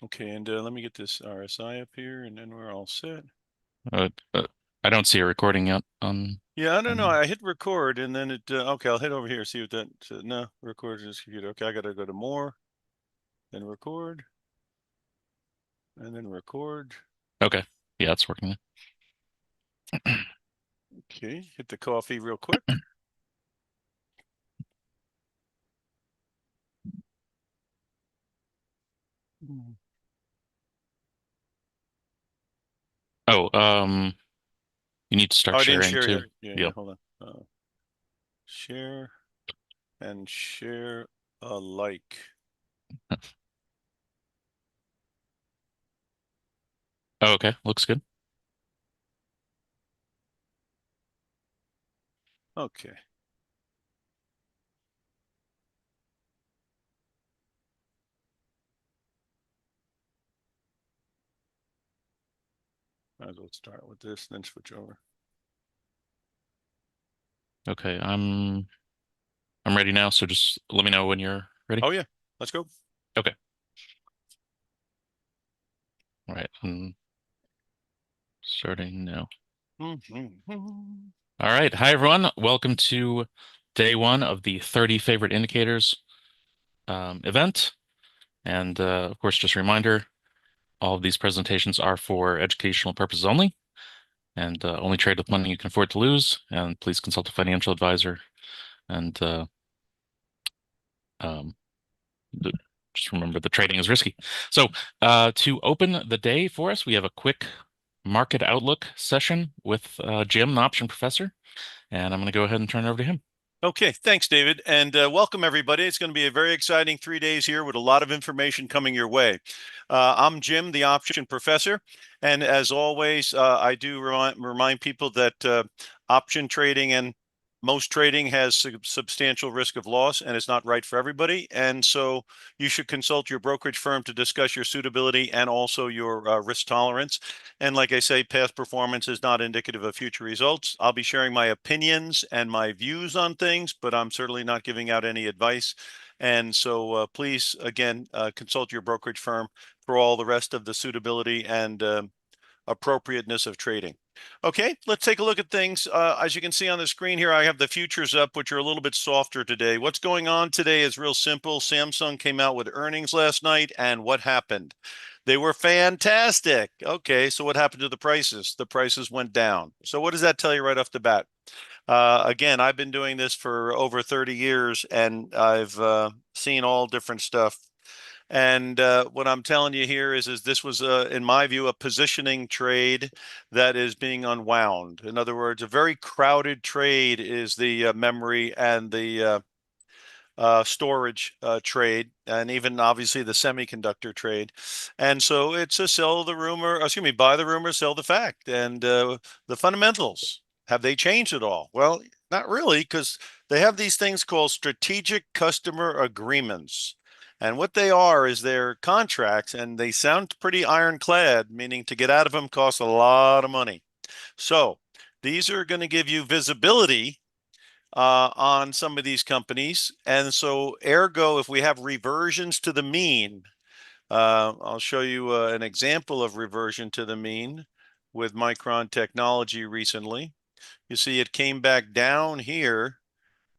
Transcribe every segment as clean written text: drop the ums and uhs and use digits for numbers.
Okay, and let me get this RSI up here, and then we're all set. Uh, uh, I don't see a recording yet on. Yeah, I don't know. on I hit record, and then it. Okay, I'll hit over here, see what that. No, record this computer. Okay, I gotta go to more, then record, and then record. okay, yeah, it's working. Okay, hit the coffee real quick. Mm. Oh, you need to Oh, start I didn't sharing share too. yet. Yeah, Yep. hold on. Share and share alike. Oh, okay, looks good. Okay. Might as well start with this, then switch over. Okay, I'm ready now. So just let me know when you're ready. Oh yeah, let's go. Okay. All right. I'm starting now. Mhm. All right. Hi, everyone. Welcome to day one of the 30 favorite indicators event. And of course, just a reminder, all of these presentations are for educational purposes only, and only trade with money you can afford to lose. And please consult a financial advisor. And um, just remember the trading is risky. So to open the day for us, we have a quick market outlook session with Jim, the option professor. And I'm going to go ahead and turn it over to him. Okay, thanks, David, and welcome everybody. It's going to be a very exciting 3 days here with a lot of information coming your way. I'm Jim, the option professor, and as always, I do remind people that option trading and most trading has substantial risk of loss, and it's not right for everybody. And so you should consult your brokerage firm to discuss your suitability and also your risk tolerance. And like I say, past performance is not indicative of future results. I'll be sharing my opinions and my views on things, but I'm certainly not giving out any advice. And so please, again, consult your brokerage firm for all the rest of the suitability and appropriateness of trading. Okay, let's take a look at things. As you can see on the screen here, I have the futures up, which are a little bit softer today. What's going on today is real simple. Samsung came out with earnings last night, and what happened? They were fantastic. Okay, so what happened to the prices? The prices went down. So what does that tell you right off the bat? Again, I've been doing this for over 30 years, and I've seen all different stuff. And what I'm telling you here is this was, in my view, a positioning trade that is being unwound. In other words, a very crowded trade is the memory and the storage trade, and even obviously the semiconductor trade. And so it's a sell the rumor, excuse me, buy the rumor, sell the fact. And the fundamentals, have they changed at all? Well, not really, because they have these things called strategic customer agreements. And what they are is they're contracts, and they sound pretty ironclad, meaning to get out of them costs a lot of money. So these are going to give you visibility on some of these companies. And so, ergo, if we have reversions to the mean, I'll show you an example of reversion to the mean with Micron Technology recently. You see, it came back down here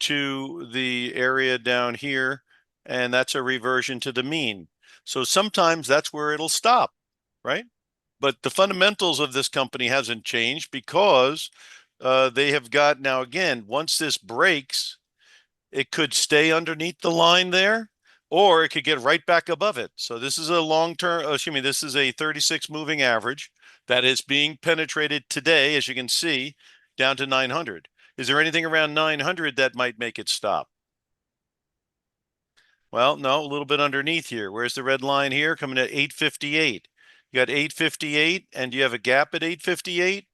to the area down here, and that's a reversion to the mean. So sometimes that's where it'll stop, right? But the fundamentals of this company hasn't changed because they have got, now again, once this breaks, it could stay underneath the line there, or it could get right back above it. So this is a long-term, excuse me, this is a 36 moving average that is being penetrated today, as you can see, down to 900. Is there anything around 900 that might make it stop? Well, no, a little bit underneath here. Where's the red line here? Coming at 858. You got 858, and you have a gap at 858.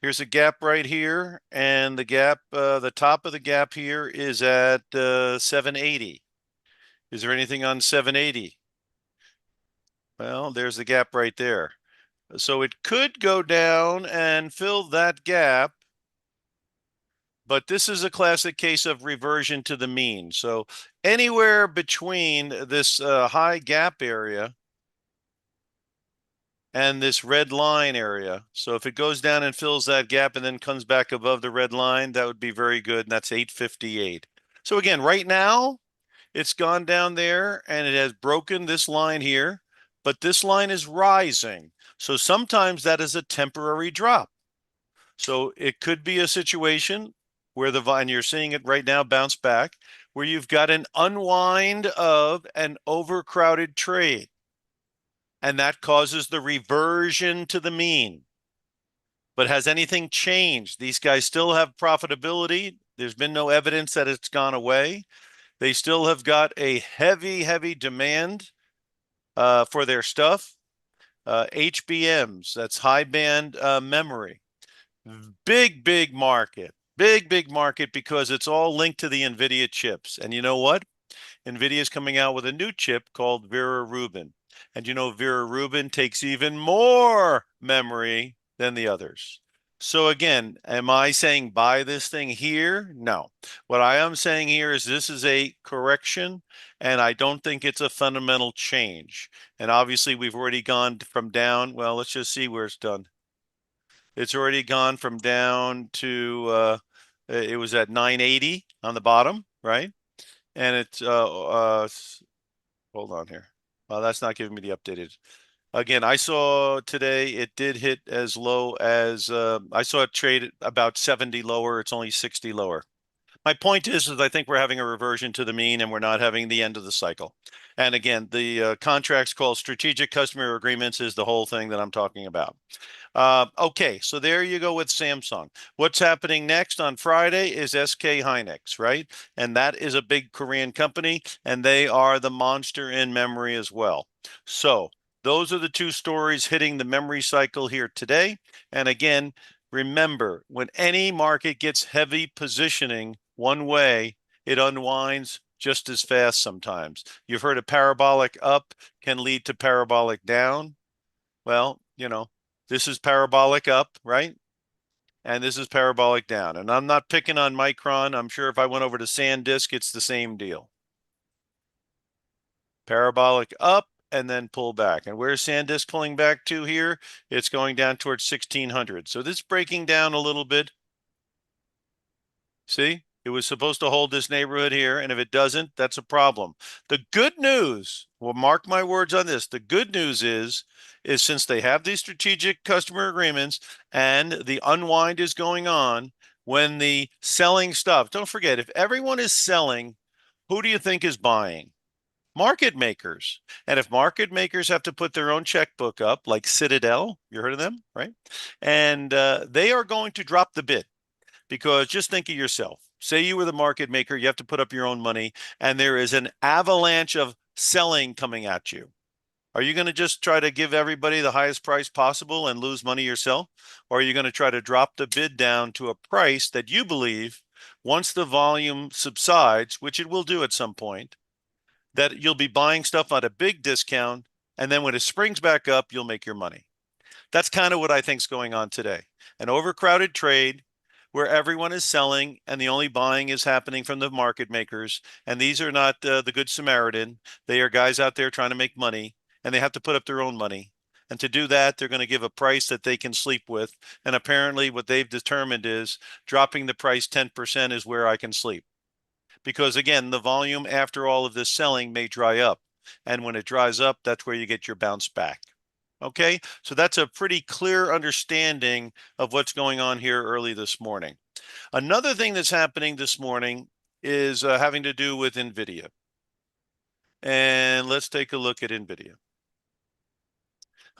Here's a gap right here, and the gap, the top of the gap here is at 780. Is there anything on 780? Well, there's the gap right there. So it could go down and fill that gap, but this is a classic case of reversion to the mean. So anywhere between this high gap area and this red line area. So if it goes down and fills that gap and then comes back above the red line, that would be very good. And that's 858. So again, right now, it's gone down there and it has broken this line here, but this line is rising. So sometimes that is a temporary drop. So it could be a situation where and you're seeing it right now bounce back, where you've got an unwind of an overcrowded trade. And that causes the reversion to the mean. But has anything changed? These guys still have profitability. There's been no evidence that it's gone away. They still have got a heavy, heavy demand for their stuff. HBMs, that's high band memory. Big, big market. Big, big market because it's all linked to the NVIDIA chips. And you know what? NVIDIA is coming out with a new chip called Vera Rubin. And you know, Vera Rubin takes even more memory than the others. So again, am I saying buy this thing here? No. What I am saying here is this is a correction, and I don't think it's a fundamental change. And obviously, we've already gone from down. Well, let's just see where it's done. It's already gone from down to it was at 980 on the bottom, right? And it's hold on here. Well, that's not giving me the updated. Again, I saw today it did hit as low as I saw it trade about 70 lower. It's only 60 lower. My point is I think we're having a reversion to the mean and we're not having the end of the cycle. And again, the contracts called strategic customer agreements is the whole thing that I'm talking about. Okay, so there you go with Samsung. What's happening next on Friday is SK Hynix, right? And that is a big Korean company, and they are the monster in memory as well. So those are the two stories hitting the memory cycle here today. And again, remember, when any market gets heavy positioning one way, it unwinds just as fast sometimes. You've heard a parabolic up can lead to parabolic down. Well, this is parabolic up, right? And this is parabolic down. And I'm not picking on Micron. I'm sure if I went over to SanDisk, it's the same deal. Parabolic up and then pull back. And where's SanDisk pulling back to here? It's going down towards 1600. So this is breaking down a little bit. See? It was supposed to hold this neighborhood here, and if it doesn't, that's a problem. The good news, well, mark my words on this. The good news is since they have these strategic customer agreements and the unwind is going on, when the selling stuff, don't forget, if everyone is selling, who do you think is buying? Market makers. And if market makers have to put their own checkbook up, like Citadel, you heard of them, right? And they are going to drop the bid. Because just think of yourself. Say you were the market maker, you have to put up your own money, and there is an avalanche of selling coming at you. Are you going to just try to give everybody the highest price possible and lose money yourself? Or are you going to try to drop the bid down to a price that you believe, once the volume subsides, which it will do at some point, that you'll be buying stuff at a big discount, and then when it springs back up, you'll make your money? That's kind of what I think is going on today. An overcrowded trade where everyone is selling and the only buying is happening from the market makers. And these are not the Good Samaritan. They are guys out there trying to make money, and they have to put up their own money. And to do that, they're going to give a price that they can sleep with. And apparently what they've determined is dropping the price 10% is where I can sleep. Because again, the volume after all of this selling may dry up. And when it dries up, that's where you get your bounce back. Okay, so that's a pretty clear understanding of what's going on here early this morning. Another thing that's happening this morning is having to do with NVIDIA. And let's take a look at NVIDIA.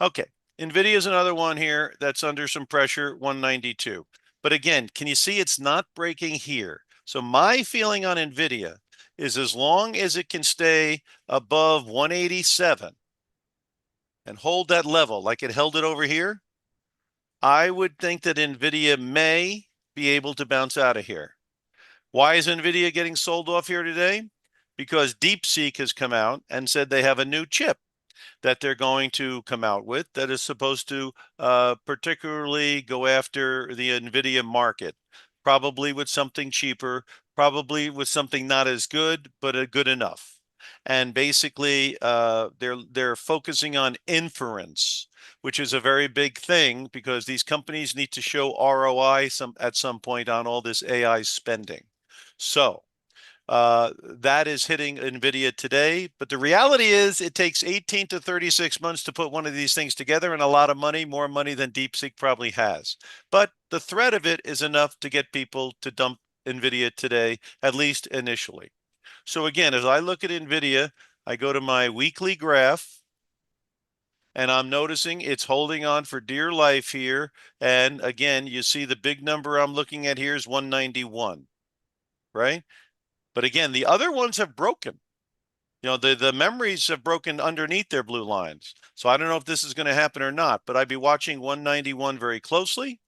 Okay, NVIDIA is another one here that's under some pressure, 192. But again, can you see it's not breaking here? So my feeling on NVIDIA is as long as it can stay above 187 and hold that level like it held it over here, I would think that NVIDIA may be able to bounce out of here. Why is NVIDIA getting sold off here today? Because DeepSeek has come out and said they have a new chip that they're going to come out with that is supposed to particularly go after the NVIDIA market, probably with something cheaper, probably with something not as good, but good enough. and basically they're focusing on inference, which is a very big thing because these companies need to show ROI at some point on all this AI spending. So that is hitting NVIDIA today. But the reality is it takes 18 to 36 months to put one of these things together, and a lot of money, more money than DeepSeek probably has. But the threat of it is enough to get people to dump NVIDIA today, at least initially. So again, as I look at NVIDIA, I go to my weekly graph, and I'm noticing it's holding on for dear life here. And again, you see the big number I'm looking at here is 191, right? But again, the other ones have broken. The memories have broken underneath their blue lines. So I don't know if this is going to happen or not, but I'd be watching 191 very closely.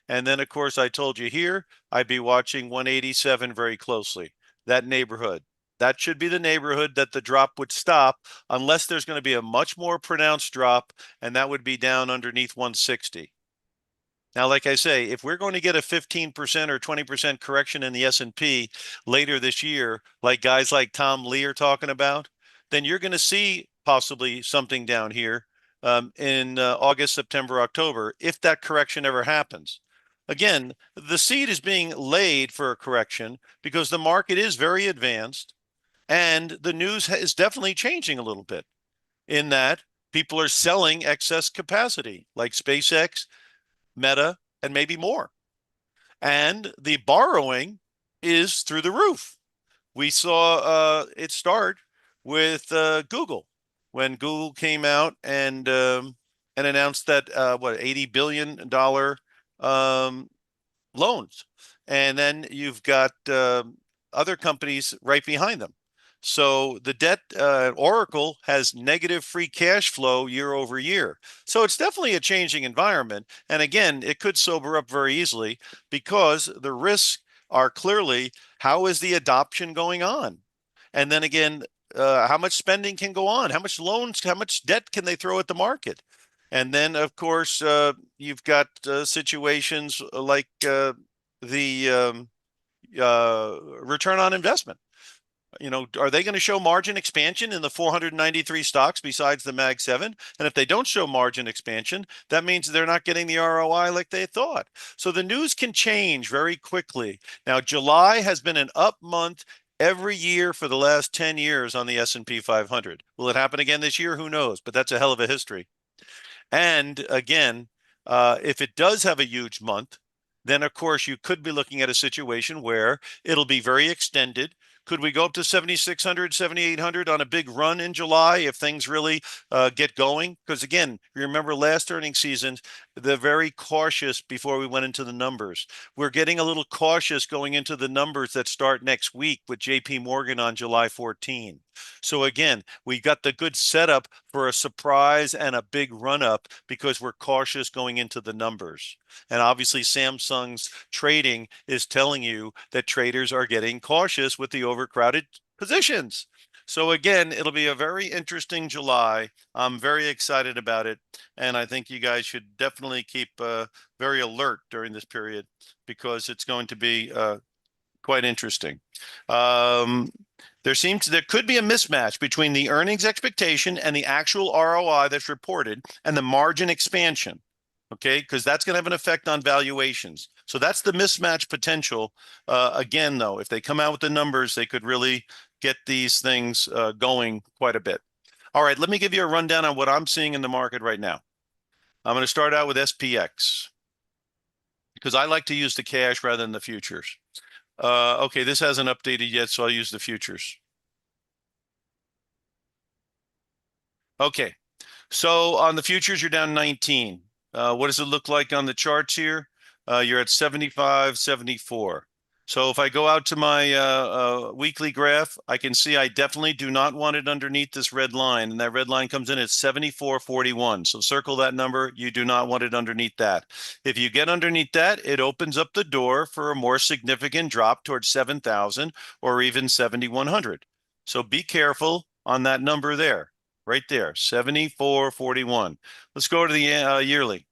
And then, of course, I told you here, I'd be watching 187 very closely, that neighborhood. That should be the neighborhood that the drop would stop, unless there's going to be a much more pronounced drop, and that would be down underneath 160. Now, like I say, if we're going to get a 15% or 20% correction in the S&P later this year, like guys like Tom Lee are talking about, then you're going to see possibly something down here in August, September, October, if that correction ever happens. Again, the seed is being laid for a correction because the market is very advanced and the news is definitely changing a little bit in that people are selling excess capacity like SpaceX, Meta, and maybe more. And the borrowing is through the roof. We saw it start with Google when Google came out and announced that what $80 billion loans, and then you've got other companies right behind them. So the debt, Oracle has negative free cash flow year over year. So it's definitely a changing environment. And again, it could sober up very easily because the risks are clearly how is the adoption going on? And then again, how much spending can go on? How much loans, how much debt can they throw at the market? And then, of course, you've got situations like the return on investment. Are they going to show margin expansion in the 493 stocks besides the Mag 7? And if they don't show margin expansion, that means they're not getting the ROI like they thought. So the news can change very quickly. Now, July has been an up month every year for the last 10 years on the S&P 500. Will it happen again this year? Who knows? But that's a hell of a history. And again, if it does have a huge month, then of course you could be looking at a situation where it'll be very extended. Could we go up to 7,600, 7,800 on a big run in July if things really get going? Because again, remember last earnings season, they're very cautious before we went into the numbers. We're getting a little cautious going into the numbers that start next week with JP Morgan on July 14. So again, we got the good setup for a surprise and a big run up because we're cautious going into the numbers. And obviously Samsung's trading is telling you that traders are getting cautious with the overcrowded positions. So again, it'll be a very interesting July. I'm very excited about it. And I think you guys should definitely keep very alert during this period because it's going to be quite interesting. There could be a mismatch between the earnings expectation and the actual ROI that's reported and the margin expansion. Okay, because that's going to have an effect on valuations. So that's the mismatch potential. Again, though, if they come out with the numbers, they could really get these things going quite a bit. All right, let me give you a rundown on what I'm seeing in the market right now. I'm going to start out with SPX because I like to use the cash rather than the futures. Okay, this hasn't updated yet, so I'll use the futures. Okay, so on the futures, you're down 19. What does it look like on the charts here? You're at 75, 74. So if I go out to my weekly graph, I can see I definitely do not want it underneath this red line. And that red line comes in at 74.41. So circle that number. You do not want it underneath that. If you get underneath that, it opens up the door for a more significant drop towards 7,000 or even 7,100. So be careful on that number there. Right there, 74.41. Let's go to the yearly.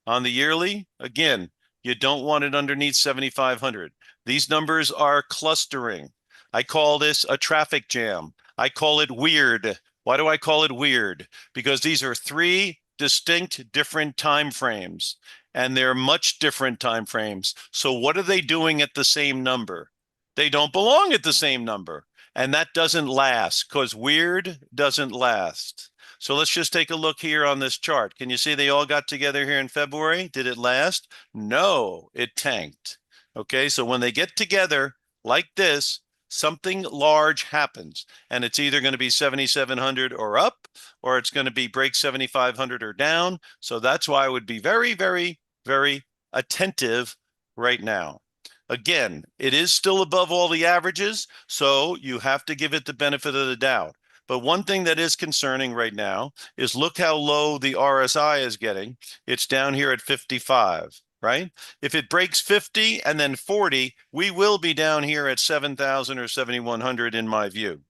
On the yearly, again, you don't want it underneath 7,500. These numbers are clustering. I call this a traffic jam. I call it weird. Why do I call it weird? Because these are three distinct different time frames, and they're much different time frames. So what are they doing at the same number? They don't belong at the same number. And that doesn't last because weird doesn't last. So let's just take a look here on this chart. Can you see they all got together here in February? Did it last? No, it tanked. Okay, so when they get together like this, something large happens, and it's either going to be 7,700 or up, or it's going to be break 7,500 or down. So that's why I would be very, very, very attentive right now. Again, it is still above all the averages, so you have to give it the benefit of the doubt. But one thing that is concerning right now is look how low the RSI is getting. It's down here at 55, right? If it breaks 50 and then 40, we will be down here at 7,000 or 7,100 in my view.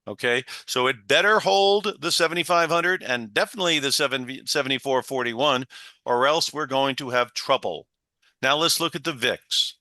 Okay, so it better hold the 7,500 and definitely the 7441, or else we're going to have trouble. Now let's look at the VIX.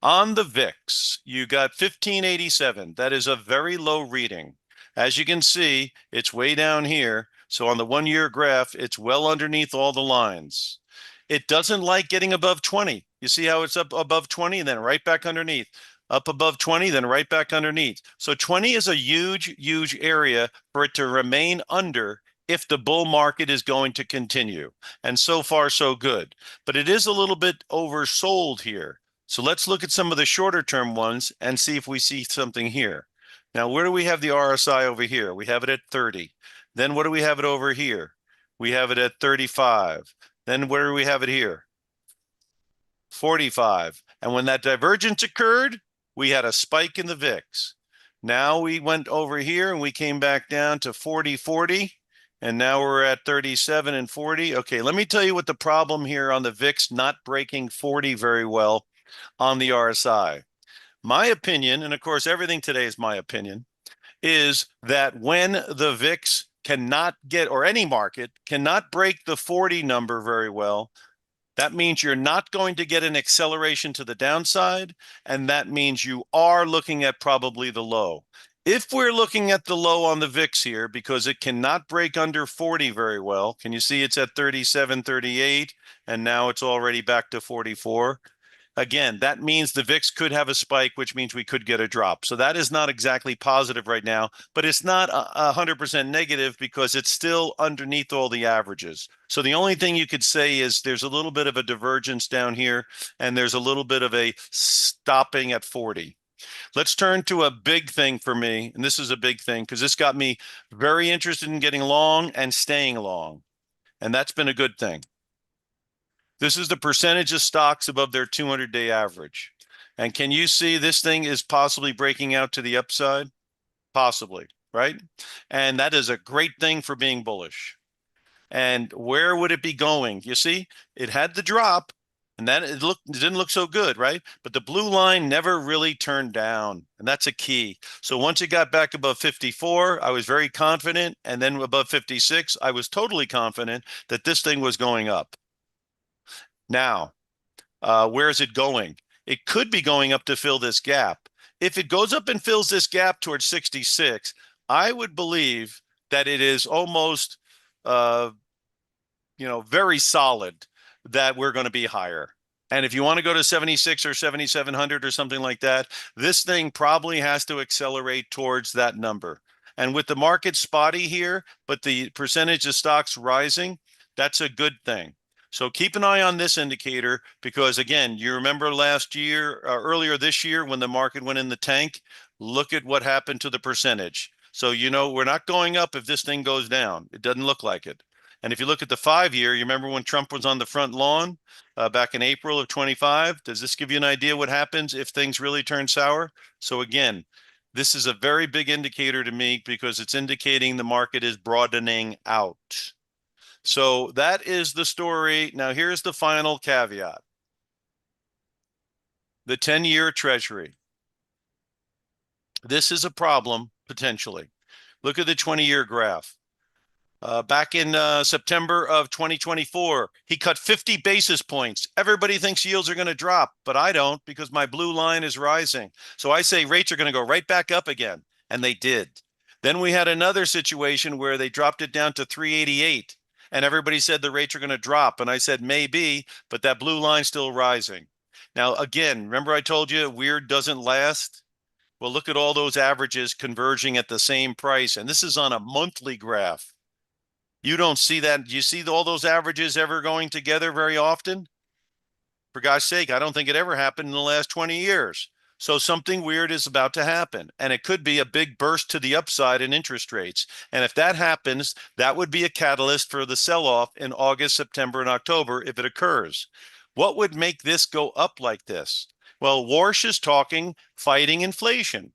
On the VIX, you got 1587. That is a very low reading. As you can see, it's way down here. So on the 1-year graph, it's well underneath all the lines. It doesn't like getting above 20. You see how it's up above 20 and then right back underneath. Up above 20, then right back underneath. So 20 is a huge, huge area for it to remain under if the bull market is going to continue. And so far, so good. But it is a little bit oversold here. So let's look at some of the shorter term ones and see if we see something here. Now, where do we have the RSI over here? We have it at 30. Then what do we have it over here? We have it at 35. Then where do we have it here? 45. And when that divergence occurred, we had a spike in the VIX. Now we went over here and we came back down to 40, 40. And now we're at 37 and 40. Okay, let me tell you what the problem here on the VIX not breaking 40 very well on the RSI. My opinion, and of course, everything today is my opinion, is that when the VIX cannot get, or any market cannot break the 40 number very well, that means you're not going to get an acceleration to the downside, and that means you are looking at probably the low. If we're looking at the low on the VIX here, because it cannot break under 40 very well, can you see it's at 37, 38, and now it's already back to 44? Again, that means the VIX could have a spike, which means we could get a drop. So that is not exactly positive right now, but it's not 100% negative because it's still underneath all the averages. So the only thing you could say is there's a little bit of a divergence down here, and there's a little bit of a stopping at 40. Let's turn to a big thing for me, and this is a big thing because this got me very interested in getting long and staying long, and that's been a good thing. This is the percentage of stocks above their 200-day average. And can you see this thing is possibly breaking out to the upside? Possibly, right? And that is a great thing for being bullish. And where would it be going? You see, it had the drop, and then it didn't look so good, right? But the blue line never really turned down, and that's a key. So once it got back above 54, I was very confident, and then above 56, I was totally confident that this thing was going up. Now, where is it going? It could be going up to fill this gap. If it goes up and fills this gap towards 66, I would believe that it is almost, very solid that we're going to be higher. And if you want to go to 76 or 7,700 or something like that, this thing probably has to accelerate towards that number. And with the market spotty here, but the percentage of stocks rising, that's a good thing. So keep an eye on this indicator because, again, you remember last year, earlier this year when the market went in the tank, look at what happened to the percentage. So, we're not going up if this thing goes down. It doesn't look like it. And if you look at the 5-year, you remember when Trump was on the front lawn back in April of 25? Does this give you an idea what happens if things really turn sour? So again, this is a very big indicator to me because it's indicating the market is broadening out. So that is the story. Now here's the final caveat. The 10-year Treasury. This is a problem potentially. Look at the 20-year graph. Back in September of 2024, he cut 50 basis points. Everybody thinks yields are going to drop, but I don't because my blue line is rising. So I say rates are going to go right back up again. And they did. Then we had another situation where they dropped it down to 388 and everybody said the rates are going to drop. And I said, maybe, but that blue line's still rising. Now, again, remember I told you weird doesn't last? Well, look at all those averages converging at the same price. And this is on a monthly graph. You don't see that. Do you see all those averages ever going together very often? For God's sake, I don't think it ever happened in the last 20 years. So something weird is about to happen. And it could be a big burst to the upside in interest rates. And if that happens, that would be a catalyst for the sell-off in August, September, and October if it occurs. What would make this go up like this? Well, Warsh is talking fighting inflation.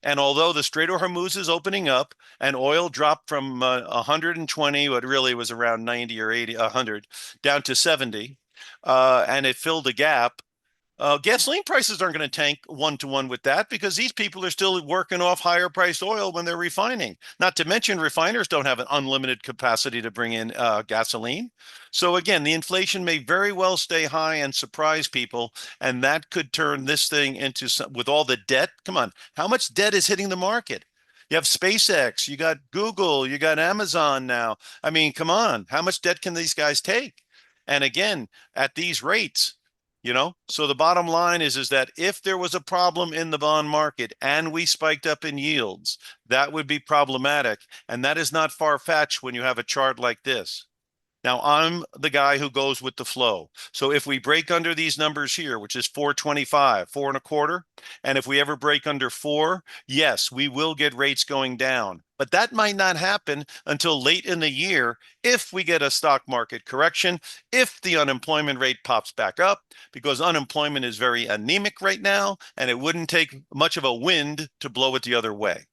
And although the Strait of Hormuz is opening up and oil dropped from 120, what really was around 90 or 80, 100, down to 70, and it filled a gap, gasoline prices aren't going to tank one-to-one with that because these people are still working off higher priced oil when they're refining. Not to mention refiners don't have an unlimited capacity to bring in gasoline. So again, the inflation may very well stay high and surprise people, and that could turn this thing into with all the debt. Come on, how much debt is hitting the market? You have SpaceX, you got Google, you got Amazon now. I mean, come on, how much debt can these guys take? And again, at these rates, so the bottom line is that if there was a problem in the bond market and we spiked up in yields, that would be problematic. And that is not far-fetched when you have a chart like this. Now, I'm the guy who goes with the flow. So if we break under these numbers here, which is 425, 4.25, and if we ever break under 4, yes, we will get rates going down. But that might not happen until late in the year if we get a stock market correction, if the unemployment rate pops back up, because unemployment is very anemic right now, and it wouldn't take much of a wind to blow it the other way.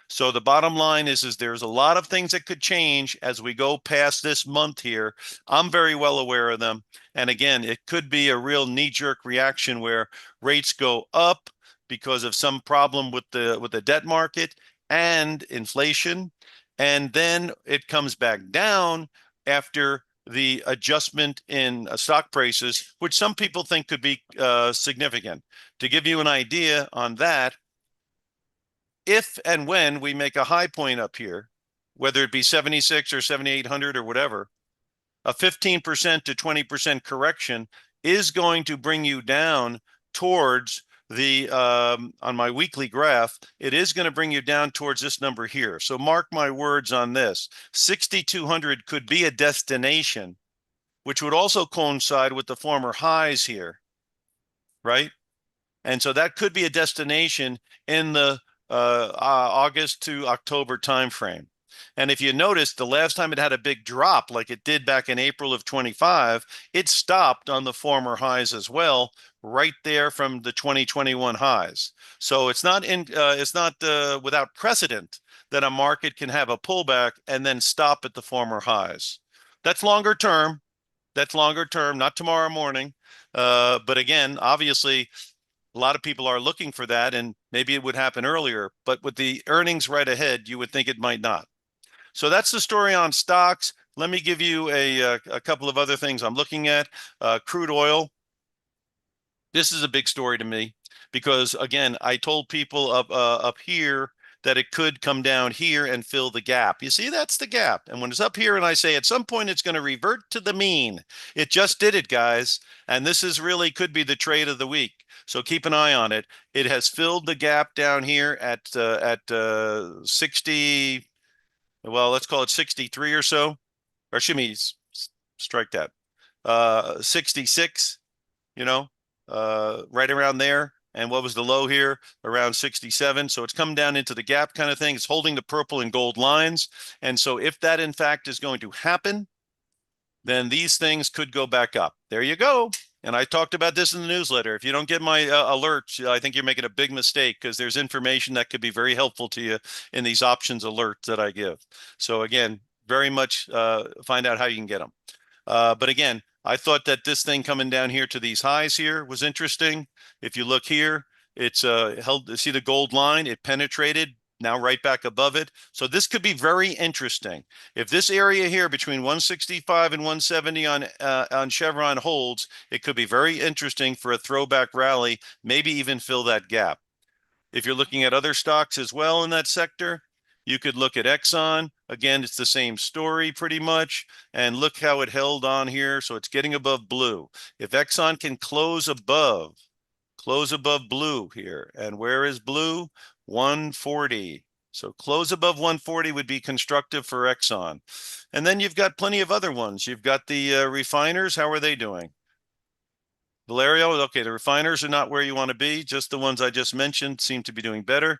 So the bottom line is there's a lot of things that could change as we go past this month here. I'm very well aware of them. And again, it could be a real knee-jerk reaction where rates go up because of some problem with the debt market and inflation. And then it comes back down after the adjustment in stock prices, which some people think could be significant. To give you an idea on that, if and when we make a high point up here, whether it be 76 or 7,800 or whatever, a 15% to 20% correction is going to bring you down towards the, on my weekly graph, it is going to bring you down towards this number here. So mark my words on this. 6,200 could be a destination, which would also coincide with the former highs here, right? And so that could be a destination in the August to October timeframe. And if you notice, the last time it had a big drop, like it did back in April of 25, it stopped on the former highs as well, right there from the 2021 highs. So it's not without precedent that a market can have a pullback and then stop at the former highs. That's longer term. That's longer term, not tomorrow morning. But again, obviously, a lot of people are looking for that, and maybe it would happen earlier. But with the earnings right ahead, you would think it might not. So that's the story on stocks. Let me give you a couple of other things I'm looking at. Crude oil. This is a big story to me because, again, I told people up here that it could come down here and fill the gap. You see, that's the gap. And when it's up here and I say at some point it's going to revert to the mean, it just did it, guys. And this is really could be the trade of the week. So keep an eye on it. It has filled the gap down here at 60, well, let's call it 63 or so. Or excuse me, strike that. 66, right around there. And what was the low here? Around 67. So it's come down into the gap kind of thing. It's holding the purple and gold lines. And so if that in fact is going to happen, then these things could go back up. There you go. And I talked about this in the newsletter. If you don't get my alerts, I think you're making a big mistake because there's information that could be very helpful to you in these options alerts that I give. So again, very much find out how you can get them. But again, I thought that this thing coming down here to these highs here was interesting. If you look here, it's held, see the gold line, it penetrated now right back above it. So this could be very interesting. If this area here between 165 and 170 on Chevron holds, it could be very interesting for a throwback rally, maybe even fill that gap. If you're looking at other stocks as well in that sector, you could look at Exxon. Again, it's the same story pretty much. And look how it held on here. So it's getting above blue. If Exxon can close above blue here. And where is blue? 140. So close above 140 would be constructive for Exxon. And then you've got plenty of other ones. You've got the refiners. How are they doing? Valerio, okay, the refiners are not where you want to be. Just the ones I just mentioned seem to be doing better.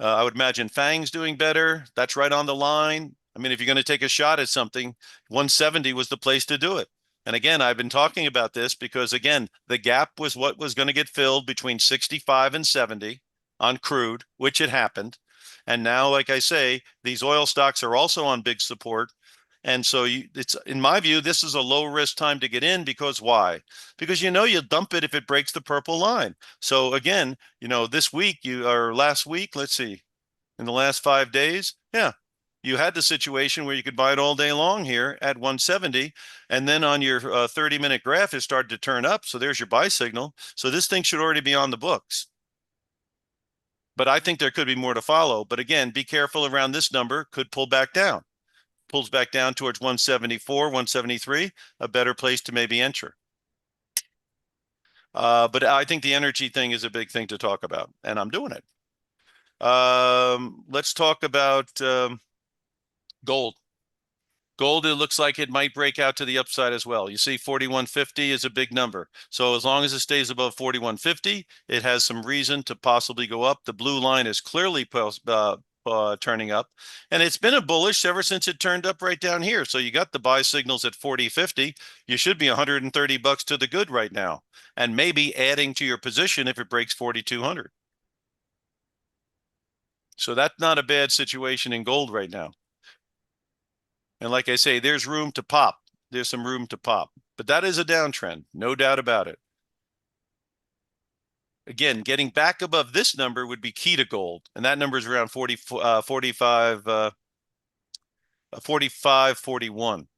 I would imagine Fang's doing better. That's right on the line. I mean, if you're going to take a shot at something, 170 was the place to do it. And again, I've been talking about this because, again, the gap was what was going to get filled between 65 and 70 on crude, which it happened. And now, like I say, these oil stocks are also on big support. And so it's, in my view, this is a low risk time to get in because why? Because you'll dump it if it breaks the purple line. So again, this week or last week, let's see, in the last 5 days, yeah, you had the situation where you could buy it all day long here at 170, and then on your 30-minute graph, it started to turn up. So there's your buy signal. So this thing should already be on the books. But I think there could be more to follow. But again, be careful around this number, could pull back down. Pulls back down towards 174, 173, a better place to maybe enter. But I think the energy thing is a big thing to talk about, and I'm doing it. Let's talk about gold. Gold, it looks like it might break out to the upside as well. You see 4150 is a big number. So as long as it stays above 4150, it has some reason to possibly go up. The blue line is clearly turning up, and it's been a bullish ever since it turned up right down here. So you got the buy signals at 40.50. You should be 130 bucks to the good right now, and maybe adding to your position if it breaks 4,200. So that's not a bad situation in gold right now. And like I say, there's room to pop. There's some room to pop, but that is a downtrend, no doubt about it. Again, getting back above this number would be key to gold, and that number is around 45, 41.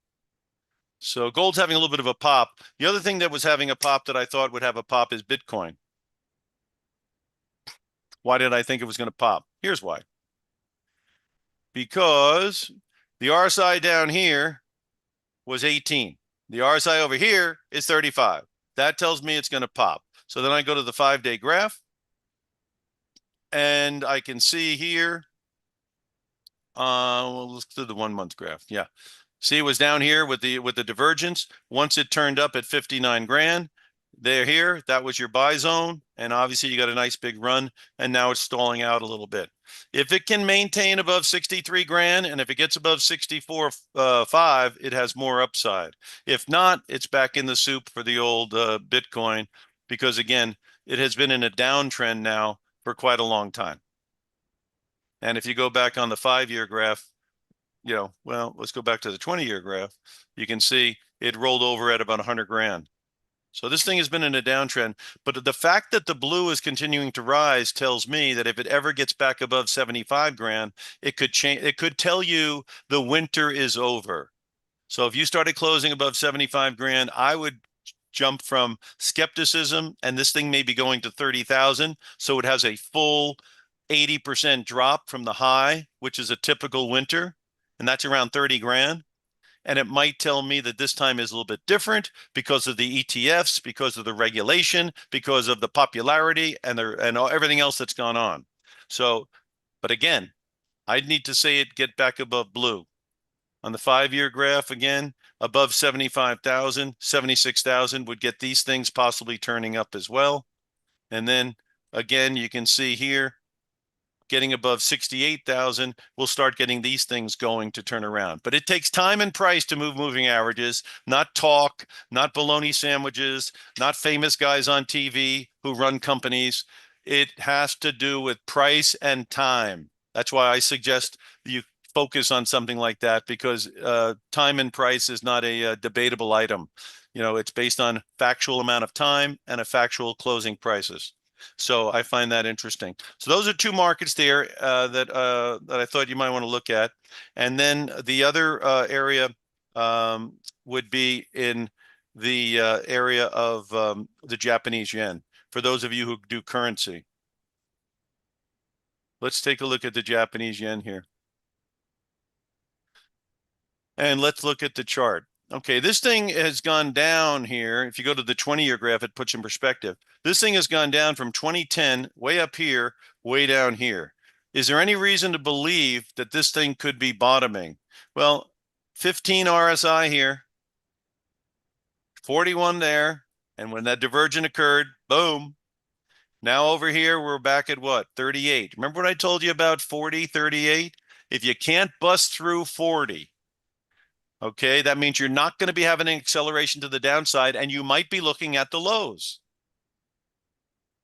So gold's having a little bit of a pop. The other thing that was having a pop that I thought would have a pop is Bitcoin. Why did I think it was going to pop? Here's why. Because the RSI down here was 18. The RSI over here is 35. That tells me it's going to pop. So then I go to the 5-day graph, and I can see here, well, let's do the 1-month graph. Yeah. See, it was down here with the divergence. Once it turned up at 59 grand, there here, that was your buy zone. And obviously you got a nice big run, and now it's stalling out a little bit. If it can maintain above 63 grand, and if it gets above 64.5, it has more upside. If not, it's back in the soup for the old Bitcoin, because again, it has been in a downtrend now for quite a long time. And if you go back on the 5-year graph, well, let's go back to the 20-year graph. You can see it rolled over at about 100 grand. So this thing has been in a downtrend, but the fact that the blue is continuing to rise tells me that if it ever gets back above 75 grand, it could change. It could tell you the winter is over. So if you started closing above 75 grand, I would jump from skepticism, and this thing may be going to 30,000. So it has a full 80% drop from the high, which is a typical winter, and that's around 30 grand. And it might tell me that this time is a little bit different because of the ETFs, because of the regulation, because of the popularity and everything else that's gone on. So, but again, I'd need to say it get back above blue. On the 5-year graph, again, above 75,000, 76,000 would get these things possibly turning up as well. And then again, you can see here, getting above 68,000, we'll start getting these things going to turn around. But it takes time and price to move moving averages, not talk, not bologna sandwiches, not famous guys on TV who run companies. It has to do with price and time. That's why I suggest you focus on something like that, because time and price is not a debatable item. It's based on factual amount of time and a factual closing prices. So I find that interesting. So those are two markets there that I thought you might want to look at. And then the other area would be in the area of the Japanese yen. For those of you who do currency, let's take a look at the Japanese yen here. And let's look at the chart. Okay, this thing has gone down here. If you go to the 20-year graph, it puts in perspective. This thing has gone down from 2010, way up here, way down here. Is there any reason to believe that this thing could be bottoming? Well, 15 RSI here, 41 there, and when that divergence occurred, boom. Now over here, we're back at what? 38. Remember what I told you about 40, 38? If you can't bust through 40, okay, that means you're not going to be having an acceleration to the downside, and you might be looking at the lows.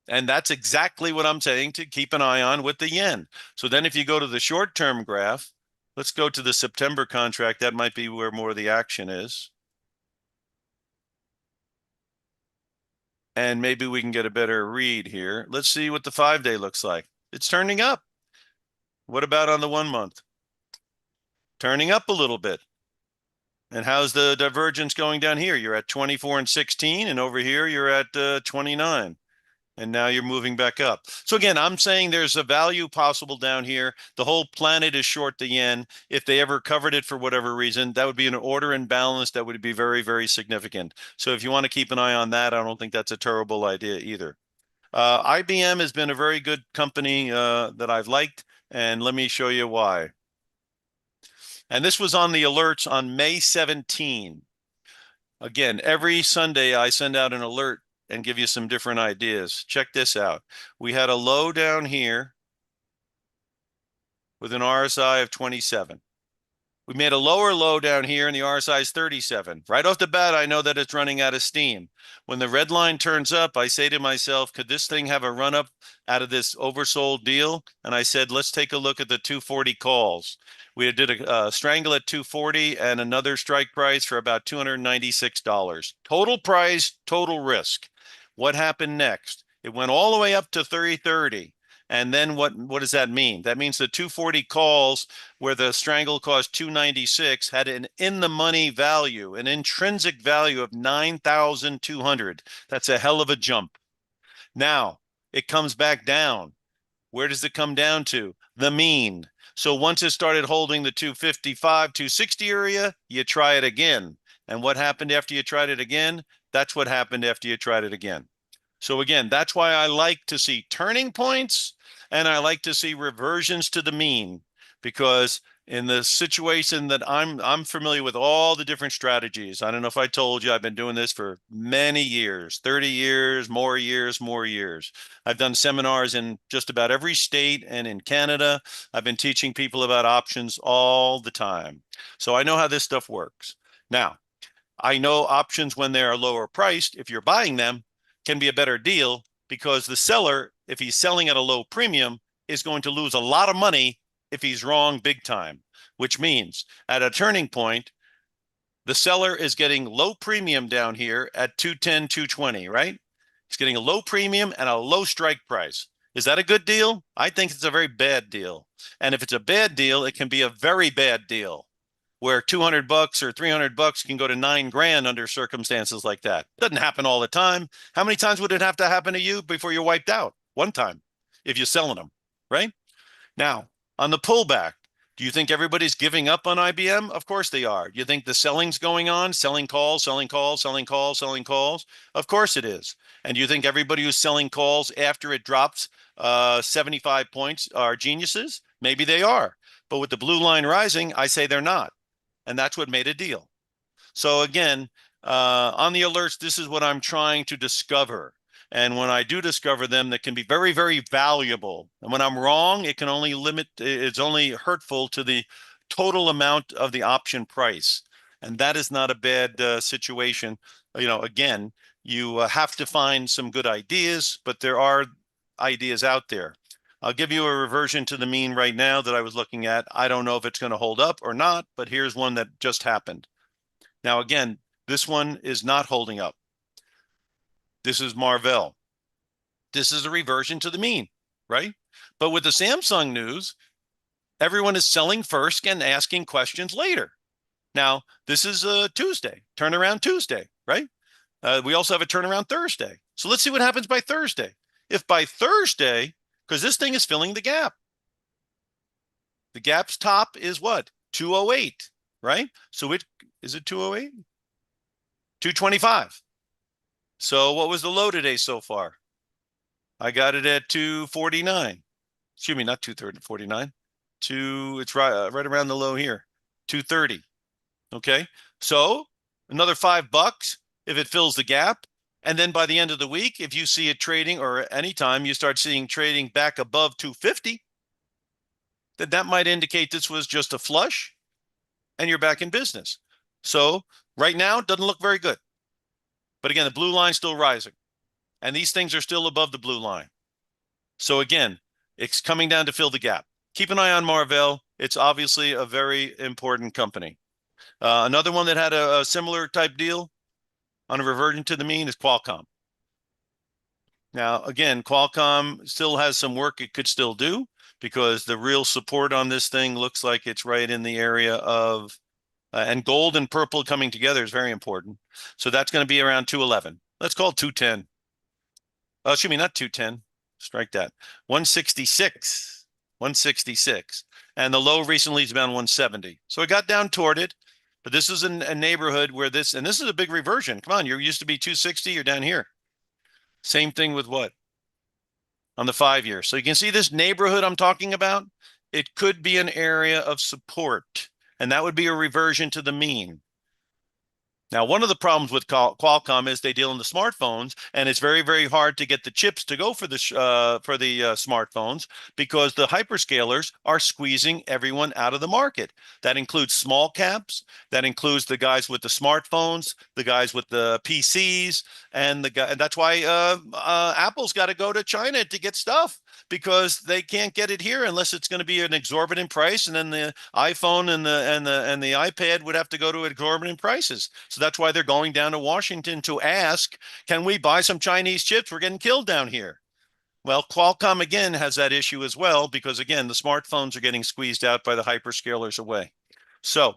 And that's exactly what I'm saying to keep an eye on with the yen. So then if you go to the short-term graph, let's go to the September contract. That might be where more of the action is. And maybe we can get a better read here. Let's see what the 5-day looks like. It's turning up. What about on the 1 month? Turning up a little bit. And how's the divergence going down here? You're at 24 and 16, and over here you're at 29. And now you're moving back up. So again, I'm saying there's a value possible down here. The whole planet is short the yen. If they ever covered it for whatever reason, that would be an order imbalance that would be very, very significant. So if you want to keep an eye on that, I don't think that's a terrible idea either. IBM has been a very good company that I've liked, and let me show you why. And this was on the alerts on May 17. Again, every Sunday I send out an alert and give you some different ideas. Check this out. We had a low down here with an RSI of 27. We made a lower low down here and the RSI is 37. Right off the bat, I know that it's running out of steam. When the red line turns up, I say to myself, could this thing have a run up out of this oversold deal? And I said, let's take a look at the 240 calls. We did a strangle at 240 and another strike price for about $296. Total price, total risk. What happened next? It went all the way up to 330. And then what does that mean? That means the 240 calls where the strangle cost 296 had an in the money value, an intrinsic value of 9,200. That's a hell of a jump. Now it comes back down. Where does it come down to? The mean. So once it started holding the 255, 260 area, you try it again. And what happened after you tried it again? That's what happened after you tried it again. So again, that's why I like to see turning points and I like to see reversions to the mean, because in the situation that I'm familiar with all the different strategies. I don't know if I told you, I've been doing this for many years, 30 years, more years, more years. I've done seminars in just about every state and in Canada. I've been teaching people about options all the time. So I know how this stuff works. Now, I know options when they are lower priced, if you're buying them, can be a better deal because the seller, if he's selling at a low premium, is going to lose a lot of money if he's wrong big time, which means at a turning point, the seller is getting low premium down here at 210, 220, right? He's getting a low premium and a low strike price. Is that a good deal? I think it's a very bad deal. And if it's a bad deal, it can be a very bad deal where 200 bucks or 300 bucks can go to 9 grand under circumstances like that. Doesn't happen all the time. How many times would it have to happen to you before you're wiped out? One time, if you're selling them, right? Now, on the pullback, do you think everybody's giving up on IBM? Of course they are. Do you think the selling's going on? Selling calls, selling calls, selling calls, selling calls? Of course it is. And do you think everybody who's selling calls after it drops 75 points are geniuses? Maybe they are. But with the blue line rising, I say they're not. And that's what made a deal. So again, on the alerts, this is what I'm trying to discover. And when I do discover them, that can be very, very valuable. And when I'm wrong, it can only it's only hurtful to the total amount of the option price. And that is not a bad situation. You know, again, you have to find some good ideas, but there are ideas out there. I'll give you a reversion to the mean right now that I was looking at. I don't know if it's going to hold up or not, but here's one that just happened. Now, again, this one is not holding up. This is Marvell. This is a reversion to the mean, right? But with the Samsung news, everyone is selling first and asking questions later. Now, this is a Tuesday, turnaround Tuesday, right? We also have a turnaround Thursday. So let's see what happens by Thursday. If by Thursday, because this thing is filling the gap, the gap's top is what? 208, right? So it is it 208? 225. So what was the low today so far? I got it at 249. Excuse me, not 249. It's right around the low here. 230. Okay. So another $5 if it fills the gap. And then by the end of the week, if you see it trading or anytime you start seeing trading back above 250, then that might indicate this was just a flush and you're back in business. So right now, it doesn't look very good. But again, the blue line's still rising and these things are still above the blue line. So again, it's coming down to fill the gap. Keep an eye on Marvell. It's obviously a very important company. Another one that had a similar type deal on a reversion to the mean is Qualcomm. Now, again, Qualcomm still has some work it could still do because the real support on this thing looks like it's right in the area of, and gold and purple coming together is very important. So that's going to be around 211. Let's call it 210. Excuse me, not 210. Strike that. 166. 166. And the low recently is around 170. So it got down toward it. But this is a neighborhood where this is a big reversion. Come on, you used to be 260, you're down here. Same thing with what? On the 5 year. So you can see this neighborhood I'm talking about. It could be an area of support, and that would be a reversion to the mean. Now, one of the problems with Qualcomm is they deal in the smartphones, and it's very, very hard to get the chips to go for the smartphones because the hyperscalers are squeezing everyone out of the market. That includes small caps, that includes the guys with the smartphones, the guys with the PCs, and that's why Apple's got to go to China to get stuff because they can't get it here unless it's going to be an exorbitant price, and then the iPhone and the iPad would have to go to exorbitant prices. So that's why they're going down to Washington to ask, can we buy some Chinese chips? We're getting killed down here. Well, Qualcomm again has that issue as well because again, the smartphones are getting squeezed out by the hyperscalers away. So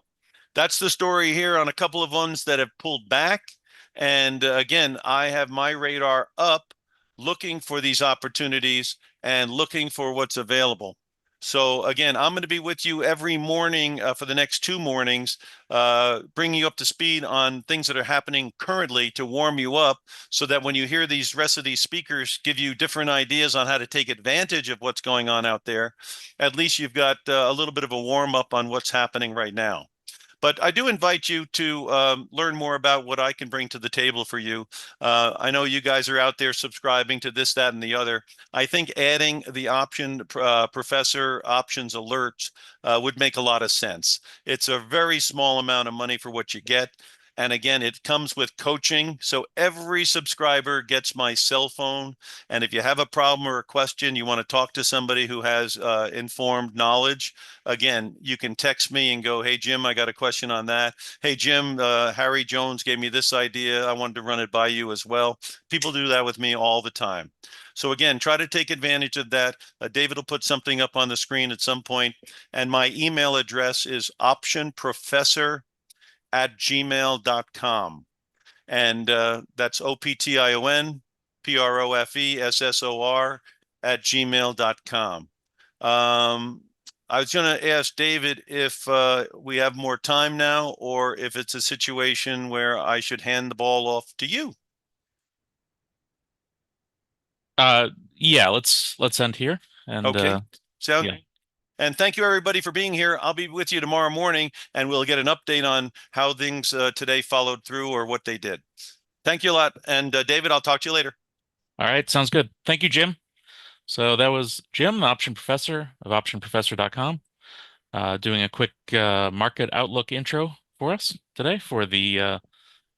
that's the story here on a couple of ones that have pulled back. And again, I have my radar up looking for these opportunities and looking for what's available. So again, I'm going to be with you every morning for the next 2 mornings, bringing you up to speed on things that are happening currently to warm you up so that when you hear these rest of these speakers give you different ideas on how to take advantage of what's going on out there, at least you've got a little bit of a warm up on what's happening right now. But I do invite you to learn more about what I can bring to the table for you. I know you guys are out there subscribing to this, that, and the other. I think adding the option professor options alerts would make a lot of sense. It's a very small amount of money for what you get. And again, it comes with coaching. So every subscriber gets my cell phone. And if you have a problem or a question, you want to talk to somebody who has informed knowledge, again, you can text me and go, hey, Jim, I got a question on that. Hey, Jim, Harry Jones gave me this idea. I wanted to run it by you as well. People do that with me all the time. So again, try to take advantage of that. David will put something up on the screen at some point. And my email address is optionprofessor@gmail.com. And that's OPTIONPROFESSOR @gmail.com. I was going to ask David if we have more time now or if it's a situation where I should hand the ball off to you. Yeah, let's end here and Okay. Sound yeah. And thank you everybody for being here. I'll be with you tomorrow morning and we'll get an update on how things today followed through or what they did. Thank you a lot. And David, I'll talk to you later. All right, sounds good. Thank you, Jim. So that was Jim, Option Professor of OptionProfessor.com, doing a quick market outlook intro for us today for the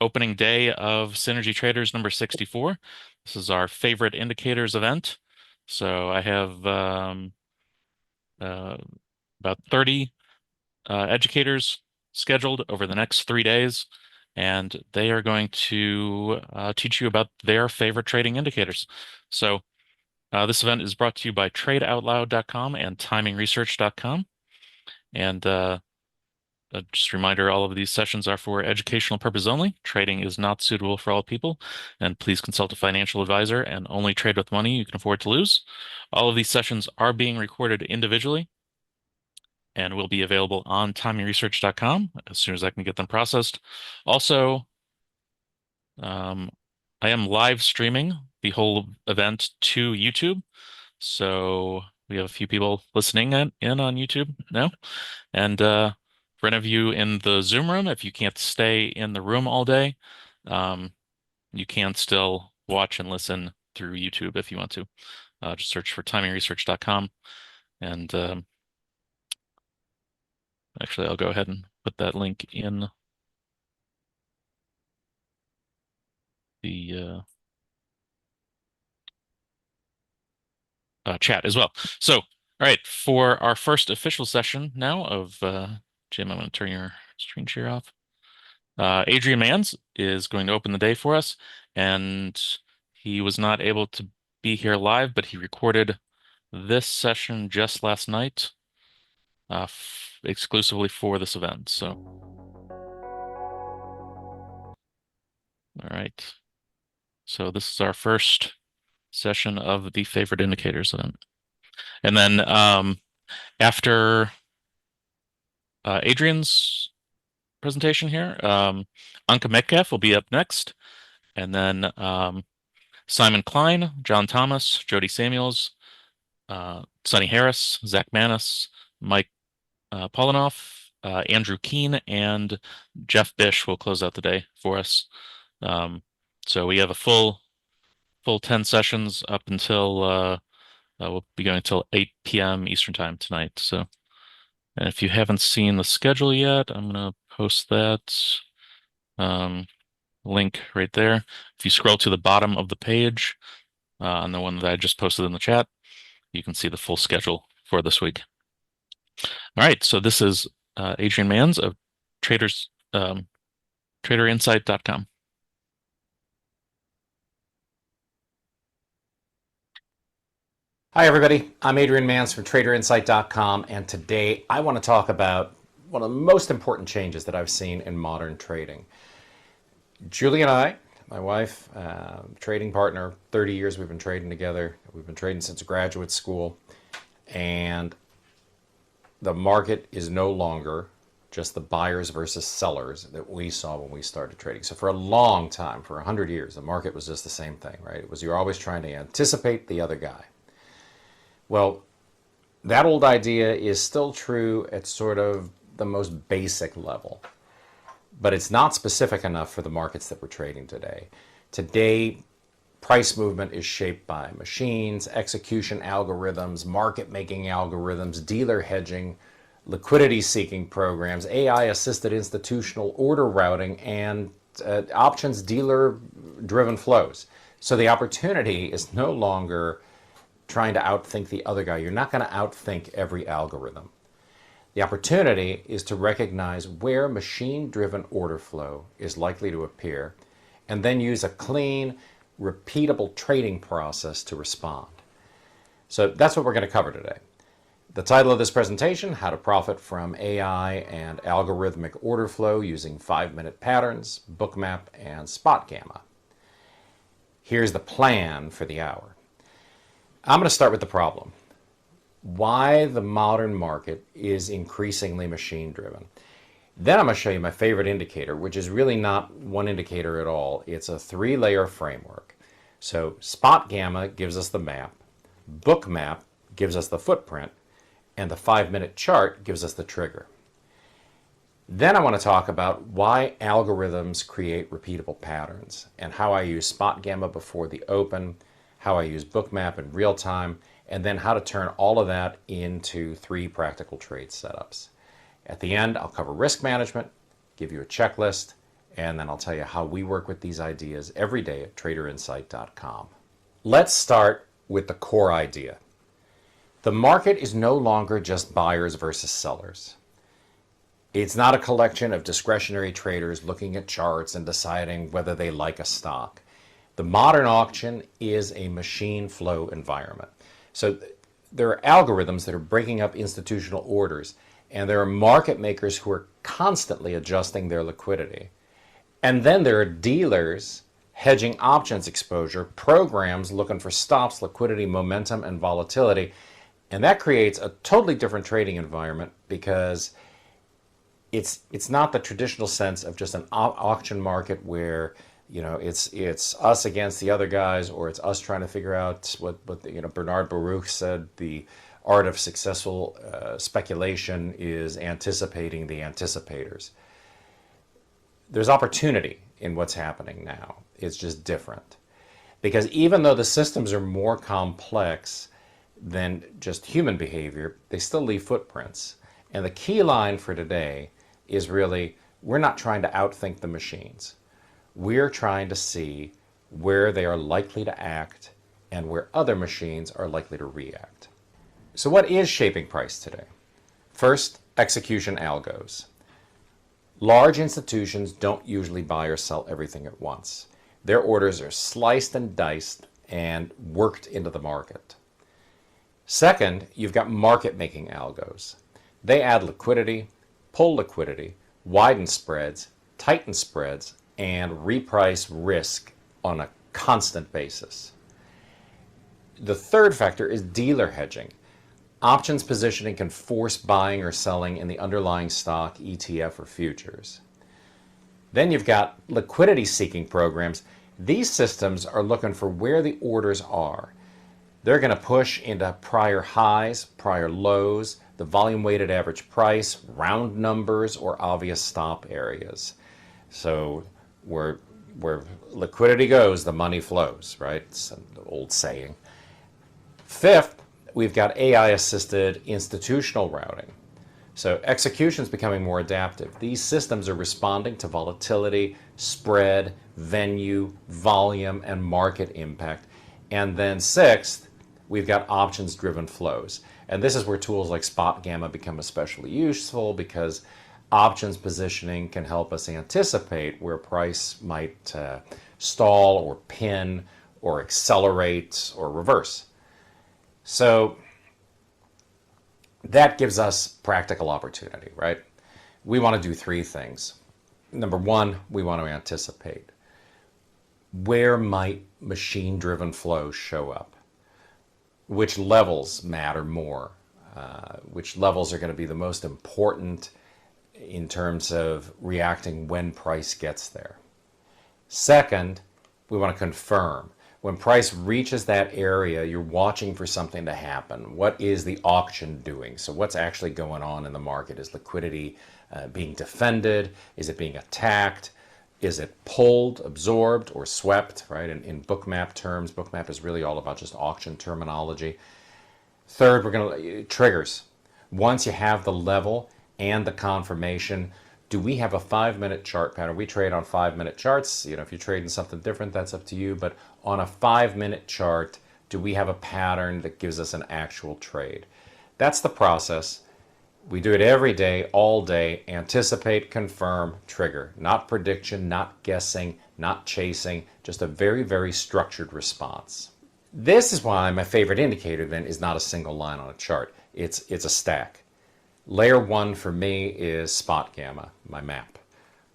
opening day of Synergy Traders number 64. This is our favorite indicators event. So I have uh, about 30 educators scheduled over the next 3 days, and they are going to teach you about their favorite trading indicators. So This event is brought to you by TradeOutloud.com and TimingResearch.com. And just a reminder, all of these sessions are for educational purposes only. Trading is not suitable for all people, and please consult a financial advisor and only trade with money you can afford to lose. All of these sessions are being recorded individually and will be available on TimingResearch.com as soon as I can get them processed. Also, I am live streaming the whole event to YouTube. So we have a few people listening in on YouTube now. And for any of you in the Zoom room, if you can't stay in the room all day, you can still watch and listen through YouTube if you want to. Just search for TimingResearch.com. And actually, I'll go ahead and put that link in the chat as well. So, all right, for our first official session now of Jim, I'm going to turn your screen share off. Adrian Manns is going to open the day for us, and he was not able to be here live, but he recorded this session just last night exclusively for this event. So, all right. So this is our first session of the favorite indicators event. And then after Adrian's presentation here, Anka Metcalf will be up next. And then Simon Klein, John Thomas, Jody Samuels, Sonny Harris, Zach Manis, Mike Polinoff, Andrew Keene, and Jeff Bish will close out the day for us. So we have a full 10 sessions up until we'll be going until 8 p.m. Eastern time tonight. So, and if you haven't seen the schedule yet, I'm gonna post that link right there. If you scroll to the bottom of the page on the one that I just posted in the chat, you can see the full schedule for this week. All right, so this is Adrian Manns of TraderInsight.com. Hi, everybody. I'm Adrian Manns from TraderInsight.com, and today I want to talk about one of the most important changes that I've seen in modern trading. Julie and I, my wife, trading partner, 30 years we've been trading together. We've been trading since graduate school, and the market is no longer just the buyers versus sellers that we saw when we started trading. So for a long time, for 100 years, the market was just the same thing, right? It was you're always trying to anticipate the other guy. Well, that old idea is still true at sort of the most basic level, but it's not specific enough for the markets that we're trading today. Today, price movement is shaped by machines, execution algorithms, market-making algorithms, dealer hedging, liquidity-seeking programs, AI-assisted institutional order routing, and options dealer-driven flows. So the opportunity is no longer trying to outthink the other guy. You're not going to outthink every algorithm. The opportunity is to recognize where machine-driven order flow is likely to appear and then use a clean, repeatable trading process to respond. So that's what we're going to cover today. The title of this presentation, How to Profit from AI and Algorithmic Order Flow Using 5-Minute Patterns, Bookmap, and Spot Gamma. Here's the plan for the hour. I'm going to start with the problem. Why the modern market is increasingly machine-driven. Then I'm going to show you my favorite indicator, which is really not one indicator at all. It's a 3-layer framework. So Spot Gamma gives us the map, Bookmap gives us the footprint, and the 5-minute chart gives us the trigger. Then I want to talk about why algorithms create repeatable patterns and how I use Spot Gamma before the open, how I use Bookmap in real time, and then how to turn all of that into 3 practical trade setups. At the end, I'll cover risk management, give you a checklist, and then I'll tell you how we work with these ideas every day at TraderInsight.com. Let's start with the core idea. The market is no longer just buyers versus sellers. It's not a collection of discretionary traders looking at charts and deciding whether they like a stock. The modern auction is a machine flow environment. So there are algorithms that are breaking up institutional orders, and there are market makers who are constantly adjusting their liquidity. And then there are dealers hedging options exposure, programs looking for stops, liquidity, momentum, and volatility. And that creates a totally different trading environment because it's not the traditional sense of just an auction market where it's us against the other guys, or it's us trying to figure out what Bernard Baruch said, the art of successful speculation is anticipating the anticipators. There's opportunity in what's happening now. It's just different. Because even though the systems are more complex than just human behavior, they still leave footprints. And the key line for today is really, we're not trying to outthink the machines. We're trying to see where they are likely to act and where other machines are likely to react. So what is shaping price today? First, execution algos. Large institutions don't usually buy or sell everything at once. Their orders are sliced and diced and worked into the market. Second, you've got market-making algos. They add liquidity, pull liquidity, widen spreads, tighten spreads, and reprice risk on a constant basis. The third factor is dealer hedging. Options positioning can force buying or selling in the underlying stock, ETF, or futures. Then you've got liquidity-seeking programs. These systems are looking for where the orders are. They're going to push into prior highs, prior lows, the volume-weighted average price, round numbers, or obvious stop areas. So where liquidity goes, the money flows, right? It's an old saying. Fifth, we've got AI-assisted institutional routing. So execution is becoming more adaptive. These systems are responding to volatility, spread, venue, volume, and market impact. And then sixth, we've got options-driven flows. And this is where tools like Spot Gamma become especially useful, because options positioning can help us anticipate where price might stall or pin or accelerate or reverse. So that gives us practical opportunity, right? We want to do three things. Number one, we want to anticipate. Where might machine-driven flows show up? Which levels matter more? Which levels are going to be the most important in terms of reacting when price gets there? Second, we want to confirm. When price reaches that area, you're watching for something to happen. What is the auction doing? So what's actually going on in the market? Is liquidity being defended? Is it being attacked? Is it pulled, absorbed, or swept, right? In bookmap terms, bookmap is really all about just auction terminology. Third, we're going to triggers. Once you have the level and the confirmation, do we have a 5-minute chart pattern? We trade on 5-minute charts. If you're trading something different, that's up to you. But on a 5-minute chart, do we have a pattern that gives us an actual trade? That's the process. We do it every day, all day. Anticipate, confirm, trigger. Not prediction, not guessing, not chasing. Just a very, very structured response. This is why my favorite indicator then is not a single line on a chart. It's a stack. Layer 1 for me is Spot Gamma, my map.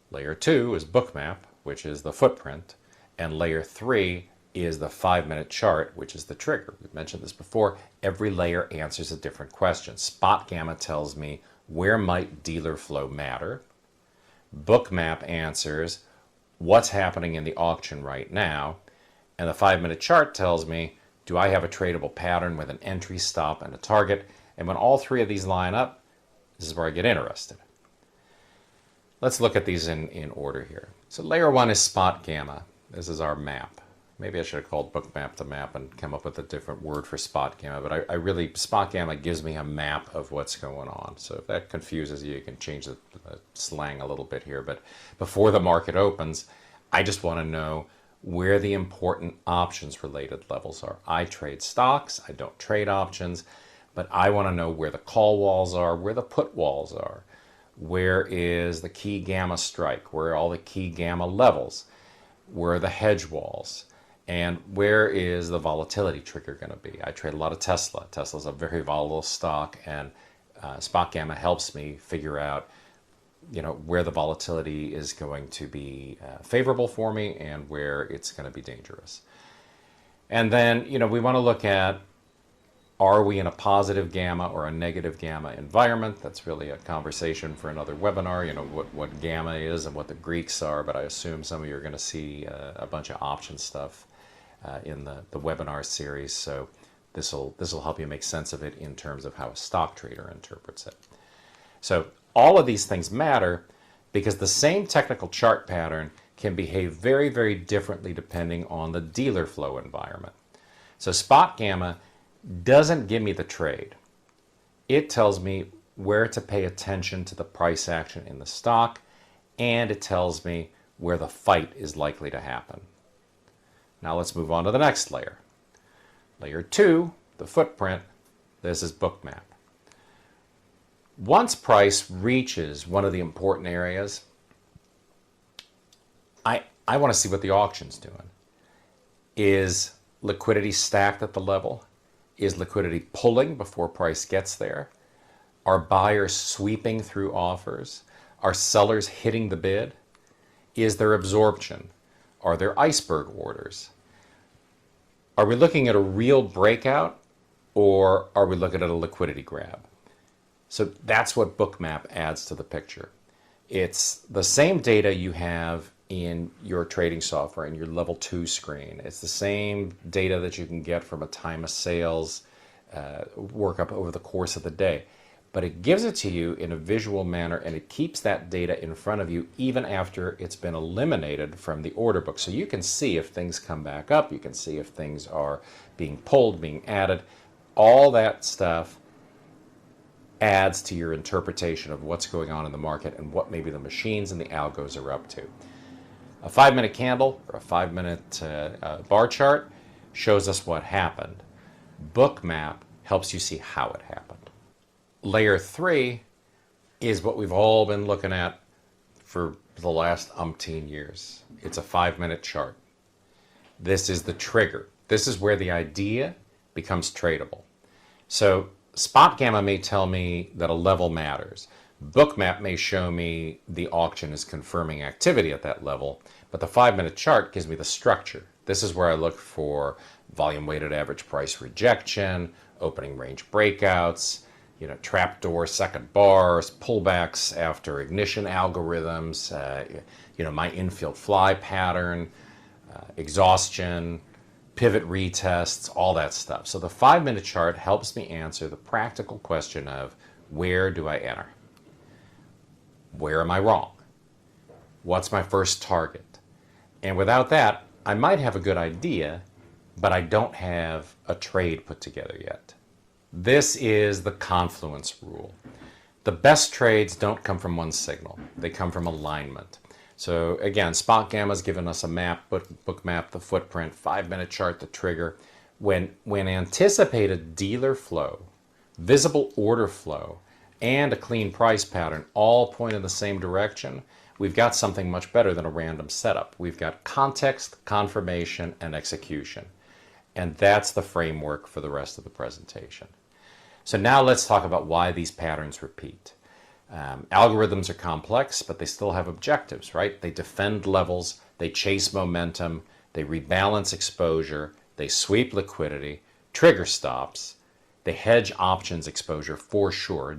Layer 2 is Bookmap, which is the footprint. And layer 3 is the 5-minute chart, which is the trigger. We've mentioned this before. Every layer answers a different question. Spot Gamma tells me where might dealer flow matter. Bookmap answers what's happening in the auction right now. And the 5-minute chart tells me, do I have a tradable pattern with an entry, stop, and a target? And when all three of these line up, this is where I get interested. Let's look at these in order here. So layer 1 is Spot Gamma. This is our map. Maybe I should have called Bookmap to map and come up with a different word for Spot Gamma, but I really, Spot Gamma gives me a map of what's going on. So if that confuses you, you can change the slang a little bit here. But before the market opens, I just want to know where the important options related levels are. I trade stocks, I don't trade options, but I want to know where the call walls are, where the put walls are. Where is the key gamma strike? Where are all the key gamma levels? Where are the hedge walls? And where is the volatility trigger going to be? I trade a lot of Tesla. Tesla's a very volatile stock, and Spot Gamma helps me figure out, where the volatility is going to be favorable for me and where it's going to be dangerous. And then, we want to look at, are we in a positive gamma or a negative gamma environment? That's really a conversation for another webinar, what gamma is and what the Greeks are, but I assume some of you are going to see a bunch of option stuff in the webinar series, so this will help you make sense of it in terms of how a stock trader interprets it. So all of these things matter because the same technical chart pattern can behave very, very differently depending on the dealer flow environment. So Spot Gamma doesn't give me the trade. It tells me where to pay attention to the price action in the stock, and it tells me where the fight is likely to happen. Now let's move on to the next layer. Layer 2, the footprint. This is Bookmap. Once price reaches one of the important areas, I want to see what the auction's doing. Is liquidity stacked at the level? Is liquidity pulling before price gets there? Are buyers sweeping through offers? Are sellers hitting the bid? Is there absorption? Are there iceberg orders? Are we looking at a real breakout, or are we looking at a liquidity grab? So that's what Bookmap adds to the picture. It's the same data you have in your trading software, in your level 2 screen. It's the same data that you can get from a time of sales workup over the course of the day. But it gives it to you in a visual manner, and it keeps that data in front of you even after it's been eliminated from the order book. So you can see if things come back up, you can see if things are being pulled, being added. All that stuff adds to your interpretation of what's going on in the market and what maybe the machines and the algos are up to. A 5-minute candle or a 5-minute bar chart shows us what happened. Bookmap helps you see how it happened. Layer 3 is what we've all been looking at for the last umpteen years. It's a 5-minute chart. This is the trigger. This is where the idea becomes tradable. So Spot Gamma may tell me that a level matters. Bookmap may show me the auction is confirming activity at that level, but the 5-minute chart gives me the structure. This is where I look for volume weighted average price rejection, opening range breakouts, trapdoor second bars, pullbacks after ignition algorithms, my infield fly pattern, exhaustion, pivot retests, all that stuff. So the 5-minute chart helps me answer the practical question of, where do I enter? Where am I wrong? What's my first target? And without that, I might have a good idea, but I don't have a trade put together yet. This is the confluence rule. The best trades don't come from one signal. They come from alignment. So again, Spot Gamma's given us a map, Bookmap, the footprint, 5-minute chart, the trigger. When anticipated dealer flow, visible order flow, and a clean price pattern all point in the same direction, we've got something much better than a random setup. We've got context, confirmation, and execution. And that's the framework for the rest of the presentation. So now let's talk about why these patterns repeat. Algorithms are complex, but they still have objectives, right? They defend levels, they chase momentum, they rebalance exposure, they sweep liquidity, trigger stops, they hedge options exposure for sure.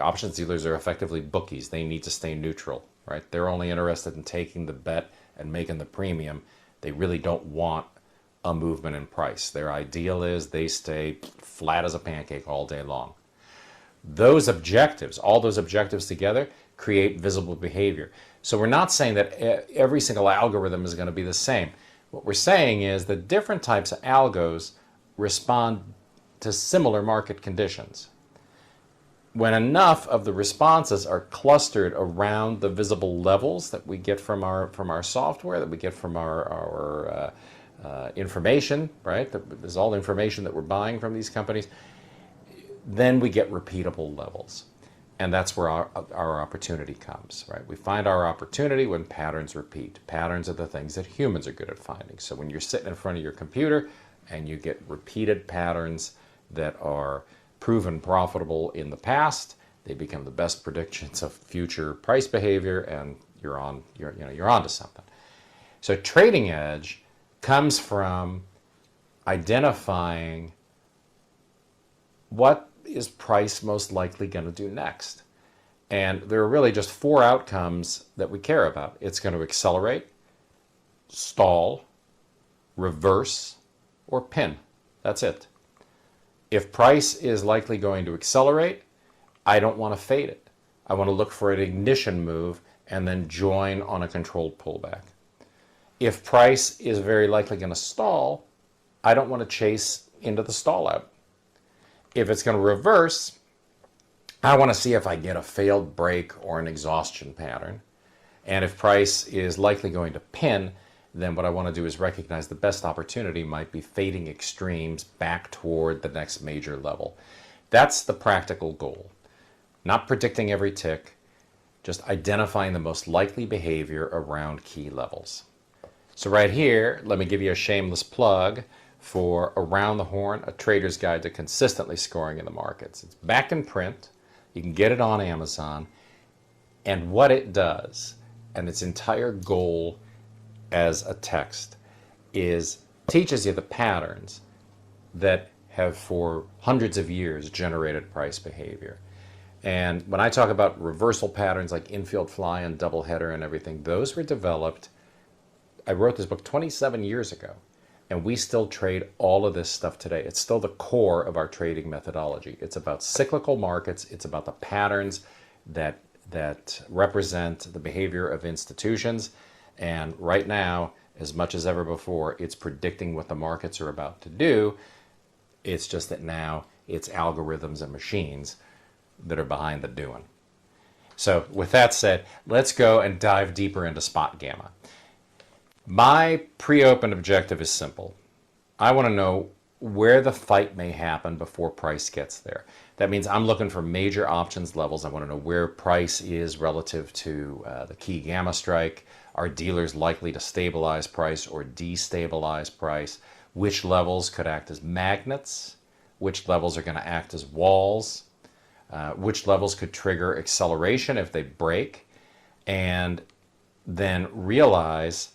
Options dealers are effectively bookies. They need to stay neutral, right? They're only interested in taking the bet and making the premium. They really don't want a movement in price. Their ideal is they stay flat as a pancake all day long. Those objectives, all those objectives together, create visible behavior. So we're not saying that every single algorithm is going to be the same. What we're saying is that different types of algos respond to similar market conditions. When enough of the responses are clustered around the visible levels that we get from our software, that we get from our information, right? There's all the information that we're buying from these companies. Then we get repeatable levels. And that's where our opportunity comes, right? We find our opportunity when patterns repeat. Patterns are the things that humans are good at finding. So when you're sitting in front of your computer and you get repeated patterns that are proven profitable in the past, they become the best predictions of future price behavior, and you're onto something. So trading edge comes from identifying what is price most likely going to do next. And there are really just four outcomes that we care about. It's going to accelerate, stall, reverse, or pin. That's it. If price is likely going to accelerate, I don't want to fade it. I want to look for an ignition move and then join on a controlled pullback. If price is very likely going to stall, I don't want to chase into the stall out. If it's going to reverse, I want to see if I get a failed break or an exhaustion pattern. And if price is likely going to pin, then what I want to do is recognize the best opportunity might be fading extremes back toward the next major level. That's the practical goal. Not predicting every tick, just identifying the most likely behavior around key levels. So right here, let me give you a shameless plug for Around the Horn, a trader's guide to consistently scoring in the markets. It's back in print. You can get it on Amazon. And what it does, and its entire goal as a text, is teaches you the patterns that have for hundreds of years generated price behavior. And when I talk about reversal patterns like infield fly and double header and everything, those were developed. I wrote this book 27 years ago, and we still trade all of this stuff today. It's still the core of our trading methodology. It's about cyclical markets. It's about the patterns that represent the behavior of institutions. And right now, as much as ever before, it's predicting what the markets are about to do. It's just that now it's algorithms and machines that are behind the doing. So with that said, let's go and dive deeper into spot gamma. My pre-open objective is simple. I want to know where the fight may happen before price gets there. That means I'm looking for major options levels. I want to know where price is relative to the key gamma strike. Are dealers likely to stabilize price or destabilize price? Which levels could act as magnets? Which levels are going to act as walls? Which levels could trigger acceleration if they break? And then realize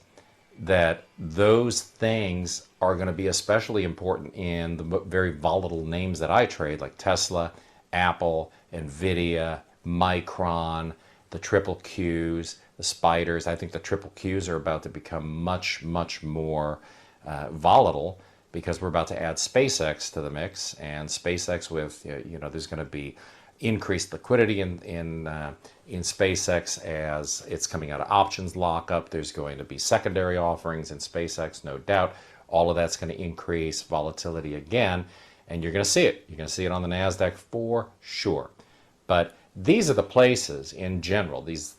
that those things are going to be especially important in the very volatile names that I trade, like Tesla, Apple, Nvidia, Micron, the triple Qs, the spiders. I think the triple Qs are about to become much, much more volatile because we're about to add SpaceX to the mix, and SpaceX with, there's going to be increased liquidity in SpaceX as it's coming out of options lockup. There's going to be secondary offerings in SpaceX, no doubt. All of that's going to increase volatility again, and you're going to see it. You're going to see it on the NASDAQ for sure. But these are the places in general, these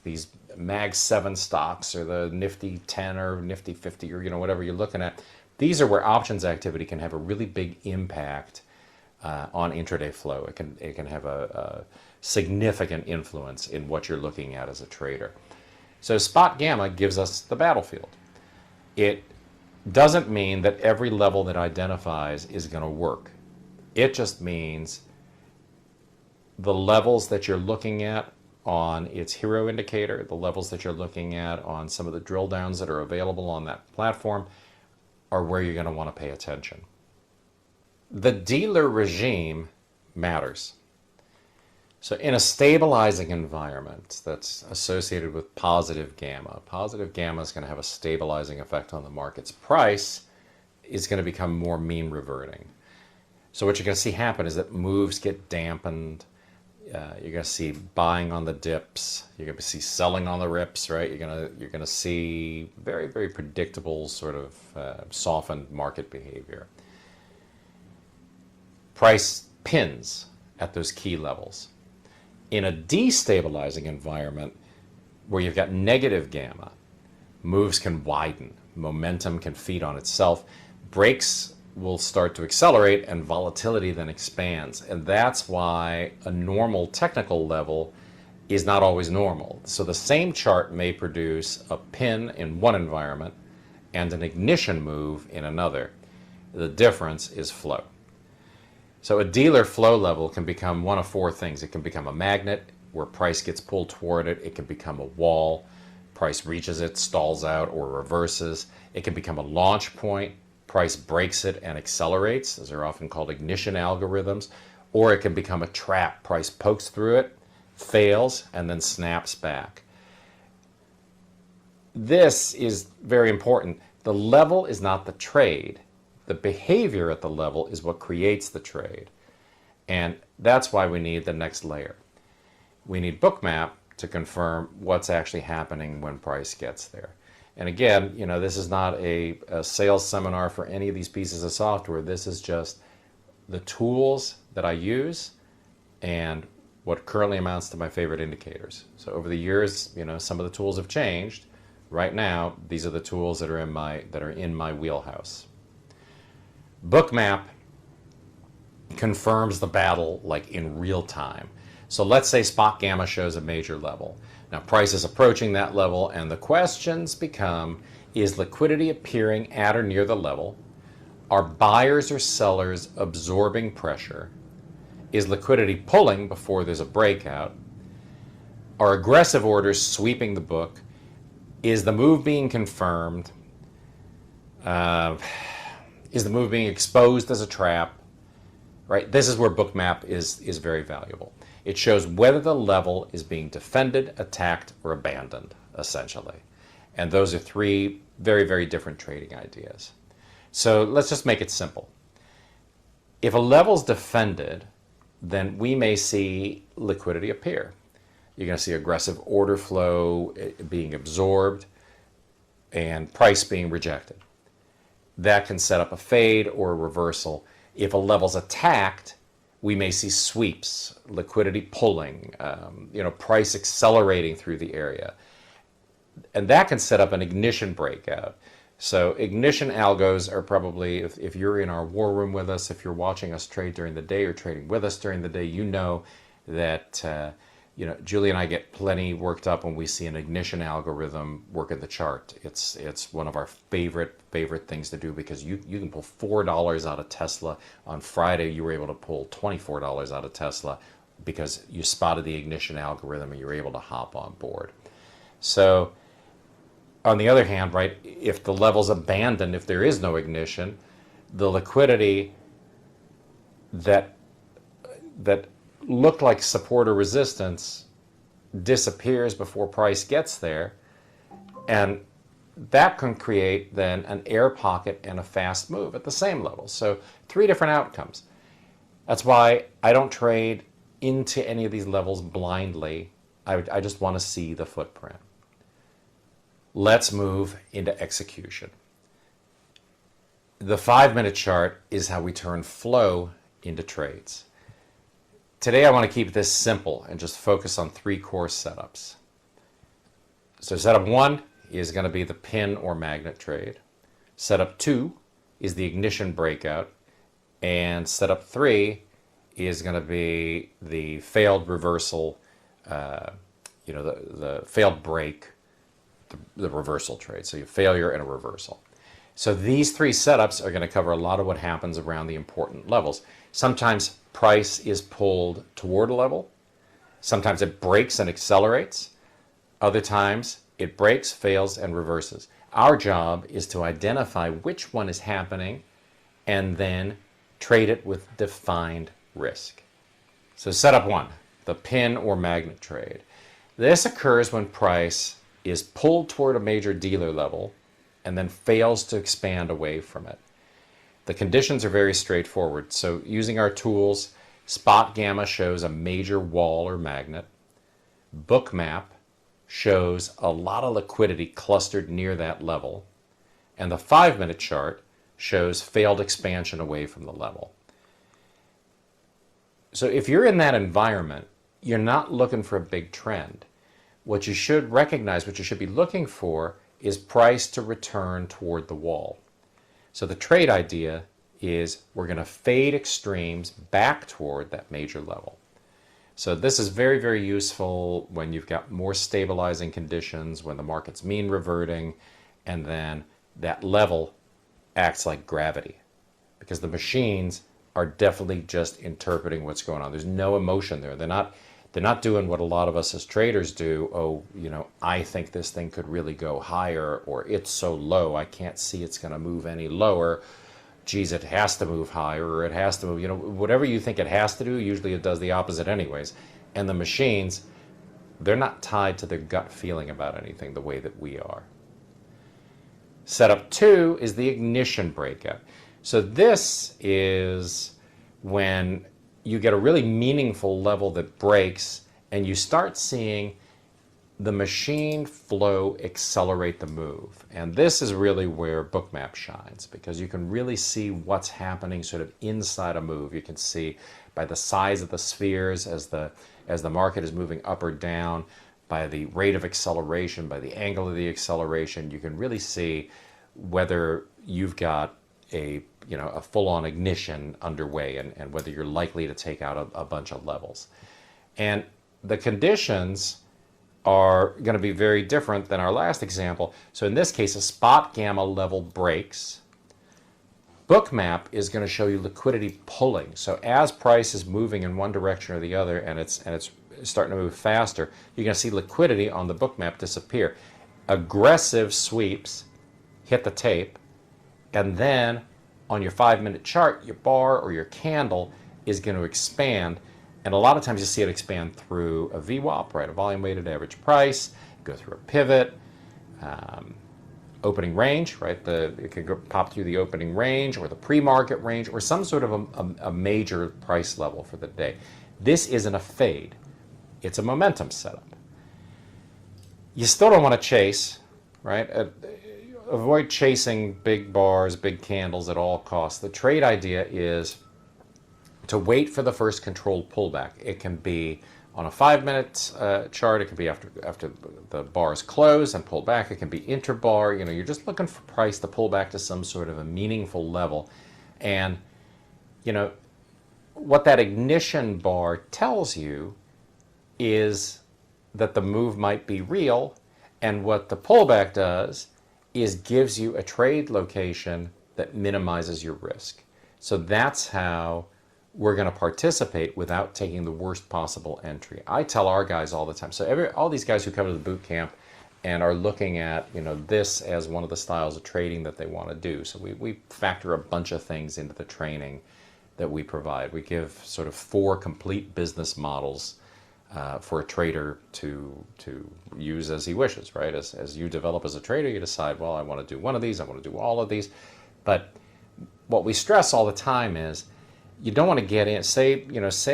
Mag 7 stocks or the Nifty 10 or Nifty 50 or whatever you're looking at. These are where options activity can have a really big impact on intraday flow. It can have a significant influence in what you're looking at as a trader. So spot gamma gives us the battlefield. It doesn't mean that every level that identifies is going to work. It just means the levels that you're looking at on its hero indicator, the levels that you're looking at on some of the drill downs that are available on that platform are where you're going to want to pay attention. The dealer regime matters. So in a stabilizing environment that's associated with positive gamma is going to have a stabilizing effect on the market's price, is going to become more mean reverting. So what you're going to see happen is that moves get dampened. You're going to see buying on the dips. You're going to see selling on the rips, right? You're going to see very, very predictable sort of softened market behavior. Price pins at those key levels. In a destabilizing environment where you've got negative gamma, moves can widen, momentum can feed on itself, breaks will start to accelerate and volatility then expands. And that's why a normal technical level is not always normal. So the same chart may produce a pin in one environment and an ignition move in another. The difference is flow. So a dealer flow level can become one of four things. It can become a magnet where price gets pulled toward it. It can become a wall. Price reaches it, stalls out, or reverses. It can become a launch point. Price breaks it and accelerates. Those are often called ignition algorithms. Or it can become a trap. Price pokes through it, fails, and then snaps back. This is very important. The level is not the trade. The behavior at the level is what creates the trade. And that's why we need the next layer. We need Bookmap to confirm what's actually happening when price gets there. And again, this is not a sales seminar for any of these pieces of software. This is just the tools that I use and what currently amounts to my favorite indicators. So over the years, some of the tools have changed. Right now, these are the tools that are in my wheelhouse. Bookmap confirms the battle like in real time. So let's say spot gamma shows a major level. Now price is approaching that level and the questions become, is liquidity appearing at or near the level? Are buyers or sellers absorbing pressure? Is liquidity pulling before there's a breakout? Are aggressive orders sweeping the book? Is the move being confirmed? Is the move being exposed as a trap? Right? This is where Bookmap is very valuable. It shows whether the level is being defended, attacked, or abandoned, essentially. And those are three very, very different trading ideas. So let's just make it simple. If a level's defended, then we may see liquidity appear. You're going to see aggressive order flow being absorbed and price being rejected. That can set up a fade or a reversal. If a level's attacked, we may see sweeps, liquidity pulling, price accelerating through the area. And that can set up an ignition breakout. So ignition algos are probably, if you're in our war room with us, if you're watching us trade during the day or trading with us during the day, you know that Julie and I get plenty worked up when we see an ignition algorithm work in the chart. It's one of our favorite things to do because you can pull $4 out of Tesla. On Friday, you were able to pull $24 out of Tesla because you spotted the ignition algorithm and you were able to hop on board. So on the other hand, right, if the level's abandoned, if there is no ignition, the liquidity that looked like support or resistance disappears before price gets there, and that can create then an air pocket and a fast move at the same level. So three different outcomes. That's why I don't trade into any of these levels blindly. I just want to see the footprint. Let's move into execution. The 5-minute chart is how we turn flow into trades. Today I want to keep this simple and just focus on 3 core setups. So setup 1 is going to be the pin or magnet trade. Setup 2 is the ignition breakout. And setup 3 is going to be the failed reversal, the failed break, the reversal trade. So you have failure and a reversal. So these 3 setups are going to cover a lot of what happens around the important levels. Sometimes price is pulled toward a level. Sometimes it breaks and accelerates. Other times it breaks, fails, and reverses. Our job is to identify which one is happening and then trade it with defined risk. So setup 1, the pin or magnet trade. This occurs when price is pulled toward a major dealer level and then fails to expand away from it. The conditions are very straightforward. So using our tools, spot gamma shows a major wall or magnet. Bookmap shows a lot of liquidity clustered near that level. And the 5-minute chart shows failed expansion away from the level. So if you're in that environment, you're not looking for a big trend. What you should recognize, what you should be looking for, is price to return toward the wall. So the trade idea is we're going to fade extremes back toward that major level. So this is very, very useful when you've got more stabilizing conditions, when the market's mean reverting, and then that level acts like gravity, because the machines are definitely just interpreting what's going on. There's no emotion there. They're not doing what a lot of us as traders do. Oh, I think this thing could really go higher, or it's so low I can't see it's going to move any lower. Geez, it has to move higher, or it has to move, whatever you think it has to do, usually it does the opposite anyways. And the machines, they're not tied to their gut feeling about anything the way that we are. Setup 2 is the ignition breakout. So this is when you get a really meaningful level that breaks and you start seeing the machine flow accelerate the move. And this is really where Bookmap shines, because you can really see what's happening sort of inside a move. You can see by the size of the spheres as the market is moving up or down, by the rate of acceleration, by the angle of the acceleration. You can really see whether you've got a full-on ignition underway, and whether you're likely to take out a bunch of levels. And the conditions are going to be very different than our last example. So in this case, a spot gamma level breaks. Bookmap is going to show you liquidity pulling. So as price is moving in one direction or the other, and it's starting to move faster, you're going to see liquidity on the Bookmap disappear. Aggressive sweeps hit the tape, and then on your 5-minute chart, your bar or your candle is going to expand. And a lot of times you see it expand through a VWAP, right? A volume weighted average price, go through a pivot, opening range, right? It could pop through the opening range or the pre-market range, or some sort of a major price level for the day. This isn't a fade. It's a momentum setup. You still don't want to chase, right? Avoid chasing big bars, big candles at all costs. The trade idea is to wait for the first controlled pullback. It can be on a 5-minute chart. It can be after the bars close and pull back. It can be interbar. You're just looking for price to pull back to some sort of a meaningful level. And what that ignition bar tells you is that the move might be real, and what the pullback does is gives you a trade location that minimizes your risk. So that's how we're going to participate without taking the worst possible entry. I tell our guys all the time. So all these guys who come to the boot camp and are looking at this as one of the styles of trading that they want to do. So we factor a bunch of things into the training that we provide. We give sort of 4 complete business models for a trader to use as he wishes, right? As you develop as a trader, you decide, well, I want to do one of these, I want to do all of these. But what we stress all the time is you don't want to get in, say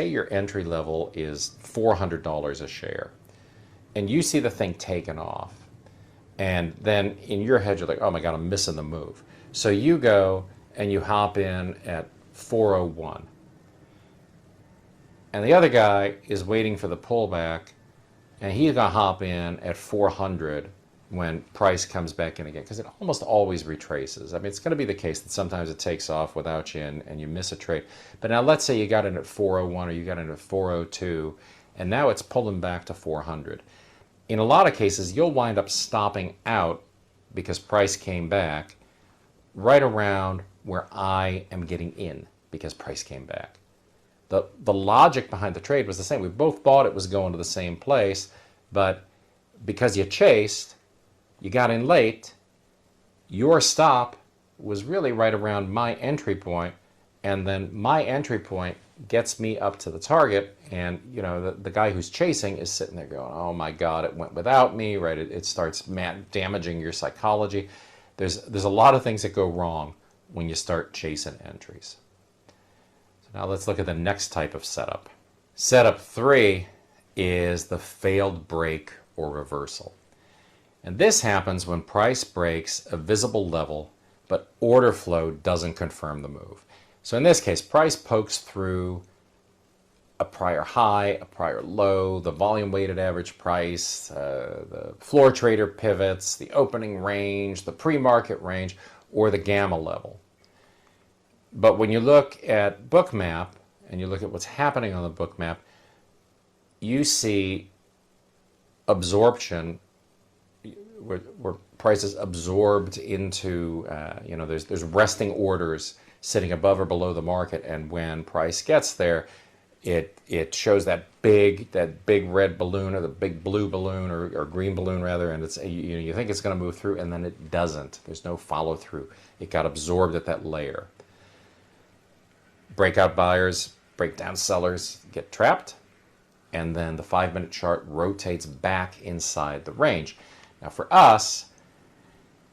your entry level is $400 a share, and you see the thing taken off, and then in your head you're like, oh my God, I'm missing the move. So you go and you hop in at 401. And the other guy is waiting for the pullback, and he's going to hop in at 400 when price comes back in again, because it almost always retraces. I mean, it's going to be the case that sometimes it takes off without you and you miss a trade. But now let's say you got in at 401 or you got in at 402, and now it's pulling back to 400. In a lot of cases, you'll wind up stopping out because price came back right around where I am getting in because price came back. The logic behind the trade was the same. We both thought it was going to the same place, but because you chased, you got in late, your stop was really right around my entry point, and then my entry point gets me up to the target, and the guy who's chasing is sitting there going, oh my God, it went without me, right? It starts damaging your psychology. There's a lot of things that go wrong when you start chasing entries. Now let's look at the next type of setup. Setup 3 is the failed break or reversal. And this happens when price breaks a visible level, but order flow doesn't confirm the move. So in this case, price pokes through a prior high, a prior low, the volume weighted average price, the floor trader pivots, the opening range, the pre-market range, or the gamma level. But when you look at Bookmap and you look at what's happening on the Bookmap, you see absorption where prices absorbed into, there's resting orders sitting above or below the market, and when price gets there, it shows that big red balloon, or the big blue balloon, or green balloon rather, and you think it's going to move through, and then it doesn't. There's no follow through. It got absorbed at that layer. Breakout buyers, breakdown sellers get trapped, and then the 5-minute chart rotates back inside the range. Now for us,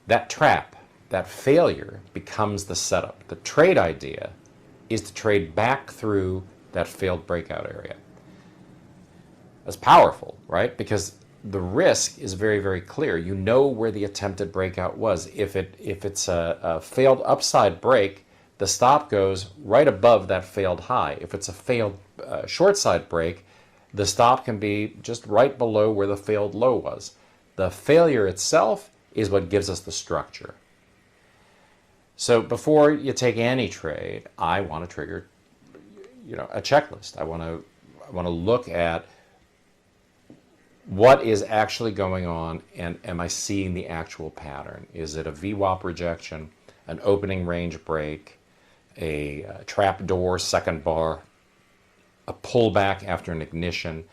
that trap, that failure becomes the setup. The trade idea is to trade back through that failed breakout area. That's powerful, right? Because the risk is very, very clear. You know where the attempted breakout was. If it's a failed upside break, the stop goes right above that failed high. If it's a failed short side break, the stop can be just right below where the failed low was. The failure itself is what gives us the structure. So before you take any trade, I want to trigger, a checklist. I want to look at what is actually going on, and am I seeing the actual pattern? Is it a VWAP rejection, an opening range break, a trap door second bar, a pullback after an ignition,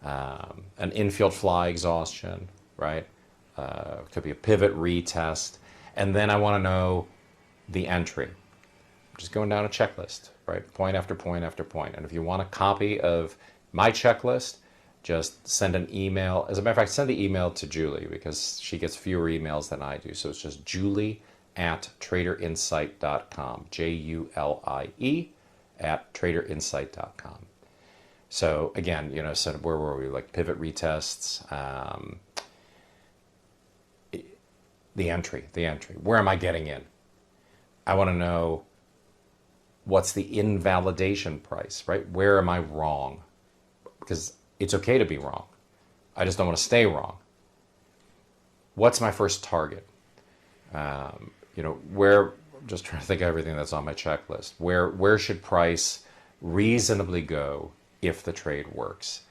an infield fly exhaustion, right? Could be a pivot retest. And then I want to know the entry. Just going down a checklist, right? Point after point after point. And if you want a copy of my checklist, just send an email. As a matter of fact, send the email to Julie, because she gets fewer emails than I do. So it's just Julie@TraderInsight.com. JULIE @TraderInsight.com. So again, so where were we? Like pivot retests, the entry. Where am I getting in? I want to know what's the invalidation price, right? Where am I wrong? Because it's okay to be wrong. I just don't want to stay wrong. What's my first target? Where, I'm just trying to think of everything that's on my checklist. Where should price reasonably go if the trade works?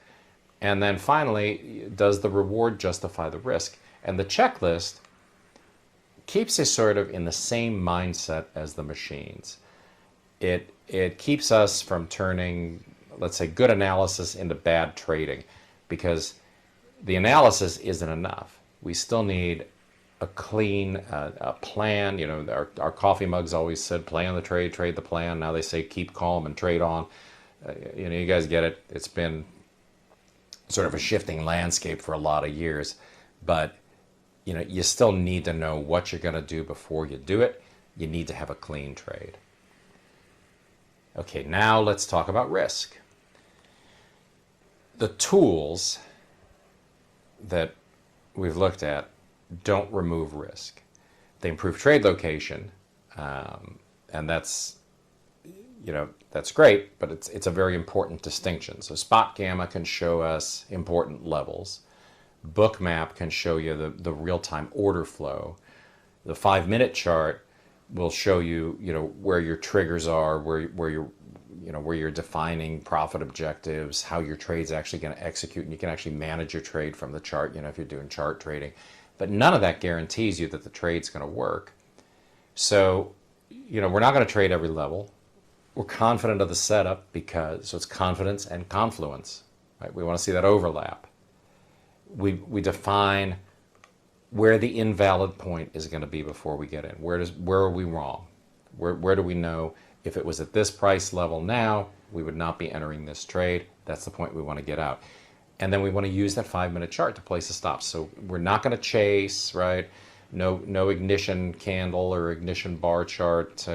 And then finally, does the reward justify the risk? And the checklist keeps us sort of in the same mindset as the machines. It keeps us from turning, let's say, good analysis into bad trading, because the analysis isn't enough. We still need a clean a plan. Our coffee mugs always said, play on the trade the plan. Now they say keep calm and trade on. You guys get it. It's been sort of a shifting landscape for a lot of years, but you still need to know what you're going to do before you do it. You need to have a clean trade. Okay, now let's talk about risk. The tools that we've looked at don't remove risk. They improve trade location, and that's great, but it's a very important distinction. So Spot Gamma can show us important levels. Bookmap can show you the real-time order flow. The 5-minute chart will show you, where your triggers are, where you're defining profit objectives, how your trade's actually going to execute, and you can actually manage your trade from the chart, if you're doing chart trading. But none of that guarantees you that the trade's going to work. So, we're not going to trade every level. We're confident of the setup so it's confidence and confluence, right? We want to see that overlap. We define where the invalid point is going to be before we get in. Where are we wrong? Where do we know if it was at this price level now, we would not be entering this trade? That's the point we want to get out. And then we want to use that 5-minute chart to place a stop. So we're not going to chase, right? No ignition candle or ignition bar chart,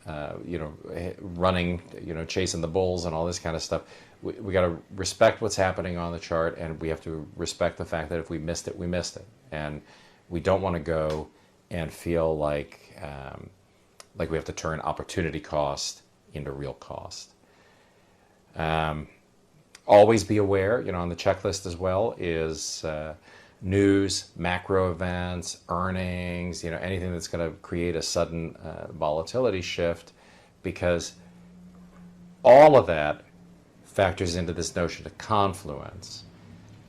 running, chasing the bulls and all this kind of stuff. We got to respect what's happening on the chart, and we have to respect the fact that if we missed it, we missed it. And we don't want to go and feel like we have to turn opportunity cost into real cost. Always be aware, on the checklist as well, is news, macro events, earnings, anything that's going to create a sudden volatility shift. because all of that factors into this notion of confluence.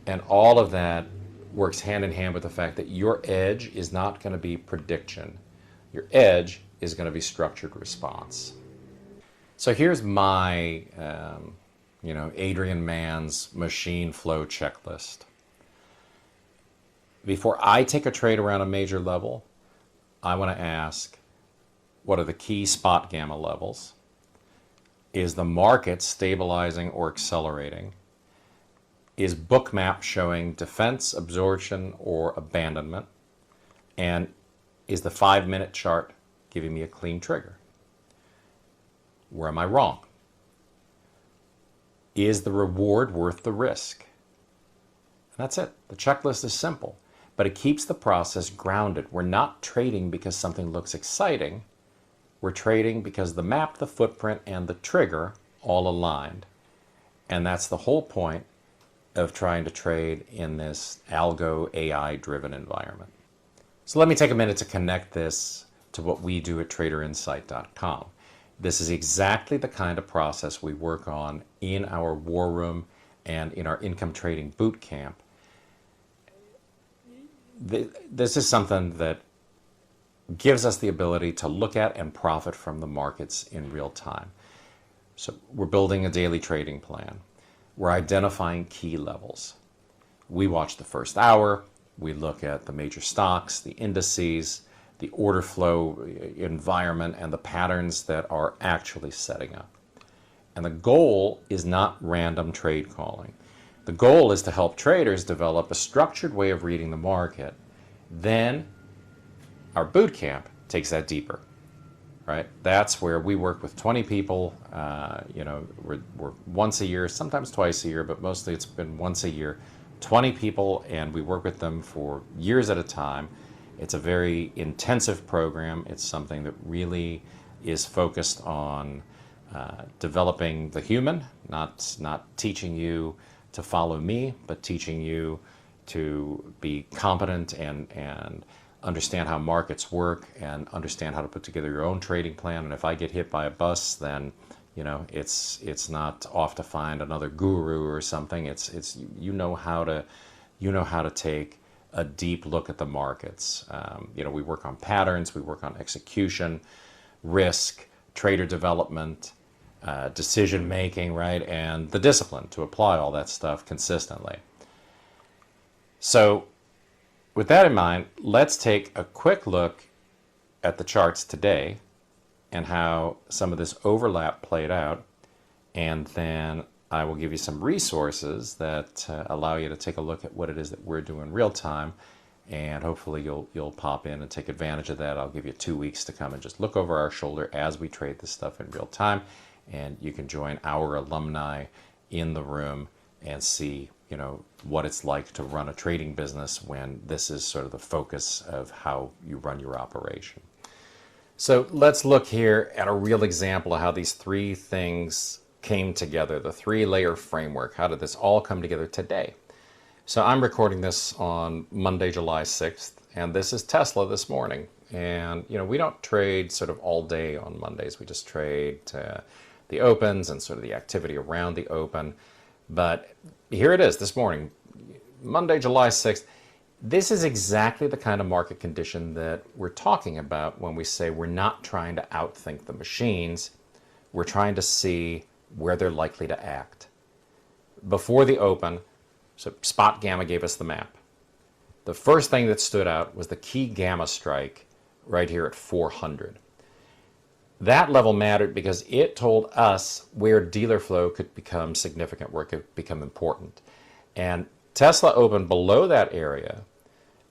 And all of that works hand in hand with the fact that your edge is not going to be prediction. Your edge is going to be structured response. So here's my, Adrian Mann's machine flow checklist. Before I take a trade around a major level, I want to ask, what are the key spot gamma levels? Is the market stabilizing or accelerating? Is bookmap showing defense, absorption, or abandonment? And is the 5-minute chart giving me a clean trigger? Where am I wrong? Is the reward worth the risk? And that's it. The checklist is simple, but it keeps the process grounded. We're not trading because something looks exciting. We're trading because the map, the footprint, and the trigger all aligned. And that's the whole point of trying to trade in this algo AI-driven environment. So let me take a minute to connect this to what we do at TraderInsight.com. This is exactly the kind of process we work on in our war room and in our income trading boot camp. This is something that gives us the ability to look at and profit from the markets in real time. So we're building a daily trading plan. We're identifying key levels. We watch the first hour. We look at the major stocks, the indices, the order flow environment, and the patterns that are actually setting up. And the goal is not random trade calling. The goal is to help traders develop a structured way of reading the market. Then our boot camp takes that deeper, right? That's where we work with 20 people. We're once a year, sometimes twice a year, but mostly it's been once a year. 20 people, and we work with them for years at a time. It's a very intensive program. It's something that really is focused on developing the human, not teaching you to follow me, but teaching you to be competent and understand how markets work and understand how to put together your own trading plan. And if I get hit by a bus, then it's not off to find another guru or something. It's you know how to take a deep look at the markets. We work on patterns, we work on execution, risk, trader development, decision making, right, and the discipline to apply all that stuff consistently. So with that in mind, let's take a quick look at the charts today and how some of this overlap played out, and then I will give you some resources that allow you to take a look at what it is that we're doing real time, and hopefully you'll pop in and take advantage of that. I'll give you 2 weeks to come and just look over our shoulder as we trade this stuff in real time, and you can join our alumni in the room and see what it's like to run a trading business when this is sort of the focus of how you run your operation. So let's look here at a real example of how these three things came together, the 3-layer framework. How did this all come together today? So I'm recording this on Monday, July 6th, and this is Tesla this morning. And we don't trade sort of all day on Mondays. We just trade the opens and sort of the activity around the open. But here it is this morning, Monday, July 6th. This is exactly the kind of market condition that we're talking about when we say we're not trying to outthink the machines. We're trying to see where they're likely to act. Before the open, so spot gamma gave us the map. The first thing that stood out was the key gamma strike right here at 400. That level mattered because it told us where dealer flow could become significant, where it could become important. And Tesla opened below that area.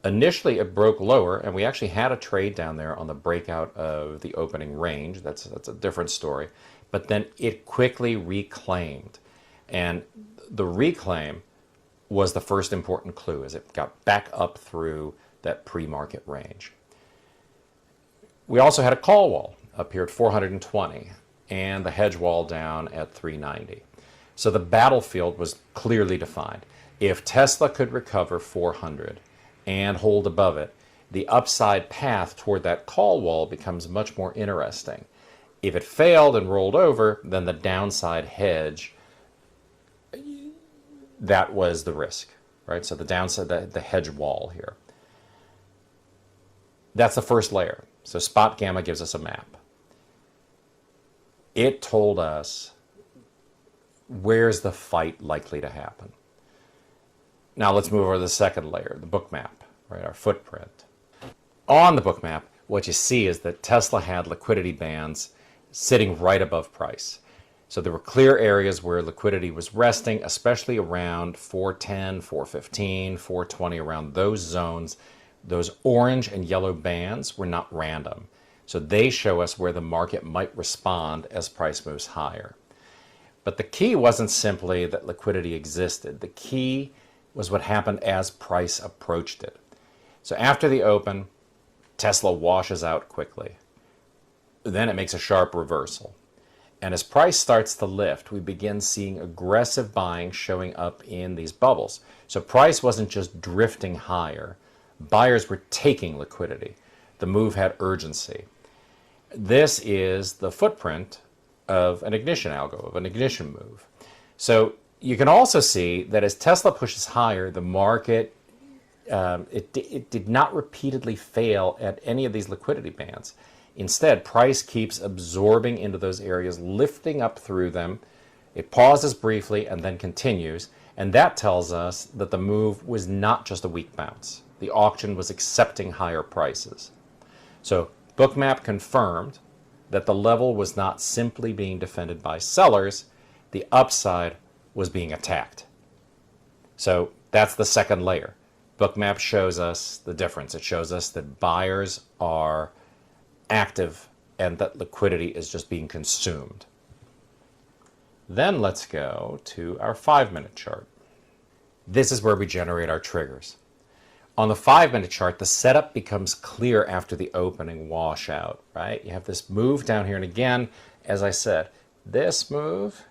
Initially, it broke lower, and we actually had a trade down there on the breakout of the opening range. That's a different story. But then it quickly reclaimed. And the reclaim was the first important clue as it got back up through that pre-market range. We also had a call wall up here at 420 and the hedge wall down at 390. So the battlefield was clearly defined. If Tesla could recover 400 and hold above it, the upside path toward that call wall becomes much more interesting. If it failed and rolled over, then the downside hedge, that was the risk, right? So the downside, the hedge wall here. That's the first layer. So spot gamma gives us a map. It told us where's the fight likely to happen. Now let's move over to the second layer, the book map, right? Our footprint. On the book map, what you see is that Tesla had liquidity bands sitting right above price. So there were clear areas where liquidity was resting, especially around 410, 415, 420, around those zones. Those orange and yellow bands were not random. So they show us where the market might respond as price moves higher. But the key wasn't simply that liquidity existed. The key was what happened as price approached it. So after the open, Tesla washes out quickly. Then it makes a sharp reversal. And as price starts to lift, we begin seeing aggressive buying showing up in these bubbles. So price wasn't just drifting higher. Buyers were taking liquidity. The move had urgency. This is the footprint of an ignition algo, of an ignition move. So you can also see that as Tesla pushes higher, the market, it did not repeatedly fail at any of these liquidity bands. Instead, price keeps absorbing into those areas, lifting up through them. It pauses briefly and then continues. And that tells us that the move was not just a weak bounce. The auction was accepting higher prices. So Bookmap confirmed that the level was not simply being defended by sellers, the upside was being attacked. So that's the second layer. Bookmap shows us the difference. It shows us that buyers are active and that liquidity is just being consumed. Then let's go to our 5-minute chart. This is where we generate our triggers. On the 5-minute chart, the setup becomes clear after the opening washout, right? You have this move down here, and again, as I said, this move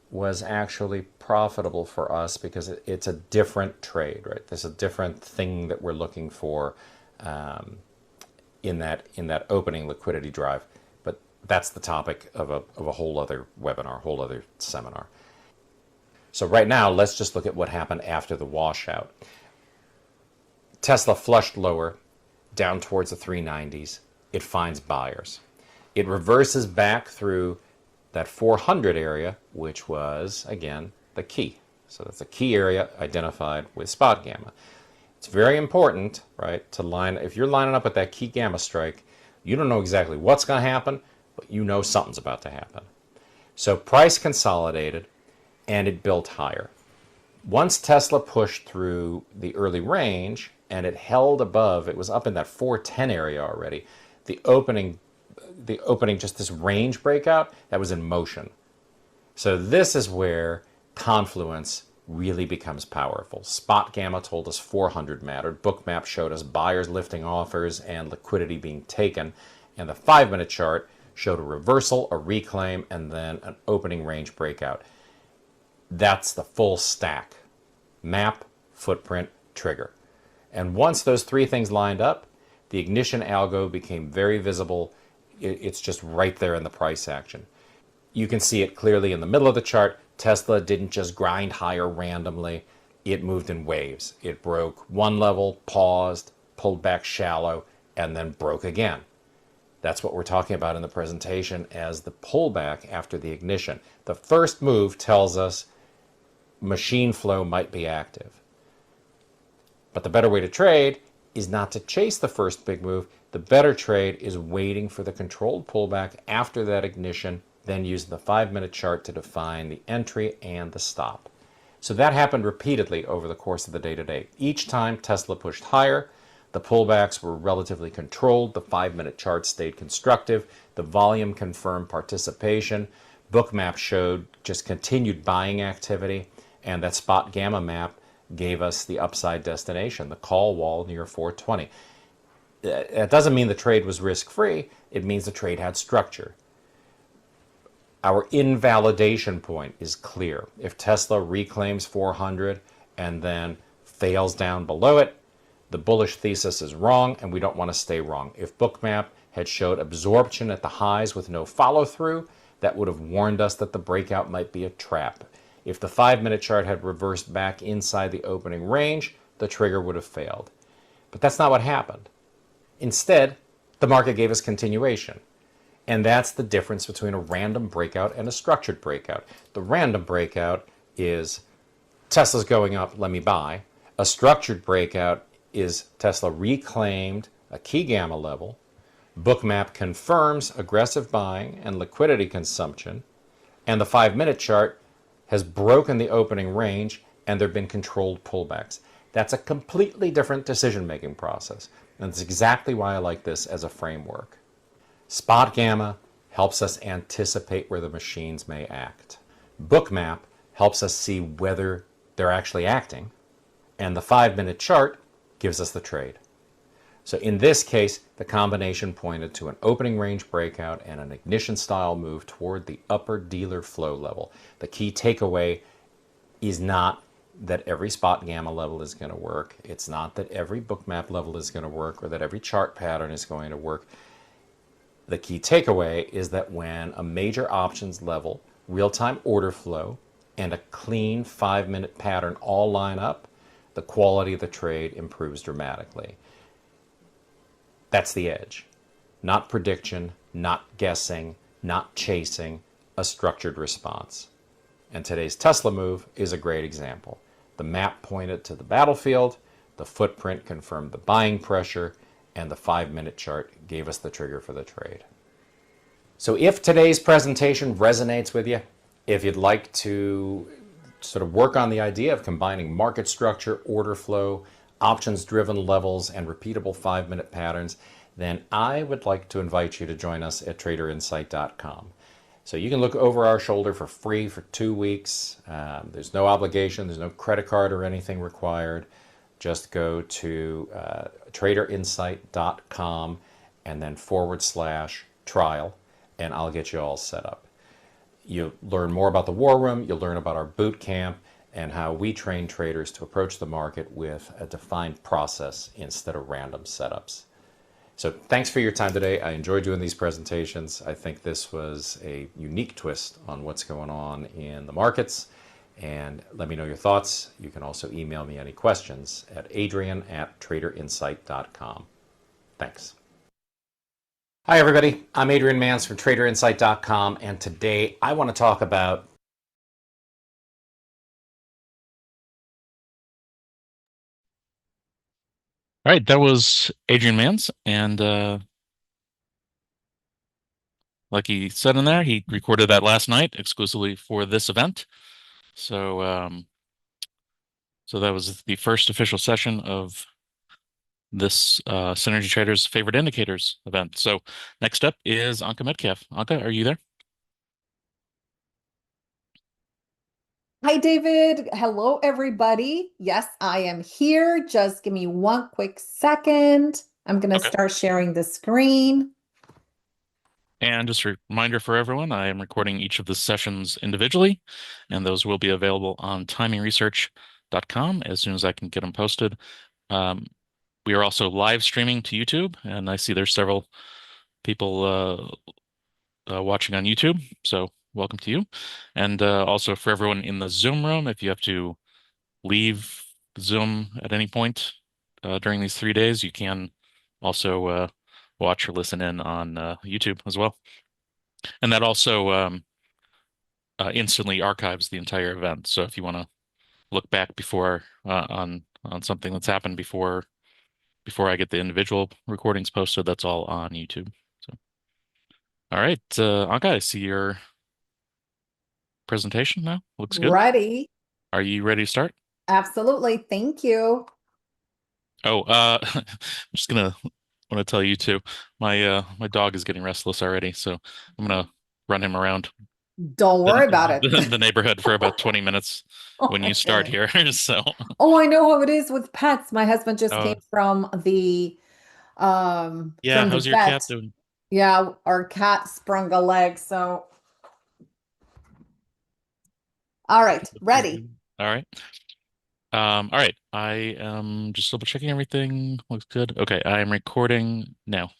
was actually profitable for us because it's a different trade, right? There's a different thing that we're looking for in that opening liquidity drive. But that's the topic of a whole other webinar, whole other seminar. So right now, let's just look at what happened after the washout. Tesla flushed lower, down towards the 390s. It finds buyers. It reverses back through that 400 area, which was, again, the key. So that's a key area identified with spot gamma. It's very important, right, to line, if you're lining up at that key gamma strike, you don't know exactly what's going to happen, but you know something's about to happen. So price consolidated, and it built higher. Once Tesla pushed through the early range, and it held above, it was up in that 410 area already. The opening, just this range breakout, that was in motion. So this is where confluence really becomes powerful. Spot gamma told us 400 mattered. Bookmap showed us buyers lifting offers and liquidity being taken. And the 5-minute chart showed a reversal, a reclaim, and then an opening range breakout. That's the full stack. Map, footprint, trigger. And once those three things lined up, the ignition algo became very visible. It's just right there in the price action. You can see it clearly in the middle of the chart. Tesla didn't just grind higher randomly. It moved in waves. It broke one level, paused, pulled back shallow, and then broke again. That's what we're talking about in the presentation as the pullback after the ignition. The first move tells us machine flow might be active. But the better way to trade is not to chase the first big move. The better trade is waiting for the controlled pullback after that ignition, then using the 5-minute chart to define the entry and the stop. So that happened repeatedly over the course of the day today. Each time Tesla pushed higher, the pullbacks were relatively controlled. The 5-minute chart stayed constructive. The volume confirmed participation. Bookmap showed just continued buying activity. And that spot gamma map gave us the upside destination, the call wall near 420. That doesn't mean the trade was risk-free. It means the trade had structure. Our invalidation point is clear. If Tesla reclaims 400 and then fails down below it, The bullish thesis is wrong, and we don't want to stay wrong. If Bookmap had showed absorption at the highs with no follow-through, that would have warned us that the breakout might be a trap. If the 5-minute chart had reversed back inside the opening range, the trigger would have failed. But that's not what happened. Instead, the market gave us continuation. And that's the difference between a random breakout and a structured breakout. The random breakout is Tesla's going up, let me buy. A structured breakout is Tesla reclaimed a key gamma level. Bookmap confirms aggressive buying and liquidity consumption. And the 5-minute chart has broken the opening range and there have been controlled pullbacks. That's a completely different decision-making process. And that's exactly why I like this as a framework. Spot gamma helps us anticipate where the machines may act. Bookmap helps us see whether they're actually acting. And the 5-minute chart gives us the trade. So in this case, the combination pointed to an opening range breakout and an ignition style move toward the upper dealer flow level. The key takeaway is not that every spot gamma level is going to work. It's not that every Bookmap level is going to work or that every chart pattern is going to work. The key takeaway is that when a major options level, real-time order flow, and a clean 5-minute pattern all line up, the quality of the trade improves dramatically. That's the edge. Not prediction, not guessing, not chasing, a structured response. And today's Tesla move is a great example. The map pointed to the battlefield, the footprint confirmed the buying pressure, and the 5-minute chart gave us the trigger for the trade. So if today's presentation resonates with you, if you'd like to sort of work on the idea of combining market structure, order flow, options-driven levels, and repeatable 5-minute patterns, then I would like to invite you to join us at TradingResearch.com. So you can look over our shoulder for free for 2 weeks. There's no obligation, there's no credit card or anything required. Just go to TradingResearch.com and then /trial, and I'll get you all set up. You'll learn more about the War Room, you'll learn about our boot camp, and how we train traders to approach the market with a defined process instead of random setups. So thanks for your time today. I enjoyed doing these presentations. I think this was a unique twist on what's going on in the markets. And let me know your thoughts. You can also email me any questions at adrian@TradingResearch.com. Thanks. Hi, everybody. I'm Adrian Mans from TradingResearch.com, and today I want to talk about All right, that was Adrian Mans, and like he said in there, he recorded that last night exclusively for this event. So, so that was the first official session of this Synergy Traders Favorite Indicators event. So next up is Anka Metcalf. Anka, are you there? Hi, David. Hello, everybody. Yes, I am here. Just give me one quick second. I'm going to start sharing the screen. And just a reminder for everyone, I am recording each of the sessions individually, and those will be available on TimingResearch.com as soon as I can get them posted. We are also live streaming to YouTube, and I see there's several people watching on YouTube, so welcome to you. And also for everyone in the Zoom room, if you have to leave Zoom at any point during these 3 days, you can also watch or listen in on YouTube as well. And that also instantly archives the entire event. So if you want to look back before on something that's happened before I get the individual recordings posted, that's all on YouTube. So, all right, Anka, I see your presentation now. Looks good. Ready? Are you ready to start? Absolutely. Thank you. Oh, I'm just gonna want to tell you too. My dog is getting restless already, so I'm gonna run him around Don't worry about it. the neighborhood for about 20 minutes when you start here. So, Oh, I know how it is with pets. My husband just Oh. came from the yeah, from the how's your vet. cat doing? Yeah, our cat sprung a leg, so all right, ready. All right. All right. I am just double checking everything. Looks good. Okay, I am recording now.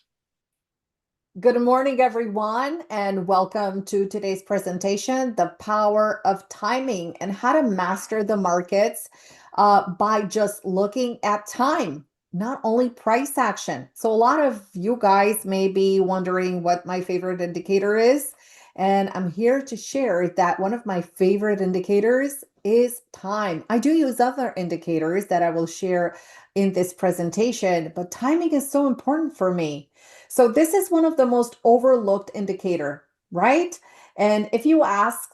Good morning, everyone, and welcome to today's presentation, The Power of Timing and How to Master the Markets by just looking at time, not only price action. So a lot of you guys may be wondering what my favorite indicator is, and I'm here to share that one of my favorite indicators is time. I do use other indicators that I will share in this presentation, but timing is so important for me. So this is one of the most overlooked indicator, right? And if you ask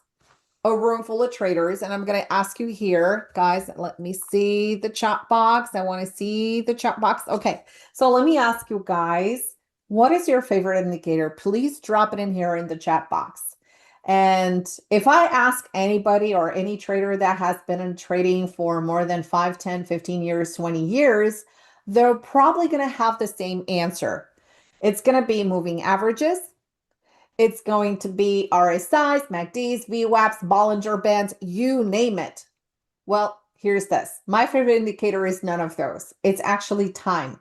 a room full of traders, and I'm going to ask you here, guys, let me see the chat box. I want to see the chat box. Okay, so let me ask you guys, what is your favorite indicator? Please drop it in here in the chat box. And if I ask anybody or any trader that has been in trading for more than 5, 10, 15 years, 20 years, they're probably going to have the same answer. It's going to be moving averages. It's going to be RSIs, MACDs, VWAPs, Bollinger Bands, you name it. Well, here's this. My favorite indicator is none of those. It's actually time.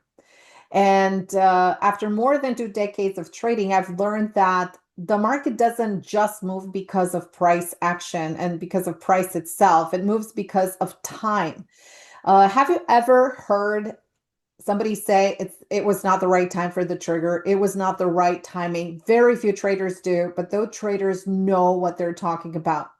And after more than 2 decades of trading, I've learned that the market doesn't just move because of price action and because of price itself. It moves because of time. Have you ever heard somebody say it was not the right time for the trigger? It was not the right timing. Very few traders do, but those traders know what they're talking about.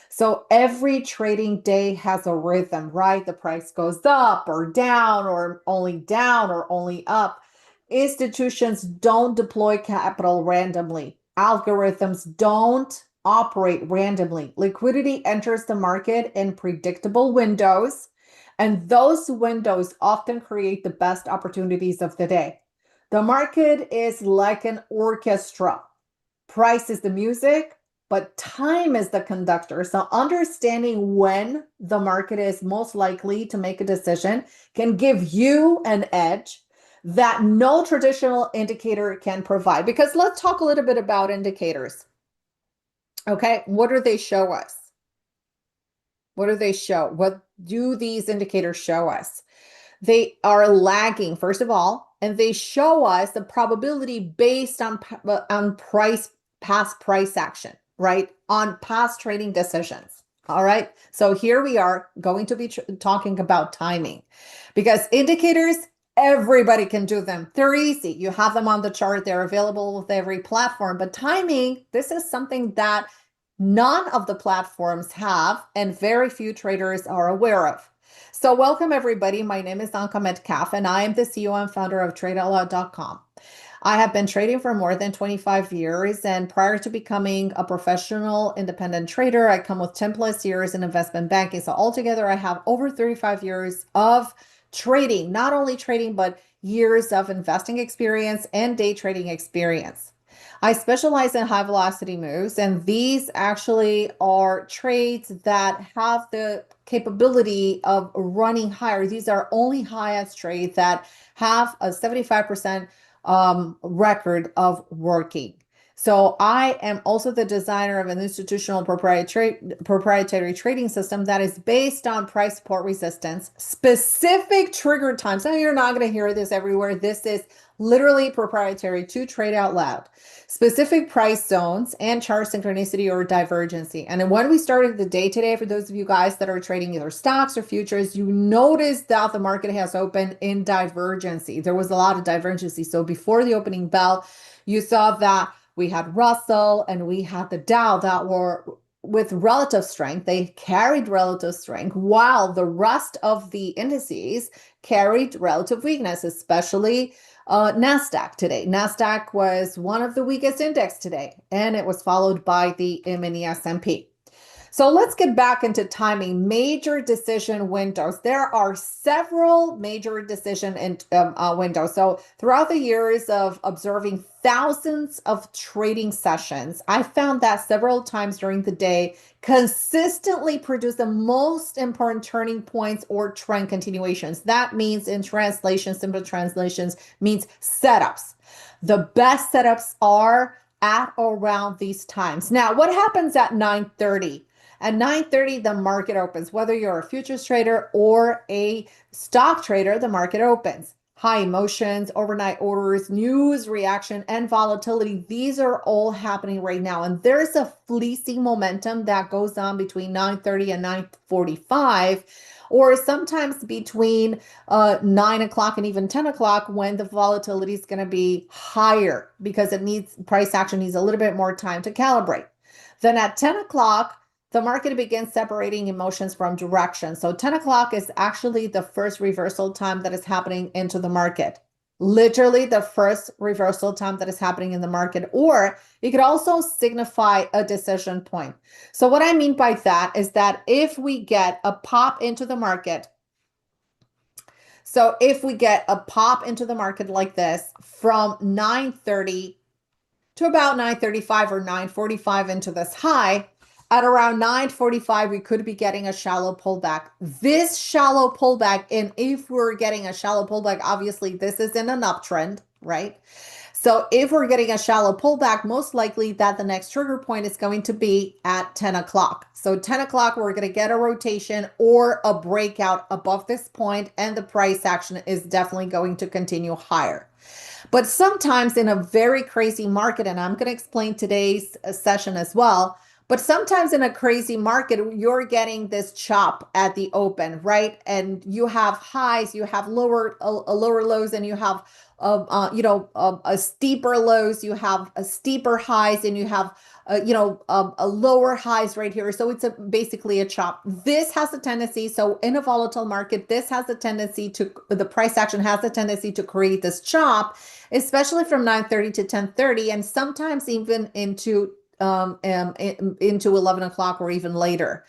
So every trading day has a rhythm, right? The price goes up or down or only up. Institutions don't deploy capital randomly. Algorithms don't operate randomly. Liquidity enters the market in predictable windows, and those windows often create the best opportunities of the day. The market is like an orchestra. Price is the music, but time is the conductor. So understanding when the market is most likely to make a decision can give you an edge that no traditional indicator can provide. Because let's talk a little bit about indicators. Okay, what do they show us? What do they show? What do these indicators show us? They are lagging, first of all, and they show us the probability based on past price action, right? On past trading decisions. All right. So here we are going to be talking about timing, because indicators, everybody can do them. They're easy. You have them on the chart. They're available with every platform. But timing, this is something that none of the platforms have, and very few traders are aware of. So welcome, everybody. My name is Anka Metcalf, and I am the CEO and founder of TradeOutloud.com. I have been trading for more than 25 years, and prior to becoming a professional independent trader, I come with 10 plus years in investment banking. So altogether, I have over 35 years of trading, not only trading, but years of investing experience and day trading experience. I specialize in high velocity moves, and these actually are trades that have the capability of running higher. These are only high-end trades that have a 75% record of working. So I am also the designer of an institutional proprietary trading system that is based on price support resistance, specific trigger times. Now, you're not going to hear this everywhere. This is literally proprietary to Trade Out Loud, specific price zones, and chart synchronicity or divergency. And when we started the day today, for those of you guys that are trading either stocks or futures, you notice that the market has opened in divergency. There was a lot of divergency. So before the opening bell, you saw that we had Russell and we had the Dow that were with relative strength. They carried relative strength, while the rest of the indices carried relative weakness, especially NASDAQ today. NASDAQ was one of the weakest index today, and it was followed by the mini S&P. So let's get back into timing. Major decision windows. There are several major decision windows. So throughout the years of observing thousands of trading sessions, I found that several times during the day consistently produce the most important turning points or trend continuations. That means, in translation, simple translations means setups. The best setups are at or around these times. Now, what happens at 9:30? At 9:30, the market opens. Whether you're a futures trader or a stock trader, the market opens. High emotions, overnight orders, news reaction, and volatility. These are all happening right now. And there's a fleecy momentum that goes on between 9:30 and 9:45, or sometimes between 9 o'clock and even 10 o'clock, when the volatility is going to be higher because price action needs a little bit more time to calibrate. Then at 10 o'clock, the market begins separating emotions from direction. So 10 o'clock is actually the first reversal time that is happening into the market. Literally the first reversal time that is happening in the market, or it could also signify a decision point. So what I mean by that is that if we get a pop into the market, like this from 9:30 to about 9:35 or 9:45 into this high, at around 9:45, we could be getting a shallow pullback. This shallow pullback, and if we're getting a shallow pullback, obviously this is in an uptrend, right? So if we're getting a shallow pullback, most likely that the next trigger point is going to be at 10 o'clock. So 10 o'clock, we're going to get a rotation or a breakout above this point, and the price action is definitely going to continue higher. But sometimes in a very crazy market, and I'm going to explain today's session as well, but sometimes in a crazy market, you're getting this chop at the open, right? And you have highs, you have lower lows, and you have a steeper lows, you have a steeper highs, and you have a lower highs right here. So it's basically a chop. This has a tendency, so in a volatile market, the price action has a tendency to create this chop, especially from 9:30 to 10:30, and sometimes even into 11 o'clock or even later.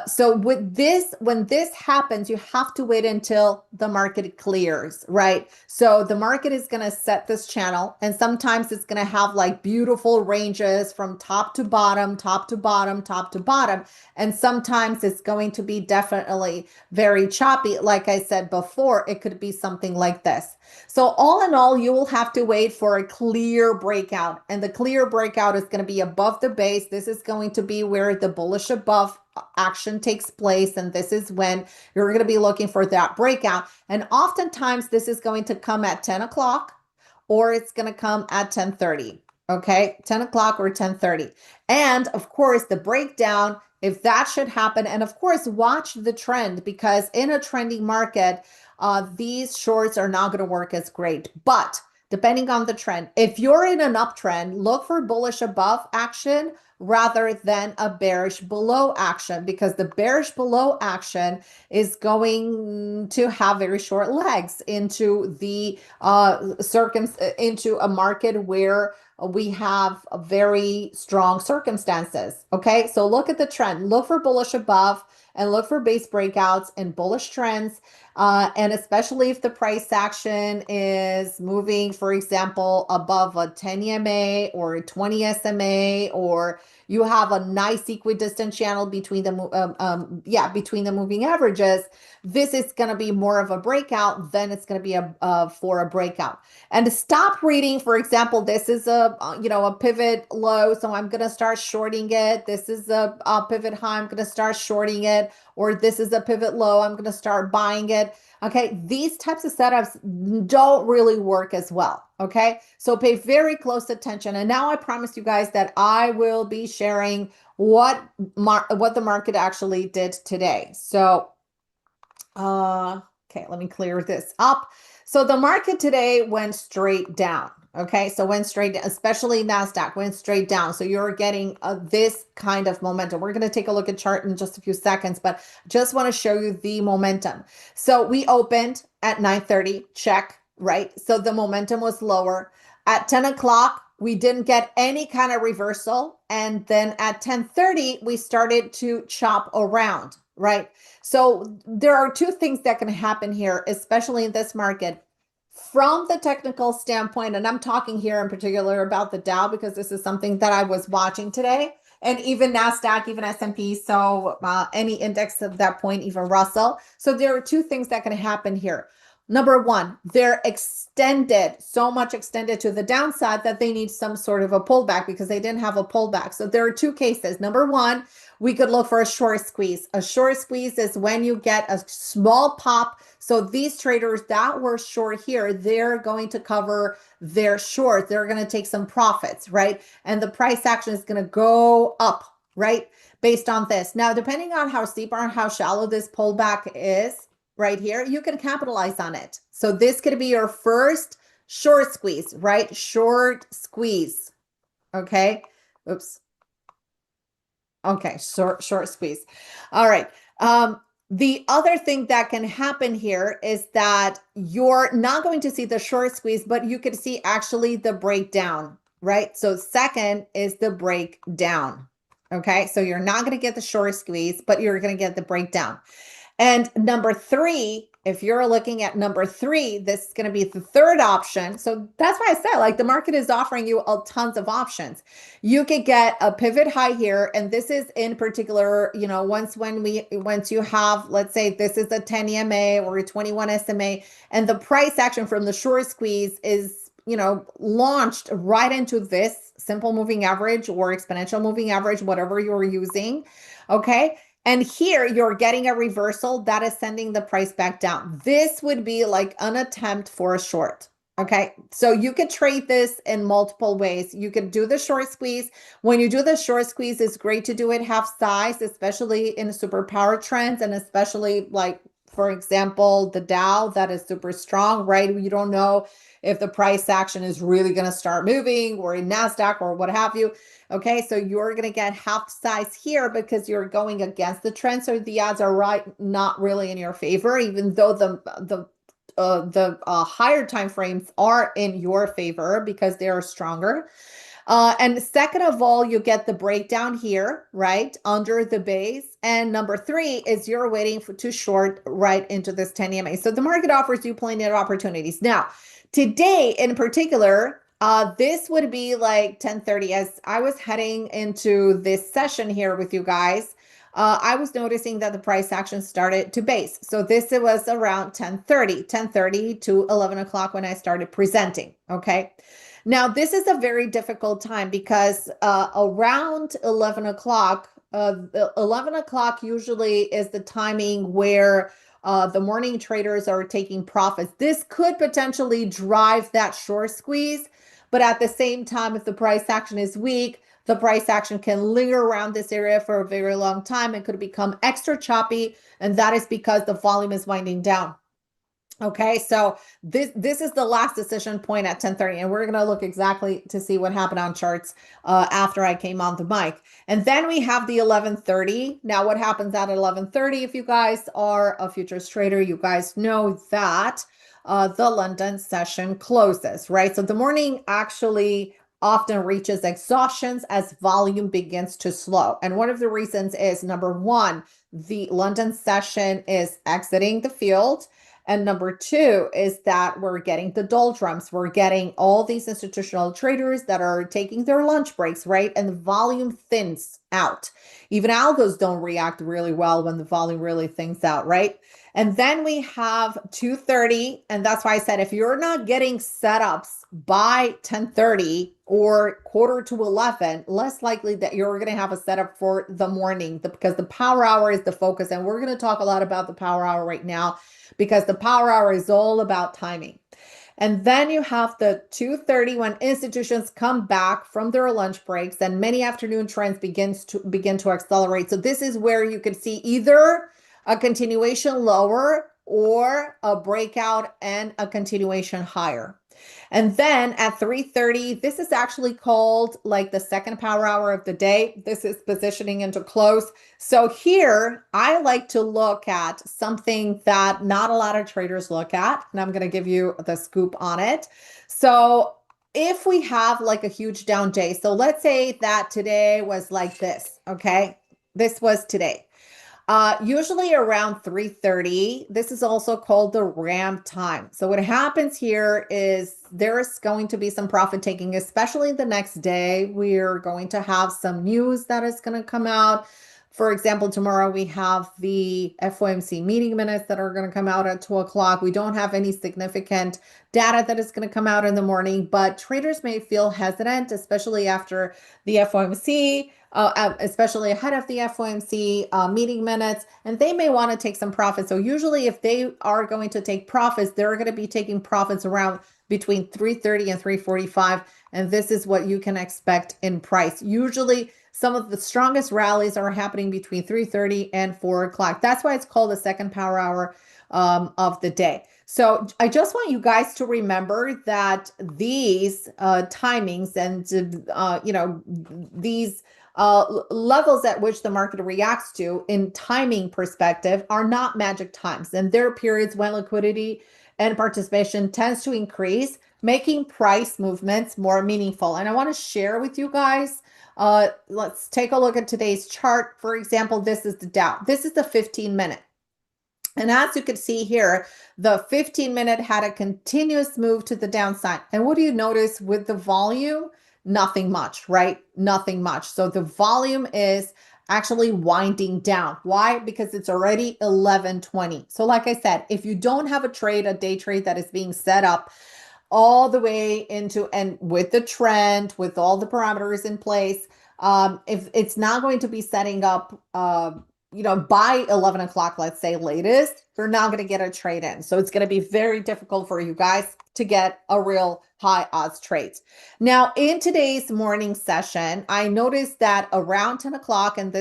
So when this happens, you have to wait until the market clears, right? So the market is going to set this channel, and sometimes it's going to have like beautiful ranges from top to bottom, top to bottom, top to bottom. And sometimes it's going to be definitely very choppy. Like I said before, it could be something like this. So all in all, you will have to wait for a clear breakout, and the clear breakout is going to be above the base. This is going to be where the bullish above action takes place, and this is when you're going to be looking for that breakout. And oftentimes this is going to come at 10 o'clock, or it's going to come at 10:30. Okay, 10 o'clock or 10:30. And of course, the breakdown, if that should happen, and of course, watch the trend, because in a trending market, these shorts are not going to work as great. But depending on the trend, if you're in an uptrend, look for bullish above action rather than a bearish below action, because the bearish below action is going to have very short legs into the into a market where we have very strong circumstances. Okay, so look at the trend, look for bullish above, and look for base breakouts and bullish trends. And especially if the price action is moving, for example, above a 10 EMA or a 20 SMA, or you have a nice equidistant channel between the moving averages, this is going to be more of a breakout than it's going to be for a breakout. And stop reading, for example, this is a pivot low, so I'm going to start shorting it. This is a pivot high, I'm going to start shorting it. Or this is a pivot low, I'm going to start buying it. Okay, these types of setups don't really work as well. Okay, so pay very close attention. And now I promise you guys that I will be sharing what the market actually did today. So, okay, let me clear this up. So the market today went straight down. Okay, so went straight down, especially NASDAQ went straight down. So you're getting this kind of momentum. We're going to take a look at chart in just a few seconds, but just want to show you the momentum. So we opened at 9:30, check, right? So the momentum was lower. At 10 o'clock, we didn't get any kind of reversal. And then at 10:30, we started to chop around, right? So there are two things that can happen here, especially in this market. From the technical standpoint, and I'm talking here in particular about the Dow, because this is something that I was watching today, and even NASDAQ, even S&P, so any index of that point, even Russell. So there are two things that can happen here. Number one, they're extended, so much extended to the downside that they need some sort of a pullback because they didn't have a pullback. So there are two cases. Number one, we could look for a short squeeze. A short squeeze is when you get a small pop. So these traders that were short here, they're going to cover their short. They're going to take some profits, right? And the price action is going to go up, right? Based on this. Now, depending on how steep or how shallow this pullback is, right here, you can capitalize on it. So this could be your first short squeeze, right? Short squeeze. Okay. Oops. Okay. Short squeeze. All right. The other thing that can happen here is that you're not going to see the short squeeze, but you could see actually the breakdown, right? So second is the breakdown. Okay. So you're not going to get the short squeeze, but you're going to get the breakdown. And number three, if you're looking at number three, this is going to be the third option. So that's why I said, like, the market is offering you tons of options. You could get a pivot high here. And this is in particular, you know, once you have, let's say this is a 10 EMA or a 21 SMA, and the price action from the short squeeze is, you know, launched right into this simple moving average or exponential moving average, whatever you're using. Okay. And here you're getting a reversal that is sending the price back down. This would be like an attempt for a short. Okay. So you could trade this in multiple ways. You could do the short squeeze. When you do the short squeeze, it's great to do it half size, especially in superpower trends, and especially like, for example, the Dow that is super strong, right? You don't know if the price action is really going to start moving, or in NASDAQ or what have you. Okay, so you're going to get half size here because you're going against the trend. So the odds are not really in your favor, even though the higher time frames are in your favor because they are stronger. And second of all, you get the breakdown here, right, under the base. And number three is you're waiting to short right into this 10 EMA. So the market offers you plenty of opportunities. Now, today in particular, this would be like 10:30. As I was heading into this session here with you guys, I was noticing that the price action started to base. So this was around 10:30 to 11 o'clock when I started presenting. Okay. Now, this is a very difficult time because around 11 o'clock, 11 o'clock usually is the timing where the morning traders are taking profits. This could potentially drive that short squeeze. But at the same time, if the price action is weak, the price action can linger around this area for a very long time and could become extra choppy. And that is because the volume is winding down. Okay, so this is the last decision point at 10:30, and we're going to look exactly to see what happened on charts after I came on the mic. And then we have the 11:30. Now, what happens at 11:30? If you guys are a futures trader, you guys know that the London session closes, right? So the morning actually often reaches exhaustions as volume begins to slow. And one of the reasons is, number one, the London session is exiting the field. And number two is that we're getting the doldrums. We're getting all these institutional traders that are taking their lunch breaks, right? And the volume thins out. Even algos don't react really well when the volume really thins out, right? And then we have 2:30. And that's why I said, if you're not getting setups by 10:30 or quarter to 11, less likely that you're going to have a setup for the morning, because the power hour is the focus. And we're going to talk a lot about the power hour right now, because the power hour is all about timing. And then you have the 2:30 when institutions come back from their lunch breaks and many afternoon trends begin to accelerate. So this is where you could see either a continuation lower or a breakout and a continuation higher. And then at 3:30, this is actually called like the second power hour of the day. This is positioning into close. So here I like to look at something that not a lot of traders look at, and I'm going to give you the scoop on it. So if we have like a huge down day, so let's say that today was like this, okay? This was today. Usually around 3:30, this is also called the ramp time. So what happens here is there's going to be some profit taking, especially the next day. We're going to have some news that is going to come out For example, tomorrow we have the FOMC meeting minutes that are going to come out at 2 o'clock. We don't have any significant data that is going to come out in the morning, but traders may feel hesitant, especially after the FOMC, especially ahead of the FOMC meeting minutes, and they may want to take some profits. So usually if they are going to take profits, they're going to be taking profits around between 3:30 and 3:45, and this is what you can expect in price. Usually some of the strongest rallies are happening between 3:30 and 4 o'clock. That's why it's called the second power hour of the day. So I just want you guys to remember that these timings and these levels at which the market reacts to in timing perspective are not magic times, and there are periods when liquidity and participation tends to increase, making price movements more meaningful. And I want to share with you guys, let's take a look at today's chart. For example, this is the Dow. This is the 15-minute. And as you can see here, the 15-minute had a continuous move to the downside. And what do you notice with the volume? Nothing much, right? Nothing much. So the volume is actually winding down. Why? Because it's already 11:20. So like I said, if you don't have a day trade that is being set up all the way into, and with the trend, with all the parameters in place, if it's not going to be setting up, by 11 o'clock, let's say latest, you're not going to get a trade in. So it's going to be very difficult for you guys to get a real high odds trade. Now, in today's morning session, I noticed that around 10 o'clock, and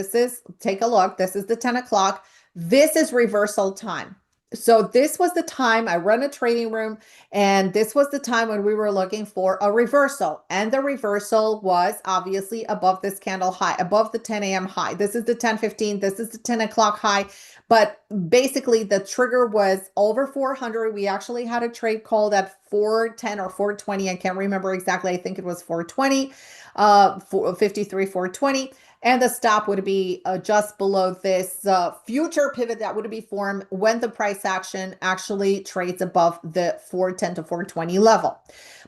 take a look, this is the 10 o'clock, this is reversal time. So this was the time I run a trading room, and this was the time when we were looking for a reversal. And the reversal was obviously above this candle high, above the 10 a.m. high. This is the 10:15. This is the 10 o'clock high. But basically the trigger was over 400. We actually had a trade called at 410 or 420. I can't remember exactly. I think it was 420, 453, 420. And the stop would be just below this future pivot that would be formed when the price action actually trades above the 410 to 420 level.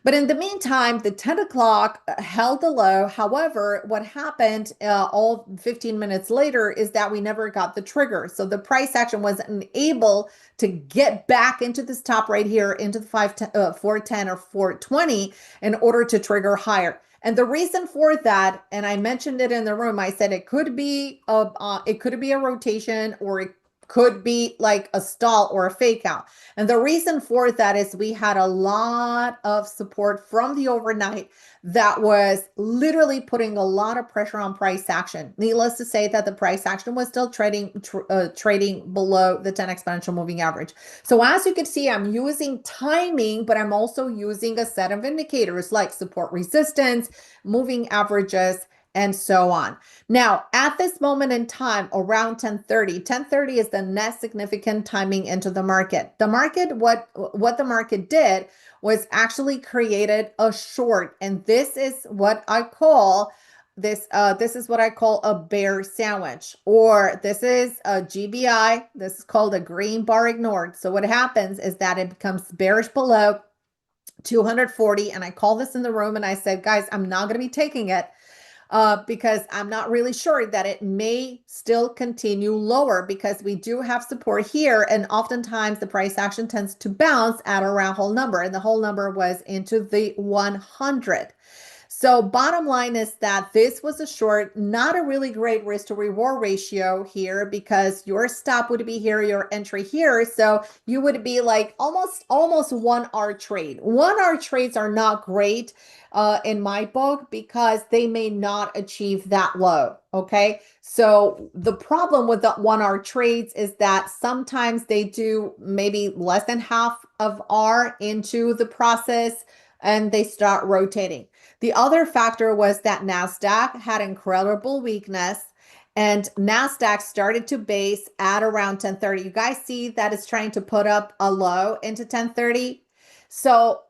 But in the meantime, the 10 o'clock held the low. However, what happened all 15 minutes later is that we never got the trigger. So the price action wasn't able to get back into this top right here, into the 410 or 420 in order to trigger higher. And the reason for that, and I mentioned it in the room, I said it could be a rotation, or it could be like a stall or a fake out. And the reason for that is we had a lot of support from the overnight that was literally putting a lot of pressure on price action. Needless to say that the price action was still trading below the 10 exponential moving average. So as you can see, I'm using timing, but I'm also using a set of indicators like support, resistance, moving averages, and so on. Now, at this moment in time, around 10:30 is the next significant timing into the market. The market, what the market did was actually created a short, and this is what I call a bear sandwich, or this is a GBI. This is called a green bar ignored. So what happens is that it becomes bearish below 240, and I call this in the room and I said, guys, I'm not going to be taking it. Because I'm not really sure that it may still continue lower, because we do have support here, and oftentimes the price action tends to bounce at around whole number, and the whole number was into the 100. So bottom line is that this was a short, not a really great risk to reward ratio here, because your stop would be here, your entry here. So you would be like almost 1 hour trade. 1 hour trades are not great in my book, because they may not achieve that low. Okay. So the problem with the 1 hour trades is that sometimes they do maybe less than half of R into the process, and they start rotating. The other factor was that NASDAQ had incredible weakness, and NASDAQ started to base at around 10:30. You guys see that it's trying to put up a low into 10:30. So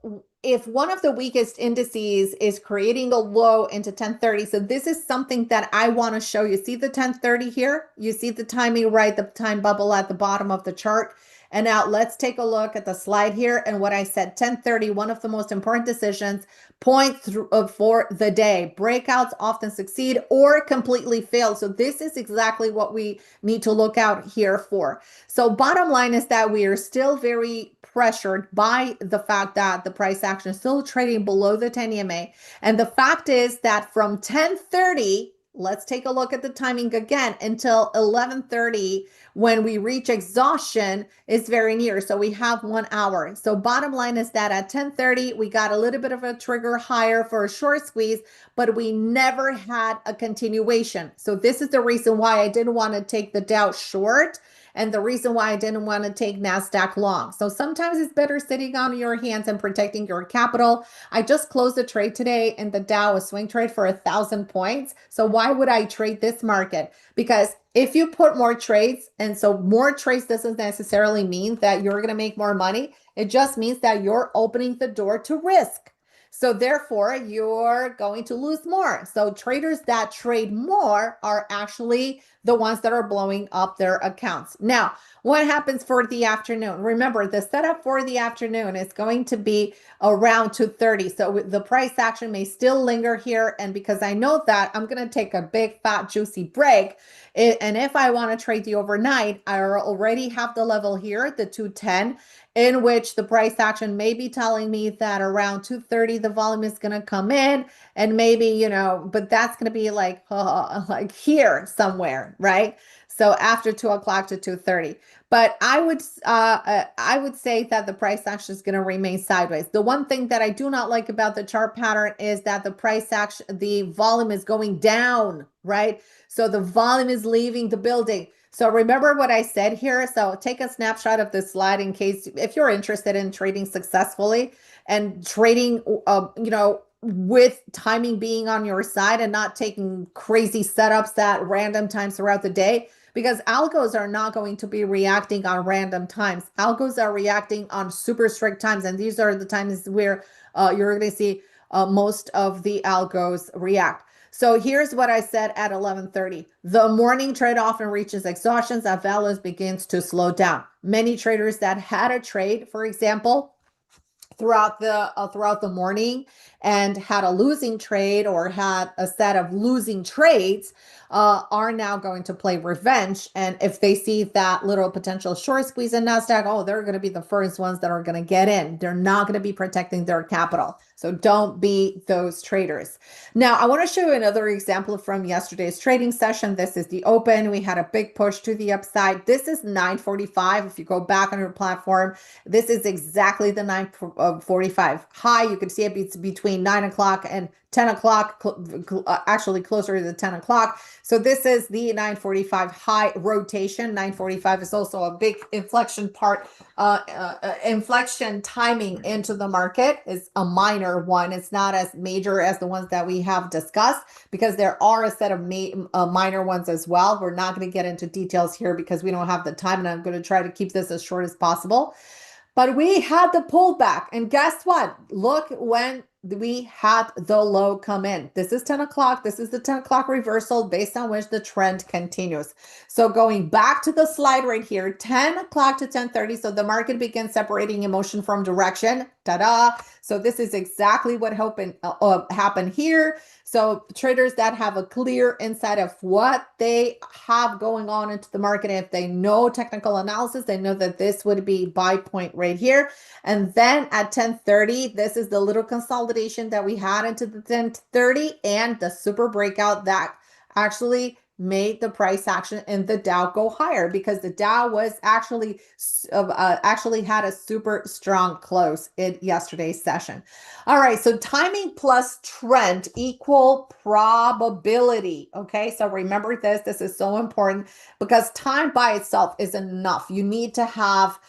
if one of the weakest indices is creating a low into 10:30, so this is something that I want to show you. See the 10:30 here? You see the timing, right? The time bubble at the bottom of the chart. And now let's take a look at the slide here. And what I said, 10:30, one of the most important decisions, point through for the day. Breakouts often succeed or completely fail. So this is exactly what we need to look out here for. So bottom line is that we are still very pressured by the fact that the price action is still trading below the 10 EMA. And the fact is that from 10:30, let's take a look at the timing again, until 11:30, when we reach exhaustion, is very near. So we have 1 hour. So bottom line is that at 10:30, we got a little bit of a trigger higher for a short squeeze, but we never had a continuation. So this is the reason why I didn't want to take the Dow short, and the reason why I didn't want to take NASDAQ long. So sometimes it's better sitting on your hands and protecting your capital. I just closed a trade today in the Dow, a swing trade for 1,000 points. So why would I trade this market? Because if you put more trades, and so more trades doesn't necessarily mean that you're going to make more money. It just means that you're opening the door to risk. So therefore, you're going to lose more. So traders that trade more are actually the ones that are blowing up their accounts. Now, what happens for the afternoon? Remember, the setup for the afternoon is going to be around 2:30. So the price action may still linger here. And because I know that, I'm going to take a big, fat, juicy break. And if I want to trade the overnight, I already have the level here, the 210, in which the price action may be telling me that around 2:30 the volume is going to come in, and maybe, but that's going to be like here somewhere, right? So after 2 o'clock to 2:30. But I would say that the price action is going to remain sideways. The one thing that I do not like about the chart pattern is that the price action, the volume is going down, right? So the volume is leaving the building. So remember what I said here. So take a snapshot of this slide in case, if you're interested in trading successfully and trading, with timing being on your side and not taking crazy setups at random times throughout the day, because algos are not going to be reacting on random times. Algos are reacting on super strict times. And these are the times where you're going to see most of the algos react. So here's what I said at 11:30. The morning trade often reaches exhaustion as values begins to slow down. Many traders that had a trade, for example, throughout the morning and had a losing trade or had a set of losing trades are now going to play revenge. And if they see that little potential short squeeze in NASDAQ, oh, they're going to be the first ones that are going to get in. They're not going to be protecting their capital. So don't be those traders. Now, I want to show you another example from yesterday's trading session. This is the open. We had a big push to the upside. This is 9:45. If you go back on your platform, this is exactly the 9:45 high. You can see it's between 9 o'clock and 10 o'clock, actually closer to 10 o'clock. So this is the 9:45 high rotation. 9:45 is also a big inflection inflection timing into the market is a minor one. It's not as major as the ones that we have discussed, because there are a set of minor ones as well. We're not going to get into details here because we don't have the time, and I'm going to try to keep this as short as possible. But we had the pullback, and guess what? Look when we had the low come in. This is 10 o'clock. This is the 10 o'clock reversal based on which the trend continues. So going back to the slide right here, 10 o'clock to 10:30. So the market begins separating emotion from direction. Ta-da. So this is exactly what happened here. So traders that have a clear insight of what they have going on into the market, if they know technical analysis, they know that this would be buy point right here. And then at 10:30, this is the little consolidation that we had into the 10:30 and the super breakout that actually made the price action in the Dow go higher, because the Dow was actually had a super strong close in yesterday's session. All right, so timing plus trend equal probability. Okay, so remember this. This is so important because time by itself is enough. You need to have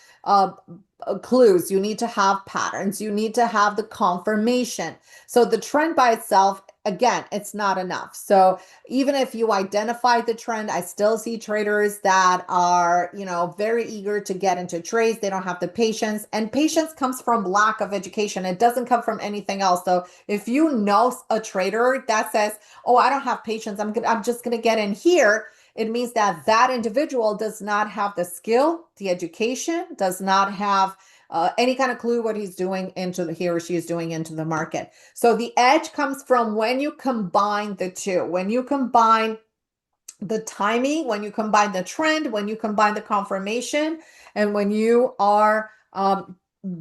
clues, you need to have patterns, you need to have the confirmation. So the trend by itself, again, it's not enough. So even if you identify the trend, I still see traders that are, very eager to get into trades. They don't have the patience, and patience comes from lack of education. It doesn't come from anything else. So if you know a trader that says, oh, I don't have patience, I'm just going to get in here, it means that that individual does not have the skill, the education, does not have any kind of clue what he's doing he or she is doing into the market. So the edge comes from when you combine the two, when you combine the timing, when you combine the trend, when you combine the confirmation, and when you are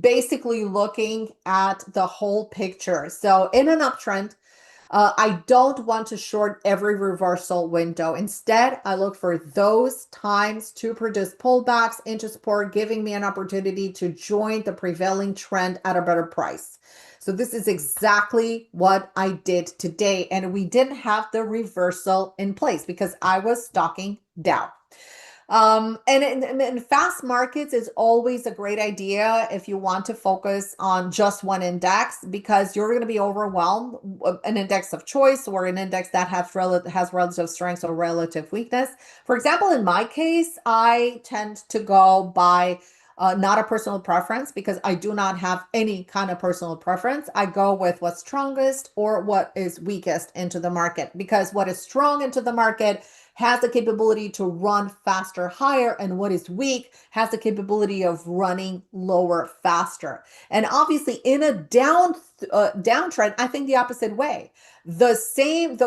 basically looking at the whole picture. So in an uptrend, I don't want to short every reversal window. Instead, I look for those times to produce pullbacks into support, giving me an opportunity to join the prevailing trend at a better price. So this is exactly what I did today. And we didn't have the reversal in place because I was stocking down. And in fast markets is always a great idea if you want to focus on just one index, because you're going to be overwhelmed. An index of choice or an index that has relative strength or relative weakness. For example, in my case, I tend to go by not a personal preference, because I do not have any kind of personal preference. I go with what's strongest or what is weakest into the market, because what is strong into the market has the capability to run faster higher, and what is weak has the capability of running lower faster. And obviously in a downtrend, I think the opposite way. Those same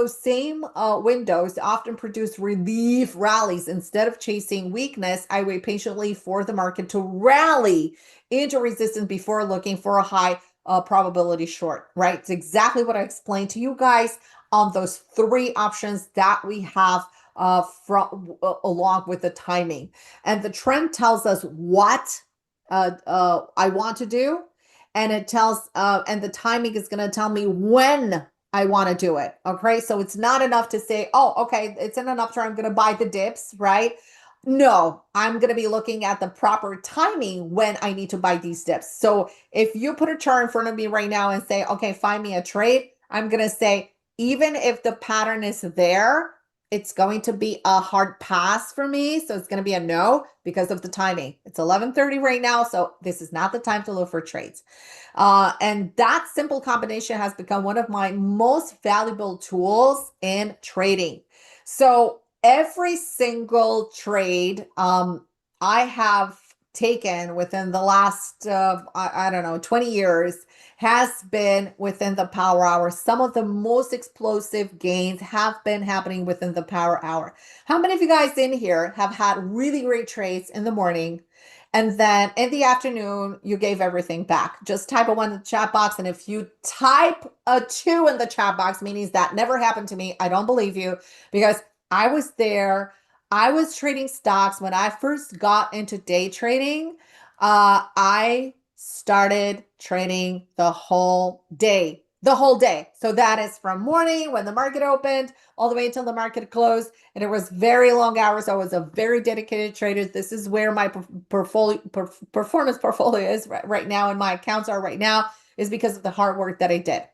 windows often produce relief rallies. Instead of chasing weakness, I wait patiently for the market to rally into resistance before looking for a high probability short, right? It's exactly what I explained to you guys on those three options that we have along with the timing. And the trend tells us what I want to do, and it tells and the timing is going to tell me when I want to do it. Okay, so it's not enough to say, oh, okay, it's in an uptrend, I'm going to buy the dips, right? No, I'm going to be looking at the proper timing when I need to buy these dips. So if you put a chart in front of me right now and say, okay, find me a trade, I'm going to say, even if the pattern is there, it's going to be a hard pass for me. So it's going to be a no because of the timing. It's 11:30 right now, so this is not the time to look for trades. And that simple combination has become one of my most valuable tools in trading. So every single trade I have taken within the last, I don't know, 20 years has been within the power hour. Some of the most explosive gains have been happening within the power hour. How many of you guys in here have had really great trades in the morning, and then in the afternoon, you gave everything back? Just type a 1 in the chat box. And if you type a 2 in the chat box, meaning that never happened to me, I don't believe you, because I was there. I was trading stocks when I first got into day trading. I started trading the whole day. So that is from morning when the market opened all the way until the market closed. And it was very long hours. I was a very dedicated trader. This is where my performance portfolio is right now, and my accounts are right now, is because of the hard work that I did.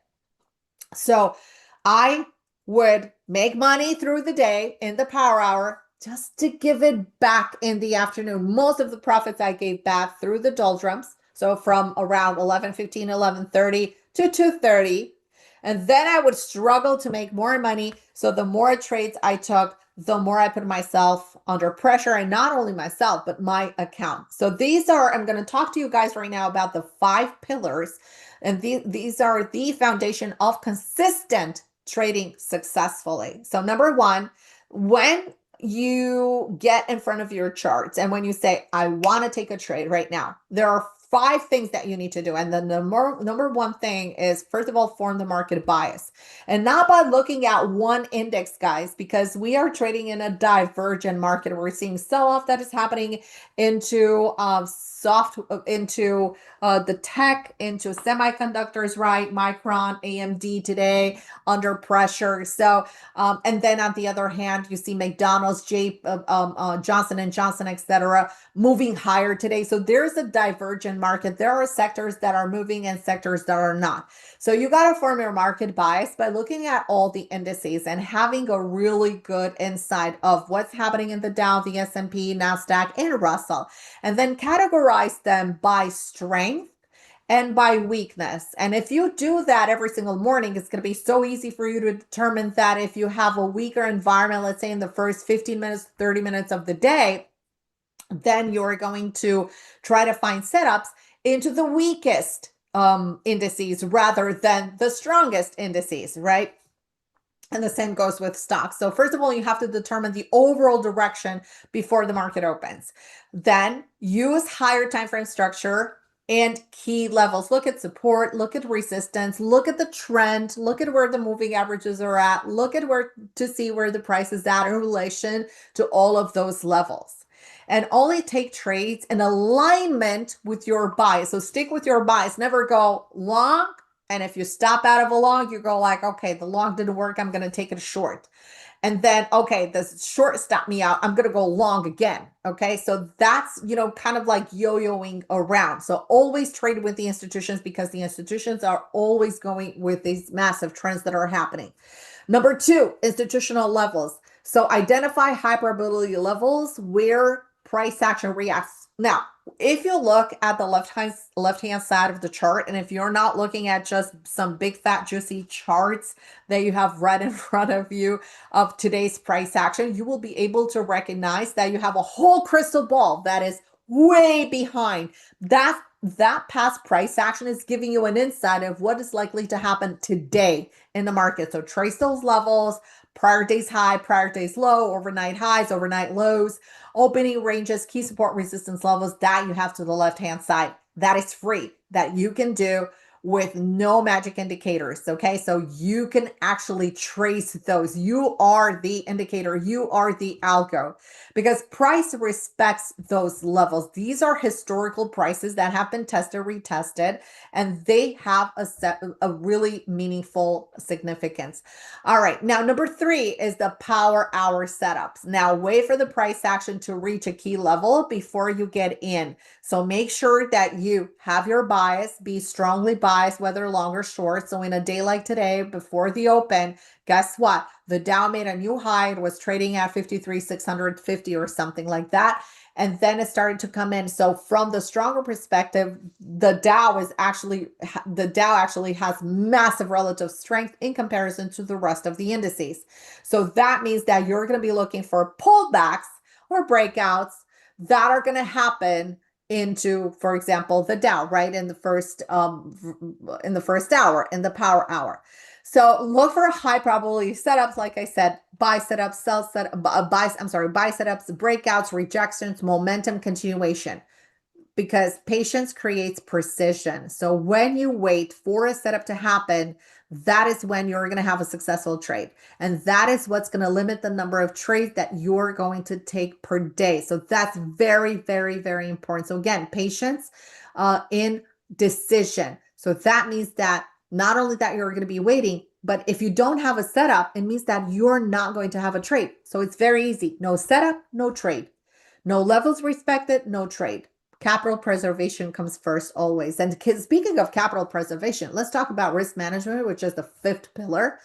So I would make money through the day in the power hour just to give it back in the afternoon. Most of the profits I gave back through the doldrums. So from around 11:15, 11:30 to 2:30. And then I would struggle to make more money. So the more trades I took, the more I put myself under pressure, and not only myself, but my account. So I'm going to talk to you guys right now about the 5 pillars. And these are the foundation of consistent trading successfully. So number 1, when you get in front of your charts and when you say, I want to take a trade right now, there are 5 things that you need to do. And the number 1 thing is, first of all, form the market bias. And not by looking at one index, guys, because we are trading in a divergent market. We're seeing sell-off that is happening into the tech, into semiconductors, right? Micron, AMD today under pressure. So, and then on the other hand, you see McDonald's, Johnson & Johnson, etc., moving higher today. So there's a divergent market. There are sectors that are moving and sectors that are not. So you got to form your market bias by looking at all the indices and having a really good insight of what's happening in the Dow, the S&P, NASDAQ, and Russell, and then categorize them by strength and by weakness. And if you do that every single morning, it's going to be so easy for you to determine that if you have a weaker environment, let's say in the first 15 minutes, 30 minutes of the day, then you're going to try to find setups into the weakest indices rather than the strongest indices, right? And the same goes with stocks. So first of all, you have to determine the overall direction before the market opens. Then use higher time frame structure and key levels. Look at support, look at resistance, look at the trend, look at where the moving averages are at, look at where to see where the price is at in relation to all of those levels. And only take trades in alignment with your bias. So stick with your bias. Never go long. And if you stop out of a long, you go like, okay, the long didn't work. I'm going to take it short. And then, okay, the short stopped me out. I'm going to go long again. Okay. So that's, kind of like yo-yoing around. So always trade with the institutions because the institutions are always going with these massive trends that are happening. Number 2, institutional levels. So identify high probability levels where price action reacts. Now, if you look at the left-hand side of the chart, and if you're not looking at just some big fat juicy charts that you have right in front of you of today's price action, you will be able to recognize that you have a whole crystal ball that is way behind. That past price action is giving you an insight of what is likely to happen today in the market. So trace those levels, prior day's high, prior day's low, overnight highs, overnight lows, opening ranges, key support resistance levels that you have to the left-hand side. That is free, that you can do with no magic indicators. Okay. So you can actually trace those. You are the indicator. You are the algo because price respects those levels. These are historical prices that have been tested, retested, and they have a really meaningful significance. All right. Now, number 3 is the power hour setups. Now wait for the price action to reach a key level before you get in. So make sure that you have your bias, be strongly biased, whether long or short. So in a day like today, before the open, guess what? The Dow made a new high. It was trading at 53,650 or something like that. And then it started to come in. So from the stronger perspective, the Dow actually has massive relative strength in comparison to the rest of the indices. So that means that you're going to be looking for pullbacks or breakouts that are going to happen into, for example, the Dow, right? In the first hour, in the power hour. So look for high probability setups. Like I said, buy setups, sell set, buy setups, breakouts, rejections, momentum continuation, because patience creates precision. So when you wait for a setup to happen, that is when you're going to have a successful trade. And that is what's going to limit the number of trades that you're going to take per day. So that's very, very, very important. So again, patience in decision. So that means that not only that you're going to be waiting, but if you don't have a setup, it means that you're not going to have a trade. So it's very easy. No setup, no trade. No levels respected, no trade. Capital preservation comes first always. And speaking of capital preservation, let's talk about risk management, which is the 5th pillar.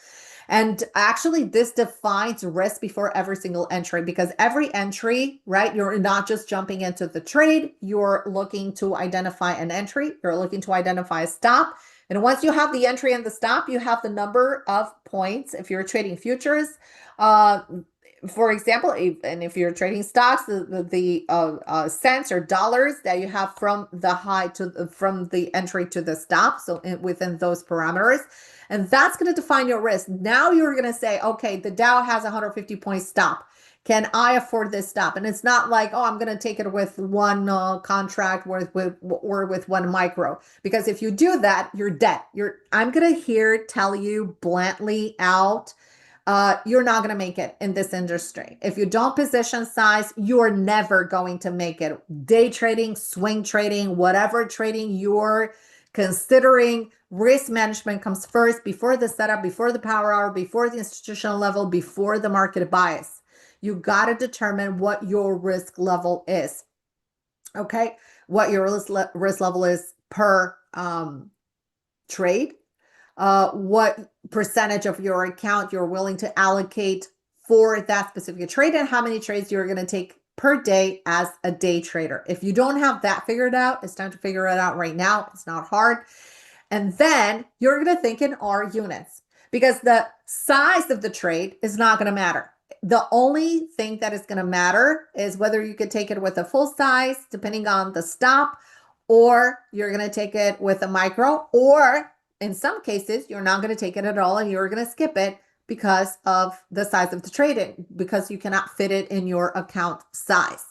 And actually, this defines risk before every single entry, because every entry, right, you're not just jumping into the trade, you're looking to identify an entry, you're looking to identify a stop. And once you have the entry and the stop, you have the number of points. If you're trading futures, for example, if you're trading stocks, the cents or dollars that you have from the high from the entry to the stop, so within those parameters, and that's going to define your risk. Now you're going to say, okay, the Dow has 150 point stop. Can I afford this stop? And it's not like, oh, I'm going to take it with one contract or with one micro, because if you do that, you're dead. I'm going to tell you bluntly out. You're not going to make it in this industry. If you don't position size, you're never going to make it. Day trading, swing trading, whatever trading you're considering, risk management comes first before the setup, before the power hour, before the institutional level, before the market bias. You got to determine what your risk level is. Okay. What your risk level is per trade. What percentage of your account you're willing to allocate for that specific trade, and how many trades you're going to take per day as a day trader. If you don't have that figured out, it's time to figure it out right now. It's not hard. And then you're going to think in R units because the size of the trade is not going to matter. The only thing that is going to matter is whether you could take it with a full size, depending on the stop, or you're going to take it with a micro, or in some cases, you're not going to take it at all and you're going to skip it because of the size of the trade, because you cannot fit it in your account size.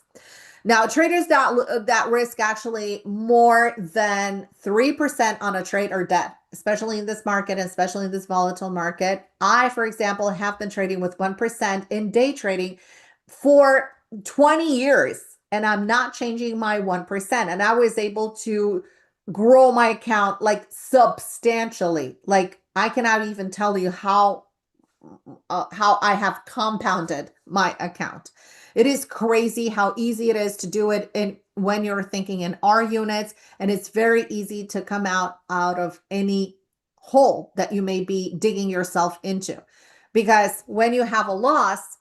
Now, traders that risk actually more than 3% on a trade are dead, especially in this market, especially in this volatile market. I, for example, have been trading with 1% in day trading for 20 years, and I'm not changing my 1%. And I was able to grow my account like substantially. Like I cannot even tell you how I have compounded my account. It is crazy how easy it is to do it when you're thinking in R units, and it's very easy to come out of any hole that you may be digging yourself into. Because when you have a loss,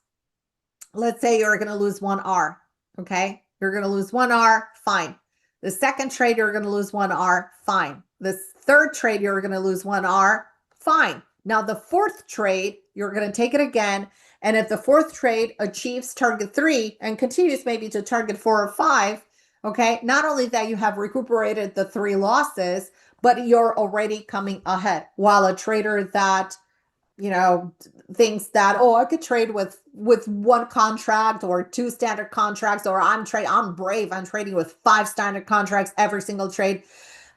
let's say you're going to lose 1 R, okay? You're going to lose 1 R, fine. The second trade, you're going to lose 1 R, fine. The third trade, you're going to lose 1 R, fine. Now, the fourth trade, you're going to take it again. And if the fourth trade achieves target 3 and continues maybe to target 4 or 5, okay, not only that you have recuperated the 3 losses, but you're already coming ahead. While a trader that, thinks that, oh, I could trade with 1 contract or 2 standard contracts, or I'm brave, I'm trading with 5 standard contracts every single trade.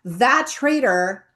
That trader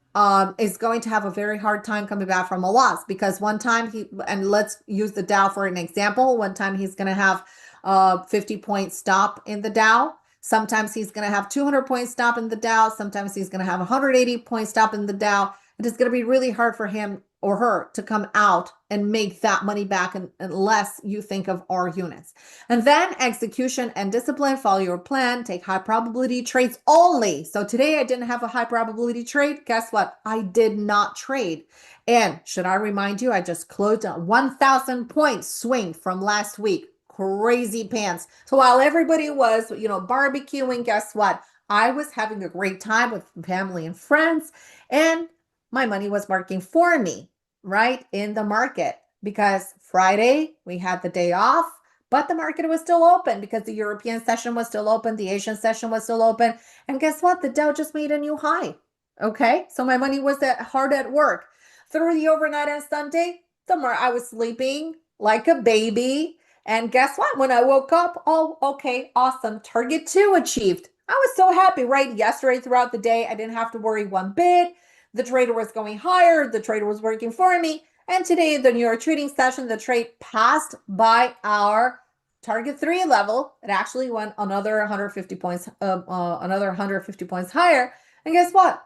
is going to have a very hard time coming back from a loss, because one time and let's use the Dow for an example. One time he's going to have 50-point stop in the Dow. Sometimes he's going to have 200-point stop in the Dow. Sometimes he's going to have 180-point stop in the Dow. It is going to be really hard for him or her to come out and make that money back unless you think of R units. And then execution and discipline, follow your plan, take high probability trades only. So today I didn't have a high probability trade. Guess what? I did not trade. And should I remind you, I just closed a 1,000 point swing from last week. Crazy pants. So while everybody was, barbecuing, guess what? I was having a great time with family and friends, and my money was working for me, right, in the market, because Friday we had the day off, but the market was still open because the European session was still open, the Asian session was still open, and guess what? The Dow just made a new high. Okay, so my money was hard at work. Through the overnight and Sunday, I was sleeping like a baby, and guess what? When I woke up, oh, okay, awesome, target 2 achieved. I was so happy, right? Yesterday throughout the day, I didn't have to worry one bit. The trader was going higher. The trader was working for me. And today, the New York trading session, the trade passed by our target 3 level. It actually went another 150 points, higher. And guess what?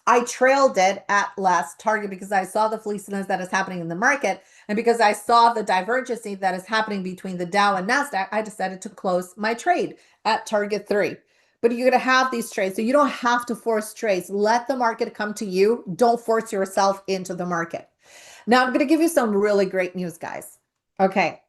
I trailed it at last target because I saw the fleeciness that is happening in the market. And because I saw the divergence that is happening between the Dow and NASDAQ, I decided to close my trade at target 3. But you're going to have these trades, so you don't have to force trades. Let the market come to you. Don't force yourself into the market. Now, I'm going to give you some really great news, guys. Okay,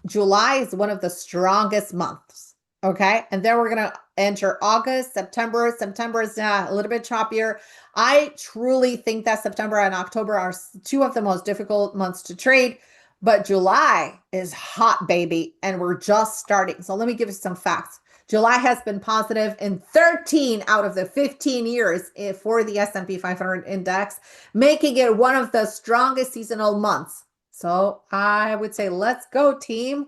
July is one of the strongest months. Okay, and then we're going to enter August, September. September is a little bit choppier. I truly think that September and October are 2 of the most difficult months to trade. But July is hot, baby, and we're just starting. So let me give you some facts. July has been positive in 13 out of the 15 years for the S&P 500 index, making it one of the strongest seasonal months. So I would say, let's go, team.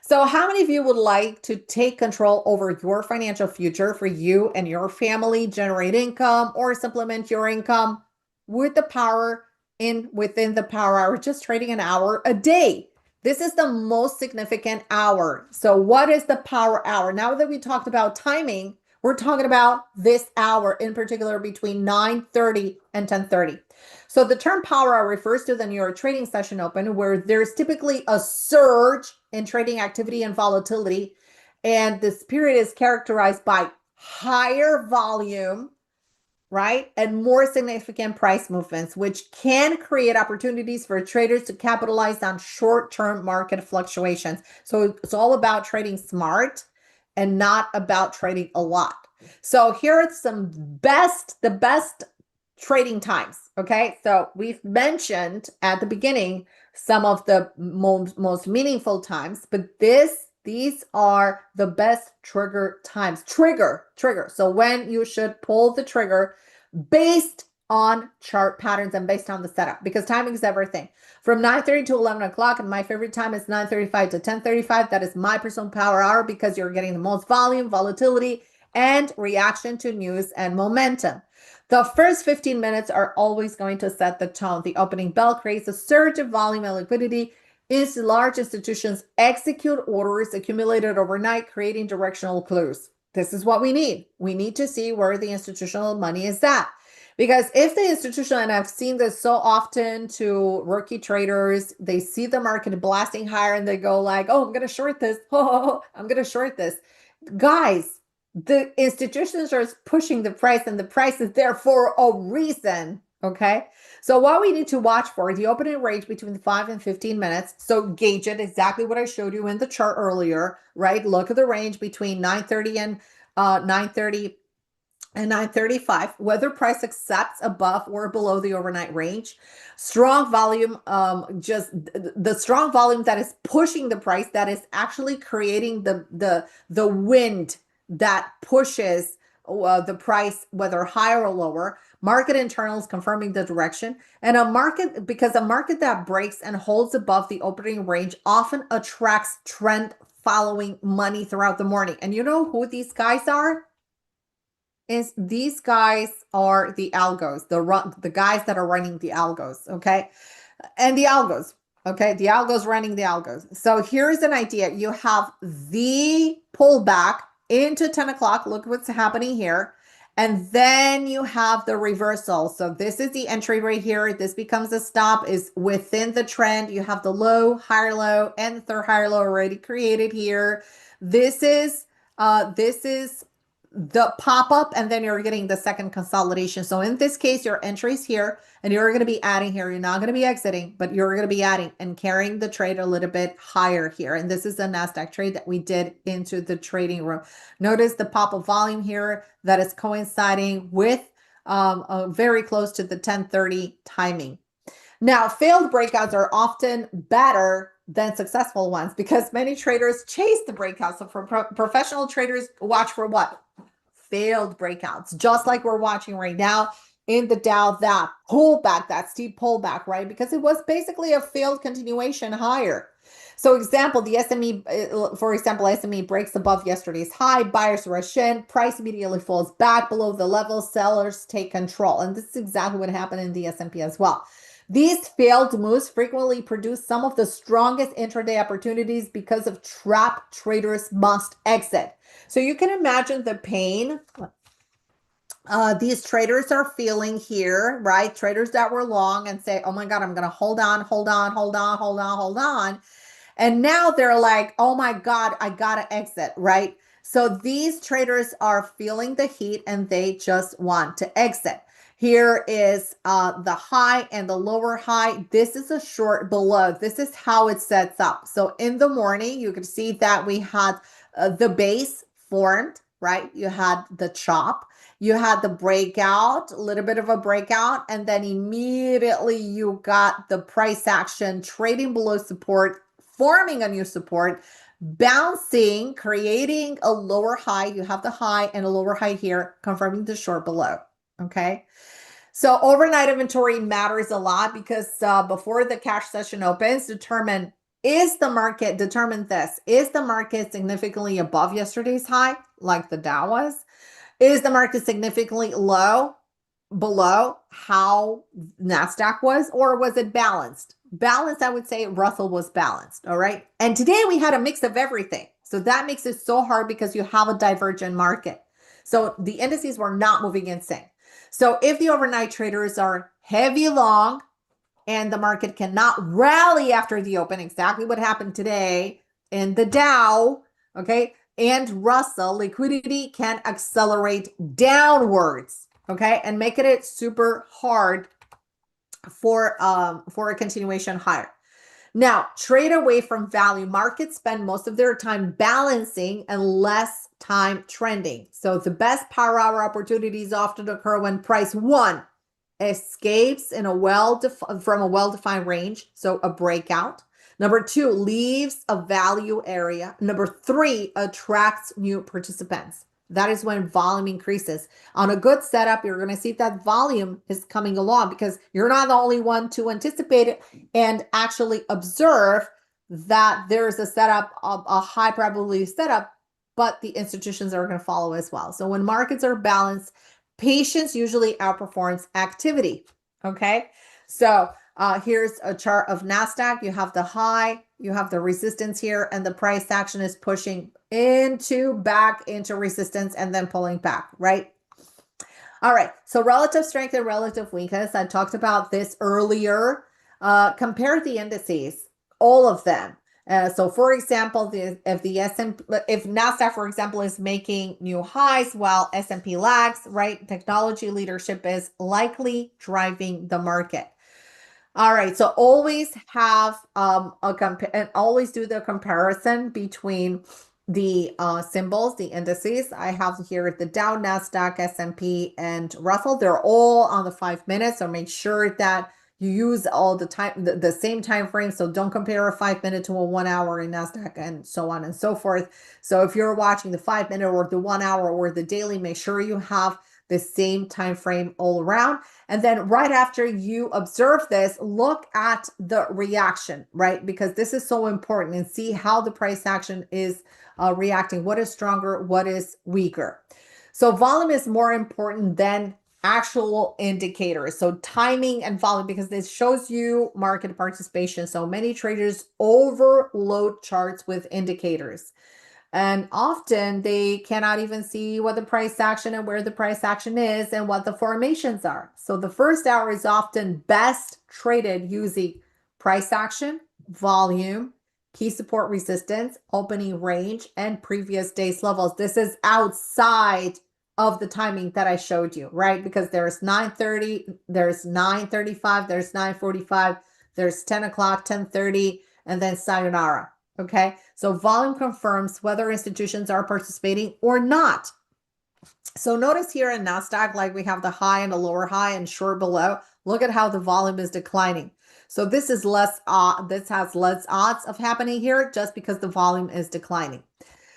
So how many of you would like to take control over your financial future for you and your family, generate income, or supplement your income with the power within the power hour, just trading an hour a day? This is the most significant hour. So what is the power hour? Now that we talked about timing, we're talking about this hour in particular between 9:30 and 10:30. So the term power hour refers to the New York trading session open, where there's typically a surge in trading activity and volatility. And this period is characterized by higher volume, right? And more significant price movements, which can create opportunities for traders to capitalize on short-term market fluctuations. So it's all about trading smart and not about trading a lot. So here are the best trading times. Okay. So we've mentioned at the beginning some of the most meaningful times, but these are the best trigger times. Trigger. So when you should pull the trigger based on chart patterns and based on the setup, because timing is everything. From 9:30 to 11 o'clock, and my favorite time is 9:35 to 10:35. That is my personal power hour because you're getting the most volume, volatility, and reaction to news and momentum. The first 15 minutes are always going to set the tone. The opening bell creates a surge of volume and liquidity. Large institutions execute orders accumulated overnight, creating directional clues. This is what we need. We need to see where the institutional money is at. Because if the institutional, and I've seen this so often to rookie traders, they see the market blasting higher and they go like, oh, I'm going to short this. Oh, I'm going to short this. Guys, the institutions are pushing the price and the price is there for a reason. Okay. So what we need to watch for the opening range between 5 and 15 minutes. So gauge it exactly what I showed you in the chart earlier, right? Look at the range between 9:30 and 9:30 and 9:35, whether price accepts above or below the overnight range. Strong volume, just the strong volume that is pushing the price, that is actually creating the wind that pushes the price, whether higher or lower. Market internals confirming the direction, and a market that breaks and holds above the opening range often attracts trend following money throughout the morning. And you know who these guys are? These guys are the algos, the guys that are running the algos, okay? And the algos, okay? The algos running the algos. So here's an idea. You have the pullback into 10 o'clock. Look what's happening here. And then you have the reversal. So this is the entry right here. This becomes a stop, is within the trend. You have the low, higher low, and the third higher low already created here. This is the pop-up, and then you're getting the second consolidation. So in this case, your entry's here, and you're going to be adding here. You're not going to be exiting, but you're going to be adding and carrying the trade a little bit higher here. And this is the NASDAQ trade that we did into the trading room. Notice the pop-up volume here that is coinciding with very close to the 10:30 timing. Now, failed breakouts are often better than successful ones because many traders chase the breakouts. So for professional traders, watch for what? Failed breakouts, just like we're watching right now in the Dow, that pullback, that steep pullback, right? Because it was basically a failed continuation higher. So example, the SME, for example, SME breaks above yesterday's high, buyers rush in, price immediately falls back below the level, sellers take control. And this is exactly what happened in the S&P as well. These failed moves frequently produce some of the strongest intraday opportunities because of trap traders must exit. So you can imagine the pain these traders are feeling here, right? Traders that were long and say, oh my God, I'm going to hold on. And now they're like, oh my God, I got to exit, right? So these traders are feeling the heat and they just want to exit. Here is the high and the lower high. This is a short below. This is how it sets up. So in the morning, you can see that we had the base formed, right? You had the chop, you had the breakout, a little bit of a breakout, and then immediately you got the price action trading below support, forming a new support, bouncing, creating a lower high. You have the high and a lower high here, confirming the short below. Okay. So overnight inventory matters a lot because before the cash session opens, determine the market significantly above yesterday's high, like the Dow was? Is the market significantly below how NASDAQ was, or was it balanced? Balanced, I would say Russell was balanced, all right? And today we had a mix of everything. So that makes it so hard because you have a divergent market. So the indices were not moving in sync. So if the overnight traders are heavy long and the market cannot rally after the open, exactly what happened today in the Dow, okay, and Russell, liquidity can accelerate downwards. okay, and making it super hard for a continuation higher. Now, trade away from value. Markets spend most of their time balancing and less time trending. So the best power hour opportunities often occur when price one escapes in from a well-defined range, so a breakout. Number two, leaves a value area. Number three, attracts new participants. That is when volume increases. On a good setup, you're going to see that volume is coming along because you're not the only one to anticipate it and actually observe that there's a setup, a high probability setup, but the institutions are going to follow as well. So when markets are balanced, patience usually outperforms activity. Okay, so here's a chart of NASDAQ. You have the high, you have the resistance here, and the price action is pushing back into resistance and then pulling back, right? All right, so relative strength and relative weakness. I talked about this earlier. Compare the indices, all of them. So for example, if NASDAQ, for example, is making new highs while S&P lags, right? Technology leadership is likely driving the market. All right, so always have and always do the comparison between the symbols, the indices. I have here the Dow, NASDAQ, S&P, and Russell. They're all on the 5 minutes, so make sure that you use all the time, the same time frame. So don't compare a 5 minute to a 1 hour in NASDAQ and so on and so forth. So if you're watching the 5 minute or the 1 hour or the daily, make sure you have the same time frame all around. And then right after you observe this, look at the reaction, right? Because this is so important, and see how the price action is reacting. What is stronger? What is weaker? So volume is more important than actual indicators. So timing and volume, because this shows you market participation. So many traders overload charts with indicators. And often they cannot even see what the price action and where the price action is and what the formations are. So the first hour is often best traded using price action, volume, key support resistance, opening range, and previous day's levels. This is outside of the timing that I showed you, right? Because there's 9:30, there's 9:35, there's 9:45, there's 10 o'clock, 10:30, and then sayonara. Okay, so volume confirms whether institutions are participating or not. So notice here in NASDAQ, like we have the high and the lower high and short below. Look at how the volume is declining. So this is less, this has less odds of happening here just because the volume is declining.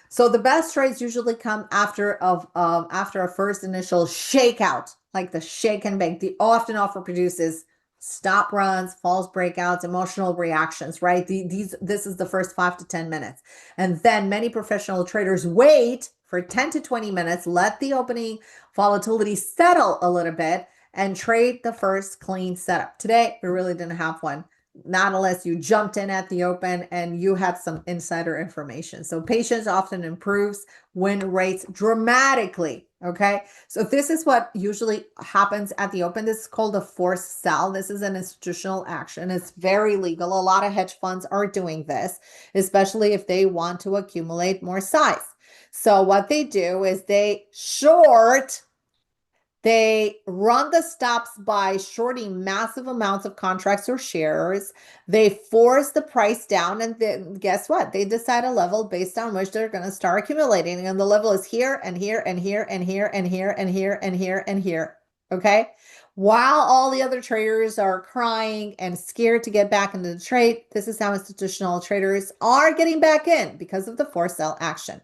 So the best trades usually come after a first initial shakeout, like the shake and bake. The often offer produces stop runs, false breakouts, emotional reactions, right? This is the first 5 to 10 minutes. And then many professional traders wait for 10 to 20 minutes, let the opening volatility settle a little bit, and trade the first clean setup. Today, we really didn't have one. Not unless you jumped in at the open and you had some insider information. So patience often improves win rates dramatically. Okay, so this is what usually happens at the open. This is called a forced sell. This is an institutional action. It's very legal. A lot of hedge funds are doing this, especially if they want to accumulate more size. So what they do is they run the stops by shorting massive amounts of contracts or shares. They force the price down, and then guess what? They decide a level based on which they're going to start accumulating. And the level is here and here and here and here and here and here and here and here. Okay. While all the other traders are crying and scared to get back into the trade, this is how institutional traders are getting back in because of the forced sell action.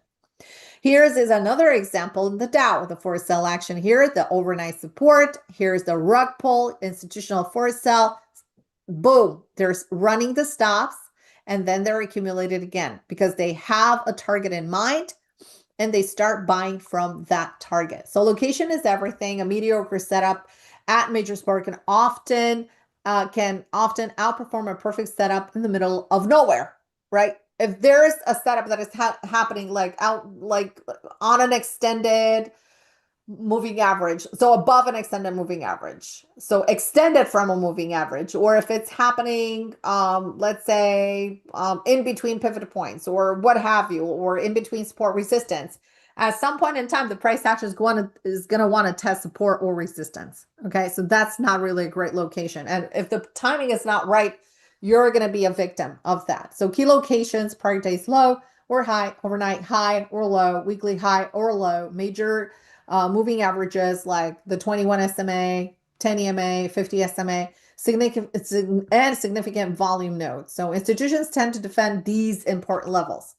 Here's another example in the Dow, the forced sell action here, the overnight support. Here's the rug pull, institutional forced sell. Boom, they're running the stops, and then they're accumulated again because they have a target in mind and they start buying from that target. So location is everything. A mediocre setup at major sport can often outperform a perfect setup in the middle of nowhere, right? If there's a setup that is happening like on an extended moving average, so above an extended moving average, so extended from a moving average, or if it's happening, let's say in between pivot points or what have you, or in between support resistance, At some point in time, the price action is going to want to test support or resistance. Okay, so that's not really a great location. And if the timing is not right, you're going to be a victim of that. So key locations, prior days low or high, overnight high or low, weekly high or low, major moving averages like the 21 SMA, 10 EMA, 50 SMA, significant volume nodes. So institutions tend to defend these important levels.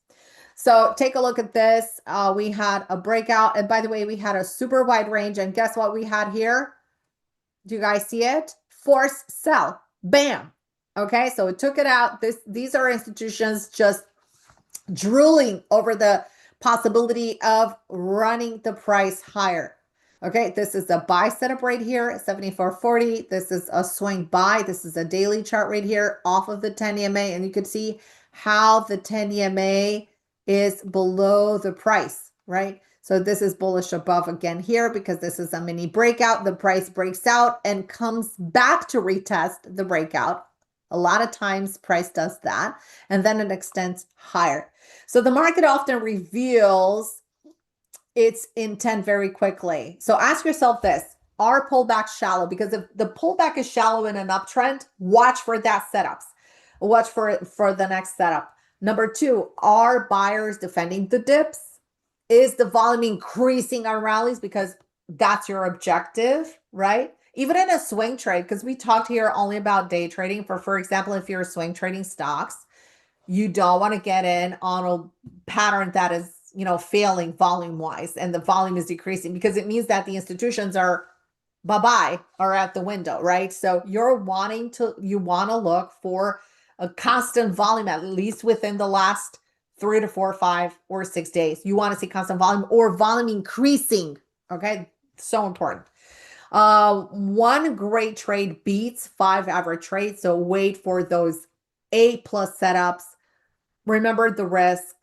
So take a look at this. We had a breakout. And by the way, we had a super wide range. And guess what we had here? Do you guys see it? Force sell. Bam. Okay, so it took it out. These are institutions just drooling over the possibility of running the price higher. Okay, this is a buy setup right here at 74.40. This is a swing buy. This is a daily chart right here off of the 10 EMA. And you can see how the 10 EMA is below the price, right? So this is bullish above again here because this is a mini breakout. The price breaks out and comes back to retest the breakout. A lot of times price does that, and then it extends higher. So the market often reveals its intent very quickly. So ask yourself this, are pullbacks shallow? Because if the pullback is shallow in an uptrend, watch for that setups. Watch for the next setup. Number two, are buyers defending the dips? Is the volume increasing on rallies? Because that's your objective, right? Even in a swing trade, because we talked here only about day trading. For example, if you're swing trading stocks, you don't want to get in on a pattern that is, failing volume wise and the volume is decreasing, because it means that the institutions are bye-bye, are at the window, right? So you want to look for a constant volume, at least within the last 3 to 4, 5, or 6 days. You want to see constant volume or volume increasing. Okay, so important. One great trade beats 5 average trades. So wait for those A+ setups. Remember the risk.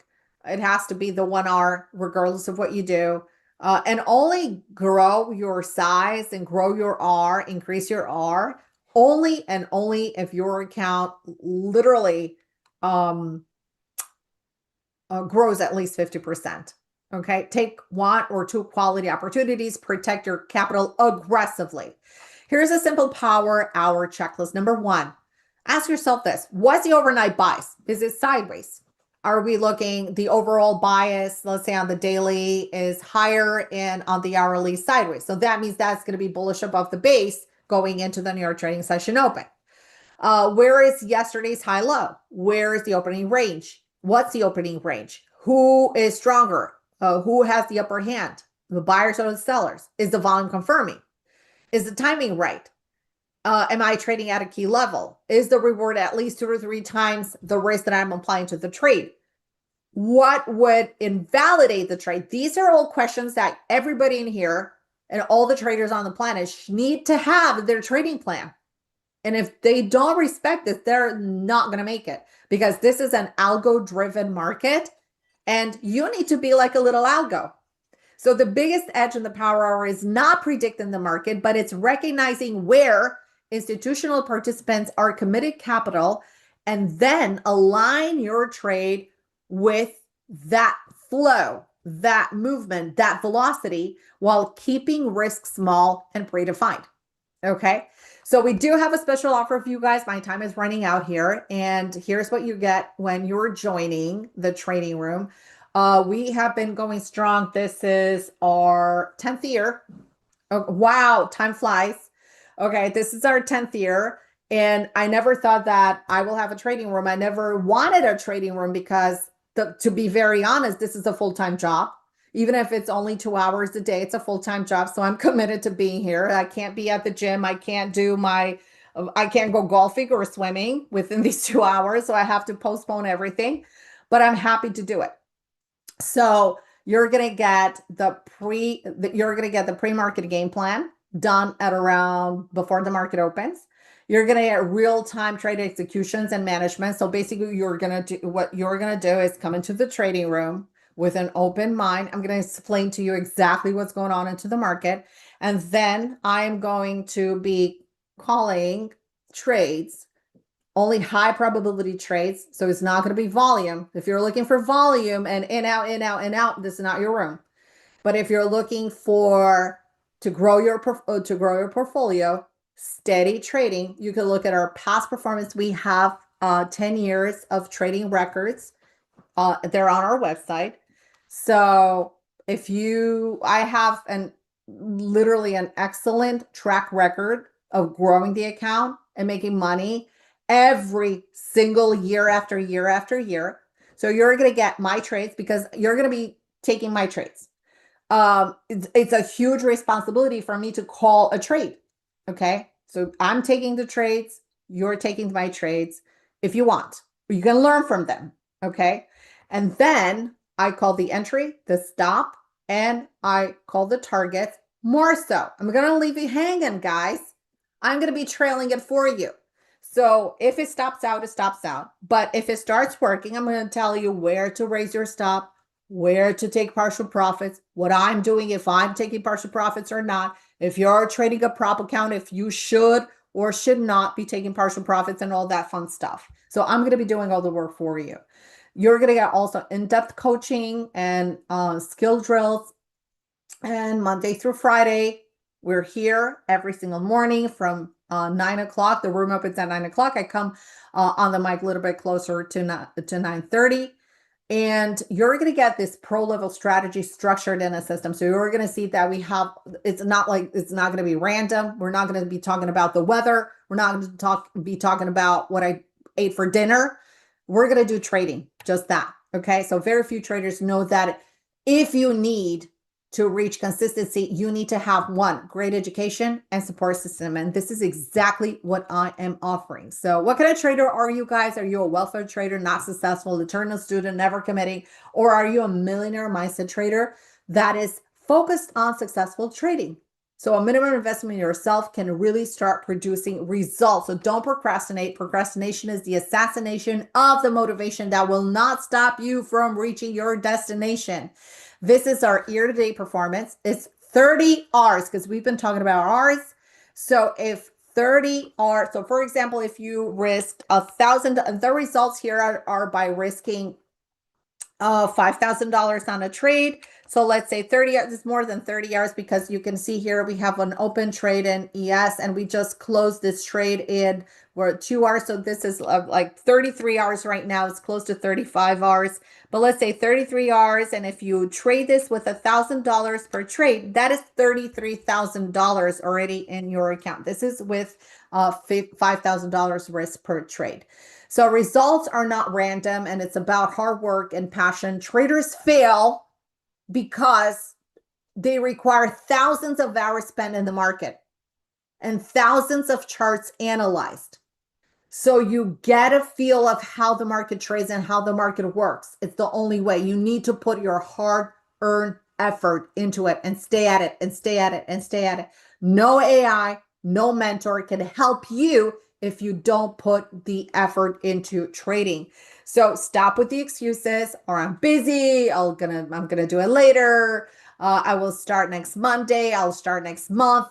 It has to be the 1R, regardless of what you do. And only grow your size and grow your R, increase your R, only and only if your account literally grows at least 50%. Okay, take 1 or 2 quality opportunities, protect your capital aggressively. Here's a simple power hour checklist. Number 1, ask yourself this: what's the overnight bias? Is it sideways? Are we looking, the overall bias, let's say on the daily, is higher and on the hourly sideways? So that means that's going to be bullish above the base going into the New York trading session open. Where is yesterday's high low? Where is the opening range? What's the opening range? Who is stronger? Who has the upper hand? The buyers or the sellers? Is the volume confirming? Is the timing right? Am I trading at a key level? Is the reward at least 2 or 3 times the risk that I'm applying to the trade? What would invalidate the trade? These are all questions that everybody in here and all the traders on the planet need to have their trading plan. And if they don't respect this, they're not going to make it, because this is an algo-driven market and you need to be like a little algo. So the biggest edge in the power hour is not predicting the market, but it's recognizing where institutional participants are committed capital, and then align your trade with that flow, that movement, that velocity, while keeping risk small and predefined. Okay, so we do have a special offer for you guys. My time is running out here, and here's what you get when you're joining the trading room. We have been going strong. This is our 10th year. Oh, wow, time flies. Okay, this is our 10th year, and I never thought that I will have a trading room. I never wanted a trading room because, to be very honest, this is a full-time job. Even if it's only 2 hours a day, it's a full-time job. So I'm committed to being here. I can't be at the gym. I can't go golfing or swimming within these 2 hours. So I have to postpone everything, but I'm happy to do it. So you're going to get the pre-market game plan done at around before the market opens. You're going to get real-time trade executions and management. So basically what you're going to do is come into the trading room with an open mind. I'm going to explain to you exactly what's going on into the market. And then I'm going to be calling trades, only high probability trades. So it's not going to be volume. If you're looking for volume and in, out, this is not your room. But if you're looking to grow your portfolio, steady trading, you can look at our past performance. We have 10 years of trading records. They're on our website. So I have literally an excellent track record of growing the account and making money every single year after year after year. So you're going to get my trades because you're going to be taking my trades. It's a huge responsibility for me to call a trade. Okay. So I'm taking the trades. You're taking my trades. If you want, you can learn from them. Okay. And then I call the entry, the stop, and I call the targets. More so, I'm going to leave you hanging, guys. I'm going to be trailing it for you. So if it stops out, it stops out. But if it starts working, I'm going to tell you where to raise your stop, where to take partial profits, what I'm doing, if I'm taking partial profits or not, if you're trading a prop account, if you should or should not be taking partial profits and all that fun stuff. So I'm going to be doing all the work for you. You're going to get also in-depth coaching and skill drills. And Monday through Friday, we're here every single morning from 9 o'clock. The room opens at 9 o'clock. I come on the mic a little bit closer to 9:30. And you're going to get this pro level strategy structured in a system. So you're going to see that it's not going to be random. We're not going to be talking about the weather. We're not going to be talking about what I ate for dinner. We're going to do trading, just that. Okay. So very few traders know that if you need to reach consistency, you need to have one, great education and support system. And this is exactly what I am offering. So what kind of trader are you guys? Are you a welfare trader, not successful, eternal student, never committing? Or are you a millionaire mindset trader that is focused on successful trading? So a minimum investment in yourself can really start producing results. So don't procrastinate. Procrastination is the assassination of the motivation that will not stop you from reaching your destination. This is our year-to-date performance. It's 30 R's because we've been talking about R's. So if 30 R, so for example, if you risked 1,000, the results here are by risking $5,000 on a trade. So let's say 30, it's more than 30 hours because you can see here we have an open trade in ES and we just closed this trade in, we're at 2 hours. So this is like 33 hours right now. It's close to 35 hours, but let's say 33 hours. And if you trade this with $1,000 per trade, that is $33,000 already in your account. This is with $5,000 risk per trade. So results are not random and it's about hard work and passion. Traders fail because they require thousands of hours spent in the market and thousands of charts analyzed. So you get a feel of how the market trades and how the market works. It's the only way. You need to put your hard-earned effort into it and stay at it and stay at it and stay at it. No AI, no mentor can help you if you don't put the effort into trading. So stop with the excuses, or I'm busy, I'm gonna do it later. I will start next Monday. I'll start next month.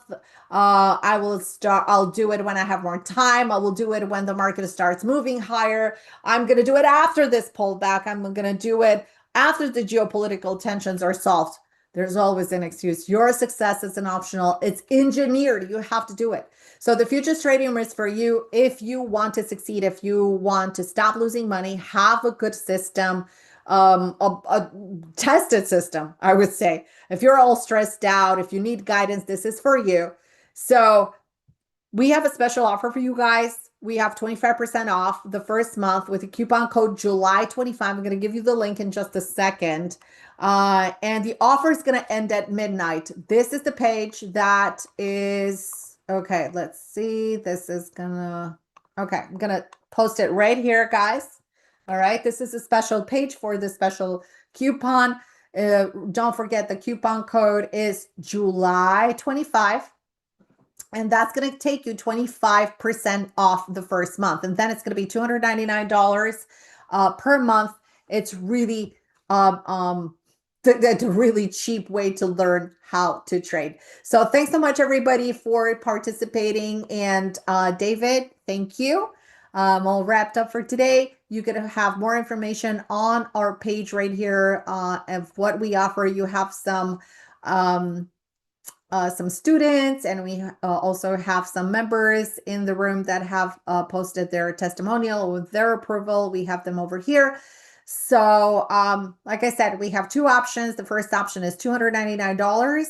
I'll do it when I have more time. I will do it when the market starts moving higher. I'm going to do it after this pullback. I'm going to do it after the geopolitical tensions are solved. There's always an excuse. Your success isn't optional. It's engineered. You have to do it. So the futures trading room is for you. If you want to succeed, if you want to stop losing money, have a good system, a tested system, I would say. If you're all stressed out, if you need guidance, this is for you. So we have a special offer for you guys. We have 25% off the first month with the coupon code July25. I'm going to give you the link in just a second. And the offer is going to end at midnight. This is the page that is, okay, let's see. This is gonna, okay, I'm going to post it right here, guys. All right, this is a special page for the special coupon. Don't forget the coupon code is July25. And that's going to take you 25% off the first month. And then it's going to be $299 per month. It's really that's a really cheap way to learn how to trade. So thanks so much, everybody, for participating. And David, thank you. all wrapped up for today. You could have more information on our page right here of what we offer. You have some students, and we also have some members in the room that have posted their testimonial with their approval. We have them over here. So like I said, we have two options. The first option is $299,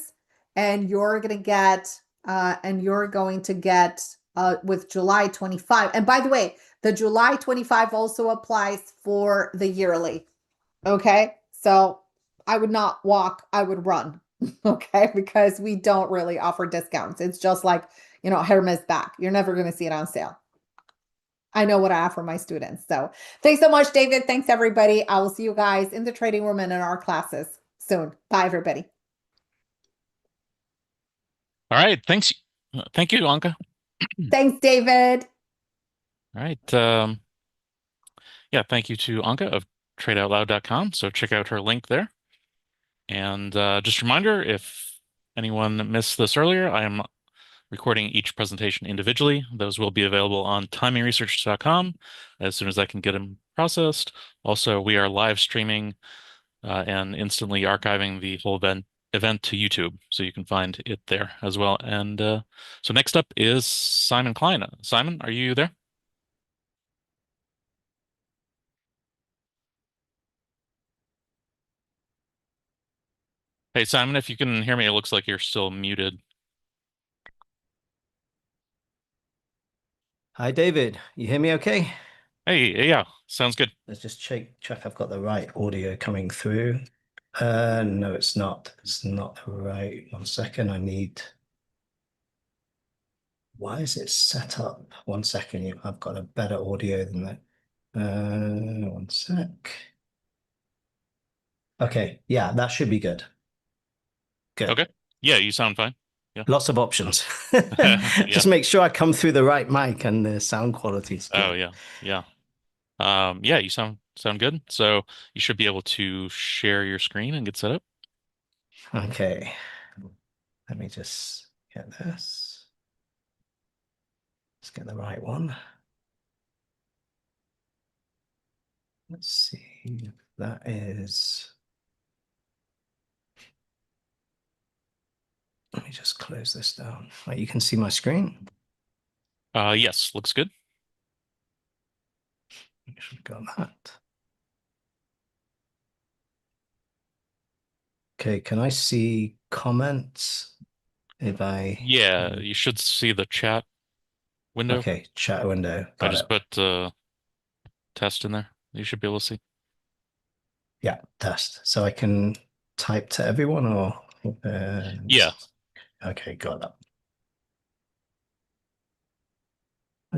and you're going to get with July 25. And by the way, the July 25 also applies for the yearly. Okay, so I would not walk, I would run. Okay, because we don't really offer discounts. It's just like, Hermes back. You're never going to see it on sale. I know what I offer my students. So thanks so much, David. Thanks, everybody. I will see you guys in the trading room and in our classes soon. Bye, everybody. All right. Thanks. Thank you, Anka. Thanks, David. All right. Yeah, thank you to Anka of tradeoutloud.com. So check out her link there. And just a reminder, if anyone missed this earlier, I am recording each presentation individually. Those will be available on TimingResearch.com as soon as I can get them processed. Also, we are live streaming and instantly archiving the whole event to YouTube, so you can find it there as well. And so next up is Simon Klein. Simon, are you there? Hey, Simon, if you can hear me, it looks like you're still muted. Hi, David. You hear me okay? Hey, yeah, sounds good. Let's just check I've got the right audio coming through. No, it's not. It's not right. 1 second. Why is it set up? 1 second. I've got a better audio than that. 1 sec. Okay. Yeah, that should be good. Good. Okay. Yeah, you sound fine. Yeah. Lots of options. Yeah. Just make sure I come through the right mic and the sound quality is good. Oh, yeah. Yeah. Yeah, you sound good. So you should be able to share your screen and get set up. Okay. Let me just get this. Let's get the right one. Let's see. That is. Let me just close this down. Right, you can see my screen. Yes, looks good. I should have got that. Okay, can I see comments? Yeah, you should see the chat window. Okay, chat window. I just put test in there. You should be able to see. Yeah, test. So I can type to everyone or? Yeah. Okay, got that.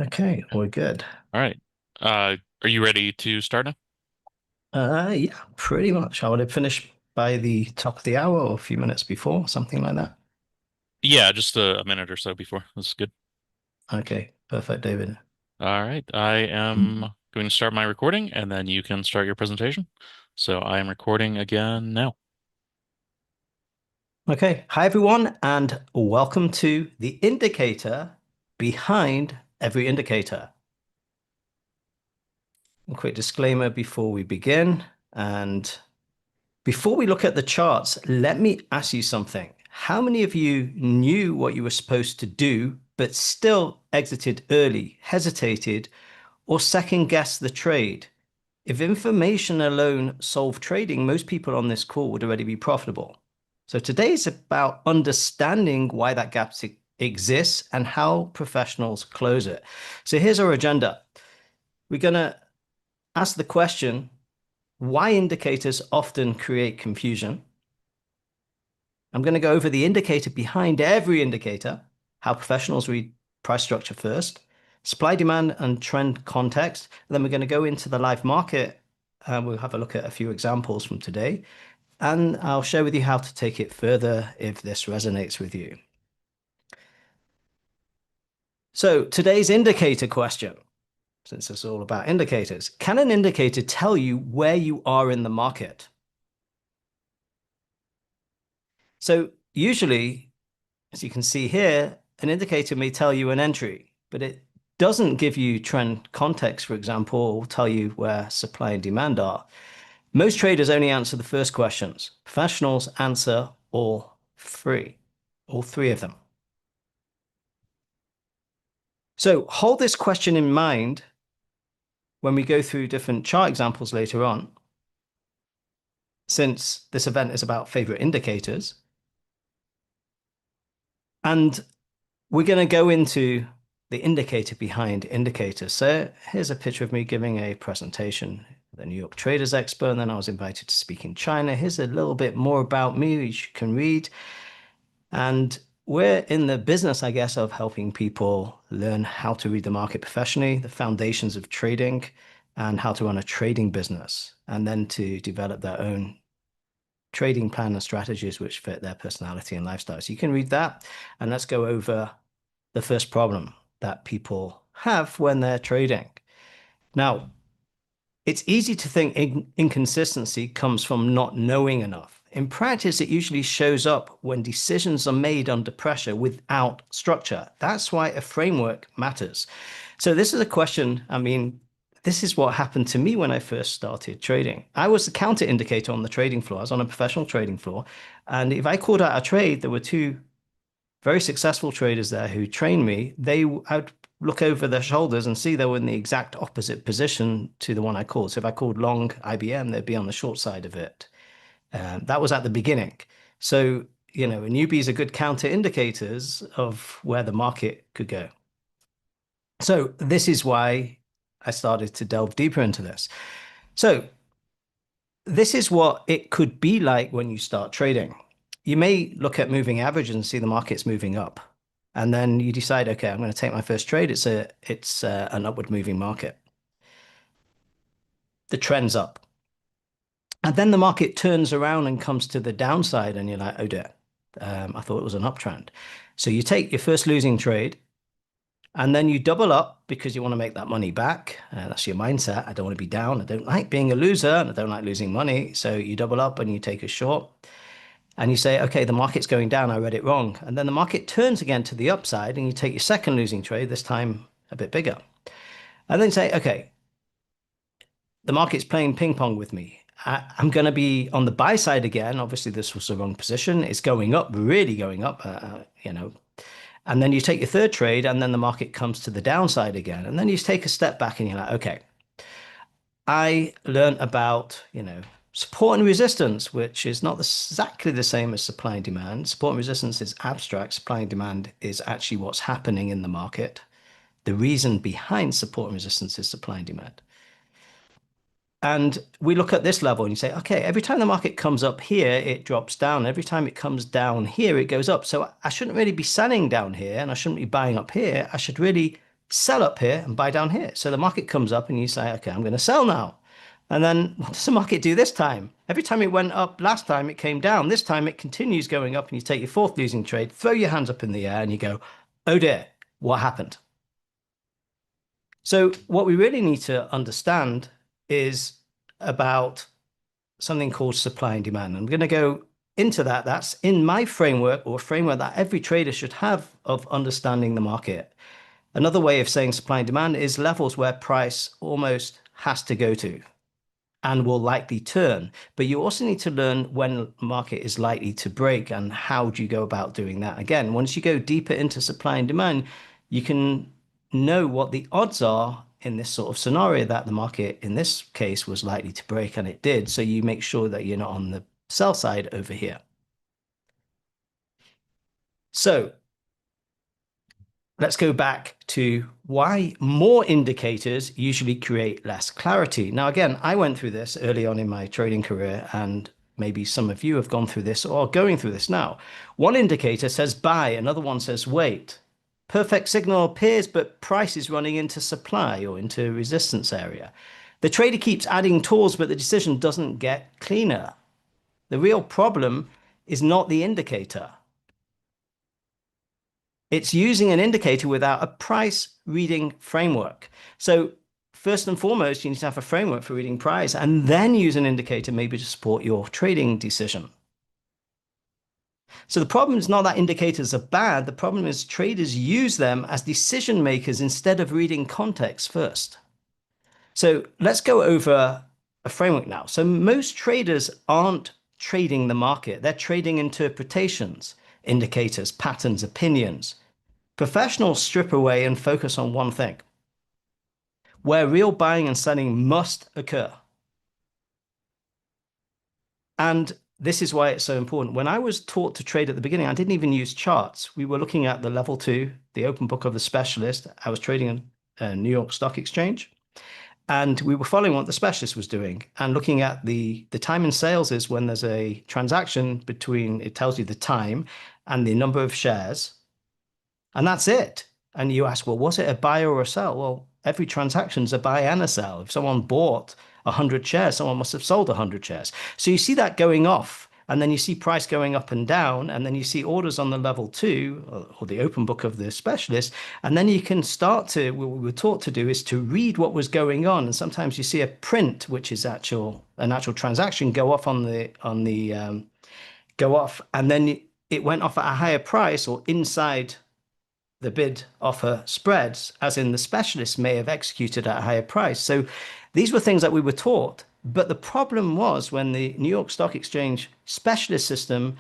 Okay, we're good. All right. Are you ready to start now? Yeah, pretty much. I would have finished by the top of the hour or a few minutes before, something like that. Yeah, just a minute or so before. That's good. Okay, perfect, David. All right. I am going to start my recording, and then you can start your presentation. So I am recording again now. Okay, hi everyone, and welcome to the indicator behind every indicator. A quick disclaimer before we begin, and before we look at the charts, let me ask you something. How many of you knew what you were supposed to do, but still exited early, hesitated, or second-guessed the trade? If information alone solved trading, most people on this call would already be profitable. So today is about understanding why that gap exists and how professionals close it. So here's our agenda. We're going to ask the question, why indicators often create confusion. I'm going to go over the indicator behind every indicator, how professionals read price structure first, supply, demand, and trend context. And then we're going to go into the live market. We'll have a look at a few examples from today. And I'll share with you how to take it further if this resonates with you. So today's indicator question, since it's all about indicators, can an indicator tell you where you are in the market? So usually, as you can see here, an indicator may tell you an entry, but it doesn't give you trend context, for example, or tell you where supply and demand are. Most traders only answer the first questions. Professionals answer all three of them. So hold this question in mind when we go through different chart examples later on, since this event is about favorite indicators. And we're going to go into the indicator behind indicators. So here's a picture of me giving a presentation at the New York Traders Expo, and then I was invited to speak in China. Here's a little bit more about me, which you can read. And we're in the business, I guess, of helping people learn how to read the market professionally, the foundations of trading, and how to run a trading business, and then to develop their own trading plan and strategies which fit their personality and lifestyle. So you can read that, and let's go over the first problem that people have when they're trading. Now, it's easy to think inconsistency comes from not knowing enough. In practice, it usually shows up when decisions are made under pressure without structure. That's why a framework matters. So this is a question, I mean, this is what happened to me when I first started trading. I was the counter indicator on the trading floor. I was on a professional trading floor. And if I called out a trade, there were two very successful traders there who trained me. I'd look over their shoulders and see they were in the exact opposite position to the one I called. So if I called long IBM, they'd be on the short side of it. That was at the beginning. So, newbies are good counter indicators of where the market could go. So this is why I started to delve deeper into this. So this is what it could be like when you start trading. You may look at moving averages and see the market's moving up. And then you decide, okay, I'm going to take my first trade. It's an upward moving market. The trend's up. And then the market turns around and comes to the downside and you're like, oh dear, I thought it was an uptrend. So you take your first losing trade and then you double up because you want to make that money back. That's your mindset. I don't want to be down. I don't like being a loser and I don't like losing money. So you double up and you take a short and you say, okay, the market's going down. I read it wrong. And then the market turns again to the upside and you take your second losing trade, this time a bit bigger. And then say, okay, the market's playing ping pong with me. I'm going to be on the buy side again. Obviously, this was the wrong position. It's going up, really going up, And then you take your third trade, and then the market comes to the downside again. And then you take a step back, and you're like, okay, I learned about, support and resistance, which is not exactly the same as supply and demand. Support and resistance is abstract. Supply and demand is actually what's happening in the market. The reason behind support and resistance is supply and demand. And we look at this level and you say, okay, every time the market comes up here, it drops down. Every time it comes down here, it goes up. So I shouldn't really be selling down here and I shouldn't be buying up here. I should really sell up here and buy down here. So the market comes up and you say, okay, I'm going to sell now. And then what does the market do this time? Every time it went up last time, it came down. This time it continues going up and you take your fourth losing trade, throw your hands up in the air and you go, oh dear, what happened? So what we really need to understand is about something called supply and demand. I'm going to go into that. That's in my framework, or framework that every trader should have of understanding the market. Another way of saying supply and demand is levels where price almost has to go to and will likely turn. But you also need to learn when market is likely to break and how do you go about doing that. Again, once you go deeper into supply and demand, you can know what the odds are in this sort of scenario that the market in this case was likely to break, and it did. So you make sure that you're not on the sell side over here. So let's go back to why more indicators usually create less clarity. Now, again, I went through this early on in my trading career, and maybe some of you have gone through this or are going through this now. One indicator says buy, another one says wait. Perfect signal appears, but price is running into supply or into resistance area. The trader keeps adding tools, but the decision doesn't get cleaner. The real problem is not the indicator. It's using an indicator without a price reading framework. So first and foremost, you need to have a framework for reading price and then use an indicator maybe to support your trading decision. So the problem is not that indicators are bad. The problem is traders use them as decision makers instead of reading context first. So let's go over a framework now. So most traders aren't trading the market. They're trading interpretations, indicators, patterns, opinions. Professionals strip away and focus on one thing, where real buying and selling must occur. And this is why it's so important. When I was taught to trade at the beginning, I didn't even use charts. We were looking at the level 2, the open book of the specialist. I was trading in a New York Stock Exchange. And we were following what the specialist was doing and looking at the time in sales is when there's a transaction between, it tells you the time and the number of shares. And that's it. And you ask, well, was it a buy or a sell? Well, every transaction's a buy and a sell. If someone bought 100 shares, someone must have sold 100 shares. So you see that going off. And then you see price going up and down, and then you see orders on the level 2 or the open book of the specialist. And then you can start to, what we were taught to do is to read what was going on. And sometimes you see a print, which is an actual transaction go off go off. And then it went off at a higher price or inside the bid offer spreads, as in the specialist may have executed at a higher price. So these were things that we were taught. But the problem was when the New York Stock Exchange specialist system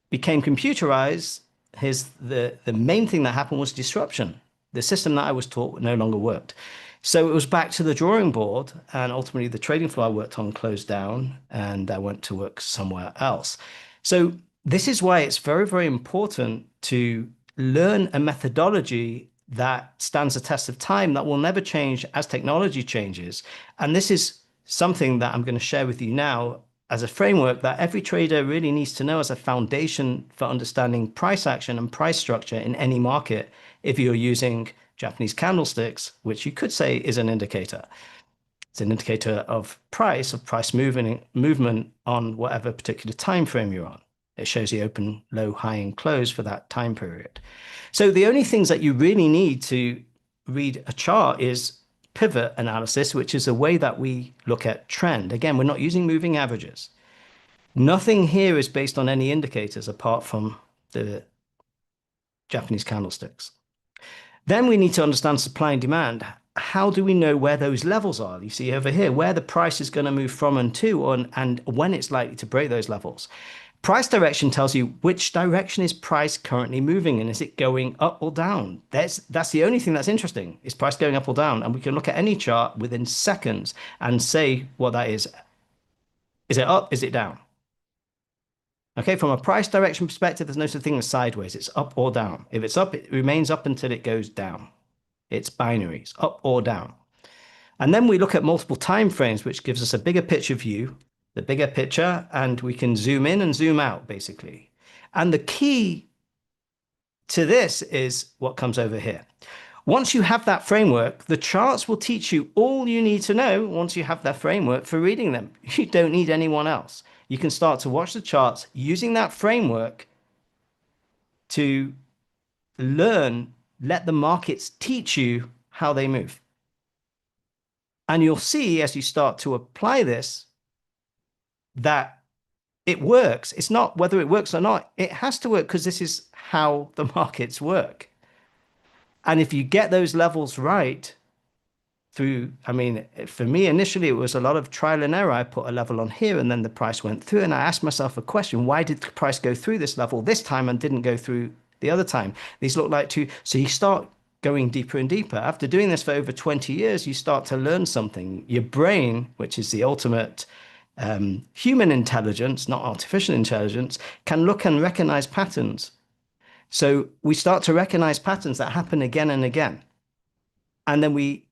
became computerized, the main thing that happened was disruption. The system that I was taught no longer worked. So it was back to the drawing board, and ultimately the trading floor I worked on closed down, and I went to work somewhere else. So this is why it's very, very important to learn a methodology that stands the test of time, that will never change as technology changes. And this is something that I'm going to share with you now as a framework that every trader really needs to know as a foundation for understanding price action and price structure in any market if you're using Japanese candlesticks, which you could say is an indicator. It's an indicator of price movement on whatever particular time frame you're on. It shows the open, low, high, and close for that time period. So the only things that you really need to read a chart is pivot analysis, which is a way that we look at trend. Again, we're not using moving averages. Nothing here is based on any indicators apart from the Japanese candlesticks. Then we need to understand supply and demand. How do we know where those levels are? You see over here, where the price is going to move from and to, and when it's likely to break those levels. Price direction tells you which direction is price currently moving in. Is it going up or down? That's the only thing that's interesting. Is price going up or down? And we can look at any chart within seconds and say what that is. Is it up? Is it down? Okay, from a price direction perspective, there's no such thing as sideways. It's up or down. If it's up, it remains up until it goes down. It's binaries, up or down. And then we look at multiple time frames, which gives us a bigger picture view, the bigger picture, and we can zoom in and zoom out, basically. And the key to this is what comes over here. Once you have that framework, the charts will teach you all you need to know once you have that framework for reading them. You don't need anyone else. You can start to watch the charts using that framework to learn, let the markets teach you how they move. And you'll see as you start to apply this, that it works. It's not whether it works or not. It has to work because this is how the markets work. And if you get those levels right through, I mean, for me, initially, it was a lot of trial and error. I put a level on here and then the price went through. And I asked myself a question, why did the price go through this level this time and didn't go through the other time? These look like two. So you start going deeper and deeper. After doing this for over 20 years, you start to learn something. Your brain, which is the ultimate human intelligence, not artificial intelligence, can look and recognize patterns. So we start to recognize patterns that happen again and again. And then we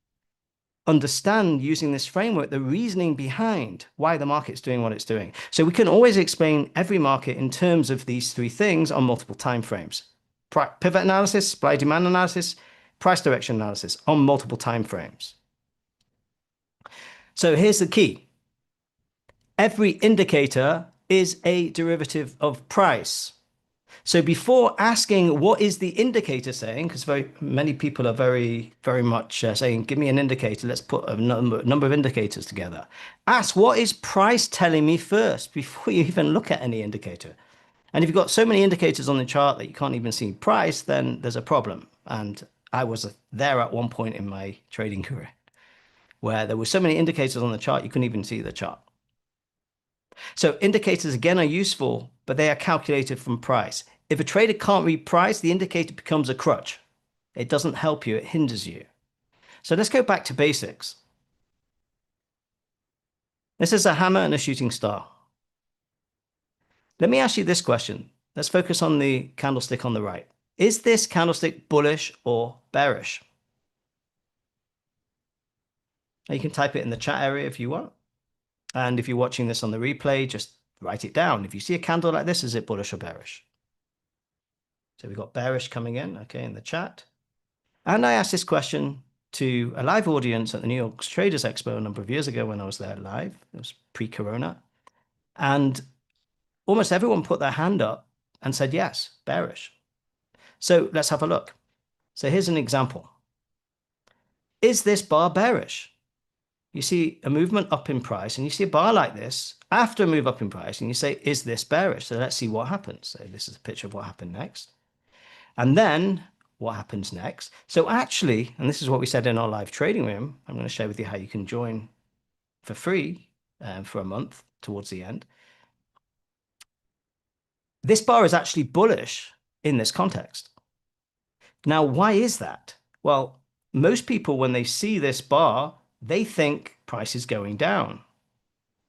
understand using this framework, the reasoning behind why the market's doing what it's doing. So we can always explain every market in terms of these three things on multiple time frames. Pivot analysis, supply demand analysis, price direction analysis on multiple time frames. So here's the key. Every indicator is a derivative of price. So before asking what is the indicator saying, because very many people are very much saying, give me an indicator, let's put a number of indicators together. Ask what is price telling me first before you even look at any indicator. And if you've got so many indicators on the chart that you can't even see price, then there's a problem. And I was there at one point in my trading career where there were so many indicators on the chart, you couldn't even see the chart. So indicators, again, are useful, but they are calculated from price. If a trader can't read price, the indicator becomes a crutch. It doesn't help you, it hinders you. So let's go back to basics. This is a hammer and a shooting star. Let me ask you this question. Let's focus on the candlestick on the right. Is this candlestick bullish or bearish? Now you can type it in the chat area if you want. And if you're watching this on the replay, just write it down. If you see a candle like this, is it bullish or bearish? So we've got bearish coming in, okay, in the chat. And I asked this question to a live audience at the New York Traders Expo a number of years ago when I was there live. It was pre-corona. And almost everyone put their hand up and said, yes, bearish. So let's have a look. So here's an example. Is this bar bearish? You see a movement up in price and you see a bar like this after a move up in price and you say, is this bearish? So let's see what happens. So this is a picture of what happened next. And then what happens next? So actually, and this is what we said in our live trading room, I'm going to share with you how you can join for free for a month towards the end. This bar is actually bullish in this context. Now, why is that? Well, most people, when they see this bar, they think price is going down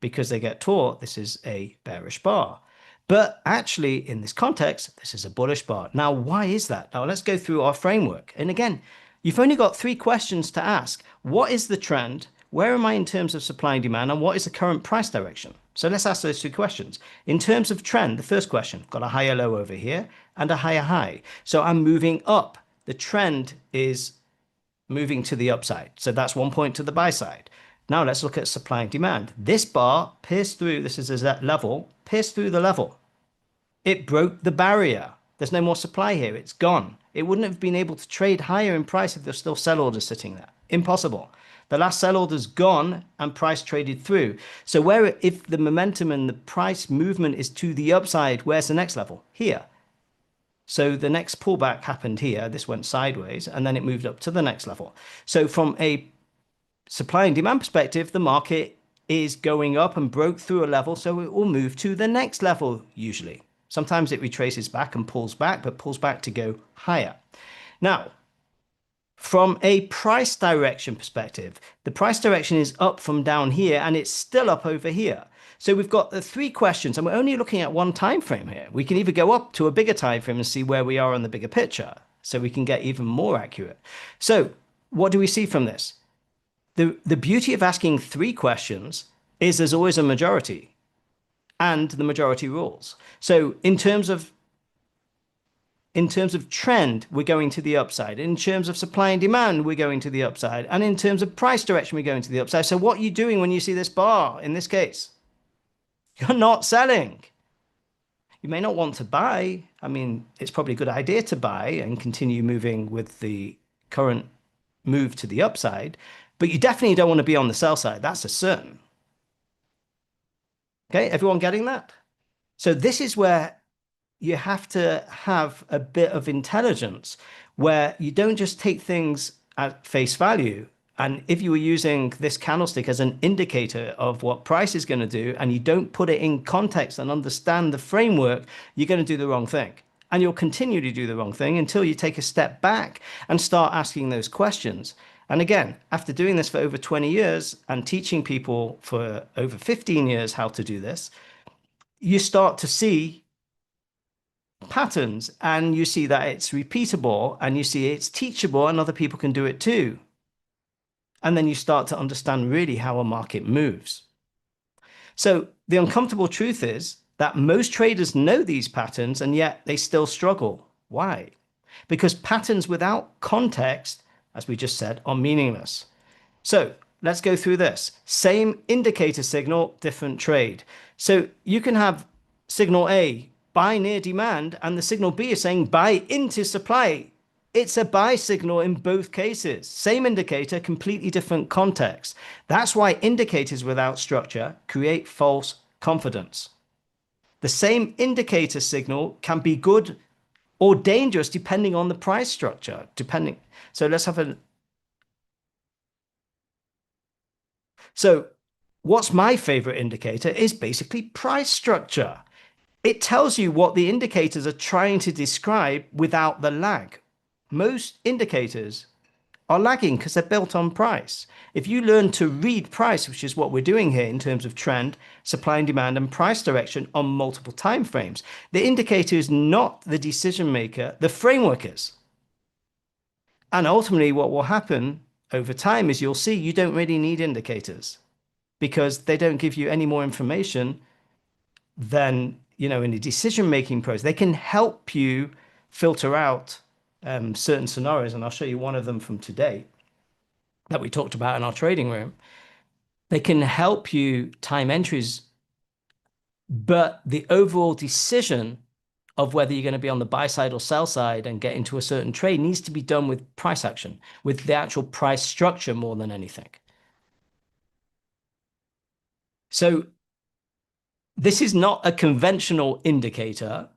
because they get taught this is a bearish bar. But actually, in this context, this is a bullish bar. Now, why is that? Now, let's go through our framework. And again, you've only got 3 questions to ask. What is the trend? Where am I in terms of supply and demand? And what is the current price direction? So let's ask those 2 questions. In terms of trend, the first question, got a higher low over here and a higher high. So I'm moving up. The trend is moving to the upside. So that's 1 point to the buy side. Now let's look at supply and demand. This bar pierced through, this is that level, pierced through the level. It broke the barrier. There's no more supply here. It's gone. It wouldn't have been able to trade higher in price if there's still sell orders sitting there. Impossible. The last sell order's gone and price traded through. So if the momentum and the price movement is to the upside, where's the next level? Here. So the next pullback happened here. This went sideways and then it moved up to the next level. So from a supply and demand perspective, the market is going up and broke through a level. So it will move to the next level usually. Sometimes it retraces back and pulls back, but pulls back to go higher. Now, from a price direction perspective, the price direction is up from down here and it's still up over here. So we've got the 3 questions and we're only looking at one time frame here. We can either go up to a bigger time frame and see where we are on the bigger picture so we can get even more accurate. So what do we see from this? The beauty of asking 3 questions is there's always a majority and the majority rules. So in terms of trend, we're going to the upside. In terms of supply and demand, we're going to the upside. And in terms of price direction, we're going to the upside. So what are you doing when you see this bar in this case? You're not selling. You may not want to buy. I mean, it's probably a good idea to buy and continue moving with the current move to the upside, but you definitely don't want to be on the sell side. That's a certain. Okay, everyone getting that? So this is where you have to have a bit of intelligence where you don't just take things at face value. And if you were using this candlestick as an indicator of what price is going to do, and you don't put it in context and understand the framework, you're going to do the wrong thing. And you'll continue to do the wrong thing until you take a step back and start asking those questions. And again, after doing this for over 20 years and teaching people for over 15 years how to do this, you start to see patterns and you see that it's repeatable and you see it's teachable and other people can do it too. And then you start to understand really how a market moves. So the uncomfortable truth is that most traders know these patterns and yet they still struggle. Why? Because patterns without context, as we just said, are meaningless. So let's go through this. Same indicator signal, different trade. So you can have signal A, buy near demand, and the signal B is saying buy into supply. It's a buy signal in both cases. Same indicator, completely different context. That's why indicators without structure create false confidence. The same indicator signal can be good or dangerous depending on the price structure, So let's have a, so what's my favorite indicator is basically price structure. It tells you what the indicators are trying to describe without the lag. Most indicators are lagging because they're built on price. If you learn to read price, which is what we're doing here in terms of trend, supply and demand, and price direction on multiple time frames, the indicator is not the decision maker, the framework is. And ultimately, what will happen over time is you'll see you don't really need indicators because they don't give you any more information than, in a decision-making process. They can help you filter out certain scenarios, and I'll show you one of them from today that we talked about in our trading room. They can help you time entries, but the overall decision of whether you're going to be on the buy side or sell side and get into a certain trade needs to be done with price action, with the actual price structure more than anything. So this is not a conventional indicator,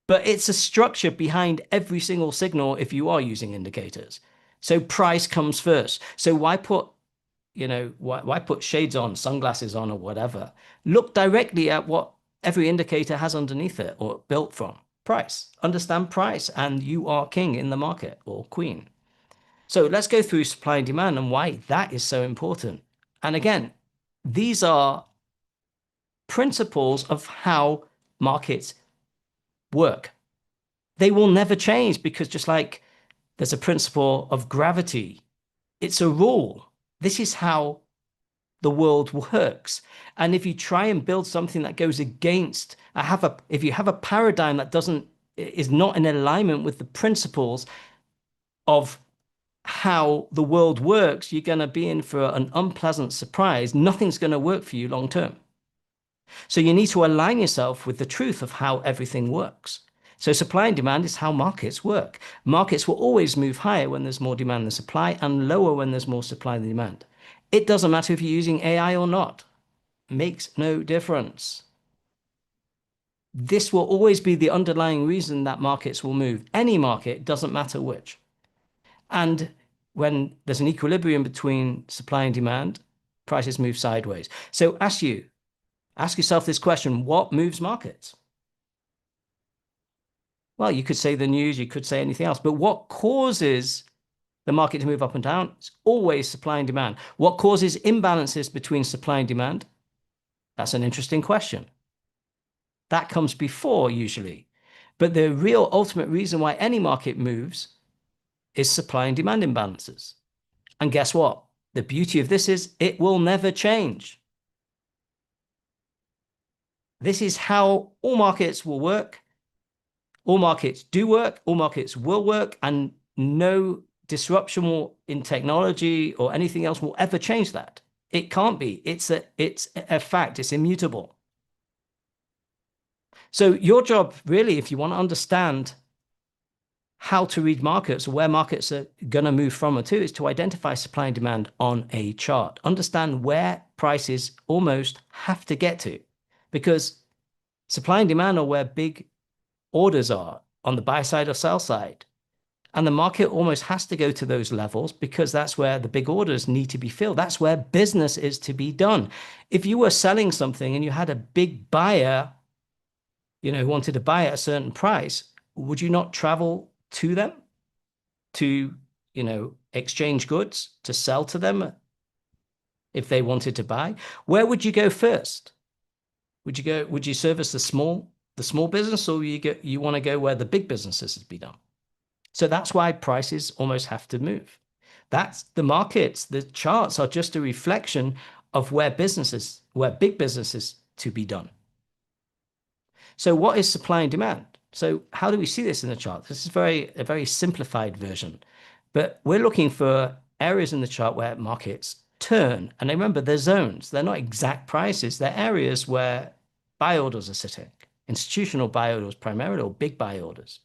but it's a structure behind every single signal if you are using indicators. So price comes first. So why put shades on, sunglasses on, or whatever? Look directly at what every indicator has underneath it or built from. Price. Understand price, and you are king in the market or queen. So let's go through supply and demand and why that is so important. And again, these are principles of how markets work. They will never change because just like there's a principle of gravity, it's a rule. This is how the world works. And if you try and build something that goes against, if you have a paradigm that is not in alignment with the principles of how the world works, you're going to be in for an unpleasant surprise. Nothing's going to work for you long term. So you need to align yourself with the truth of how everything works. So supply and demand is how markets work. Markets will always move higher when there's more demand than supply and lower when there's more supply than demand. It doesn't matter if you're using AI or not. Makes no difference. This will always be the underlying reason that markets will move. Any market, doesn't matter which. And when there's an equilibrium between supply and demand, prices move sideways. So ask yourself this question: what moves markets? Well, you could say the news, you could say anything else, but what causes the market to move up and down? It's always supply and demand. What causes imbalances between supply and demand? That's an interesting question. That comes before usually. But the real ultimate reason why any market moves is supply and demand imbalances. And guess what? The beauty of this is it will never change. This is how all markets will work. All markets do work, all markets will work, and no disruption in technology or anything else will ever change that. It can't be. It's a fact. It's immutable. So your job, really, if you want to understand how to read markets, where markets are going to move from or to, is to identify supply and demand on a chart. Understand where prices almost have to get to, because supply and demand are where big orders are on the buy side or sell side. And the market almost has to go to those levels because that's where the big orders need to be filled. That's where business is to be done. If you were selling something and you had a big buyer, who wanted to buy at a certain price, would you not travel to them to, exchange goods, to sell to them if they wanted to buy? Where would you go first? Would you service the small business, or you want to go where the big businesses is to be done? So that's why prices almost have to move. That's the markets. The charts are just a reflection of where big businesses to be done. So what is supply and demand? So how do we see this in the chart? This is a very simplified version, but we're looking for areas in the chart where markets turn. And remember, they're zones. They're not exact prices. They're areas where buy orders are sitting, institutional buy orders primarily, or big buy orders.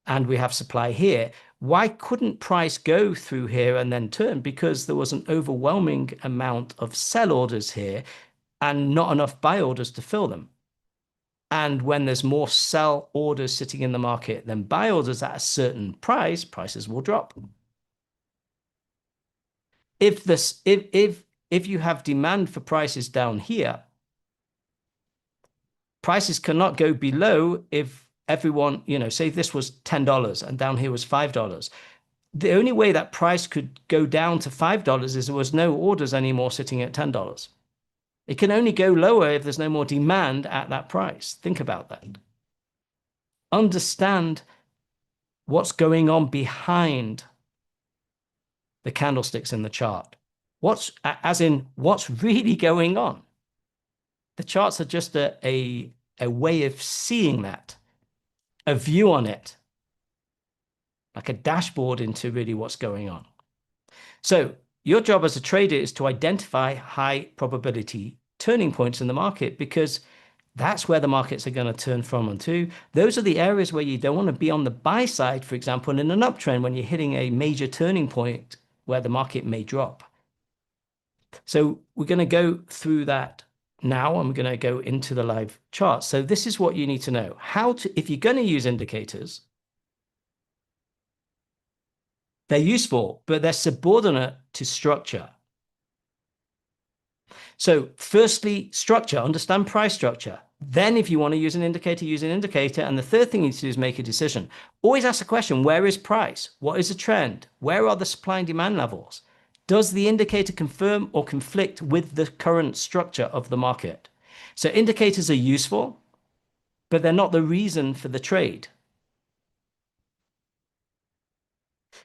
And we have supply here. Why couldn't price go through here and then turn? Because there was an overwhelming amount of sell orders here and not enough buy orders to fill them. And when there's more sell orders sitting in the market than buy orders at a certain price, prices will drop. If you have demand for prices down here, prices cannot go below. If everyone, say this was $10 and down here was $5. The only way that price could go down to $5 is there was no orders anymore sitting at $10. It can only go lower if there's no more demand at that price. Think about that. Understand what's going on behind the candlesticks in the chart. What's really going on? The charts are just a way of seeing that, a view on it, like a dashboard into really what's going on. So your job as a trader is to identify high probability turning points in the market, because that's where the markets are going to turn from and to. Those are the areas where you don't want to be on the buy side, for example, in an uptrend when you're hitting a major turning point where the market may drop. So we're going to go through that now. I'm going to go into the live chart. So this is what you need to know. If you're going to use indicators, they're useful, but they're subordinate to structure. So firstly, structure, understand price structure. Then if you want to use an indicator, use an indicator. And the third thing you need to do is make a decision. Always ask the question, where is price? What is the trend? Where are the supply and demand levels? Does the indicator confirm or conflict with the current structure of the market? So indicators are useful, but they're not the reason for the trade.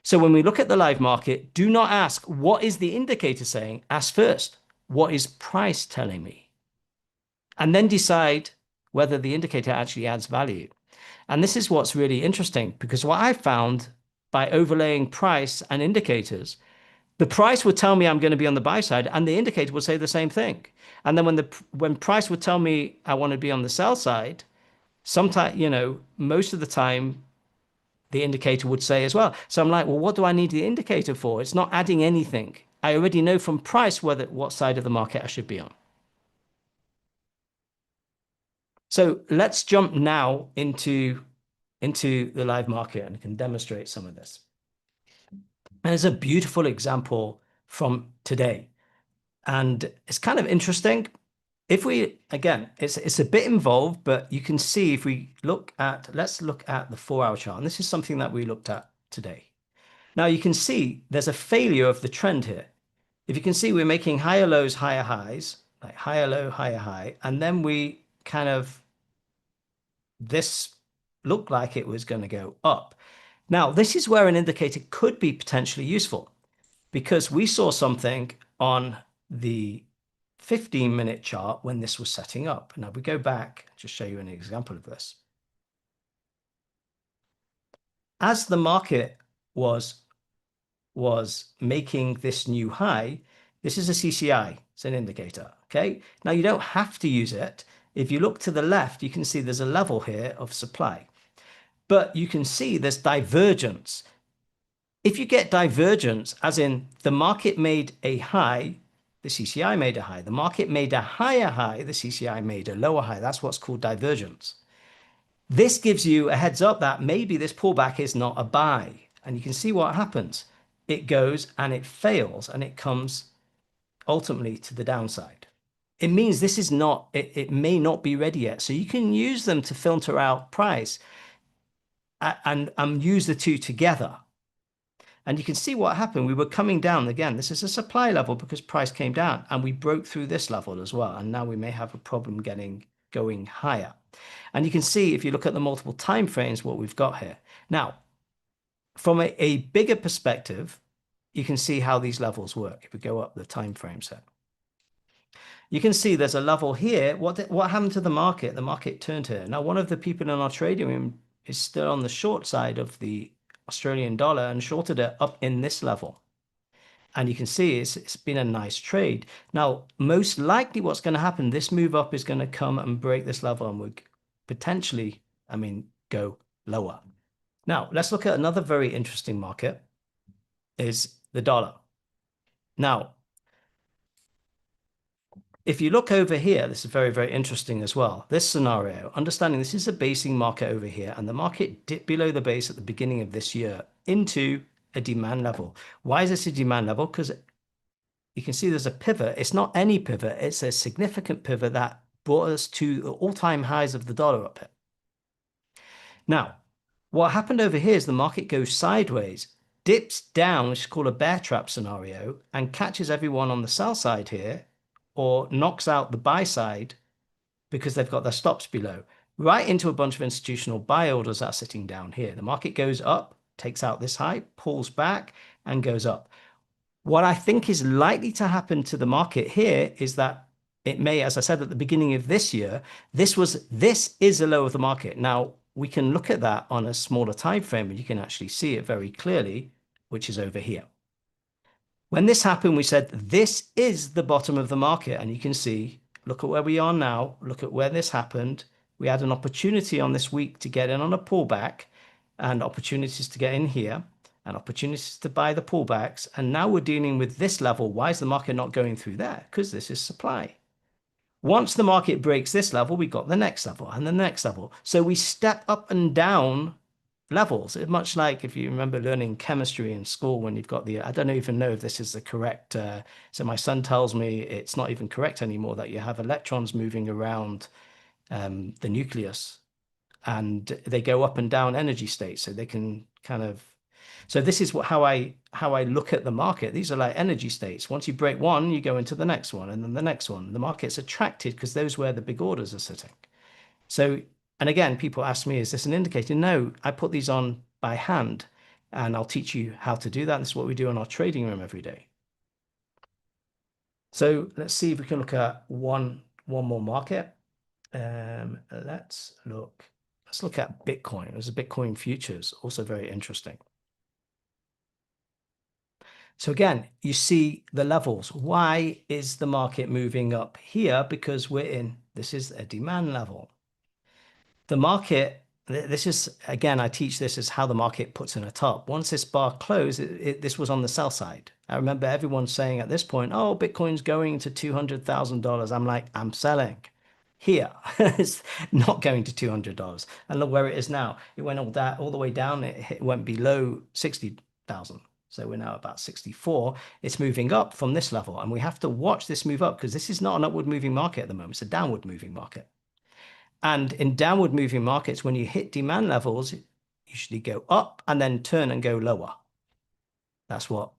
So when we look at the live market, do not ask, what is the indicator saying? Ask first, what is price telling me? And then decide whether the indicator actually adds value. And this is what's really interesting, because what I found by overlaying price and indicators, the price would tell me I'm going to be on the buy side, and the indicator would say the same thing. And then when price would tell me I want to be on the sell side, sometimes, most of the time, the indicator would say as well. So I'm like, well, what do I need the indicator for? It's not adding anything. I already know from price what side of the market I should be on. So let's jump now into the live market, and I can demonstrate some of this. And there's a beautiful example from today. And it's kind of interesting. Again, it's a bit involved, but you can see if we let's look at the 4-hour chart. And this is something that we looked at today. Now you can see there's a failure of the trend here. If you can see, we're making higher lows, higher highs, like higher low, higher high. And then this looked like it was going to go up. Now, this is where an indicator could be potentially useful, because we saw something on the 15-minute chart when this was setting up. Now we go back, just show you an example of this. As the market was making this new high, this is a CCI, it's an indicator, okay? Now you don't have to use it. If you look to the left, you can see there's a level here of supply, but you can see there's divergence. If you get divergence, as in the market made a high, the CCI made a high, the market made a higher high, the CCI made a lower high. That's what's called divergence. This gives you a heads up that maybe this pullback is not a buy. And you can see what happens. It goes and it fails, and it comes ultimately to the downside. It means this is not, it may not be ready yet. So you can use them to filter out price and use the two together. And you can see what happened. We were coming down again. This is a supply level because price came down, and we broke through this level as well. And now we may have a problem going higher. And you can see, if you look at the multiple time frames, what we've got here. Now, from a bigger perspective, you can see how these levels work. If we go up the time frame set, you can see there's a level here. What happened to the market? The market turned here. Now, one of the people in our trading room is still on the short side of the Australian dollar and shorted it up in this level. And you can see it's been a nice trade. Now, most likely what's going to happen, this move up is going to come and break this level, and would potentially, go lower. Now, let's look at another very interesting market, is the dollar. Now, if you look over here, this is very, very interesting as well. This scenario, understanding this is a basing market over here, and the market dipped below the base at the beginning of this year into a demand level. Why is this a demand level? Because you can see there's a pivot. It's not any pivot. It's a significant pivot that brought us to the all-time highs of the dollar up here. Now, what happened over here is the market goes sideways, dips down, which is called a bear trap scenario, and catches everyone on the sell side here, or knocks out the buy side because they've got their stops below, right into a bunch of institutional buy orders that are sitting down here. The market goes up, takes out this high, pulls back, and goes up. What I think is likely to happen to the market here is that it may, as I said at the beginning of this year, this is a low of the market. Now, we can look at that on a smaller time frame, and you can actually see it very clearly, which is over here. When this happened, we said this is the bottom of the market, and you can see, look at where we are now, look at where this happened. We had an opportunity on this week to get in on a pullback, and opportunities to get in here, and opportunities to buy the pullbacks, and now we're dealing with this level. Why is the market not going through there? Because this is supply. Once the market breaks this level, we got the next level and the next level. So we step up and down levels. It's much like if you remember learning chemistry in school when you've got I don't even know if this is the correct, so my son tells me it's not even correct anymore, that you have electrons moving around the nucleus, and they go up and down energy states, so they can kind of, so this is how I look at the market. These are like energy states. Once you break one, you go into the next one, and then the next one. The market's attracted because those where the big orders are sitting. So, and again, people ask me, is this an indicator? No, I put these on by hand, and I'll teach you how to do that. This is what we do in our trading room every day. So let's see if we can look at one more market. Let's look at Bitcoin. There's a Bitcoin futures, also very interesting. So again, you see the levels. Why is the market moving up here? Because this is a demand level. The market, this is, again, I teach this as how the market puts in a top. Once this bar closed, this was on the sell side. I remember everyone saying at this point, oh, Bitcoin's going to $200,000. I'm like, I'm selling. Here, it's not going to $200. And look where it is now. It went all the way down. It went below 60,000. So we're now about 64. It's moving up from this level, and we have to watch this move up because this is not an upward moving market at the moment. It's a downward moving market. And in downward moving markets, when you hit demand levels, you usually go up and then turn and go lower. That's what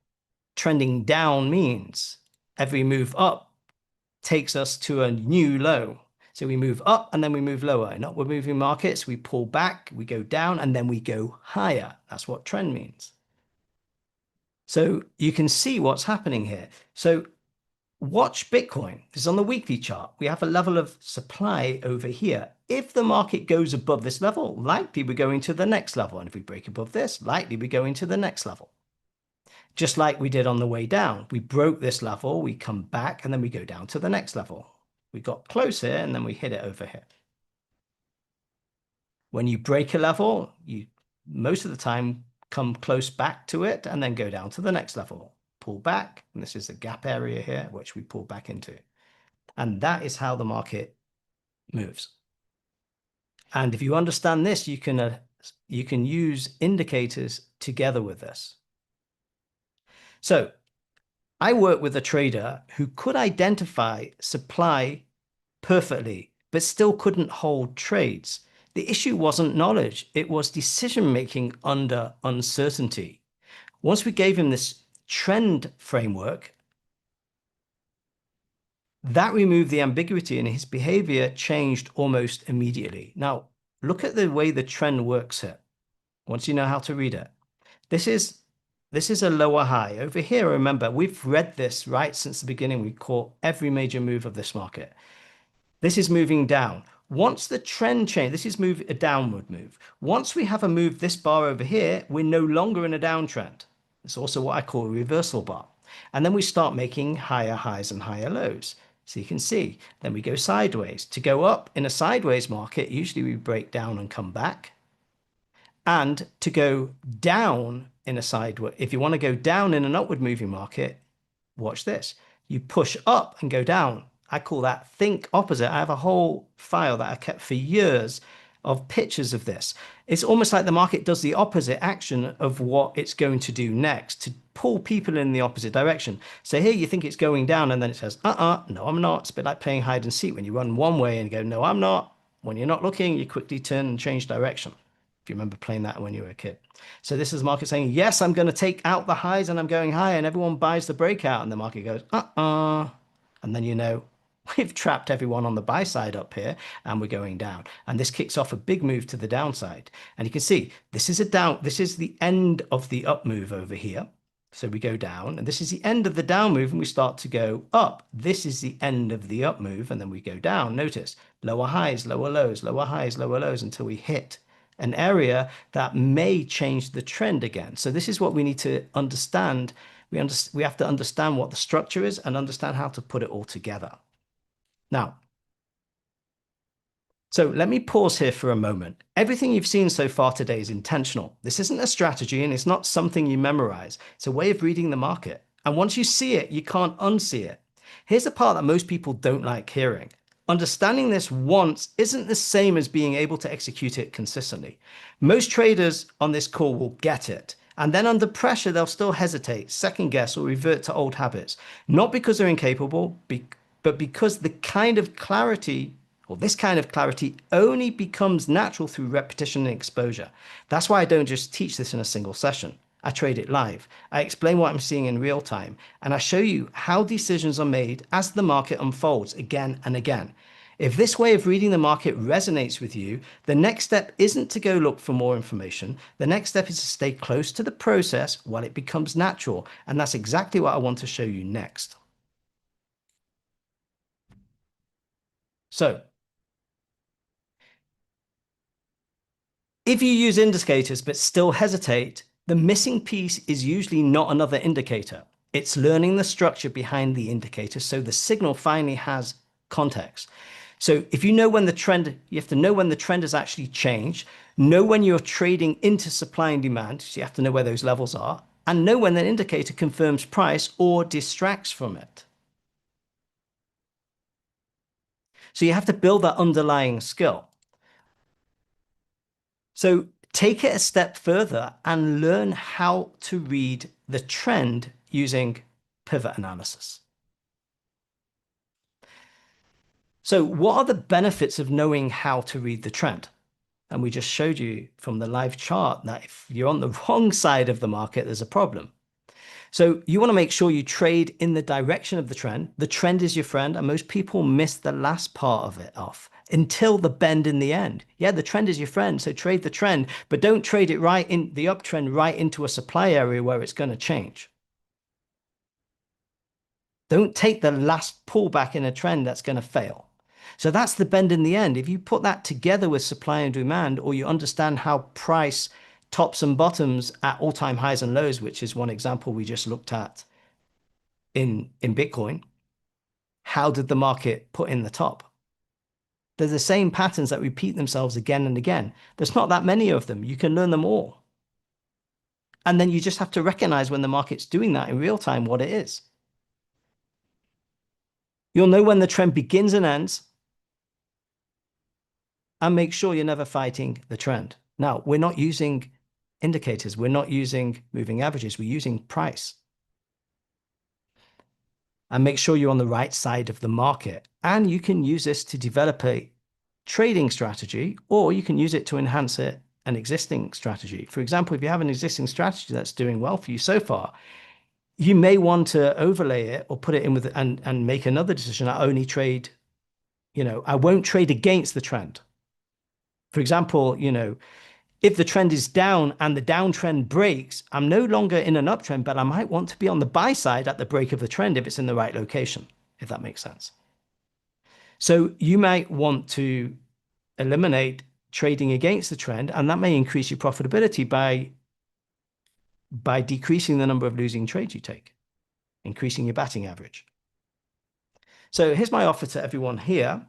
trending down means. Every move up takes us to a new low. So we move up and then we move lower. In upward moving markets, we pull back, we go down, and then we go higher. That's what trend means. So you can see what's happening here. So watch Bitcoin. This is on the weekly chart. We have a level of supply over here. If the market goes above this level, likely we're going to the next level. And if we break above this, likely we're going to the next level. Just like we did on the way down. We broke this level, we come back, and then we go down to the next level. We got close here, and then we hit it over here. When you break a level, you most of the time come close back to it and then go down to the next level. Pull back, and this is the gap area here, which we pull back into. And that is how the market moves. And if you understand this, you can use indicators together with this. So I work with a trader who could identify supply perfectly, but still couldn't hold trades. The issue wasn't knowledge, it was decision-making under uncertainty. Once we gave him this trend framework, that removed the ambiguity and his behavior changed almost immediately. Now, look at the way the trend works here. Once you know how to read it. This is a lower high. Over here, remember, we've read this right since the beginning. We caught every major move of this market. This is moving down. Once the trend change, this is a downward move. Once we have a move this bar over here, we're no longer in a downtrend. It's also what I call a reversal bar. And then we start making higher highs and higher lows. So you can see, then we go sideways. To go up in a sideways market, usually we break down and come back. And to go down in a sideways, if you want to go down in an upward moving market, watch this. You push up and go down. I call that think opposite. I have a whole file that I kept for years of pictures of this. It's almost like the market does the opposite action of what it's going to do next to pull people in the opposite direction. So here you think it's going down and then it says, no, I'm not. It's a bit like playing hide and seek when you run one way and go, no, I'm not. When you're not looking, you quickly turn and change direction. If you remember playing that when you were a kid. So this is the market saying, yes, I'm going to take out the highs and I'm going higher, and everyone buys the breakout and the market goes, and then you know, we've trapped everyone on the buy side up here and we're going down. And this kicks off a big move to the downside. And you can see this is the end of the up move over here. So we go down, and this is the end of the down move, and we start to go up. This is the end of the up move, and then we go down. Notice lower highs, lower lows, lower highs, lower lows until we hit an area that may change the trend again. So this is what we need to understand. We have to understand what the structure is and understand how to put it all together. Now, so let me pause here for a moment. Everything you've seen so far today is intentional. This isn't a strategy and it's not something you memorize. It's a way of reading the market. And once you see it, you can't unsee it. Here's the part that most people don't like hearing. Understanding this once isn't the same as being able to execute it consistently. Most traders on this call will get it. And then under pressure, they'll still hesitate, second guess, or revert to old habits. Not because they're incapable, but because the kind of clarity, or this kind of clarity, only becomes natural through repetition and exposure. That's why I don't just teach this in a single session. I trade it live. I explain what I'm seeing in real time, and I show you how decisions are made as the market unfolds again and again. If this way of reading the market resonates with you, the next step isn't to go look for more information. The next step is to stay close to the process while it becomes natural, and that's exactly what I want to show you next. So, if you use indicators but still hesitate, the missing piece is usually not another indicator. It's learning the structure behind the indicator so the signal finally has context. So if you know when the trend, you have to know when the trend has actually changed, know when you're trading into supply and demand, so you have to know where those levels are, and know when the indicator confirms price or distracts from it. So you have to build that underlying skill. So take it a step further and learn how to read the trend using pivot analysis. So what are the benefits of knowing how to read the trend? And we just showed you from the live chart that if you're on the wrong side of the market, there's a problem. So you want to make sure you trade in the direction of the trend. The trend is your friend, and most people miss the last part of it off until the bend in the end. Yeah, the trend is your friend, so trade the trend, but don't trade it right in the uptrend right into a supply area where it's going to change. Don't take the last pullback in a trend that's going to fail. So that's the bend in the end. If you put that together with supply and demand, or you understand how price tops and bottoms at all-time highs and lows, which is one example we just looked at in Bitcoin, how did the market put in the top? They're the same patterns that repeat themselves again and again. There's not that many of them. You can learn them all. And then you just have to recognize when the market's doing that in real time, what it is. You'll know when the trend begins and ends, and make sure you're never fighting the trend. Now, we're not using indicators. We're not using moving averages. We're using price. And make sure you're on the right side of the market. And you can use this to develop a trading strategy, or you can use it to enhance an existing strategy. For example, if you have an existing strategy that's doing well for you so far, you may want to overlay it or put it in with and make another decision. I only trade, I won't trade against the trend. For example, if the trend is down and the downtrend breaks, I'm no longer in an uptrend, but I might want to be on the buy side at the break of the trend if it's in the right location, if that makes sense. So you might want to eliminate trading against the trend, and that may increase your profitability by decreasing the number of losing trades you take, increasing your batting average. So here's my offer to everyone here,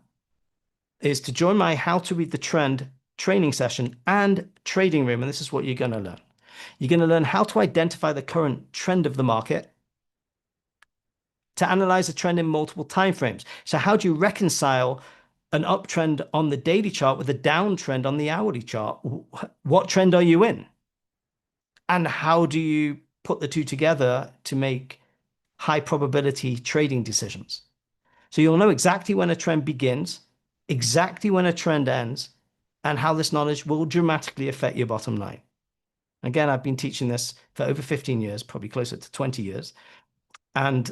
is to join my How to Read the Trend training session and trading room. And this is what you're going to learn. You're going to learn how to identify the current trend of the market, to analyze a trend in multiple timeframes. So how do you reconcile an uptrend on the daily chart with a downtrend on the hourly chart? What trend are you in? And how do you put the two together to make high probability trading decisions? So you'll know exactly when a trend begins, exactly when a trend ends, and how this knowledge will dramatically affect your bottom line. Again, I've been teaching this for over 15 years, probably closer to 20 years. And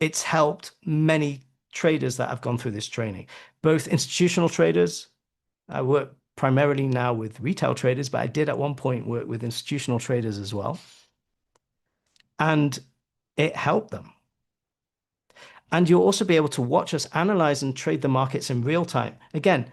it's helped many traders that have gone through this training, both institutional traders. I work primarily now with retail traders, but I did at one point work with institutional traders as well. And it helped them. And you'll also be able to watch us analyze and trade the markets in real time. Again,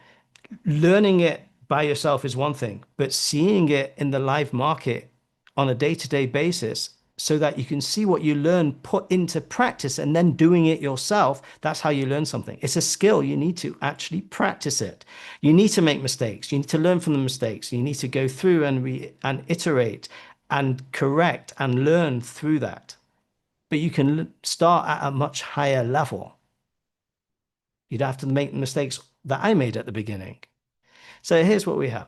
learning it by yourself is one thing, but seeing it in the live market on a day-to-day basis so that you can see what you learn put into practice and then doing it yourself, that's how you learn something. It's a skill. You need to actually practice it. You need to make mistakes. You need to learn from the mistakes. You need to go through and iterate and correct and learn through that. But you can start at a much higher level. You'd have to make the mistakes that I made at the beginning. So here's what we have.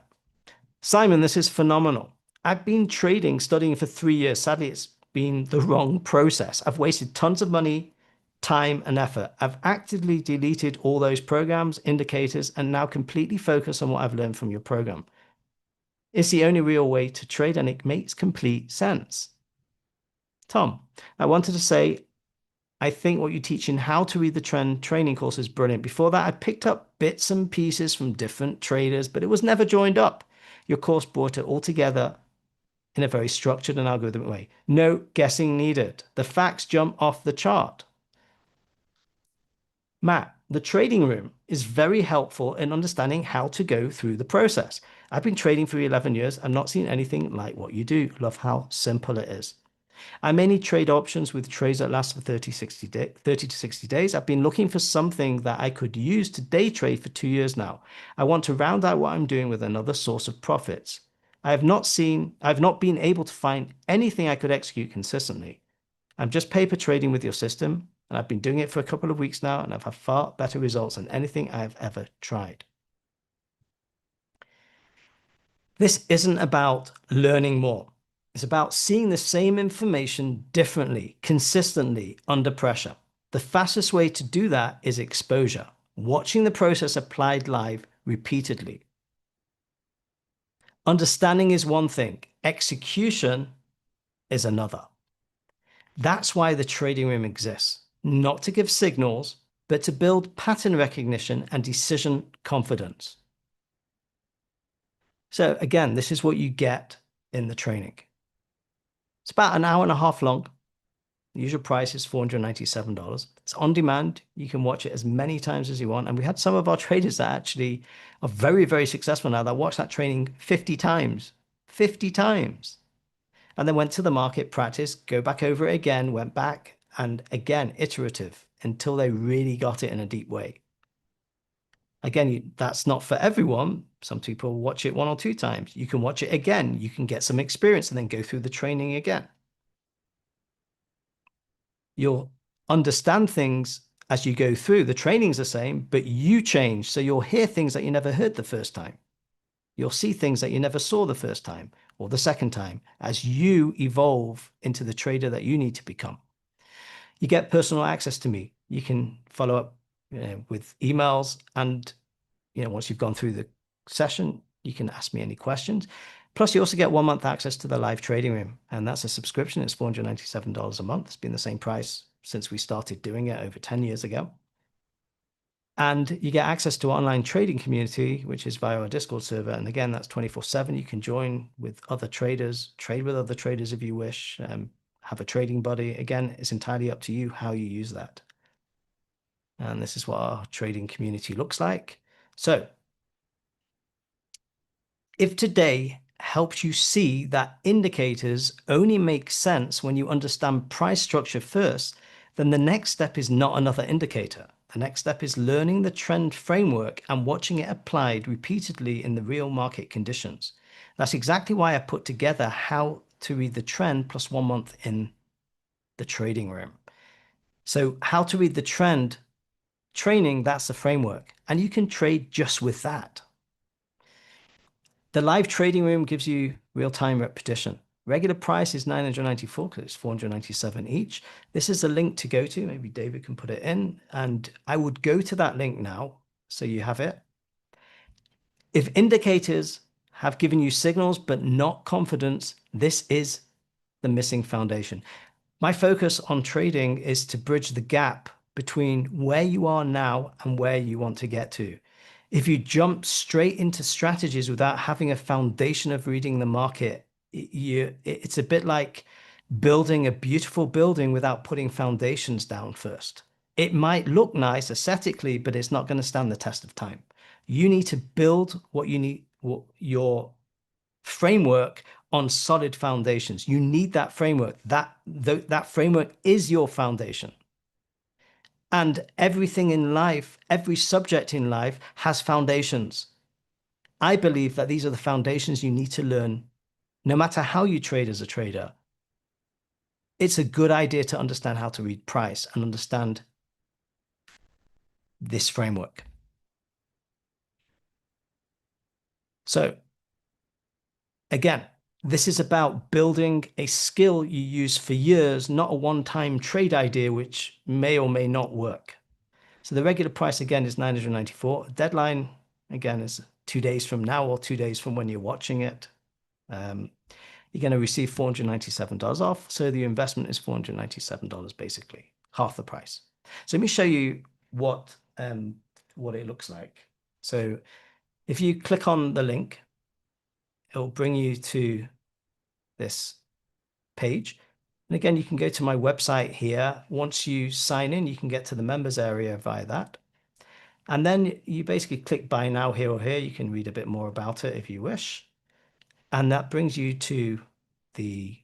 Simon, this is phenomenal. I've been trading, studying for 3 years. Sadly, it's been the wrong process. I've wasted tons of money, time, and effort. I've actively deleted all those programs, indicators, and now completely focus on what I've learned from your program. It's the only real way to trade, and it makes complete sense. Tom, I wanted to say, I think what you teach in How to Read the Trend training course is brilliant. Before that, I picked up bits and pieces from different traders, but it was never joined up. Your course brought it all together in a very structured and algorithmic way. No guessing needed. The facts jump off the chart. Matt, the trading room is very helpful in understanding how to go through the process. I've been trading for 11 years. I've not seen anything like what you do. Love how simple it is. I mainly trade options with trades that last for 30 to 60 days. I've been looking for something that I could use to day trade for 2 years now. I want to round out what I'm doing with another source of profits. I've not been able to find anything I could execute consistently. I'm just paper trading with your system, and I've been doing it for a couple of weeks now, and I've had far better results than anything I've ever tried. This isn't about learning more. It's about seeing the same information differently, consistently, under pressure. The fastest way to do that is exposure, watching the process applied live repeatedly. Understanding is one thing, execution is another. That's why the trading room exists, not to give signals, but to build pattern recognition and decision confidence. So again, this is what you get in the training. It's about an hour and a half long. The usual price is $497. It's on demand. You can watch it as many times as you want. And we had some of our traders that actually are very, very successful now that watched that training 50 times, 50 times. And then went to the market, practiced, go back over it again, went back, and again, iterative until they really got it in a deep way. Again, that's not for everyone. Some people watch it 1 or 2 times. You can watch it again. You can get some experience and then go through the training again. You'll understand things as you go through. The training's the same, but you change. So you'll hear things that you never heard the first time. You'll see things that you never saw the first time or the second time as you evolve into the trader that you need to become. You get personal access to me. You can follow up with emails, and once you've gone through the session, you can ask me any questions. Plus, you also get 1 month access to the live trading room, and that's a subscription. It's $497 a month. It's been the same price since we started doing it over 10 years ago. And you get access to our online trading community, which is via our Discord server. And again, that's 24/7. You can join with other traders, trade with other traders if you wish, have a trading buddy. Again, it's entirely up to you how you use that. And this is what our trading community looks like. So if today helps you see that indicators only make sense when you understand price structure first, then the next step is not another indicator. The next step is learning the trend framework and watching it applied repeatedly in the real market conditions. That's exactly why I put together How to Read the Trend plus 1 month in the trading room. So how to read the trend training, that's the framework. And you can trade just with that. The live trading room gives you real-time repetition. Regular price is $994 because it's $497 each. This is a link to go to. Maybe David can put it in. And I would go to that link now so you have it. If indicators have given you signals but not confidence, this is the missing foundation. My focus on trading is to bridge the gap between where you are now and where you want to get to. If you jump straight into strategies without having a foundation of reading the market, it's a bit like building a beautiful building without putting foundations down first. It might look nice aesthetically, but it's not going to stand the test of time. You need to build what you need, your framework on solid foundations. You need that framework. That framework is your foundation. And everything in life, every subject in life has foundations. I believe that these are the foundations you need to learn, no matter how you trade as a trader. It's a good idea to understand how to read price and understand this framework. So again, this is about building a skill you use for years, not a one-time trade idea, which may or may not work. So the regular price again is $994. Deadline again is 2 days from now or 2 days from when you're watching it. You're going to receive $497 off. So the investment is $497 basically, half the price. So let me show you what it looks like. So if you click on the link, it'll bring you to this page. And again, you can go to my website here. Once you sign in, you can get to the members area via that. And then you basically click buy now here or here. You can read a bit more about it if you wish. And that brings you to the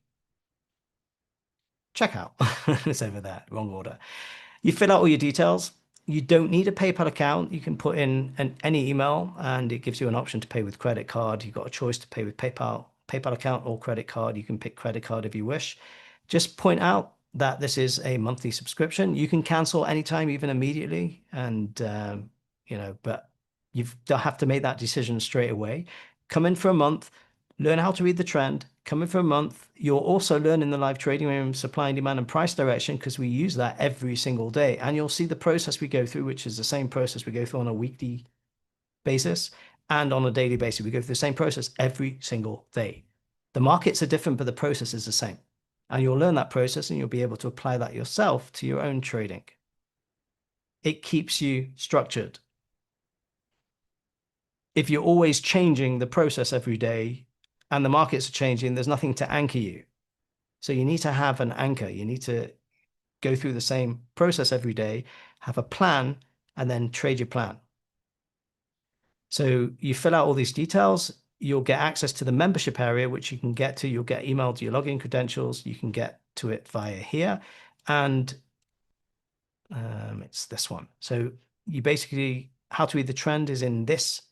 checkout. It's over there, wrong order. You fill out all your details. You don't need a PayPal account. You can put in any email and it gives you an option to pay with credit card. You've got a choice to pay with PayPal account or credit card. You can pick credit card if you wish. Just point out that this is a monthly subscription. You can cancel anytime, even immediately. And, but you don't have to make that decision straight away. Come in for a month, learn how to read the trend. Come in for a month. You'll also learn in the live trading room supply and demand and price direction because we use that every single day. And you'll see the process we go through, which is the same process we go through on a weekly basis and on a daily basis. We go through the same process every single day. The markets are different, but the process is the same. And you'll learn that process and you'll be able to apply that yourself to your own trading. It keeps you structured. If you're always changing the process every day and the markets are changing, there's nothing to anchor you. So you need to have an anchor. You need to go through the same process every day, have a plan, and then trade your plan. So you fill out all these details. You'll get access to the membership area, which you can get to. You'll get emailed your login credentials. You can get to it via here. And it's this one. So you basically, how to read the trend is in this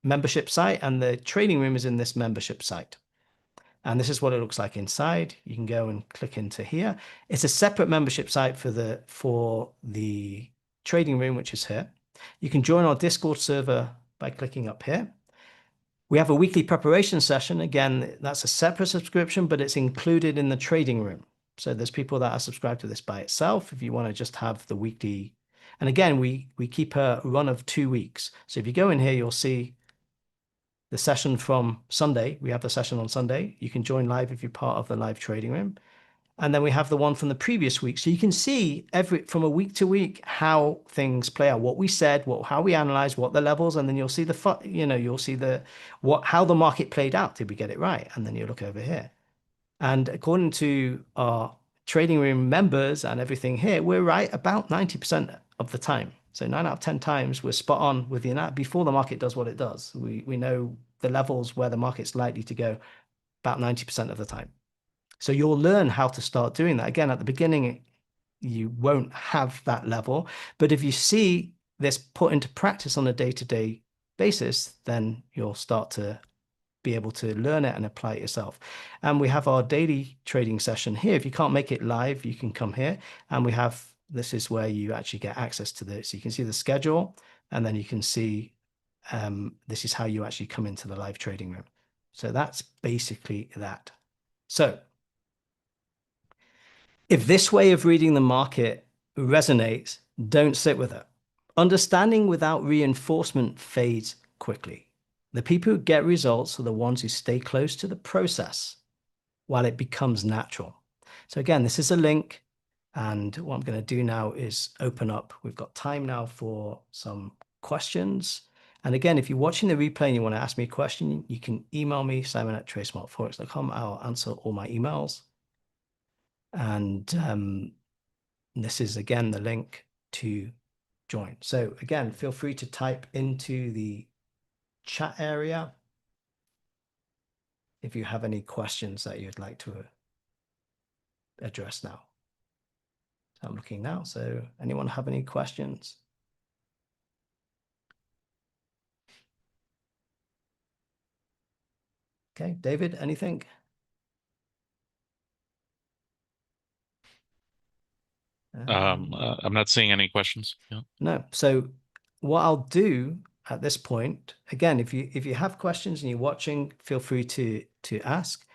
membership site, and the trading room is in this membership site. And this is what it looks like inside. You can go and click into here. It's a separate membership site for the trading room, which is here. You can join our Discord server by clicking up here. We have a weekly preparation session. Again, that's a separate subscription, but it's included in the trading room. So there's people that are subscribed to this by itself. If you want to just have the weekly, and again, we keep a run of 2 weeks. So if you go in here, you'll see the session from Sunday. We have the session on Sunday. You can join live if you're part of the live trading room. And then we have the one from the previous week. So you can see from a week to week how things play out, what we said, how we analyze, what the levels, and then you'll see how the market played out. Did we get it right? And then you look over here. And according to our trading room members and everything here, we're right about 90% of the time. So 9 out of 10 times we're spot on with the before the market does what it does. We know the levels where the market's likely to go about 90% of the time. So you'll learn how to start doing that. Again, at the beginning, you won't have that level. But if you see this put into practice on a day-to-day basis, then you'll start to be able to learn it and apply it yourself. And we have our daily trading session here. If you can't make it live, you can come here, and this is where you actually get access to this. So you can see the schedule, and then you can see this is how you actually come into the live trading room. So that's basically that. So if this way of reading the market resonates, don't sit with it. Understanding without reinforcement fades quickly. The people who get results are the ones who stay close to the process while it becomes natural. So again, this is a link. And what I'm going to do now is open up. We've got time now for some questions. And again, if you're watching the replay and you want to ask me a question, you can email me, simon@tradesmartforex.com. I'll answer all my emails. And this is, again, the link to join. So again, feel free to type into the chat area if you have any questions that you'd like to address now. So I'm looking now. So anyone have any questions? Okay, David, anything? I'm not seeing any questions. Yeah. No. So what I'll do at this point, again, if you have questions and you're watching, feel free to ask.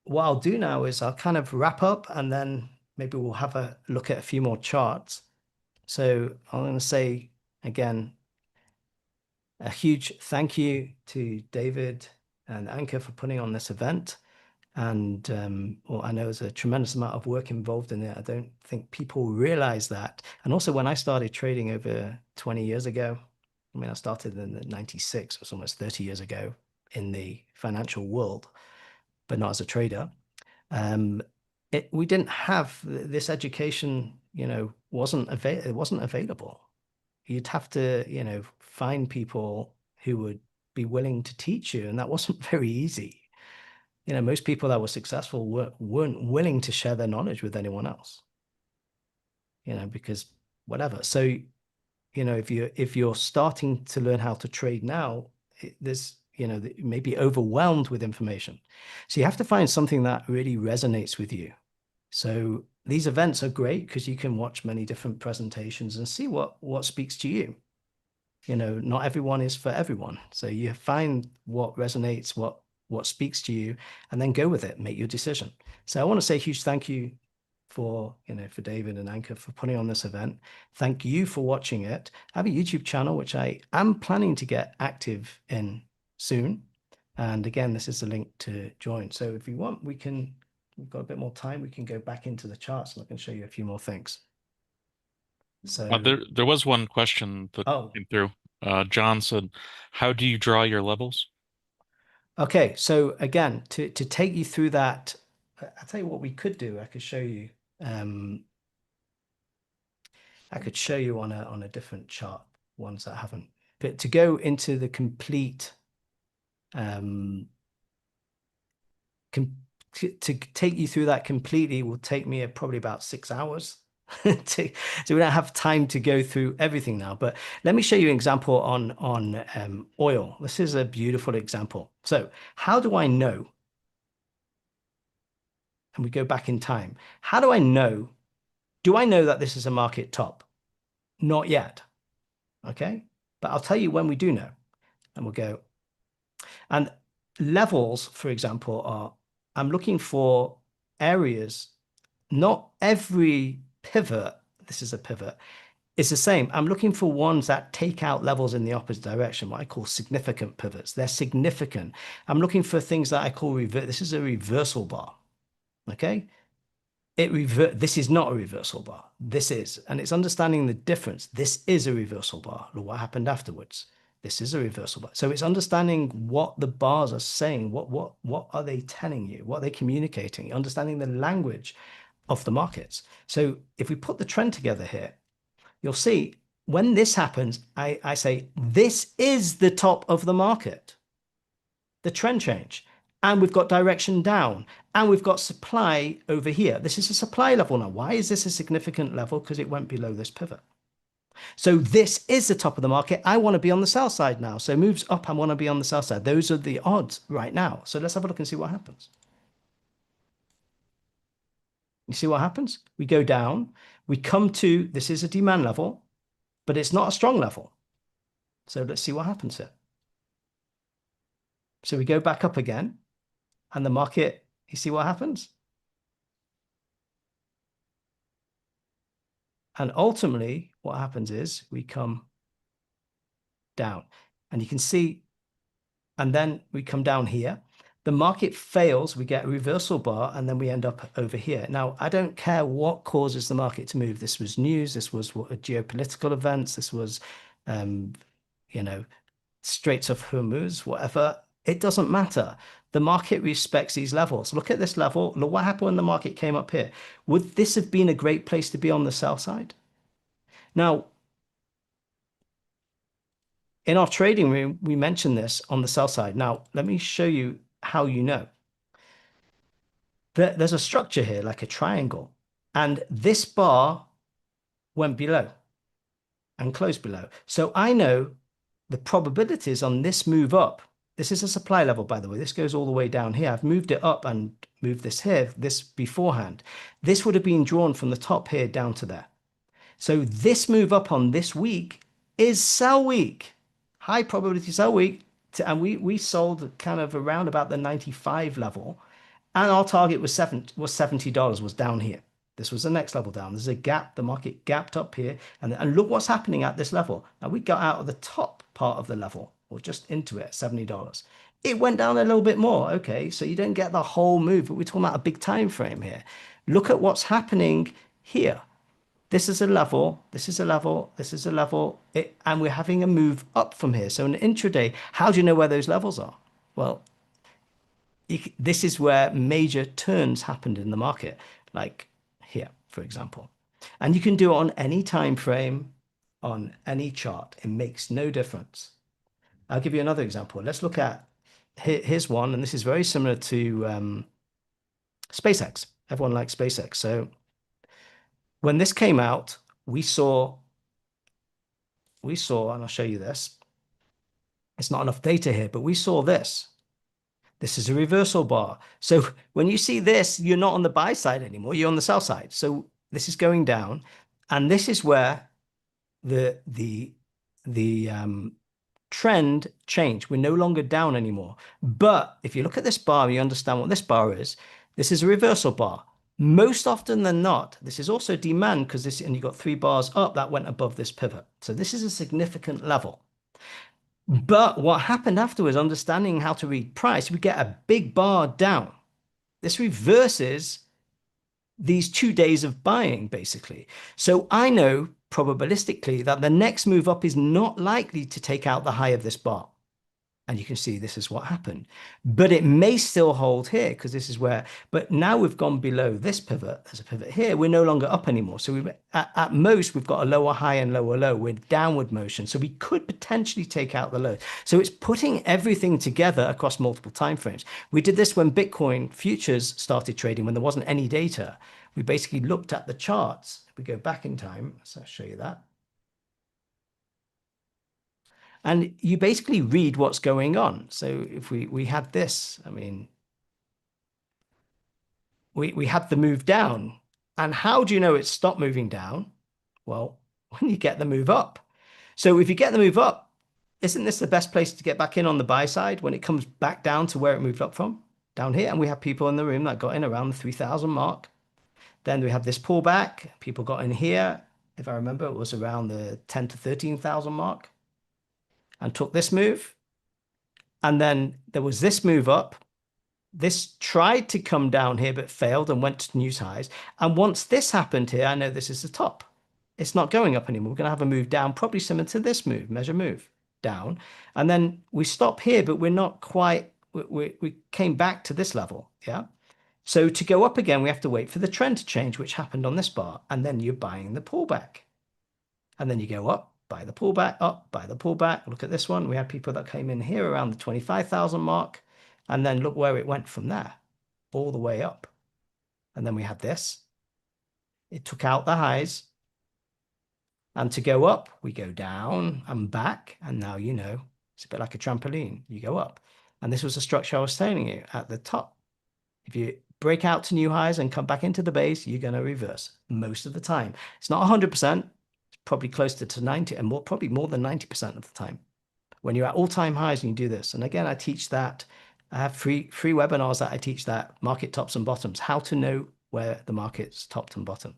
What I'll do now is I'll kind of wrap up, and then maybe we'll have a look at a few more charts. So I'm going to say, again, a huge thank you to David and Anchor for putting on this event. And well, I know there's a tremendous amount of work involved in it. I don't think people realize that. And also, when I started trading over 20 years ago, I mean, I started in '96, it was almost 30 years ago in the financial world, but not as a trader. We didn't have this education, it wasn't available. You'd have to, find people who would be willing to teach you, and that wasn't very easy. Most people that were successful weren't willing to share their knowledge with anyone else, because whatever. So, if you're starting to learn how to trade now, you may be overwhelmed with information. So you have to find something that really resonates with you. So these events are great because you can watch many different presentations and see what speaks to you. Not everyone is for everyone. So you find what resonates, what speaks to you, and then go with it, make your decision. So I want to say a huge thank you for David and Anchor for putting on this event. Thank you for watching it. I have a YouTube channel, which I am planning to get active in soon. And again, this is the link to join. So if you want, we've got a bit more time. We can go back into the charts and I can show you a few more things. So There was one question that came through. John said, how do you draw your levels? Okay, so again, to take you through that, I'll tell you what we could do. I could show you. I could show you on a different chart, ones that haven't. But to go into the complete, to take you through that completely will take me probably about 6 hours. So we don't have time to go through everything now, but let me show you an example on oil. This is a beautiful example. So how do I know? And we go back in time. How do I know? Do I know that this is a market top? Not yet. Okay, but I'll tell you when we do know, and we'll go. And levels, for example, I'm looking for areas. Not every pivot, this is a pivot, is the same. I'm looking for ones that take out levels in the opposite direction, what I call significant pivots. They're significant. I'm looking for things that I call this is a reversal bar. Okay, this is not a reversal bar. This is, and it's understanding the difference. This is a reversal bar. Look what happened afterwards. This is a reversal bar. So it's understanding what the bars are saying. What are they telling you? What are they communicating? Understanding the language of the markets. So if we put the trend together here, you'll see when this happens, I say, this is the top of the market, the trend change. And we've got direction down, and we've got supply over here. This is a supply level now. Why is this a significant level? Because it went below this pivot. So this is the top of the market. I want to be on the sell side now. So moves up, I want to be on the sell side. Those are the odds right now. So let's have a look and see what happens. You see what happens? We go down, we come to, this is a demand level, but it's not a strong level. So let's see what happens here. So we go back up again, and the market, you see what happens? And ultimately, what happens is we come down, and you can see, and then we come down here. The market fails, we get a reversal bar, and then we end up over here. Now, I don't care what causes the market to move. This was news, this was geopolitical events, this was, you know, Straits of Hormuz, whatever. It doesn't matter. The market respects these levels. Look at this level. Look what happened when the market came up here. Would this have been a great place to be on the sell side? Now, in our trading room, we mentioned this on the sell side. Now, let me show you how you know. There's a structure here, like a triangle, and this bar went below and closed below. So I know the probabilities on this move up. This is a supply level, by the way. This goes all the way down here. I've moved it up and moved this here, this beforehand. This would have been drawn from the top here down to there. So this move up on this week is sell week, high probability sell week. And we sold kind of around about the 95 level. And our target was $70, was down here. This was the next level down. There's a gap. The market gapped up here. And look what's happening at this level. Now we got out of the top part of the level, or just into it, $70. It went down a little bit more. Okay, so you don't get the whole move, but we're talking about a big time frame here. Look at what's happening here. This is a level, this is a level, this is a level, and we're having a move up from here. So in intraday, how do you know where those levels are? Well, this is where major turns happened in the market, like here, for example. And you can do it on any time frame, on any chart. It makes no difference. I'll give you another example. Let's look at, here's one, and this is very similar to SpaceX. Everyone likes SpaceX. So when this came out, we saw, and I'll show you this. It's not enough data here, but we saw this. This is a reversal bar. So when you see this, you're not on the buy side anymore. You're on the sell side. So this is going down, and this is where the trend changed. We're no longer down anymore. But if you look at this bar, you understand what this bar is. This is a reversal bar. Most often than not, this is also demand because this, and you got 3 bars up that went above this pivot. So this is a significant level. But what happened afterwards, understanding how to read price, we get a big bar down. This reverses these 2 days of buying, basically. So I know probabilistically that the next move up is not likely to take out the high of this bar. And you can see this is what happened. But it may still hold here because this is where, but now we've gone below this pivot. There's a pivot here. We're no longer up anymore. So at most, we've got a lower high and lower low. We're downward motion. So we could potentially take out the low. So it's putting everything together across multiple timeframes. We did this when Bitcoin futures started trading, when there wasn't any data. We basically looked at the charts. If we go back in time, so I'll show you that. And you basically read what's going on. So if we had this, I mean, we had the move down. And how do you know it stopped moving down? Well, when you get the move up. So if you get the move up, isn't this the best place to get back in on the buy side when it comes back down to where it moved up from? Down here. And we have people in the room that got in around the 3,000 mark. Then we have this pullback. People got in here. If I remember, it was around the 10 to 13,000 mark. And took this move. And then there was this move up. This tried to come down here, but failed and went to news highs. And once this happened here, I know this is the top. It's not going up anymore. We're going to have a move down, probably similar to this move, measure move, down. And then we stop here, but we're not quite, we came back to this level, yeah? So to go up again, we have to wait for the trend to change, which happened on this bar. And then you're buying the pullback. And then you go up. Buy the pullback, up, buy the pullback. Look at this one. We had people that came in here around the 25,000 mark. And then look where it went from there, all the way up. And then we had this. It took out the highs. And to go up, we go down and back. And now, it's a bit like a trampoline. You go up. And this was the structure I was telling you at the top. If you break out to new highs and come back into the base, you're going to reverse most of the time. It's not 100%. It's probably closer to 90 and probably more than 90% of the time. When you're at all-time highs and you do this. And again, I teach that. I have free webinars that I teach that market tops and bottoms, how to know where the market's topped and bottom.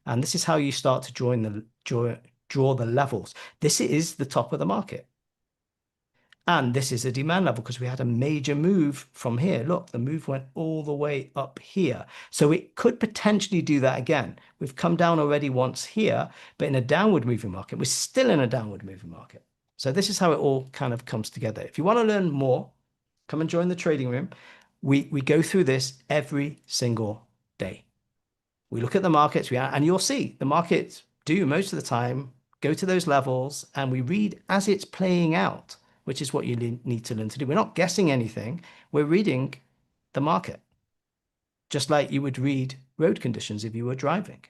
And this is how you start to draw the levels. This is the top of the market. And this is a demand level because we had a major move from here. Look, the move went all the way up here. So it could potentially do that again. We've come down already once here, but in a downward moving market, we're still in a downward moving market. So this is how it all kind of comes together. If you want to learn more, come and join the trading room. We go through this every single day. We look at the markets, and you'll see the markets do most of the time go to those levels, and we read as it's playing out, which is what you need to learn to do. We're not guessing anything. We're reading the market, just like you would read road conditions if you were driving.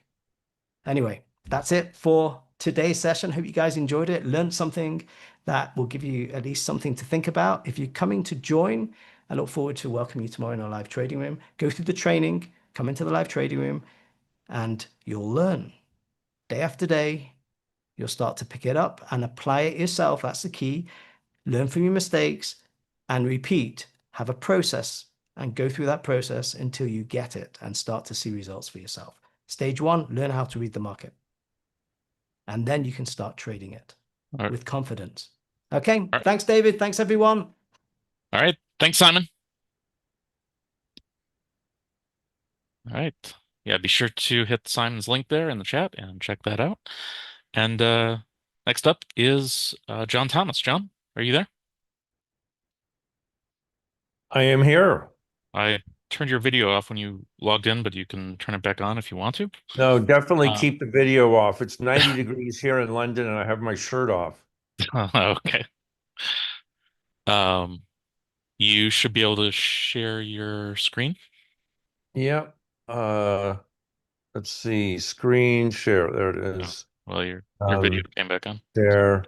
Anyway, that's it for today's session. Hope you guys enjoyed it, learned something that will give you at least something to think about. If you're coming to join, I look forward to welcoming you tomorrow in our live trading room. Go through the training, come into the live trading room, and you'll learn day after day. You'll start to pick it up and apply it yourself. That's the key. Learn from your mistakes and repeat. Have a process and go through that process until you get it and start to see results for yourself. Stage 1, learn how to read the market. And then you can start trading it with confidence. Okay. Thanks, David. Thanks, everyone. All right. Thanks, Simon. All right. Yeah, be sure to hit Simon's link there in the chat and check that out. And next up is John Thomas. John, are you there? I am here. I turned your video off when you logged in, but you can turn it back on if you want to. No, definitely keep the video off. It's 90 degrees here in London, and I have my shirt off. Okay. You should be able to share your screen. Yep. Let's see. Screen share. There it is. Oh, well, your video came back on. There.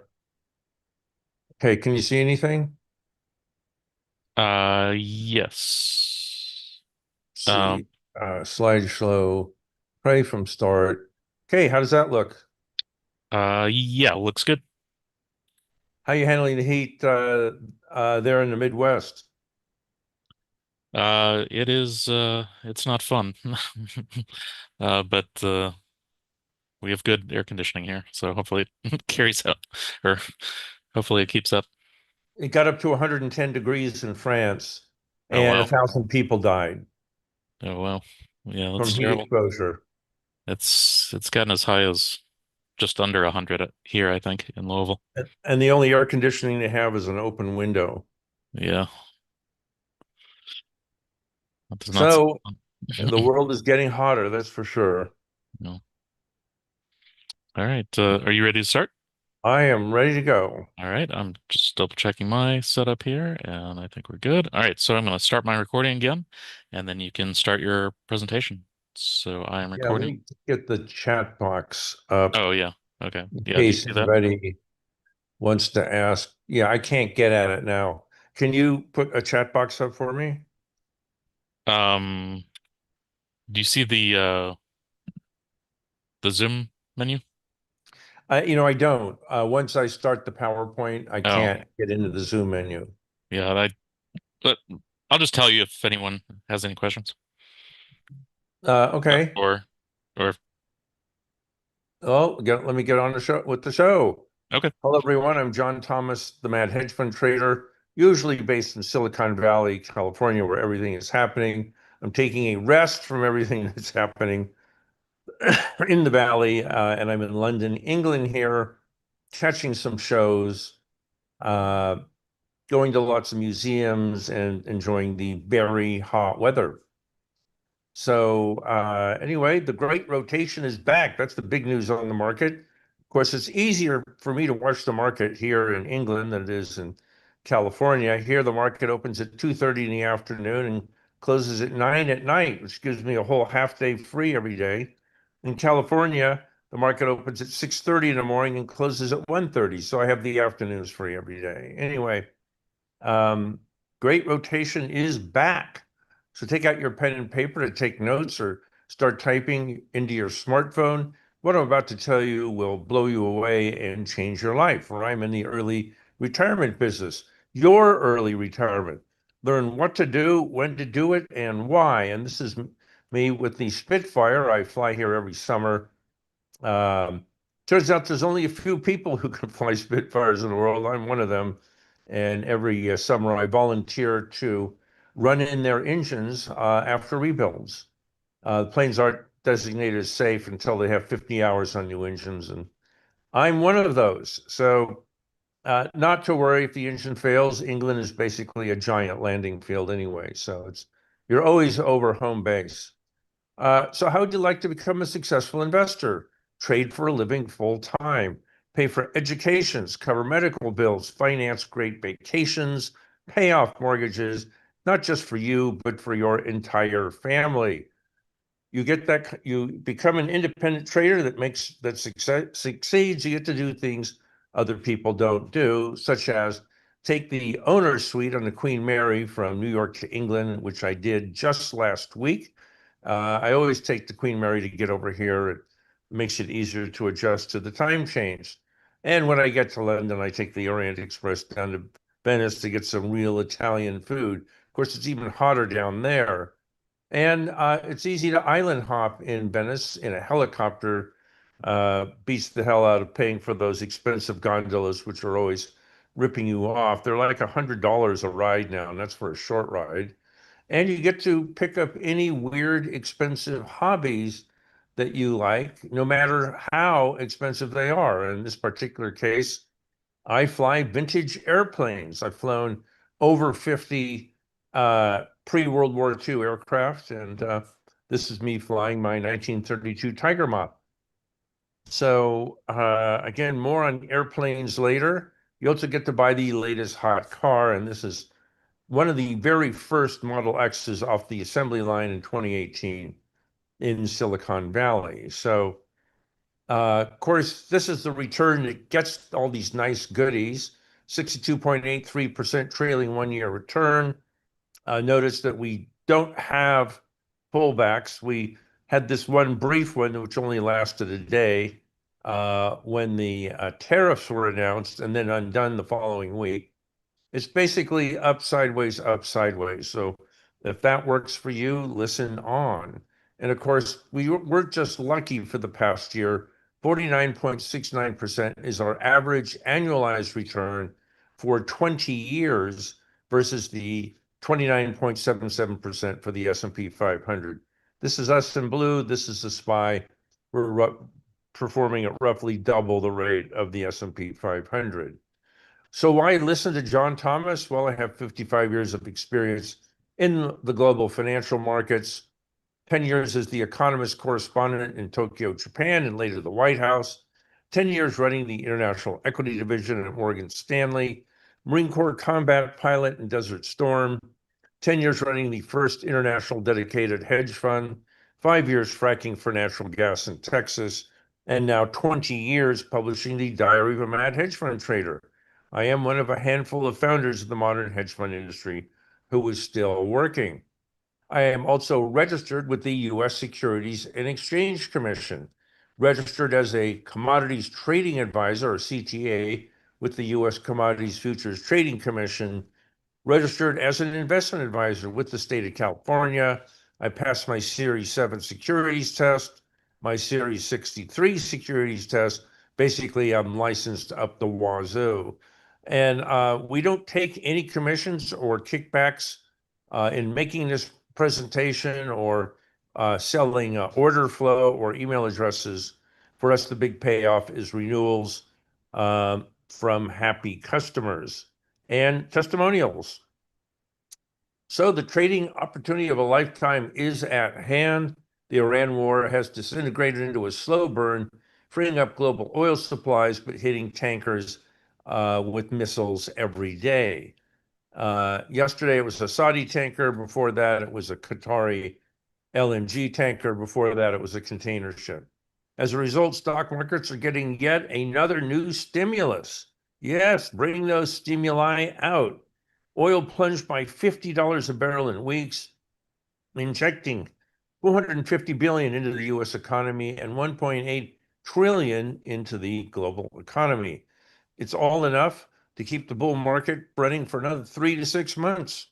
Okay, can you see anything? Yes. See. Slideshow. Play from start. Okay, how does that look? Yeah, looks good. How are you handling the heat there in the Midwest? It's not fun. But we have good air conditioning here, so hopefully it carries out, or hopefully it keeps up. It got up to 110 degrees in France, Oh, and wow. 1,000 people died Oh, well. Yeah, from that's heat terrible. exposure. It's gotten as high as just under 100 here, I think, in Louisville. And the only air conditioning they have is an open window. Yeah. That does not So sound the world is getting hotter, that's for sure. No. All right. Are you ready to start? I am ready to go. All right. I'm just double checking my setup here, and I think we're good. All right. So I'm going to start my recording again, and then you can start your presentation. So I am Yeah, let recording. me get the chat box up. Oh, yeah. Okay. In Yeah, do you case see that? anybody wants to ask. Yeah, I can't get at it now. Can you put a chat box up for me? Do you see the Zoom menu? I don't. Once I start the PowerPoint, I Oh, can't get into the Zoom menu. yeah. But I'll just tell you if anyone has any questions. Okay. Or Oh, let me get on the show with the show. okay. Hello, everyone. I'm John Thomas, the Mad Hedge Fund Trader, usually based in Silicon Valley, California, where everything is happening. I'm taking a rest from everything that's happening in the Valley, and I'm in London, England here, catching some shows, going to lots of museums, and enjoying the very hot weather. So anyway, the great rotation is back. That's the big news on the market. Of course, it's easier for me to watch the market here in England than it is in California. Here, the market opens at 2:30 in the afternoon and closes at 9 at night, which gives me a whole half day free every day. In California, The market opens at 6:30 in the morning and closes at 1:30. So I have the afternoons free every day. Anyway, great rotation is back. So take out your pen and paper to take notes or start typing into your smartphone. What I'm about to tell you will blow you away and change your life. Or I'm in the early retirement business, your early retirement. Learn what to do, when to do it, and why. And this is me with the Spitfire. I fly here every summer. Turns out there's only a few people who can fly Spitfires in the world. I'm one of them. And every summer I volunteer to run in their engines after rebuilds. The planes aren't designated as safe until they have 50 hours on new engines. And I'm one of those. So not to worry if the engine fails. England is basically a giant landing field anyway. So you're always over home base. So how would you like to become a successful investor? Trade for a living full time, pay for educations, cover medical bills, finance great vacations, pay off mortgages, not just for you, but for your entire family. You become an independent trader that succeeds. You get to do things other people don't do, such as take the owner's suite on the Queen Mary from New York to England, which I did just last week. I always take the Queen Mary to get over here. It makes it easier to adjust to the time change. And when I get to London, I take the Orient Express down to Venice to get some real Italian food. Of course, it's even hotter down there. And it's easy to island hop in Venice in a helicopter. Beats the hell out of paying for those expensive gondolas, which are always ripping you off. They're like $100 a ride now, and that's for a short ride. And you get to pick up any weird, expensive hobbies that you like, no matter how expensive they are. In this particular case, I fly vintage airplanes. I've flown over 50 pre-World War II aircraft, and this is me flying my 1932 Tiger Moth. So again, more on airplanes later. You also get to buy the latest hot car, and this is one of the very first Model X's off the assembly line in 2018 in Silicon Valley. So, of course, this is the return that gets all these nice goodies, 62.83% trailing one-year return. Notice that we don't have pullbacks. We had this one brief one, which only lasted a day when the tariffs were announced and then undone the following week. It's basically up, sideways, up, sideways. So if that works for you, listen on. And of course, we're just lucky for the past year. 49.69% is our average annualized return for 20 years versus the 29.77% for the S&P 500. This is us in blue. This is the SPY. We're performing at roughly double the rate of the S&P 500. So why listen to John Thomas? Well, I have 55 years of experience in the global financial markets, 10 years as the economist correspondent in Tokyo, Japan, and later the White House, 10 years running the international equity division at Morgan Stanley, Marine Corps combat pilot in Desert Storm, 10 years running the first international dedicated hedge fund, 5 years fracking for natural gas in Texas, and now 20 years publishing the Diary of a Mad Hedge Fund Trader. I am one of a handful of founders of the modern hedge fund industry who is still working. I am also registered with the U.S. Securities and Exchange Commission, registered as a commodities trading advisor, or CTA, with the U.S. Commodities Futures Trading Commission, registered as an investment advisor with the state of California. I passed my Series 7 securities test, my Series 63 securities test. Basically, I'm licensed up the wazoo. And we don't take any commissions or kickbacks in making this presentation or selling order flow or email addresses. For us, the big payoff is renewals from happy customers and testimonials. So the trading opportunity of a lifetime is at hand. The Iran war has disintegrated into a slow burn, freeing up global oil supplies, but hitting tankers with missiles every day. Yesterday, it was a Saudi tanker. Before that, it was a Qatari LNG tanker. Before that, it was a container ship. As a result, stock markets are getting yet another new stimulus. Yes, bring those stimuli out. Oil plunged by $50 a barrel in weeks, injecting 450 billion into the US economy and 1.8 trillion into the global economy. It's all enough to keep the bull market running for another 3 to 6 months.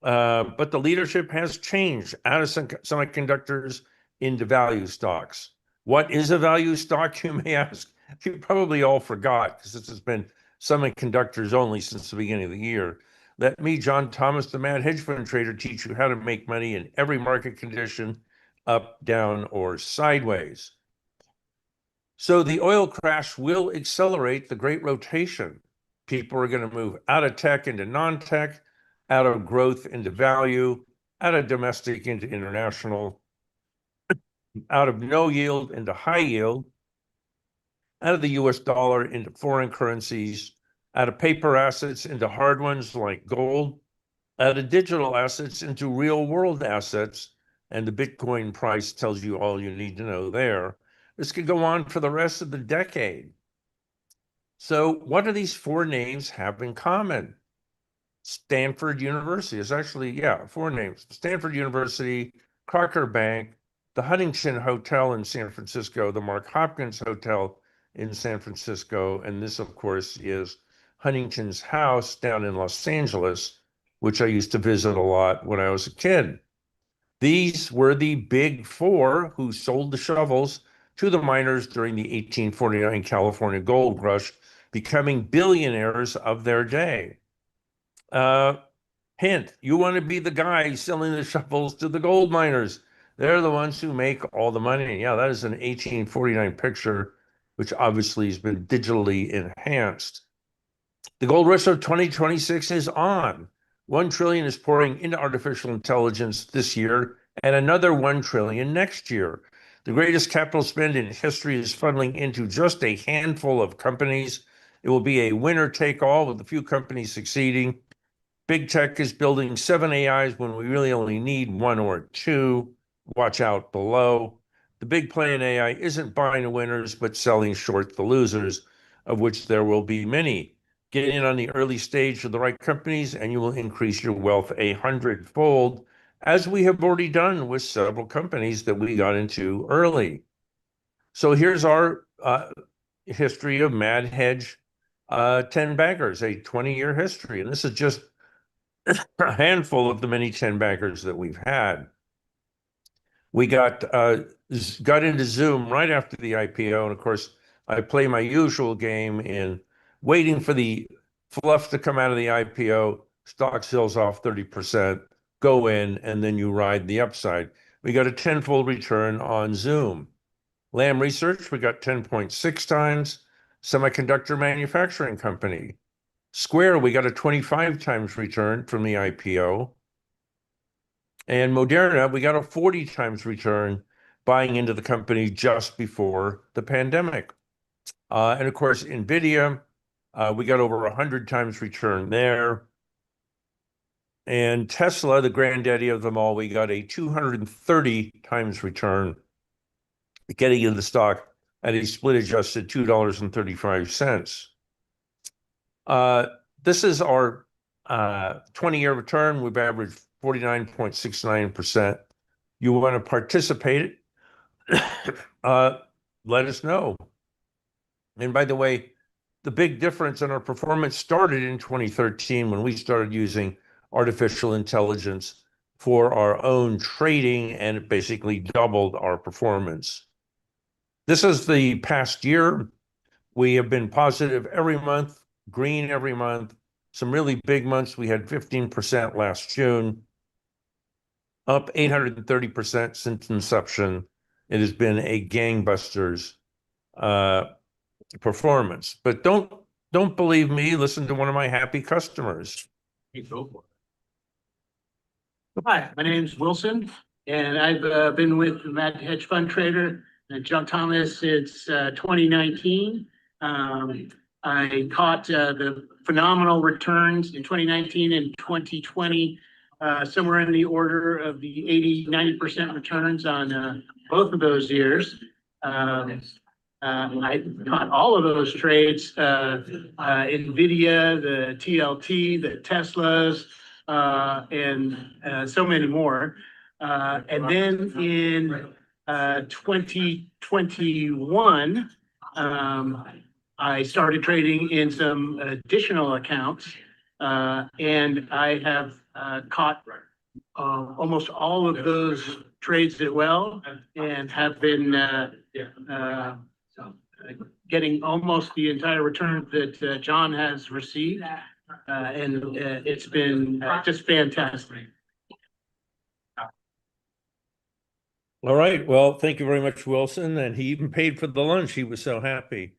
But the leadership has changed out of semiconductors into value stocks. What is a value stock, you may ask? You probably all forgot because this has been semiconductors only since the beginning of the year. Let me, John Thomas, the Mad Hedge Fund Trader, teach you how to make money in every market condition, up, down, or sideways. So the oil crash will accelerate the great rotation. People are going to move out of tech into non-tech, out of growth into value, out of domestic into international, out of no yield into high yield, out of the US dollar into foreign currencies, out of paper assets into hard ones like gold, out of digital assets into real world assets. And the Bitcoin price tells you all you need to know there. This could go on for the rest of the decade. So what do these four names have in common? Stanford University is actually, yeah, four names. Stanford University, Crocker Bank, the Huntington Hotel in San Francisco, the Mark Hopkins Hotel in San Francisco, and this, of course, is Huntington's house down in Los Angeles, which I used to visit a lot when I was a kid. These were the big four who sold the shovels to the miners during the 1849 California gold rush, becoming billionaires of their day. Hint, you want to be the guy selling the shovels to the gold miners. They're the ones who make all the money. Yeah, that is an 1849 picture, which obviously has been digitally enhanced. The gold rush of 2026 is on. 1 trillion is pouring into artificial intelligence this year and another 1 trillion next year. The greatest capital spend in history is funneling into just a handful of companies. It will be a winner take all with a few companies succeeding. Big tech is building 7 AIs when we really only need 1 or 2. Watch out below. The big play in AI isn't buying the winners, but selling short the losers, of which there will be many. Get in on the early stage of the right companies, and you will increase your wealth 100-fold, as we have already done with several companies that we got into early. So here's our history of Mad Hedge 10 baggers, a 20-year history. And this is just a handful of the many 10 baggers that we've had. We got into Zoom right after the IPO. And of course, I play my usual game in waiting for the fluff to come out of the IPO, stock sells off 30%, go in, and then you ride the upside. We got a 10-fold return on Zoom. Lam Research, we got 10.6 times. Semiconductor manufacturing company. Square, we got a 25 times return from the IPO. And Moderna, we got a 40 times return buying into the company just before the pandemic. And of course, NVIDIA, we got over 100 times return there. And Tesla, the granddaddy of them all, we got a 230 times return, getting into the stock at a split adjusted $2.35. This is our 20-year return. We've averaged 49.69%. You want to participate? Let us know. And by the way, the big difference in our performance started in 2013 when we started using artificial intelligence for our own trading, and it basically doubled our performance. This is the past year. We have been positive every month, green every month. Some really big months. We had 15% last June, up 830% since inception. It has been a gangbusters performance. But don't believe me. Listen to one of my happy customers. Hey, go for it. Hi, my name's Wilson, and I've been with the Mad Hedge Fund Trader and John Thomas since 2019. I caught the phenomenal returns in 2019 and 2020, somewhere in the order of the 80-90% returns on both of those years. I caught all of those trades, NVIDIA, the TLT, the Teslas, and so many more. And then in 2021, I started trading in some additional accounts, and I have caught almost all of those trades as well, and have been getting almost the entire return that John has received, and it's been just fantastic. All right. Well, thank you very much, Wilson. And he even paid for the lunch. He was so happy.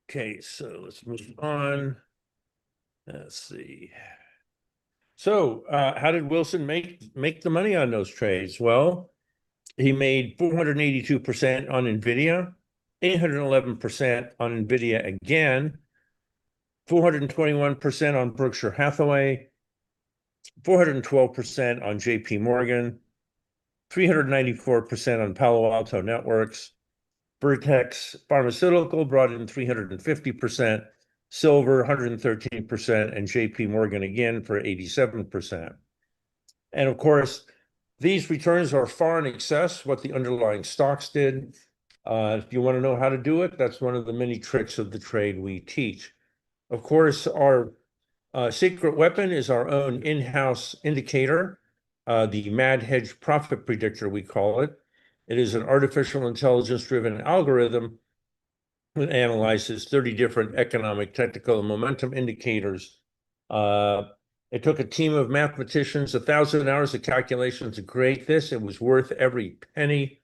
Okay, so let's move on. Let's see. So, how did Wilson make the money on those trades? Well, he made 482% on NVIDIA, 811% on NVIDIA again, 421% on Berkshire Hathaway, 412% on JP Morgan, 394% on Palo Alto Networks. Vertex Pharmaceutical brought in 350%, Silver 113%, and JP Morgan again for 87%. And of course, these returns are far in excess what the underlying stocks did. If you want to know how to do it, that's one of the many tricks of the trade we teach. Of course, our secret weapon is our own in-house indicator, the Mad Hedge Profit Predictor, we call it. It is an artificial intelligence-driven algorithm that analyzes 30 different economic, technical, and momentum indicators. It took a team of mathematicians 1,000 hours of calculations to create this. It was worth every penny.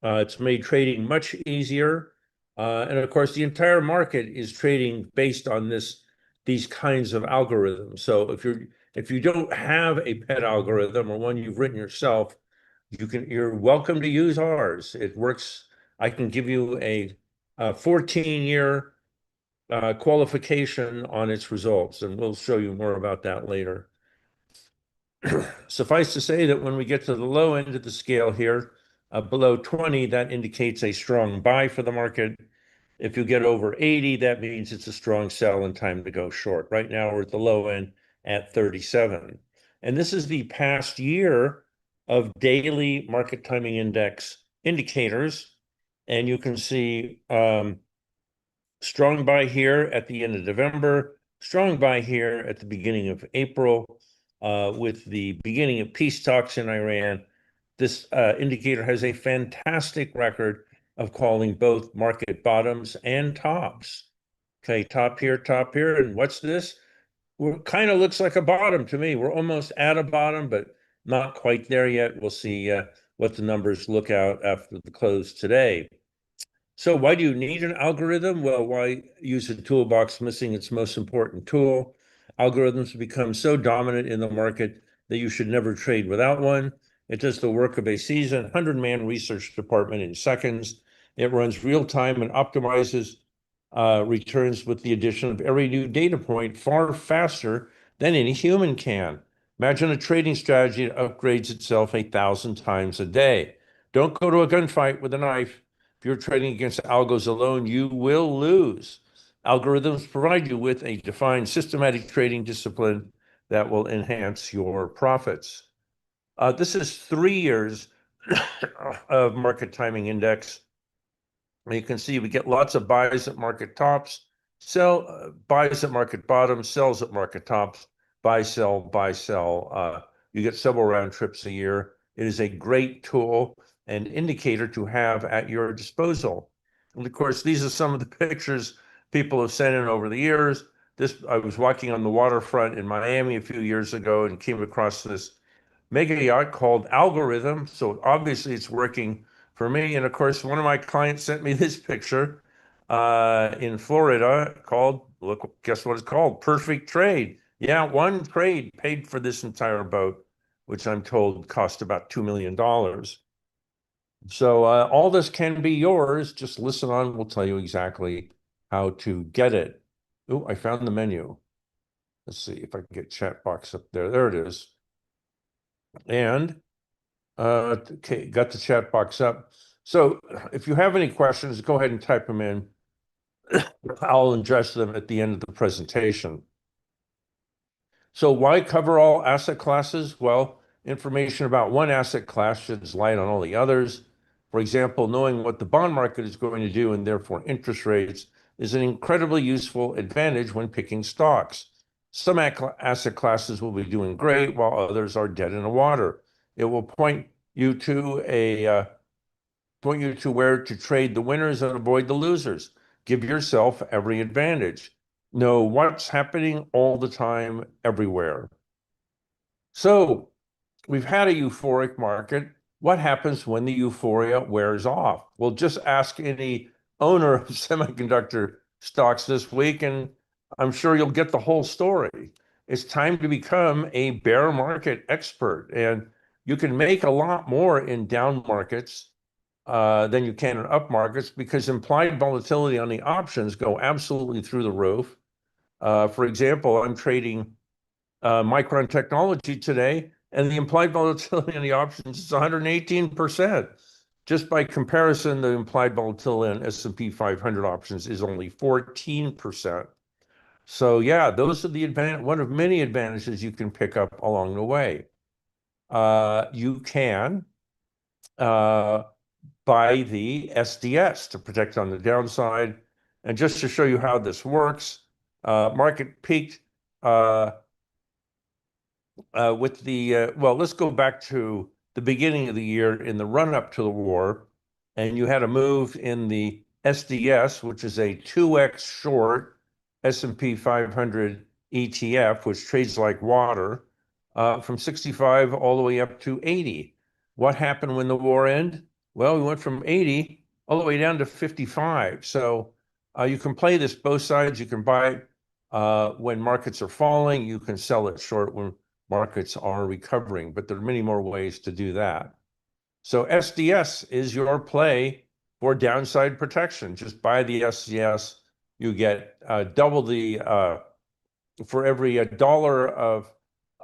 It's made trading much easier. And of course, the entire market is trading based on these kinds of algorithms. So if you don't have a pet algorithm or one you've written yourself, you're welcome to use ours. It works. I can give you a 14-year qualification on its results, and we'll show you more about that later. Suffice to say that when we get to the low end of the scale here, below 20, that indicates a strong buy for the market. If you get over 80, that means it's a strong sell and time to go short. Right now, we're at the low end at 37. And this is the past year of daily market timing index indicators. And you can see strong buy here at the end of November, strong buy here at the beginning of April. With the beginning of peace talks in Iran, this indicator has a fantastic record of calling both market bottoms and tops. Okay, top here, and what's this? Well, kind of looks like a bottom to me. We're almost at a bottom, but not quite there yet. We'll see what the numbers look out after the close today. So why do you need an algorithm? Well, why use a toolbox missing its most important tool? Algorithms have become so dominant in the market that you should never trade without one. It does the work of a seasoned 100-man research department in seconds. It runs real time and optimizes returns with the addition of every new data point far faster than any human can. Imagine a trading strategy that upgrades itself 1,000 times a day. Don't go to a gunfight with a knife. If you're trading against algos alone, you will lose. Algorithms provide you with a defined systematic trading discipline that will enhance your profits. This is 3 years of market timing index. You can see we get lots of buys at market tops, buys at market bottoms, sells at market tops, buy, sell, buy, sell. You get several round trips a year. It is a great tool and indicator to have at your disposal. And of course, these are some of the pictures people have sent in over the years. I was walking on the waterfront in Miami a few years ago and came across this mega yacht called Algorithm. So obviously it's working for me. And of course, one of my clients sent me this picture in Florida called, look, guess what it's called? Perfect Trade. Yeah, one trade paid for this entire boat, which I'm told cost about $2 million. So all this can be yours. Just listen on. We'll tell you exactly how to get it. Oh, I found the menu. Let's see if I can get chat box up there. There it is. And Okay, got the chat box up. So if you have any questions, go ahead and type them in. I'll address them at the end of the presentation. So why cover all asset classes? Well, information about one asset class sheds light on all the others. For example, knowing what the bond market is going to do and therefore interest rates is an incredibly useful advantage when picking stocks. Some asset classes will be doing great while others are dead in the water. It will point you to where to trade the winners and avoid the losers. Give yourself every advantage. Know what's happening all the time, everywhere. So we've had a euphoric market. What happens when the euphoria wears off? Well, just ask any owner of semiconductor stocks this week, and I'm sure you'll get the whole story. It's time to become a bear market expert, and you can make a lot more in down markets than you can in up markets because implied volatility on the options go absolutely through the roof. For example, I'm trading Micron Technology today, and the implied volatility on the options is 118%. Just by comparison, the implied volatility in S&P 500 options is only 14%. So yeah, those are one of many advantages you can pick up along the way. You can buy the SDS to protect on the downside. And just to show you how this works, market peaked with the, well, let's go back to the beginning of the year in the run up to the war. And you had a move in the SDS, which is a 2x short S&P 500 ETF, which trades like water, from 65 all the way up to 80. What happened when the war ended? Well, we went from 80 all the way down to 55. So you can play this both sides. You can buy it when markets are falling. You can sell it short when markets are recovering, but there are many more ways to do that. So SDS is your play for downside protection. Just buy the SDS. You get double the, for every dollar of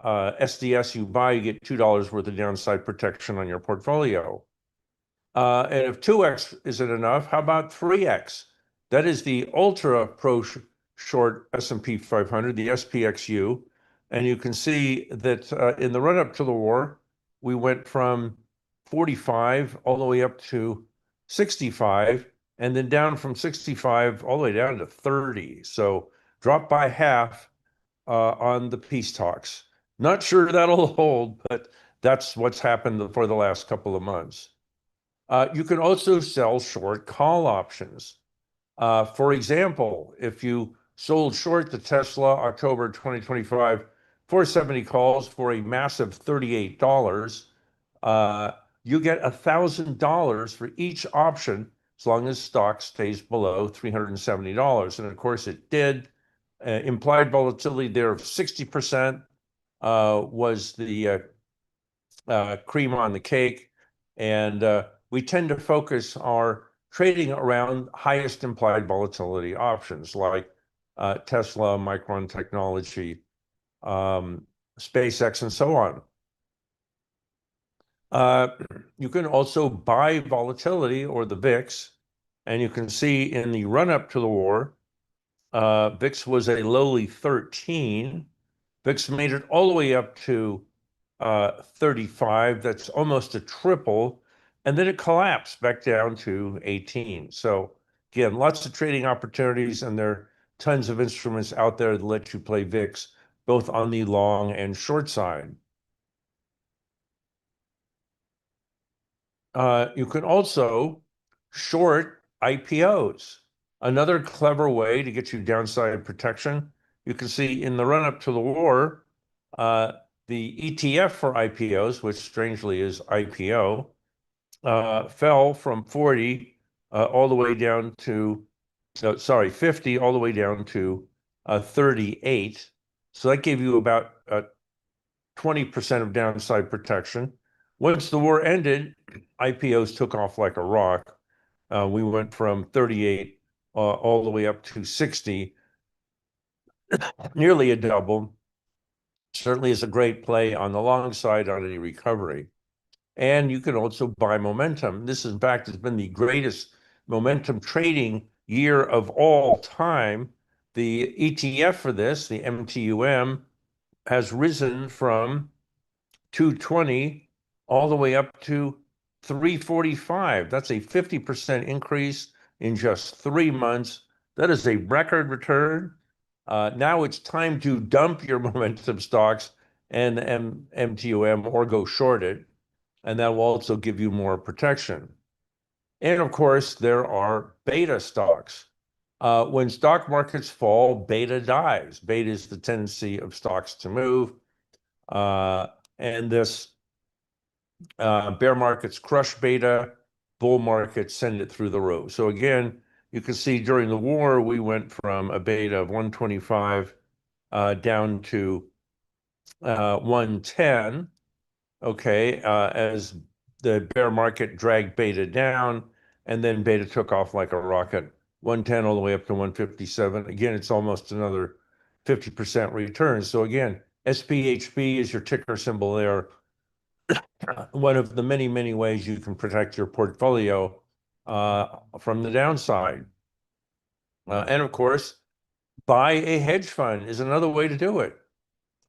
SDS you buy, you get $2 worth of downside protection on your portfolio. And if 2x isn't enough, how about 3x? That is the ultra pro short S&P 500, the SPXU. And you can see that in the run up to the war, we went from 45 all the way up to 65, and then down from 65 all the way down to 30. So dropped by half on the peace talks. Not sure that'll hold, but that's what's happened for the last couple of months. You can also sell short call options. For example, if you sold short the Tesla October 2025 470 calls for a massive $38, you get $1,000 for each option as long as stock stays below $370. And of course it did. Implied volatility there of 60% was the cream on the cake. And we tend to focus our trading around highest implied volatility options like Tesla, Micron Technology, SpaceX, and so on. You can also buy volatility or the VIX, and you can see in the run-up to the war, VIX was a lowly 13. VIX made it all the way up to 35. That's almost a triple. And then it collapsed back down to 18. So again, lots of trading opportunities, and there are tons of instruments out there that let you play VIX, both on the long and short side. You can also short IPOs. Another clever way to get you downside protection. You can see in the run-up to the war, the ETF for IPOs, which strangely is IPO, fell from 40 all the way down to, 50 all the way down to 38. So that gave you about 20% of downside protection. Once the war ended, IPOs took off like a rock. We went from 38 all the way up to 60, nearly a double. Certainly is a great play on the long side on any recovery. And you can also buy momentum. This, in fact, has been the greatest momentum trading year of all time. The ETF for this, the MTUM, has risen from 220 all the way up to 345. That's a 50% increase in just 3 months. That is a record return. Now it's time to dump your momentum stocks and MTUM or go short it, and that will also give you more protection. And of course, there are beta stocks. When stock markets fall, beta dies. Beta is the tendency of stocks to move. And this bear markets crush beta, bull markets send it through the roof. So again, you can see during the war, we went from a beta of 125 down to 110, okay, as the bear market dragged beta down, and then beta took off like a rocket, 110 all the way up to 157. Again, it's almost another 50% return. So again, SPHB is your ticker symbol there. One of the many, many ways you can protect your portfolio from the downside. And of course, buy a hedge fund is another way to do it.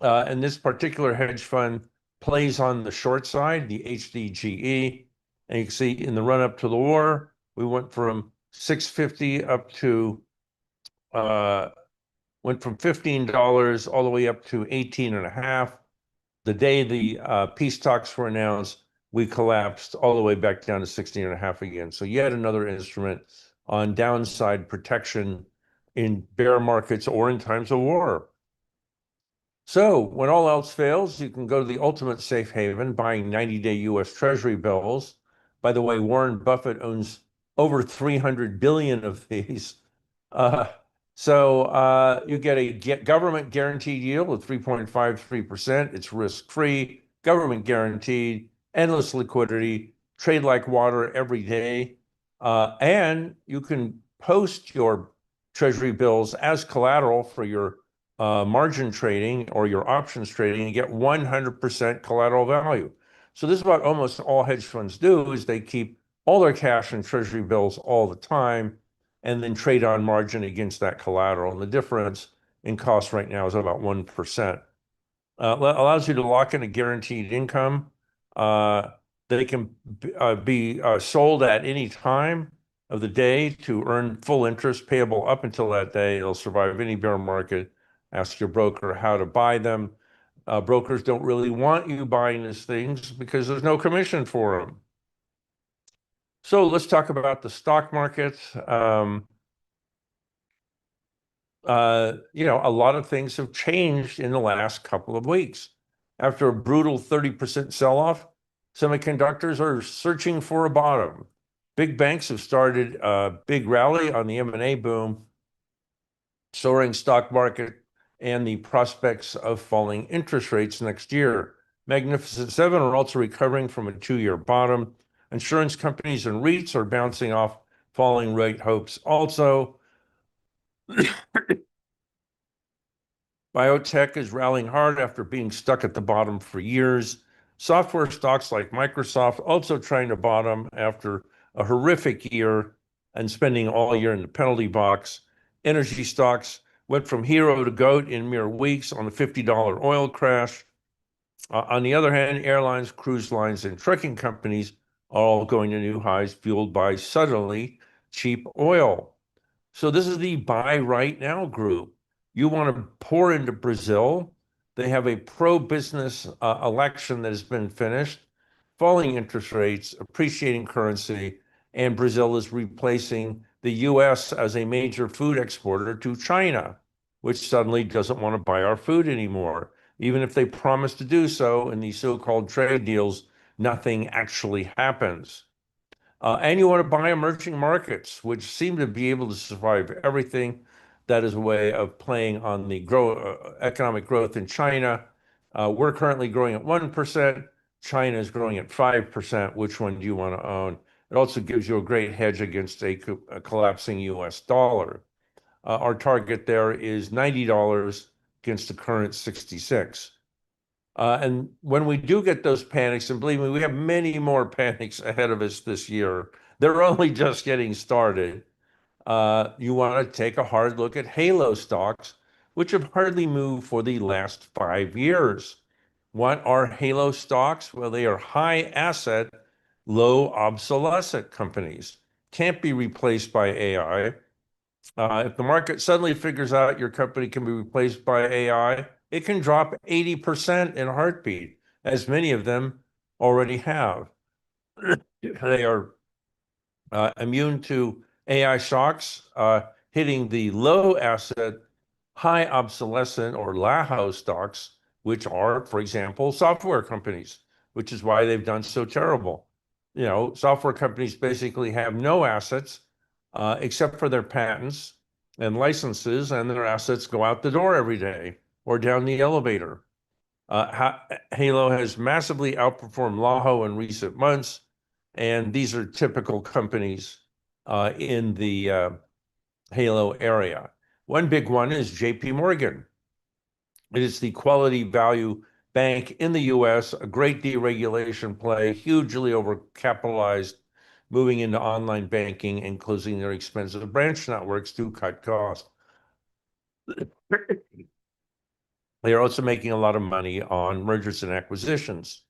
And this particular hedge fund plays on the short side, the HDGE. And you can see in the run up to the war, we went from 650 up to went from $15 all the way up to 18.5. The day the peace talks were announced, we collapsed all the way back down to 16.5 again. So yet another instrument on downside protection in bear markets or in times of war. So when all else fails, you can go to the ultimate safe haven, buying 90-day US Treasury bills. By the way, Warren Buffett owns over 300 billion of these. So you get a government guaranteed yield of 3.53%. It's risk-free, government guaranteed, endless liquidity, trade like water every day. And you can post your Treasury bills as collateral for your margin trading or your options trading and get 100% collateral value. So this is what almost all hedge funds do, is they keep all their cash in Treasury bills all the time and then trade on margin against that collateral. And the difference in cost right now is about 1%. Allows you to lock in a guaranteed income. They can be sold at any time of the day to earn full interest payable up until that day. It'll survive any bear market. Ask your broker how to buy them. Brokers don't really want you buying these things because there's no commission for them. So let's talk about the stock market. A lot of things have changed in the last couple of weeks. After a brutal 30% sell-off, semiconductors are searching for a bottom. Big banks have started a big rally on the M&A boom, soaring stock market, and the prospects of falling interest rates next year. Magnificent Seven are also recovering from a 2-year bottom. Insurance companies and REITs are bouncing off falling rate hopes also. Biotech is rallying hard after being stuck at the bottom for years. Software stocks like Microsoft also trying to bottom after a horrific year and spending all year in the penalty box. Energy stocks went from hero to goat in mere weeks on the $50 oil crash. On the other hand, airlines, cruise lines, and trucking companies are all going to new highs, fueled by suddenly cheap oil. So this is the buy right now group. You want to pour into Brazil. They have a pro-business election that has been finished, falling interest rates, appreciating currency, and Brazil is replacing the US as a major food exporter to China, which suddenly doesn't want to buy our food anymore. Even if they promise to do so in these so-called trade deals, nothing actually happens. And you want to buy emerging markets, which seem to be able to survive everything. That is a way of playing on the economic growth in China. We're currently growing at 1%. China is growing at 5%. Which one do you want to own? It also gives you a great hedge against a collapsing US dollar. Our target there is $90 against the current 66. And when we do get those panics, and believe me, we have many more panics ahead of us this year. They're only just getting started. You want to take a hard look at halo stocks, which have hardly moved for the last 5 years. What are halo stocks? Well, they are high asset, low obsolescent companies. Can't be replaced by AI. If the market suddenly figures out your company can be replaced by AI, it can drop 80% in a heartbeat, as many of them already have. They are immune to AI shocks, hitting the low asset, high obsolescent or LAHO stocks, which are, for example, software companies, which is why they've done so terrible. You know, software companies basically have no assets except for their patents and licenses, and their assets go out the door every day or down the elevator. Halo has massively outperformed LAHO in recent months, and these are typical companies in the Halo area. One big one is JP Morgan. It is the quality value bank in the US, a great deregulation play, hugely overcapitalized, moving into online banking and closing their expensive branch networks to cut costs. They are also making a lot of money on mergers and acquisitions.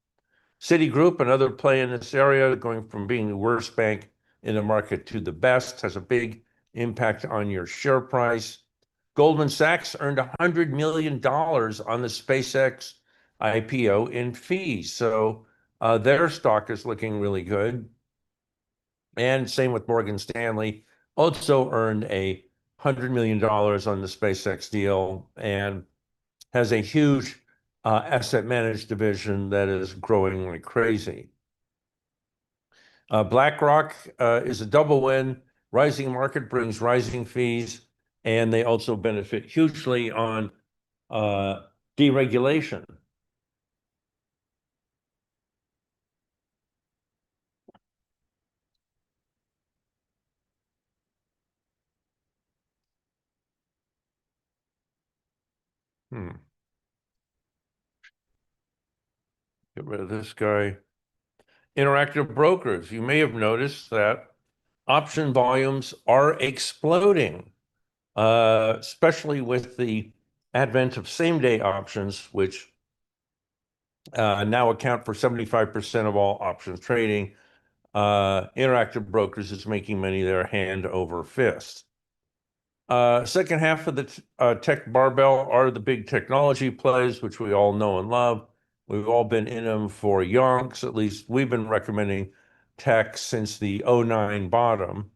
Citigroup, another play in this area, going from being the worst bank in the market to the best, has a big impact on your share price. Goldman Sachs earned $100 million on the SpaceX IPO in fees. So their stock is looking really good. And same with Morgan Stanley, also earned $100 million on the SpaceX deal and has a huge asset managed division that is growing like crazy. BlackRock is a double win. Rising market brings rising fees, and they also benefit hugely on deregulation. Get rid of this guy. Interactive brokers. You may have noticed that option volumes are exploding, especially with the advent of same-day options, which now account for 75% of all options trading. Interactive brokers is making money there hand over fist. Second half of the tech barbell are the big technology plays, which we all know and love. We've all been in them for yonks. At least we've been recommending tech since the 09 bottom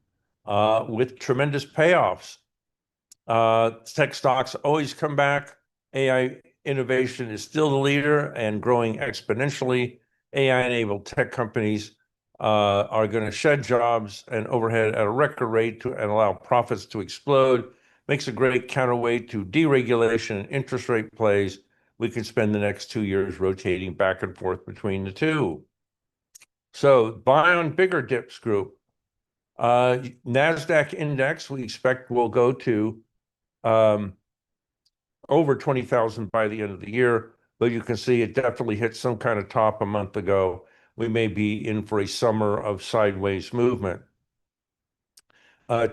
with tremendous payoffs. Tech stocks always come back. AI innovation is still the leader and growing exponentially. AI-enabled tech companies are going to shed jobs and overhead at a record rate and allow profits to explode. Makes a great counterweight to deregulation and interest rate plays. We could spend the next 2 years rotating back and forth between the two. So buy on bigger dips group. NASDAQ index, we expect will go to over 20,000 by the end of the year, but you can see it definitely hit some kind of top a month ago. We may be in for a summer of sideways movement.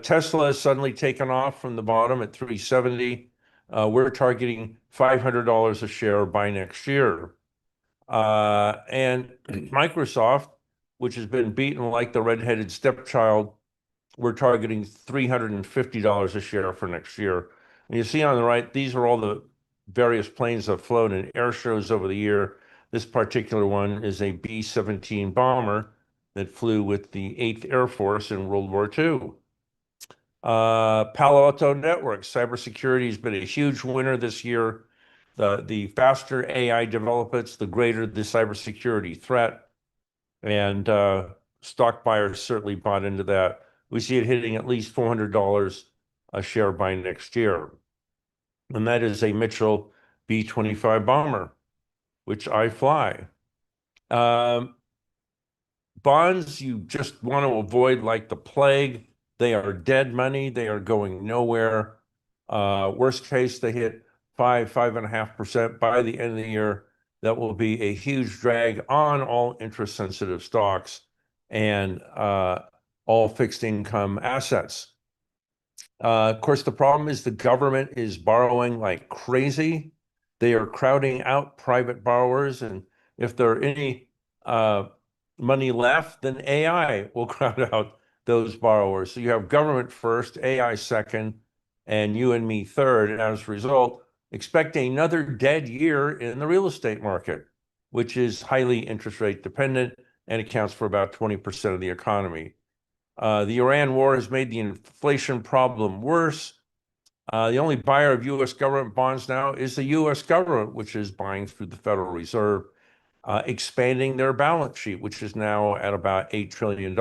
Tesla has suddenly taken off from the bottom at 370. We're targeting $500 a share by next year. And Microsoft, which has been beaten like the redheaded stepchild, we're targeting $350 a share for next year. And you see on the right, these are all the various planes that have flown in air shows over the year. This particular one is a B-17 bomber that flew with the 8th Air Force in World War II. Palo Alto Networks, cybersecurity has been a huge winner this year. The faster AI develops, the greater the cybersecurity threat. And stock buyers certainly bought into that. We see it hitting at least $400 a share by next year. And that is a Mitchell B-25 bomber, which I fly. Bonds, you just want to avoid like the plague. They are dead money. They are going nowhere. Worst case, they hit 5.5% by the end of the year. that will be a huge drag on all interest-sensitive stocks and all fixed income assets. Of course, the problem is the government is borrowing like crazy. They are crowding out private borrowers, and if there are any money left, then AI will crowd out those borrowers. So you have government first, AI second, and you and me third. And as a result, expect another dead year in the real estate market, which is highly interest rate dependent and accounts for about 20% of the economy. The Iran war has made the inflation problem worse. The only buyer of U.S. government bonds now is the U.S. government, which is buying through the Federal Reserve, expanding their balance sheet, which is now at about $8 trillion.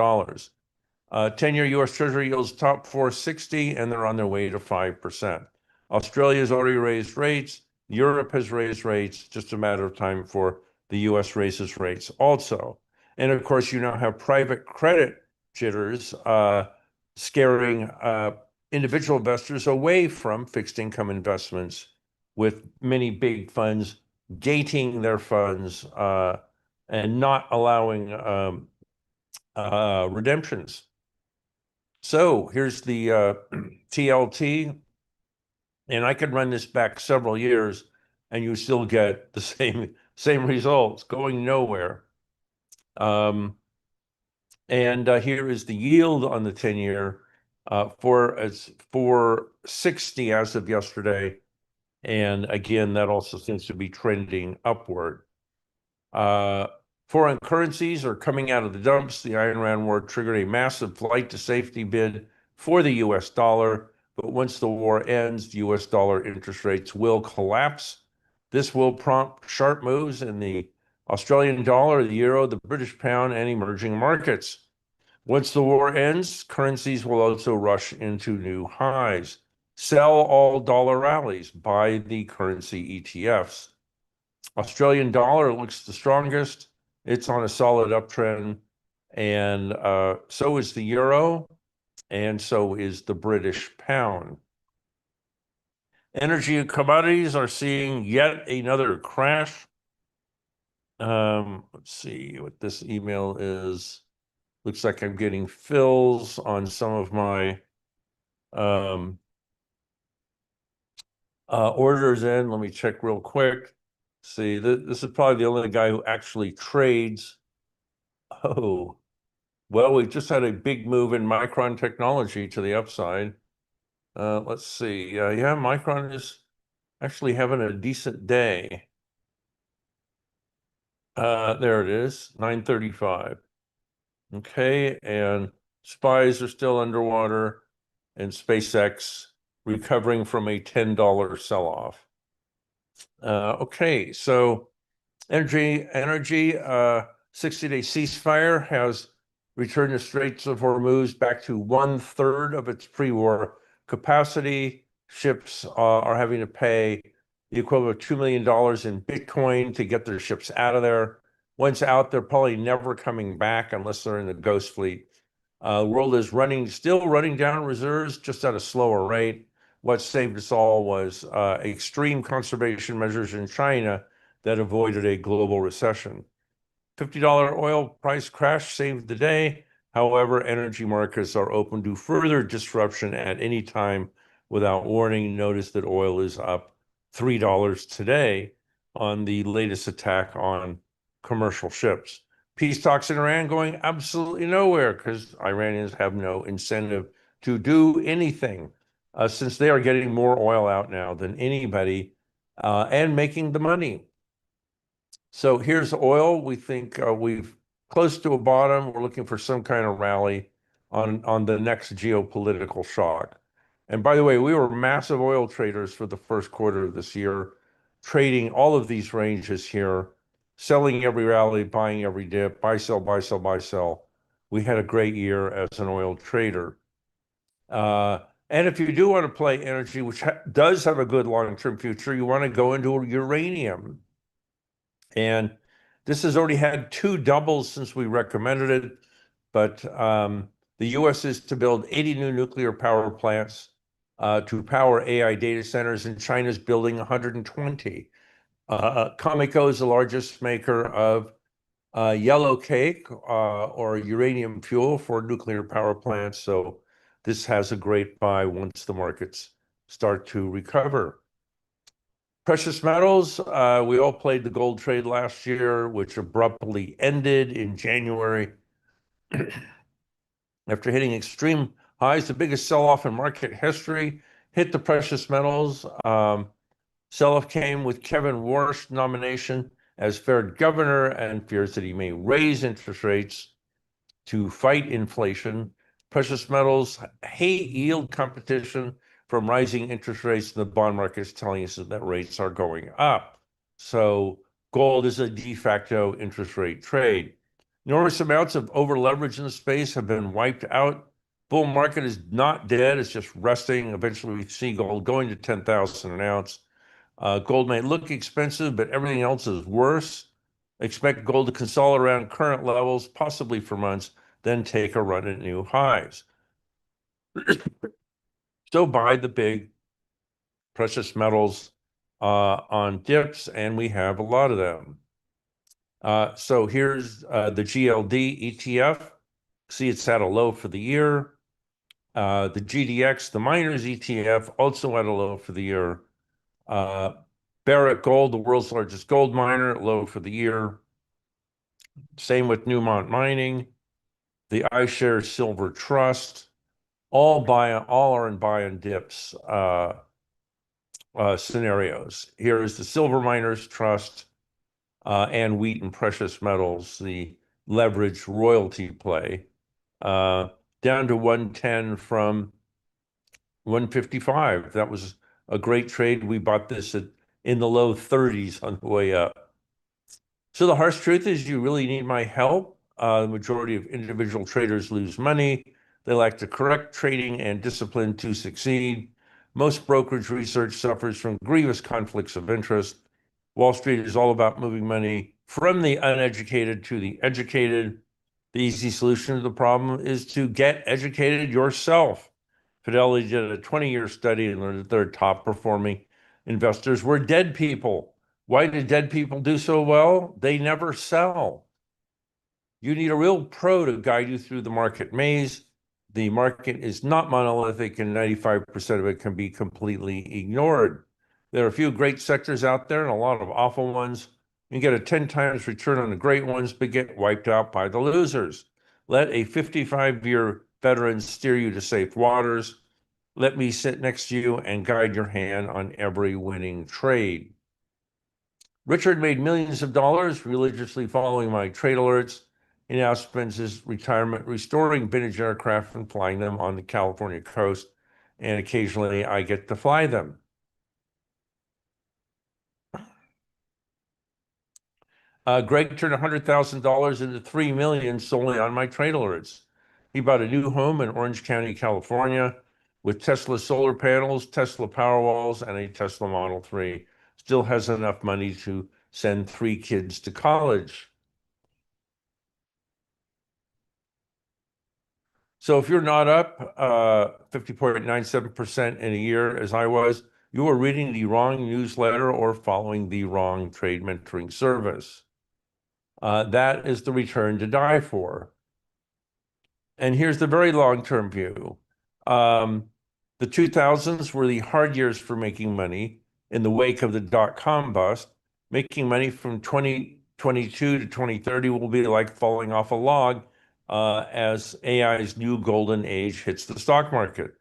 10-year U.S. Treasury yields top 460, and they're on their way to 5%. Australia has already raised rates. Europe has raised rates. Just a matter of time before the U.S. raises rates also. And of course, you now have private credit jitters scaring individual investors away from fixed income investments, with many big funds gating their funds and not allowing redemptions. So here's the TLT, and I could run this back several years and you still get the same results, going nowhere. And here is the yield on the 10-year for 460 as of yesterday. And again, that also seems to be trending upward. Foreign currencies are coming out of the dumps. The Iran war triggered a massive flight to safety bid for the US dollar. But once the war ends, US dollar interest rates will collapse. This will prompt sharp moves in the Australian dollar, the euro, the British pound, and emerging markets. Once the war ends, currencies will also rush into new highs. Sell all dollar rallies, buy the currency ETFs. Australian dollar looks the strongest. It's on a solid uptrend, and so is the euro, and so is the British pound. Energy and commodities are seeing yet another crash. Let's see what this email is. Looks like I'm getting fills on some of my orders in. Let me check real quick. See, this is probably the only guy who actually trades. Oh, well, we just had a big move in Micron Technology to the upside. Let's see. Yeah, Micron is actually having a decent day. There it is, 935. Okay, and SPYs are still underwater, and SpaceX recovering from a $10 sell-off. Okay, so energy, 60-day ceasefire has returned the Straits of Hormuz back to 1/3 of its pre-war capacity. Ships are having to pay the equivalent of $2 million in Bitcoin to get their ships out of there. Once out, they're probably never coming back unless they're in the ghost fleet. The world is still running down reserves, just at a slower rate. What saved us all was extreme conservation measures in China that avoided a global recession. $50 oil price crash saved the day. However, energy markets are open to further disruption at any time without warning. Notice that oil is up $3 today on the latest attack on commercial ships. Peace talks in Iran going absolutely nowhere because Iranians have no incentive to do anything since they are getting more oil out now than anybody and making the money. So here's oil. We think we've close to a bottom. We're looking for some kind of rally on the next geopolitical shock. And by the way, we were massive oil traders for the first quarter of this year, trading all of these ranges here, selling every rally, buying every dip, buy, sell, buy, sell, buy, sell. We had a great year as an oil trader. And if you do want to play energy, which does have a good long-term future, you want to go into uranium. And this has already had 2 doubles since we recommended it. But the U.S. is to build 80 new nuclear power plants to power AI data centers, and China's building 120. Comico is the largest maker of yellow cake or uranium fuel for nuclear power plants. So this has a great buy once the markets start to recover. Precious metals, we all played the gold trade last year, which abruptly ended in January. After hitting extreme highs, the biggest sell-off in market history hit the precious metals. Sell-off came with Kevin Warsh's nomination as Fed governor and fears that he may raise interest rates to fight inflation. Precious metals hate yield competition from rising interest rates, and the bond market is telling us that rates are going up. So gold is a de facto interest rate trade. Enormous amounts of over leverage in the space have been wiped out. Bull market is not dead, it's just resting. Eventually we see gold going to 10,000 an ounce. Gold may look expensive, but everything else is worse. Expect gold to consolidate around current levels, possibly for months, then take a run at new highs. So buy the big precious metals on dips, and we have a lot of them. So here's the GLD ETF. See, it's at a low for the year. The GDX, the miners ETF, also at a low for the year. Barrick Gold, the world's largest gold miner, low for the year. Same with Newmont Mining, the iShares Silver Trust, all are in buy and dips scenarios. Here is the Silver Miners Trust and Wheaton Precious Metals, the leveraged royalty play, down to 110 from 155. That was a great trade. We bought this in the low 30s on the way up. So the harsh truth is you really need my help. The majority of individual traders lose money. They lack the correct trading and discipline to succeed. Most brokerage research suffers from grievous conflicts of interest. Wall Street is all about moving money from the uneducated to the educated. The easy solution to the problem is to get educated yourself. Fidelity did a 20-year study and learned that their top performing investors were dead people. Why did dead people do so well? They never sell. You need a real pro to guide you through the market maze. The market is not monolithic, and 95% of it can be completely ignored. There are a few great sectors out there and a lot of awful ones. You get a 10 times return on the great ones, but get wiped out by the losers. Let a 55-year veteran steer you to safe waters. Let me sit next to you and guide your hand on every winning trade. Richard made millions of dollars religiously following my trade alerts. He now spends his retirement restoring vintage aircraft and flying them on the California coast, and occasionally I get to fly them. Greg turned $100,000 into $3 million solely on my trade alerts. He bought a new home in Orange County, California, with Tesla solar panels, Tesla Powerwalls, and a Tesla Model 3. Still has enough money to send 3 kids to college. So if you're not up 50.97% in a year as I was, you are reading the wrong newsletter or following the wrong trade mentoring service. That is the return to die for. And here's the very long-term view. The 2000s were the hard years for making money in the wake of the dot-com bust. Making money from 2022 to 2030 will be like falling off a log as AI's new golden age hits the stock market.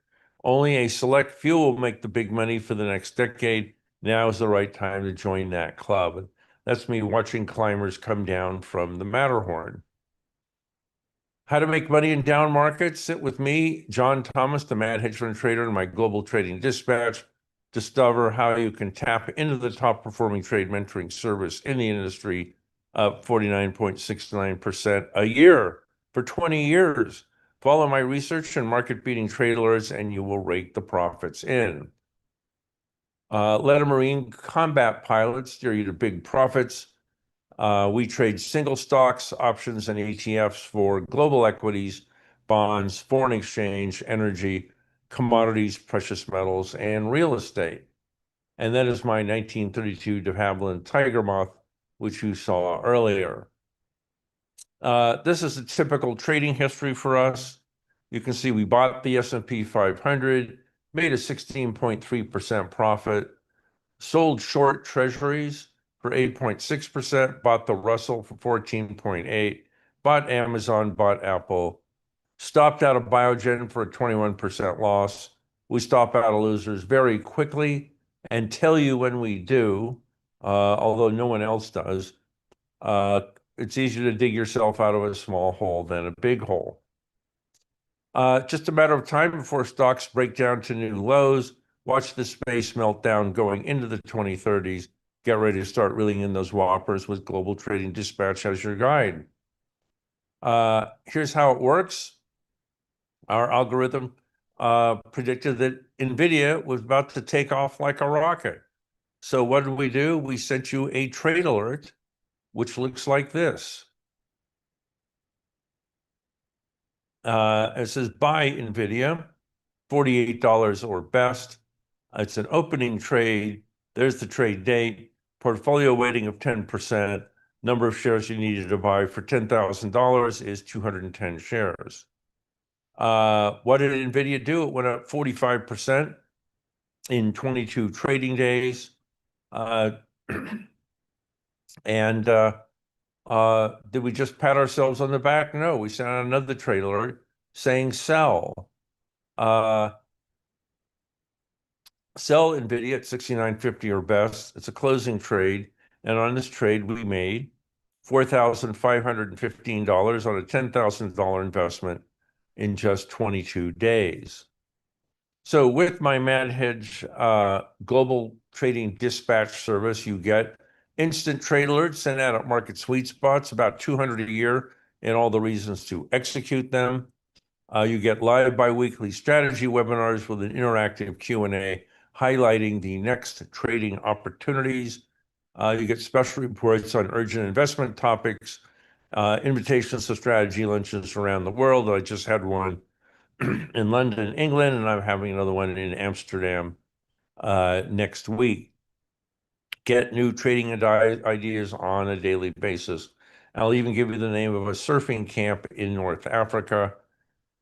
Only a select few will make the big money for the next decade. Now is the right time to join that club. And that's me watching climbers come down from the Matterhorn. How to make money in down markets? Sit with me, John Thomas, the Mad Hedge Fund Trader, in my Global Trading Dispatch. Discover how you can tap into the top performing trade mentoring service in the industry, up 49.69% a year for 20 years. Follow my research and market beating trade alerts, and you will rake the profits in. Let a Marine combat pilot steer you to big profits. We trade single stocks, options, and ETFs for global equities, bonds, foreign exchange, energy, commodities, precious metals, and real estate. And that is my 1932 de Havilland Tiger Moth, which you saw earlier. This is a typical trading history for us. You can see we bought the S&P 500, made a 16.3% profit, sold short treasuries for 8.6%, bought the Russell for 14.8%, bought Amazon, bought Apple, stopped out of Biogen for a 21% loss. We stop out of losers very quickly and tell you when we do, although no one else does. It's easier to dig yourself out of a small hole than a big hole. Just a matter of time before stocks break down to new lows. Watch the space melt down going into the 2030s. Get ready to start reeling in those whoppers with Global Trading Dispatch as your guide. Here's how it works. Our algorithm predicted that NVIDIA was about to take off like a rocket. So what did we do? We sent you a trade alert, which looks like this. It says buy NVIDIA, $48 or best. It's an opening trade. There's the trade date, portfolio weighting of 10%. Number of shares you needed to buy for $10,000 is 210 shares. What did NVIDIA do? It went up 45% in 22 trading days. Did we just pat ourselves on the back? No, we sent out another trade alert saying sell. Sell NVIDIA at $69.50 or best. It's a closing trade. And on this trade, we made $4,515 on a $10,000 investment in just 22 days. So with my MadHedge Global Trading Dispatch service, you get instant trade alerts sent out at market sweet spots, about 200 a year, and all the reasons to execute them. You get live biweekly strategy webinars with an interactive Q&A highlighting the next trading opportunities. You get special reports on urgent investment topics, invitations to strategy luncheons around the world. I just had one in London, England, and I'm having another one in Amsterdam next week. Get new trading ideas on a daily basis. I'll even give you the name of a surfing camp in North Africa.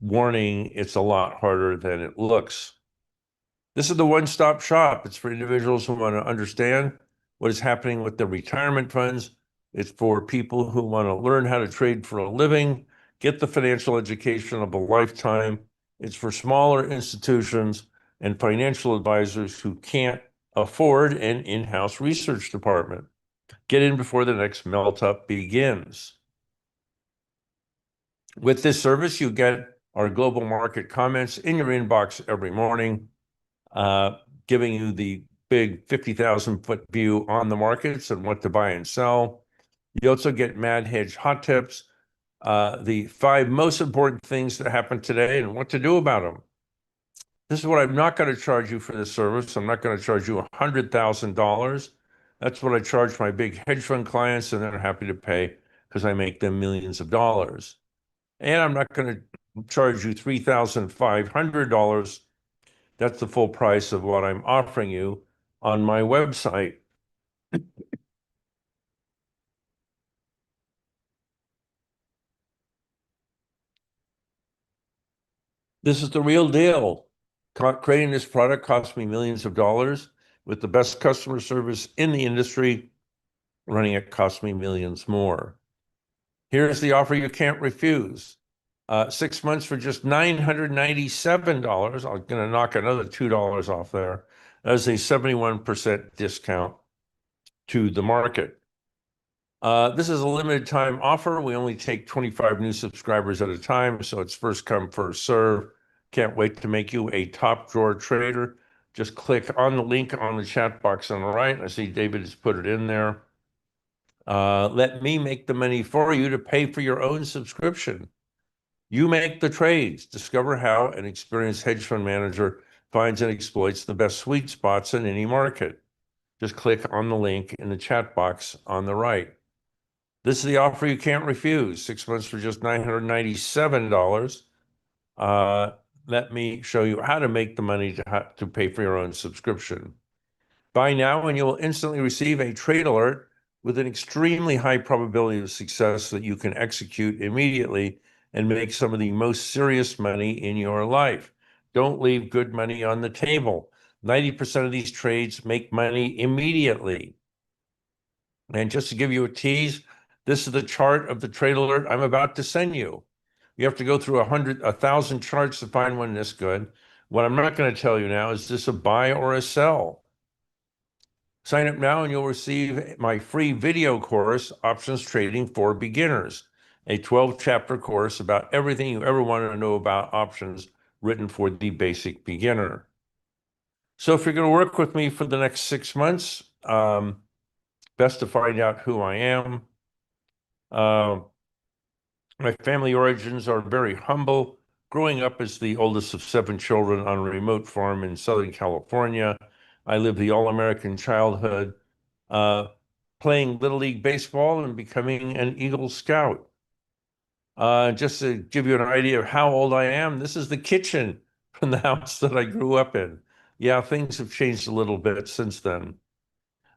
Warning, it's a lot harder than it looks. This is the one-stop shop. It's for individuals who want to understand what is happening with their retirement funds. It's for people who want to learn how to trade for a living, get the financial education of a lifetime. It's for smaller institutions and financial advisors who can't afford an in-house research department. Get in before the next melt-up begins. With this service, you get our global market comments in your inbox every morning, giving you the big 50,000-foot view on the markets and what to buy and sell. You also get MadHedge hot tips, the 5 most important things that happened today and what to do about them. This is what I'm not going to charge you for this service. I'm not going to charge you $100,000. That's what I charge my big hedge fund clients, and they're happy to pay because I make them millions of dollars. And I'm not going to charge you $3,500. That's the full price of what I'm offering you on my website. This is the real deal. Creating this product cost me millions of dollars. With the best customer service in the industry, running it cost me millions more. Here's the offer you can't refuse. 6 months for just $997. I'm going to knock another $2 off there. That is a 71% discount to the market. This is a limited time offer. We only take 25 new subscribers at a time, so it's first come, first serve. Can't wait to make you a top drawer trader. Just click on the link on the chat box on the right. I see David has put it in there. Let me make the money for you to pay for your own subscription. You make the trades. Discover how an experienced hedge fund manager finds and exploits the best sweet spots in any market. Just click on the link in the chat box on the right. This is the offer you can't refuse. 6 months for just $997. Let me show you how to make the money to pay for your own subscription. Buy now and you will instantly receive a trade alert with an extremely high probability of success that you can execute immediately and make some of the most serious money in your life. Don't leave good money on the table. 90% of these trades make money immediately. And just to give you a tease, this is the chart of the trade alert I'm about to send you. You have to go through 1,000 charts to find one this good. What I'm not going to tell you now is this a buy or a sell? Sign up now and you'll receive my free video course, Options Trading for Beginners, a 12-chapter course about everything you ever want to know about options, written for the basic beginner. So if you're going to work with me for the next 6 months, best to find out who I am. My family origins are very humble. Growing up as the oldest of 7 children on a remote farm in Southern California, I lived the all-American childhood, playing Little League Baseball and becoming an Eagle Scout. Just to give you an idea of how old I am, this is the kitchen from the house that I grew up in. Yeah, things have changed a little bit since then.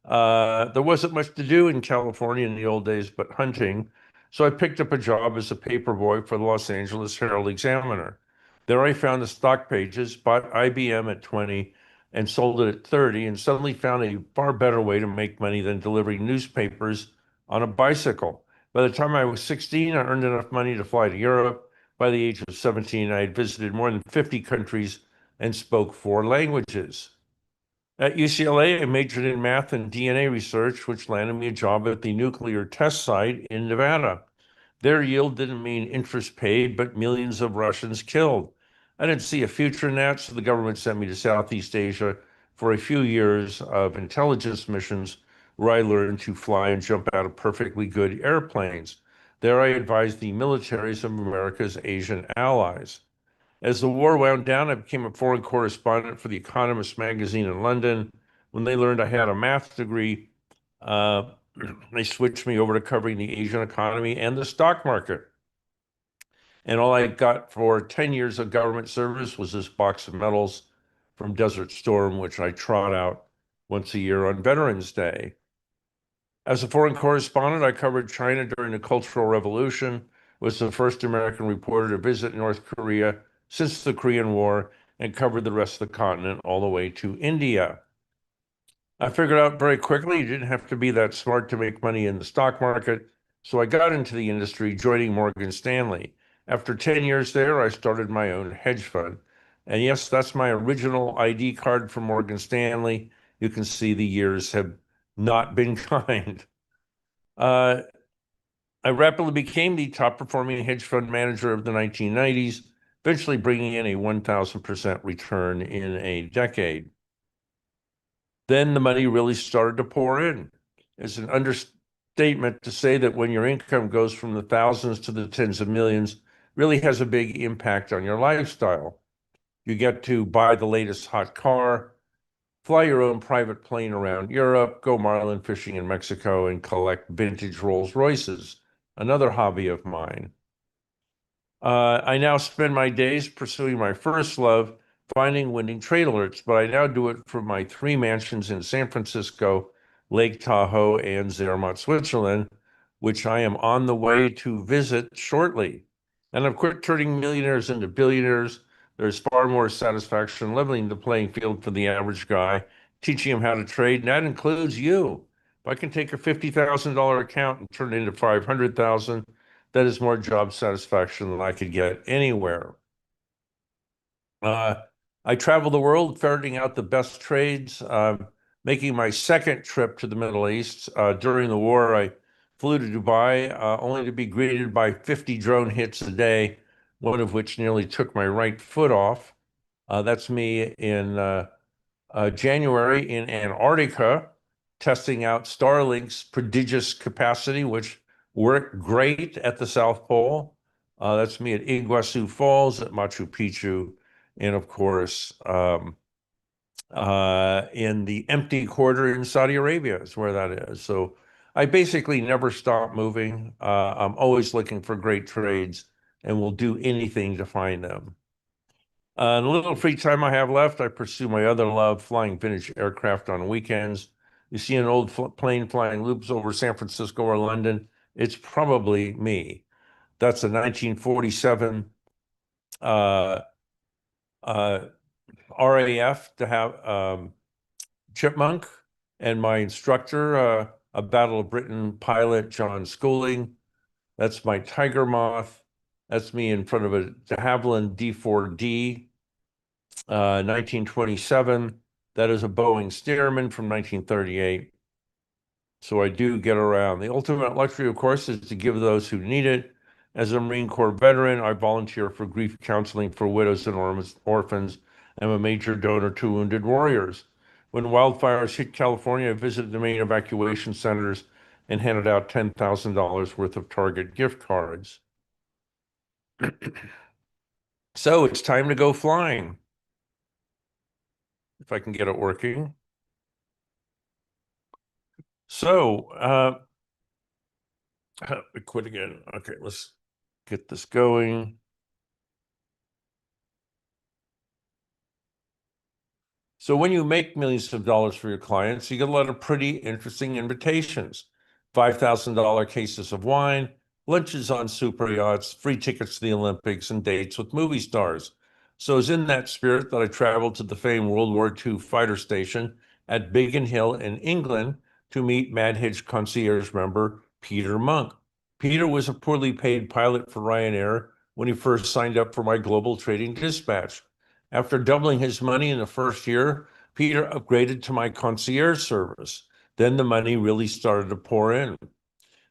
There wasn't much to do in California in the old days but hunting, so I picked up a job as a paper boy for the Los Angeles Herald-Examiner. There I found the stock pages, bought IBM at 20 and sold it at 30, and suddenly found a far better way to make money than delivering newspapers on a bicycle. By the time I was 16, I earned enough money to fly to Europe. By the age of 17, I had visited more than 50 countries and spoke 4 languages. At UCLA, I majored in math and DNA research, which landed me a job at the nuclear test site in Nevada. Their yield didn't mean interest paid, but millions of Russians killed. I didn't see a future in that, so the government sent me to Southeast Asia for a few years of intelligence missions where I learned to fly and jump out of perfectly good airplanes. There I advised the militaries of America's Asian allies. As the war wound down, I became a foreign correspondent for The Economist magazine in London. When they learned I had a math degree, they switched me over to covering the Asian economy and the stock market. And all I got for 10 years of government service was this box of medals from Desert Storm, which I trot out once a year on Veterans Day. As a foreign correspondent, I covered China during the Cultural Revolution, was the first American reporter to visit North Korea since the Korean War, and covered the rest of the continent all the way to India. I figured out very quickly you didn't have to be that smart to make money in the stock market, so I got into the industry, joining Morgan Stanley. After 10 years there, I started my own hedge fund. And yes, that's my original ID card from Morgan Stanley. You can see the years have not been kind. I rapidly became the top performing hedge fund manager of the 1990s, eventually bringing in a 1,000% return in a decade. Then the money really started to pour in. It's an understatement to say that when your income goes from the thousands to the tens of millions, really has a big impact on your lifestyle. You get to buy the latest hot car, fly your own private plane around Europe, go marlin fishing in Mexico, and collect vintage Rolls Royces, another hobby of mine. I now spend my days pursuing my first love, finding winning trade alerts, but I now do it from my 3 mansions in San Francisco, Lake Tahoe, and Zermatt, Switzerland, which I am on the way to visit shortly. And I've quit turning millionaires into billionaires. There's far more satisfaction leveling the playing field for the average guy, teaching him how to trade, and that includes you. If I can take a $50,000 account and turn it into 500,000, that is more job satisfaction than I could get anywhere. I travel the world ferreting out the best trades, making my second trip to the Middle East. During the war, I flew to Dubai, only to be greeted by 50 drone hits a day, one of which nearly took my right foot off. That's me in January in Antarctica, testing out Starlink's prodigious capacity, which worked great at the South Pole. That's me at Iguazu Falls, at Machu Picchu, and of course, in the empty quarter in Saudi Arabia is where that is. So I basically never stop moving. I'm always looking for great trades and will do anything to find them. The little free time I have left, I pursue my other love, flying vintage aircraft on weekends. You see an old plane flying loops over San Francisco or London, it's probably me. That's a 1947 RAF to have Chipmunk, and my instructor, a Battle of Britain pilot, John Schooling. That's my Tiger Moth. That's me in front of a de Havilland D4D, 1927. That is a Boeing Stearman from 1938. So I do get around. The ultimate luxury, of course, is to give those who need it. As a Marine Corps veteran, I volunteer for grief counseling for widows and orphans. I'm a major donor to wounded warriors. When wildfires hit California, I visited the main evacuation centers and handed out $10,000 worth of Target gift cards. So it's time to go flying. If I can get it working. So, quit again. Okay, let's get this going. So when you make millions of dollars for your clients, you get a lot of pretty interesting invitations. $5,000 cases of wine, lunches on super yachts, free tickets to the Olympics, and dates with movie stars. So it's in that spirit that I traveled to the famed World War II fighter station at Biggin Hill in England to meet Mad Hitch concierge member Peter Monk. Peter was a poorly paid pilot for Ryanair when he first signed up for my global trading dispatch. After doubling his money in the first year, Peter upgraded to my concierge service. Then the money really started to pour in.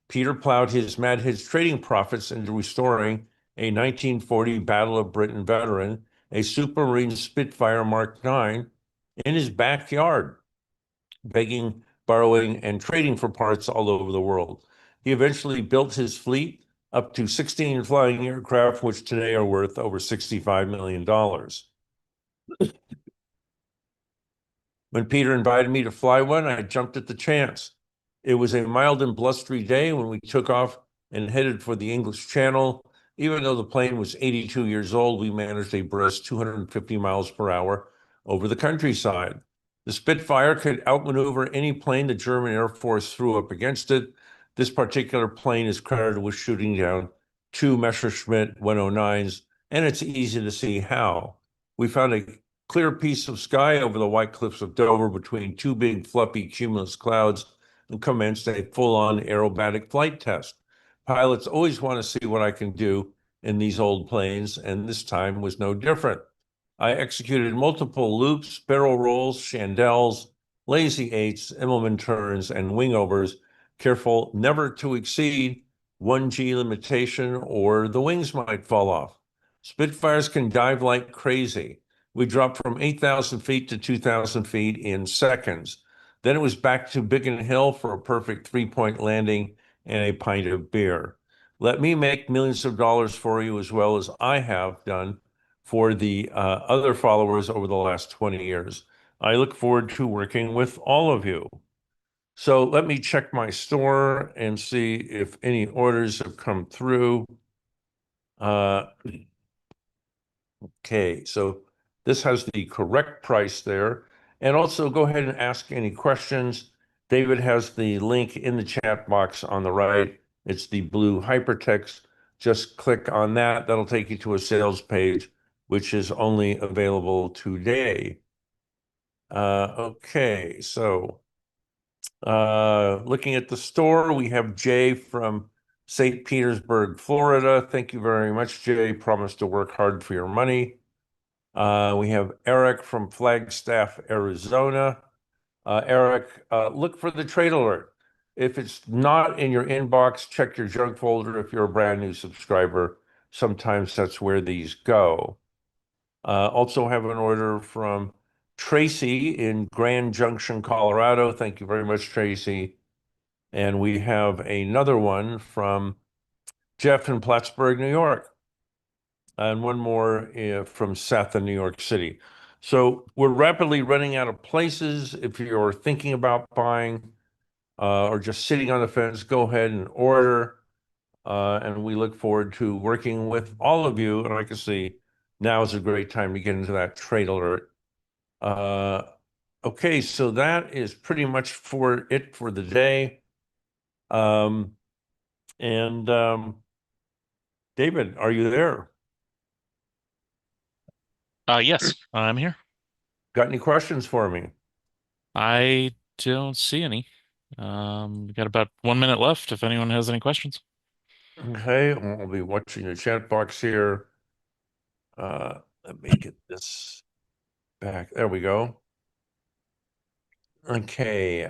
Peter plowed his Mad Hitch trading profits into restoring a 1940 Battle of Britain veteran, a Supermarine Spitfire Mark IX, in his backyard, begging, borrowing, and trading for parts all over the world. He eventually built his fleet up to 16 flying aircraft, which today are worth over $65 million. When Peter invited me to fly one, I jumped at the chance. It was a mild and blustery day when we took off and headed for the English Channel. Even though the plane was 82 years old, we managed a brisk 250 miles per hour over the countryside. The Spitfire could outmaneuver any plane the German Air Force threw up against it. This particular plane is credited with shooting down 2 Messerschmitt 109s, and it's easy to see how. We found a clear piece of sky over the white cliffs of Dover between 2 big fluffy cumulus clouds and commenced a full-on aerobatic flight test. Pilots always want to see what I can do in these old planes, and this time was no different. I executed multiple loops, barrel rolls, chandelles, lazy eights, Immelman turns, and wingovers, careful never to exceed 1G limitation or the wings might fall off. Spitfires can dive like crazy. We dropped from 8,000 feet to 2,000 feet in seconds. Then it was back to Biggin Hill for a perfect 3-point landing and a pint of beer. Let me make millions of dollars for you as well as I have done for the other followers over the last 20 years. I look forward to working with all of you. So let me check my store and see if any orders have come through. Okay, so this has the correct price there. And also go ahead and ask any questions. David has the link in the chat box on the right. It's the blue hypertext. Just click on that. That'll take you to a sales page, which is only available today. Okay, so looking at the store, we have Jay from St. Petersburg, Florida. Thank you very much, Jay. Promise to work hard for your money. We have Eric from Flagstaff, Arizona. Eric, look for the trade alert. If it's not in your inbox, check your junk folder if you're a brand new subscriber. Sometimes that's where these go. Also have an order from Tracy in Grand Junction, Colorado. Thank you very much, Tracy. And we have another one from Jeff in Plattsburgh, New York. And one more from Seth in New York City. So we're rapidly running out of places. If you're thinking about buying or just sitting on the fence, go ahead and order. And we look forward to working with all of you. And I can see now is a great time to get into that trade alert. Okay, so that is pretty much for the day. David, are you there? Yes, I'm here. Got any questions for me? I don't see any. We got about 1 minute left if anyone has any questions. Okay, I'll be watching the chat box here. Let me get this back. There we go. Okay.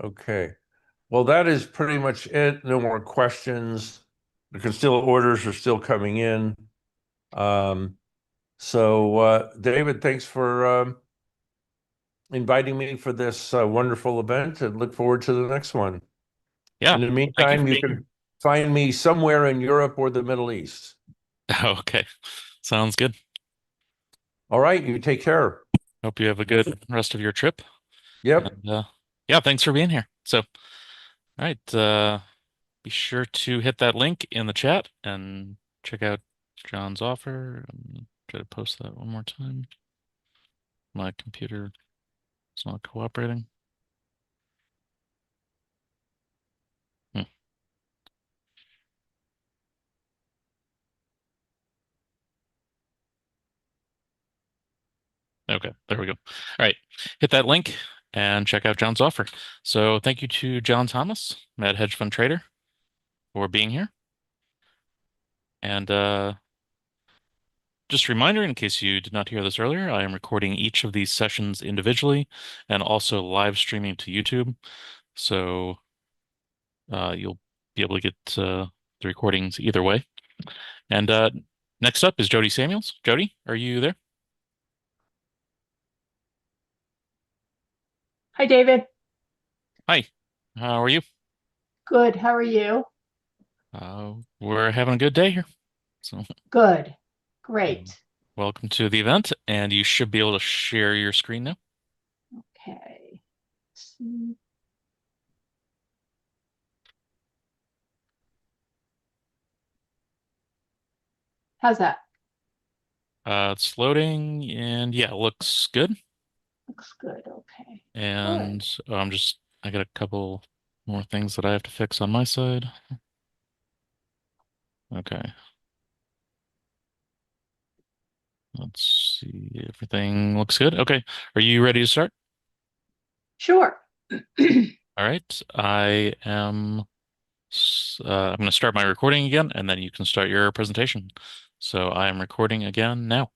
Okay. Well, that is pretty much it. No more questions. Orders are still coming in. David, thanks for inviting me for this wonderful event, and look forward to the next one. Yeah. In the Thank you meantime, for you being can find me somewhere in Europe or the Middle East. here. Okay. Sounds good. All right, you take care. Hope you have a good rest of your trip. Yep. And yeah, thanks for being here. So, all right, be sure to hit that link in the chat and check out John's offer. Try to post that one more time. My computer is not cooperating. Okay, there we go. All right, hit that link and check out John's offer. So thank you to John Thomas, Mad Hedge Fund Trader, for being here. And just a reminder, in case you did not hear this earlier, I am recording each of these sessions individually and also live streaming to YouTube. So you'll be able to get the recordings either way. And next up is Jody Samuels. Jody, are you there? Hi, David. Hi, how are you? Good. How are you? We're having a good day here. So Good. Great. welcome to the event, and you should be able to share your screen now. Okay. Let's see. How's that? It's loading, and yeah, it looks good. Looks good. Okay. And I got a couple more things that I have to fix on my side. Okay. Let's see. Everything looks good. Okay. Are you ready to start? Sure. All right. I'm going to start my recording again, and then you can start your presentation. So I am recording again now.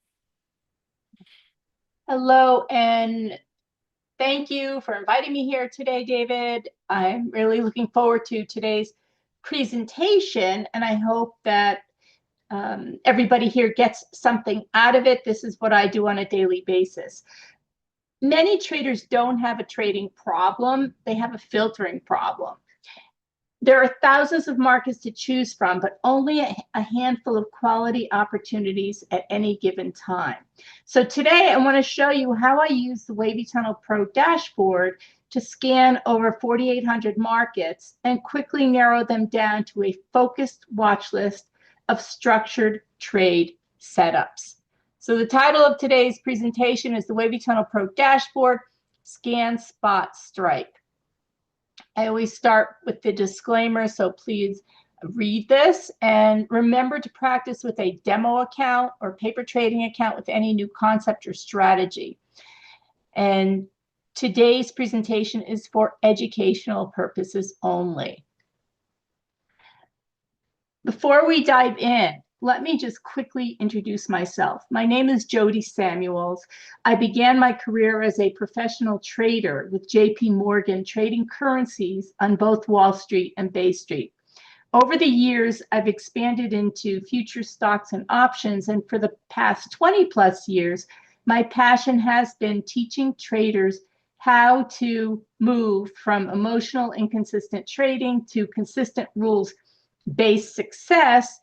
Hello, and thank you for inviting me here today, David. I'm really looking forward to today's presentation, and I hope that everybody here gets something out of it. This is what I do on a daily basis. Many traders don't have a trading problem. They have a filtering problem. There are thousands of markets to choose from, but only a handful of quality opportunities at any given time. So today I want to show you how I use the Wavy Tunnel Pro dashboard to scan over 4,800 markets and quickly narrow them down to a focused watch list of structured trade setups. So the title of today's presentation is the Wavy Tunnel Pro dashboard, Scan, Spot, Strike. I always start with the disclaimer, so please read this and remember to practice with a demo account or paper trading account with any new concept or strategy. And today's presentation is for educational purposes only. Before we dive in, let me just quickly introduce myself. My name is Jody Samuels. I began my career as a professional trader with JP Morgan, trading currencies on both Wall Street and Bay Street. Over the years, I've expanded into future stocks and options, and for the past 20 plus years, my passion has been teaching traders how to move from emotional inconsistent trading to consistent rules-based success.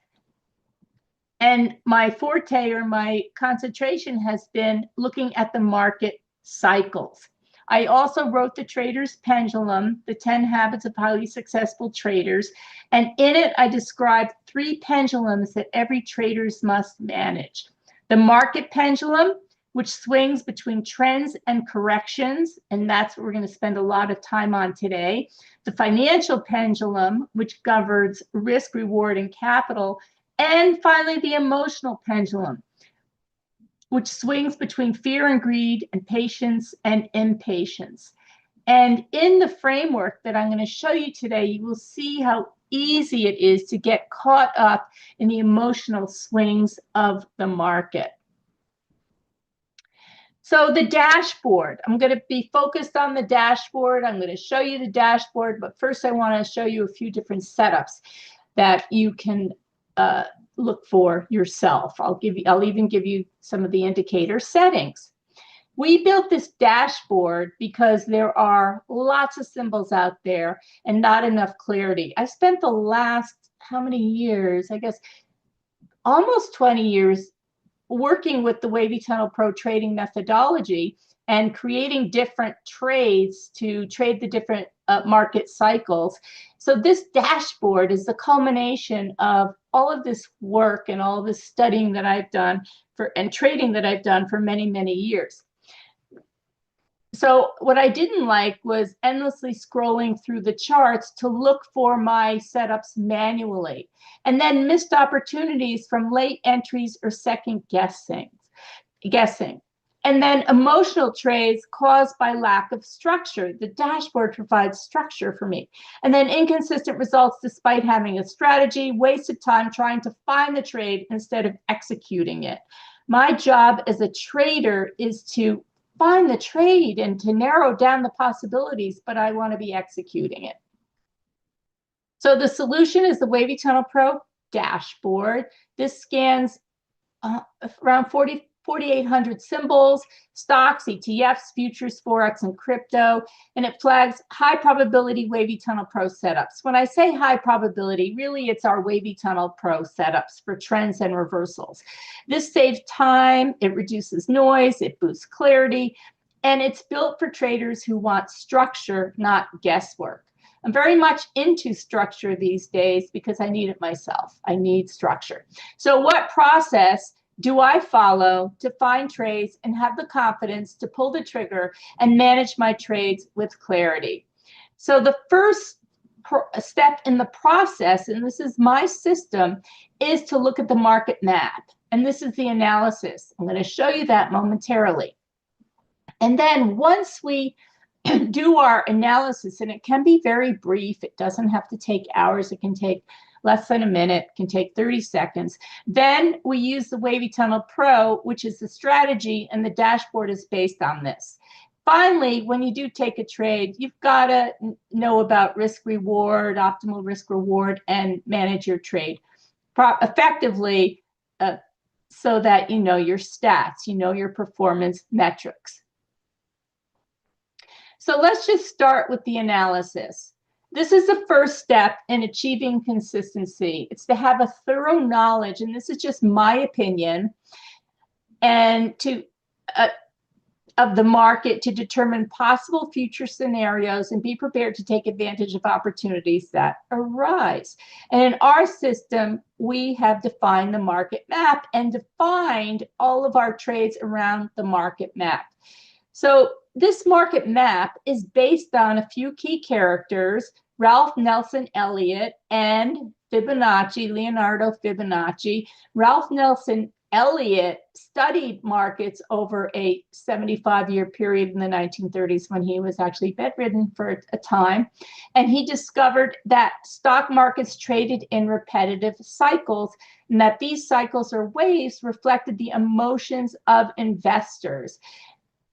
And my forte or my concentration has been looking at the market cycles. I also wrote The Trader's Pendulum, The 10 Habits of Highly Successful Traders. And in it, I described 3 pendulums that every trader must manage. The market pendulum, which swings between trends and corrections, and that's what we're going to spend a lot of time on today. The financial pendulum, which governs risk, reward, and capital. And finally, the emotional pendulum, which swings between fear and greed and patience and impatience. And in the framework that I'm going to show you today, you will see how easy it is to get caught up in the emotional swings of the market. So the dashboard, I'm going to be focused on the dashboard. I'm going to show you the dashboard, but first I want to show you a few different setups that you can look for yourself. I'll even give you some of the indicator settings. We built this dashboard because there are lots of symbols out there and not enough clarity. I spent the last, how many years? I guess almost 20 years working with the Wavy Tunnel Pro trading methodology and creating different trades to trade the different market cycles. So this dashboard is the culmination of all of this work and all this studying that I've done and trading that I've done for many, many years. So what I didn't like was endlessly scrolling through the charts to look for my setups manually, and then missed opportunities from late entries or second guessing. And then emotional trades caused by lack of structure. The dashboard provides structure for me. And then inconsistent results despite having a strategy, wasted time trying to find the trade instead of executing it. My job as a trader is to find the trade and to narrow down the possibilities, but I want to be executing it. So the solution is the Wavy Tunnel Pro dashboard. This scans around 4,800 symbols, stocks, ETFs, futures, Forex, and crypto, and it flags high probability Wavy Tunnel Pro setups. When I say high probability, really it's our Wavy Tunnel Pro setups for trends and reversals. This saves time, it reduces noise, it boosts clarity, and it's built for traders who want structure, not guesswork. I'm very much into structure these days because I need it myself. I need structure. So what process do I follow to find trades and have the confidence to pull the trigger and manage my trades with clarity? So the first step in the process, and this is my system, is to look at the market map. And this is the analysis. I'm going to show you that momentarily. And then once we do our analysis, and it can be very brief, it doesn't have to take hours, it can take less than a minute, can take 30 seconds. Then we use the Wavy Tunnel Pro, which is the strategy, and the dashboard is based on this. Finally, when you do take a trade, you've got to know about risk reward, optimal risk reward, and manage your trade effectively so that you know your stats, you know your performance metrics. So let's just start with the analysis. This is the first step in achieving consistency. It's to have a thorough knowledge, and this is just my opinion, and of the market to determine possible future scenarios and be prepared to take advantage of opportunities that arise. And in our system, we have defined the market map and defined all of our trades around the market map. So this market map is based on a few key characters, Ralph Nelson Elliott and Fibonacci, Leonardo Fibonacci. Ralph Nelson Elliott studied markets over a 75-year period in the 1930s when he was actually bedridden for a time. And he discovered that stock markets traded in repetitive cycles, and that these cycles or waves reflected the emotions of investors.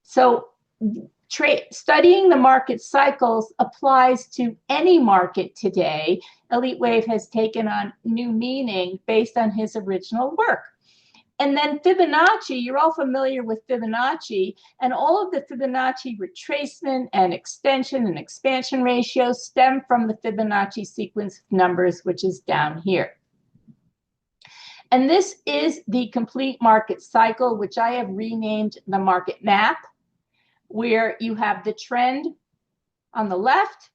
So studying the market cycles applies to any market today. Elliott Wave has taken on new meaning based on his original work. And then Fibonacci, you're all familiar with Fibonacci, and all of the Fibonacci retracement and extension and expansion ratios stem from the Fibonacci sequence of numbers, which is down here. And this is the complete market cycle, which I have renamed the market map. where you have the trend on the left,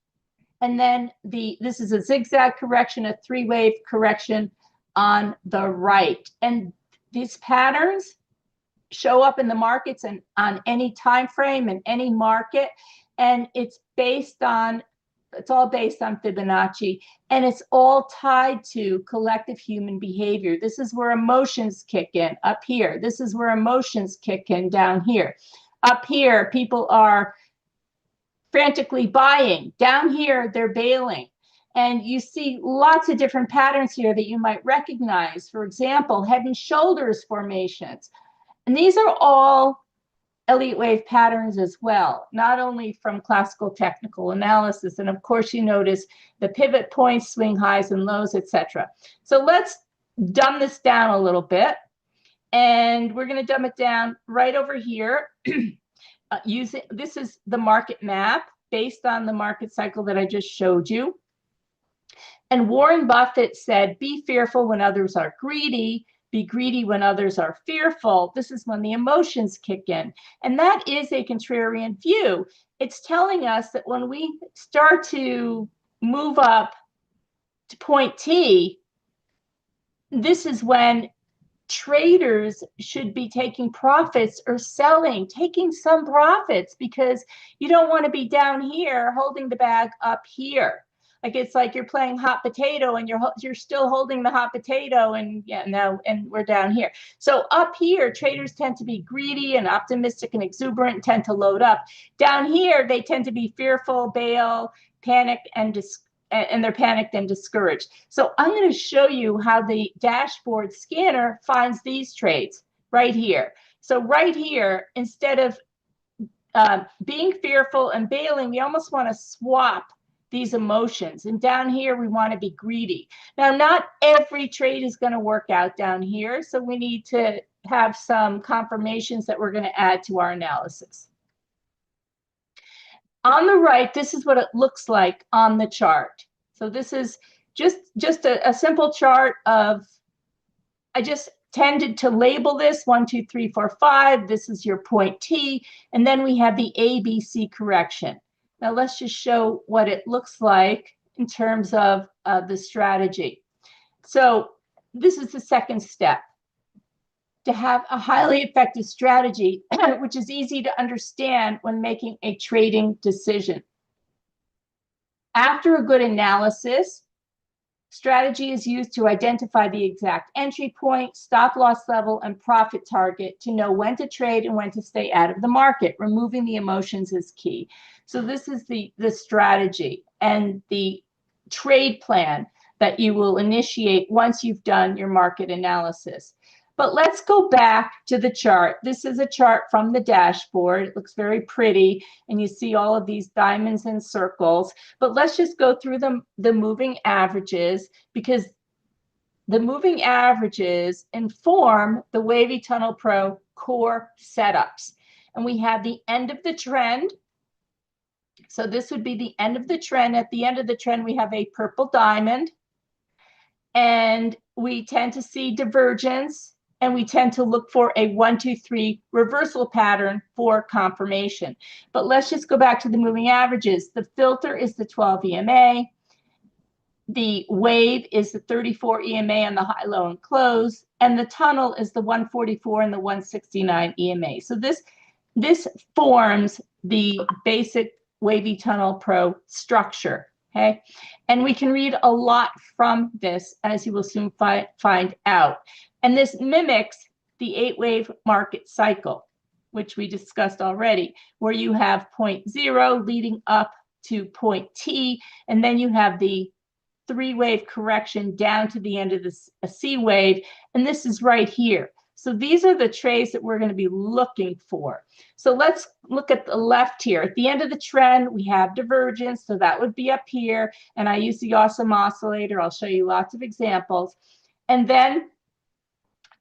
and then this is a zigzag correction, a three-wave correction on the right. And these patterns show up in the markets and on any time frame in any market, and it's all based on Fibonacci, and it's all tied to collective human behavior. This is where emotions kick in up here. This is where emotions kick in down here. Up here, people are frantically buying. Down here, they're bailing. And you see lots of different patterns here that you might recognize. For example, head and shoulders formations. And these are all Elliott wave patterns as well, not only from classical technical analysis. And of course, you notice the pivot points, swing highs and lows, etc. So let's dumb this down a little bit. And we're going to dumb it down right over here. This is the market map based on the market cycle that I just showed you. And Warren Buffett said, be fearful when others are greedy, be greedy when others are fearful. This is when the emotions kick in. And that is a contrarian view. It's telling us that when we start to move up to point T, this is when traders should be taking profits or taking some profits, because you don't want to be down here holding the bag up here. Like it's like you're playing hot potato and you're still holding the hot potato, and and we're down here. So up here, traders tend to be greedy and optimistic and exuberant, tend to load up. Down here, they tend to be fearful, bail, panic, and they're panicked and discouraged. So I'm going to show you how the dashboard scanner finds these trades right here. So right here, instead of being fearful and bailing, we almost want to swap these emotions. And down here, we want to be greedy. Now, not every trade is going to work out down here, so we need to have some confirmations that we're going to add to our analysis. On the right, this is what it looks like on the chart. So this is just a simple chart of, I just tended to label this 1, 2, 3, 4, 5. This is your point T. And then we have the ABC correction. Now let's just show what it looks like in terms of the strategy. So this is the second step. To have a highly effective strategy, which is easy to understand when making a trading decision. After a good analysis, strategy is used to identify the exact entry point, stop loss level, and profit target to know when to trade and when to stay out of the market. Removing the emotions is key. So this is the strategy and the trade plan that you will initiate once you've done your market analysis. But let's go back to the chart. This is a chart from the dashboard. It looks very pretty, and you see all of these diamonds and circles. But let's just go through the moving averages, because the moving averages inform the Wavy Tunnel Pro core setups. And we have the end of the trend. So this would be the end of the trend. At the end of the trend, we have a purple diamond. And we tend to see divergence. And we tend to look for a 1, 2, 3 reversal pattern for confirmation. But let's just go back to the moving averages. The filter is the 12 EMA. The wave is the 34 EMA on the high, low, and close. And the tunnel is the 144 and the 169 EMA. So this forms the basic Wavy Tunnel Pro structure. Okay, and we can read a lot from this, as you will soon find out. And this mimics the 8-wave market cycle, which we discussed already, where you have point 0 leading up to point T, and then you have the 3-wave correction down to the end of a C wave, and this is right here. So these are the trades that we're going to be looking for. So let's look at the left here. At the end of the trend, we have divergence, so that would be up here, and I use the awesome oscillator. I'll show you lots of examples. And then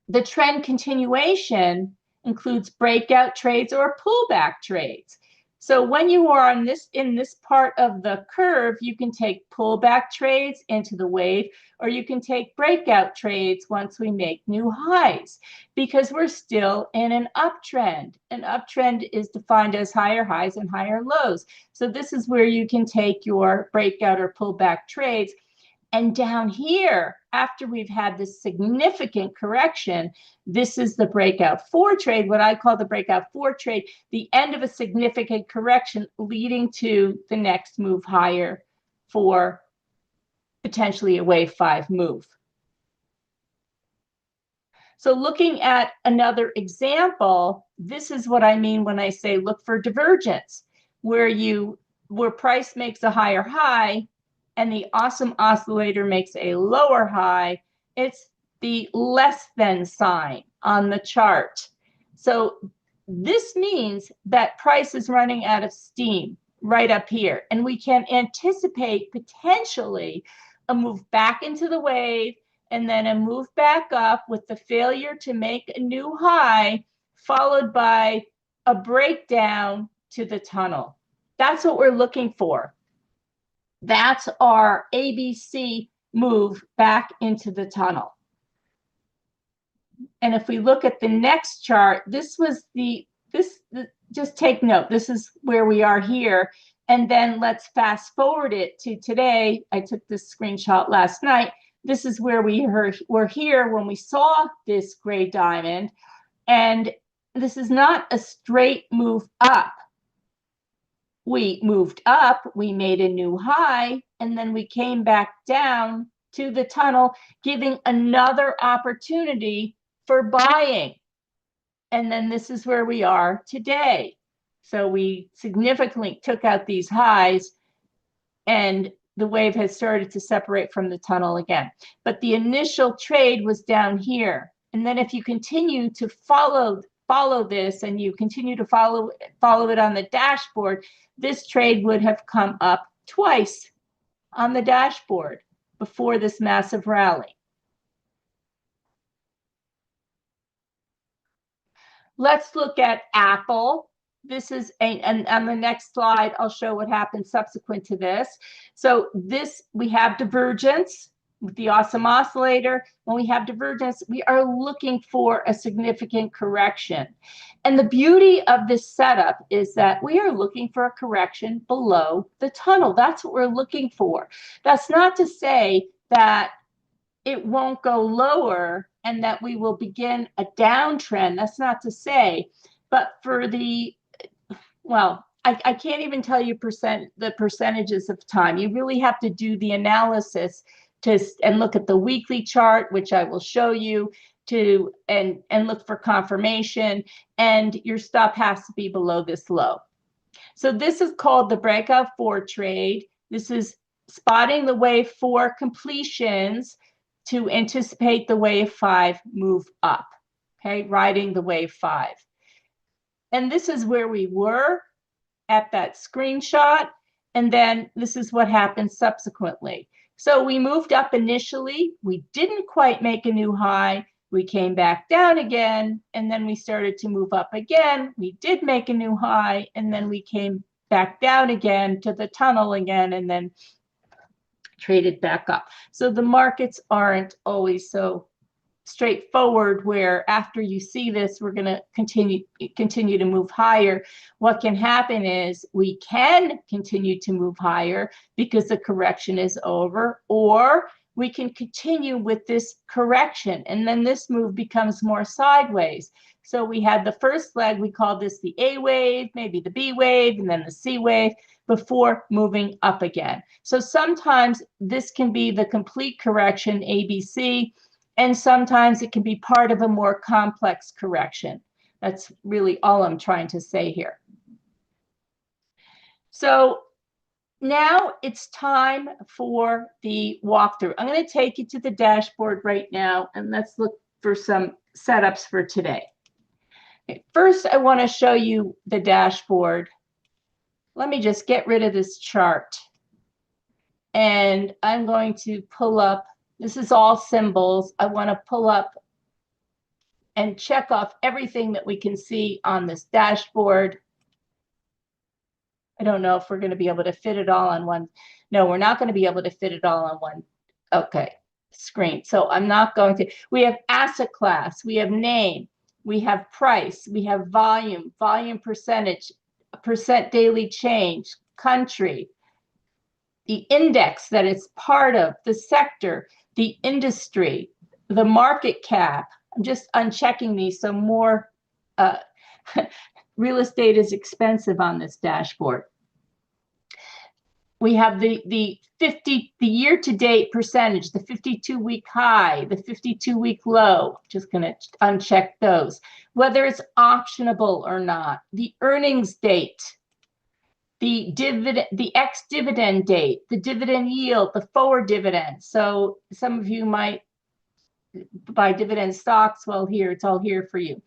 the trend continuation includes breakout trades or pullback trades. So when you are in this part of the curve, you can take pullback trades into the wave, or you can take breakout trades once we make new highs, because we're still in an uptrend. An uptrend is defined as higher highs and higher lows. So this is where you can take your breakout or pullback trades. And down here, after we've had this significant correction, this is the breakout 4 trade, what I call the breakout 4 trade, the end of a significant correction leading to the next move higher for potentially a wave 5 move. So looking at another example, this is what I mean when I say look for divergence, where price makes a higher high and the awesome oscillator makes a lower high. It's the less than sign on the chart. So this means that price is running out of steam right up here, and we can anticipate potentially a move back into the wave and then a move back up with the failure to make a new high, followed by a breakdown to the tunnel. That's what we're looking for. That's our ABC move back into the tunnel. And if we look at the next chart, just take note, this is where we are here. And then let's fast forward it to today. I took this screenshot last night. This is where were here when we saw this gray diamond. And this is not a straight move up. We moved up, we made a new high, and then we came back down to the tunnel, giving another opportunity for buying. And then this is where we are today. So we significantly took out these highs, and the wave has started to separate from the tunnel again. But the initial trade was down here. And then if you continue to follow this and you continue to follow it on the dashboard, this trade would have come up twice on the dashboard before this massive rally. Let's look at Apple. This is and on the next slide, I'll show what happened subsequent to this. So we have divergence with the awesome oscillator. When we have divergence, we are looking for a significant correction. And the beauty of this setup is that we are looking for a correction below the tunnel. That's what we're looking for. That's not to say that it won't go lower and that we will begin a downtrend. That's not to say, but for I can't even tell you the percentages of time. You really have to do the analysis and look at the weekly chart, which I will show you, and look for confirmation, and your stop has to be below this low. So this is called the breakout 4 trade. This is spotting the wave 4 completions to anticipate the wave 5 move up, okay, riding the wave 5. And this is where we were at that screenshot, and then this is what happened subsequently. So we moved up initially, we didn't quite make a new high, we came back down again, and then we started to move up again. We did make a new high, and then we came back down again to the tunnel again, and then traded back up. So the markets aren't always so straightforward, where after you see this, we're going to continue to move higher. What can happen is we can continue to move higher because the correction is over, or we can continue with this correction, and then this move becomes more sideways. So we had the first leg, we call this the A wave, maybe the B wave, and then the C wave, before moving up again. So sometimes this can be the complete correction, ABC, and sometimes it can be part of a more complex correction. That's really all I'm trying to say here. So now it's time for the walkthrough. I'm going to take you to the dashboard right now, and let's look for some setups for today. Okay, first, I want to show you the dashboard. Let me just get rid of this chart. And I'm going to pull up, this is all symbols. I want to pull up and check off everything that we can see on this dashboard. I don't know if we're going to be able to fit it all on one. No, we're not going to be able to fit it all on one. Okay, screen. So I'm not going to. We have asset class, we have name, we have price, we have volume, volume percentage, percent daily change, country, the index that it's part of, the sector, the industry, the market cap. I'm just unchecking these so more real estate is expensive on this dashboard. We have the year-to-date percentage, the 52-week high, the 52-week low. Just going to uncheck those. Whether it's optionable or not, the earnings date, the dividend, the ex-dividend date, the dividend yield, the forward dividend. So some of you might buy dividend stocks. Well, here, it's all here for you.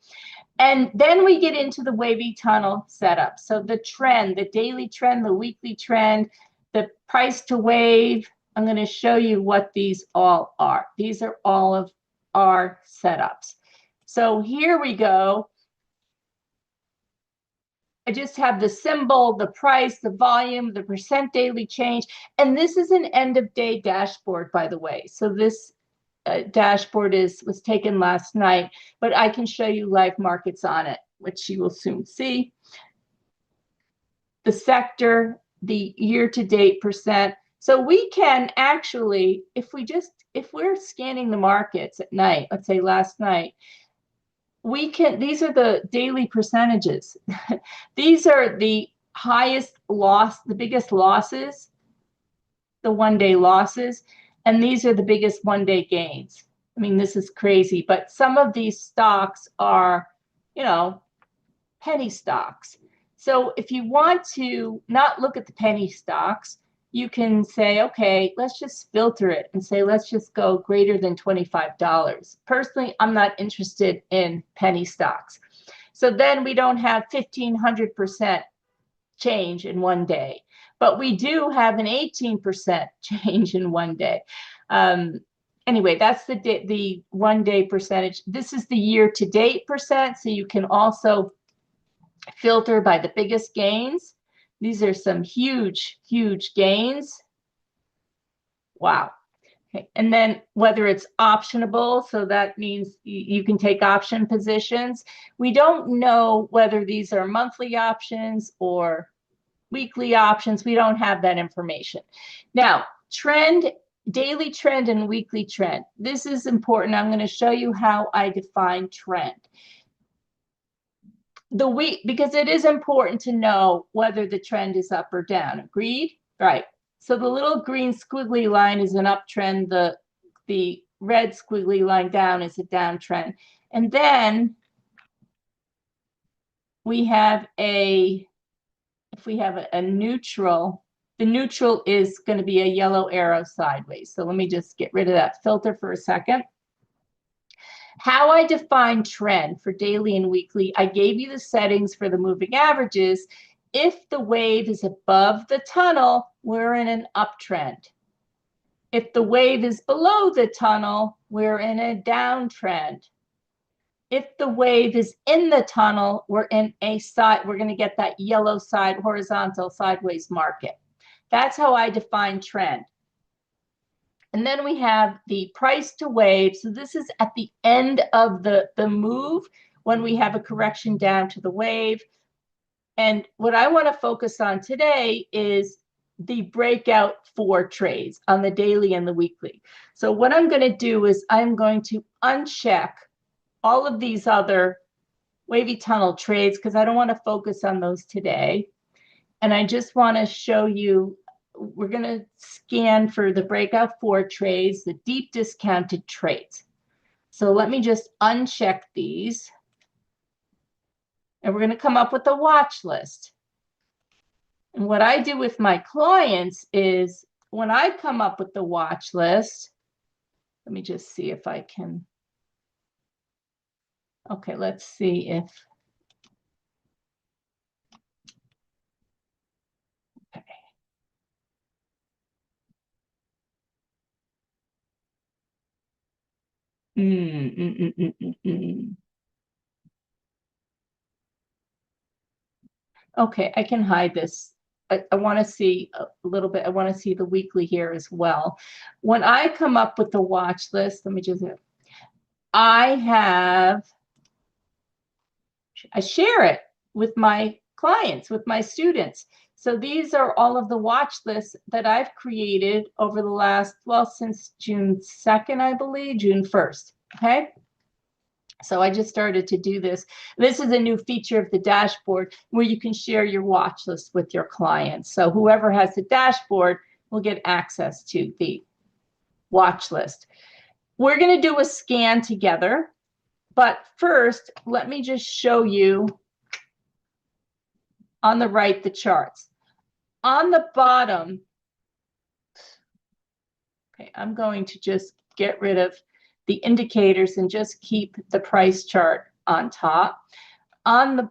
And then we get into the wavy tunnel setup. So the trend, the daily trend, the weekly trend, the price to wave. I'm going to show you what these all are. These are all of our setups. So here we go. I just have the symbol, the price, the volume, the percent daily change. And this is an end of day dashboard, by the way. So this dashboard was taken last night, but I can show you live markets on it, which you will soon see. The sector, the year-to-date percent. So we can actually, if we're scanning the markets at night, let's say last night, these are the daily percentages. These are the highest loss, the biggest losses, the one-day losses, and these are the biggest one-day gains. I mean, this is crazy, but some of these stocks are, penny stocks. So if you want to not look at the penny stocks, you can say, okay, let's just filter it and say, let's just go greater than $25. Personally, I'm not interested in penny stocks. So then we don't have 1,500% change in one day, but we do have an 18% change in one day. Anyway, that's the one day percentage. This is the year-to-date percent, so you can also filter by the biggest gains. These are some huge, huge gains. Wow. Okay. And then whether it's optionable, so that means you can take option positions. We don't know whether these are monthly options or weekly options. We don't have that information. Now, trend, daily trend and weekly trend. This is important. I'm going to show you how I define trend. Because it is important to know whether the trend is up or down. Agreed? Right. So the little green squiggly line is an uptrend. The red squiggly line down is a downtrend. And then we have if we have a neutral, the neutral is going to be a yellow arrow sideways. So let me just get rid of that filter for a second. How I define trend for daily and weekly, I gave you the settings for the moving averages. If the wave is above the tunnel, we're in an uptrend. If the wave is below the tunnel, we're in a downtrend. If the wave is in the tunnel, we're in a side, we're going to get that yellow side, horizontal sideways market. That's how I define trend. And then we have the price to wave. So this is at the end of the move when we have a correction down to the wave. And what I want to focus on today is the breakout 4 trades on the daily and the weekly. So what I'm going to do is I'm going to uncheck all of these other wavy tunnel trades because I don't want to focus on those today. And I just want to show you, we're going to scan for the breakout 4 trades, the deep discounted trades. So let me just uncheck these. And we're going to come up with a watch list. And what I do with my clients is when I come up with the watch list, let me just see if I can. Okay, let's see if. Okay. Okay, I can hide this. I want to see a little bit. I want to see the weekly here as well. When I come up with the watch list, let me just, I share it with my clients, with my students. So these are all of the watch lists that I've created over the last, well, since June 2nd, I believe, June 1st. Okay. So I just started to do this. This is a new feature of the dashboard where you can share your watch list with your clients. So whoever has the dashboard will get access to the watch list. We're going to do a scan together. But first, let me just show you on the right the charts. On the bottom, okay, I'm going to just get rid of the indicators and just keep the price chart on top. On the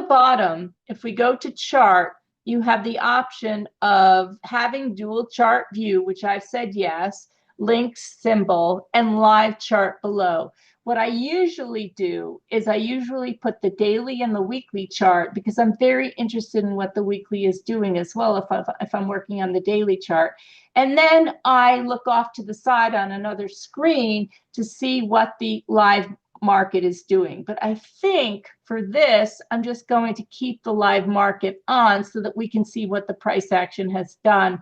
bottom, if we go to chart, you have the option of having dual chart view, which I've said yes, link symbol, and live chart below. What I usually do is I usually put the daily and the weekly chart because I'm very interested in what the weekly is doing as well if I'm working on the daily chart. And then I look off to the side on another screen to see what the live market is doing. But I think for this, I'm just going to keep the live market on so that we can see what the price action has done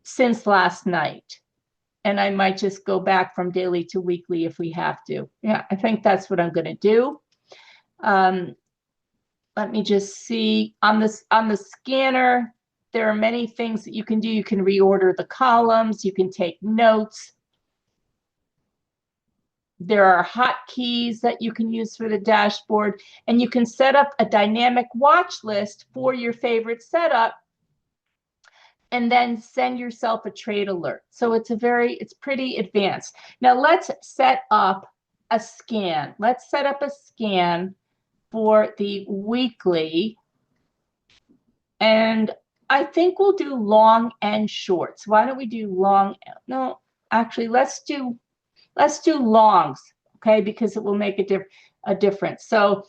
since last night. And I might just go back from daily to weekly if we have to. Yeah, I think that's what I'm going to do. Let me just see on the scanner. There are many things that you can do. You can reorder the columns. You can take notes. There are hotkeys that you can use for the dashboard, and you can set up a dynamic watch list for your favorite setup and then send yourself a trade alert. So it's pretty advanced. Now let's set up a scan. Let's set up a scan for the weekly. And I think we'll do long and shorts. Why don't we do long? No, actually, let's do longs, okay, because it will make a difference. So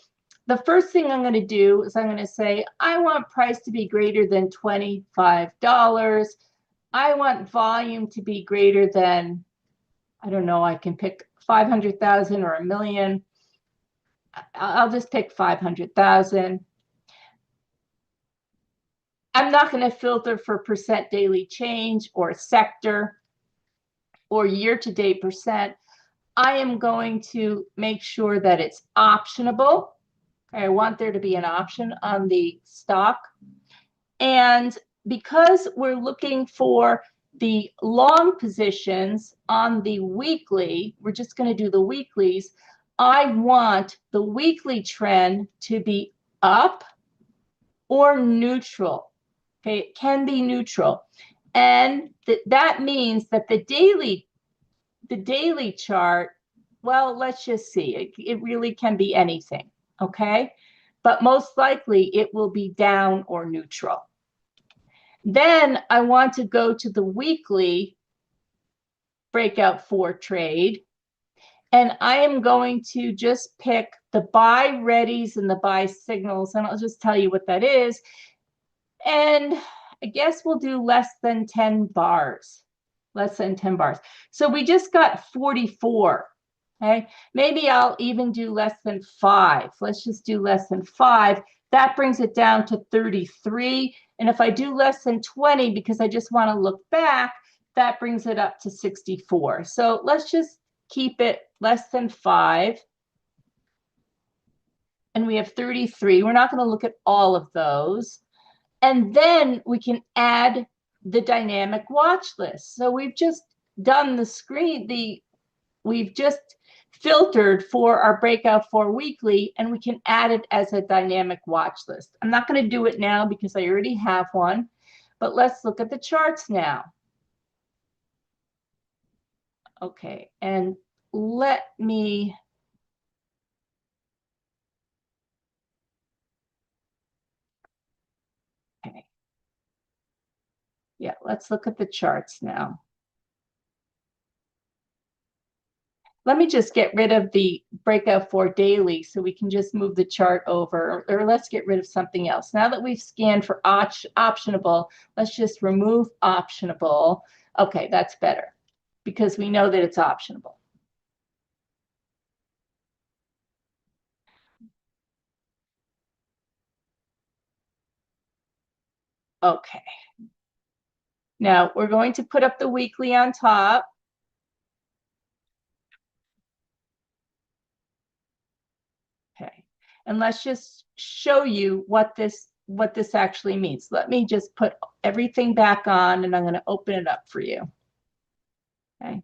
the first thing I'm going to do is I'm going to say, I want price to be greater than $25. I want volume to be greater than, I don't know, I can pick 500,000 or 1 million. I'll just pick 500,000. I'm not going to filter for percent daily change or sector or year-to-date percent. I am going to make sure that it's optionable. I want there to be an option on the stock. And because we're looking for the long positions on the weekly, we're just going to do the weeklies. I want the weekly trend to be up or neutral. Okay, it can be neutral. And that means that the daily chart, well, let's just see. It really can be anything, okay? But most likely it will be down or neutral. Then I want to go to the weekly breakout 4 trade. And I am going to just pick the buy readies and the buy signals. And I'll just tell you what that is. And I guess we'll do less than 10 bars. Less than 10 bars. So we just got 44. Okay, maybe I'll even do less than 5. Let's just do less than 5. That brings it down to 33. And if I do less than 20, because I just want to look back, that brings it up to 64. So let's just keep it less than 5. And we have 33. We're not going to look at all of those. And then we can add the dynamic watch list. So we've just done the screen, we've just filtered for our breakout 4 weekly, and we can add it as a dynamic watch list. I'm not going to do it now because I already have one, but let's look at the charts now. Okay, and let me yeah, let's look at the charts now. Let me just get rid of the breakout for daily, so we can just move the chart over, or let's get rid of something else. Now that we've scanned for optionable, let's just remove optionable. Okay, that's better because we know that it's optionable. Okay. Now we're going to put up the weekly on top. Okay. And let's just show you what this actually means. Let me just put everything back on, and I'm going to open it up for you. Okay.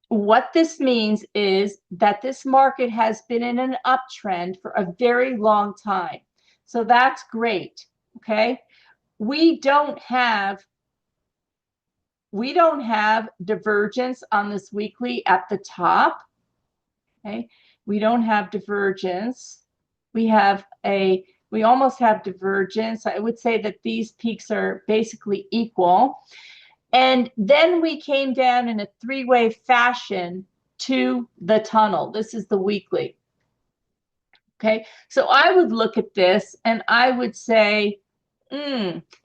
What this means is that this market has been in an uptrend for a very long time. So that's great. Okay. We don't have divergence on this weekly at the top. Okay. We don't have divergence. We almost have divergence. I would say that these peaks are basically equal. And then we came down in a three-wave fashion to the tunnel. This is the weekly. Okay, so I would look at this and I would say,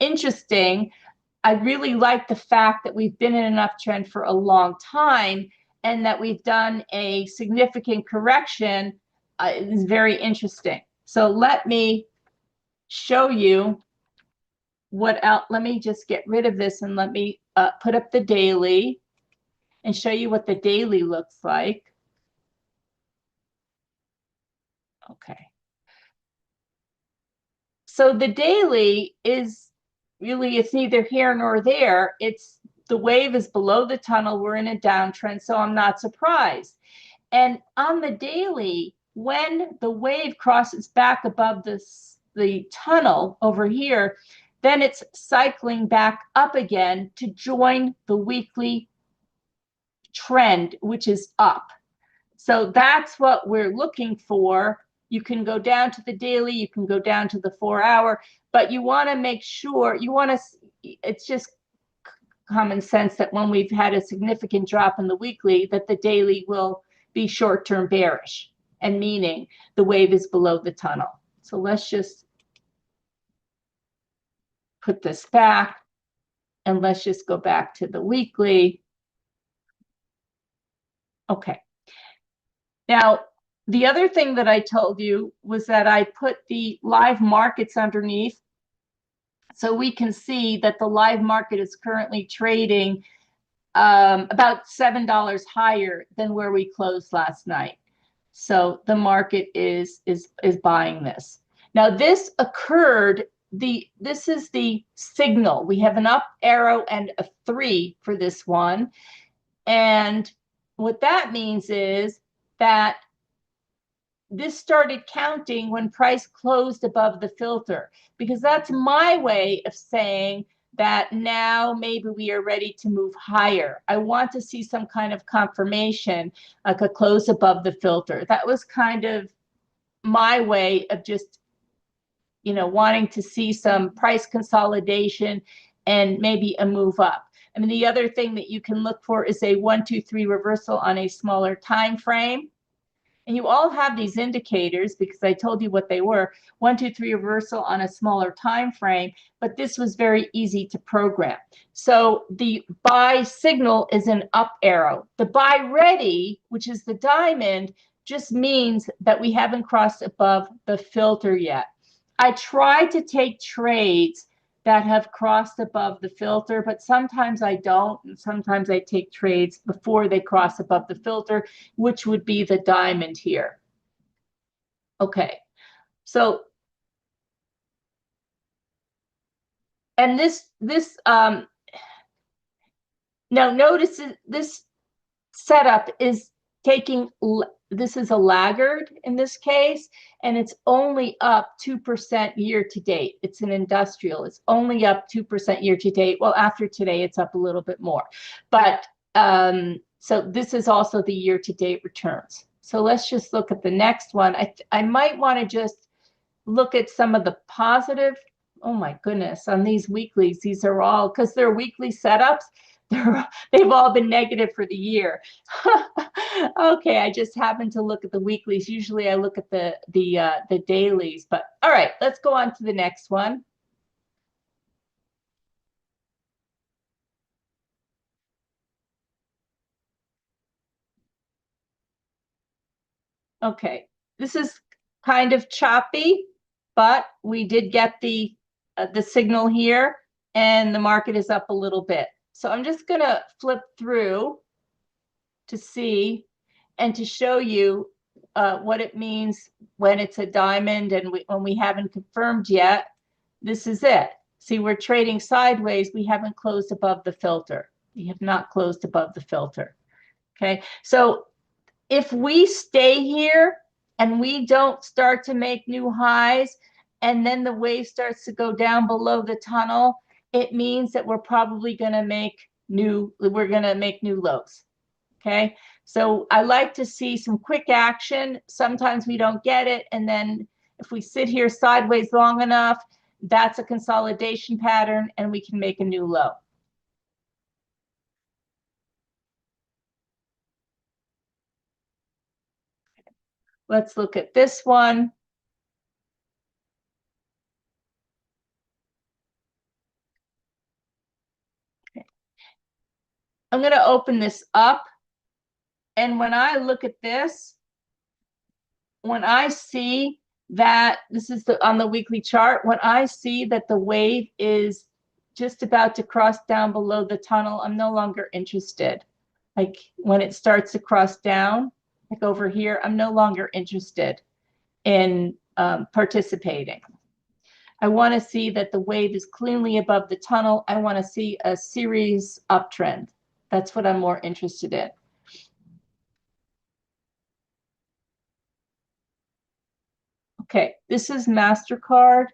interesting. I really like the fact that we've been in an uptrend for a long time and that we've done a significant correction. Is very interesting. So let me show you what else. Let me just get rid of this and let me put up the daily and show you what the daily looks like. Okay. So the daily is really, it's neither here nor there. It's the wave is below the tunnel. We're in a downtrend, so I'm not surprised. And on the daily, when the wave crosses back above the tunnel over here, then it's cycling back up again to join the weekly trend, which is up. So that's what we're looking for. You can go down to the daily, you can go down to the 4-hour, but you want to make sure, it's just common sense that when we've had a significant drop in the weekly, that the daily will be short-term bearish, and meaning the wave is below the tunnel. So let's just put this back, and let's just go back to the weekly. Okay. Now, the other thing that I told you was that I put the live markets underneath, so we can see that the live market is currently trading about $7 higher than where we closed last night. So the market is buying this. Now this occurred, this is the signal. We have an up arrow and a 3 for this one. And what that means is that this started counting when price closed above the filter, because that's my way of saying that now maybe we are ready to move higher. I want to see some kind of confirmation, like a close above the filter. That was kind of my way of just, wanting to see some price consolidation and maybe a move up. I mean, the other thing that you can look for is a 1, 2, 3 reversal on a smaller time frame. And you all have these indicators because I told you what they were. 1, 2, 3 reversal on a smaller time frame, but this was very easy to program. So the buy signal is an up arrow. The buy ready, which is the diamond, just means that we haven't crossed above the filter yet. I try to take trades that have crossed above the filter, but sometimes I don't, and sometimes I take trades before they cross above the filter, which would be the diamond here. Okay, so, and now notice this setup is taking, this is a laggard in this case, and it's only up 2% year to date. It's an industrial. It's only up 2% year to date. Well, after today, it's up a little bit more. But so this is also the year to date returns. So let's just look at the next one. I might want to just look at some of the positive. Oh my goodness, on these weeklies, these are all, because they're weekly setups, they've all been negative for the year. Okay, I just happened to look at the weeklies. Usually I look at the dailies, but all right, let's go on to the next one. Okay, this is kind of choppy, but we did get the signal here, and the market is up a little bit. So I'm just gonna flip through to see and to show you what it means when it's a diamond and when we haven't confirmed yet. This is it. See, we're trading sideways. We haven't closed above the filter. We have not closed above the filter. Okay, so if we stay here and we don't start to make new highs, and then the wave starts to go down below the tunnel, it means that we're probably going to make new lows. Okay, so I like to see some quick action. Sometimes we don't get it, and then if we sit here sideways long enough, that's a consolidation pattern, and we can make a new low. Let's look at this one. Okay. I'm going to open this up. And when I look at this, when I see that this is on the weekly chart, when I see that the wave is just about to cross down below the tunnel, I'm no longer interested. Like when it starts to cross down, like over here, I'm no longer interested in participating. I want to see that the wave is cleanly above the tunnel. I want to see a series uptrend. That's what I'm more interested in. Okay, this is MasterCard.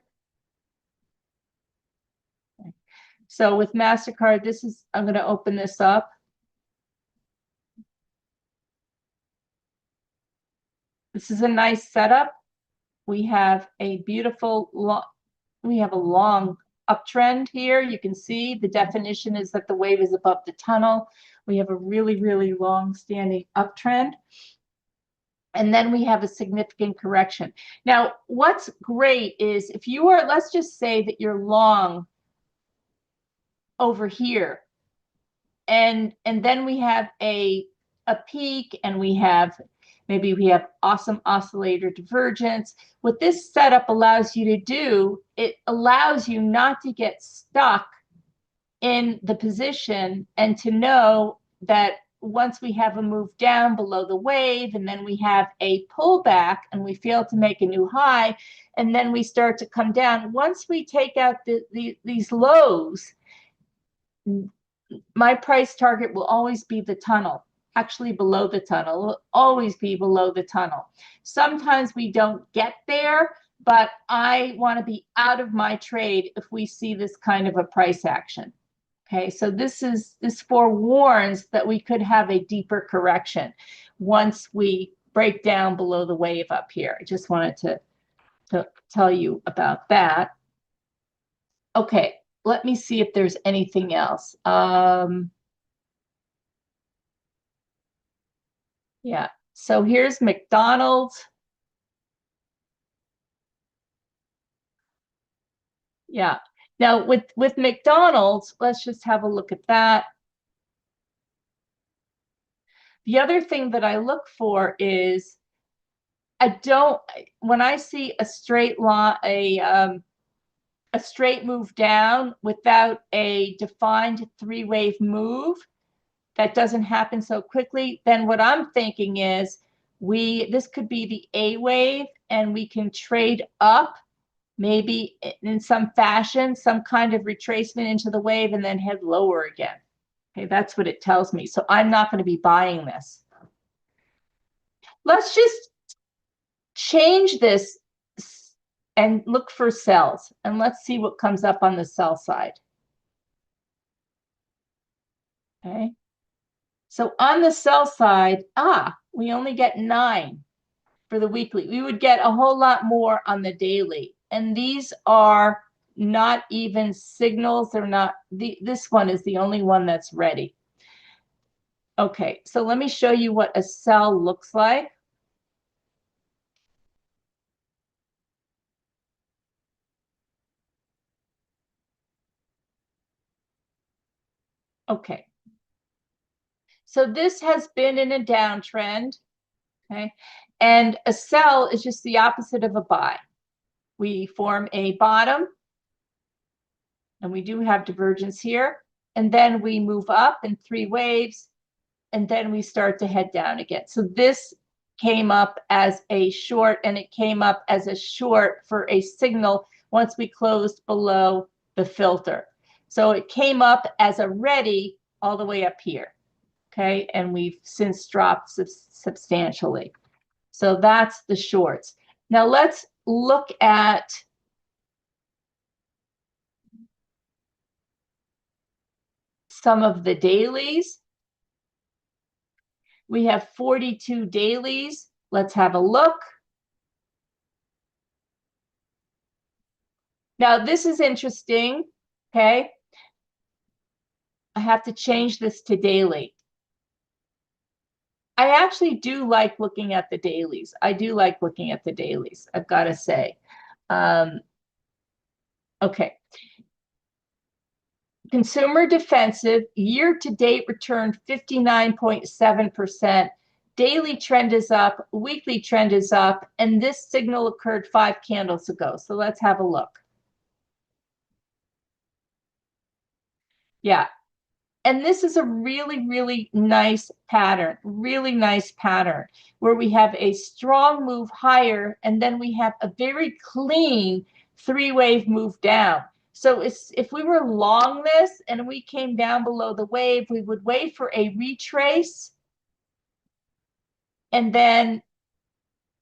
So with MasterCard, I'm going to open this up. This is a nice setup. We have a beautiful, we have a long uptrend here. You can see the definition is that the wave is above the tunnel. We have a really, really long standing uptrend. And then we have a significant correction. Now, what's great is if you are, let's just say that you're long over here, and then we have a peak, and maybe we have awesome oscillator divergence. What this setup allows you to do, it allows you not to get stuck in the position, and to know that once we have a move down below the wave, and then we have a pullback and we fail to make a new high, and then we start to come down, once we take out these lows, my price target will always be the tunnel, actually below the tunnel. It will always be below the tunnel. Sometimes we don't get there, but I want to be out of my trade if we see this kind of a price action. Okay, so this forewarns that we could have a deeper correction once we break down below the wave up here. I just wanted to tell you about that. Okay, let me see if there's anything else. Yeah, so here's McDonald's. Yeah, now with McDonald's, let's just have a look at that. The other thing that I look for is when I see a straight line, a straight move down without a defined three-wave move that doesn't happen so quickly, then what I'm thinking is this could be the A wave, and we can trade up maybe in some fashion, some kind of retracement into the wave, and then head lower again. Okay, that's what it tells me. So I'm not going to be buying this. Let's just change this and look for sells, and let's see what comes up on the sell side. Okay, so on the sell side, we only get 9 for the weekly. We would get a whole lot more on the daily, and these are not even signals. They're not, this one is the only one that's ready. Okay, so let me show you what a sell looks like. Okay. So this has been in a downtrend, okay? And a sell is just the opposite of a buy. We form a bottom, and we do have divergence here, and then we move up in 3 waves, and then we start to head down again. So this came up as a short, and it came up as a short for a signal once we closed below the filter. So it came up as a ready all the way up here. Okay, and we've since dropped substantially. So that's the shorts. Now let's look at some of the dailies. We have 42 dailies. Let's have a look. Now this is interesting, okay? I have to change this to daily. I actually do like looking at the dailies. I do like looking at the dailies, I've got to say. Okay. Consumer defensive year-to-date returned 59.7%. Daily trend is up, weekly trend is up, and this signal occurred 5 candles ago. So let's have a look. Yeah. And this is a really, really nice pattern, where we have a strong move higher, and then we have a very clean 3-wave move down. So if we were long this and we came down below the wave, we would wait for a retrace, and then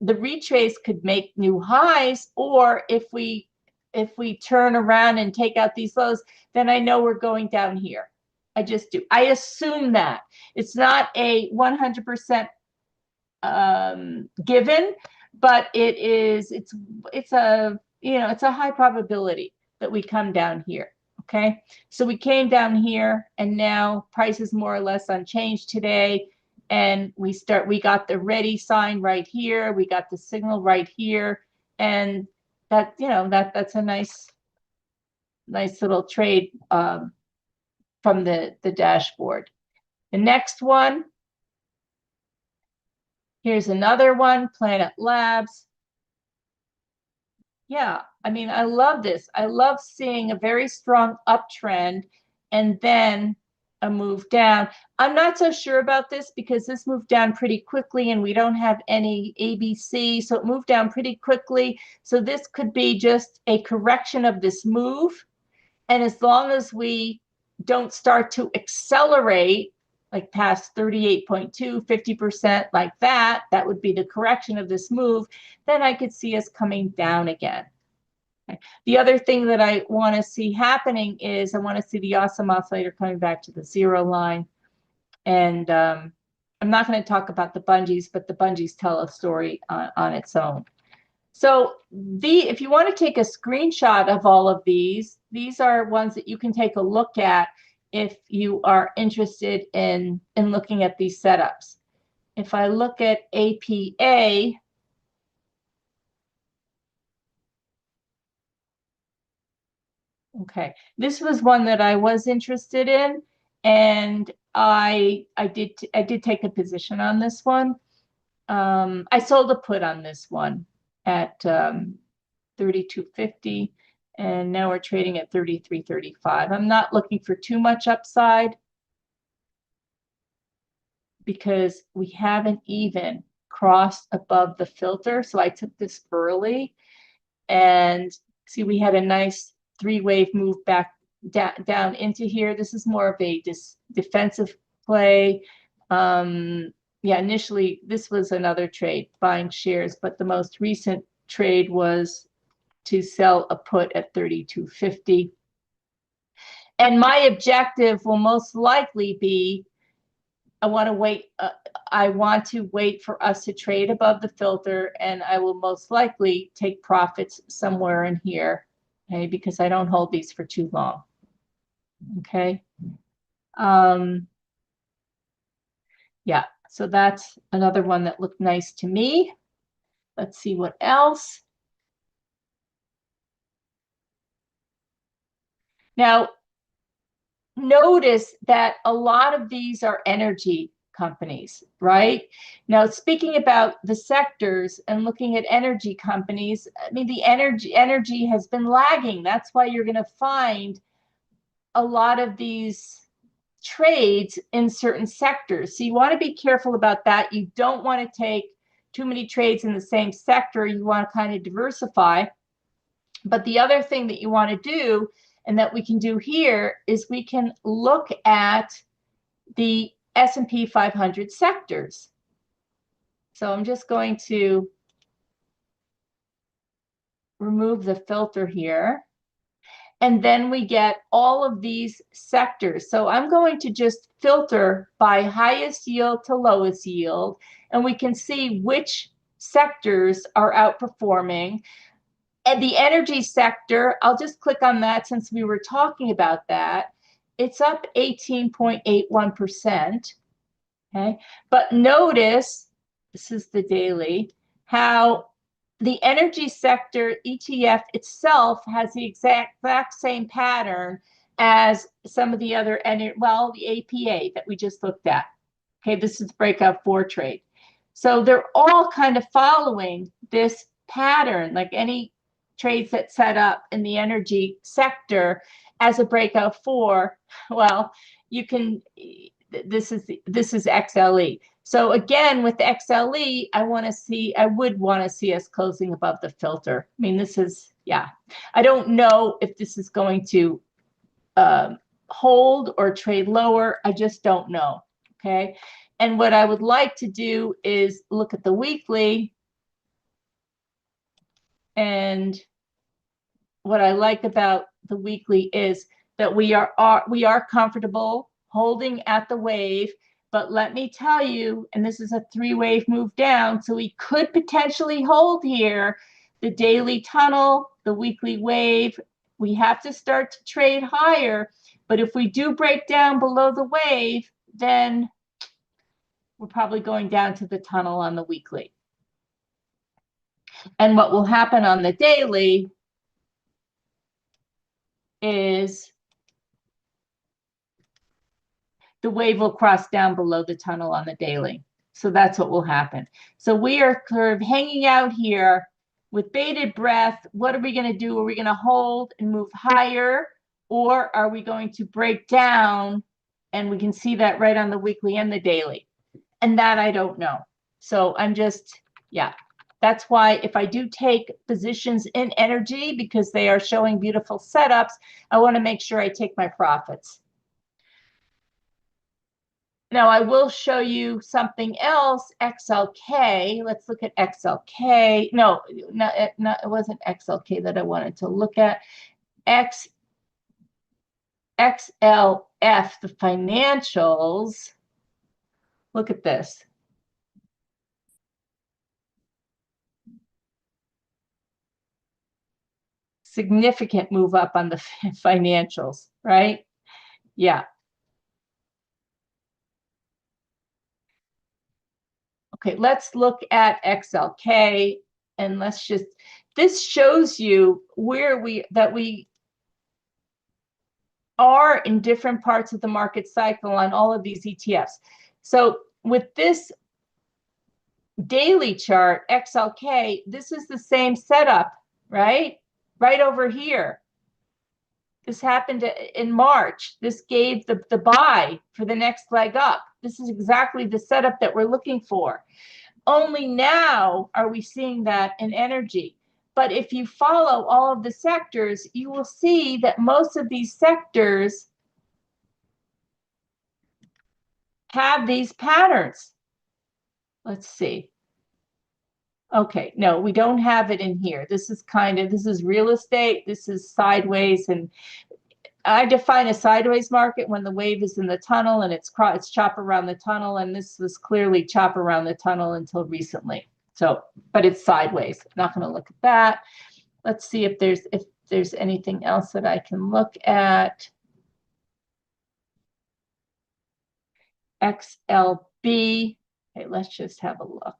the retrace could make new highs, or if we turn around and take out these lows, then I know we're going down here. I just do. I assume that. It's not a 100% given, but it's a, it's a high probability that we come down here. Okay, so we came down here, and now price is more or less unchanged today, and we got the ready sign right here, we got the signal right here, and that, that's a nice little trade from the dashboard. The next one, here's another one, Planet Labs. Yeah, I mean, I love this. I love seeing a very strong uptrend and then a move down. I'm not so sure about this because this moved down pretty quickly and we don't have any ABC, so it moved down pretty quickly. So this could be just a correction of this move. And as long as we don't start to accelerate, like past 38.2, 50% like that, that would be the correction of this move, then I could see us coming down again. Okay. The other thing that I want to see happening is I want to see the awesome oscillator coming back to the 0 line. And I'm not going to talk about the bungees, but the bungees tell a story on its own. So if you want to take a screenshot of all of these are ones that you can take a look at if you are interested in looking at these setups. If I look at APA, okay, this was one that I was interested in, and I did take a position on this one. I sold a put on this one at 32.50, and now we're trading at 33.35. I'm not looking for too much upside because we haven't even crossed above the filter. So I took this early, and see, we had a nice 3-wave move back down into here. This is more of a defensive play. Yeah, initially this was another trade, buying shares, but the most recent trade was to sell a put at 32.50. And my objective will most likely be, I want to wait for us to trade above the filter, and I will most likely take profits somewhere in here, okay, because I don't hold these for too long. Okay. Yeah, so that's another one that looked nice to me. Let's see what else. Now, notice that a lot of these are energy companies, right? Now, speaking about the sectors and looking at energy companies, I mean, the energy has been lagging. That's why you're going to find a lot of these trades in certain sectors. So you want to be careful about that. You don't want to take too many trades in the same sector. You want to kind of diversify. But the other thing that you want to do, and that we can do here, is we can look at the S&P 500 sectors. So I'm just going to remove the filter here. And then we get all of these sectors. So I'm going to just filter by highest yield to lowest yield, and we can see which sectors are outperforming. And the energy sector, I'll just click on that since we were talking about that. It's up 18.81%. Okay, but notice, this is the daily, how the energy sector ETF itself has the exact same pattern as some of the other, well, the APA that we just looked at. Okay, this is breakout 4 trade. So they're all kind of following this pattern, like any trades that set up in the energy sector as a breakout 4. Well, you can, this is XLE. So again, with the XLE, I would want to see us closing above the filter. I mean, this is, yeah. I don't know if this is going to hold or trade lower. I just don't know, okay? And what I would like to do is look at the weekly. And what I like about the weekly is that we are comfortable holding at the wave. But let me tell you, and this is a 3-wave move down, so we could potentially hold here the daily tunnel, the weekly wave. We have to start to trade higher. But if we do break down below the wave, then we're probably going down to the tunnel on the weekly. And what will happen on the daily is the wave will cross down below the tunnel on the daily. So that's what will happen. So we are sort of hanging out here with bated breath. What are we going to do? Are we going to hold and move higher? Or are we going to break down? And we can see that right on the weekly and the daily. And that I don't know. So I'm just, yeah. That's why if I do take positions in energy, because they are showing beautiful setups, I want to make sure I take my profits. Now I will show you something else, XLK. Let's look at XLK. No, it wasn't XLK that I wanted to look at. XLF, the financials. Look at this. Significant move up on the financials, right? Yeah. Okay, let's look at XLK, and let's just, this shows you where we are in different parts of the market cycle on all of these ETFs. So with this daily chart, XLK, this is the same setup, right? Right over here. This happened in March. This gave the buy for the next leg up. This is exactly the setup that we're looking for. Only now are we seeing that in energy. But if you follow all of the sectors, you will see that most of these sectors have these patterns. Let's see. Okay, no, we don't have it in here. This is real estate. This is sideways, and I define a sideways market when the wave is in the tunnel and it's chop around the tunnel, and this was clearly chop around the tunnel until recently. So, but it's sideways. Not going to look at that. Let's see if there's anything else that I can look at. XLP. be, okay, let's just have a look.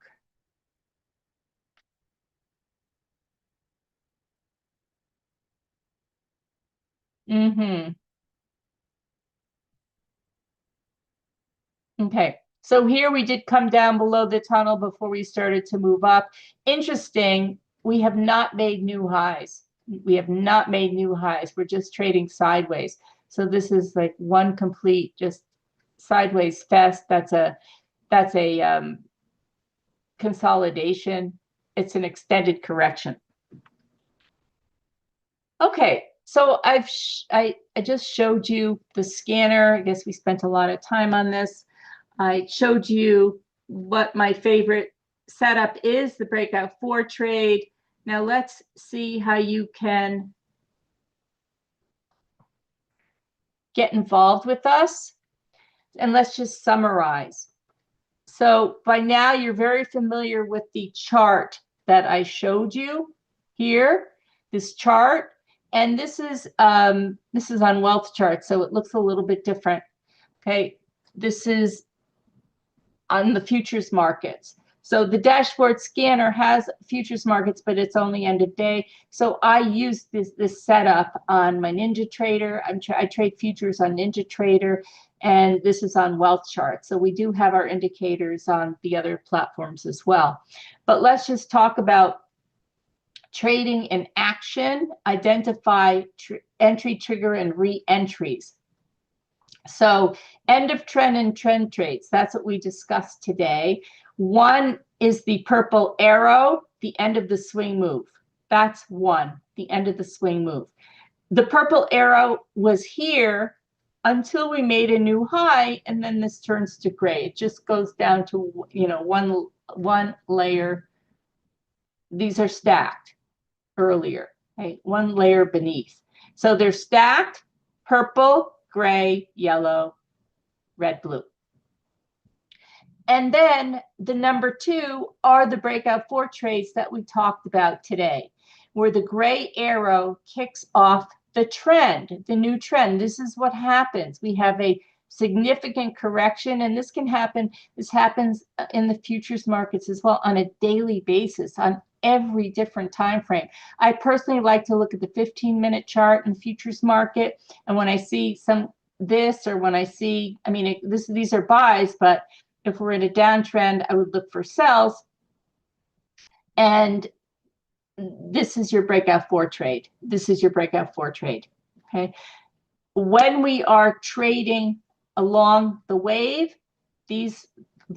Okay, so here we did come down below the tunnel before we started to move up. Interesting, we have not made new highs. We have not made new highs. We're just trading sideways. So this is like one complete just sideways fest. That's a consolidation. It's an extended correction. Okay, so I just showed you the scanner. I guess we spent a lot of time on this. I showed you what my favorite setup is, the breakout 4 trade. Now let's see how you can get involved with us. And let's just summarize. So by now you're very familiar with the chart that I showed you here, this chart. And this is on wealth chart, so it looks a little bit different. Okay, this is on the futures markets. So the dashboard scanner has futures markets, but it's only end of day. So I use this setup on my NinjaTrader. I trade futures on NinjaTrader, and this is on wealth chart. So we do have our indicators on the other platforms as well. But let's just talk about trading in action, identify entry, trigger, and re-entries. So end of trend and trend trades, that's what we discussed today. One is the purple arrow, the end of the swing move. That's one, the end of the swing move. The purple arrow was here until we made a new high, and then this turns to gray. It just goes down to, you know, one layer. These are stacked earlier, okay? One layer beneath. So they're stacked, purple, gray, yellow, red, blue. And then the number 2 are the breakout 4 trades that we talked about today, where the gray arrow kicks off the trend, the new trend. This is what happens. We have a significant correction, and this happens in the futures markets as well on a daily basis, on every different time frame. I personally like to look at the 15-minute chart in the futures market, and when I see this, or when I see, I mean, these are buys, but if we're in a downtrend, I would look for sells. And this is your breakout 4 trade. This is your breakout 4 trade. Okay. When we are trading along the wave, these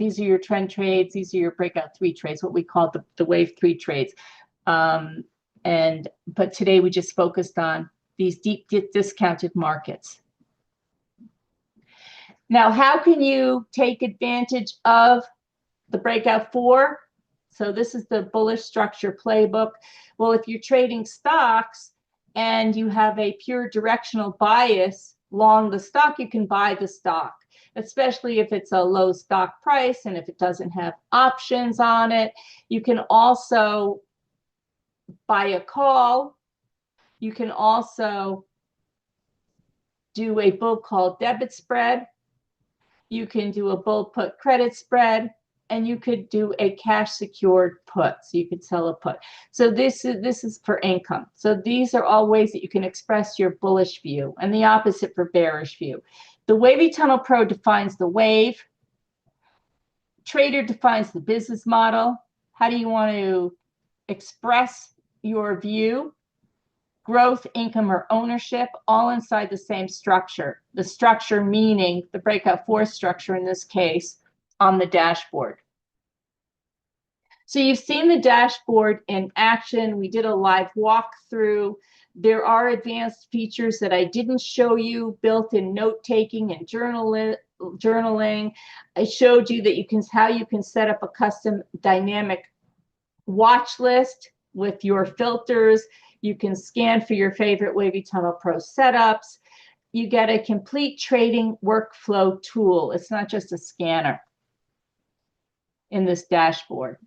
are your trend trades. These are your breakout 3 trades, what we call the wave 3 trades. But today we just focused on these deep discounted markets. Now, how can you take advantage of the breakout 4? So this is the bullish structure playbook. Well, if you're trading stocks and you have a pure directional bias long the stock, you can buy the stock, especially if it's a low stock price and if it doesn't have options on it. You can also buy a call. You can also do a bull call debit spread. You can do a bull put credit spread, and you could do a cash secured put. So you could sell a put. So this is for income. So these are all ways that you can express your bullish view, and the opposite for bearish view. The Wavy Tunnel Pro defines the wave. Trader defines the business model. How do you want to express your view? Growth, income, or ownership, all inside the same structure. The structure meaning the breakout 4 structure in this case on the dashboard. So you've seen the dashboard in action. We did a live walkthrough. There are advanced features that I didn't show you, built-in note-taking and journaling. I showed you that how you can set up a custom dynamic watch list with your filters. You can scan for your favorite Wavy Tunnel Pro setups. You get a complete trading workflow tool. It's not just a scanner in this dashboard.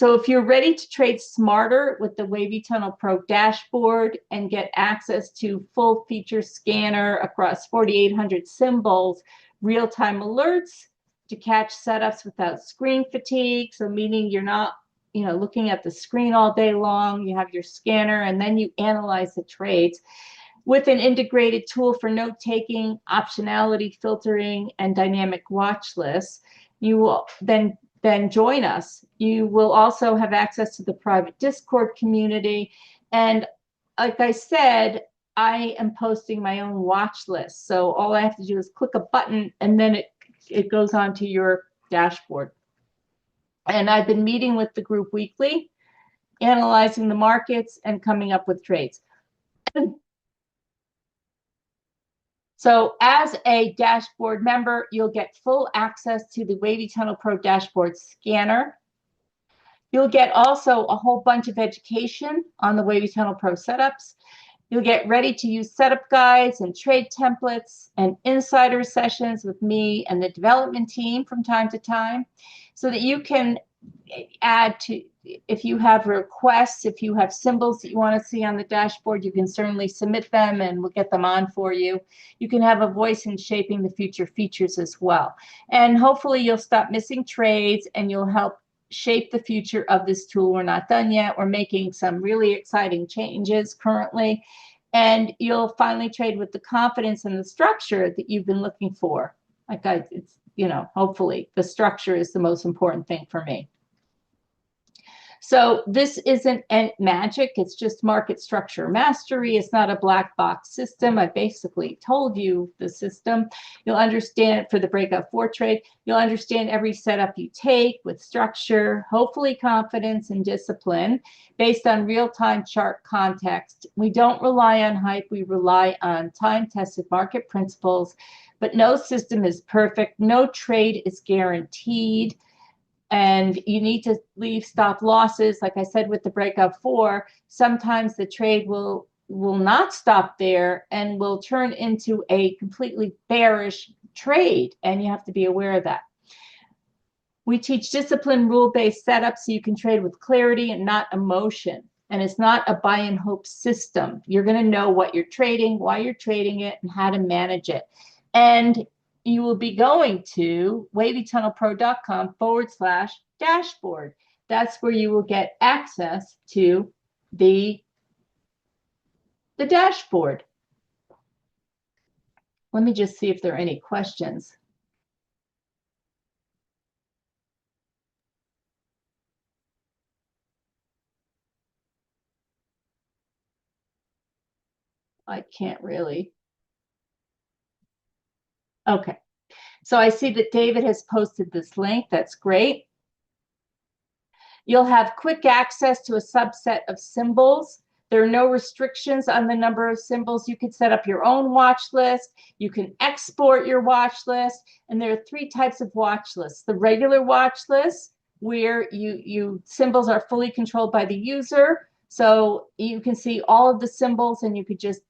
So if you're ready to trade smarter with the Wavy Tunnel Pro dashboard and get access to full feature scanner across 4,800 symbols, real-time alerts to catch setups without screen fatigue, so meaning you're not looking at the screen all day long, you have your scanner and then you analyze the trades with an integrated tool for note-taking, optionality filtering, and dynamic watch lists. You will then join us. You will also have access to the private Discord community. And like I said, I am posting my own watch list. So all I have to do is click a button and then it goes onto your dashboard. And I've been meeting with the group weekly, analyzing the markets and coming up with trades. So as a dashboard member, you'll get full access to the Wavy Tunnel Pro dashboard scanner. You'll get also a whole bunch of education on the Wavy Tunnel Pro setups. You'll get ready to use setup guides and trade templates and insider sessions with me and the development team from time to time so that you can add to, if you have requests, if you have symbols that you want to see on the dashboard, you can certainly submit them and we'll get them on for you. You can have a voice in shaping the future features as well. And hopefully you'll stop missing trades and you'll help shape the future of this tool. We're not done yet. We're making some really exciting changes currently. And you'll finally trade with the confidence and the structure that you've been looking for. Hopefully the structure is the most important thing for me. So this isn't magic. It's just market structure mastery. It's not a black box system. I basically told you the system. You'll understand it for the breakout 4 trade. You'll understand every setup you take with structure, hopefully confidence and discipline based on real-time chart context. We don't rely on hype. We rely on time-tested market principles, but no system is perfect. No trade is guaranteed. And you need to leave stop losses. Like I said, with the breakout 4, sometimes the trade will not stop there and will turn into a completely bearish trade. And you have to be aware of that. We teach discipline, rule-based setup so you can trade with clarity and not emotion. And it's not a buy and hope system. You're going to know what you're trading, why you're trading it, and how to manage it. And you will be going to wavytunnelpro.com/dashboard. That's where you will get access to the dashboard. Let me just see if there are any questions. I can't really. Okay. So I see that David has posted this link. That's great. You'll have quick access to a subset of symbols. There are no restrictions on the number of symbols. You can set up your own watch list. You can export your watch list. And there are 3 types of watch lists. The regular watch list, where symbols are fully controlled by the user. So you can see all of the symbols and you could just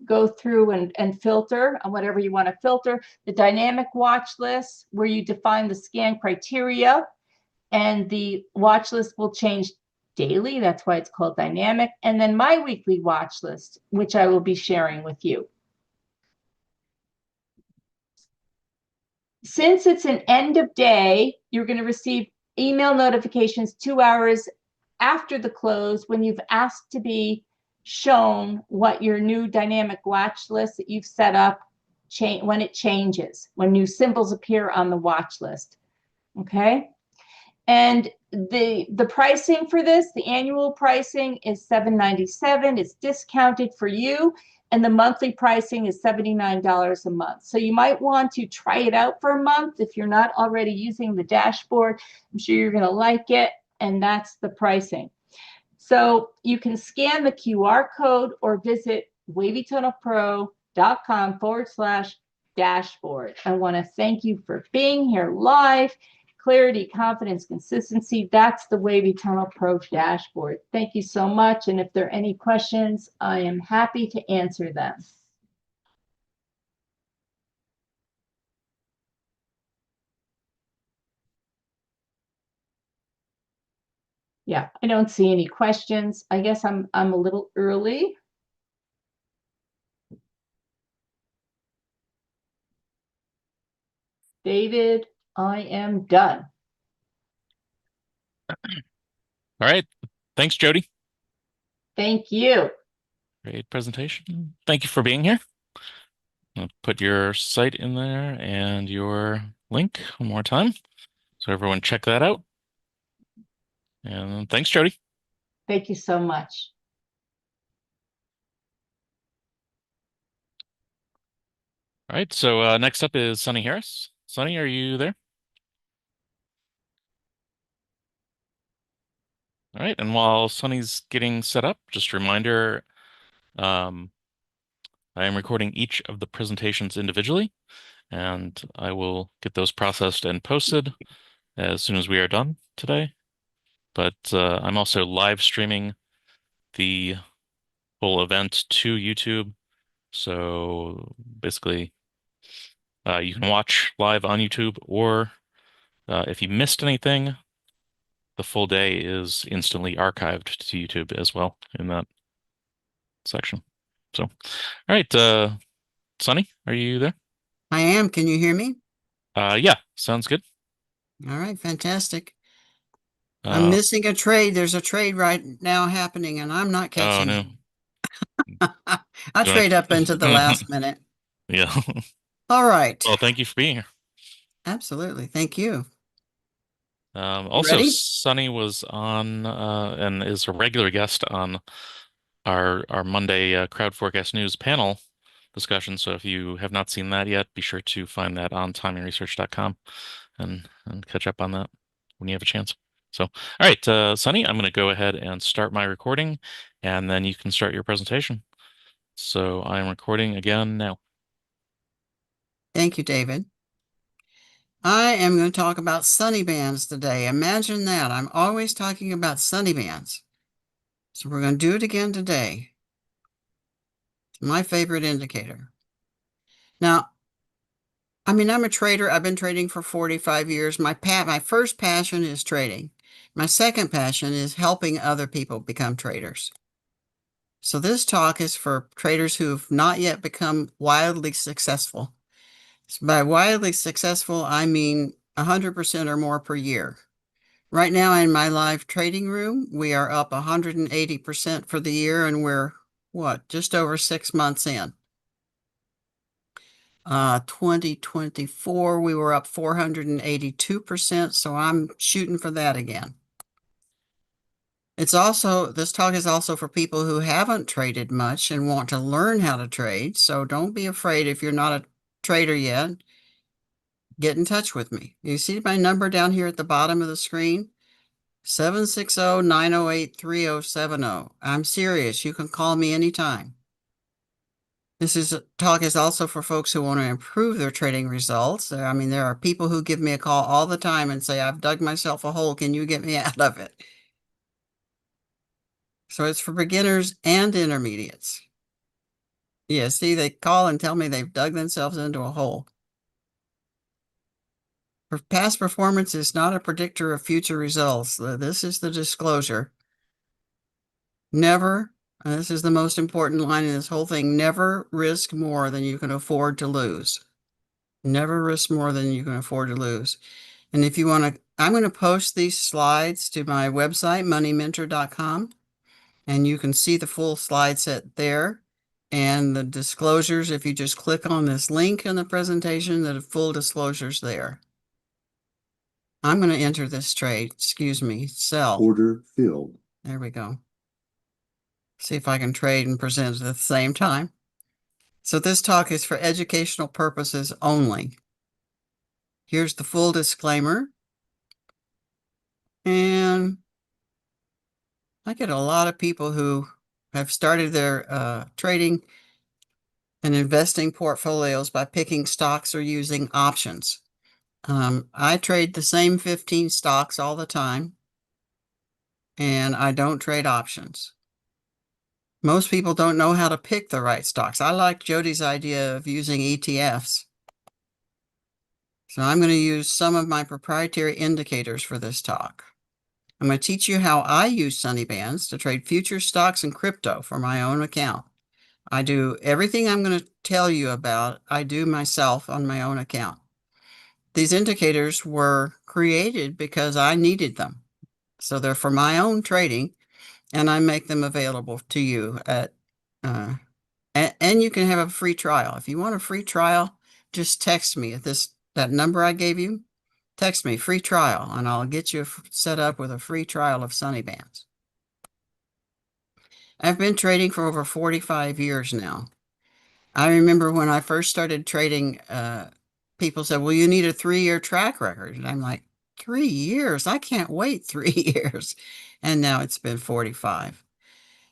go through and filter on whatever you want to filter. The dynamic watch list, where you define the scan criteria and the watch list will change daily. That's why it's called dynamic. And then my weekly watch list, which I will be sharing with you. Since it's an end of day, you're going to receive email notifications 2 hours after the close when you've asked to be shown what your new dynamic watch list that you've set up when it changes, when new symbols appear on the watch list. Okay. And the pricing for this, the annual pricing is $797. It's discounted for you. And the monthly pricing is $79 a month. So you might want to try it out for a month if you're not already using the dashboard. I'm sure you're going to like it. And that's the pricing. So you can scan the QR code or visit wavytunnelpro.com/dashboard. I want to thank you for being here live. Clarity, confidence, consistency. That's the Wavy Tunnel Pro dashboard. Thank you so much. And if there are any questions, I am happy to answer them. Yeah, I don't see any questions. I guess I'm a little early. David, I am done. All right. Thanks, Jody. Thank you. Great presentation. Thank you for being here. I'll put your site in there and your link one more time. So everyone check that out. And thanks, Jody. Thank you so much. All right. So next up is Sunny Harris. Sunny, are you there? All right. And while Sunny's getting set up, just a reminder, I am recording each of the presentations individually, and I will get those processed and posted as soon as we are done today. But I'm also live streaming the whole event to YouTube. So basically, you can watch live on YouTube, or if you missed anything, the full day is instantly archived to YouTube as well in that section. So, all right, Sunny, are you there? I am. Can you hear me? Yeah, sounds good. All right, fantastic. I'm Uh, missing a trade. There's a trade right now happening, and I'm not oh catching no. it. I Do you trade up into the last minute. Yeah. All right. Well, thank you for being here. Absolutely. Thank you. Also, Ready? Sunny was on and is a regular guest on our Monday crowd forecast news panel discussion. So if you have not seen that yet, be sure to find that on TimingResearch.com and catch up on that when you have a chance. So, all right, Sunny, I'm going to go ahead and start my recording, and then you can start your presentation. So I'm recording again now. Thank you, David. I am going to talk about sunny bands today. Imagine that. I'm always talking about sunny bands. So we're going to do it again today. It's my favorite indicator. Now, I'm a trader. I've been trading for 45 years. My first passion is trading. My second passion is helping other people become traders. So this talk is for traders who have not yet become wildly successful. By wildly successful, I mean 100% or more per year. Right now in my live trading room, we are up 180% for the year, and we're, just over 6 months in. 2024, we were up 482%, so I'm shooting for that again. This talk is also for people who haven't traded much and want to learn how to trade. So don't be afraid if you're not a trader yet. Get in touch with me. You see my number down here at the bottom of the screen? 760-908-3070. I'm serious. You can call me anytime. Talk is also for folks who want to improve their trading results. There are people who give me a call all the time and say, I've dug myself a hole. Can you get me out of it? So it's for beginners and intermediates. Yeah, see, they call and tell me they've dug themselves into a hole. Past performance is not a predictor of future results. This is the disclosure. Never, and this is the most important line in this whole thing, never risk more than you can afford to lose. Never risk more than you can afford to lose. And if you want to, I'm going to post these slides to my website, moneymentor.com. And you can see the full slide set there and the disclosures. If you just click on this link in the presentation, the full disclosures there. I'm going to enter this trade. Excuse me. Sell. Order filled. There we go. See if I can trade and present at the same time. So this talk is for educational purposes only. Here's the full disclaimer. And I get a lot of people who have started their trading and investing portfolios by picking stocks or using options. I trade the same 15 stocks all the time, and I don't trade options. Most people don't know how to pick the right stocks. I like Jody's idea of using ETFs. So I'm going to use some of my proprietary indicators for this talk. I'm going to teach you how I use Sunny Bands to trade futures, stocks, and crypto for my own account. I do everything I'm going to tell you about, I do myself on my own account. These indicators were created because I needed them. So they're for my own trading, and I make them available to you and you can have a free trial. If you want a free trial, just text me at that number I gave you. Text me free trial, and I'll get you set up with a free trial of Sunny Bands. I've been trading for over 45 years now. I remember when I first started trading, people said, well, you need a 3-year track record. And I'm like, 3 years? I can't wait 3 years. And now it's been 45.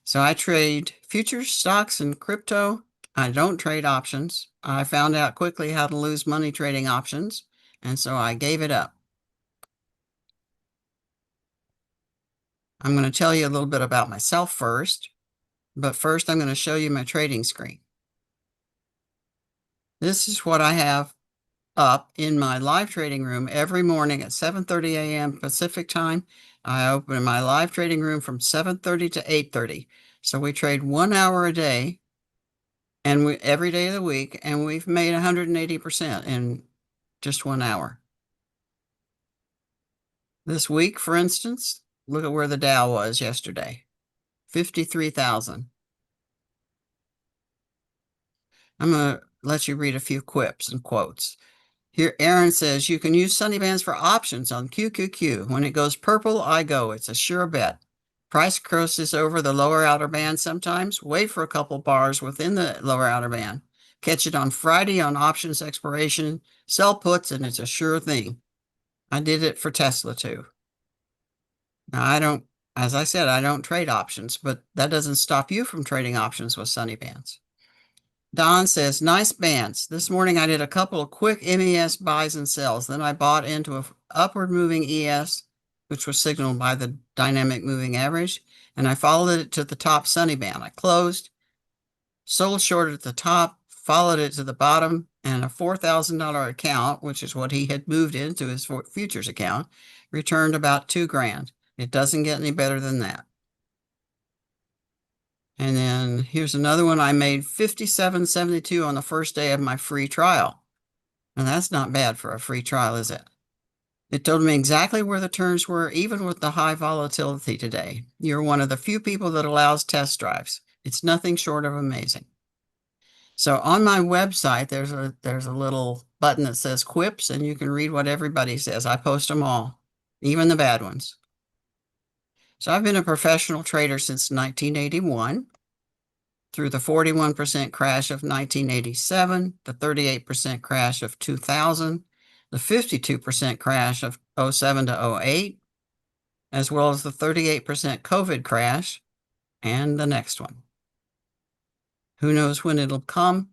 So I trade futures, stocks, and crypto. I don't trade options. I found out quickly how to lose money trading options, and so I gave it up. I'm going to tell you a little bit about myself first, but first I'm going to show you my trading screen. This is what I have up in my live trading room every morning at 7:30 a.m. Pacific time. I open my live trading room from 7:30 to 8:30. So we trade 1 hour a day and every day of the week, and we've made 180% in just 1 hour. This week, for instance, look at where the Dow was yesterday, 53,000. I'm going to let you read a few quips and quotes. Here, Aaron says, you can use Sunny Bands for options on QQQ. When it goes purple, I go. It's a sure bet. Price crosses over the lower outer band sometimes. Wait for a couple bars within the lower outer band. Catch it on Friday on options expiration. Sell puts, and it's a sure thing. I did it for Tesla too. Now, as I said, I don't trade options, but that doesn't stop you from trading options with Sunny Bands. Don says, nice bands. This morning I did a couple of quick MES buys and sells. Then I bought into an upward moving ES, which was signaled by the dynamic moving average, and I followed it to the top Sunny Band. I closed, sold short at the top, followed it to the bottom, and a $4,000 account, which is what he had moved into his futures account, returned about $2,000. It doesn't get any better than that. And then here's another one. I made $57.72 on the first day of my free trial. And that's not bad for a free trial, is it? It told me exactly where the turns were, even with the high volatility today. You're one of the few people that allows test drives. It's nothing short of amazing. So on my website, there's a little button that says quips, and you can read what everybody says. I post them all, even the bad ones. So I've been a professional trader since 1981, through the 41% crash of 1987, the 38% crash of 2000, the 52% crash of 07 to 08, as well as the 38% COVID crash and the next one. Who knows when it'll come?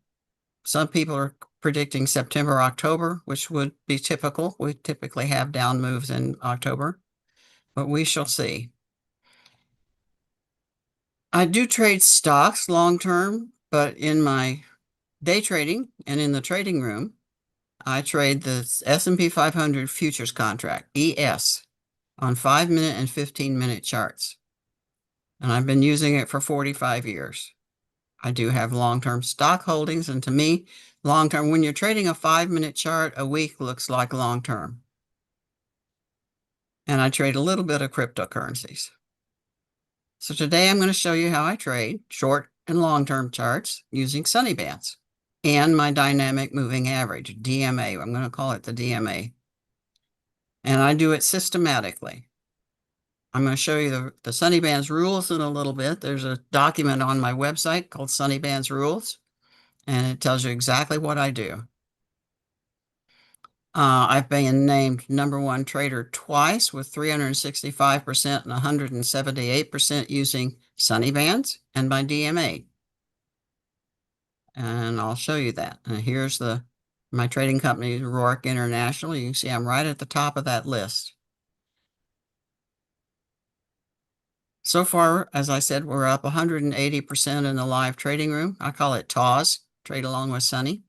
Some people are predicting September, October, which would be typical. We typically have down moves in October, but we shall see. I do trade stocks long-term, but in my day trading and in the trading room, I trade the S&P 500 futures contract, ES, on 5-minute and 15-minute charts. And I've been using it for 45 years. I do have long-term stock holdings, and to me, long-term, when you're trading a 5-minute chart, a week looks like long-term. And I trade a little bit of cryptocurrencies. So today I'm going to show you how I trade short and long-term charts using Sunny Bands and my dynamic moving average, DMA. I'm going to call it the DMA. And I do it systematically. I'm going to show you the Sunny Bands rules in a little bit. There's a document on my website called Sunny Bands Rules, and it tells you exactly what I do. I've been named #1 trader twice with 365% and 178% using Sunny Bands and my DMA. And I'll show you that. And here's my trading company, Rourke International. You can see I'm right at the top of that list. So far, as I said, we're up 180% in the live trading room. I call it TAWS, Trade Along with Sunny.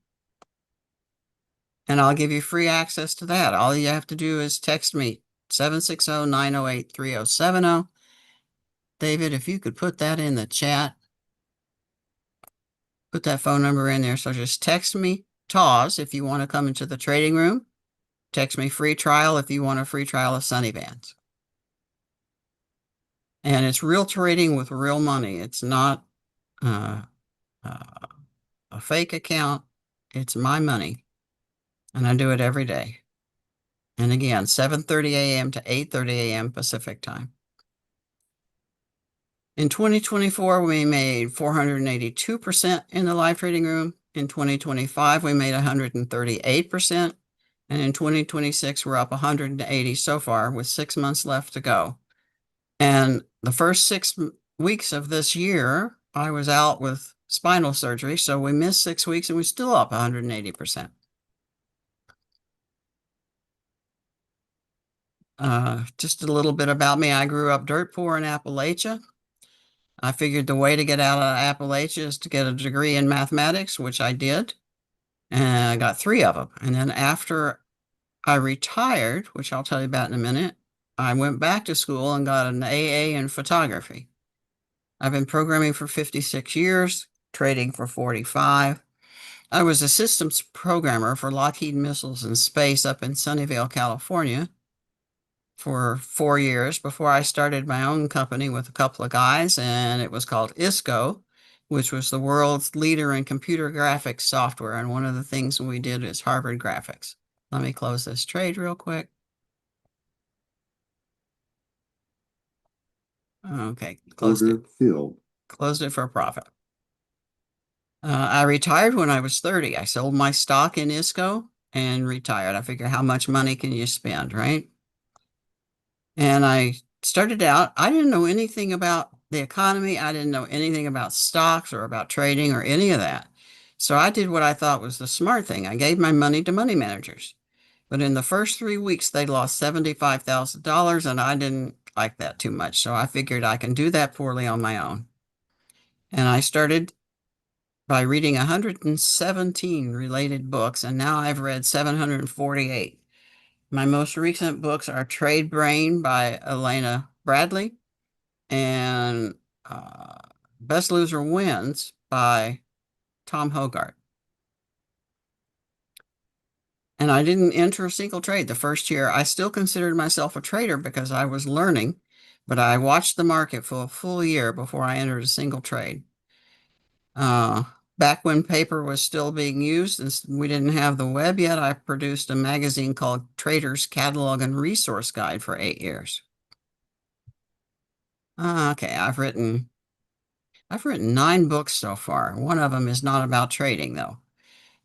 And I'll give you free access to that. All you have to do is text me 760-908-3070. David, if you could put that in the chat, put that phone number in there. So just text me TAWS if you want to come into the trading room. Text me free trial if you want a free trial of Sunny Bands. And it's real trading with real money. It's not a fake account. It's my money. And I do it every day. And again, 7:30 a.m. to 8:30 a.m. Pacific time. In 2024, we made 482% in the live trading room. In 2025, we made 138%. And in 2026, we're up 180 so far with 6 months left to go. And the first 6 weeks of this year, I was out with spinal surgery. So we missed 6 weeks and we're still up 180%. Just a little bit about me. I grew up dirt poor in Appalachia. I figured the way to get out of Appalachia is to get a degree in mathematics, which I did. And I got 3 of them. And then after I retired, which I'll tell you about in a minute, I went back to school and got an AA in photography. I've been programming for 56 years, trading for 45. I was a systems programmer for Lockheed Missiles and Space up in Sunnyvale, California for 4 years before I started my own company with a couple of guys, and it was called ISCO, which was the world's leader in computer graphics software. And one of the things we did is Harvard graphics. Let me close this trade real quick. Okay, closed it. Filled. Closed it for a profit. I retired when I was 30. I sold my stock in ISCO and retired. I figure how much money can you spend, right? And I started out, I didn't know anything about the economy. I didn't know anything about stocks or about trading or any of that. So I did what I thought was the smart thing. I gave my money to money managers. But in the first 3 weeks, they lost $75,000, and I didn't like that too much. So I figured I can do that poorly on my own. And I started by reading 117 related books, and now I've read 748. My most recent books are Trade Brain by Elena Bradley and Best Loser Wins by Tom Hogarth. And I didn't enter a single trade the first year. I still considered myself a trader because I was learning, but I watched the market for a full year before I entered a single trade. Back when paper was still being used and we didn't have the web yet, I produced a magazine called Trader's Catalog and Resource Guide for 8 years. Okay, I've written 9 books so far. One of them is not about trading, though.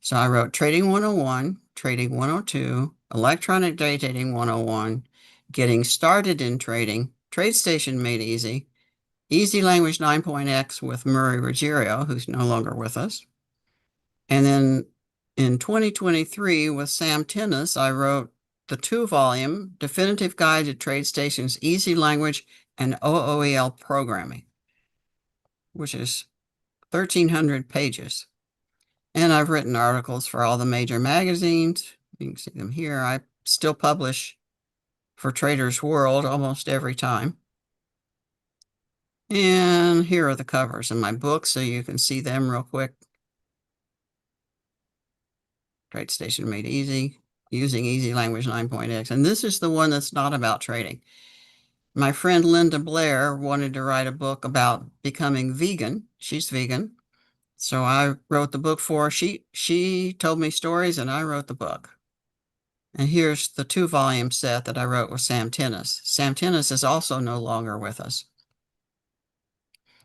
So I wrote Trading 101, Trading 102, Electronic Day Trading 101, Getting Started in Trading, TradeStation Made Easy, Easy Language 9.x with Murray Ruggiero, who's no longer with us. And then in 2023 with Sam Tennis, I wrote the 2-volume Definitive Guide to TradeStation's Easy Language and OOEL Programming, which is 1,300 pages. And I've written articles for all the major magazines. You can see them here. I still publish for Trader's World almost every time. And here are the covers of my books, so you can see them real quick. TradeStation Made Easy, Using Easy Language 9.x. And this is the one that's not about trading. My friend Linda Blair wanted to write a book about becoming vegan. She's vegan. So I wrote the book for her. She told me stories and I wrote the book. And here's the 2-volume set that I wrote with Sam Tennis. Sam Tennis is also no longer with us.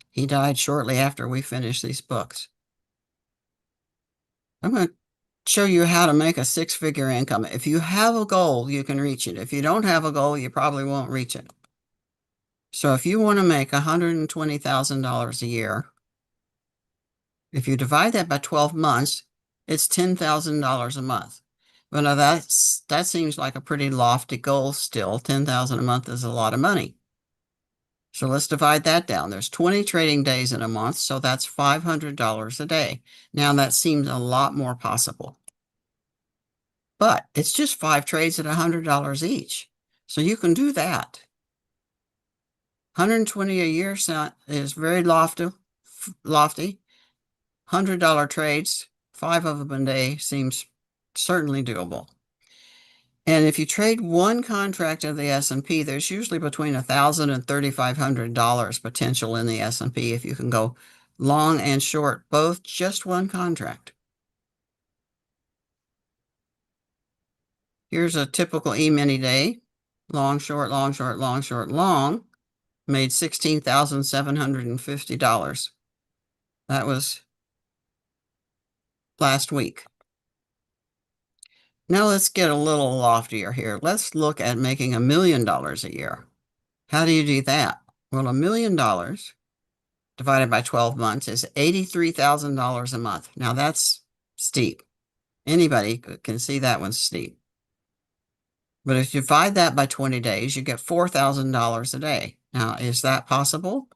He died shortly after we finished these books. I'm going to show you how to make a 6-figure income. If you have a goal, you can reach it. If you don't have a goal, you probably won't reach it. So if you want to make $120,000 a year, if you divide that by 12 months, it's $10,000 a month. But now that seems like a pretty lofty goal still. $10,000 a month is a lot of money. So let's divide that down. There's 20 trading days in a month, so that's $500 a day. Now that seems a lot more possible. But it's just 5 trades at $100 each. So you can do that. 120 a year is very lofty. $100 trades, 5 of them a day seems certainly doable. And if you trade one contract of the S&P, there's usually between $1,000 and $3,500 potential in the S&P if you can go long and short, both just one contract. Here's a typical E-mini day. Long, short, long, short, long, short, long. Made $16,750. That was last week. Now let's get a little loftier here. Let's look at making $1 million a year. How do you do that? Well, $1 million divided by 12 months is $83,000 a month. Now that's steep. Anybody can see that one's steep. But if you divide that by 20 days, you get $4,000 a day. Now, is that possible?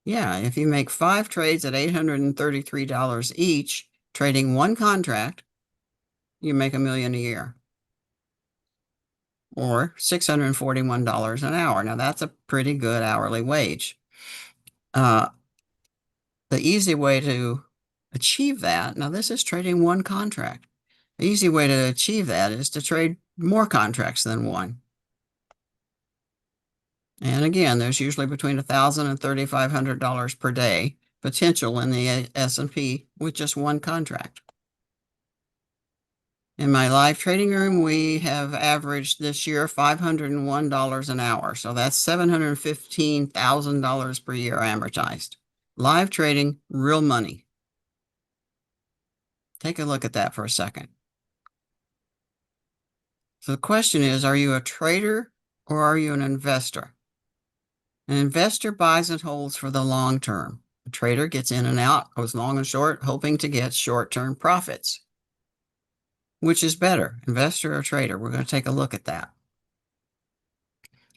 Yeah, if you make 5 trades at $833 each, trading one contract, you make $1 million a year. Or $641 an hour. Now, that's a pretty good hourly wage. The easy way to achieve that, now this is trading one contract. The easy way to achieve that is to trade more contracts than one. And again, there's usually between $1,000 and $3,500 per day potential in the S&P with just one contract. In my live trading room, we have averaged this year $501 an hour. So that's $715,000 per year amortized. Live trading, real money. Take a look at that for a second. So the question is, are you a trader or are you an investor? An investor buys and holds for the long term. A trader gets in and out, goes long and short, hoping to get short-term profits. Which is better, investor or trader? We're going to take a look at that.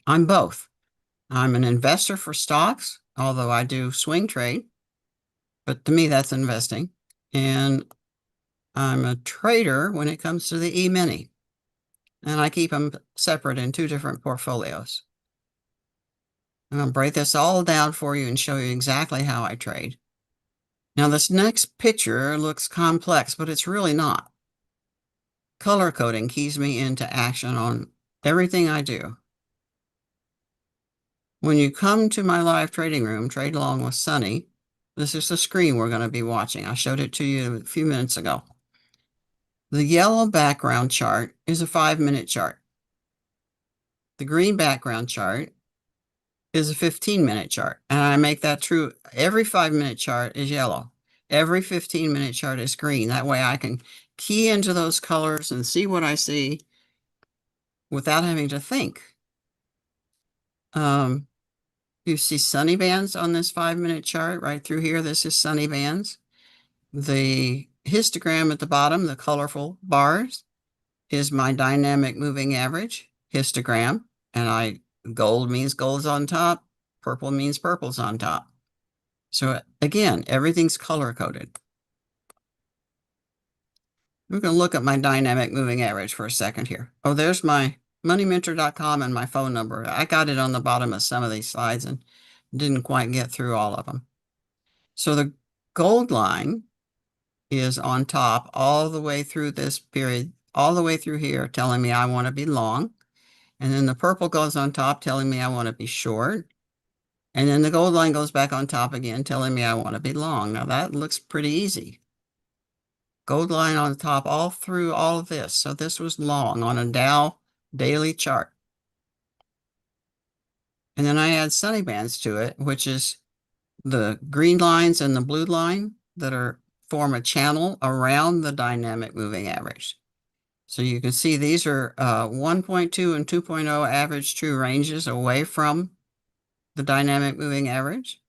I'm both. I'm an investor for stocks, although I do swing trade, but to me that's investing. And I'm a trader when it comes to the E-mini. And I keep them separate in 2 different portfolios. I'm going to break this all down for you and show you exactly how I trade. Now, this next picture looks complex, but it's really not. Color coding keys me into action on everything I do. When you come to my live trading room, Trade Along with Sunny, this is the screen we're going to be watching. I showed it to you a few minutes ago. The yellow background chart is a 5-minute chart. The green background chart is a 15-minute chart. And I make that true. Every 5-minute chart is yellow. Every 15-minute chart is green. That way I can key into those colors and see what I see without having to think. You see sunny bands on this 5-minute chart right through here. This is sunny bands. The histogram at the bottom, the colorful bars, is my dynamic moving average histogram. And gold means gold's on top. Purple means purple's on top. So again, everything's color coded. We're going to look at my dynamic moving average for a second here. Oh, there's my moneymentor.com and my phone number. I got it on the bottom of some of these slides and didn't quite get through all of them. So the gold line is on top all the way through this period, all the way through here, telling me I want to be long. And then the purple goes on top, telling me I want to be short. And then the gold line goes back on top again, telling me I want to be long. Now that looks pretty easy. Gold line on the top all through all of this. So this was long on a Dow daily chart. And then I add sunny bands to it, which is the green lines and the blue line that form a channel around the dynamic moving average. So you can see these are 1.2 and 2.0 average true ranges away from the dynamic moving average.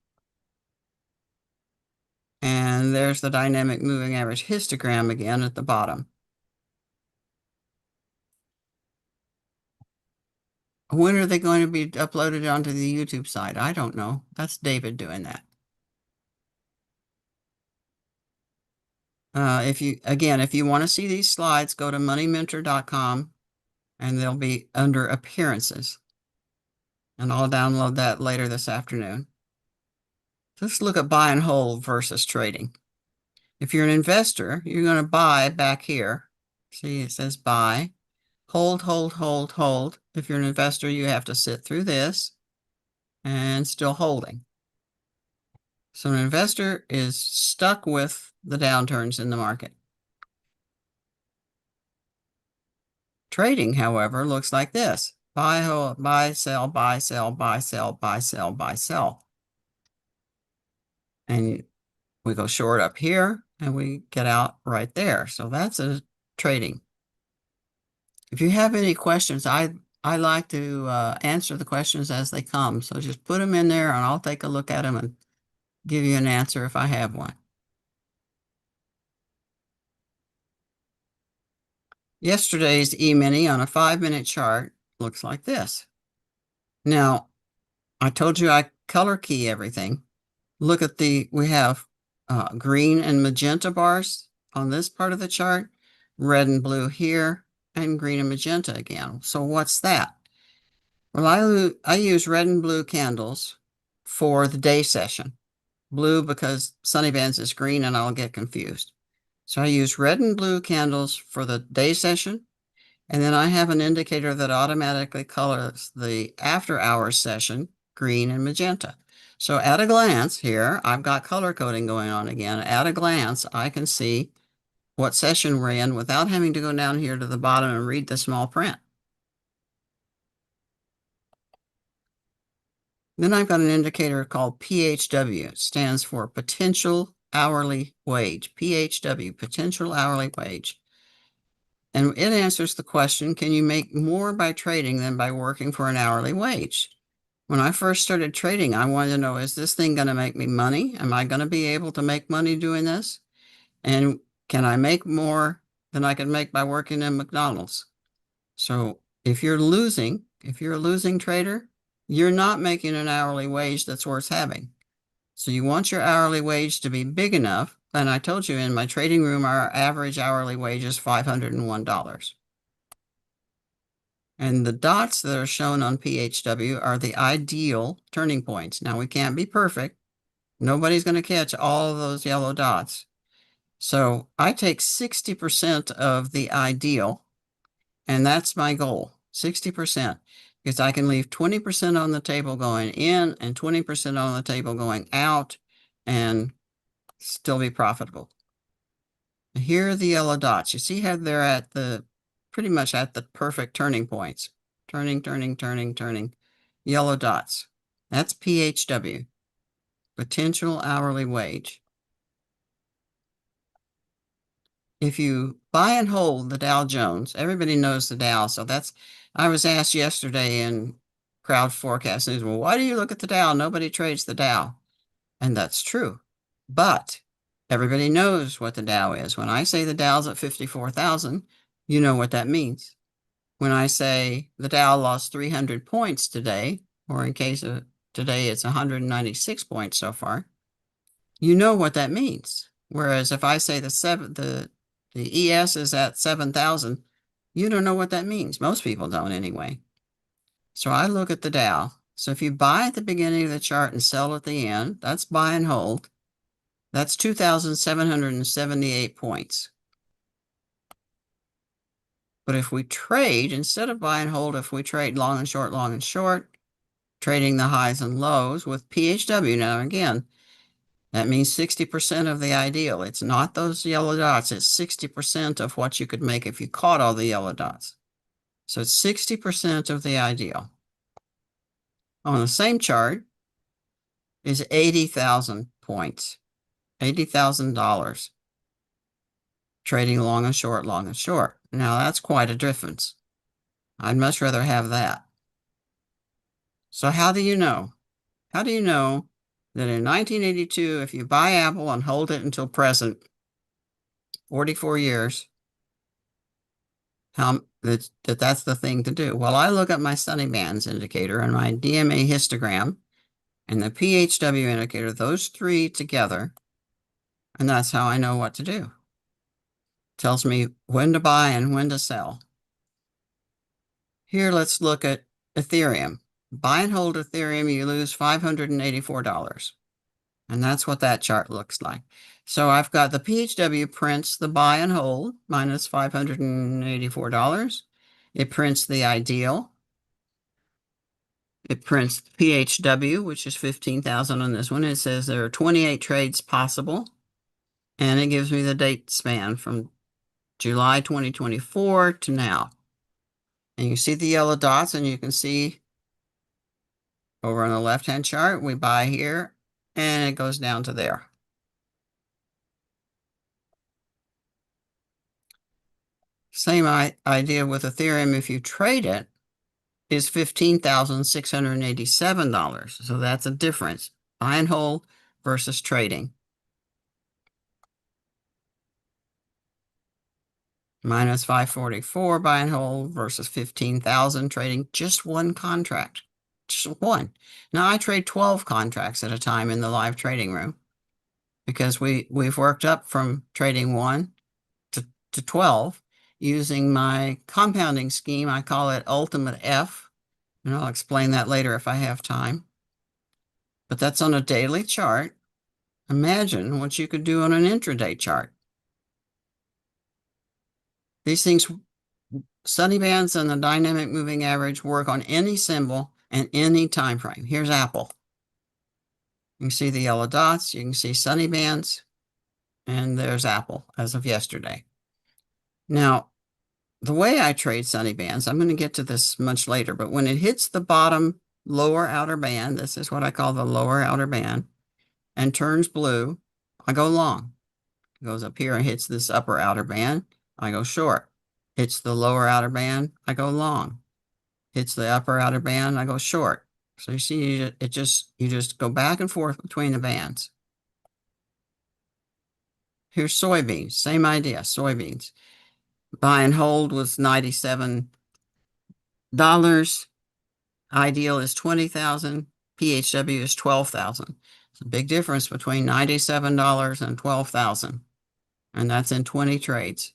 And there's the dynamic moving average histogram again at the bottom. When are they going to be uploaded onto the YouTube site? I don't know. That's David doing that. If you want to see these slides, go to moneymentor.com and they'll be under appearances. And I'll download that later this afternoon. Let's look at buy and hold versus trading. If you're an investor, you're going to buy back here. See, it says buy, hold, hold, hold, hold. If you're an investor, you have to sit through this and still holding. So an investor is stuck with the downturns in the market. Trading, however, looks like this. Buy, hold, buy, sell, buy, sell, buy, sell, buy, sell, buy, sell. And we go short up here and we get out right there. So that's a trading. If you have any questions, I like to answer the questions as they come. So just put them in there and I'll take a look at them and give you an answer if I have one. Yesterday's E-mini on a 5-minute chart looks like this. Now, I told you I color key everything. Look at we have green and magenta bars on this part of the chart, red and blue here, and green and magenta again. So what's that? Well, I use red and blue candles for the day session. Blue because Sunny Bands is green and I'll get confused. So I use red and blue candles for the day session. And then I have an indicator that automatically colors the after hours session green and magenta. So at a glance here, I've got color coding going on again. At a glance, I can see what session we're in without having to go down here to the bottom and read the small print. Then I've got an indicator called PHW. It stands for potential hourly wage. PHW, potential hourly wage. And it answers the question, can you make more by trading than by working for an hourly wage? When I first started trading, I wanted to know, is this thing going to make me money? Am I going to be able to make money doing this? And can I make more than I can make by working in McDonald's? So if you're a losing trader, you're not making an hourly wage that's worth having. So you want your hourly wage to be big enough. And I told you in my trading room, our average hourly wage is $501. And the dots that are shown on PHW are the ideal turning points. Now we can't be perfect. Nobody's going to catch all of those yellow dots. So I take 60% of the ideal, and that's my goal, 60%. Because I can leave 20% on the table going in and 20% on the table going out and still be profitable. Here are the yellow dots. You see how they're at pretty much at the perfect turning points. Turning, turning, turning, turning. Yellow dots. That's PHW, potential hourly wage. If you buy and hold the Dow Jones, everybody knows the Dow. So I was asked yesterday in Crowd Forecast News, well, why do you look at the Dow? Nobody trades the Dow. And that's true. But everybody knows what the Dow is. When I say the Dow's at 54,000, you know what that means. When I say the Dow lost 300 points today, or in case of today, it's 196 points so far, you know what that means. Whereas if I say the ES is at 7,000, you don't know what that means. Most people don't anyway. So I look at the Dow. So if you buy at the beginning of the chart and sell at the end, that's buy and hold. That's 2,778 points. But if we trade, instead of buy and hold, if we trade long and short, trading the highs and lows with PHW, now again, that means 60% of the ideal. It's not those yellow dots. It's 60% of what you could make if you caught all the yellow dots. So it's 60% of the ideal. On the same chart is 80,000 points, $80,000. Trading long and short. Now that's quite a difference. I'd much rather have that. So how do you know? How do you know that in 1982, if you buy Apple and hold it until present, 44 years, that's the thing to do? Well, I look at my Sunny Bands indicator and my DMA histogram and the PHW indicator, those three together, and that's how I know what to do. Tells me when to buy and when to sell. Here, let's look at Ethereum. Buy and hold Ethereum, you lose $584. And that's what that chart looks like. So I've got the PHW prints the buy and hold minus $584. It prints the ideal. It prints PHW, which is 15,000 on this one. It says there are 28 trades possible. And it gives me the date span from July 2024 to now. And you see the yellow dots, and you can see over on the left-hand chart, we buy here, and it goes down to there. Same idea with Ethereum. If you trade it, is $15,687. So that's a difference. Buy and hold versus trading. Minus 544 buy and hold versus 15,000 trading just one contract. Just one. Now I trade 12 contracts at a time in the live trading room because we've worked up from trading 1 to 12 using my compounding scheme. I call it Ultimate F, and I'll explain that later if I have time. But that's on a daily chart. Imagine what you could do on an intraday chart. These things, Sunny bands and the dynamic moving average, work on any symbol and any time frame. Here's Apple. You can see the yellow dots. You can see sunny bands. And there's Apple as of yesterday. Now, the way I trade sunny bands, I'm going to get to this much later, but when it hits the bottom lower outer band, this is what I call the lower outer band, and turns blue, I go long. It goes up here and hits this upper outer band, I go short. Hits the lower outer band, I go long. Hits the upper outer band, I go short. So you see, you just go back and forth between the bands. Here's soybeans, same idea, soybeans. Buy and hold was $97. Ideal is 20,000. PHW is 12,000. It's a big difference between $97 and 12,000. And that's in 20 trades.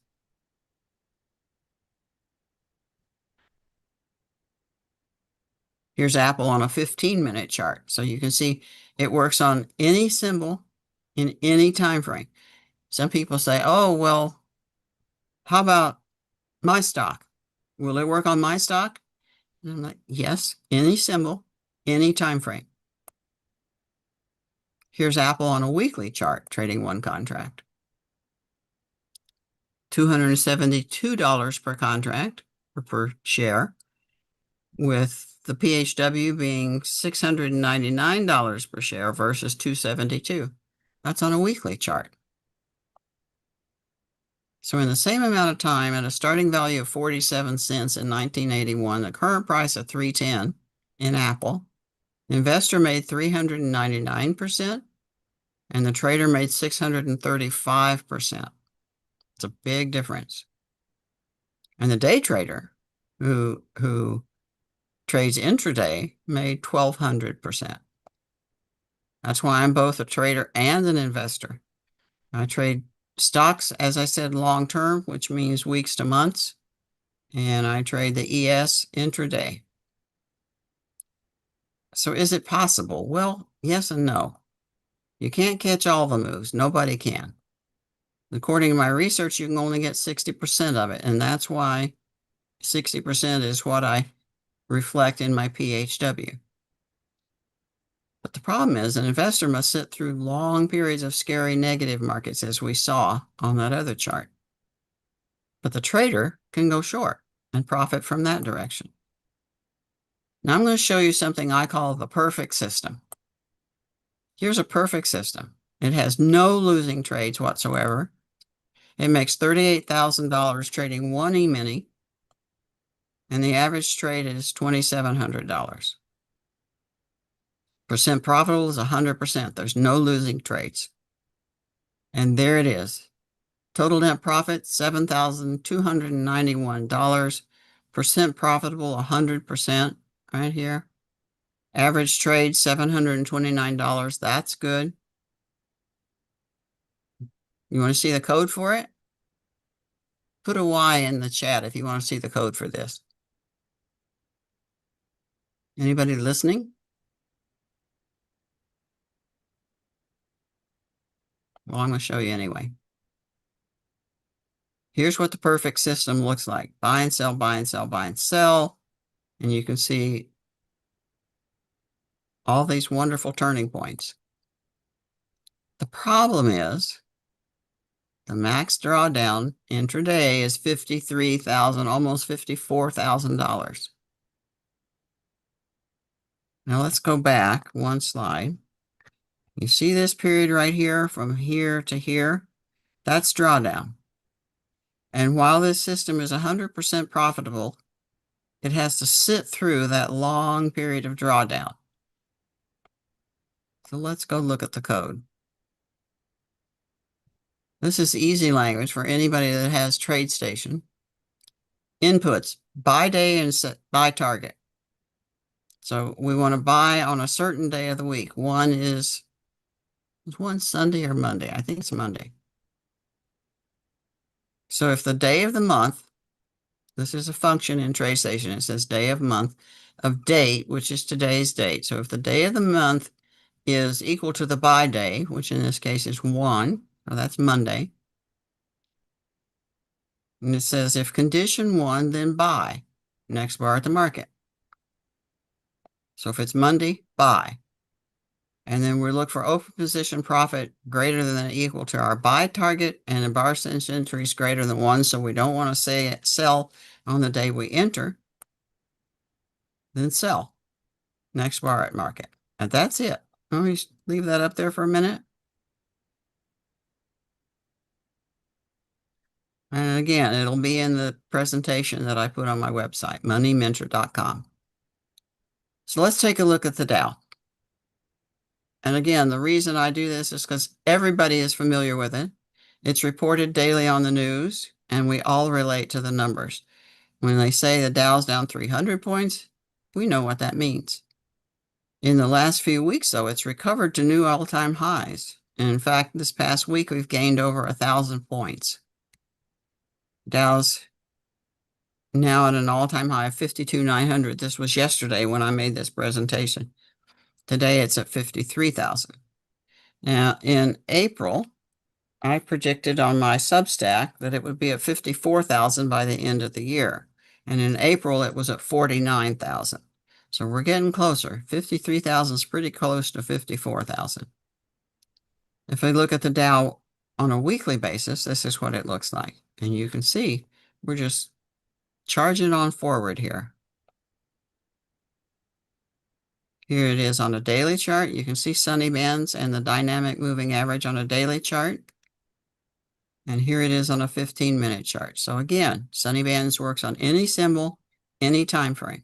Here's Apple on a 15-minute chart. So you can see it works on any symbol in any time frame. Some people say, oh, well, how about my stock? Will it work on my stock? And I'm like, yes, any symbol, any time frame. Here's Apple on a weekly chart, trading one contract. $272 per contract or per share, with the PHW being $699 per share versus $272. That's on a weekly chart. So in the same amount of time, at a starting value of 47 cents in 1981, the current price of $3.10 in Apple, the investor made 399%, and the trader made 635%. It's a big difference. And the day trader who trades intraday made 1,200%. That's why I'm both a trader and an investor. I trade stocks, as I said, long term, which means weeks to months, and I trade the ES intraday. So is it possible? Well, yes and no. You can't catch all the moves. Nobody can. According to my research, you can only get 60% of it, and that's why 60% is what I reflect in my PHW. But the problem is an investor must sit through long periods of scary negative markets, as we saw on that other chart. But the trader can go short and profit from that direction. Now I'm going to show you something I call the perfect system. Here's a perfect system. It has no losing trades whatsoever. It makes $38,000 trading one E-mini, and the average trade is $2,700. Percent profitable is 100%. There's no losing trades. And there it is. Total net profit, $7,291. Percent profitable, 100% right here. Average trade, $729. That's good. You want to see the code for it? Put a Y in the chat if you want to see the code for this. Anybody listening? Well, I'm going to show you anyway. Here's what the perfect system looks like. Buy and sell, buy and sell, buy and sell. And you can see all these wonderful turning points. The problem is the max drawdown intraday is $53,000, almost $54,000. Now let's go back one slide. You see this period right here from here to here? That's drawdown. And while this system is 100% profitable, it has to sit through that long period of drawdown. So let's go look at the code. This is easy language for anybody that has TradeStation. Inputs, buy day and set buy target. So we want to buy on a certain day of the week. Is one Sunday or Monday? I think it's Monday. So if the day of the month, this is a function in TradeStation, it says day of month of date, which is today's date. So if the day of the month is equal to the buy day, which in this case is 1, so that's Monday. And it says if condition 1, then buy, next bar at the market. So if it's Monday, buy. And then we look for open position profit greater than or equal to our buy target and a bar cinch entries greater than 1. So we don't want to say sell on the day we enter. Then sell. Next bar at market. And that's it. Let me leave that up there for a minute. And again, it'll be in the presentation that I put on my website, TimingResearch.com. So let's take a look at the Dow. And again, the reason I do this is because everybody is familiar with it. It's reported daily on the news, and we all relate to the numbers. When they say the Dow's down 300 points, we know what that means. In the last few weeks, though, it's recovered to new all-time highs. And in fact, this past week, we've gained over 1,000 points. Dow's now at an all-time high of 52,900. This was yesterday when I made this presentation. Today, it's at 53,000. Now, in April, I predicted on my Substack that it would be at 54,000 by the end of the year. And in April, it was at 49,000. So we're getting closer. 53,000 is pretty close to 54,000. If we look at the Dow on a weekly basis, this is what it looks like. And you can see we're just charging on forward here. Here it is on a daily chart. You can see sunny bands and the dynamic moving average on a daily chart. And here it is on a 15-minute chart. So again, sunny bands works on any symbol, any time frame.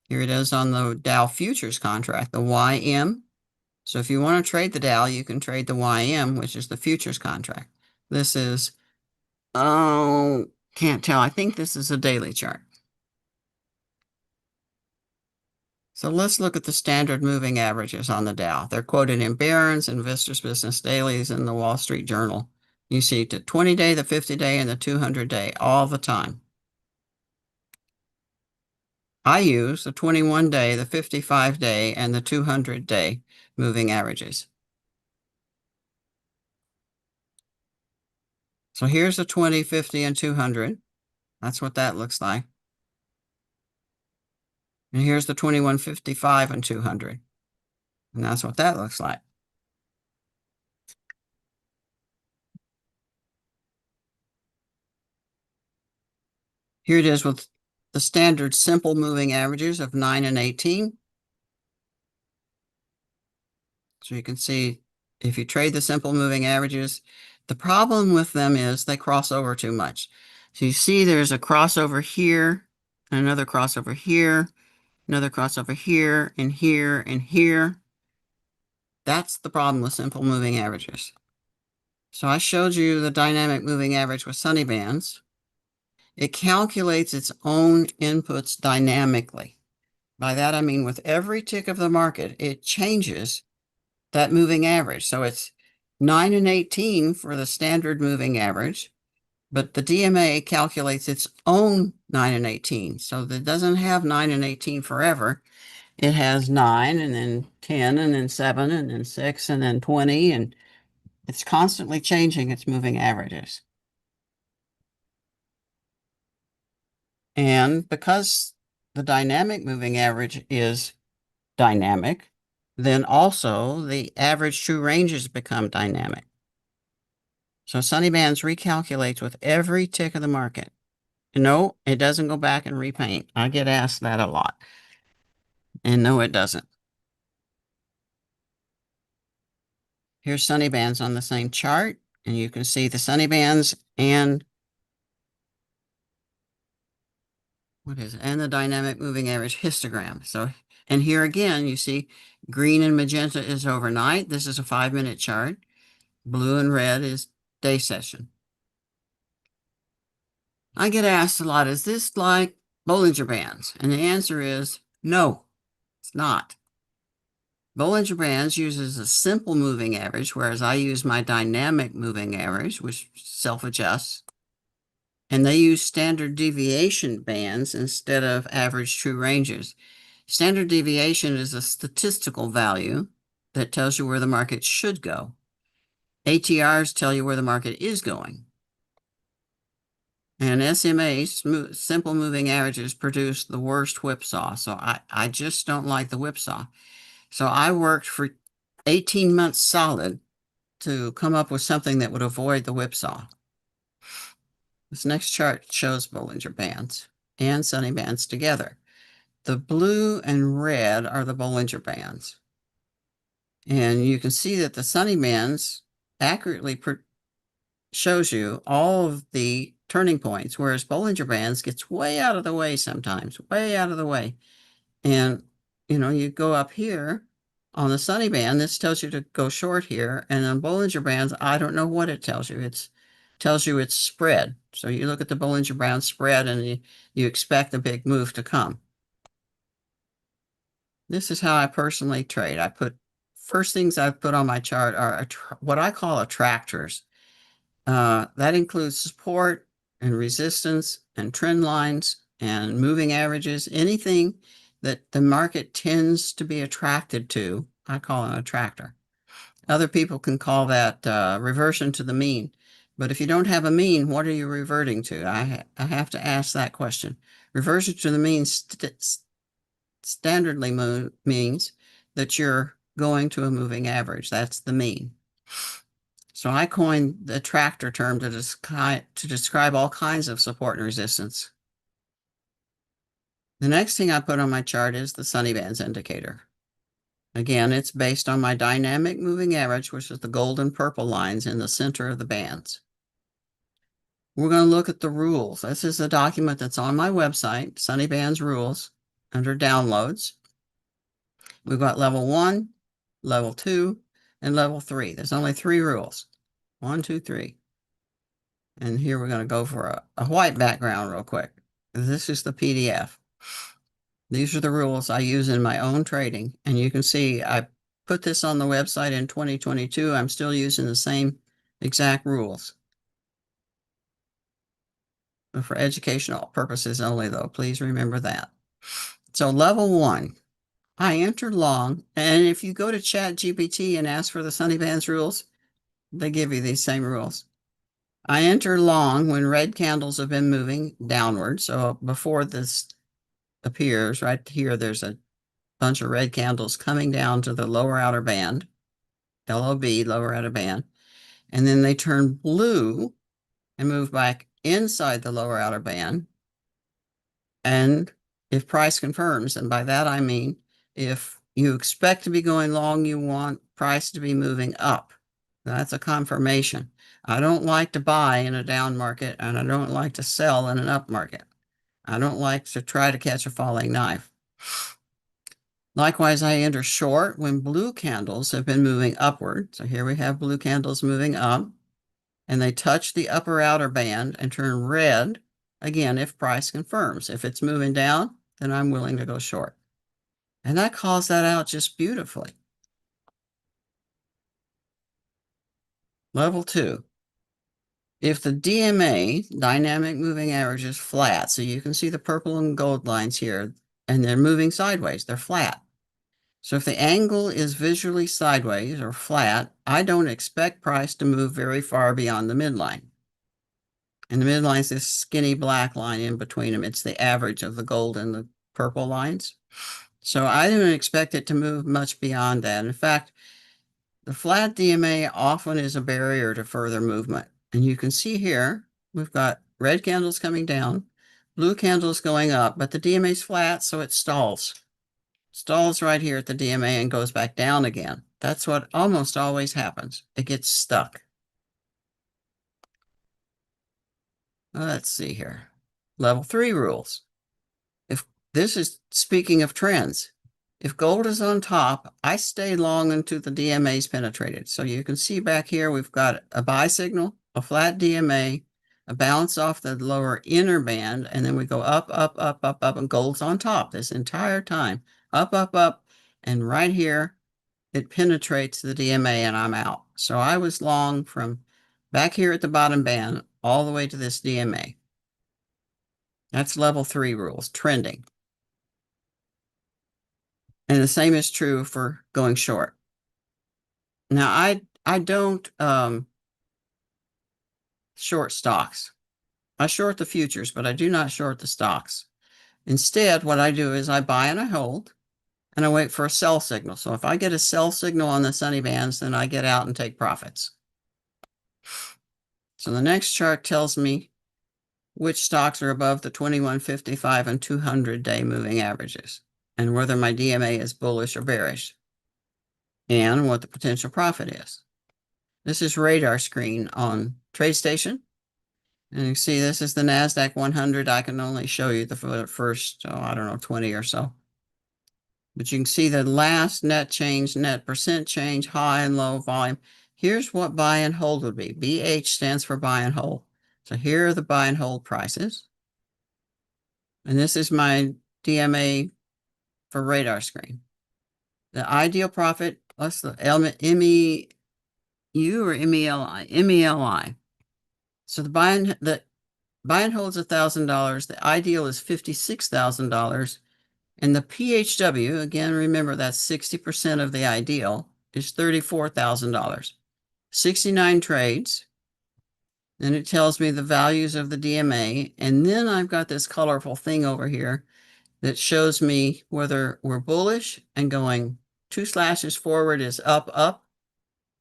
Here it is on the Dow futures contract, the YM. So if you want to trade the Dow, you can trade the YM, which is the futures contract. This is, oh, can't tell. I think this is a daily chart. So let's look at the standard moving averages on the Dow. They're quoted in Barron's, Investors Business Dailies, and the Wall Street Journal. You see the 20-day, the 50-day, and the 200-day all the time. I use the 21-day, the 55-day, and the 200-day moving averages. So here's the 20, 50, and 200. That's what that looks like. And here's the 21, 55, and 200. And that's what that looks like. Here it is with the standard simple moving averages of 9 and 18. So you can see if you trade the simple moving averages, the problem with them is they cross over too much. So you see there's a crossover here, another crossover here, another crossover here, and here, and here. That's the problem with simple moving averages. So I showed you the dynamic moving average with sunny bands. It calculates its own inputs dynamically. By that, I mean with every tick of the market, it changes that moving average. So it's 9 and 18 for the standard moving average, but the DMA calculates its own 9 and 18. So it doesn't have 9 and 18 forever. It has 9 and then 10 and then 7 and then 6 and then 20, and it's constantly changing its moving averages. And because the dynamic moving average is dynamic, then also the average true ranges become dynamic. So Sunny Bands recalculates with every tick of the market. No, it doesn't go back and repaint. I get asked that a lot. And no, it doesn't. Here's Sunny Bands on the same chart, and you can see the Sunny Bands and and the dynamic moving average histogram. So, and here again, you see green and magenta is overnight. This is a 5-minute chart. Blue and red is day session. I get asked a lot, is this like Bollinger Bands? And the answer is no, it's not. Bollinger Bands uses a simple moving average, whereas I use my dynamic moving average, which self-adjusts. And they use standard deviation bands instead of average true ranges. Standard deviation is a statistical value that tells you where the market should go. ATRs tell you where the market is going. And SMA, simple moving averages, produce the worst whipsaw. So I just don't like the whipsaw. So I worked for 18 months solid to come up with something that would avoid the whipsaw. This next chart shows Bollinger Bands and Sunny Bands together. The blue and red are the Bollinger Bands. And you can see that the Sunny Bands accurately shows you all of the turning points, whereas Bollinger Bands gets way out of the way sometimes, way out of the way. And, you know, you go up here on the Sunny Band, this tells you to go short here. And on Bollinger Bands, I don't know what it tells you. It tells you it's spread. So you look at the Bollinger Band spread and you expect a big move to come. This is how I personally trade. First things I've put on my chart are what I call attractors. That includes support and resistance and trend lines and moving averages, anything that the market tends to be attracted to, I call an attractor. Other people can call that reversion to the mean. But if you don't have a mean, what are you reverting to? I have to ask that question. Reversion to the mean standardly means that you're going to a moving average. That's the mean. So I coined the attractor term to describe all kinds of support and resistance. The next thing I put on my chart is the Sunny Bands indicator. Again, it's based on my dynamic moving average, which is the gold and purple lines in the center of the bands. We're going to look at the rules. This is a document that's on my website, Sunny Bands Rules, under Downloads. We've got level 1, level 2, and level 3. There's only 3 rules. 1, 2, 3. And here we're going to go for a white background real quick. This is the PDF. These are the rules I use in my own trading. And you can see I put this on the website in 2022. I'm still using the same exact rules. But for educational purposes only, though, please remember that. So level 1, I enter long. And if you go to ChatGPT and ask for the Sunny Bands rules, they give you these same rules. I enter long when red candles have been moving downward. So before this appears, right here, there's a bunch of red candles coming down to the lower outer band, LOB, lower outer band. And then they turn blue and move back inside the lower outer band. And if price confirms, and by that I mean if you expect to be going long, you want price to be moving up. That's a confirmation. I don't like to buy in a down market, and I don't like to sell in an up market. I don't like to try to catch a falling knife. Likewise, I enter short when blue candles have been moving upward. So here we have blue candles moving up, and they touch the upper outer band and turn red, again, if price confirms. If it's moving down, then I'm willing to go short. And that calls that out just beautifully. Level 2. If the DMA, dynamic moving average, is flat, so you can see the purple and gold lines here, and they're moving sideways, they're flat. So if the angle is visually sideways or flat, I don't expect price to move very far beyond the midline. And the midline is this skinny black line in between them. It's the average of the gold and the purple lines. So I don't expect it to move much beyond that. In fact, the flat DMA often is a barrier to further movement. And you can see here, we've got red candles coming down, blue candles going up, but the DMA is flat, so it stalls. Stalls right here at the DMA and goes back down again. That's what almost always happens. It gets stuck. Let's see here. Level 3 rules. If this is speaking of trends, if gold is on top, I stay long until the DMA is penetrated. So you can see back here, we've got a buy signal, a flat DMA, a bounce off the lower inner band, and then we go up, up, up, up, up, and gold's on top this entire time. Up, up, up, and right here, it penetrates the DMA and I'm out. So I was long from back here at the bottom band all the way to this DMA. That's level 3 rules, trending. And the same is true for going short. Now, I don't short stocks. I short the futures, but I do not short the stocks. Instead, what I do is I buy and I hold, and I wait for a sell signal. So if I get a sell signal on the sunny bands, then I get out and take profits. So the next chart tells me which stocks are above the 2155 and 200-day moving averages, and whether my DMA is bullish or bearish, and what the potential profit is. This is radar screen on TradeStation. And you see this is the NASDAQ 100. I can only show you the first, I don't know, 20 or so. But you can see the last net change, net percent change, high and low volume. Here's what buy and hold would be. BH stands for buy and hold. So here are the buy and hold prices. And this is my DMA for radar screen. The ideal profit, what's the MEU or MELI? MELI. So the buy and hold's $1,000. The ideal is $56,000. And the PHW, again, remember that's 60% of the ideal, is $34,000. 69 trades. And it tells me the values of the DMA. And then I've got this colorful thing over here that shows me whether we're bullish and going 2 slashes forward is up, up.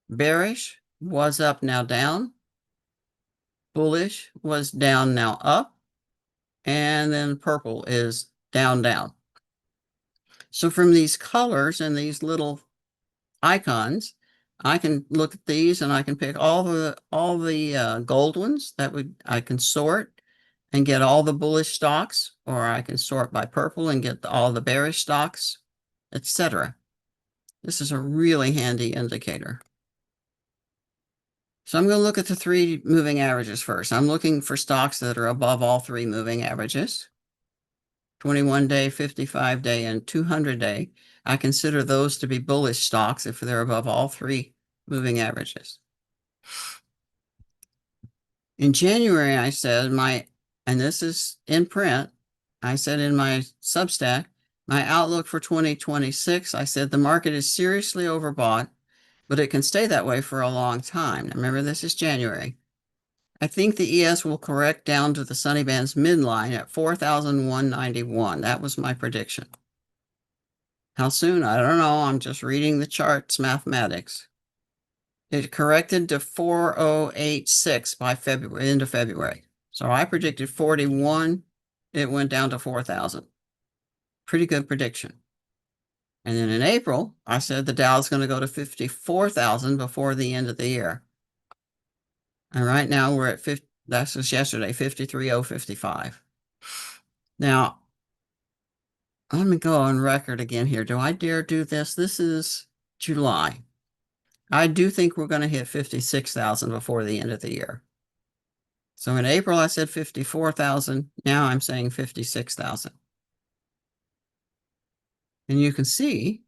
Bearish was up, now down. Bullish was down, now up. And then purple is down, down. So from these colors and these little icons, I can look at these and I can pick all the gold ones I can sort and get all the bullish stocks, or I can sort by purple and get all the bearish stocks, etc. This is a really handy indicator. So I'm going to look at the 3 moving averages first. I'm looking for stocks that are above all 3 moving averages. 21-day, 55-day, and 200-day. I consider those to be bullish stocks if they're above all 3 moving averages. In January, I said and this is in print, I said in my Substack, my outlook for 2026, I said the market is seriously overbought, but it can stay that way for a long time. Now, remember, this is January. I think the ES will correct down to the Sunny Band's midline at 4,191. That was my prediction. How soon? I don't know. I'm just reading the charts, mathematics. It corrected to 4,086 by February, end of February. So I predicted 41. It went down to 4,000. Pretty good prediction. And then in April, I said the Dow is going to go to 54,000 before the end of the year. And right now we're at 50, that was yesterday, 53,055. Now, let me go on record again here. Do I dare do this? This is July. I do think we're going to hit 56,000 before the end of the year. So in April, I said 54,000. Now I'm saying 56,000. And you can see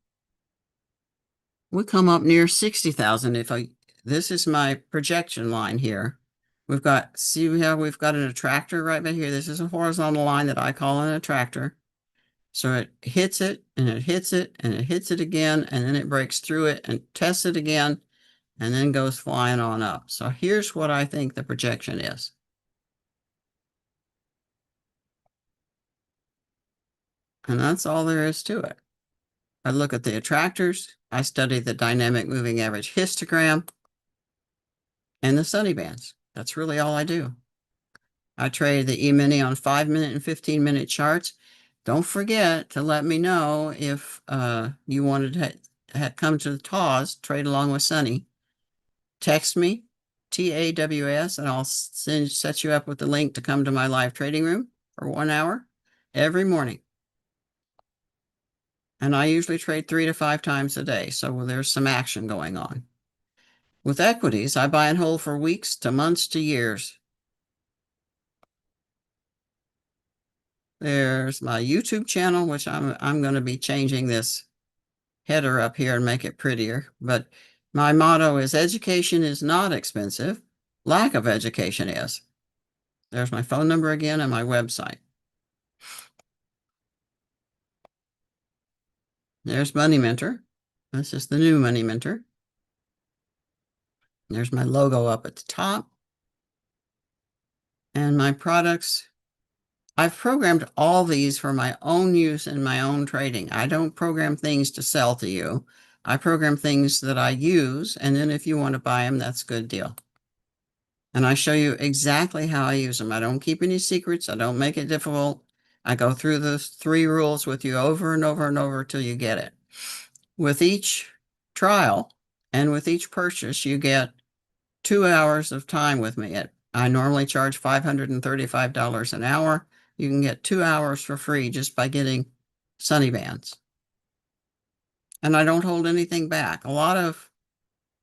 we come up near 60,000 this is my projection line here. See how we've got an attractor right back here. This is a horizontal line that I call an attractor. So it hits it and it hits it and it hits it again, and then it breaks through it and tests it again, and then goes flying on up. So here's what I think the projection is. And that's all there is to it. I look at the attractors, I study the dynamic moving average histogram, and the sunny bands. That's really all I do. I trade the E-mini on 5-minute and 15-minute charts. Don't forget to let me know if you wanted to come to the TAWS, trade along with Sunny. Text me, TAWS, and I'll set you up with the link to come to my live trading room for 1 hour every morning. And I usually trade 3 to 5 times a day, so there's some action going on. With equities, I buy and hold for weeks to months to years. There's my YouTube channel, which I'm going to be changing this header up here and make it prettier. But my motto is education is not expensive. Lack of education is. There's my phone number again and my website. There's Money Mentor. This is the new Money Mentor. There's my logo up at the top. And my products. I've programmed all these for my own use and my own trading. I don't program things to sell to you. I program things that I use, and then if you want to buy them, that's a good deal. And I show you exactly how I use them. I don't keep any secrets. I don't make it difficult. I go through those 3 rules with you over and over and over till you get it. With each trial and with each purchase, you get 2 hours of time with me. I normally charge $535 an hour. You can get 2 hours for free just by getting Sunny Bands. And I don't hold anything back. A lot of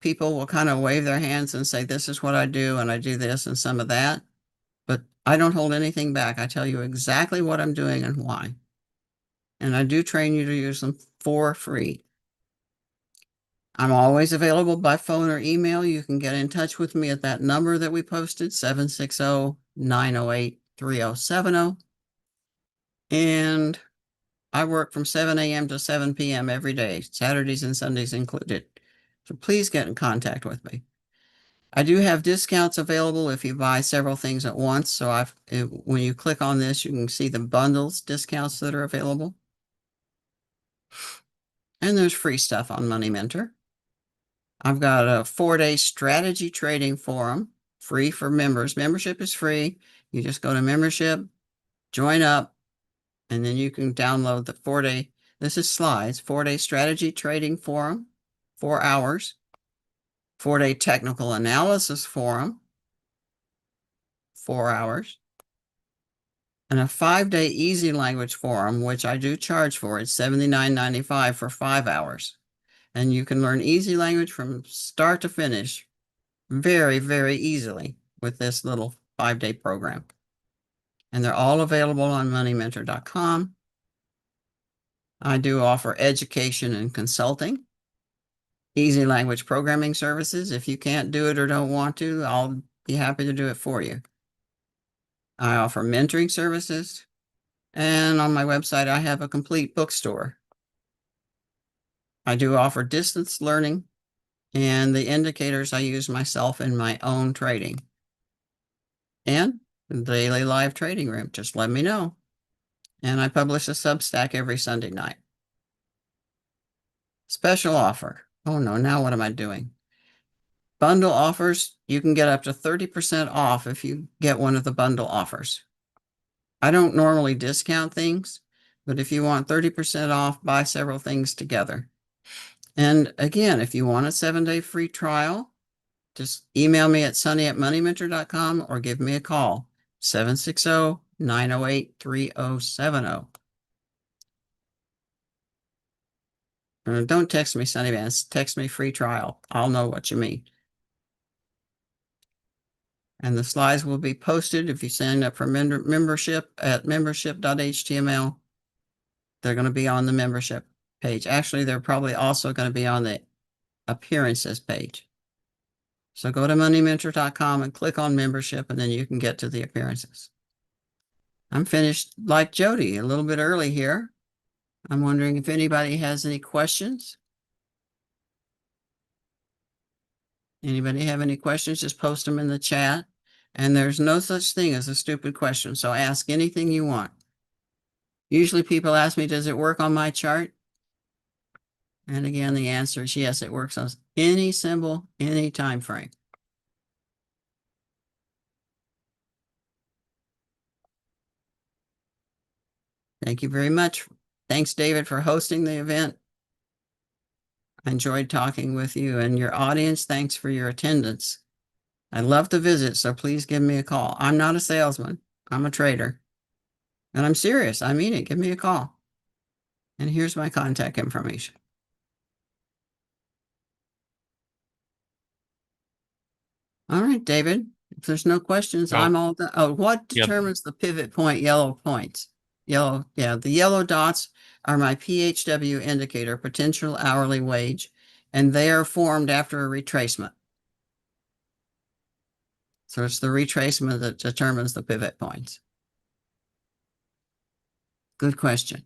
people will kind of wave their hands and say, this is what I do, and I do this and some of that. But I don't hold anything back. I tell you exactly what I'm doing and why. And I do train you to use them for free. I'm always available by phone or email. You can get in touch with me at that number that we posted, 760-908-3070. And I work from 7 a.m. to 7 p.m. every day, Saturdays and Sundays included. So please get in contact with me. I do have discounts available if you buy several things at once. So when you click on this, you can see the bundles discounts that are available. And there's free stuff on Money Mentor. I've got a 4-day strategy trading forum, free for members. Membership is free. You just go to membership, join up, and then you can download the 4-day, this is slides, 4-day strategy trading forum, 4 hours, 4-day technical analysis forum, 4 hours, and a 5-day easy language forum, which I do charge for. It's $79.95 for 5 hours. And you can learn easy language from start to finish very, very easily with this little 5-day program. And they're all available on MoneyMentor.com. I do offer education and consulting, easy language programming services. If you can't do it or don't want to, I'll be happy to do it for you. I offer mentoring services. And on my website, I have a complete bookstore. I do offer distance learning, and the indicators I use myself in my own trading. And daily live trading room, just let me know. And I publish a Substack every Sunday night. Special offer. Oh no, now what am I doing? Bundle offers, you can get up to 30% off if you get one of the bundle offers. I don't normally discount things, but if you want 30% off, buy several things together. And again, if you want a 7-day free trial, just email me at sunny@moneymentor.com or give me a call, 760-908-3070. Don't text me Sunny Bands, text me free trial. I'll know what you mean. And the slides will be posted if you sign up for membership at membership.html. They're going to be on the membership page. Actually, they're probably also going to be on the appearances page. So go to moneymentor.com and click on membership, and then you can get to the appearances. I'm finished like Jody, a little bit early here. I'm wondering if anybody has any questions. Anybody have any questions? Just post them in the chat. And there's no such thing as a stupid question. So ask anything you want. Usually people ask me, does it work on my chart? And again, the answer is yes, it works on any symbol, any time frame. Thank you very much. Thanks, David, for hosting the event. I enjoyed talking with you and your audience. Thanks for your attendance. I love to visit, so please give me a call. I'm not a salesman. I'm a trader. And I'm serious. I mean it. Give me a call. And here's my contact information. All right, David. If there's no questions, Oh, I'm all done. Oh, what yeah. determines the pivot point yellow points? Yellow, yeah, the yellow dots are my PHW indicator, potential hourly wage, and they are formed after a retracement. So it's the retracement that determines the pivot points. Good question.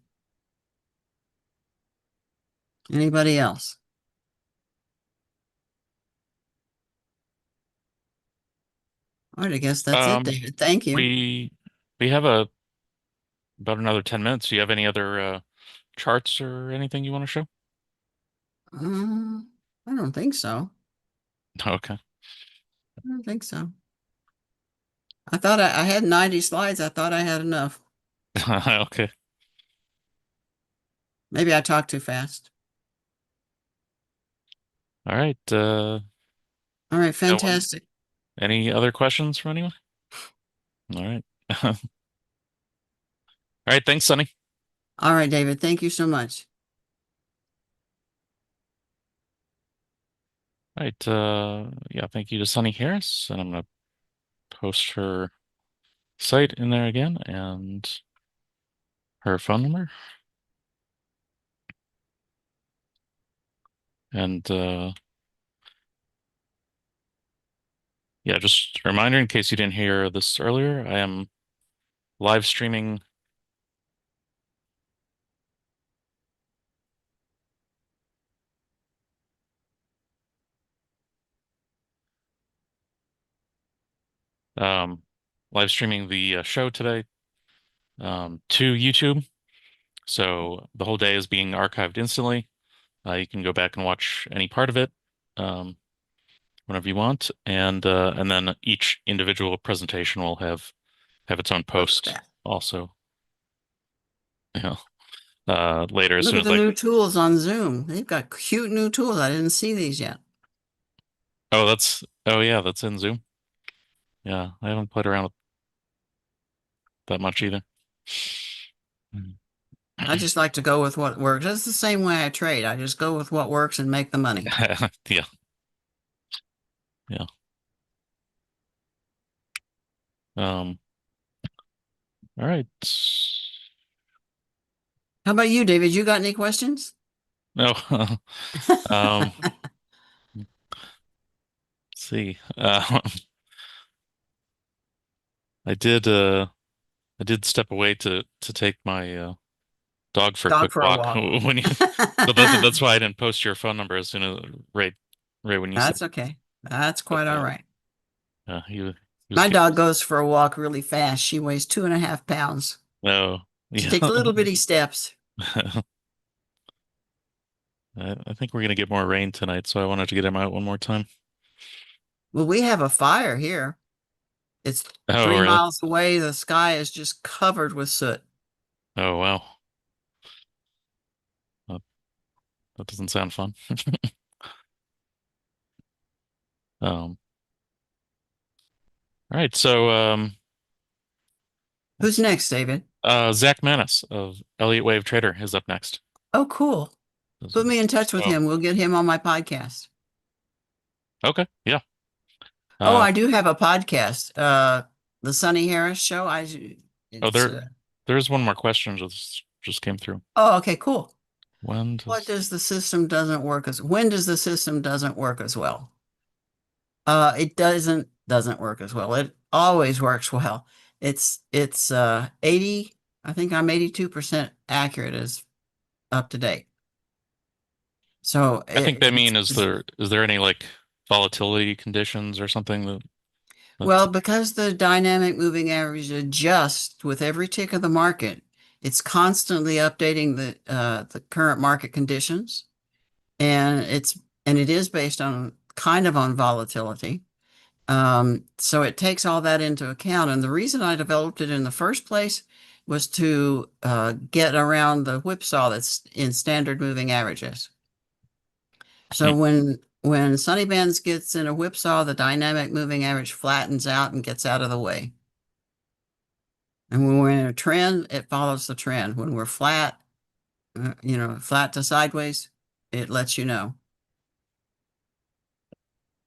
Anybody else? All right, I guess that's it, David. Thank you. We have about another 10 minutes. Do you have any other charts or anything you want to show? I don't think so. Okay. I don't think so. I thought I had 90 slides. I thought I had enough. Okay. Maybe I talked too fast. All right. All right, fantastic. Any other questions from anyone? All right. All right. Thanks, Sunny. All right, David. Thank you so much. All right. Yeah, thank you to Sunny Harris. And I'm going to post her site in there again and her phone number. And yeah, just a reminder in case you didn't hear this earlier, I am live streaming the show today to YouTube. So the whole day is being archived instantly. You can go back and watch any part of it whenever you want, and then each individual presentation will have its own post also. Yeah. Later, as Look soon at as the new tools on Zoom. They've got cute new tools. I didn't see these yet. Oh yeah, that's in Zoom. Yeah, I haven't played around with that much either. I just like to go with what works. That's the same way I trade. I just go with what works and make the money. Yeah. Yeah. All right. How about you, David? You got any questions? No. Let's see. I did step away to take my dog for a quick a walk walk. when you so that's why I didn't post your phone number as soon as right when you That's said. okay. That's quite all right. He was My dog goes for a walk really fast. She weighs 2.5 pounds. Oh, She yeah. takes little bitty steps. I think we're gonna get more rain tonight, so I wanted to get him out one more time. Well, we have a fire here. It's Oh, 3 really? miles away. The sky is just covered with soot. Oh, wow. That doesn't sound fun. All right, so Who's next, David? Zach Manis of Elliott Wave Trader is up next. Oh, cool. Put me in touch with him. We'll get him on my podcast. Okay, yeah. I do have a podcast. The Sunny Harris Show. There's one more question just came through. Oh, okay, cool. When does the system doesn't work as well? It doesn't work as well. It always works well. It's 80, I think I'm 82% accurate is up to date. So I think they mean it's is there any like volatility conditions or something well, that because the dynamic moving average adjusts with every tick of the market, it's constantly updating the current market conditions, and it is based on kind of on volatility. So it takes all that into account. And the reason I developed it in the first place was to get around the whipsaw that's in standard moving averages. So Hmm. when Sunny Bands gets in a whipsaw, the dynamic moving average flattens out and gets out of the way. And when we're in a trend, it follows the trend. When we're flat, flat to sideways, it lets you know.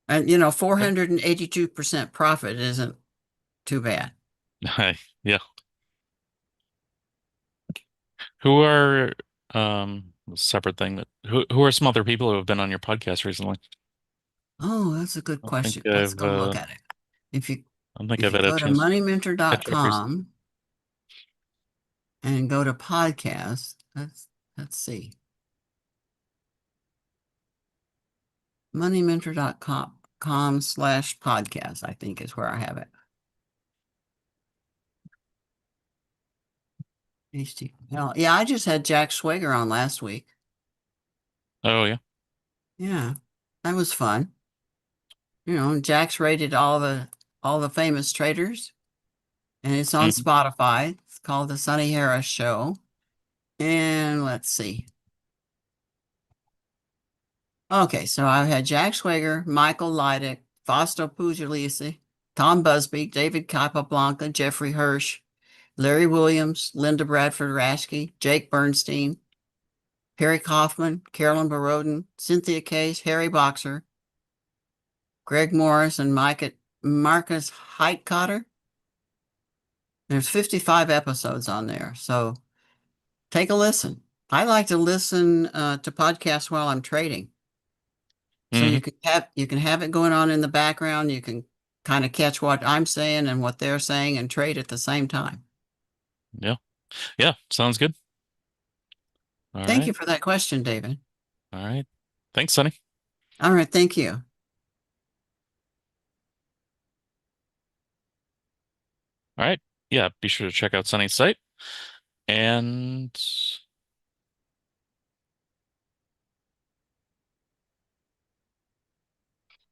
And 482% profit isn't too bad. yeah. Who are a separate thing that who are some other people who have been on your podcast recently? Oh, that's a good I don't think question. Let's I've go look at it. If you I don't think if I've you had a go to chance to catch up recently. moneymentor.com and go to podcast, let's see. moneymentor.com/podcast, I think is where I have it. HTML. Yeah, I just had Jack Schwager on last week. Oh yeah. Yeah, that was fun. Jack's rated all the famous traders, and it's on Mhm. Spotify. It's called The Sonny Harris Show. And let's see. Okay, so I've had Jack Schwager, Michael Leidick, Fausto Pugliese, Tom Busby, David Capablanca, Jeffrey Hirsch, Larry Williams, Linda Bradford Raschke, Jake Bernstein, Harry Kaufman, Carolyn Baroden, Cynthia Case, Harry Boxer, Greg Morris, and Marcus Heitkotter. There's 55 episodes on there, so take a listen. I like to listen to podcasts while I'm trading. So Mhm. you can have it going on in the background. You can kind of catch what I'm saying and what they're saying and trade at the same time. Yeah. Yeah, sounds good. All Thank right. you for that question, David. All right. Thanks, Sonny. All right, thank you. All right. Yeah, be sure to check out Sonny's site. And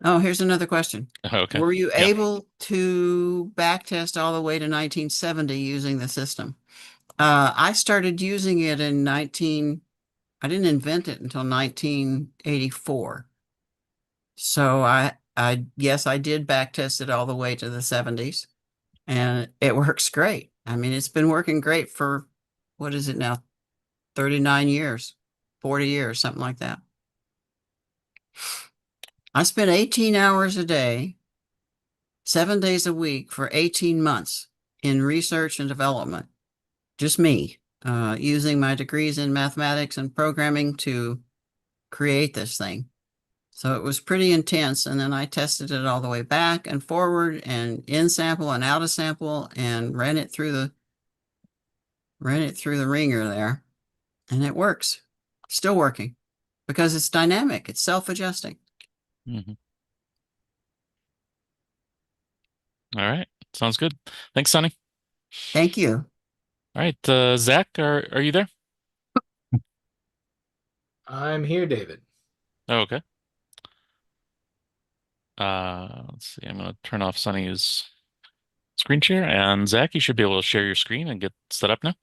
Oh, here's another question. okay. Were you Yeah. able to backtest all the way to 1970 using the system? I started using it I didn't invent it until 1984. So yes, I did backtest it all the way to the 70s, and it works great. I mean, it's been working great for, what is it now? 39 years, 40 years, something like that. I spent 18 hours a day, 7 days a week for 18 months in research and development. Just me, using my degrees in mathematics and programming to create this thing. So it was pretty intense. And then I tested it all the way back and forward and in sample and out of sample and ran it through the ringer there. And it works. Still working because it's dynamic. It's self-adjusting. Mhm. All right. Sounds good. Thanks, Sonny. Thank you. All right. Zach, are you there? I'm here, David. Oh, okay. Let's see. I'm gonna turn off Sonny's screen share, and Zach, you should be able to share your screen and get set up now.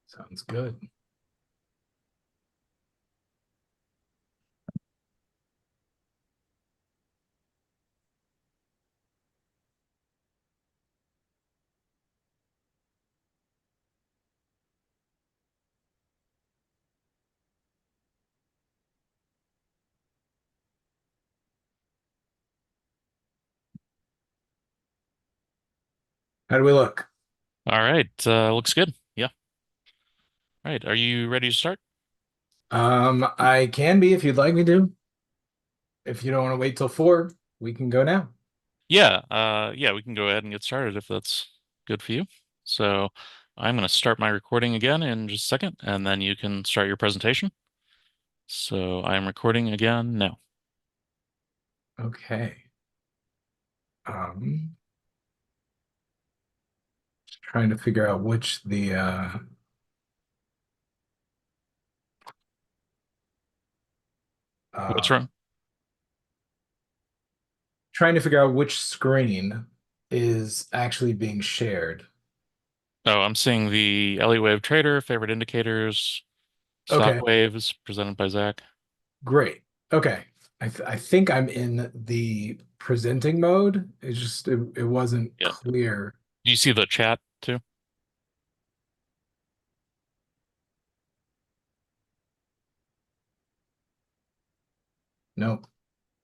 Sounds good. How do we look? All right. Looks good. Yeah. All right. Are you ready to start? I can be if you'd like me to. If you don't want to wait till 4. we can go now. Yeah, we can go ahead and get started if that's good for you. So I'm going to start my recording again in just a second, and then you can start your presentation. So I'm recording again now. Okay. Just trying to figure out which What's wrong? trying to figure out which screen is actually being shared. Oh, I'm seeing the Elliott Wave Trader, favorite indicators, stock Okay, waves presented by Zach. great. Okay. I think I'm in the presenting mode. It's just it wasn't Yeah. clear. Do you see the chat too? Nope.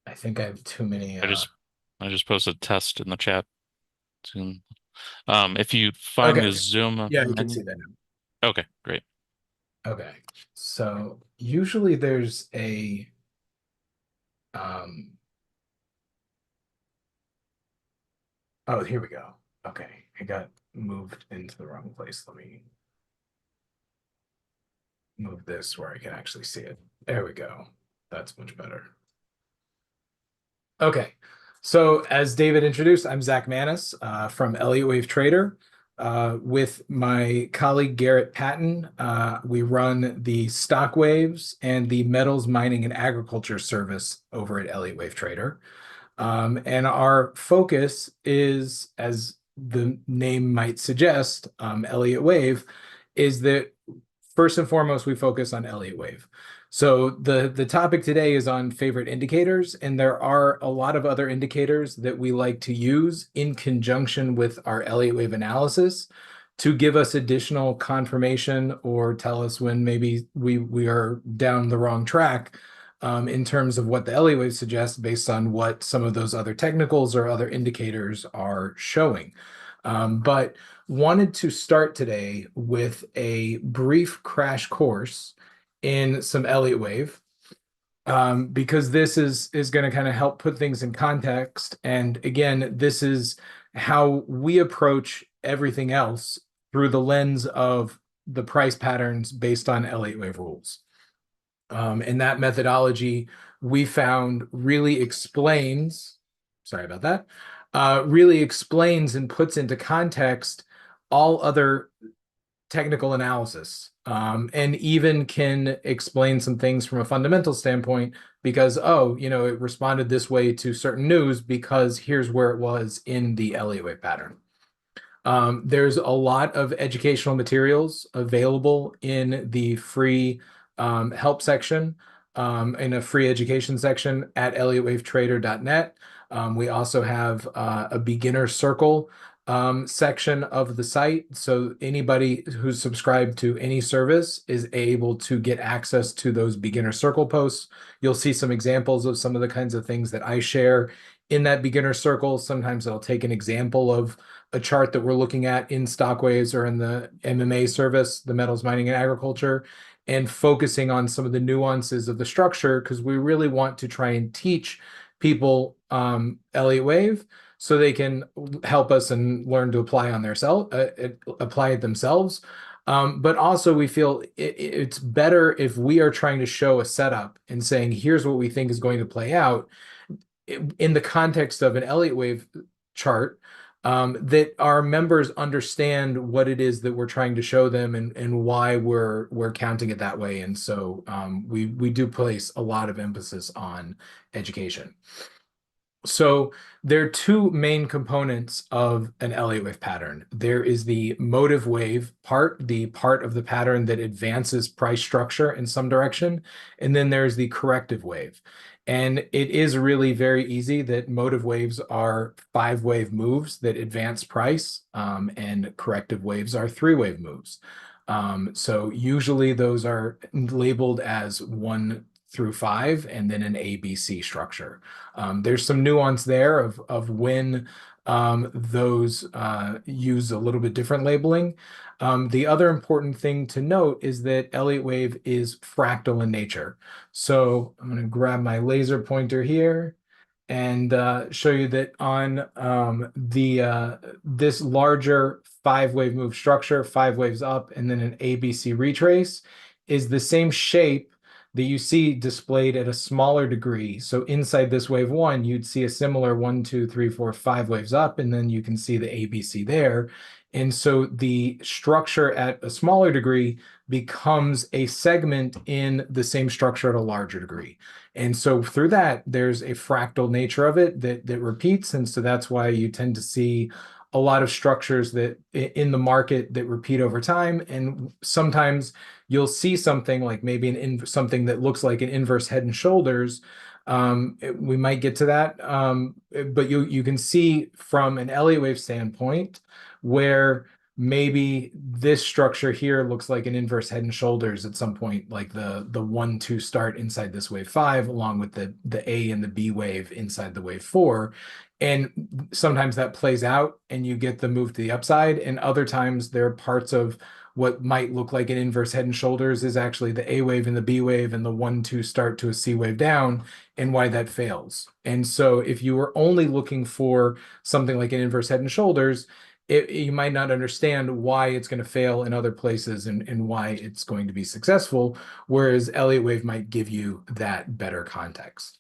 I think I have too many I just posted test in the chat soon. If you find okay. the Zoom Yeah, you can menu. see that now. Okay, great. Okay. So usually there's a um oh, here we go. Okay. I got moved into the wrong place. Let me move this where I can actually see it. There we go. That's much better. Okay. So as David introduced, I'm Zach Manis from Elliott Wave Trader. With my colleague Garrett Patton, we run the stock waves and the metals mining and agriculture service over at Elliott Wave Trader. And our focus is, as the name might suggest, Elliott Wave, is that first and foremost, we focus on Elliott Wave. So the topic today is on favorite indicators, and there are a lot of other indicators that we like to use in conjunction with our Elliott Wave analysis to give us additional confirmation or tell us when maybe we are down the wrong track in terms of what the Elliott Wave suggests based on what some of those other technicals or other indicators are showing. But wanted to start today with a brief crash course in some Elliott Wave because this is going to kind of help put things in context. And again, this is how we approach everything else through the lens of the price patterns based on Elliott Wave rules. And that methodology we found really explains, sorry about that, really explains and puts into context all other technical analysis, and even can explain some things from a fundamental standpoint because, oh, it responded this way to certain news because here's where it was in the Elliott Wave pattern. There's a lot of educational materials available in the free help section, in a free education section at elliottwavetrader.net. We also have a beginner circle section of the site. So anybody who's subscribed to any service is able to get access to those beginner circle posts. You'll see some examples of some of the kinds of things that I share in that beginner circle. Sometimes I'll take an example of a chart that we're looking at in Stockways or in the MMA service, the metals mining and agriculture, and focusing on some of the nuances of the structure because we really want to try and teach people Elliott Wave so they can help us and learn to apply on apply it themselves. But also we feel it's better if we are trying to show a setup and saying, here's what we think is going to play out in the context of an Elliott Wave chart, that our members understand what it is that we're trying to show them and why we're counting it that way. And so we do place a lot of emphasis on education. So there are two main components of an Elliott Wave pattern. There is the motive wave part, the part of the pattern that advances price structure in some direction. And then there's the corrective wave. And it is really very easy that motive waves are 5-wave moves that advance price, and corrective waves are 3-wave moves. So usually those are labeled as 1 through 5 and then an ABC structure. There's some nuance there of when those use a little bit different labeling. The other important thing to note is that Elliott Wave is fractal in nature. So I'm going to grab my laser pointer here and show you that on this larger 5-wave move structure, 5 waves up, and then an ABC retrace is the same shape that you see displayed at a smaller degree. So inside this wave 1, you'd see a similar 1, 2, 3, 4, 5 waves up, and then you can see the ABC there. And so the structure at a smaller degree becomes a segment in the same structure at a larger degree. And so through that, there's a fractal nature of it that repeats. And so that's why you tend to see a lot of structures that in the market that repeat over time. And sometimes you'll see something like maybe something that looks like an inverse head and shoulders. We might get to that. But you can see from an Elliott wave standpoint where maybe this structure here looks like an inverse head and shoulders at some point, like the 1-2 start inside this wave 5, along with the A and the B wave inside the wave 4. And sometimes that plays out and you get the move to the upside. And other times there are parts of what might look like an inverse head and shoulders is actually the A wave and the B wave and the 1-2 start to a C wave down, and why that fails. And so if you were only looking for something like an inverse head and shoulders, you might not understand why it's going to fail in other places and why it's going to be successful, whereas Elliott wave might give you that better context.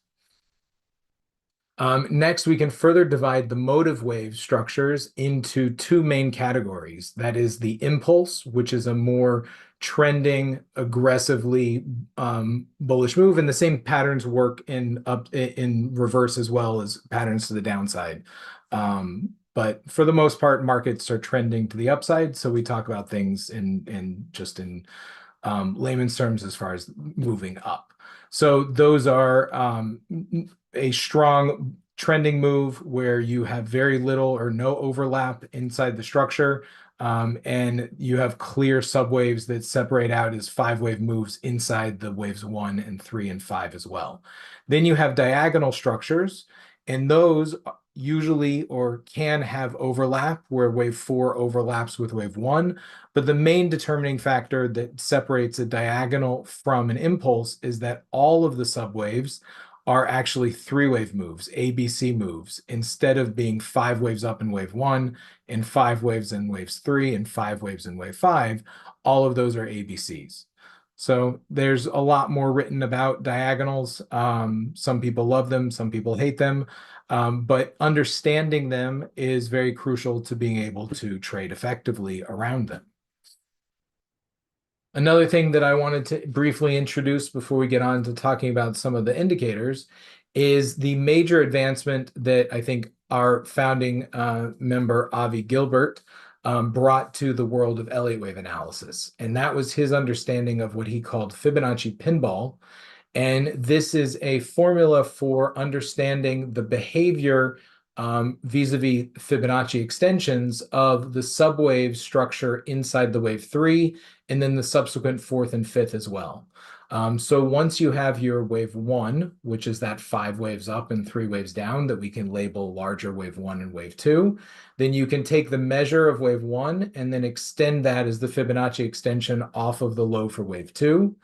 Next, we can further divide the motive wave structures into 2 main categories. That is the impulse, which is a more trending, aggressively bullish move, and the same patterns work in reverse as well as patterns to the downside. But for the most part, markets are trending to the upside. So we talk about things in layman's terms as far as moving up. So those are a strong trending move where you have very little or no overlap inside the structure. And you have clear subwaves that separate out as 5-wave moves inside the waves 1 and 3 and 5 as well. Then you have diagonal structures, and those usually or can have overlap where wave 4 overlaps with wave 1. But the main determining factor that separates a diagonal from an impulse is that all of the subwaves are actually 3-wave moves, ABC moves, instead of being 5 waves up in wave 1 and 5 waves in waves 3 and 5 waves in wave 5. All of those are ABCs. So there's a lot more written about diagonals. Some people love them, some people hate them, but understanding them is very crucial to being able to trade effectively around them. Another thing that I wanted to briefly introduce before we get on to talking about some of the indicators is the major advancement that I think our founding member, Avi Gilbert, brought to the world of Elliott wave analysis. And that was his understanding of what he called Fibonacci pinball. And this is a formula for understanding the behavior vis-a-vis Fibonacci extensions of the subwave structure inside the wave 3, and then the subsequent 4th and 5th as well. So once you have your wave 1, which is that 5 waves up and 3 waves down that we can label larger wave 1 and wave 2, then you can take the measure of wave 1 and then extend that as the Fibonacci extension off of the low for wave 2.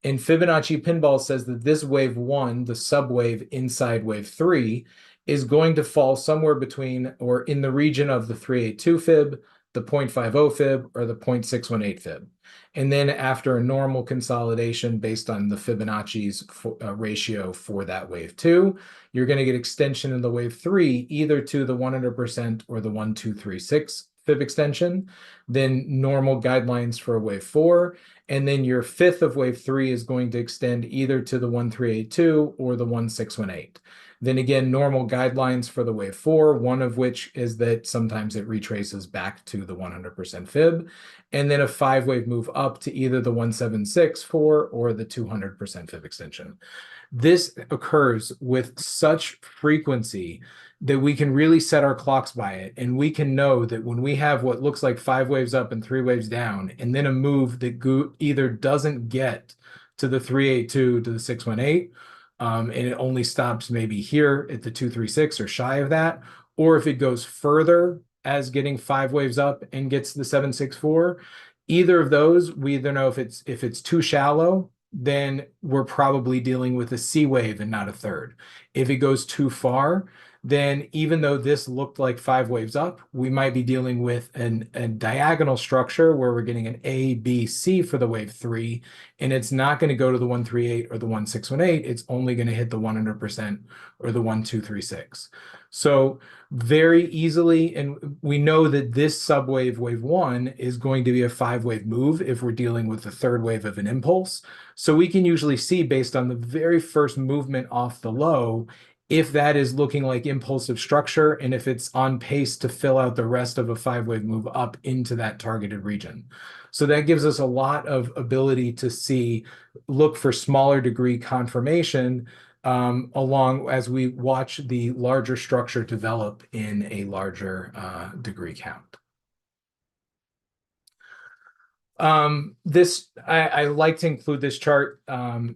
And Fibonacci pinball says that this wave 1, the subwave inside wave 3, is going to fall somewhere between or in the region of the 382 fib, the 0.50 fib, or the 0.618 fib. And then after a normal consolidation based on the Fibonacci's ratio for that wave 2, you're going to get extension in the wave 3 either to the 100% or the 1236 fib extension, then normal guidelines for wave 4, and then your 5th of wave 3 is going to extend either to the 1382 or the 1618. Then again, normal guidelines for the wave 4, one of which is that sometimes it retraces back to the 100% fib, and then a 5-wave move up to either the 1764 or the 200% fib extension. This occurs with such frequency that we can really set our clocks by it. And we can know that when we have what looks like 5 waves up and 3 waves down, and then a move that either doesn't get to the 382 to the 618, and it only stops maybe here at the 236 or shy of that, or if it goes further as getting 5 waves up and gets to the 764, either of those, we either know if it's too shallow then we're probably dealing with a C wave and not a third. If it goes too far, then even though this looked like 5 waves up, we might be dealing with a diagonal structure where we're getting an A, B, C for the wave 3, and it's not going to go to the 138 or the 1618. It's only going to hit the 100% or the 1236. So very easily, and we know that this subwave, wave 1, is going to be a 5-wave move if we're dealing with the third wave of an impulse. So we can usually see, based on the very first movement off the low, if that is looking like impulsive structure and if it's on pace to fill out the rest of a 5-wave move up into that targeted region. So that gives us a lot of ability to look for smaller degree confirmation along as we watch the larger structure develop in a larger degree count. I like to include this chart.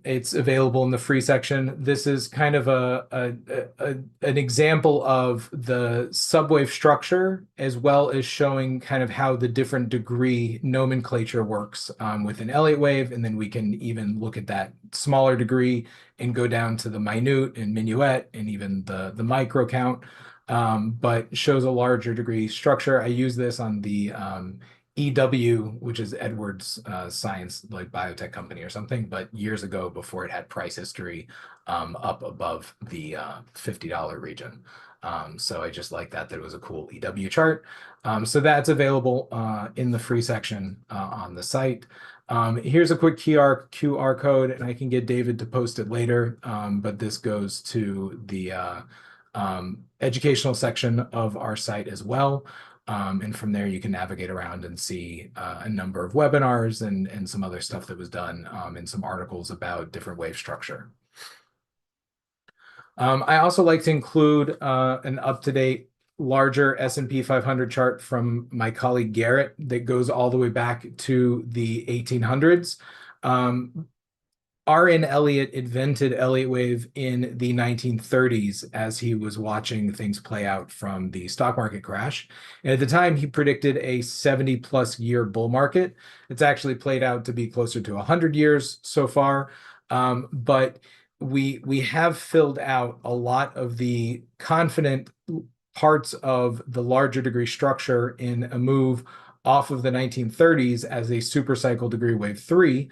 It's available in the free section. This is kind of an example of the subwave structure, as well as showing kind of how the different degree nomenclature works with an Elliott wave. And then we can even look at that smaller degree and go down to the minute and minuet and even the micro count, but shows a larger degree structure. I use this on the EW, which is Edwards Science, like biotech company or something, but years ago, before it had price history up above the $50 region. So I just like that it was a cool EW chart. So that's available in the free section on the site. Here's a quick QR code, and I can get David to post it later, but this goes to the educational section of our site as well. And from there, you can navigate around and see a number of webinars and some other stuff that was done and some articles about different wave structure. I also like to include an up-to-date larger S&P 500 chart from my colleague Garrett that goes all the way back to the 1800s. R.N. Elliott invented Elliott wave in the 1930s as he was watching things play out from the stock market crash. And at the time, he predicted a 70-plus year bull market. It's actually played out to be closer to 100 years so far. But we have filled out a lot of the confident parts of the larger degree structure in a move off of the 1930s as a super cycle degree wave 3.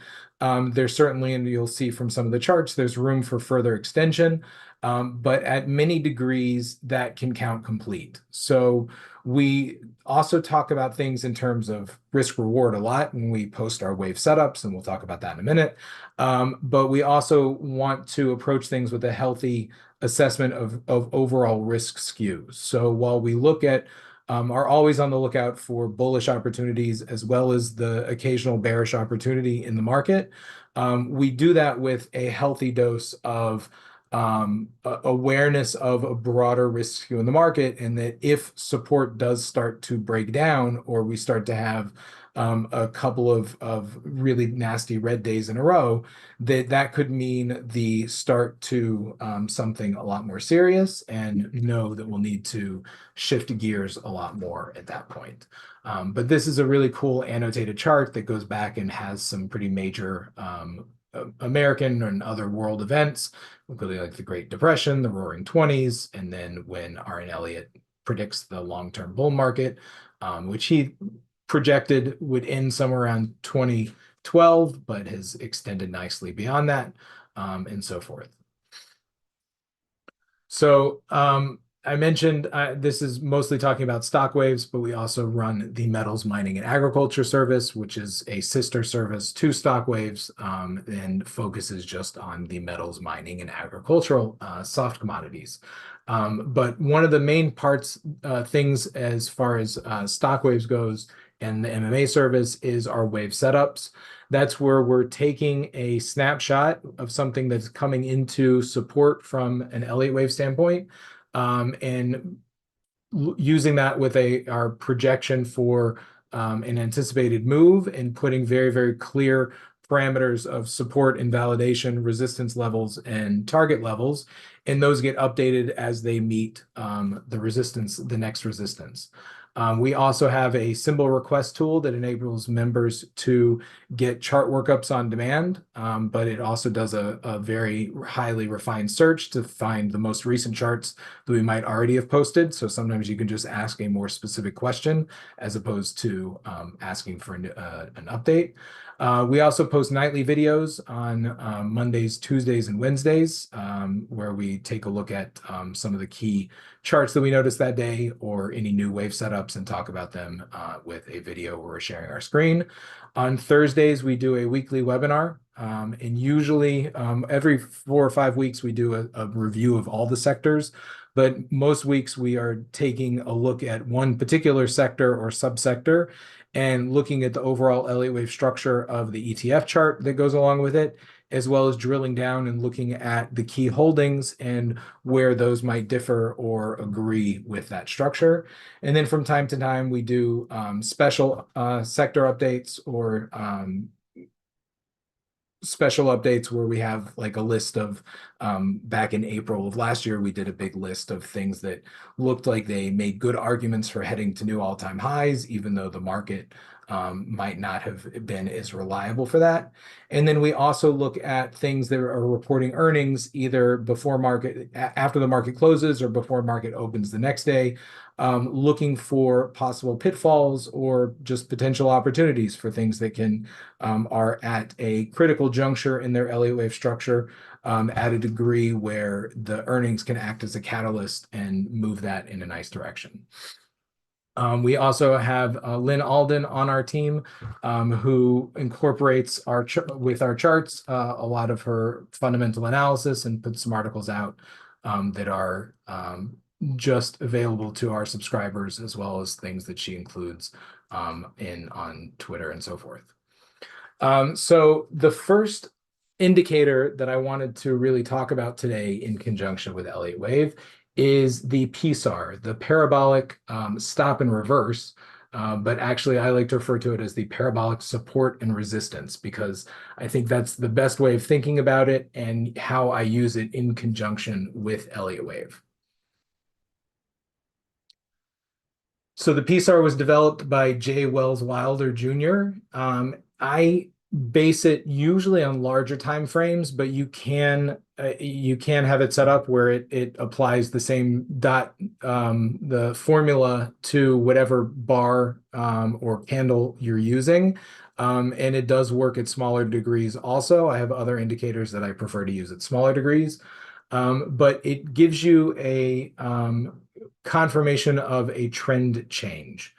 There's certainly, and you'll see from some of the charts, there's room for further extension, but at many degrees that can count complete. So we also talk about things in terms of risk reward a lot when we post our wave setups, and we'll talk about that in a minute. But we also want to approach things with a healthy assessment of overall risk skews. So while we look at are always on the lookout for bullish opportunities as well as the occasional bearish opportunity in the market, we do that with a healthy dose of awareness of a broader risk skew in the market, and that if support does start to break down or we start to have a couple of really nasty red days in a row, that could mean the start to something a lot more serious, and know that we'll need to shift gears a lot more at that point. But this is a really cool annotated chart that goes back and has some pretty major American and other world events, including like the Great Depression, the Roaring '20s, and then when R.N. Elliott predicts the long-term bull market, which he projected would end somewhere around 2012, but has extended nicely beyond that, and so forth. So I mentioned this is mostly talking about stock waves, but we also run the Metals Mining and Agriculture service, which is a sister service to stock waves, and focuses just on the metals mining and agricultural soft commodities. But one of the main things as far as stock waves goes and the MMA service is our wave setups. That's where we're taking a snapshot of something that's coming into support from an Elliott wave standpoint, and using that with our projection for an anticipated move, and putting very, very clear parameters of support and validation, resistance levels, and target levels, and those get updated as they meet the next resistance. We also have a symbol request tool that enables members to get chart workups on demand, but it also does a very highly refined search to find the most recent charts that we might already have posted. So sometimes you can just ask a more specific question as opposed to asking for an update. We also post nightly videos on Mondays, Tuesdays, and Wednesdays, where we take a look at some of the key charts that we noticed that day or any new wave setups and talk about them with a video where we're sharing our screen. On Thursdays, we do a weekly webinar, and usually every 4 or 5 weeks, we do a review of all the sectors. But most weeks, we are taking a look at one particular sector or subsector and looking at the overall Elliott wave structure of the ETF chart that goes along with it, as well as drilling down and looking at the key holdings and where those might differ or agree with that structure. And then from time to time, we do special sector updates or special updates where we have like a list of back in April of last year, we did a big list of things that looked like they made good arguments for heading to new all-time highs, even though the market might not have been as reliable for that. And then we also look at things that are reporting earnings either before market, after the market closes or before market opens the next day, looking for possible pitfalls or just potential opportunities for things that can are at a critical juncture in their Elliott wave structure at a degree where the earnings can act as a catalyst and move that in a nice direction. We also have Lynn Alden on our team, who incorporates with our charts a lot of her fundamental analysis and puts some articles out that are just available to our subscribers, as well as things that she includes on Twitter and so forth. So the first indicator that I wanted to really talk about today in conjunction with Elliott wave is the PSAR, the parabolic stop and reverse. But actually, I like to refer to it as the parabolic support and resistance, because I think that's the best way of thinking about it and how I use it in conjunction with Elliott wave. So the PSAR was developed by J. Wells Wilder Jr. I base it usually on larger time frames, but you can have it set up where it applies the same the formula to whatever bar or candle you're using. And it does work at smaller degrees also. I have other indicators that I prefer to use at smaller degrees. But it gives you a confirmation of a trend change.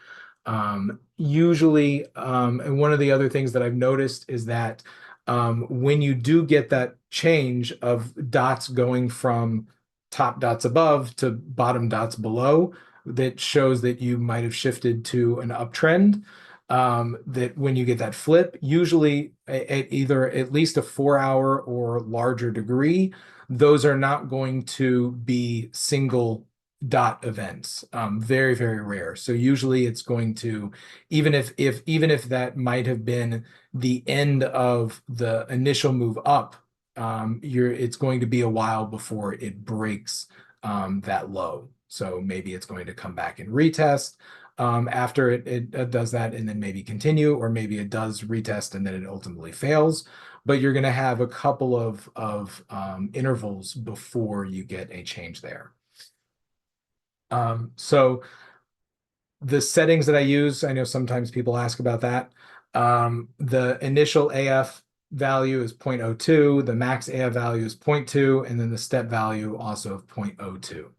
Usually, and one of the other things that I've noticed is that when you do get that change of dots going from top dots above to bottom dots below, that shows that you might have shifted to an uptrend. That when you get that flip, usually at either at least a 4-hour or larger degree, those are not going to be single dot events. Very, very rare. So usually it's going to, even if that might have been the end of the initial move up, it's going to be a while before it breaks that low. So maybe it's going to come back and retest after it does that, and then maybe continue, or maybe it does retest and then it ultimately fails. But you're going to have a couple of intervals before you get a change there. So the settings that I use, I know sometimes people ask about that. The initial AF value is 0.02, the max AF value is 0.2, and then the step value also of 0.02.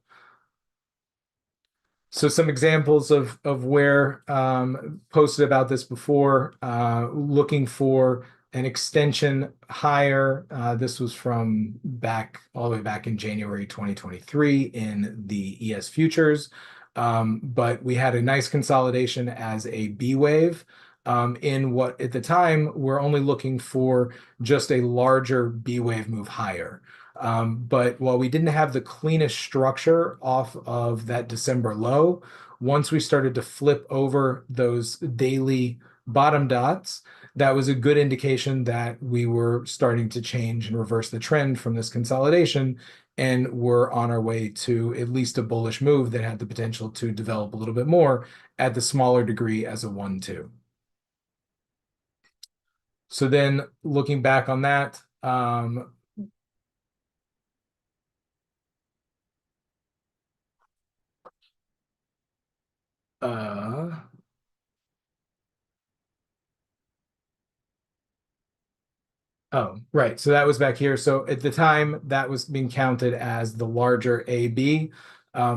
So some examples of where posted about this before, looking for an extension higher. This was from all the way back in January 2023 in the ES futures. But we had a nice consolidation as a B wave in what at the time we're only looking for just a larger B wave move higher. But while we didn't have the cleanest structure off of that December low, once we started to flip over those daily bottom dots, that was a good indication that we were starting to change and reverse the trend from this consolidation, and we're on our way to at least a bullish move that had the potential to develop a little bit more at the smaller degree as a 1-2. So then looking back on that, oh, right. So that was back here. So at the time, that was being counted as the larger AB.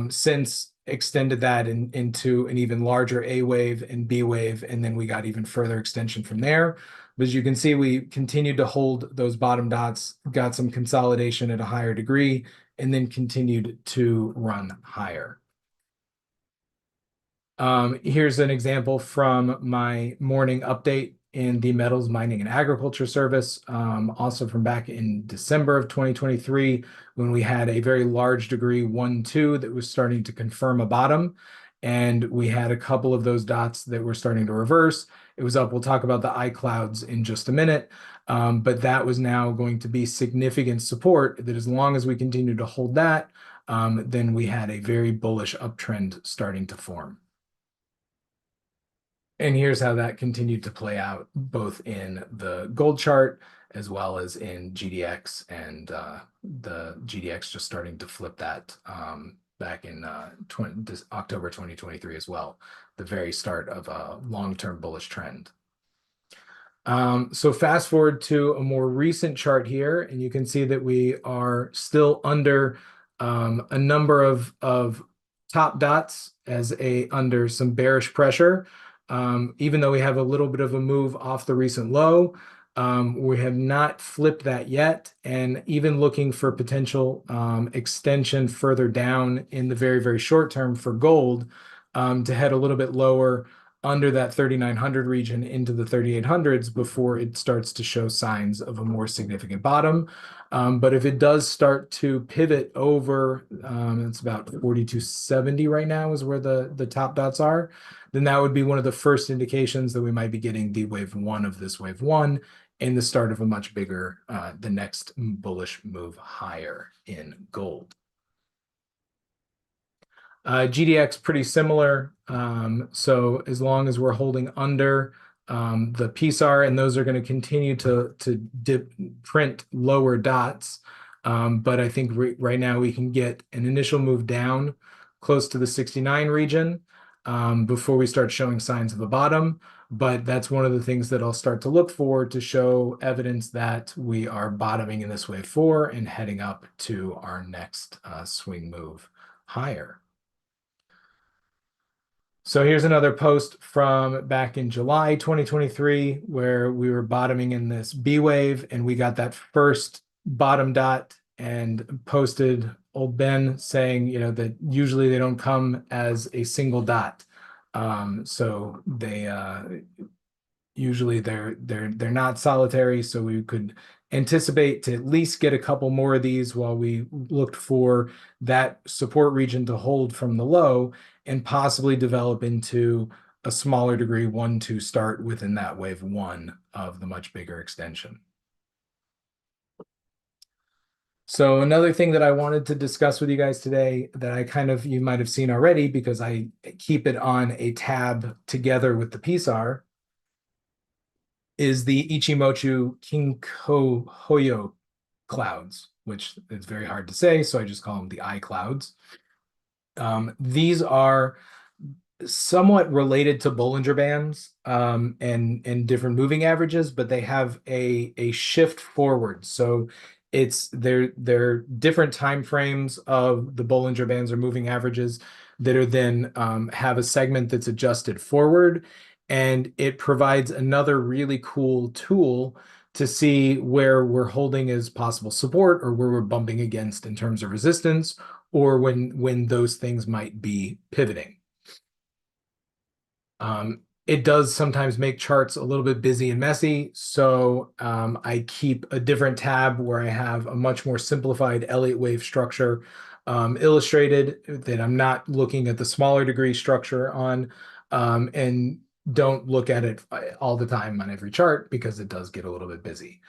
Since extended that into an even larger A wave and B wave, and then we got even further extension from there. But as you can see, we continued to hold those bottom dots, got some consolidation at a higher degree, and then continued to run higher. Here's an example from my morning update in the Metals, Mining, and Agriculture Service, also from back in December of 2023, when we had a very large degree 1-2 that was starting to confirm a bottom. And we had a couple of those dots that were starting to reverse. It was up. We'll talk about the eye clouds in just a minute. But that was now going to be significant support that as long as we continue to hold that, then we had a very bullish uptrend starting to form. And here's how that continued to play out, both in the gold chart as well as in GDX, and the GDX just starting to flip that back in October 2023 as well, the very start of a long-term bullish trend. So fast forward to a more recent chart here, and you can see that we are still under a number of top dots as under some bearish pressure. Even though we have a little bit of a move off the recent low, we have not flipped that yet. And even looking for potential extension further down in the very, very short term for gold to head a little bit lower under that 3,900 region into the 3,800s before it starts to show signs of a more significant bottom. But if it does start to pivot over, it's about 4,270 right now is where the top dots are, then that would be one of the first indications that we might be getting the wave 1 of this wave 1 and the start of a much bigger, the next bullish move higher in gold. GDX pretty similar. So as long as we're holding under the PSAR, and those are going to continue to print lower dots. But I think right now we can get an initial move down close to the 69 region before we start showing signs of a bottom. But that's one of the things that I'll start to look for to show evidence that we are bottoming in this wave 4 and heading up to our next swing move higher. So here's another post from back in July 2023, where we were bottoming in this B wave, and we got that first bottom dot and posted old Ben saying, that usually they don't come as a single dot. So they usually they're not solitary. So we could anticipate to at least get a couple more of these while we looked for that support region to hold from the low and possibly develop into a smaller degree 1-2 start within that wave 1 of the much bigger extension. So another thing that I wanted to discuss with you guys today that you might have seen already because I keep it on a tab together with the PSAR is the Ichimoku Kinko Hoyo clouds, which is very hard to say, so I just call them the eye clouds. These are somewhat related to Bollinger Bands and different moving averages, but they have a shift forward. So they're different time frames of the Bollinger Bands or moving averages that are then have a segment that's adjusted forward, and it provides another really cool tool to see where we're holding as possible support or where we're bumping against in terms of resistance, or when those things might be pivoting. It does sometimes make charts a little bit busy and messy, so I keep a different tab where I have a much more simplified Elliott wave structure illustrated that I'm not looking at the smaller degree structure on, and don't look at it all the time on every chart because it does get a little bit busy.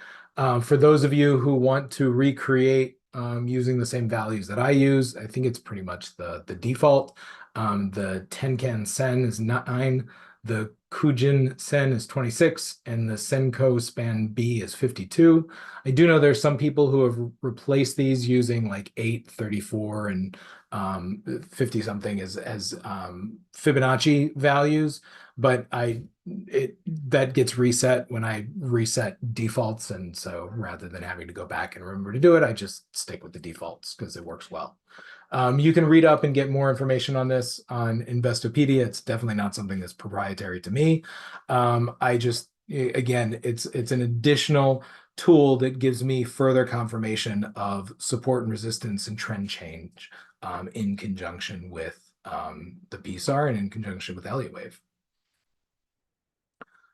For those of you who want to recreate using the same values that I use, I think it's pretty much the default. The Tenkan Sen is 9, the Kujin Sen is 26, and the Senko Span B is 52. I do know there's some people who have replaced these using like 8, 34, and 50 something as Fibonacci values, but that gets reset when I reset defaults, and so rather than having to go back and remember to do it, I just stick with the defaults because it works well. You can read up and get more information on this on Investopedia. It's definitely not something that's proprietary to me. Again, it's an additional tool that gives me further confirmation of support and resistance and trend change in conjunction with the PSAR and in conjunction with Elliott Wave.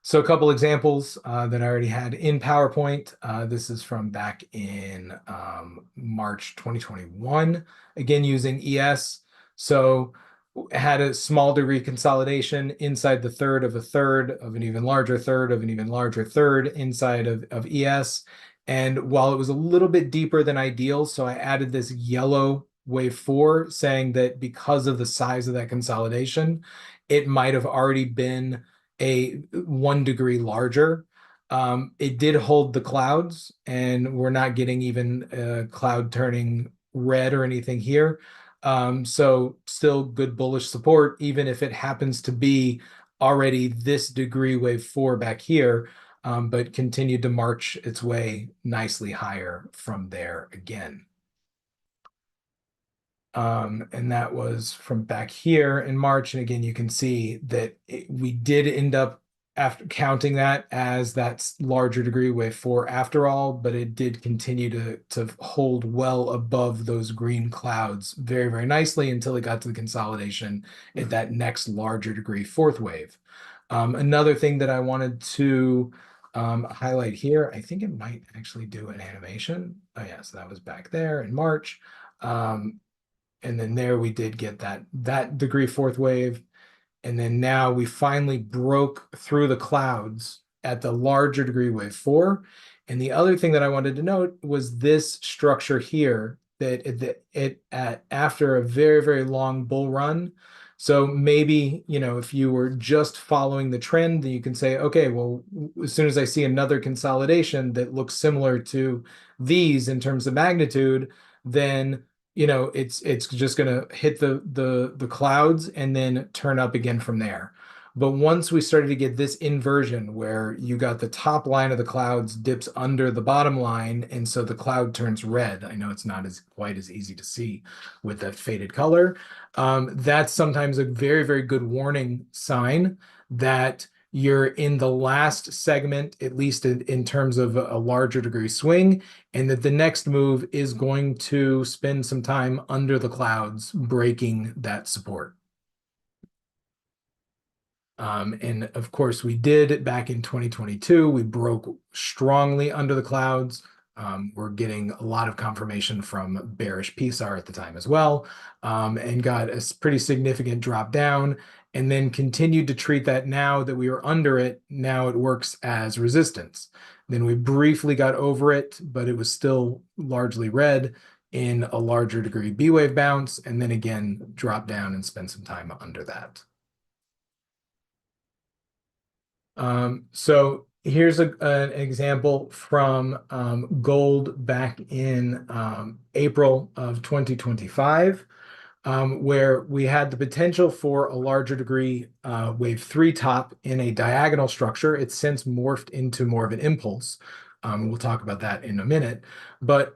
So a couple examples that I already had in PowerPoint. This is from back in March 2021, again using ES. So had a small degree consolidation inside the third of a third of an even larger third of an even larger third inside of ES. And while it was a little bit deeper than ideal, so I added this yellow wave 4 saying that because of the size of that consolidation, it might have already been a 1 degree larger. It did hold the clouds, and we're not getting even cloud turning red or anything here. So still good bullish support, even if it happens to be already this degree wave 4 back here, but continued to march its way nicely higher from there again. And that was from back here in March. And again, you can see that we did end up after counting that as that larger degree wave 4 after all, but it did continue to hold well above those green clouds very, very nicely until it got to the consolidation at that next larger degree 4th wave. Another thing that I wanted to highlight here, I think it might actually do an animation. Oh yeah, so that was back there in March. And then there we did get that degree 4th wave. And then now we finally broke through the clouds at the larger degree wave 4. And the other thing that I wanted to note was this structure here that after a very, very long bull run. So maybe, if you were just following the trend, then you can say, okay, well, as soon as I see another consolidation that looks similar to these in terms of magnitude, then it's just going to hit the clouds and then turn up again from there. But once we started to get this inversion where you got the top line of the clouds dips under the bottom line, and so the cloud turns red. I know it's not quite as easy to see with that faded color. That's sometimes a very, very good warning sign that you're in the last segment, at least in terms of a larger degree swing, and that the next move is going to spend some time under the clouds, breaking that support. And of course, we did back in 2022. We broke strongly under the clouds. We're getting a lot of confirmation from bearish PSAR at the time as well, and got a pretty significant drop down, and then continued to treat that now that we were under it. Now it works as resistance. Then we briefly got over it, but it was still largely red in a larger degree B wave bounce, and then again drop down and spend some time under that. So here's an example from gold back in April of 2025, where we had the potential for a larger degree wave 3 top in a diagonal structure. It's since morphed into more of an impulse. We'll talk about that in a minute. But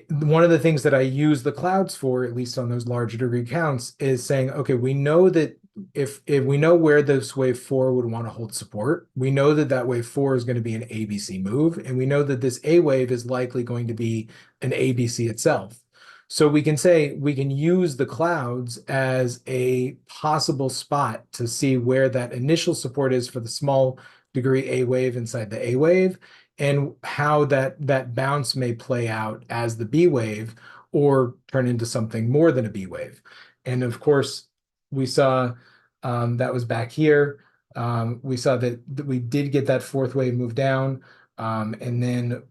one of the things that I use the clouds for, at least on those larger degree counts, is saying, okay, we know that if we know where this wave 4 would want to hold support, we know that wave 4 is going to be an ABC move, and we know that this A wave is likely going to be an ABC itself. So we can say we can use the clouds as a possible spot to see where that initial support is for the small degree A wave inside the A wave, and how that bounce may play out as the B wave or turn into something more than a B wave. And of course, we saw that was back here. We saw that we did get that 4th wave move down, and then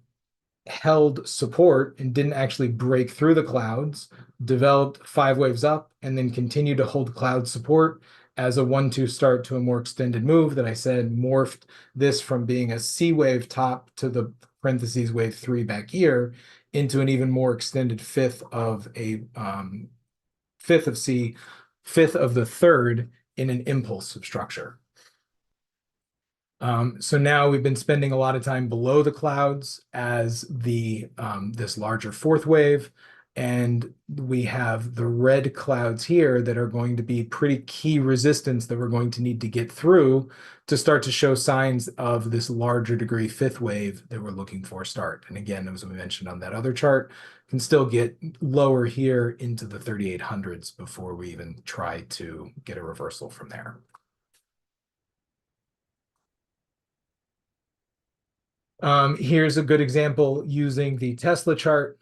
held support and didn't actually break through the clouds, developed 5 waves up, and then continued to hold cloud support as a 1-2 start to a more extended move that I said morphed this from being a C wave top to the parentheses wave 3 back here into an even more extended fifth of C, fifth of the third in an impulsive structure. So now we've been spending a lot of time below the clouds as this larger fourth wave, and we have the red clouds here that are going to be pretty key resistance that we're going to need to get through to start to show signs of this larger degree fifth wave that we're looking for start. And again, as we mentioned on that other chart, can still get lower here into the 3800s before we even try to get a reversal from there. Here's a good example using the Tesla chart.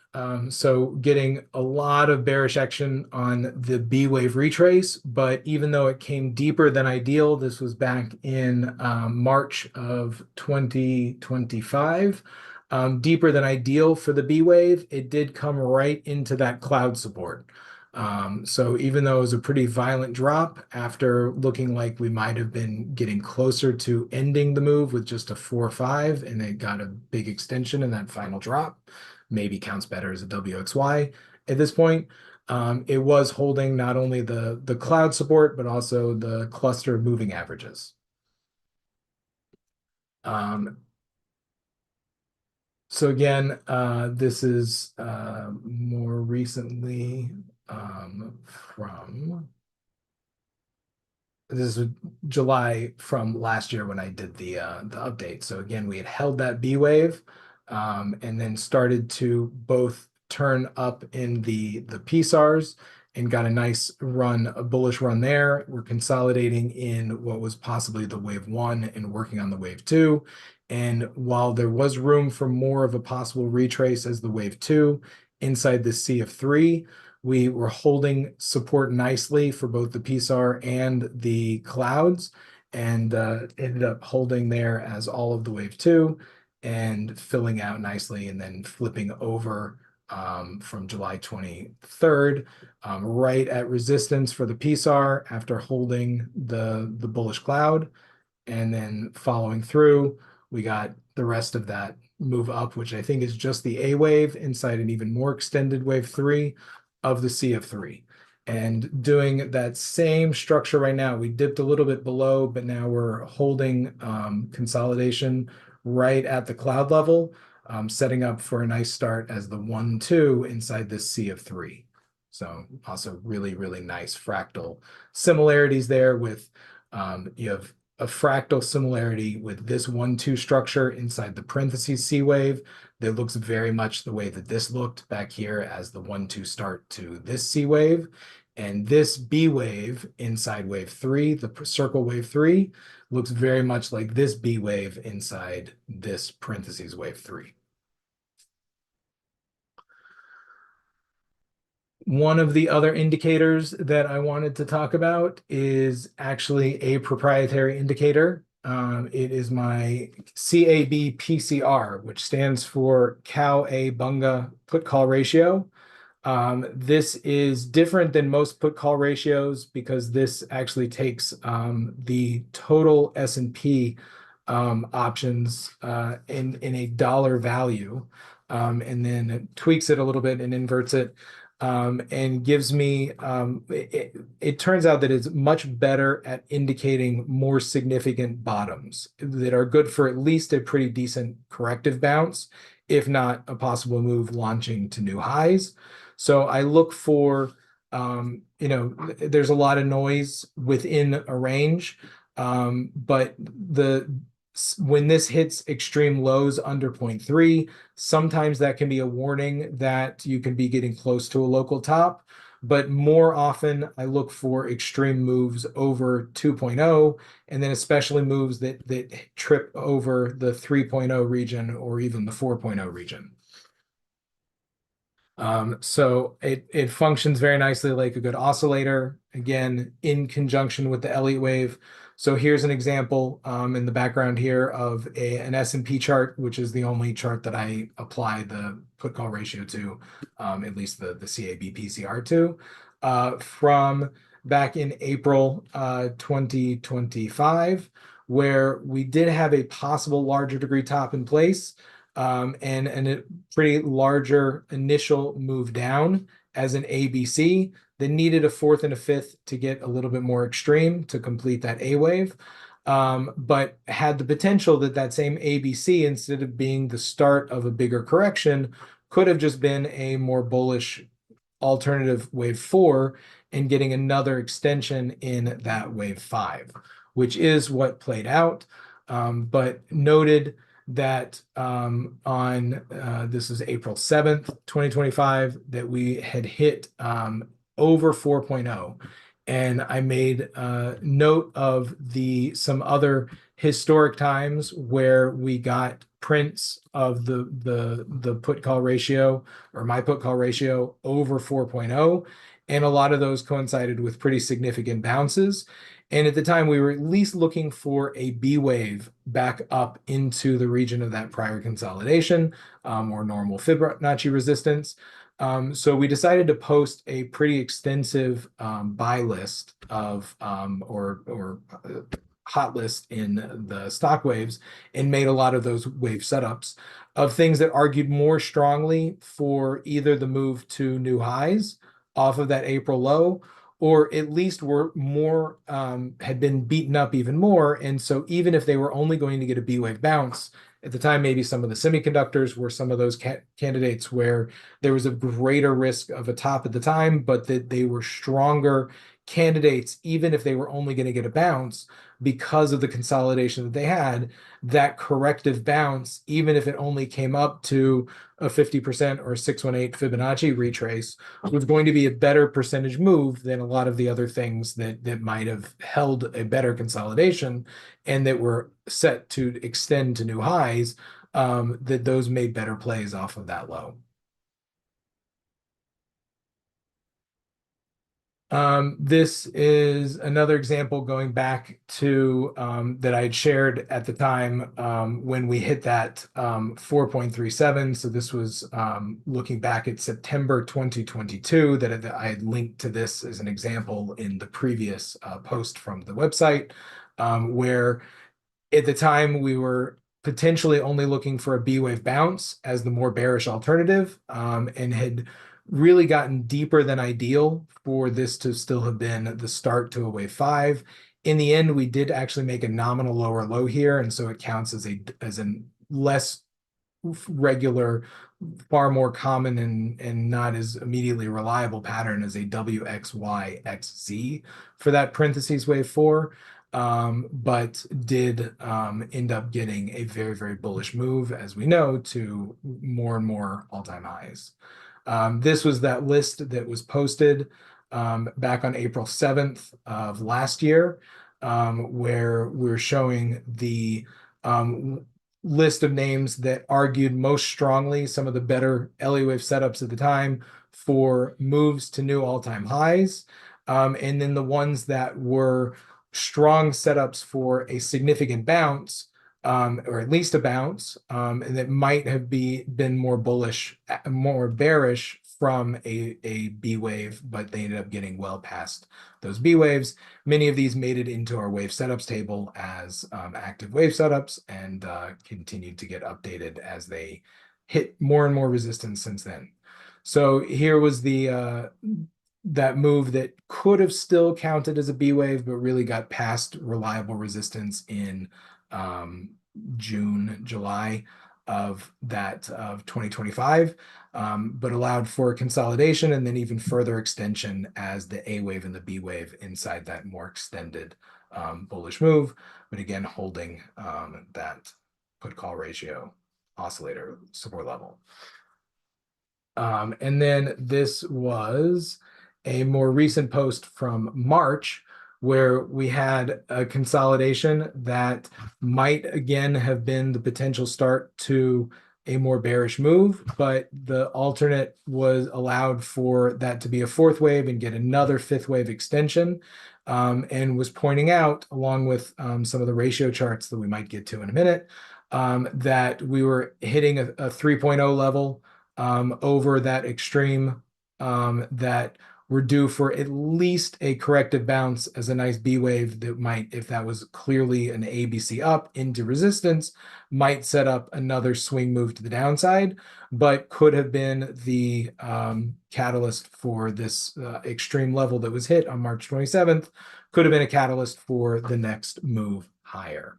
So getting a lot of bearish action on the B wave retrace, but even though it came deeper than ideal, this was back in March of 2025, deeper than ideal for the B wave, it did come right into that cloud support. So even though it was a pretty violent drop after looking like we might have been getting closer to ending the move with just a 4-5 and it got a big extension in that final drop, maybe counts better as a WXY at this point. It was holding not only the cloud support, but also the cluster of moving averages. So again, this is more recently this is July from last year when I did the update. So again, we had held that B wave and then started to both turn up in the PSARs and got a nice run, a bullish run there. We're consolidating in what was possibly the wave 1 and working on the wave 2. And while there was room for more of a possible retrace as the wave 2 inside the C of 3, we were holding support nicely for both the PSAR and the clouds, and ended up holding there as all of the wave 2 and filling out nicely and then flipping over from July 23rd, right at resistance for the PSAR after holding the bullish cloud. And then following through, we got the rest of that move up, which I think is just the A wave inside an even more extended wave 3 of the C of 3. And doing that same structure right now, we dipped a little bit below, but now we're holding consolidation right at the cloud level, setting up for a nice start as the 1-2 inside this C of 3. So also really, really nice fractal similarities there with you have a fractal similarity with this 1-2 structure inside the parentheses C wave that looks very much the way that this looked back here as the 1-2 start to this C wave. And this B wave inside wave 3, the circle wave 3, looks very much like this B wave inside this parentheses wave 3. One of the other indicators that I wanted to talk about is actually a proprietary indicator. It is my CAB PCR, which stands for Cow A Bunga put call ratio. This is different than most put call ratios because this actually takes the total S&P options in a dollar value, and then it tweaks it a little bit and inverts it. And gives me, it turns out that it's much better at indicating more significant bottoms that are good for at least a pretty decent corrective bounce, if not a possible move launching to new highs. So I look for, there's a lot of noise within a range, but when this hits extreme lows under 0.3, sometimes that can be a warning that you can be getting close to a local top. But more often, I look for extreme moves over 2.0, and then especially moves that trip over the 3.0 region or even the 4.0 region. So it functions very nicely like a good oscillator, again, in conjunction with the Elliott wave. So here's an example in the background here of an S&P chart, which is the only chart that I apply the put call ratio to, at least the CAB PCR to, from back in April 2025, where we did have a possible larger degree top in place, and a pretty larger initial move down as an ABC. They needed a fourth and a fifth to get a little bit more extreme to complete that A wave, but had the potential that that same ABC, instead of being the start of a bigger correction, could have just been a more bullish alternative wave 4 and getting another extension in that wave 5, which is what played out. But noted that on this is April 7th, 2025, that we had hit over 4.0. And I made note of some other historic times where we got prints of the put call ratio, or my put call ratio, over 4.0. And a lot of those coincided with pretty significant bounces. And at the time, we were at least looking for a B wave back up into the region of that prior consolidation, or normal Fibonacci resistance. So we decided to post a pretty extensive buy list of or hot list in the stock waves, and made a lot of those wave setups of things that argued more strongly for either the move to new highs off of that April low, or at least were more had been beaten up even more. And so even if they were only going to get a B wave bounce, at the time, maybe some of the semiconductors were some of those candidates where there was a greater risk of a top at the time, but that they were stronger candidates, even if they were only going to get a bounce because of the consolidation that they had. That corrective bounce, even if it only came up to a 50% or 618 Fibonacci retrace, was going to be a better percentage move than a lot of the other things that might have held a better consolidation and that were set to extend to new highs, that those made better plays off of that low. This is another example going back to that I had shared at the time when we hit that 4.37. So this was looking back at September 2022, that I had linked to this as an example in the previous post from the website, where at the time we were potentially only looking for a B wave bounce as the more bearish alternative, and had really gotten deeper than ideal for this to still have been the start to a wave 5. In the end, we did actually make a nominal lower low here, and so it counts as a less regular, far more common and not as immediately reliable pattern as a WXYXZ for that parentheses wave 4. But did end up getting a very, very bullish move, as we know, to more and more all-time highs. This was that list that was posted back on April 7th of last year, where we're showing the list of names that argued most strongly, some of the better Elliott wave setups at the time, for moves to new all-time highs, and then the ones that were strong setups for a significant bounce, or at least a bounce, and that might have been more bullish, more bearish from a B wave, but they ended up getting well past those B waves. Many of these made it into our wave setups table as active wave setups, and continued to get updated as they hit more and more resistance since then. So here was that move that could have still counted as a B wave, but really got past reliable resistance in June, July of 2025, but allowed for consolidation and then even further extension as the A wave and the B wave inside that more extended bullish move, but again holding that put call ratio oscillator support level. And then this was a more recent post from March, where we had a consolidation that might again have been the potential start to a more bearish move, but the alternate was allowed for that to be a fourth wave and get another fifth wave extension, and was pointing out, along with some of the ratio charts that we might get to in a minute, that we were hitting a 3.0 level over that extreme, that we're due for at least a corrective bounce as a nice B wave that might, if that was clearly an ABC up into resistance, might set up another swing move to the downside, but could have been the catalyst for this extreme level that was hit on March 27th, could have been a catalyst for the next move higher.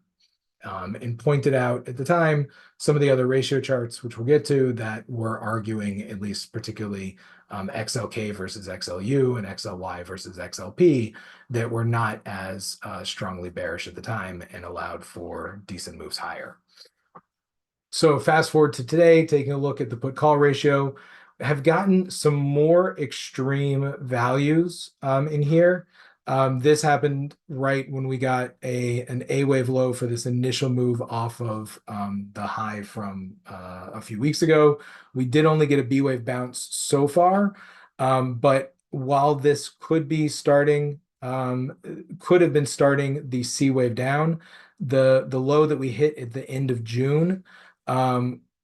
And pointed out at the time some of the other ratio charts, which we'll get to, that were arguing, at least particularly XLK versus XLU and XLY versus XLP, that were not as strongly bearish at the time and allowed for decent moves higher. So fast forward to today, taking a look at the put call ratio, have gotten some more extreme values in here. This happened right when we got an A wave low for this initial move off of the high from a few weeks ago. We did only get a B wave bounce so far, but while this could be starting, could have been starting the C wave down, the low that we hit at the end of June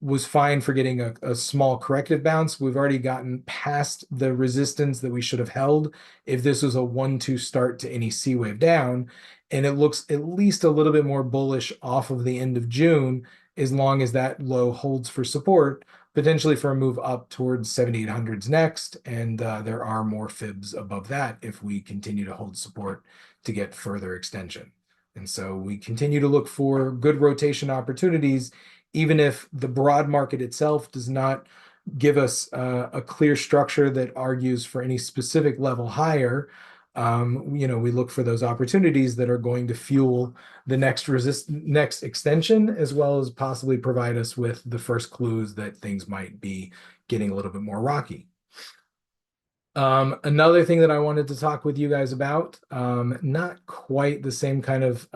was fine for getting a small corrective bounce. We've already gotten past the resistance that we should have held if this was a 1-2 start to any C wave down. And it looks at least a little bit more bullish off of the end of June, as long as that low holds for support, potentially for a move up towards 7,800s next. And there are more fibs above that if we continue to hold support to get further extension. And so we continue to look for good rotation opportunities, even if the broad market itself does not give us a clear structure that argues for any specific level higher. We look for those opportunities that are going to fuel the next extension, as well as possibly provide us with the first clues that things might be getting a little bit more rocky. Another thing that I wanted to talk with you guys about, not quite the same kind of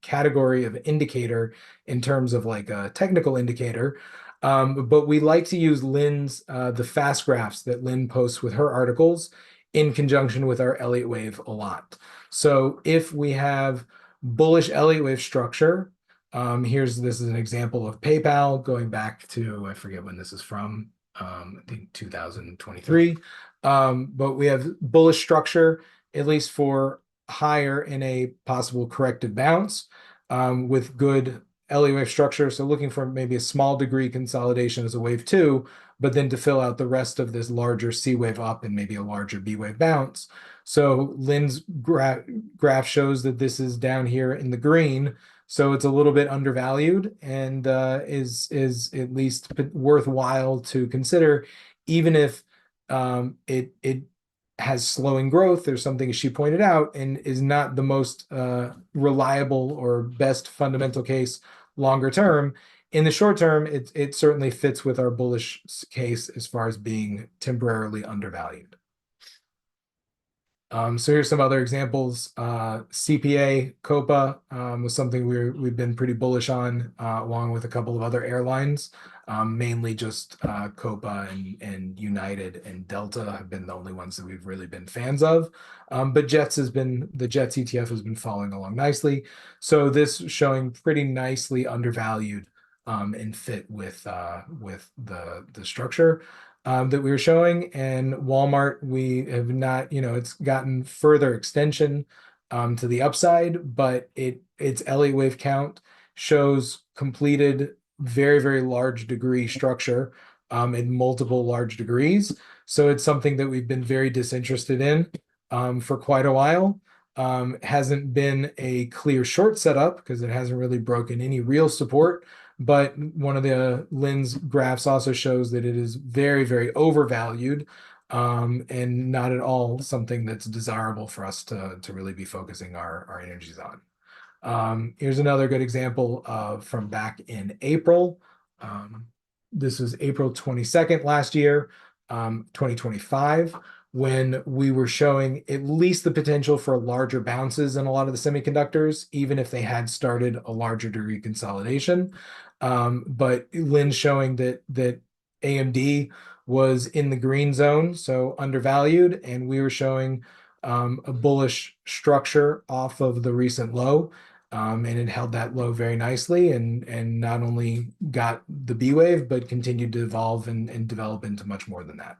category of indicator in terms of like a technical indicator, but we like to use Lynn's, the fast graphs that Lynn posts with her articles in conjunction with our Elliott wave a lot. So if we have bullish Elliott wave structure, this is an example of PayPal going back to, I forget when this is from, I think 2023. But we have bullish structure, at least for higher in a possible corrective bounce, with good Elliott wave structure. So looking for maybe a small degree consolidation as a wave 2, but then to fill out the rest of this larger C wave up and maybe a larger B wave bounce. So Lynn's graph shows that this is down here in the green. So it's a little bit undervalued and is at least worthwhile to consider, even if it has slowing growth. There's something, as she pointed out, and is not the most reliable or best fundamental case longer term. In the short term, it certainly fits with our bullish case as far as being temporarily undervalued. So here's some other examples. CPA, Copa was something we've been pretty bullish on, along with a couple of other airlines. Mainly just Copa and United and Delta have been the only ones that we've really been fans of. But the Jets ETF has been following along nicely. So this showing pretty nicely undervalued and fit with the structure that we were showing. And Walmart, we have not, it's gotten further extension to the upside, but its Elliott wave count shows completed very, very large degree structure in multiple large degrees. So it's something that we've been very disinterested in for quite a while. Hasn't been a clear short setup because it hasn't really broken any real support. But one of the Lynn's graphs also shows that it is very, very overvalued and not at all something that's desirable for us to really be focusing our energies on. Here's another good example from back in April. This was April 22nd last year, 2025, when we were showing at least the potential for larger bounces in a lot of the semiconductors, even if they had started a larger degree consolidation. But Lynn's showing that AMD was in the green zone, so undervalued, and we were showing a bullish structure off of the recent low. And it held that low very nicely and not only got the B wave, but continued to evolve and develop into much more than that.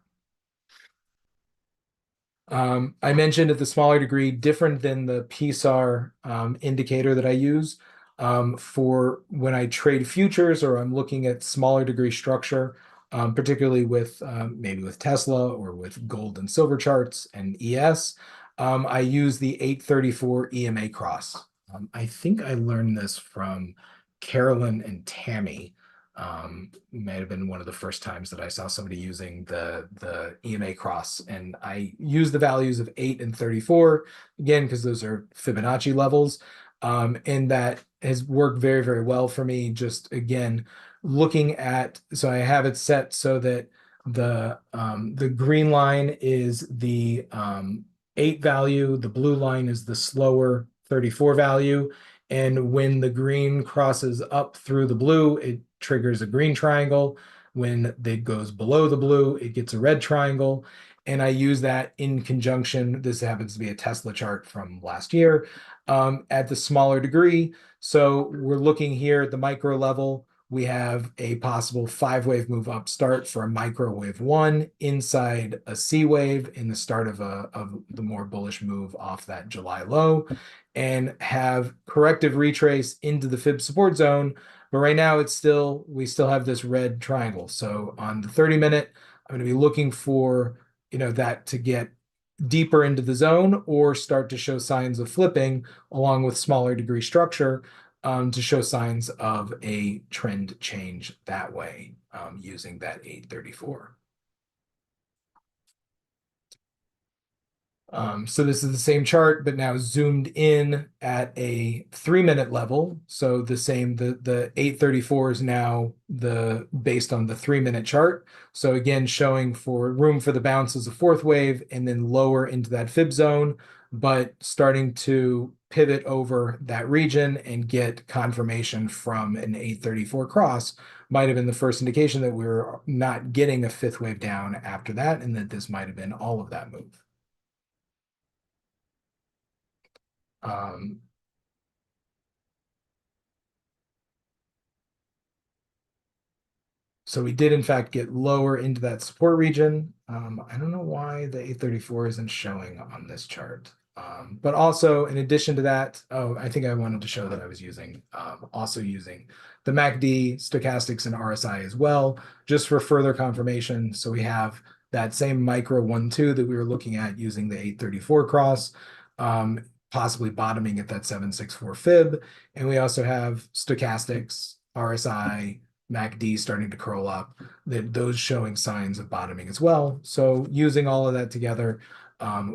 I mentioned at the smaller degree, different than the PSAR indicator that I use for when I trade futures or I'm looking at smaller degree structure, particularly with maybe with Tesla or with gold and silver charts and ES. I use the 834 EMA cross. I think I learned this from Carolyn and Tammy. May have been one of the first times that I saw somebody using the EMA cross, and I use the values of 8 and 34 again because those are Fibonacci levels, and that has worked very, very well for me. Just again looking at, so I have it set so that the green line is the 8 value, the blue line is the slower 34 value. And when the green crosses up through the blue, it triggers a green triangle. When it goes below the blue, it gets a red triangle. And I use that in conjunction. This happens to be a Tesla chart from last year at the smaller degree. So we're looking here at the micro level. We have a possible 5-wave move up start for a microwave 1 inside a C wave in the start of the more bullish move off that July low, and have corrective retrace into the fib support zone. But right now we still have this red triangle. So on the 30-minute, I'm going to be looking for that to get deeper into the zone or start to show signs of flipping along with smaller degree structure to show signs of a trend change that way using that 834. So this is the same chart, but now zoomed in at a 3-minute level. So the 834 is now based on the 3-minute chart. So again, showing for room for the bounce as a 4th wave and then lower into that fib zone, but starting to pivot over that region and get confirmation from an 834 cross might have been the first indication that we're not getting a 5th wave down after that, and that this might have been all of that move. So we did in fact get lower into that support region. I don't know why the 834 isn't showing on this chart. But also in addition to that, I think I wanted to show that I was also using the MACD, stochastics, and RSI as well, just for further confirmation. So we have that same micro 1-2 that we were looking at using the 834 cross, possibly bottoming at that 764 fib. And we also have stochastics, RSI, MACD starting to curl up, those showing signs of bottoming as well. So using all of that together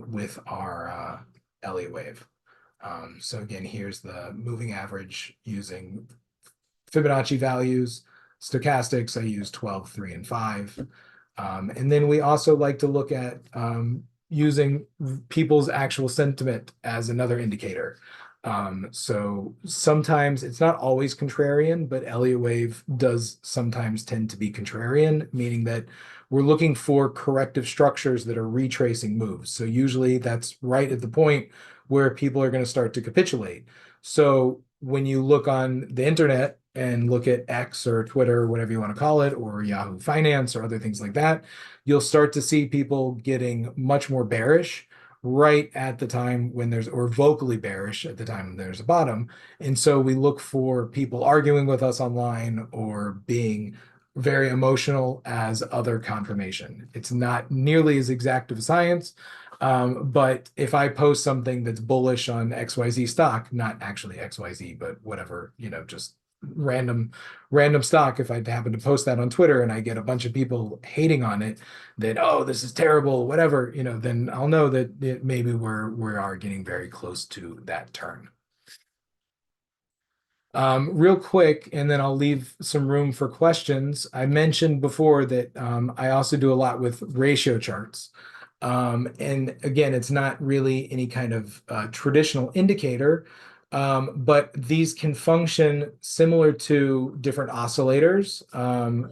with our Elliott wave. So again, here's the moving average using Fibonacci values. Stochastics, I use 12, 3, and 5. And then we also like to look at using people's actual sentiment as another indicator. So sometimes it's not always contrarian, but Elliott wave does sometimes tend to be contrarian, meaning that we're looking for corrective structures that are retracing moves. So usually that's right at the point where people are going to start to capitulate. So when you look on the internet and look at X or Twitter, or whatever you want to call it, or Yahoo Finance or other things like that, you'll start to see people getting much more bearish right at the time when or vocally bearish at the time when there's a bottom. And so we look for people arguing with us online or being very emotional as other confirmation. It's not nearly as exact of a science, but if I post something that's bullish on XYZ stock, not actually XYZ, but whatever, just random stock, if I happen to post that on Twitter and I get a bunch of people hating on it, that, oh, this is terrible, whatever, then I'll know that maybe we are getting very close to that turn. Real quick, and then I'll leave some room for questions. I mentioned before that I also do a lot with ratio charts. And again, it's not really any kind of traditional indicator, But these can function similar to different oscillators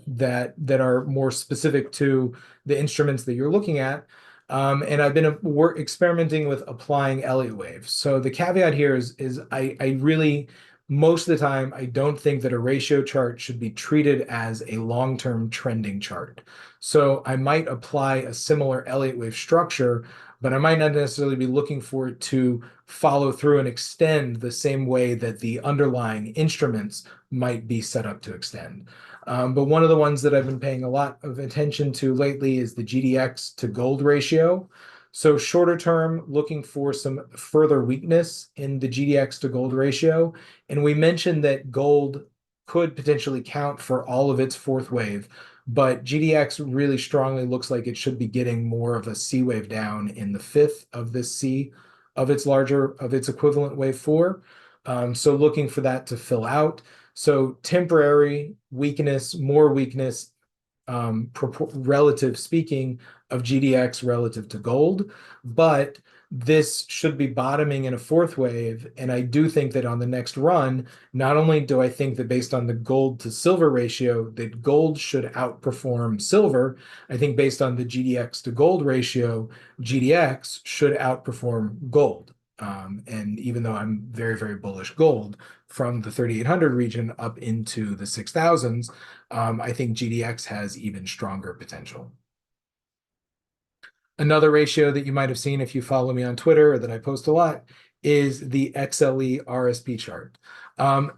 that are more specific to the instruments that you're looking at. And I've been experimenting with applying Elliott waves. So the caveat here is I really, most of the time, I don't think that a ratio chart should be treated as a long-term trending chart. So I might apply a similar Elliott wave structure, but I might not necessarily be looking for it to follow through and extend the same way that the underlying instruments might be set up to extend. But one of the ones that I've been paying a lot of attention to lately is the GDX to gold ratio. So shorter term, looking for some further weakness in the GDX to gold ratio. And we mentioned that gold could potentially count for all of its fourth wave, but GDX really strongly looks like it should be getting more of a C wave down in the fifth of this C of its equivalent wave 4. So looking for that to fill out. So temporary weakness, more weakness, relative speaking, of GDX relative to gold, but this should be bottoming in a fourth wave. And I do think that on the next run, not only do I think that based on the gold to silver ratio, that gold should outperform silver, I think based on the GDX to gold ratio, GDX should outperform gold. And even though I'm very, very bullish gold from the 3,800 region up into the 6,000s, I think GDX has even stronger potential. Another ratio that you might have seen if you follow me on Twitter or that I post a lot is the XLE RSP chart.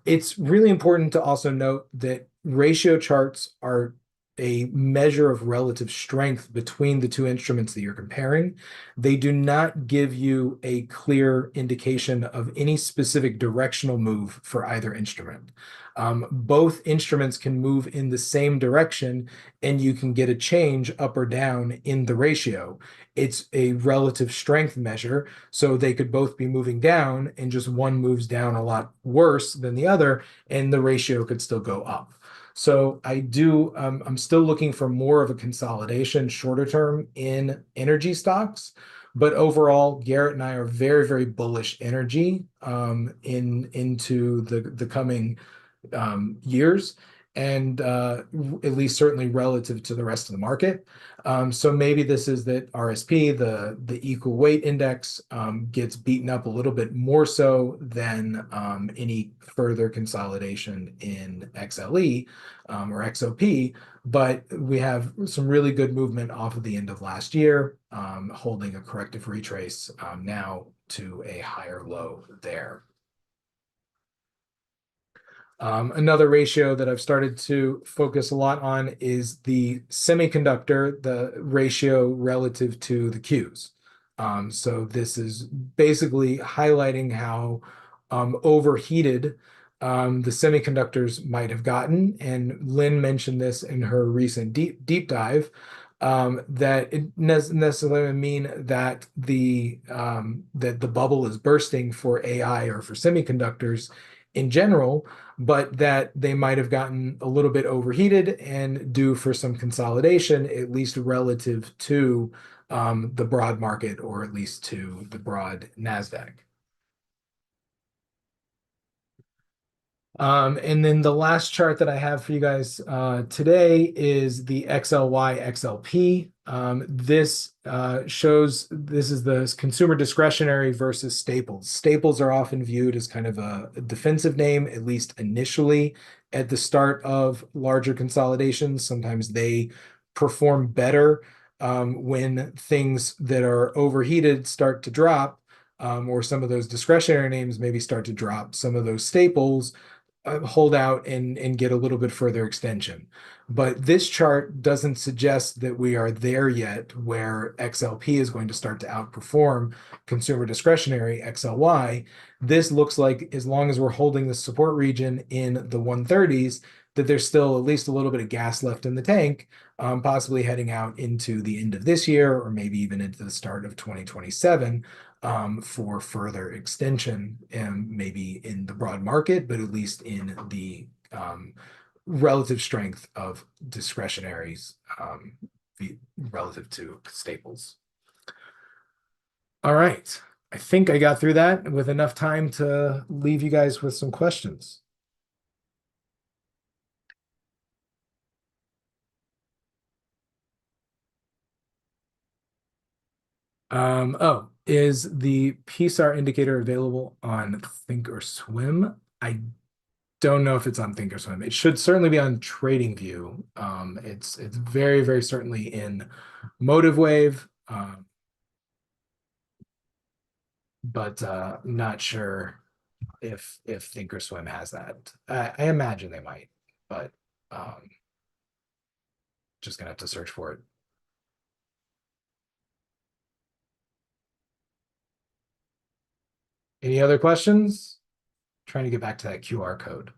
It's really important to also note that ratio charts are a measure of relative strength between the two instruments that you're comparing. They do not give you a clear indication of any specific directional move for either instrument. Both instruments can move in the same direction and you can get a change up or down in the ratio. It's a relative strength measure, so they could both be moving down and just one moves down a lot worse than the other and the ratio could still go up. So I'm still looking for more of a consolidation shorter term in energy stocks. But overall, Garrett and I are very, very bullish energy into the coming years, and at least certainly relative to the rest of the market. So maybe this is that RSP, the equal weight index, gets beaten up a little bit more so than any further consolidation in XLE or XOP. But we have some really good movement off of the end of last year, holding a corrective retrace now to a higher low there. Another ratio that I've started to focus a lot on is the semiconductor, the ratio relative to the Qs. So this is basically highlighting how overheated the semiconductors might have gotten. And Lynn mentioned this in her recent deep dive, that it doesn't necessarily mean that the bubble is bursting for AI or for semiconductors in general, but that they might have gotten a little bit overheated and due for some consolidation, at least relative to the broad market, or at least to the broad NASDAQ. And then the last chart that I have for you guys today is the XLY XLP. This is the consumer discretionary versus staples. Staples are often viewed as kind of a defensive name, at least initially at the start of larger consolidations. Sometimes they perform better when things that are overheated start to drop, or some of those discretionary names maybe start to drop. Some of those staples hold out and get a little bit further extension. But this chart doesn't suggest that we are there yet where XLP is going to start to outperform consumer discretionary XLY. This looks like as long as we're holding the support region in the 130s, that there's still at least a little bit of gas left in the tank, possibly heading out into the end of this year or maybe even into the start of 2027. For further extension, and maybe in the broad market, but at least in the relative strength of discretionaries relative to staples. All right. I think I got through that with enough time to leave you guys with some questions. Oh, is the PSAR indicator available on Thinkorswim? I don't know if it's on Thinkorswim. It should certainly be on TradingView. It's very, very certainly in MotiveWave, but not sure if Thinkorswim has that. I imagine they might, but just gonna have to search for it. Any other questions? Trying to get back to that QR code.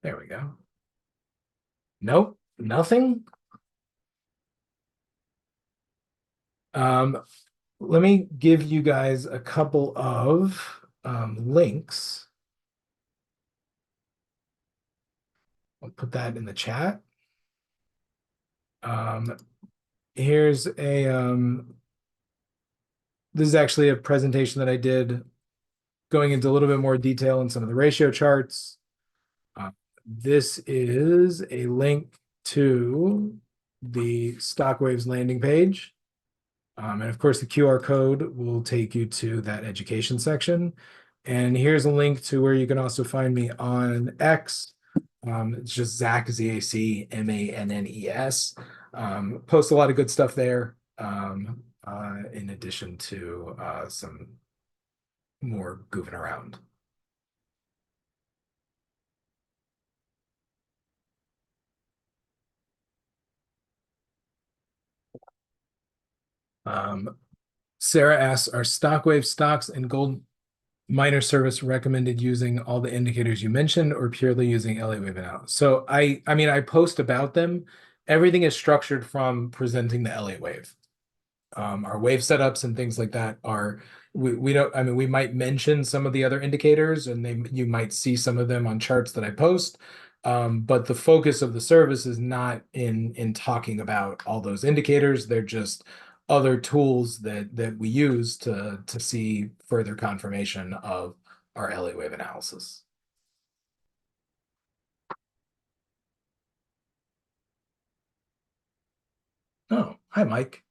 There we go. Nope, nothing. Let me give you guys a couple of links. I'll put that in the chat. Here's a this is actually a presentation that I did going into a little bit more detail in some of the ratio charts. This is a link to the Stockwaves landing page. And of course, the QR code will take you to that education section. And here's a link to where you can also find me on X. It's just Zach, ZACMANNES. Post a lot of good stuff there, in addition to some more goofing around. Sarah asks, are Stockwave stocks and gold miner service recommended using all the indicators you mentioned or purely using LA wave analysis? So I mean, I post about them. Everything is structured from presenting the LA wave. Our wave setups and things like that are, we don't, I mean, we might mention some of the other indicators and you might see some of them on charts that I post. But the focus of the service is not in talking about all those indicators. They're just other tools that we use to see further confirmation of our LA wave analysis. Oh, hi, Mike.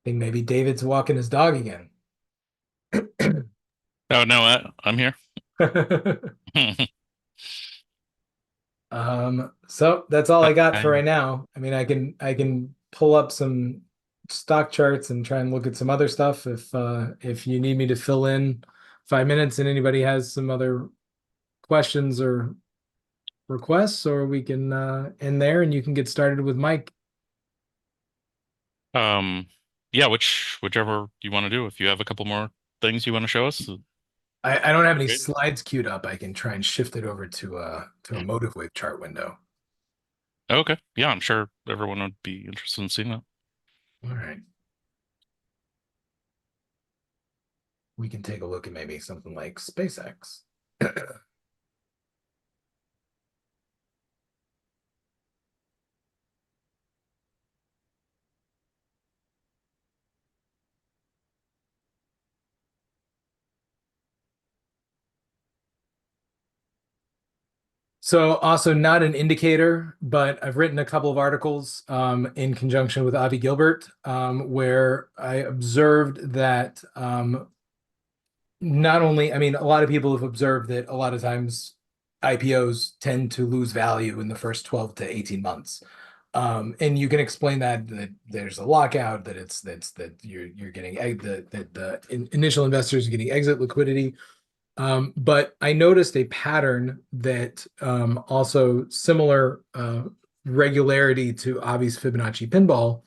I think maybe David's walking his dog again. Oh, no, I'm here. So that's all I got for right now. I mean, I can pull up some stock charts and try and look at some other stuff if you need me to fill in 5 minutes and anybody has some other questions or requests, or we can end there and you can get started with Mike. Yeah, whichever you want to do. If you have a couple more things you want to show us. I don't have any Great. slides queued up. I can try and shift it over to a MotiveWave chart window. Okay. Yeah, I'm sure everyone would be interested in seeing that. All right. We can take a look at maybe something like SpaceX. So also not an indicator, but I've written a couple of articles in conjunction with Avi Gilbert, where I observed that not only, I mean, a lot of people have observed that a lot of times IPOs tend to lose value in the first 12 to 18 months. And you can explain that there's a lockout, that you're getting that the initial investors are getting exit liquidity. But I noticed a pattern that also similar regularity to Avi's Fibonacci pinball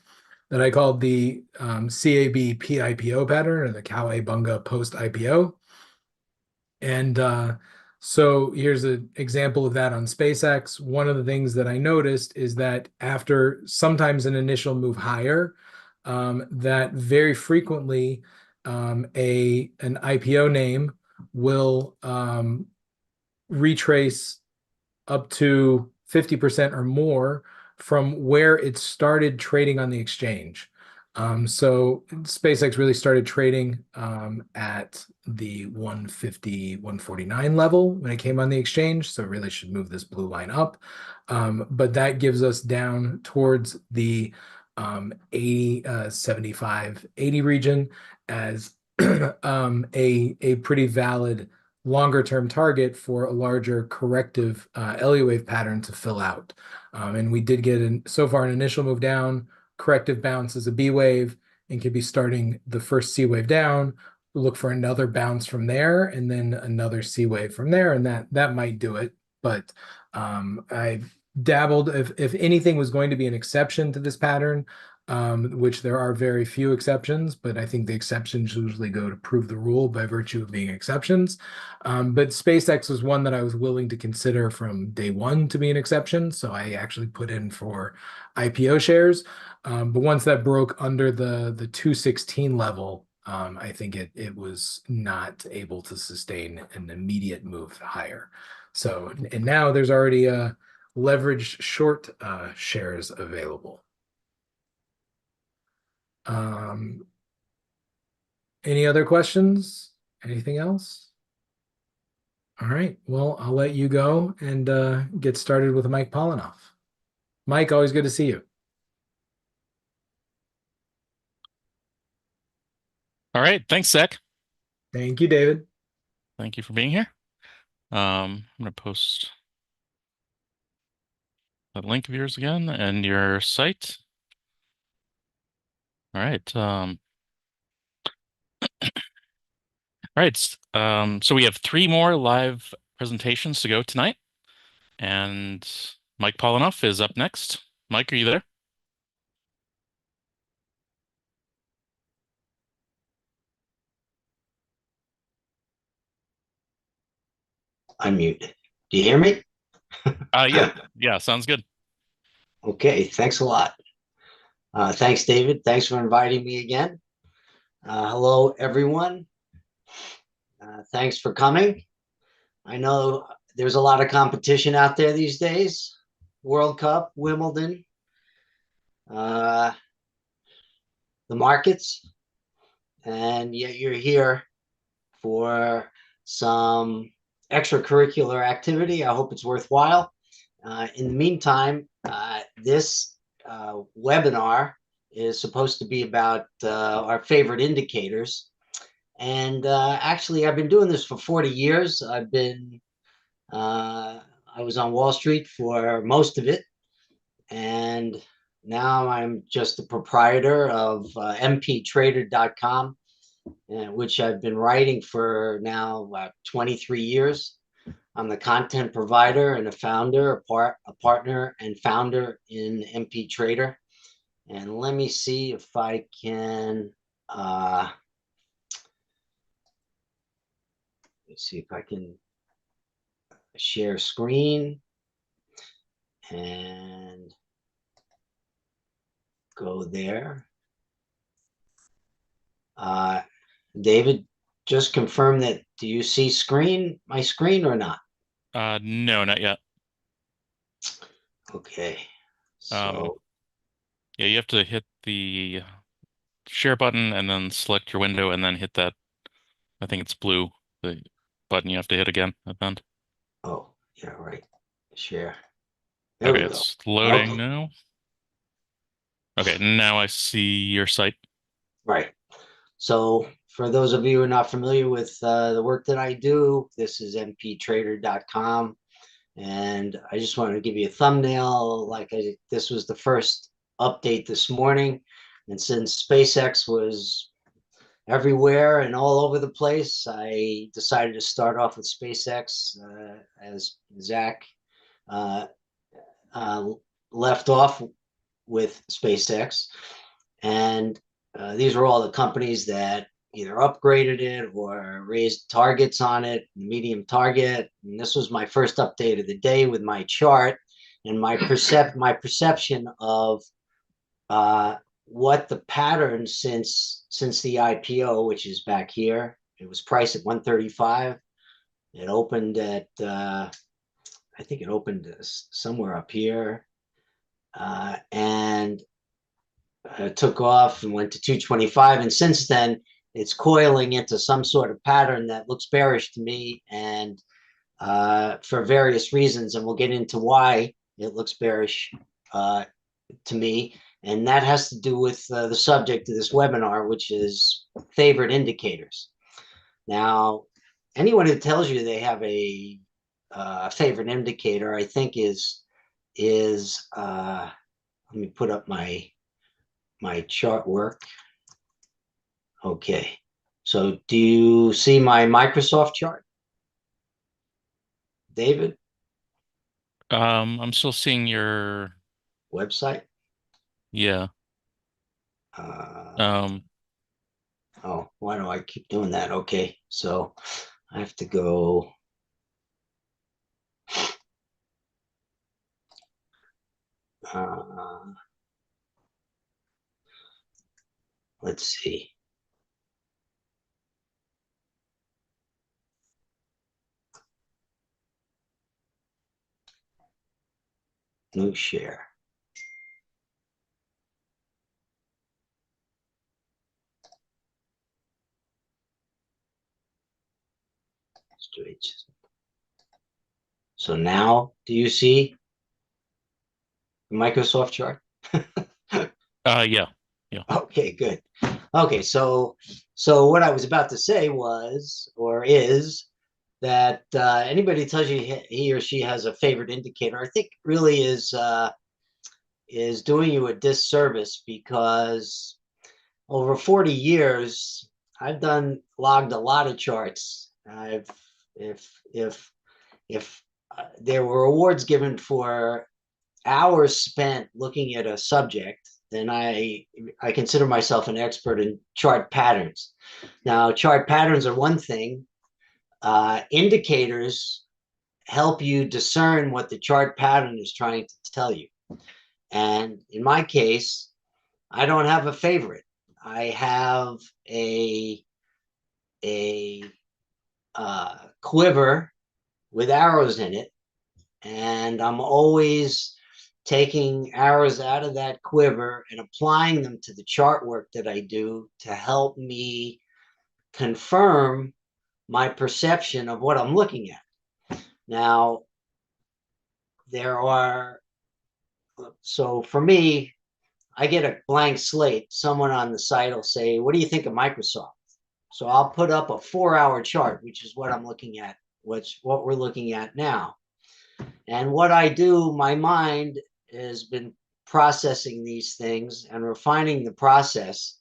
that I called the CAB PIPO pattern, or the Cowabunga post IPO. And So here's an example of that on SpaceX. One of the things that I noticed is that after sometimes an initial move higher, that very frequently an IPO name will retrace up to 50% or more from where it started trading on the exchange. So SpaceX really started trading at the 150, 149 level when it came on the exchange. So it really should move this blue line up. But that gives us down towards the 80, 75, 80 region as a pretty valid longer term target for a larger corrective Elliott wave pattern to fill out. And we did get so far an initial move down, corrective bounce as a B wave, and could be starting the first C wave down, look for another bounce from there, and then another C wave from there, and that might do it. But I dabbled, if anything was going to be an exception to this pattern, which there are very few exceptions, but I think the exceptions usually go to prove the rule by virtue of being exceptions. But SpaceX was one that I was willing to consider from day one to be an exception. So I actually put in for IPO shares. But once that broke under the 216 level, I think it was not able to sustain an immediate move higher. So, and now there's already a leveraged short shares available. Any other questions? Anything else? All right. Well, I'll let you go and get started with Mike Polinoff. Mike, always good to see you. All right. Thanks, Zach. Thank you, David. Thank you for being here. I'm going to post that link of yours again and your site. All right. All right. So we have 3 more live presentations to go tonight. And Mike Polinoff is up next. Mike, are you there? Unmute. Do you hear me? Yeah, sounds good. Okay, thanks a lot. Thanks, David. Thanks for inviting me again. Hello, everyone. Thanks for coming. I know there's a lot of competition out there these days. World Cup, Wimbledon, the markets, and yet you're here for some extracurricular activity. I hope it's worthwhile. In the meantime, this webinar is supposed to be about our favorite indicators. And actually, I've been doing this for 40 years. I was on Wall Street for most of it. And now I'm just the proprietor of mptrader.com, which I've been writing for now about 23 years. I'm the content provider and a founder, a partner and founder in MP Trader. And let me see if I can, let's see if I can share screen and go there. David, just confirm that, do you see my screen or not? No, not yet. Okay, so yeah, you have to hit the share button and then select your window and then hit that, I think it's blue, the button you have to hit again at the end. oh, yeah, right. Share. There Okay, we go. it's loading Okay. now. Okay, now I see your site. Right. So for those of you who are not familiar with the work that I do, this is mptrader.com. And I just wanted to give you a thumbnail. This was the first update this morning. And since SpaceX was everywhere and all over the place, I decided to start off with SpaceX as Zach left off with SpaceX. And these are all the companies that either upgraded it or raised targets on it, medium target. And this was my first update of the day with my chart and my perception of what the pattern since the IPO, which is back here. It was priced at 135. It opened at I think it opened somewhere up here, and took off and went to 225. And since then, it's coiling into some sort of pattern that looks bearish to me, and for various reasons, and we'll get into why it looks bearish to me. And that has to do with the subject of this webinar, which is favorite indicators. Now, anyone who tells you they have a favorite indicator, I think is let me put up my chart work. Okay, so do you see my Microsoft chart, David? I'm still seeing your Website. yeah. Oh, why do I keep doing that? Okay, so I have to go. Let's see. New share. Straight. So now, do you see the Microsoft chart? Yeah. Okay, good. Okay, so what I was about to say was, or is, that anybody tells you he or she has a favorite indicator, I think really is doing you a disservice, because over 40 years, I've logged a lot of charts. If there were awards given for hours spent looking at a subject, then I consider myself an expert in chart patterns. Now, chart patterns are one thing. Indicators help you discern what the chart pattern is trying to tell you. And in my case, I don't have a favorite. I have a quiver with arrows in it, and I'm always taking arrows out of that quiver and applying them to the chart work that I do to help me confirm my perception of what I'm looking at. Now, so for me, I get a blank slate. Someone on the site will say, what do you think of Microsoft? So I'll put up a 4-hour chart, which is what I'm looking at, what we're looking at now. And what I do, my mind has been processing these things and refining the process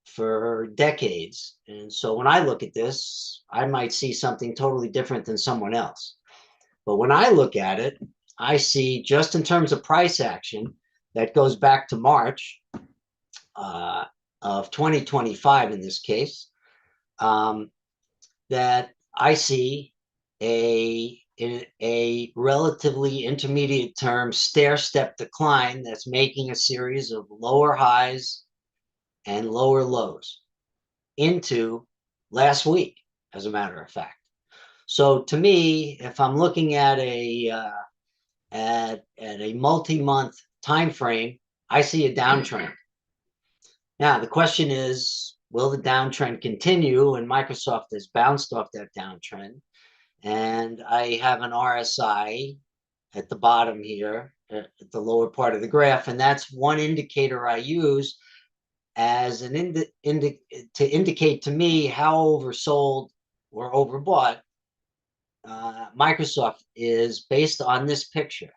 for decades. And so when I look at this, I might see something totally different than someone else. But when I look at it, I see, just in terms of price action, that goes back to March of 2025 in this case, that I see a relatively intermediate term stair-step decline that's making a series of lower highs and lower lows into last week, as a matter of fact. So to me, if I'm looking at a multi-month time frame, I see a downtrend. Now the question is, will the downtrend continue? And Microsoft has bounced off that downtrend. And I have an RSI at the bottom here, at the lower part of the graph, and that's one indicator I use as to indicate to me how oversold or overbought Microsoft is based on this picture.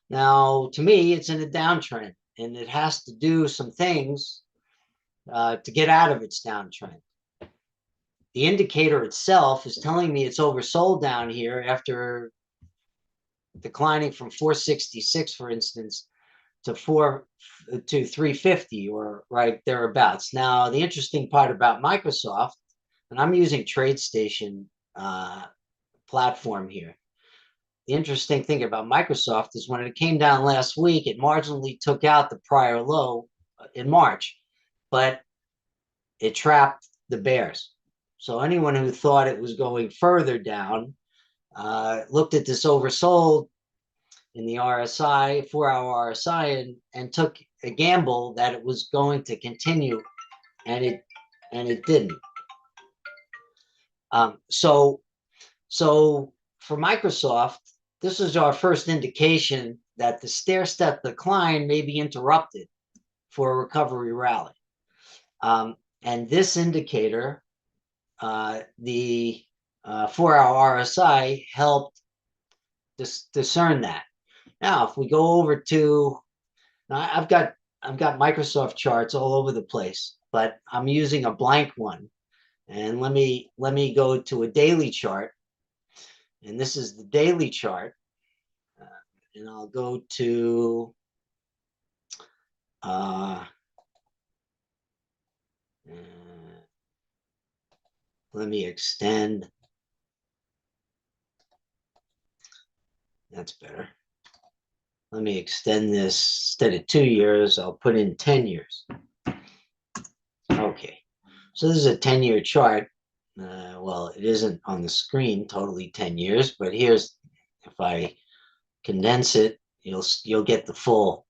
Now, to me, it's in a downtrend, and it has to do some things to get out of its downtrend. The indicator itself is telling me it's oversold down here after declining from 466, for instance, to 350 or right thereabouts. Now, the interesting part about Microsoft, and I'm using TradeStation platform here. The interesting thing about Microsoft is when it came down last week, it marginally took out the prior low in March, but it trapped the bears. So anyone who thought it was going further down looked at this oversold in the RSI, 4-hour RSI, and took a gamble that it was going to continue, and it didn't. So for Microsoft, this is our first indication that the stair-step decline may be interrupted for a recovery rally. And this indicator, the 4-hour RSI, helped discern that. Now, if we go over to, now I've got Microsoft charts all over the place, but I'm using a blank one. And let me go to a daily chart. And this is the daily chart. And I'll go to let me extend. That's better. Let me extend this. Instead of 2 years, I'll put in 10 years. Okay. So this is a 10-year chart. Well, it isn't on the screen totally 10 years, but here's, if I condense it, you'll get the full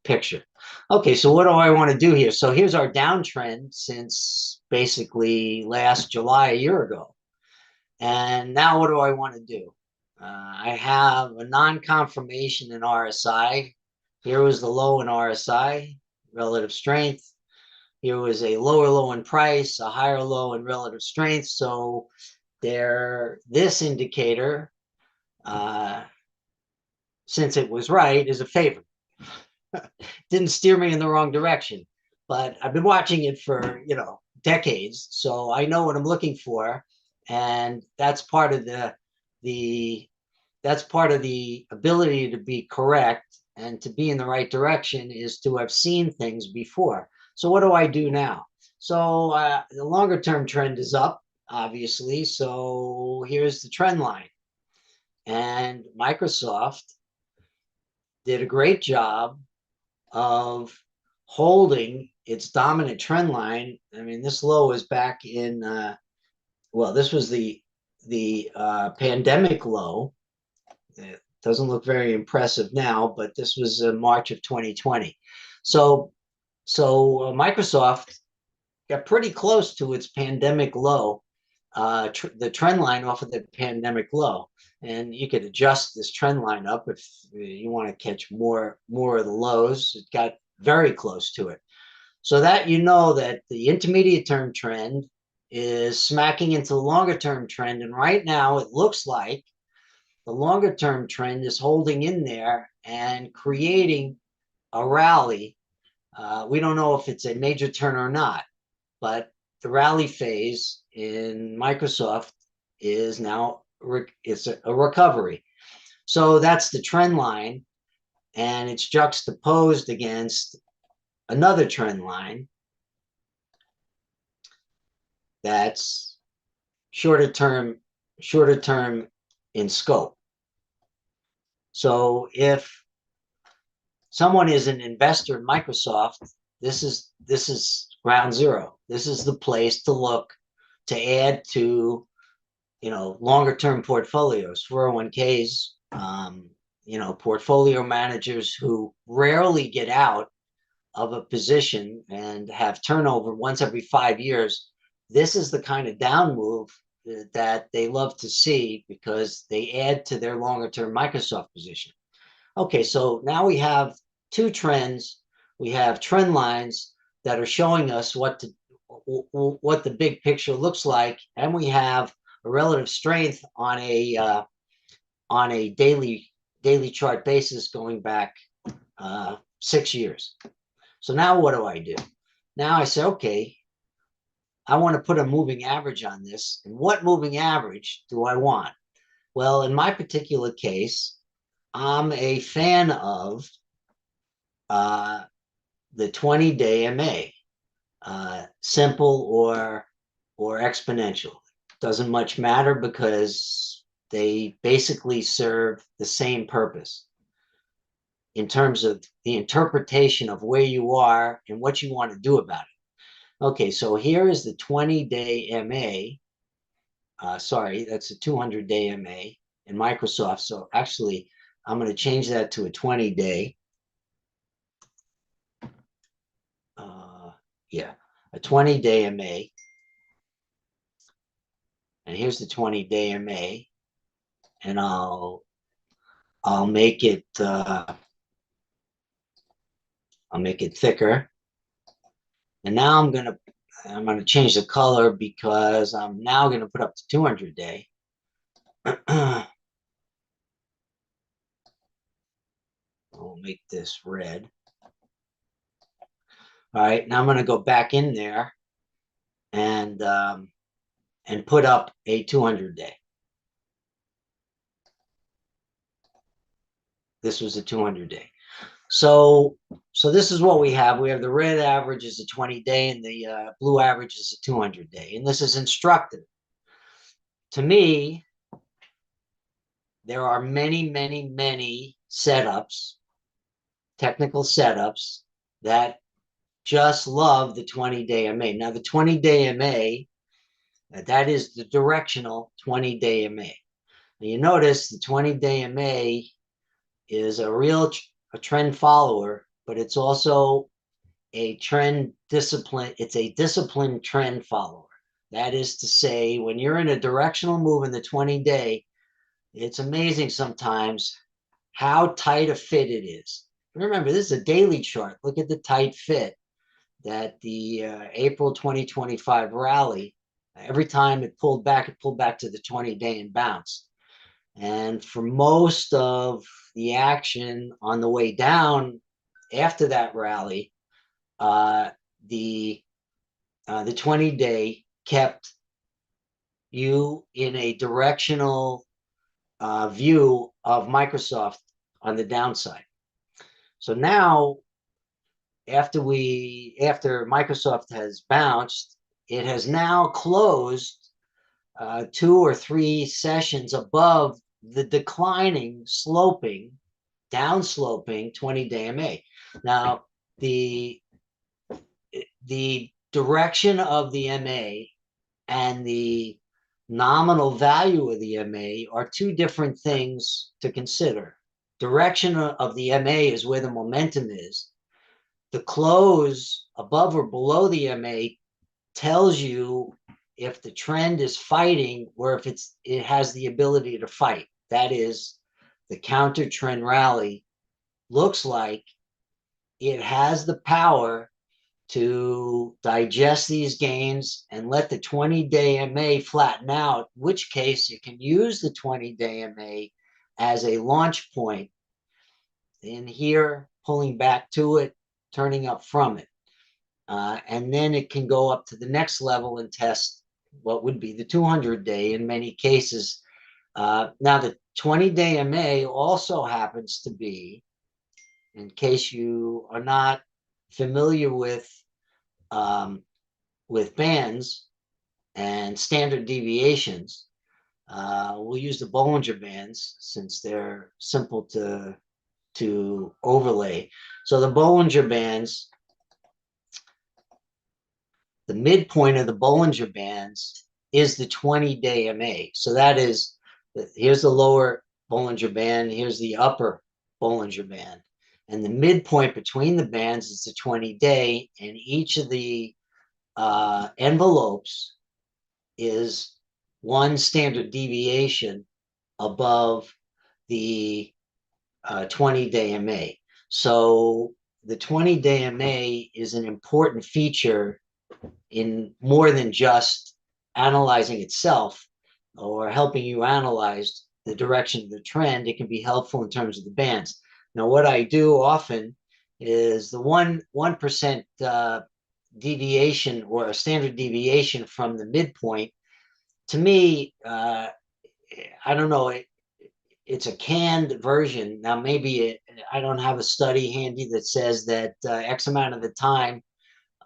picture. Okay, so what do I want to do here? So here's our downtrend since basically last July, a year ago. And now what do I want to do? I have a non-confirmation in RSI. Here was the low in RSI, relative strength. Here was a lower low in price, a higher low in relative strength. So this indicator, since it was right, is a favorite. Didn't steer me in the wrong direction, but I've been watching it for, decades. So I know what I'm looking for. And that's part of that's part of the ability to be correct and to be in the right direction, is to have seen things before. So what do I do now? So the longer term trend is up, obviously. So here's the trend line. And Microsoft did a great job of holding its dominant trend line. I mean, this low is back in, well, this was the pandemic low. It doesn't look very impressive now, but this was March of 2020. So Microsoft got pretty close to its pandemic low, the trend line off of the pandemic low. And you could adjust this trend line up if you want to catch more of the lows. It got very close to it. So that that the intermediate term trend is smacking into the longer term trend. And right now it looks like the longer term trend is holding in there and creating a rally. We don't know if it's a major turn or not, but the rally phase in Microsoft is now, it's a recovery. So that's the trend line, and it's juxtaposed against another trend line that's shorter term in scope. So if someone is an investor in Microsoft, this is ground zero. This is the place to look to add to, longer term portfolios, 401ks, portfolio managers who rarely get out of a position and have turnover once every 5 years. This is the kind of down move that they love to see, because they add to their longer term Microsoft position. Okay, so now we have two trends. We have trend lines that are showing us what the big picture looks like, and we have a relative strength on a daily chart basis going back 6 years. So now what do I do? Now I say, okay, I want to put a moving average on this. And what moving average do I want? Well, in my particular case, I'm a fan of the 20-day MA, simple or exponential. Doesn't much matter because they basically serve the same purpose in terms of the interpretation of where you are and what you want to do about it. Okay, so here is the 20-day MA. Sorry, that's a 200-day MA in Microsoft. So actually, I'm going to change that to a 20-day. Yeah, a 20-day MA. And here's the 20-day MA. And I'll make it thicker. And now I'm gonna change the color because I'm now gonna put up the 200-day. I'll make this red. All right, now I'm gonna go back in there and put up a 200-day. This was a 200-day. So this is what we have. We have the red average is a 20-day and the blue average is a 200-day. And this is instructive. To me, there are many, many, many setups, technical setups that just love the 20-day MA. Now, the 20-day MA, that is the directional 20-day MA. Now, you notice the 20-day MA is a trend follower, but it's also a trend discipline. It's a disciplined trend follower. That is to say, when you're in a directional move in the 20-day, it's amazing sometimes how tight a fit it is. Remember, this is a daily chart. Look at the tight fit that the April 2025 rally, every time it pulled back to the 20-day and bounced. And for most of the action on the way down after that rally, the 20-day kept you in a directional view of Microsoft on the downside. So now, after Microsoft has bounced, it has now closed 2 or 3 sessions above the declining, sloping, downsloping 20-day MA. Now, the direction of the MA and the nominal value of the MA are 2 different things to consider. Direction of the MA is where the momentum is. The close above or below the MA tells you if the trend is fighting or if it has the ability to fight. That is, the counter trend rally looks like it has the power to digest these gains and let the 20-day MA flatten out, in which case you can use the 20-day MA as a launch point in here, pulling back to it, turning up from it. And then it can go up to the next level and test what would be the 200-day in many cases. Now, the 20-day MA also happens to be, in case you are not familiar with bands and standard deviations, we'll use the Bollinger Bands since they're simple to overlay. So the Bollinger Bands, the midpoint of the Bollinger Bands is the 20-day MA. So that is, here's the lower Bollinger Band, here's the upper Bollinger Band. And the midpoint between the bands is the 20-day, and each of the envelopes is 1 standard deviation above the 20-day MA. So the 20-day MA is an important feature in more than just analyzing itself or helping you analyze the direction of the trend. It can be helpful in terms of the bands. Now, what I do often is the 1% deviation or a standard deviation from the midpoint. To me, I don't know, it's a canned version. Now, maybe I don't have a study handy that says that X amount of the time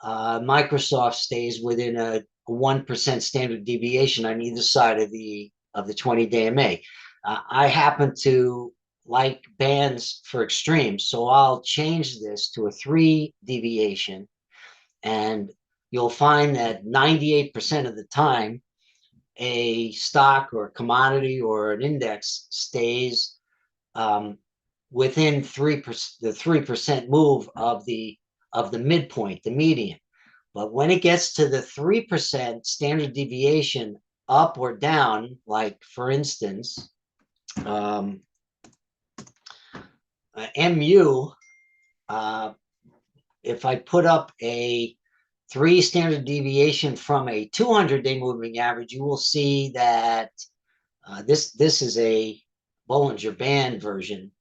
Microsoft stays within a 1% standard deviation on either side of the 20-day MA. I happen to like bands for extremes, so I'll change this to a 3 deviation, and you'll find that 98% of the time a stock or a commodity or an index stays within 3%, the 3% move of the midpoint, the median. But when it gets to the 3% standard deviation up or down, like for instance, MU, if I put up a 3 standard deviation from a 200-day moving average, you will see that this is a Bollinger Band version,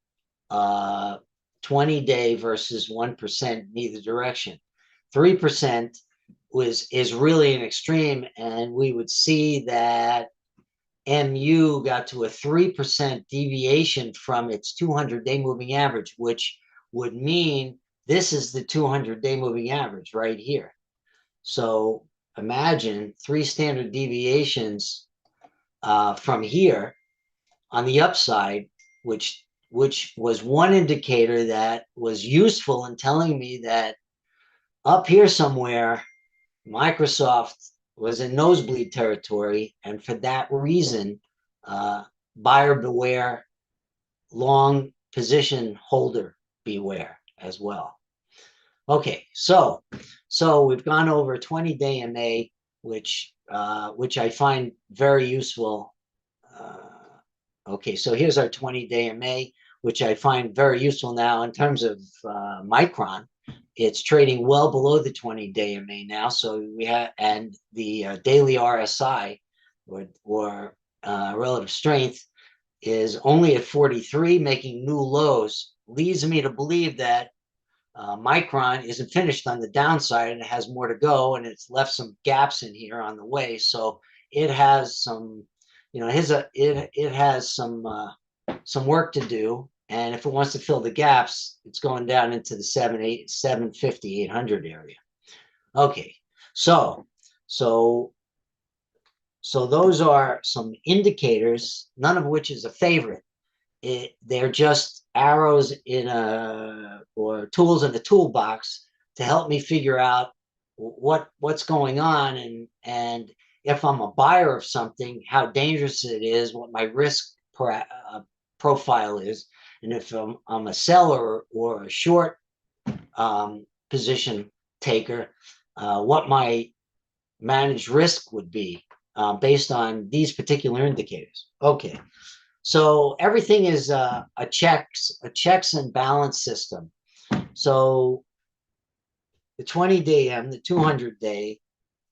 20-day versus 1% in either direction. 3% is really an extreme, and we would see that MU got to a 3% deviation from its 200-day moving average, which would mean this is the 200-day moving average right here. So imagine 3 standard deviations from here on the upside, which was one indicator that was useful in telling me that up here somewhere, Microsoft was in nosebleed territory, and for that reason, buyer beware, long position holder beware as well. Okay, so we've gone over 20-day MA, which I find very useful. Okay, so here's our 20-day MA, which I find very useful now in terms of Micron. It's trading well below the 20-day MA now. So we have, and the daily RSI or relative strength is only at 43, making new lows. Leads me to believe that Micron isn't finished on the downside and it has more to go, and it's left some gaps in here on the way. So it has some, it has some work to do. And if it wants to fill the gaps, it's going down into the 750, 800 area. Okay, so those are some indicators, none of which is a favorite. They're just arrows or tools in the toolbox to help me figure out what's going on, and if I'm a buyer of something, how dangerous it is, what my risk profile is. And if I'm a seller or a short position taker, what my managed risk would be based on these particular indicators. Okay, so everything is a checks and balance system. So the 20-day M, the 200-day,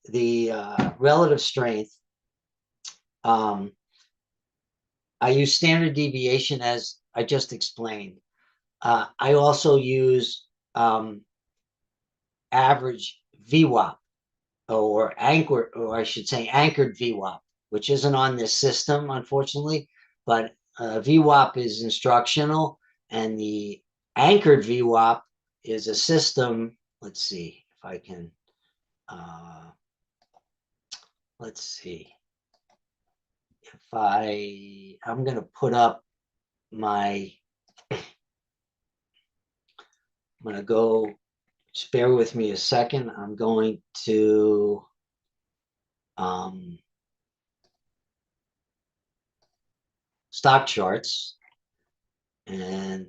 the relative strength. I use standard deviation as I just explained. I also use average VWAP, or I should say anchored VWAP, which isn't on this system, unfortunately, but VWAP is instructional, and the anchored VWAP is a system. Let's see if I can, let's see. If I'm going to put up I'm going to go, just bear with me a second. I'm going to stock charts, and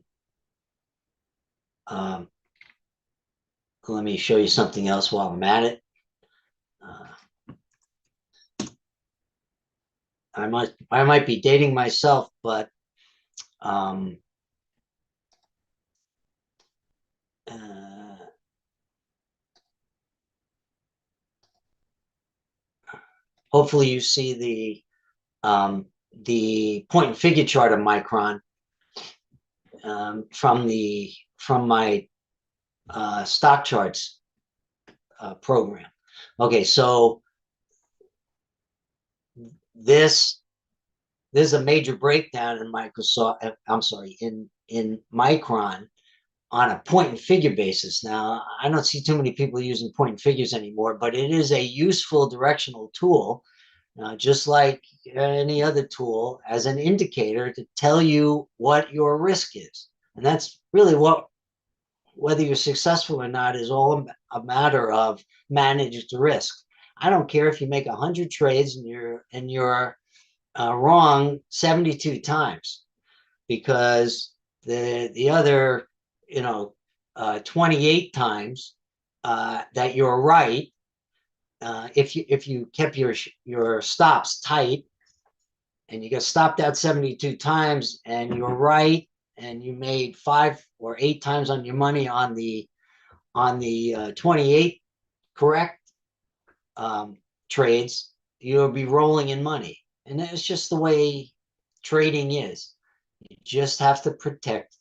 let me show you something else while I'm at it. I might be dating myself, but hopefully you see the point and figure chart of Micron from my stock charts program. Okay, so this there's a major breakdown in in Micron on a point and figure basis. Now, I don't see too many people using point and figures anymore, but it is a useful directional tool, just like any other tool, as an indicator to tell you what your risk is. And that's really what, whether you're successful or not, is all a matter of managed risk. I don't care if you make 100 trades and you're wrong 72 times, because the other 28 times that you're right, if you kept your stops tight and you got stopped out 72 times and you're right, and you made 5 or 8 times on your money on the 28 correct trades, you'll be rolling in money. And that's just the way trading is. You just have to protect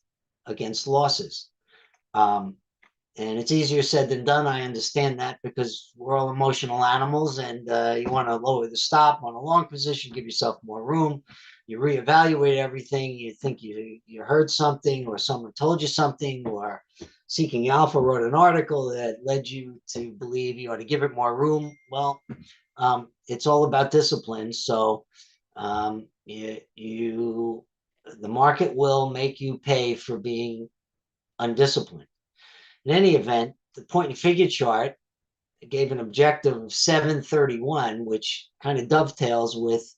against losses. And it's easier said than done. I understand that, because we're all emotional animals, and you want to lower the stop on a long position, give yourself more room. You reevaluate everything. You think you heard something, or someone told you something, or Seeking Alpha wrote an article that led you to believe you ought to give it more room. Well, it's all about discipline. So the market will make you pay for being undisciplined. In any event, the point and figure chart gave an objective of 731, which kind of dovetails with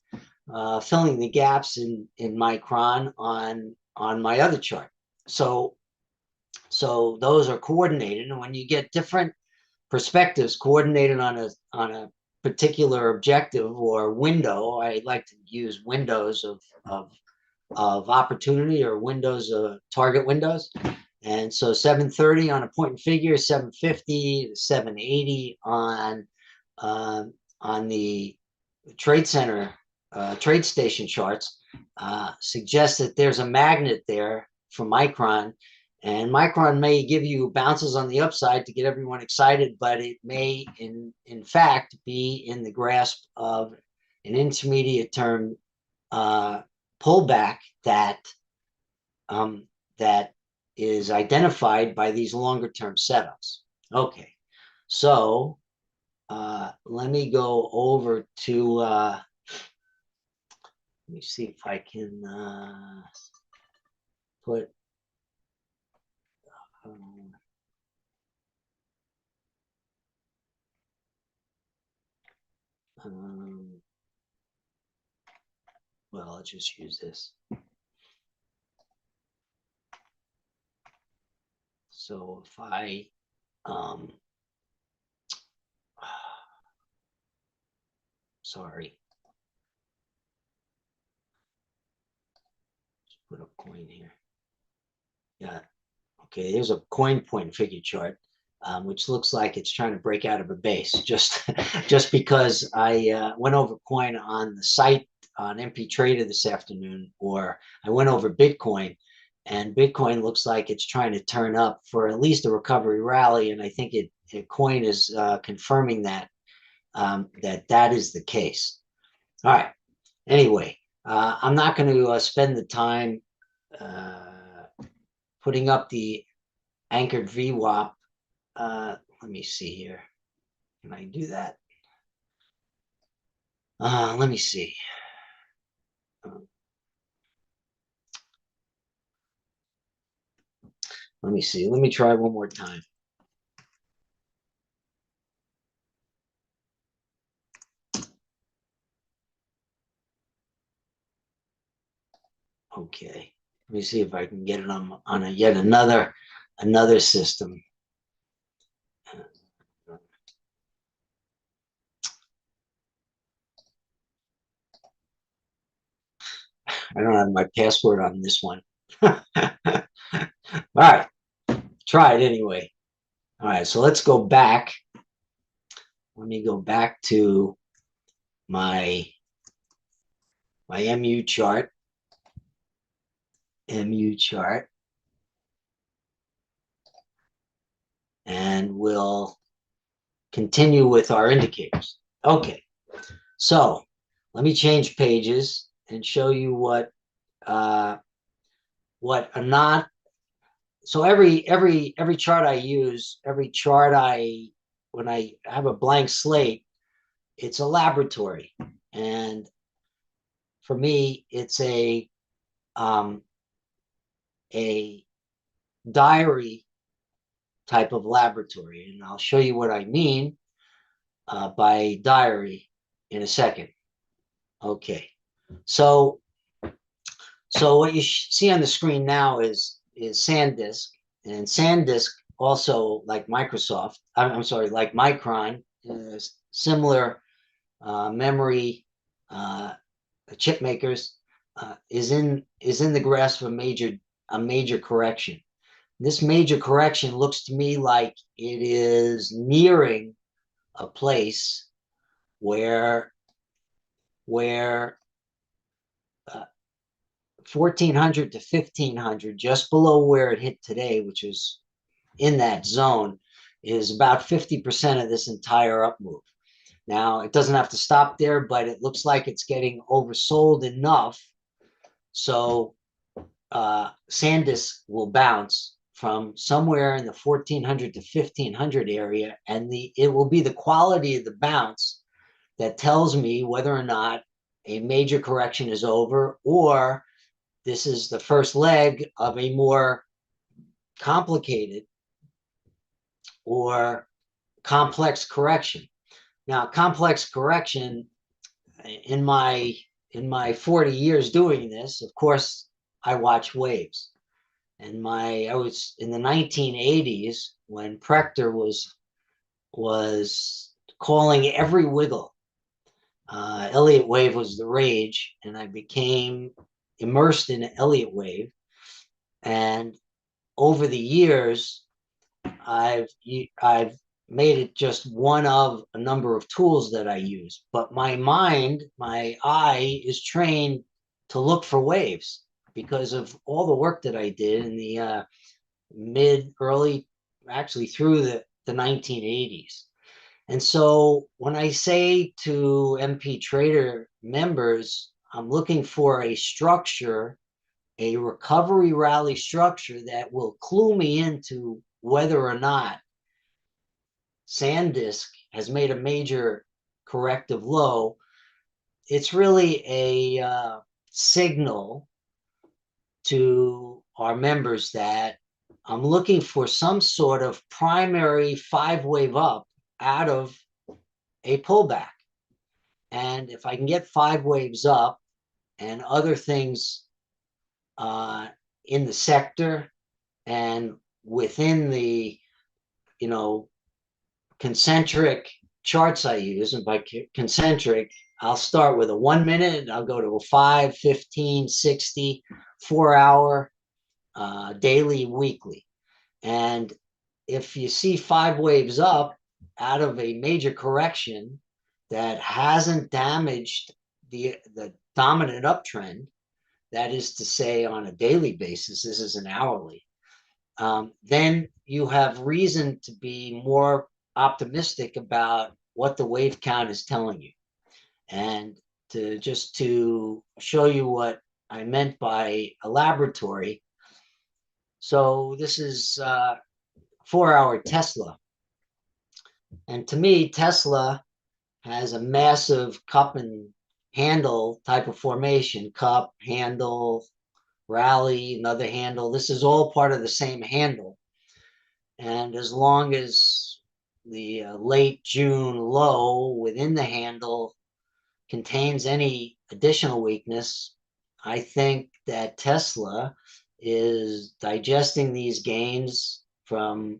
filling the gaps in Micron on my other chart. So those are coordinated, and when you get different perspectives coordinated on a particular objective or window, I like to use windows of opportunity, or windows of target windows. And so 730 on a point and figure, 750 to 780 on the trade center, trade station charts, suggests that there's a magnet there for Micron. And Micron may give you bounces on the upside to get everyone excited, but it may in fact be in the grasp of an intermediate term pullback that is identified by these longer term setups. Okay, so let me go over to let me see if I can put well, I'll just use this. So if I sorry, just put a coin here. Yeah, okay, there's a coin point and figure chart, which looks like it's trying to break out of a base, just because I went over coin on the site on MP Trader this afternoon, or I went over Bitcoin, and Bitcoin looks like it's trying to turn up for at least a recovery rally, and I think coin is confirming that that is the case. All right. Anyway, I'm not going to spend the time putting up the anchored VWAP. Let me see here. Can I do that? Let me see. Let me see. Let me try one more time. Okay. Let me see if I can get it on yet another system. I don't have my password on this one. All right. Try it anyway. All right. So let's go back. Let me go back to my MU chart. And we'll continue with our indicators. Okay, so let me change pages and show you what a not. So every chart I use, when I have a blank slate, it's a laboratory, and for me, it's a diary type of laboratory, and I'll show you what I mean by diary in a second. Okay, so what you see on the screen now is SanDisk, and SanDisk also, like Microsoft, I'm sorry, like Micron, similar memory chip makers, is in the grasp of a major correction. This major correction looks to me like it is nearing a place where 1400 to 1500, just below where it hit today, which is in that zone, is about 50% of this entire up move. Now, it doesn't have to stop there, but it looks like it's getting oversold enough. So SanDisk will bounce from somewhere in the 1400 to 1500 area, and it will be the quality of the bounce that tells me whether or not a major correction is over, or this is the first leg of a more complicated or complex correction. Now, complex correction, in my 40 years doing this, of course, I watch waves. And I was in the 1980s when Prechter was calling every wiggle. Elliott wave was the rage, and I became immersed in Elliott wave. And over the years, I've made it just one of a number of tools that I use. But my eye is trained to look for waves because of all the work that I did in the actually through the 1980s. And so when I say to MP Trader members, I'm looking for a structure, a recovery rally structure that will clue me into whether or not SanDisk has made a major corrective low. It's really a signal to our members that I'm looking for some sort of primary 5-wave up out of a pullback. And if I can get 5 waves up and other things in the sector and within the, concentric charts I use, and by concentric, I'll start with a 1 minute, I'll go to a 5, 15, 60, 4-hour, daily, weekly. And if you see 5 waves up out of a major correction that hasn't damaged the dominant uptrend, that is to say on a daily basis, this is an hourly, then you have reason to be more optimistic about what the wave count is telling you. And to show you what I meant by a laboratory. So this is 4-hour Tesla. And to me, Tesla has a massive cup and handle type of formation, cup, handle, rally, another handle. This is all part of the same handle. And as long as the late June low within the handle contains any additional weakness, I think that Tesla is digesting these gains from,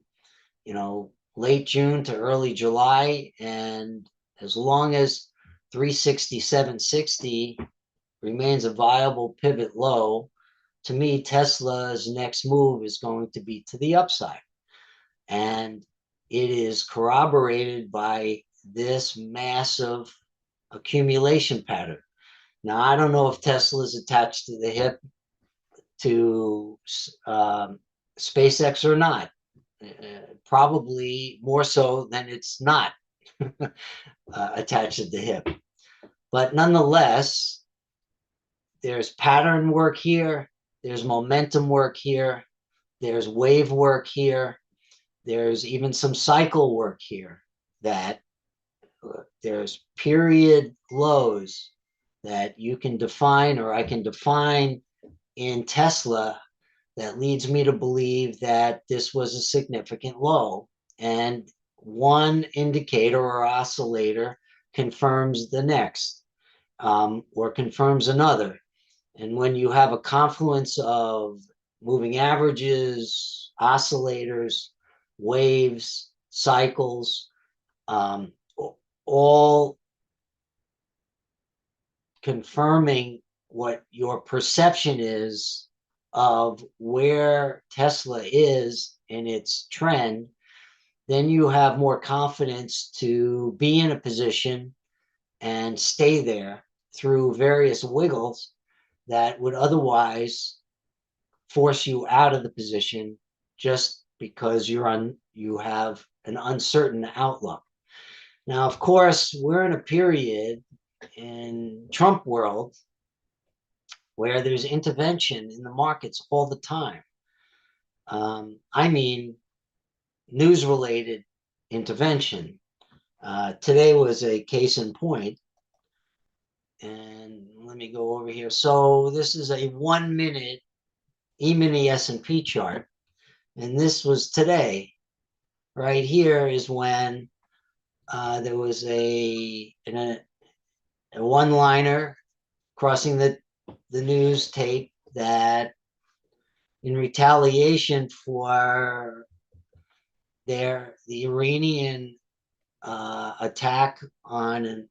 late June to early July. And as long as 367.60 remains a viable pivot low, to me, Tesla's next move is going to be to the upside. And it is corroborated by this massive accumulation pattern. Now, I don't know if Tesla is attached to the hip to SpaceX or not. Probably more so than it's not attached to the hip. But nonetheless, there's pattern work here, there's momentum work here, there's wave work here, there's even some cycle work here, that there's period lows that you can define, or I can define in Tesla, that leads me to believe that this was a significant low. And one indicator or oscillator confirms the next, or confirms another. And when you have a confluence of moving averages, oscillators, waves, cycles, all confirming what your perception is of where Tesla is in its trend, then you have more confidence to be in a position and stay there through various wiggles that would otherwise force you out of the position just because you have an uncertain outlook. Now, of course, we're in a period in Trump world where there's intervention in the markets all the time. I mean, news-related intervention. Today was a case in point. And let me go over here. So this is a 1 minute E-mini S&P chart. And this was today. Right here is when there was a one-liner crossing the news tape that in retaliation for the Iranian attack on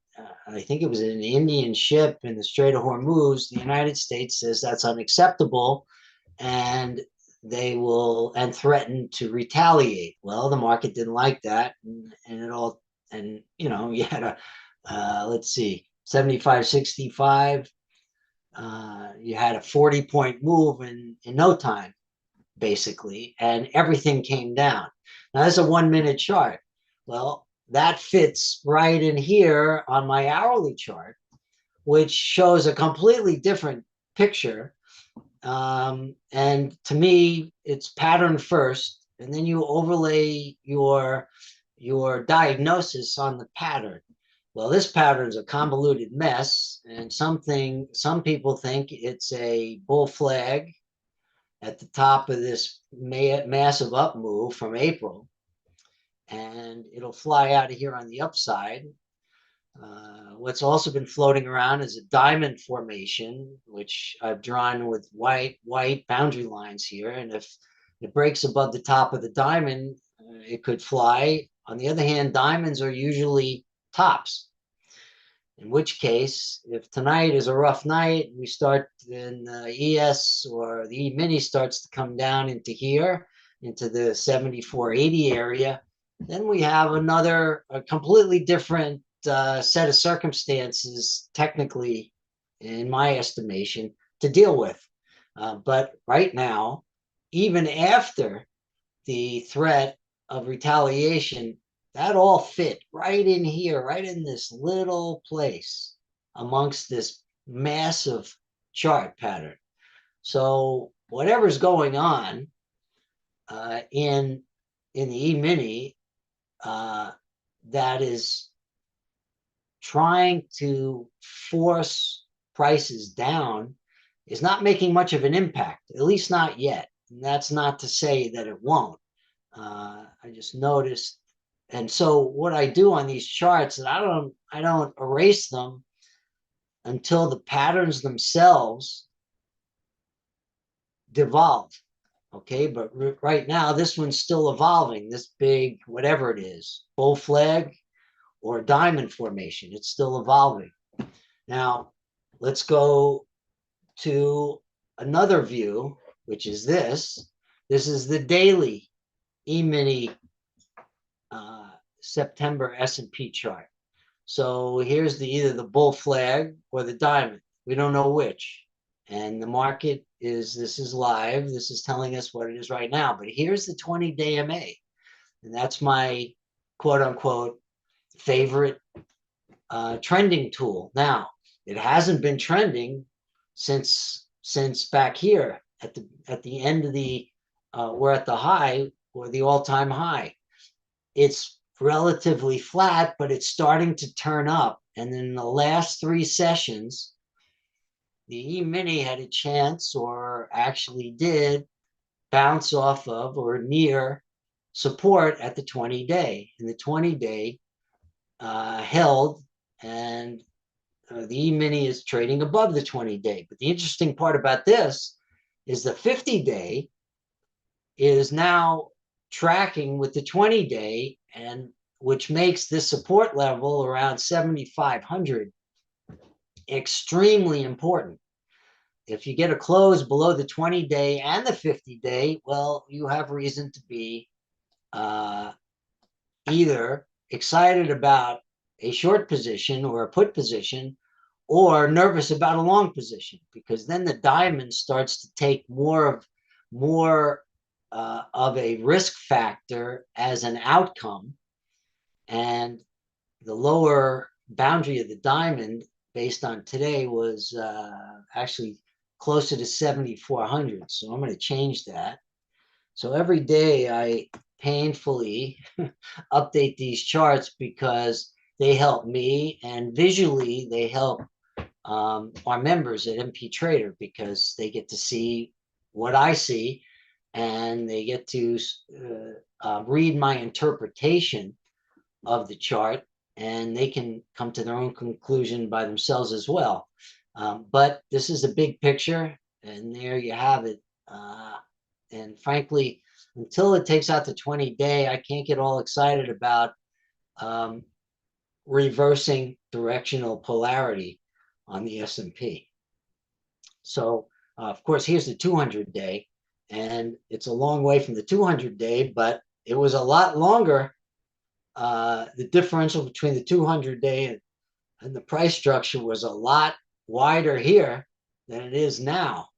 I think it was an Indian ship in the Strait of Hormuz, the United States says that's unacceptable, and they will threaten to retaliate. Well, the market didn't like that, and you had a let's see, 75.65. You had a 40-point move in no time, basically, and everything came down. Now, that's a 1 minute chart. Well, that fits right in here on my hourly chart, which shows a completely different picture. And to me, it's pattern first, and then you overlay your diagnosis on the pattern. Well, this pattern's a convoluted mess, and some people think it's a bull flag at the top of this massive up move from April, and it'll fly out of here on the upside. What's also been floating around is a diamond formation, which I've drawn with white boundary lines here, and if it breaks above the top of the diamond, it could fly. On the other hand, diamonds are usually tops, in which case, if tonight is a rough night, we start in the ES or the E-mini starts to come down into here, into the 74.80 area, then we have a completely different set of circumstances, technically, in my estimation, to deal with. But right now, even after the threat of retaliation, that all fit right in here, right in this little place amongst this massive chart pattern. So whatever's going on in the E-mini that is trying to force prices down is not making much of an impact, at least not yet. And that's not to say that it won't. I just noticed. And so what I do on these charts is I don't erase them until the patterns themselves devolve. Okay, but right now this one's still evolving, this big whatever it is, bull flag or diamond formation, it's still evolving. Now let's go to another view, which is this. This is the daily E-mini September S&P chart. So here's either the bull flag or the diamond. We don't know which. And the market this is live. This is telling us what it is right now. But here's the 20-day MA. And that's my quote unquote favorite trending tool. Now, it hasn't been trending since back here at the end of the we're at the high or the all-time high. It's relatively flat, but it's starting to turn up. And in the last 3 sessions, the E-mini had a chance, or actually did, bounce off of or near support at the 20-day. And the 20-day held, and the E-mini is trading above the 20-day. But the interesting part about this is the 50-day is now tracking with the 20-day, and which makes this support level around 7,500 extremely important. If you get a close below the 20-day and the 50-day, well, you have reason to be either excited about a short position or a put position, or nervous about a long position, because then the diamond starts to take more of a risk factor as an outcome. And the lower boundary of the diamond based on today was actually closer to 7,400. So I'm going to change that. So every day I painfully update these charts because they help me, and visually they help our members at MP Trader, because they get to see what I see, and they get to read my interpretation of the chart, and they can come to their own conclusion by themselves as well. But this is a big picture, and there you have it. And frankly, until it takes out the 20-day, I can't get all excited about reversing directional polarity on the S&P. So, of course, here's the 200-day, and it's a long way from the 200-day, but it was a lot longer. The differential between the 200-day and the price structure was a lot wider here than it is now.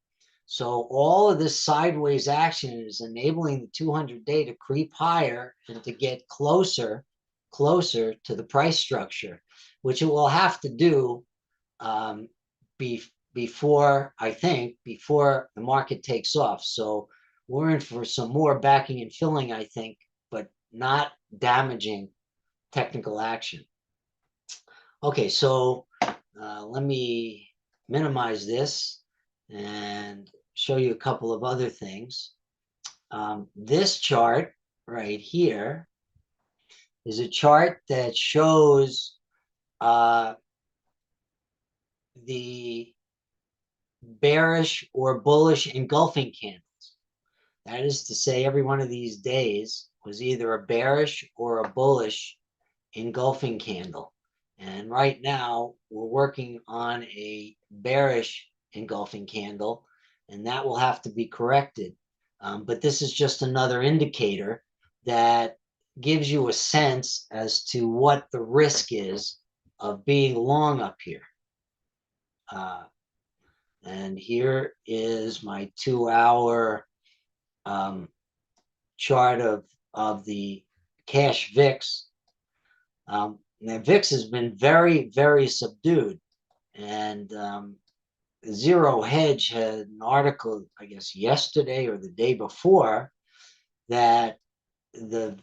So all of this sideways action is enabling the 200-day to creep higher and to get closer to the price structure, which it will have to do before the market takes off. So we're in for some more backing and filling, I think, but not damaging technical action. Okay, so let me minimize this and show you a couple of other things. This chart right here is a chart that shows the bearish or bullish engulfing candles. That is to say, every one of these days was either a bearish or a bullish engulfing candle. And right now we're working on a bearish engulfing candle, and that will have to be corrected. But this is just another indicator that gives you a sense as to what the risk is of being long up here. And here is my 2-hour chart of the cash VIX. Now VIX has been very, very subdued, and Zero Hedge had an article, I guess yesterday or the day before, that the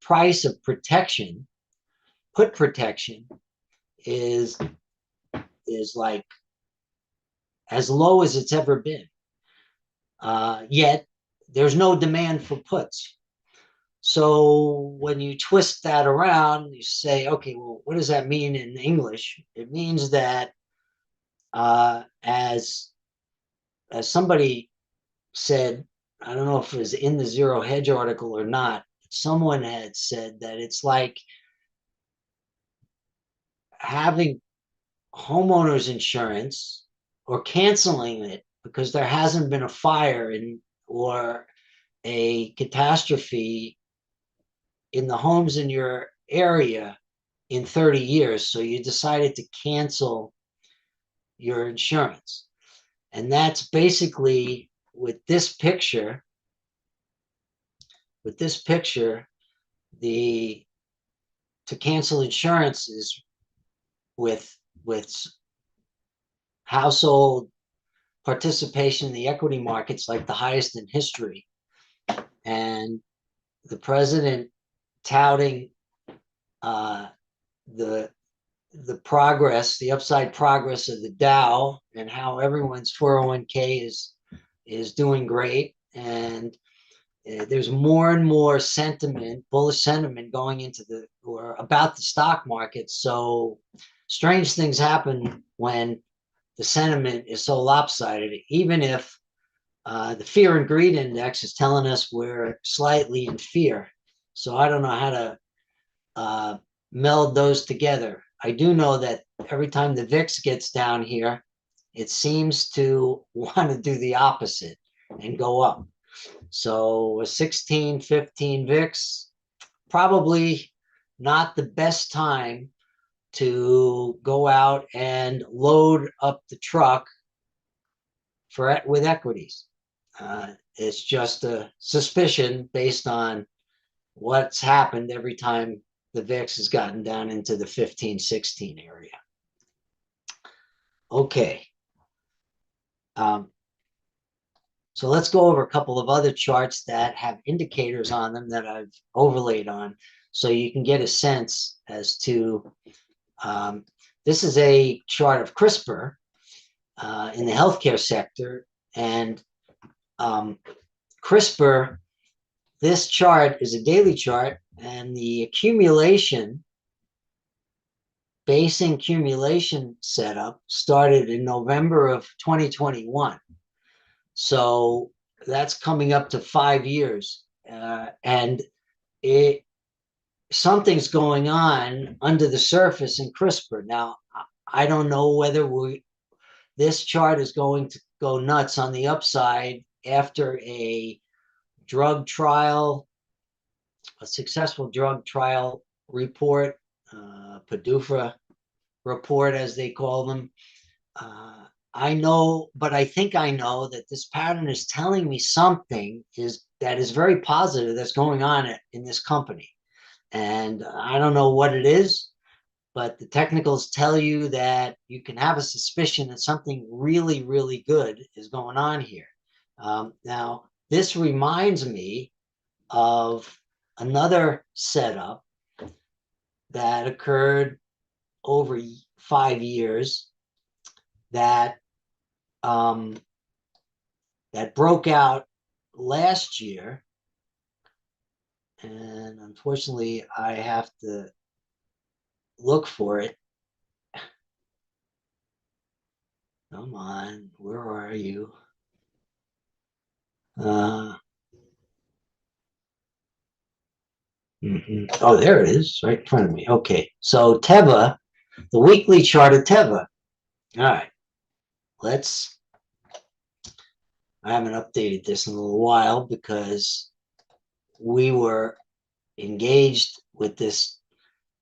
price of protection, put protection, is like as low as it's ever been. Yet there's no demand for puts. So when you twist that around, you say, okay, well, what does that mean in English? It means that as somebody said, I don't know if it was in the Zero Hedge article or not, someone had said that it's like having homeowners insurance or canceling it because there hasn't been a fire or a catastrophe in the homes in your area in 30 years. So you decided to cancel your insurance. And that's basically with this picture, to cancel insurance is with household participation in the equity markets like the highest in history. And the president touting the progress, the upside progress of the Dow, and how everyone's 401k is doing great. And there's more and more sentiment, bullish sentiment going into or about the stock market. So strange things happen when the sentiment is so lopsided, even if the fear and greed index is telling us we're slightly in fear. So I don't know how to meld those together. I do know that every time the VIX gets down here, it seems to want to do the opposite and go up. So a 16, 15 VIX, probably not the best time to go out and load up the truck with equities. It's just a suspicion based on what's happened every time the VIX has gotten down into the 15, 16 area. Okay. So let's go over a couple of other charts that have indicators on them that I've overlaid on, so you can get a sense as to, this is a chart of CRISPR in the healthcare sector. And CRISPR, this chart is a daily chart, and the basing accumulation setup started in November of 2021. So that's coming up to 5 years. And something's going on under the surface in CRISPR. Now, I don't know whether this chart is going to go nuts on the upside after a successful drug trial report, PDUFA report, as they call them. I know, but I think I know that this pattern is telling me something that is very positive that's going on in this company. And I don't know what it is, but the technicals tell you that you can have a suspicion that something really, really good is going on here. Now, this reminds me of another setup that occurred over 5 years that broke out last year. And unfortunately, I have to look for it. Come on, where are you? Oh, there it is, right in front of me. Okay, so Teva, the weekly chart of Teva. All right, I haven't updated this in a little while because we were engaged with this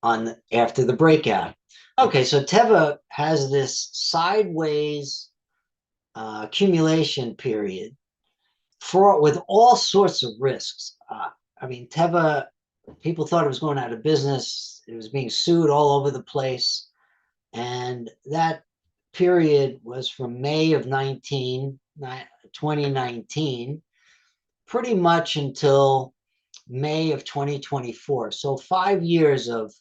after the breakout. Okay, so Teva has this sideways accumulation period with all sorts of risks. I mean, Teva, people thought it was going out of business. It was being sued all over the place. And that period was from May of 2019, pretty much until May of 2024. So 5 years of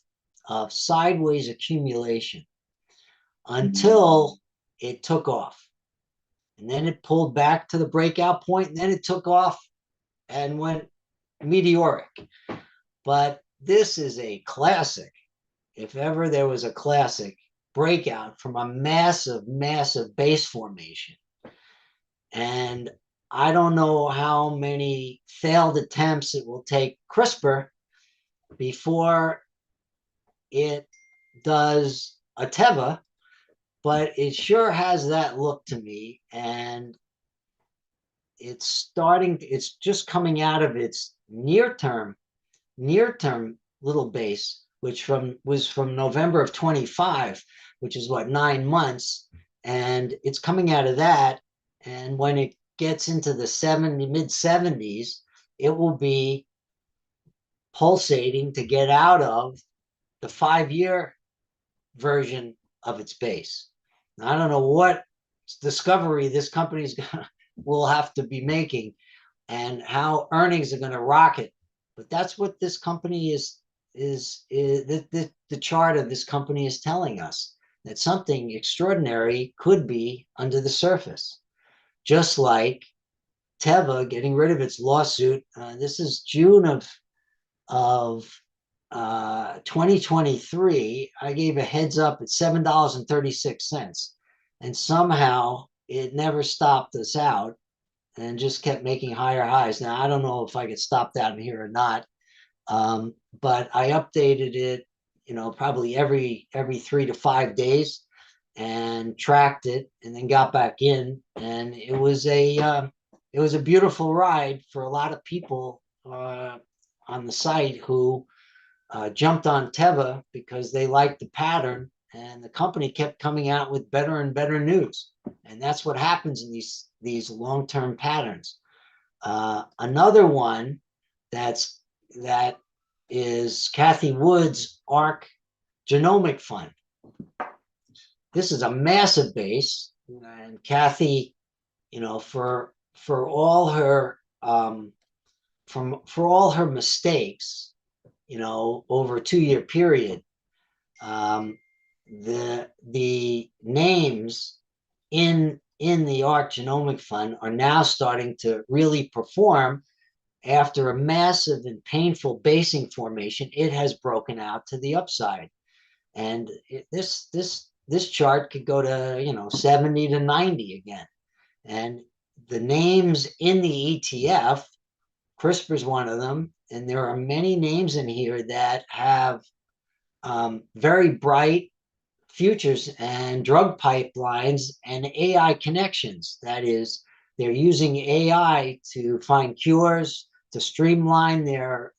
sideways accumulation until it took off. And then it pulled back to the breakout point, and then it took off and went meteoric. But this is a classic. If ever there was a classic breakout from a massive, massive base formation. And I don't know how many failed attempts it will take CRISPR before it does a Teva, but it sure has that look to me. And it's just coming out of its near-term little base, which was from November of 25, which is what, 9 months. And it's coming out of that. And when it gets into the mid 70s, it will be pulsating to get out of the 5-year version of its base. Now, I don't know what discovery this company's will have to be making, and how earnings are going to rocket. But that's what this company is the chart of this company is telling us, that something extraordinary could be under the surface. Just like Teva getting rid of its lawsuit. This is June of 2023. I gave a heads up at $7.36, and somehow it never stopped us out and just kept making higher highs. Now, I don't know if I could stop that in here or not, but I updated it, probably every 3 to 5 days, and tracked it, and then got back in, and it was a beautiful ride for a lot of people on the site who jumped on Teva because they liked the pattern, and the company kept coming out with better and better news. And that's what happens in these long-term patterns. Another one that is Kathy Wood's ARC Genomic Fund. This is a massive base, and Kathy, for all her for all her mistakes, over a 2-year period, the names in the ARC Genomic Fund are now starting to really perform. After a massive and painful basing formation, it has broken out to the upside, and this chart could go to 70 to 90 again. And the names in the ETF, CRISPR's one of them, and there are many names in here that have very bright futures and drug pipelines and AI connections. That is, they're using AI to find cures, to streamline their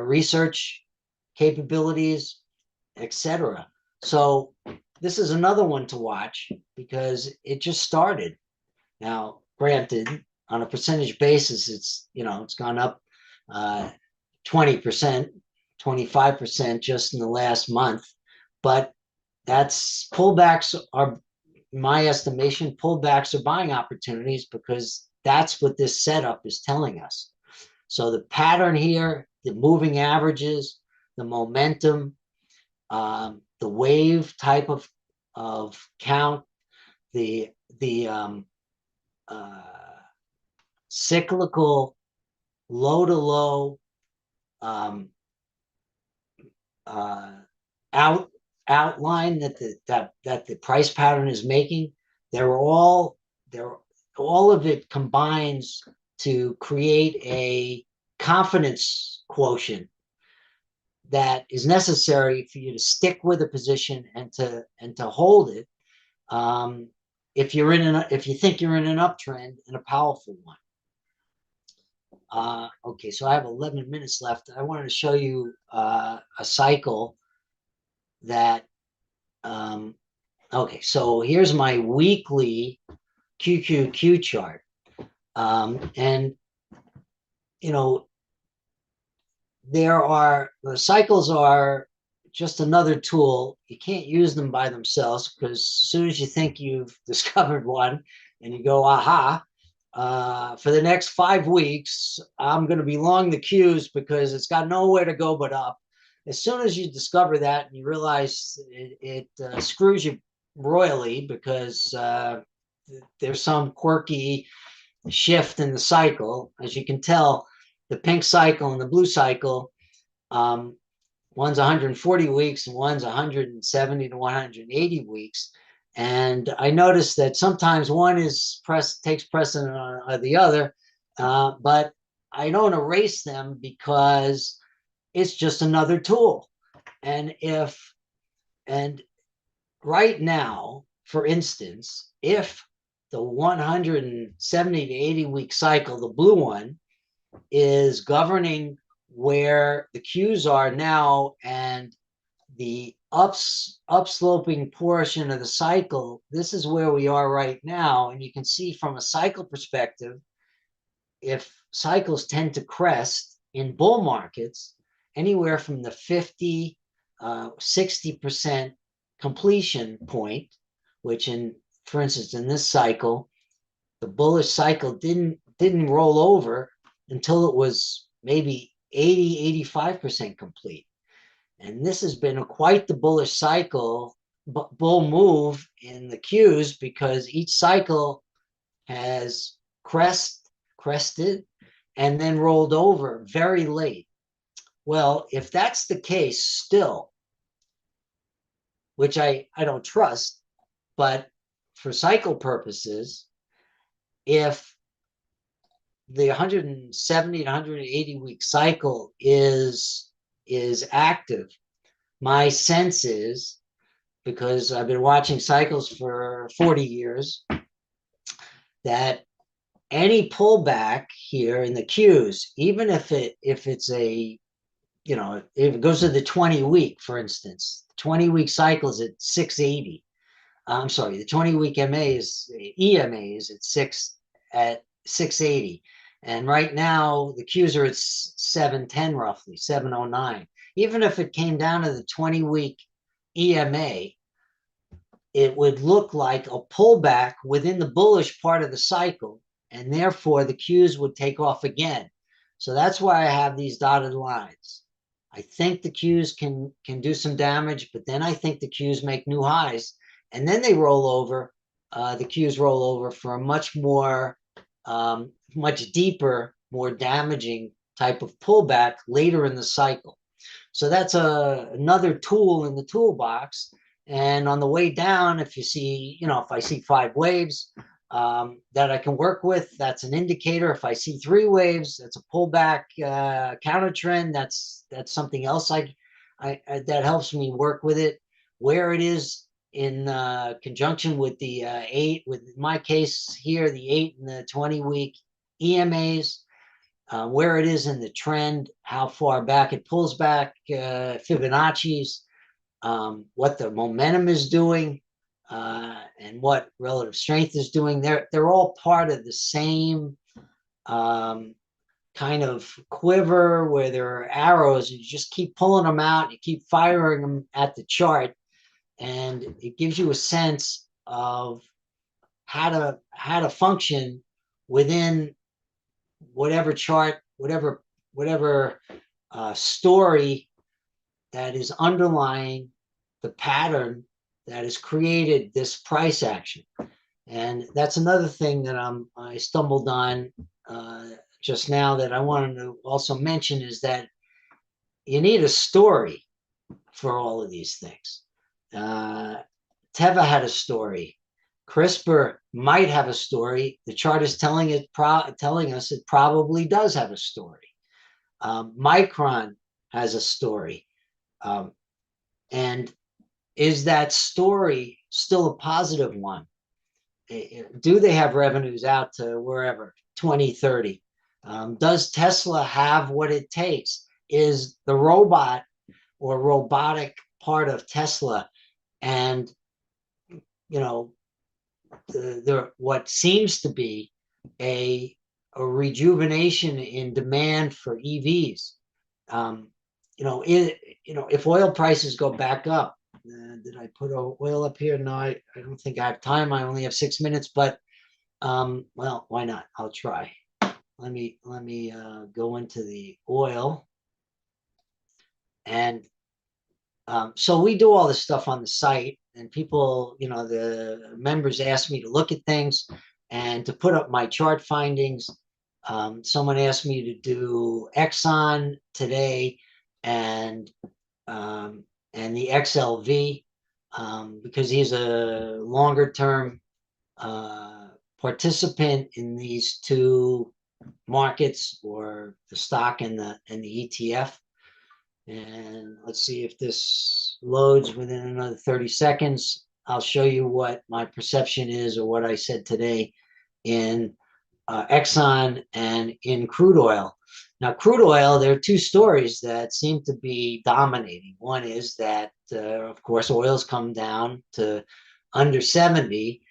research capabilities, etc. So this is another one to watch because it just started. Now, granted, on a percentage basis, it's gone up 20%, 25% just in the last month, but that's pullbacks are, in my estimation, pullbacks are buying opportunities because that's what this setup is telling us. So the pattern here, the moving averages, the momentum, the wave type of count, the cyclical low to low outline that the price pattern is making, all of it combines to create a confidence quotient that is necessary for you to stick with a position and to hold it if you think you're in an uptrend and a powerful one. Okay, so I have 11 minutes left. I wanted to show you a cycle that okay, so here's my weekly QQQ chart, and the cycles are just another tool. You can't use them by themselves because as soon as you think you've discovered one and you go, aha, for the next 5 weeks, I'm going to be long the Qs because it's got nowhere to go but up. As soon as you discover that and you realize it screws you royally because there's some quirky shift in the cycle. As you can tell, the pink cycle and the blue cycle, one's 140 weeks and one's 170 to 180 weeks. And I noticed that sometimes one takes precedent on the other, but I don't erase them because it's just another tool. And right now, for instance, if the 170 to 80 week cycle, the blue one, is governing where the Qs are now and the upsloping portion of the cycle, this is where we are right now. And you can see from a cycle perspective, if cycles tend to crest in bull markets, anywhere from the 50, 60% completion point, which for instance, in this cycle, the bullish cycle didn't roll over until it was maybe 85% complete. And this has been quite the bullish cycle, bull move in the Qs, because each cycle has crested and then rolled over very late. Well, if that's the case still, which I don't trust, but for cycle purposes, if the 170 to 180 week cycle is active, my sense is, because I've been watching cycles for 40 years, that any pullback here in the Qs, even if it's a, if it goes to the 20-week, for instance, the 20-week cycle is at 680. I'm sorry, the 20-week EMA is at 680. And right now the Qs are at 710, roughly 709. Even if it came down to the 20-week EMA, it would look like a pullback within the bullish part of the cycle, and therefore the Qs would take off again. So that's why I have these dotted lines. I think the Qs can do some damage, but then I think the Qs make new highs, and then they roll over. The Qs roll over for a much more, much deeper, more damaging type of pullback later in the cycle. So that's another tool in the toolbox. And on the way down, if you see, if I see 5 waves that I can work with, that's an indicator. If I see 3 waves, that's a pullback counter trend. That's something else that helps me work with it. Where it is in conjunction with the 8, with my case here, the 8 and the 20-week EMAs, where it is in the trend, how far back it pulls back, Fibonacci's, what the momentum is doing, and what relative strength is doing. They're all part of the same kind of quiver where there are arrows, and you just keep pulling them out, you keep firing them at the chart, and it gives you a sense of how to function within whatever chart, whatever story that is underlying the pattern that has created this price action. And that's another thing that I stumbled on just now that I wanted to also mention, is that you need a story for all of these things. Teva had a story. CRISPR might have a story. The chart is telling us it probably does have a story. Micron has a story. And is that story still a positive one? Do they have revenues out to wherever, 2030? Does Tesla have what it takes? Is the robot or robotic part of Tesla, and what seems to be a rejuvenation in demand for EVs? If oil prices go back up, did I put oil up here? No, I don't think I have time. I only have 6 minutes, but well, why not? I'll try. Let me go into the oil. And so we do all this stuff on the site, and people, the members ask me to look at things and to put up my chart findings. Someone asked me to do Exxon today and the XLV, because he's a longer term participant in these two markets, or the stock and the ETF. And let's see if this loads within another 30 seconds. I'll show you what my perception is, or what I said today in Exxon and in crude oil. Now, crude oil, there are 2 stories that seem to be dominating. One is that, of course, oil's come down to under 70.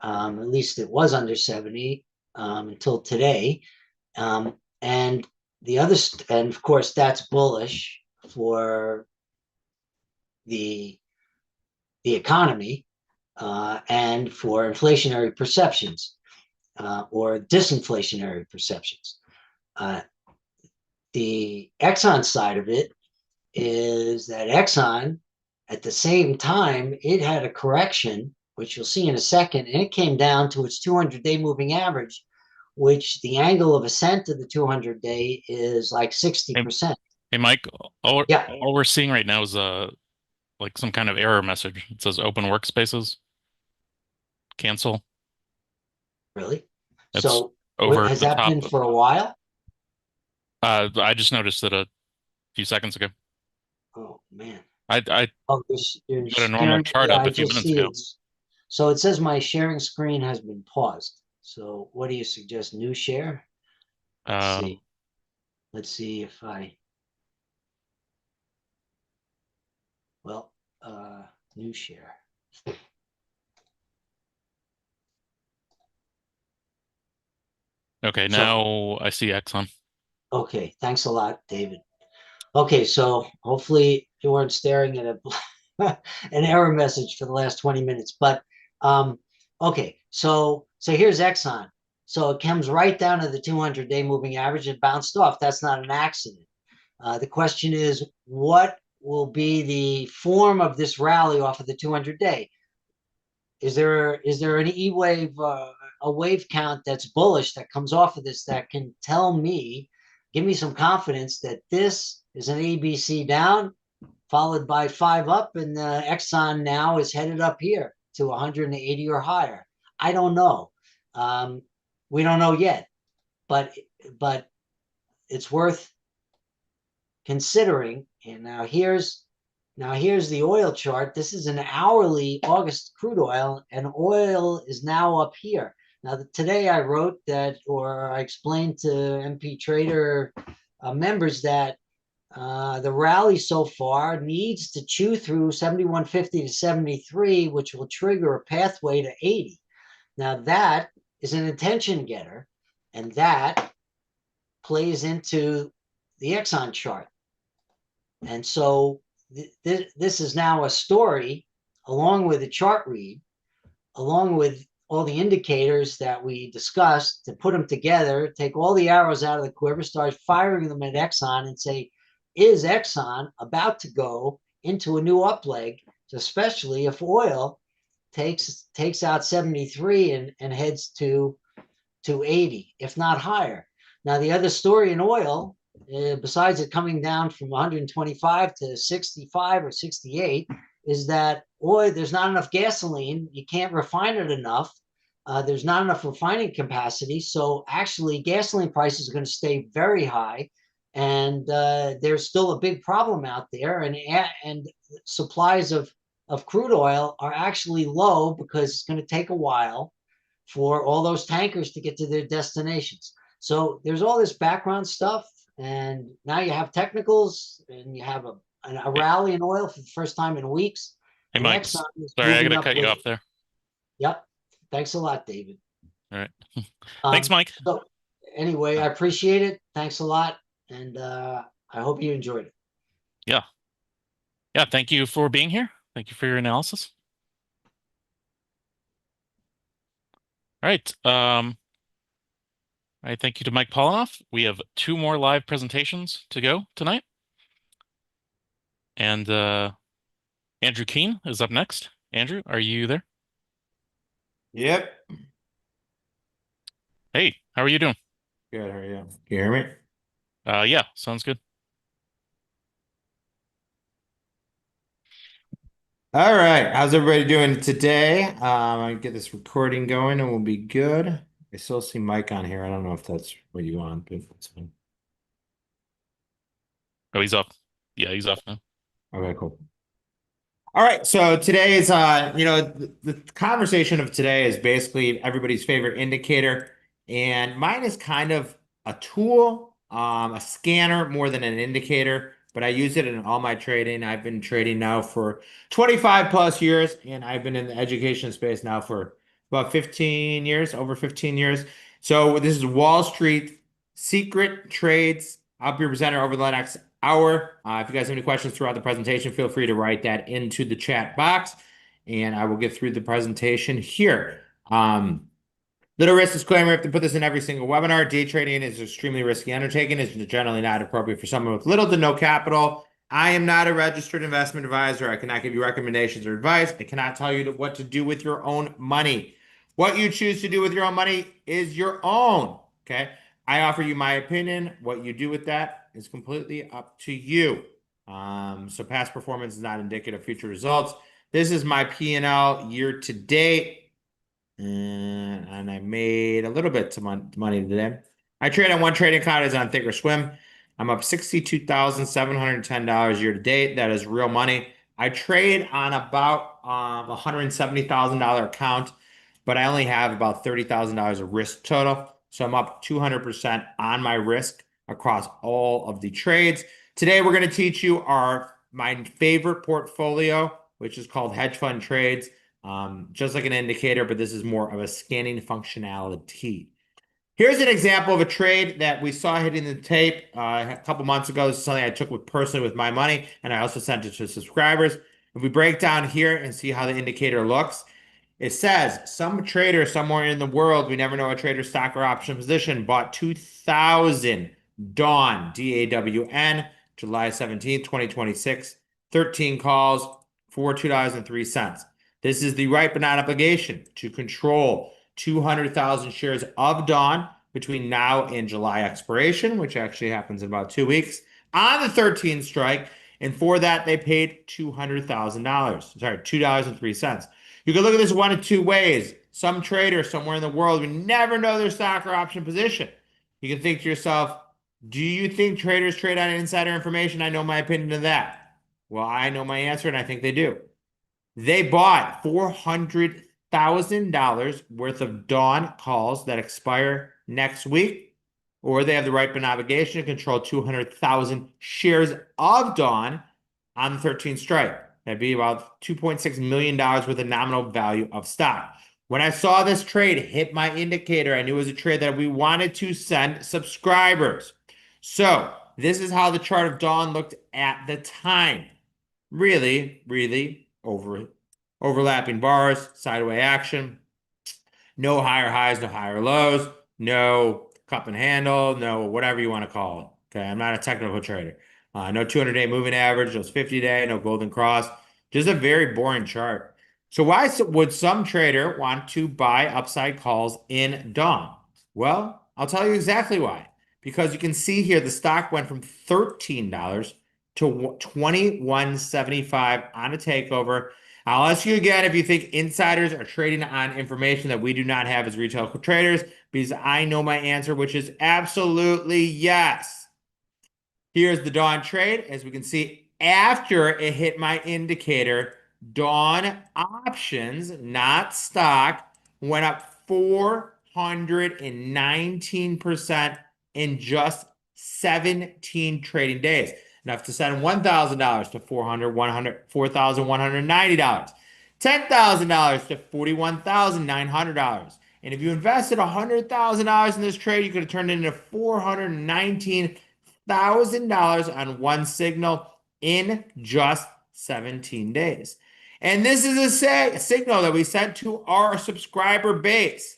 At least it was under 70 until today. And the other, and of course, that's bullish for the economy. and for inflationary perceptions or disinflationary perceptions. The Exxon side of it is that Exxon, at the same time, it had a correction, which you'll see in a second, and it came down to its 200-day moving average, which the angle of ascent of the 200-day is like 60%. Hey, Mike, all Yeah. we're seeing right now is like some kind of error message. It says open workspaces, cancel. Really? It's So over has the that top. been for a while? I just noticed it a few seconds ago. Oh, man. I Oh, you're got a normal sharing. chart Yeah, up I a few just minutes see ago. it. So it says my sharing screen has been paused. So what do you suggest? New share? Let's see. Let's see if well, new share. Okay, So- now I see Exxon. Okay, thanks a lot, David. Okay, so hopefully you weren't staring at an error message for the last 20 minutes. But okay, so here's Exxon. So it comes right down to the 200-day moving average and bounced off. That's not an accident. The question is, what will be the form of this rally off of the 200-day? Is there an E wave, a wave count that's bullish that comes off of this that can tell me, give me some confidence that this is an ABC down, followed by 5 up, and Exxon now is headed up here to 180 or higher? I don't know. We don't know yet, but it's worth considering. And now here's the oil chart. This is an hourly August crude oil, and oil is now up here. Now, today I wrote that, or I explained to MP Trader members that the rally so far needs to chew through 71.50 to 73, which will trigger a pathway to 80. Now, that is an attention getter, and that plays into the Exxon chart. And so this is now a story, along with a chart read, along with all the indicators that we discussed, to put them together, take all the arrows out of the quiver, start firing them at Exxon and say, is Exxon about to go into a new up leg, especially if oil takes out 73 and heads to 80, if not higher. Now, the other story in oil, besides it coming down from 125 to 65 or 68, is that oil, there's not enough gasoline. You can't refine it enough. There's not enough refining capacity. So actually, gasoline prices are going to stay very high. And there's still a big problem out there. And supplies of crude oil are actually low because it's going to take a while for all those tankers to get to their destinations. So there's all this background stuff, and now you have technicals, and you have a rally in oil for the first time in weeks. Hey, and Mike, Exxon is sorry, I moving gotta up cut you with off it. there. Yep. Thanks a lot, David. All right. Thanks, Mike. So anyway, I appreciate it. Thanks a lot, and I hope you enjoyed it. Yeah. Yeah, thank you for being here. Thank you for your analysis. All right. All right, thank you to Mike Polinoff. We have 2 more live presentations to go tonight. And Andrew Keene is up next. Andrew, are you there? Yep. Hey, how are you doing? Good. How are you? Can you hear me? Yeah, sounds good. All right. How's everybody doing today? I get this recording going and we'll be good. I still see Mike on here. I don't know if that's what you want, but that's fine. Oh, he's up. Yeah, he's off now. Okay, cool. All right. So today is, the conversation of today is basically everybody's favorite indicator. And mine is kind of a tool, a scanner more than an indicator, but I use it in all my trading. I've been trading now for 25 plus years, and I've been in the education space now for about 15 years, over 15 years. So this is Wall Street secret trades. I'll be presenting over the next hour. If you guys have any questions throughout the presentation, feel free to write that into the chat box. and I will get through the presentation here. Little risk disclaimer, I have to put this in every single webinar. Day trading is an extremely risky undertaking. It's generally not appropriate for someone with little to no capital. I am not a registered investment advisor. I cannot give you recommendations or advice. I cannot tell you what to do with your own money. What you choose to do with your own money is your own, okay? I offer you my opinion. What you do with that is completely up to you. So past performance is not indicative of future results. This is my P&L year to date. And I made a little bit of money today. I trade on one trading account is on Thinkorswim. I'm up $62,710 year to date. That is real money. I trade on about $170,000 account, but I only have about $30,000 of risk total. So I'm up 200% on my risk across all of the trades. Today we're going to teach you my favorite portfolio, which is called hedge fund trades. Just like an indicator, but this is more of a scanning functionality. Here's an example of a trade that we saw hitting the tape a couple months ago. This is something I took personally with my money, and I also sent it to subscribers. If we break down here and see how the indicator looks, it says some trader somewhere in the world, we never know a trader's stock or option position, bought 2,000 Dawn, D-A-W-N, July 17th, 2026, 13 calls for $2.03. This is the right but not obligation to control 200,000 shares of Dawn between now and July expiration, which actually happens in about 2 weeks, on the 13th strike. And for that, they paid $200,000. Sorry, $2.03. You can look at this one of two ways. Some trader somewhere in the world, we never know their stock or option position. You can think to yourself, do you think traders trade on insider information? I know my opinion of that. Well, I know my answer, and I think they do. They bought $400,000 worth of Dawn calls that expire next week, or they have the right but not obligation to control 200,000 shares of Dawn on the 13th strike. That'd be about $2.6 million worth of nominal value of stock. When I saw this trade hit my indicator, I knew it was a trade that we wanted to send subscribers. So this is how the chart of Dawn looked at the time. Really, really overlapping bars, sideways action, no higher highs, no higher lows, no cup and handle, no whatever you want to call it. Okay, I'm not a technical trader. No 200-day moving average, no 50-day, no golden cross. Just a very boring chart. So why would some trader want to buy upside calls in Dawn? Well, I'll tell you exactly why. Because you can see here the stock went from $13 to $21.75 on a takeover. I'll ask you again if you think insiders are trading on information that we do not have as retail traders, because I know my answer, which is absolutely yes. Here's the Dawn trade. As we can see, after it hit my indicator, Dawn options, not stock, went up 419% in just 17 trading days. Enough to send $1,000 to $4,190, $10,000 to $41,900. And if you invested $100,000 in this trade, you could have turned it into $419,000 on one signal in just 17 days. And this is a signal that we sent to our subscriber base.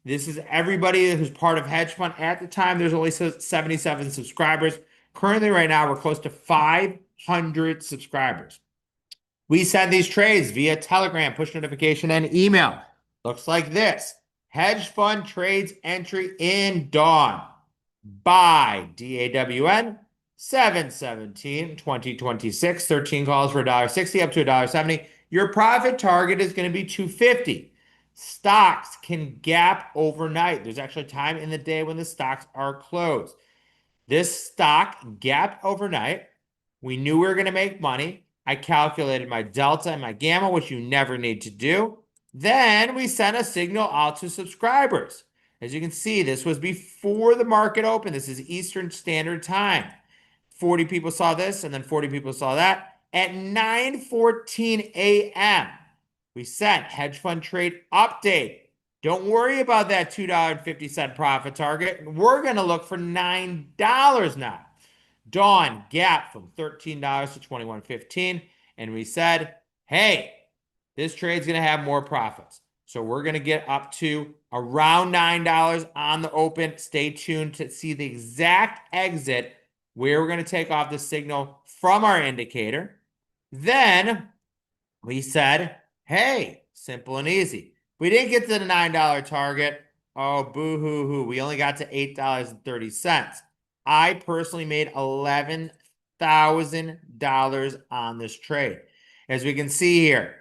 This is everybody who's part of hedge fund. At the time, there's only 77 subscribers. Currently, right now, we're close to 500 subscribers. We send these trades via Telegram, push notification, and email. Looks like this. Hedge fund trades entry in Dawn. Buy, DAWN, 7/17/2026. 13 calls for $1.60 up to $1.70. Your profit target is going to be $2.50. Stocks can gap overnight. There's actually time in the day when the stocks are closed. This stock gapped overnight. We knew we were going to make money. I calculated my delta and my gamma, which you never need to do. Then we sent a signal out to subscribers. As you can see, this was before the market opened. This is Eastern Standard Time. 40 people saw this, and then 40 people saw that. At 9:14 a.m., we sent hedge fund trade update. Don't worry about that $2.50 profit target. We're going to look for $9 now. Dawn gap from $13 to $21.15. And we said, hey, this trade's going to have more profits. So we're going to get up to around $9 on the open. Stay tuned to see the exact exit where we're going to take off the signal from our indicator. Then we said, hey, simple and easy. We didn't get to the $9 target. Oh, boo-hoo-hoo. We only got to $8.30. I personally made $11,000 on this trade. As we can see here,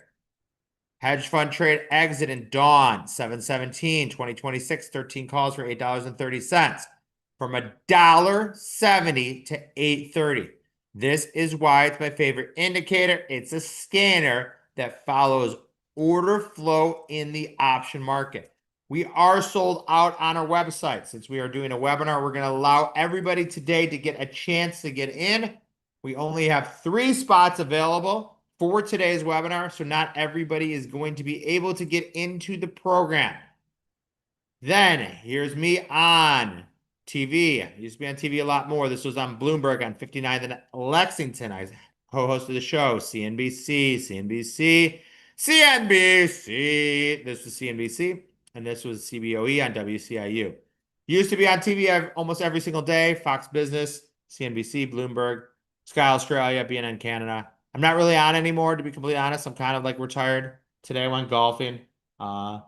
hedge fund trade exit in dawn, 7/17/2026, 13 calls for $8.30. From $1.70 to $8.30. This is why it's my favorite indicator. It's a scanner that follows order flow in the option market. We are sold out on our website. Since we are doing a webinar, we're going to allow everybody today to get a chance to get in. We only have 3 spots available for today's webinar, so not everybody is going to be able to get into the program. Then here's me on TV. I used to be on TV a lot more. This was on Bloomberg on 59th and Lexington. I co-hosted the show, CNBC, CNBC, CNBC. This was CNBC, and this was CBOE on WCIU. Used to be on TV almost every single day, Fox Business, CNBC, Bloomberg, Sky Australia, BNN Canada. I'm not really on anymore, to be completely honest. I'm kind of like retired. Today I went golfing. I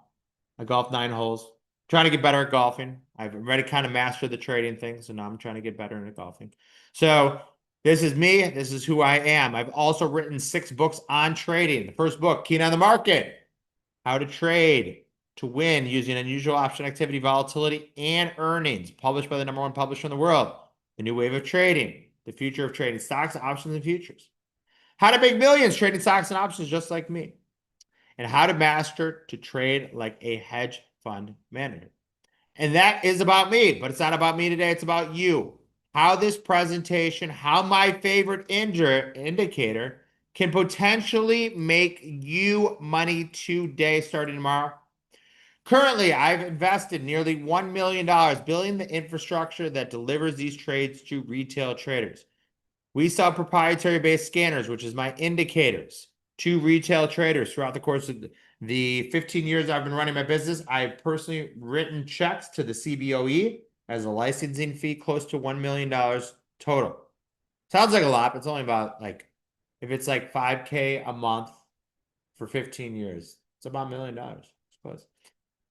golfed 9 holes. Trying to get better at golfing. I've already kind of mastered the trading thing, so now I'm trying to get better at golfing. So this is me. This is who I am. I've also written 6 books on trading. The first book, Keen on the Market, How to Trade to Win Using Unusual Option Activity, Volatility, and Earnings, published by the #1 publisher in the world. The New Wave of Trading, The Future of Trading Stocks, Options, and Futures. How to Make Millions Trading Stocks and Options just like me. And how to master to trade like a hedge fund manager. And that is about me, but it's not about me today. It's about you. How this presentation, how my favorite indicator can potentially make you money today, starting tomorrow. Currently, I've invested nearly $1 million building the infrastructure that delivers these trades to retail traders. We sell proprietary-based scanners, which is my indicators, to retail traders throughout the course of the 15 years I've been running my business. I've personally written checks to the CBOE as a licensing fee close to $1 million total. Sounds like a lot, but it's only about if it's like $5K a month for 15 years, it's about $1 million, I suppose.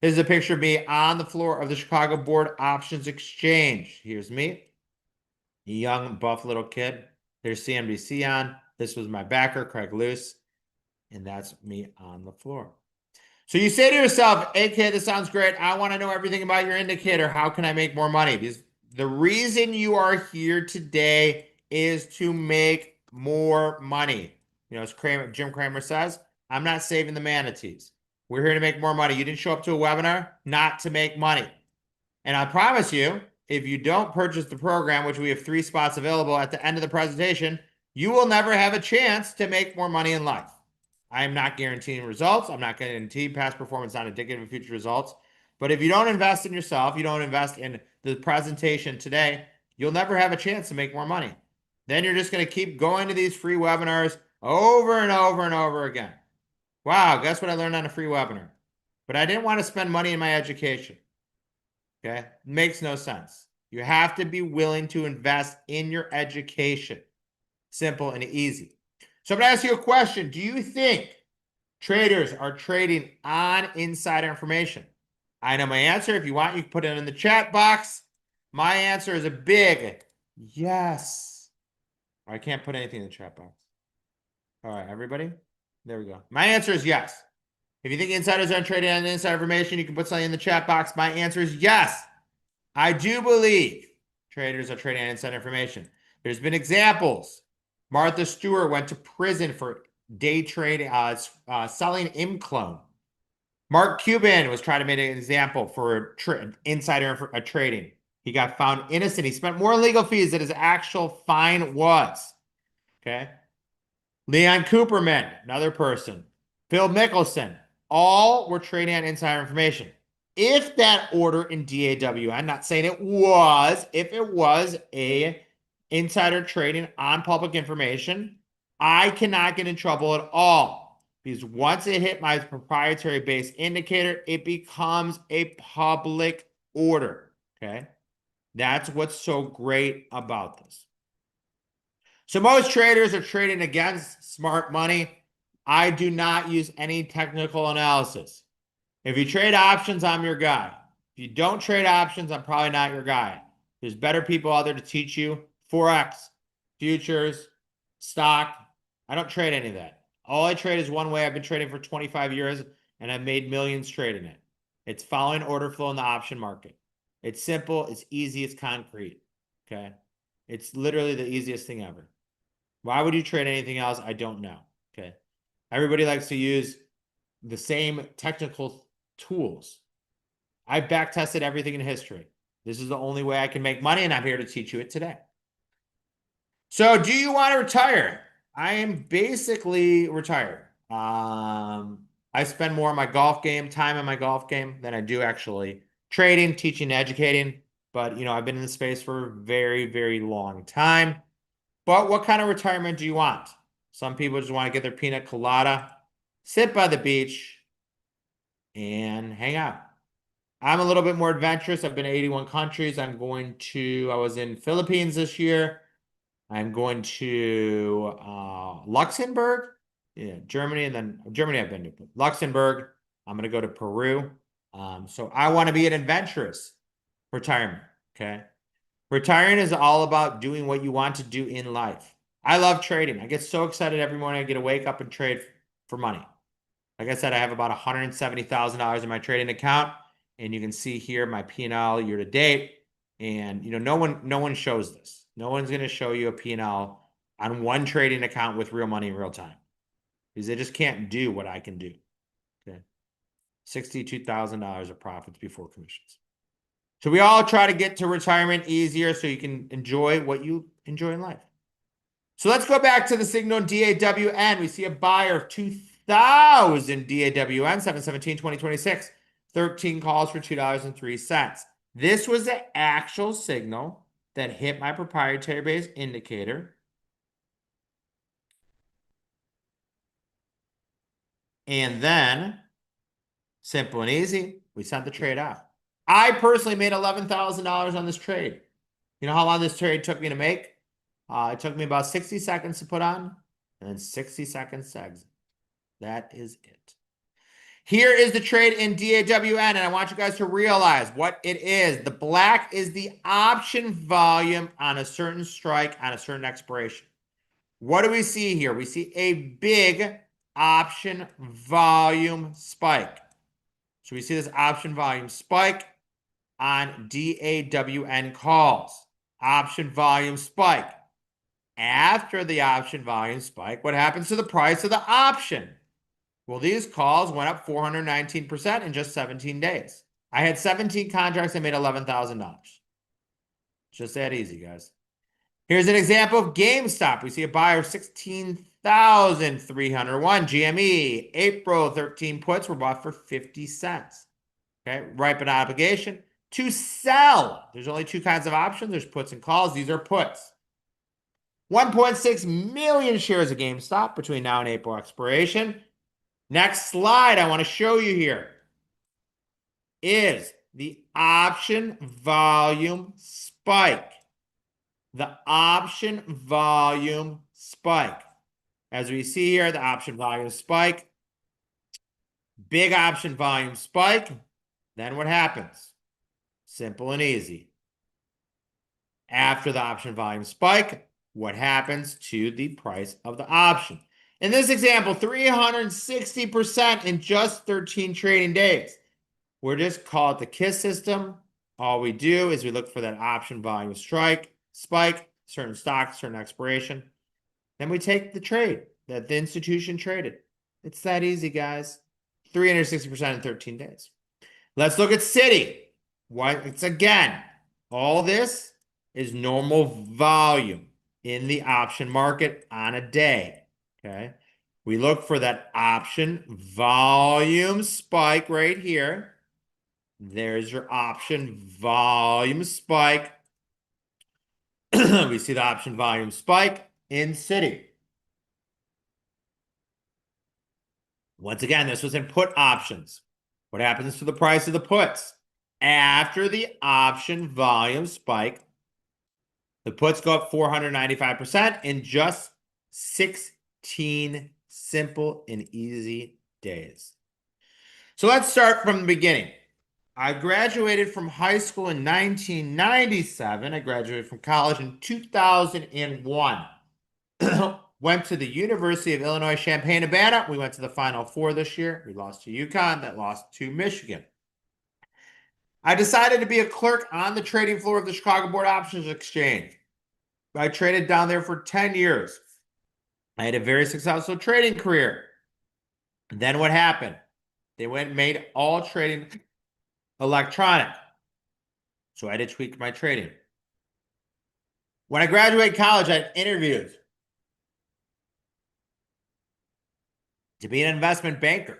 Here's a picture of me on the floor of the Chicago Board Options Exchange. Here's me, a young buff little kid. There's CNBC on. This was my backer, Craig Luce. And that's me on the floor. So you say to yourself, AK, this sounds great. I want to know everything about your indicator. How can I make more money? Because the reason you are here today is to make more money. You know, as Jim Cramer says, I'm not saving the manatees. We're here to make more money. You didn't show up to a webinar not to make money. And I promise you, if you don't purchase the program, which we have 3 spots available at the end of the presentation, you will never have a chance to make more money in life. I am not guaranteeing results. I'm not guaranteeing past performance, not indicative of future results. But if you don't invest in yourself, you don't invest in the presentation today, you'll never have a chance to make more money. Then you're just going to keep going to these free webinars over and over and over again. Wow, guess what I learned on a free webinar? But I didn't want to spend money in my education. Okay, makes no sense. You have to be willing to invest in your education. Simple and easy. So I'm going to ask you a question. Do you think traders are trading on insider information? I know my answer. If you want, you can put it in the chat box. My answer is a big yes. I can't put anything in the chat box. All right, everybody. There we go. My answer is yes. If you think insiders aren't trading on insider information, you can put something in the chat box. My answer is yes. I do believe traders are trading on insider information. There's been examples. Martha Stewart went to prison for day trading, selling ImClone. Mark Cuban was trying to make an example for insider trading. He got found innocent. He spent more legal fees than his actual fine was. Okay. Leon Cooperman, another person. Phil Mickelson, all were trading on insider information. If that order in DAW, I'm not saying it was, if it was a insider trading on public information, I cannot get in trouble at all. because once it hit my proprietary base indicator, it becomes a public order, okay? That's what's so great about this. So most traders are trading against smart money. I do not use any technical analysis. If you trade options, I'm your guy. If you don't trade options, I'm probably not your guy. There's better people out there to teach you Forex, futures, stock. I don't trade any of that. All I trade is one way. I've been trading for 25 years and I've made millions trading it. It's following order flow in the option market. It's simple, it's easy, it's concrete. Okay. It's literally the easiest thing ever. Why would you trade anything else? I don't know. Okay. Everybody likes to use the same technical tools. I back tested everything in history. This is the only way I can make money, and I'm here to teach you it today. So, do you want to retire? I am basically retired. I spend more on my golf game, time in my golf game, than I do actually trading, teaching, educating. But, you know, I've been in the space for a very, very long time. But what kind of retirement do you want? Some people just want to get their pina colada, sit by the beach, and hang out. I'm a little bit more adventurous. I've been to 81 countries. I was in Philippines this year. I'm going to Luxembourg, yeah, Germany, and then Germany I've been to. Luxembourg, I'm going to go to Peru. So I want to be an adventurous retirement, okay? Retiring is all about doing what you want to do in life. I love trading. I get so excited every morning I get to wake up and trade for money. Like I said, I have about $170,000 in my trading account, and you can see here my P&L year to date. And you know, no one shows this. No one's going to show you a P&L on one trading account with real money in real time, because they just can't do what I can do. Okay, $62,000 of profits before commissions. So we all try to get to retirement easier so you can enjoy what you enjoy in life. So let's go back to the signal DAWN. We see a buyer of 2,000 DAWN, 7/17/2026, 13 calls for $2.03. This was the actual signal that hit my proprietary base indicator. And then, simple and easy, we sent the trade out. I personally made $11,000 on this trade. You know how long this trade took me to make? It took me about 60 seconds to put on and then 60 seconds to exit. That is it. Here is the trade in DAWN, and I want you guys to realize what it is. The black is the option volume on a certain strike on a certain expiration. What do we see here? We see a big option volume spike. So we see this option volume spike on DAWN calls. Option volume spike. After the option volume spike, what happens to the price of the option? Well, these calls went up 419% in just 17 days. I had 17 contracts and made $11,000. Just that easy, guys. Here's an example of GameStop. We see a buyer of 16,301 GME. April 13 puts were bought for 50 cents. Okay, ripen obligation to sell. There's only two kinds of options. There's puts and calls. These are puts. 1.6 million shares of GameStop between now and April expiration. Next slide I want to show you here is the option volume spike. The option volume spike. As we see here, the option volume spike. Big option volume spike. Then what happens? Simple and easy. After the option volume spike, what happens to the price of the option? In this example, 360% in just 13 trading days. We're just call it the KISS system. All we do is we look for that option volume spike, certain stock, certain expiration. Then we take the trade that the institution traded. It's that easy, guys. 360% in 13 days. Let's look at Citi. It's again, all this is normal volume in the option market on a day. Okay, we look for that option volume spike right here. There's your option volume spike. We see the option volume spike in Citi. Once again, this was in put options. What happens to the price of the puts? After the option volume spike, the puts go up 495% in just 16 simple and easy days. So let's start from the beginning. I graduated from high school in 1997. I graduated from college in 2001. Went to the University of Illinois Champaign-Urbana. We went to the Final Four this year. We lost to UConn, that lost to Michigan. I decided to be a clerk on the trading floor of the Chicago Board Options Exchange. I traded down there for 10 years. I had a very successful trading career. And then what happened? They went and made all trading electronic. So I had to tweak my trading. When I graduated college, I had interviews to be an investment banker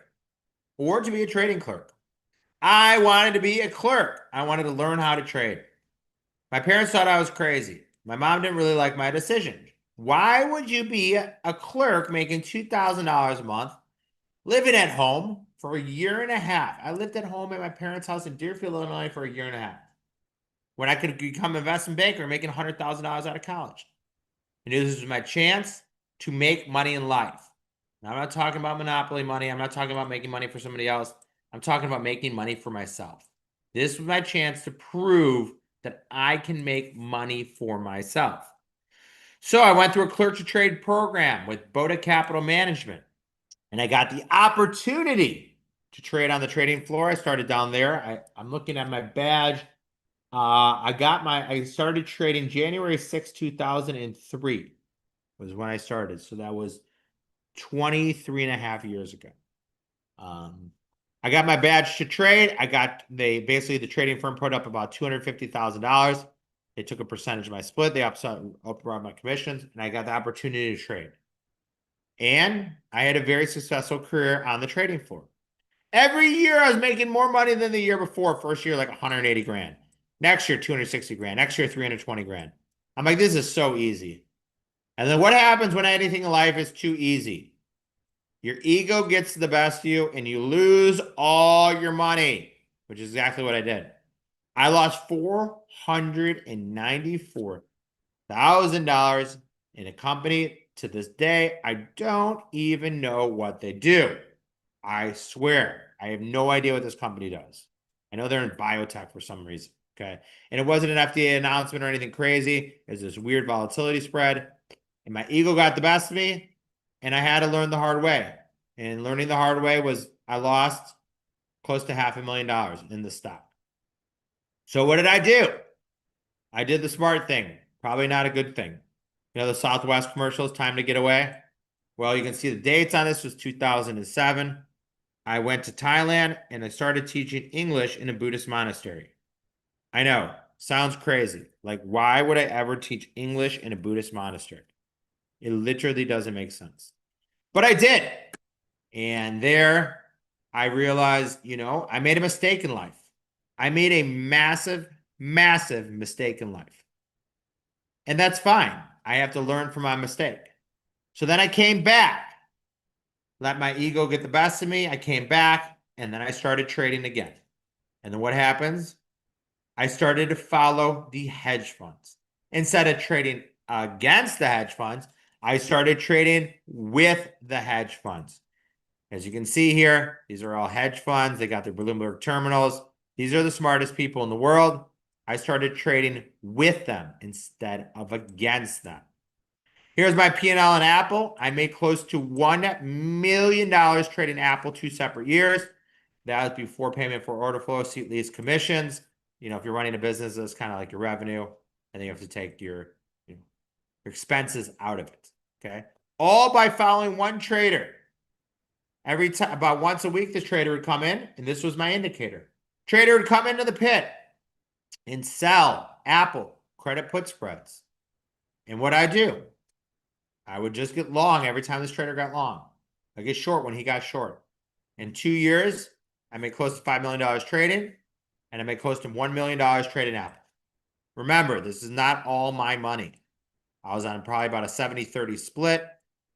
or to be a trading clerk. I wanted to be a clerk. I wanted to learn how to trade. My parents thought I was crazy. My mom didn't really like my decision. Why would you be a clerk making $2,000 a month, living at home for a year and a half? I lived at home at my parents' house in Deerfield, Illinois for a year and a half, when I could become an investment banker making $100,000 out of college. I knew this was my chance to make money in life. Now, I'm not talking about monopoly money. I'm not talking about making money for somebody else. I'm talking about making money for myself. This was my chance to prove that I can make money for myself. So I went through a clerk to trade program with Boda Capital Management, and I got the opportunity to trade on the trading floor. I started down there. I'm looking at my badge. I started trading January 6, 2003 was when I started. So that was 23 and a half years ago. I got my badge to trade. Basically the trading firm put up about $250,000. They took a percentage of my split. They upped my commissions, and I got the opportunity to trade. And I had a very successful career on the trading floor. Every year I was making more money than the year before. First year, like 180 grand. Next year, 260 grand. Next year, 320 grand. I'm like, this is so easy. And then what happens when anything in life is too easy? Your ego gets the best of you and you lose all your money, which is exactly what I did. I lost $494,000 in a company. To this day, I don't even know what they do. I swear, I have no idea what this company does. I know they're in biotech for some reason, okay? And it wasn't an FDA announcement or anything crazy. It was this weird volatility spread. And my ego got the best of me, and I had to learn the hard way. And learning the hard way was I lost close to $500,000 in the stock. So what did I do? I did the smart thing. Probably not a good thing. You know, the Southwest commercials, time to get away. Well, you can see the dates on this was 2007. I went to Thailand and I started teaching English in a Buddhist monastery. I know, sounds crazy. Like, why would I ever teach English in a Buddhist monastery? It literally doesn't make sense. But I did. And there I realized, I made a mistake in life. I made a massive, massive mistake in life. And that's fine. I have to learn from my mistake. So then I came back, let my ego get the best of me. I came back and then I started trading again. And then what happens? I started to follow the hedge funds. Instead of trading against the hedge funds, I started trading with the hedge funds. As you can see here, these are all hedge funds. They got their Bloomberg terminals. These are the smartest people in the world. I started trading with them instead of against them. Here's my P&L on Apple. I made close to $1 million trading Apple 2 separate years. That was before payment for order flow, seat lease, commissions. If you're running a business, it's kind of like your revenue, and then you have to take your expenses out of it. Okay, all by following one trader. Every time, about once a week, this trader would come in, and this was my indicator. Trader would come into the pit and sell Apple credit put spreads. And what I do, I would just get long every time this trader got long. I get short when he got short. In 2 years, I made close to $5 million trading, and I made close to $1 million trading Apple. Remember, this is not all my money. I was on probably about a 70-30 split.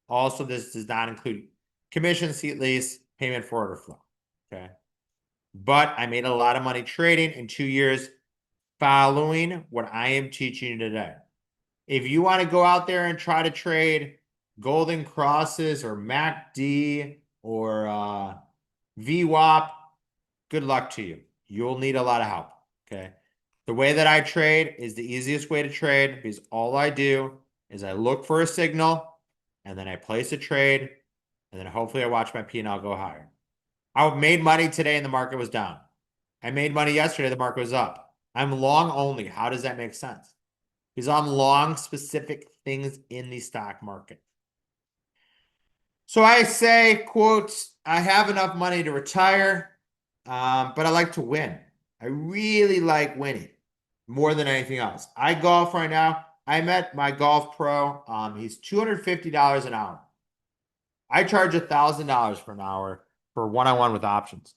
Also, this does not include commission, seat lease, payment for order flow. Okay. But I made a lot of money trading in 2 years following what I am teaching you today. If you want to go out there and try to trade golden crosses or MACD or VWAP, good luck to you. You'll need a lot of help. Okay. The way that I trade is the easiest way to trade because all I do is I look for a signal and then I place a trade and then hopefully I watch my P&L go higher. I made money today and the market was down. I made money yesterday, the market was up. I'm long only. How does that make sense? Because I'm long specific things in the stock market. So I say, quotes, I have enough money to retire, but I like to win. I really like winning more than anything else. I golf right now. I met my golf pro. He's $250 an hour. I charge $1,000 for an hour for one-on-one with options,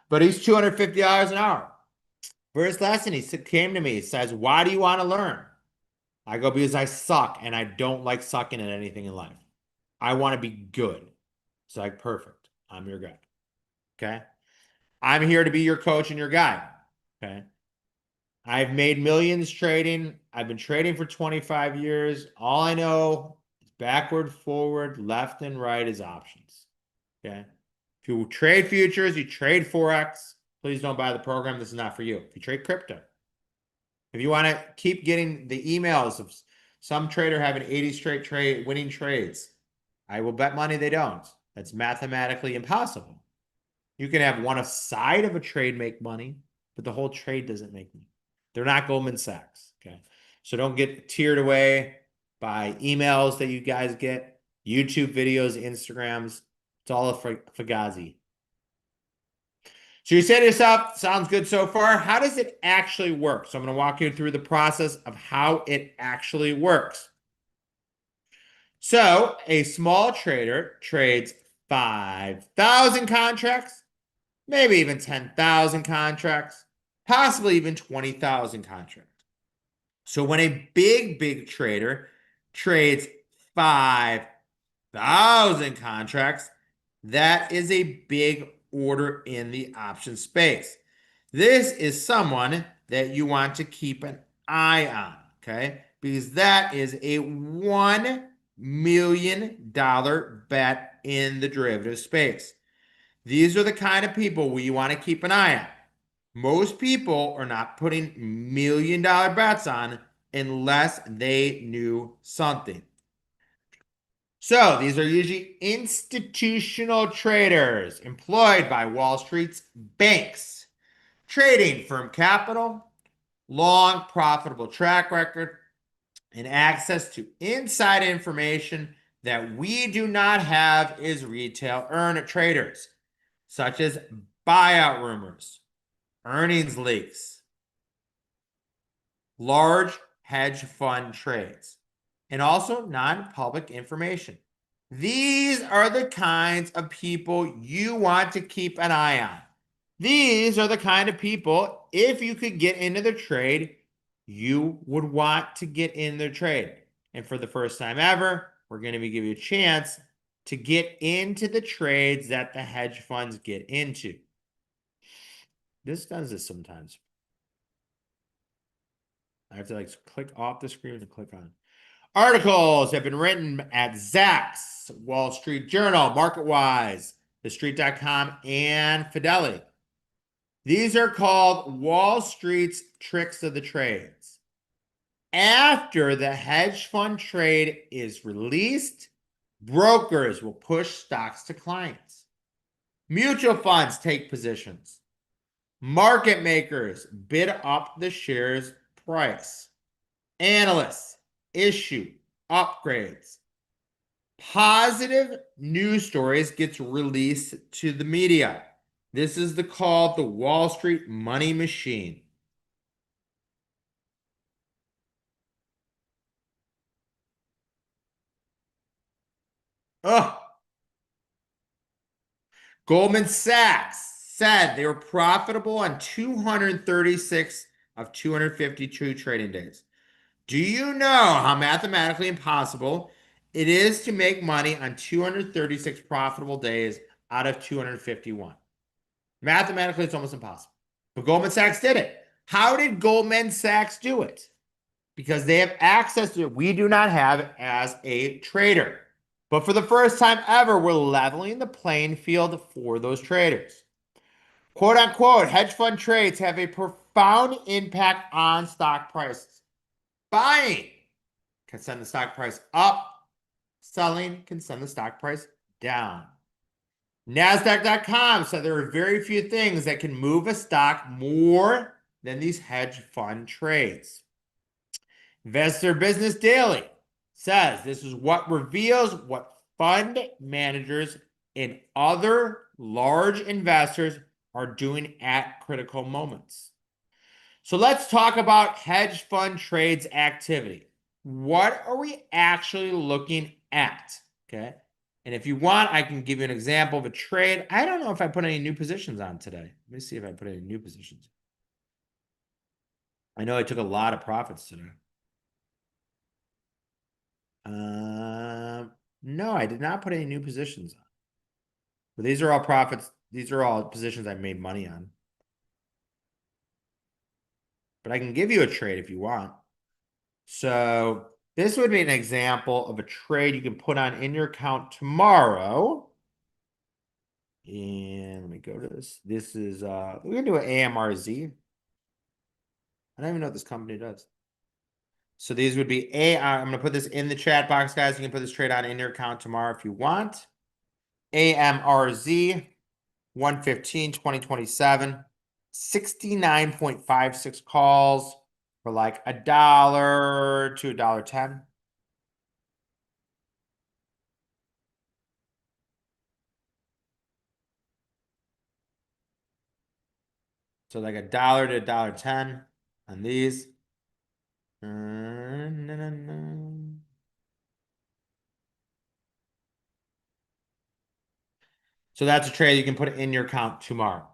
but he's $250 an hour. First lesson, he came to me, he says, why do you want to learn? I go, because I suck and I don't like sucking at anything in life. I want to be good. It's like, perfect. I'm your guy. Okay. I'm here to be your coach and your guide. Okay. I've made millions trading. I've been trading for 25 years. All I know is backward, forward, left, and right is options. Okay. If you trade futures, you trade Forex, please don't buy the program. This is not for you. If you trade crypto, if you want to keep getting the emails of some trader having 80 straight trade winning trades, I will bet money they don't. That's mathematically impossible. You can have one side of a trade make money, but the whole trade doesn't make money. They're not Goldman Sachs. Okay. So don't get tiered away by emails that you guys get, YouTube videos, Instagrams. It's all a fugazi. So you say to yourself, sounds good so far. How does it actually work? So I'm going to walk you through the process of how it actually works. So a small trader trades 5,000 contracts, maybe even 10,000 contracts, possibly even 20,000 contracts. So when a big trader trades 5,000 contracts, that is a big order in the option space. This is someone that you want to keep an eye on, okay? Because that is a $1 million bet in the derivative space. These are the kind of people we want to keep an eye on. Most people are not putting $1 million bets on unless they knew something. So these are usually institutional traders employed by Wall Street's banks, trading firm capital, long profitable track record, and access to inside information that we do not have as retail traders, such as buyout rumors, earnings leaks, large hedge fund trades, and also non-public information. These are the kinds of people you want to keep an eye on. These are the kind of people, if you could get into the trade, you would want to get in the trade. And for the first time ever, we're going to be giving you a chance to get into the trades that the hedge funds get into. This does this sometimes. I have to click off the screen and click on. Articles have been written at Zacks, Wall Street Journal, MarketWise, TheStreet.com, and Fidelity. These are called Wall Street's tricks of the trades. After the hedge fund trade is released, brokers will push stocks to clients. Mutual funds take positions. Market makers bid up the share's price. Analysts issue upgrades. Positive news stories gets released to the media. This is called the Wall Street money machine. Goldman Sachs said they were profitable on 236 of 252 trading days. Do you know how mathematically impossible it is to make money on 236 profitable days out of 251. Mathematically, it's almost impossible. But Goldman Sachs did it. How did Goldman Sachs do it? Because they have access to it. We do not have it as a trader. But for the first time ever, we're leveling the playing field for those traders. Quote unquote, hedge fund trades have a profound impact on stock prices. Buying can send the stock price up. Selling can send the stock price down. Nasdaq.com said there are very few things that can move a stock more than these hedge fund trades. Investor Business Daily says this is what reveals what fund managers and other large investors are doing at critical moments. So let's talk about hedge fund trades activity. What are we actually looking at? Okay. And if you want, I can give you an example of a trade. I don't know if I put any new positions on today. Let me see if I put any new positions. I know I took a lot of profits today. No, I did not put any new positions on. But these are all profits. These are all positions I made money on. But I can give you a trade if you want. So this would be an example of a trade you can put on in your account tomorrow. And let me go to this. This is, we're going to do an AMRZ. I don't even know what this company does. So these would be I'm going to put this in the chat box, guys. You can put this trade on in your account tomorrow if you want. AMRZ 115 2027, 69.56 calls for like $1 to $1.10. So like $1 to $1.10 on these. So that's a trade you can put in your account tomorrow.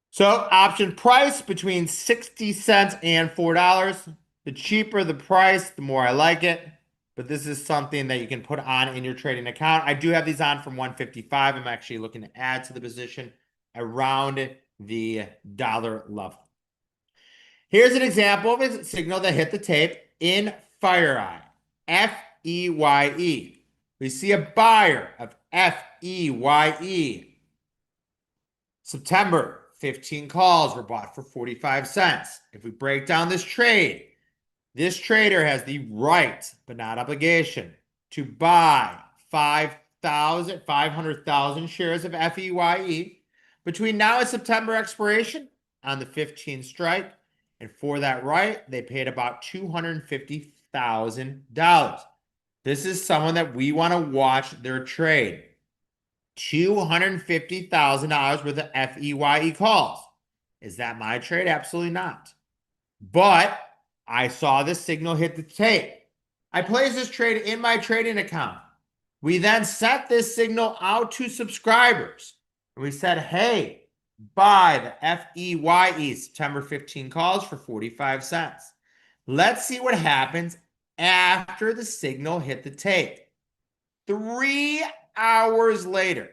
So option price between 60 cents and $4. The cheaper the price, the more I like it. But this is something that you can put on in your trading account. I do have these on from 155. I'm actually looking to add to the position around the dollar level. Here's an example of a signal that hit the tape in FireEye, F-E-Y-E. We see a buyer of F-E-Y-E. September, 15 calls were bought for 45 cents. If we break down this trade, this trader has the right, but not obligation, to buy 500,000 shares of FEYE between now and September expiration on the 15 strike. And for that right, they paid about $250,000. This is someone that we want to watch their trade. $250,000 worth of FEYE calls. Is that my trade? Absolutely not. But I saw this signal hit the tape. I placed this trade in my trading account. We then sent this signal out to subscribers. And we said, hey, buy the FEYE September 15 calls for 45 cents. Let's see what happens after the signal hit the tape. 3 hours later,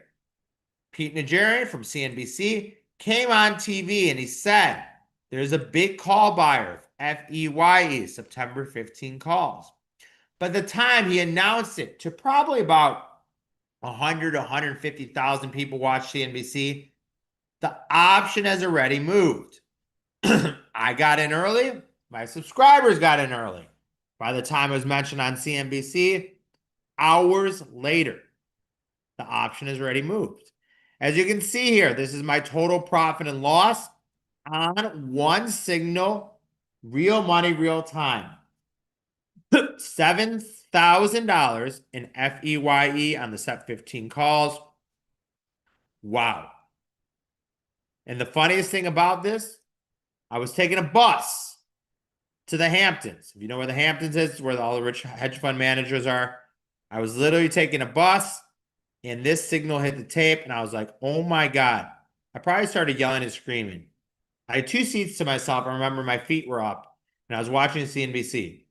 Pete Najarian from CNBC came on TV and he said, there's a big call buyer of FEYE September 15 calls. By the time he announced it to probably about 100 to 150,000 people watch CNBC, the option has already moved. I got in early. My subscribers got in early. By the time it was mentioned on CNBC, hours later, the option has already moved. As you can see here, this is my total profit and loss on one signal, real money, real time. $7,000 in FEYE on the set 15 calls. Wow. And the funniest thing about this, I was taking a bus to the Hamptons. If you know where the Hamptons is, where all the rich hedge fund managers are. I was literally taking a bus and this signal hit the tape and I was like, oh my God. I probably started yelling and screaming. I had 2 seats to myself. I remember my feet were up and I was watching CNBC.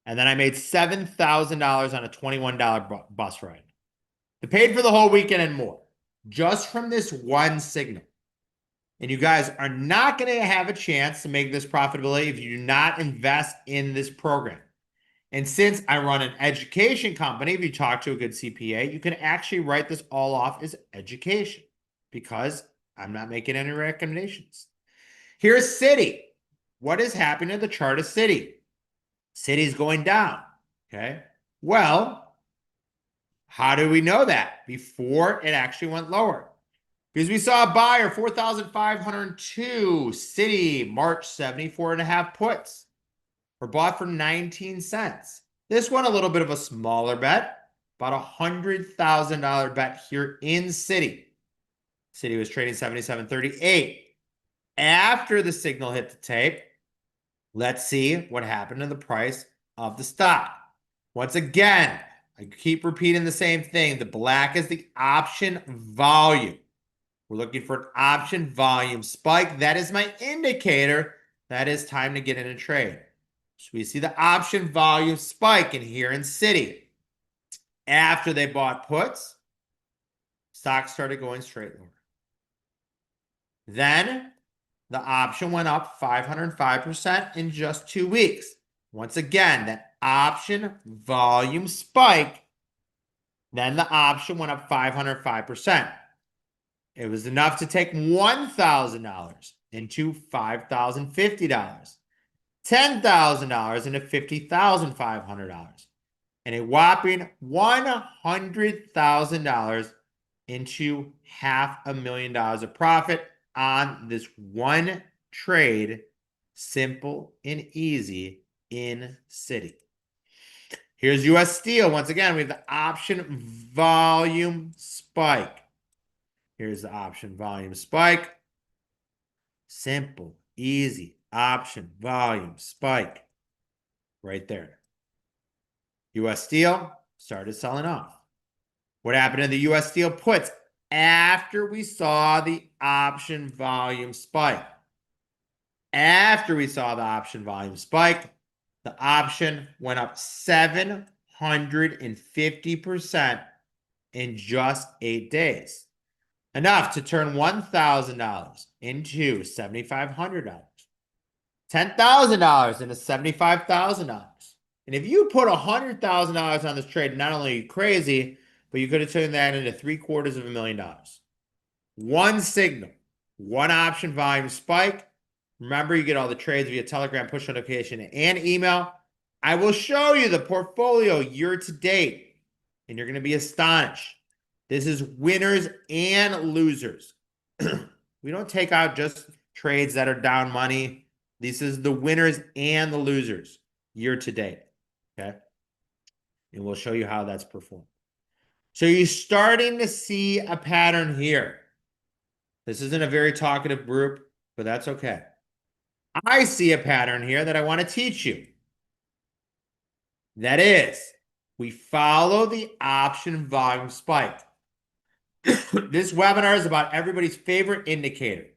And then I made $7,000 on a $21 bus ride. They paid for the whole weekend and more just from this one signal. And you guys are not going to have a chance to make this profitability if you do not invest in this program. And since I run an education company, if you talk to a good CPA, you can actually write this all off as education because I'm not making any recommendations. Here's Citi. What is happening to the chart of Citi? Citi's going down. Okay. Well, how do we know that before it actually went lower? Because we saw a buyer, 4,502, Citi, March 74.5 puts were bought for 19 cents. This one, a little bit of a smaller bet, about a $100,000 bet here in Citi. Citi was trading 77.38. After the signal hit the tape, let's see what happened to the price of the stock. Once again, I keep repeating the same thing. The black is the option volume. We're looking for an option volume spike. That is my indicator. That is time to get in a trade. So we see the option volume spike in here in Citi. After they bought puts, stocks started going straight lower. Then the option went up 505% in just 2 weeks. Once again, that option volume spike, then the option went up 505%. It was enough to take $1,000 into $5,050, $10,000 into $50,500, and a whopping $100,000 into $500,000 of profit on this one trade, simple and easy in Citi. Here's US Steel. Once again, we have the option volume spike. Here's the option volume spike. Simple, easy, option volume spike. Right there. US Steel started selling off. What happened to the US Steel puts after we saw the option volume spike? After we saw the option volume spike, the option went up 750% in just 8 days. Enough to turn $1,000 into $7,500, $10,000 into $75,000. And if you put $100,000 on this trade, not only are you crazy, but you could have turned that into $750,000. One signal, one option volume spike. Remember, you get all the trades via Telegram, push notification, and email. I will show you the portfolio year to date, and you're going to be astonished. This is winners and losers. We don't take out just trades that are down money. This is the winners and the losers year to date. Okay. And we'll show you how that's performed. So you're starting to see a pattern here. This isn't a very talkative group, but that's okay. I see a pattern here that I want to teach you. That is, we follow the option volume spike. This webinar is about everybody's favorite indicator.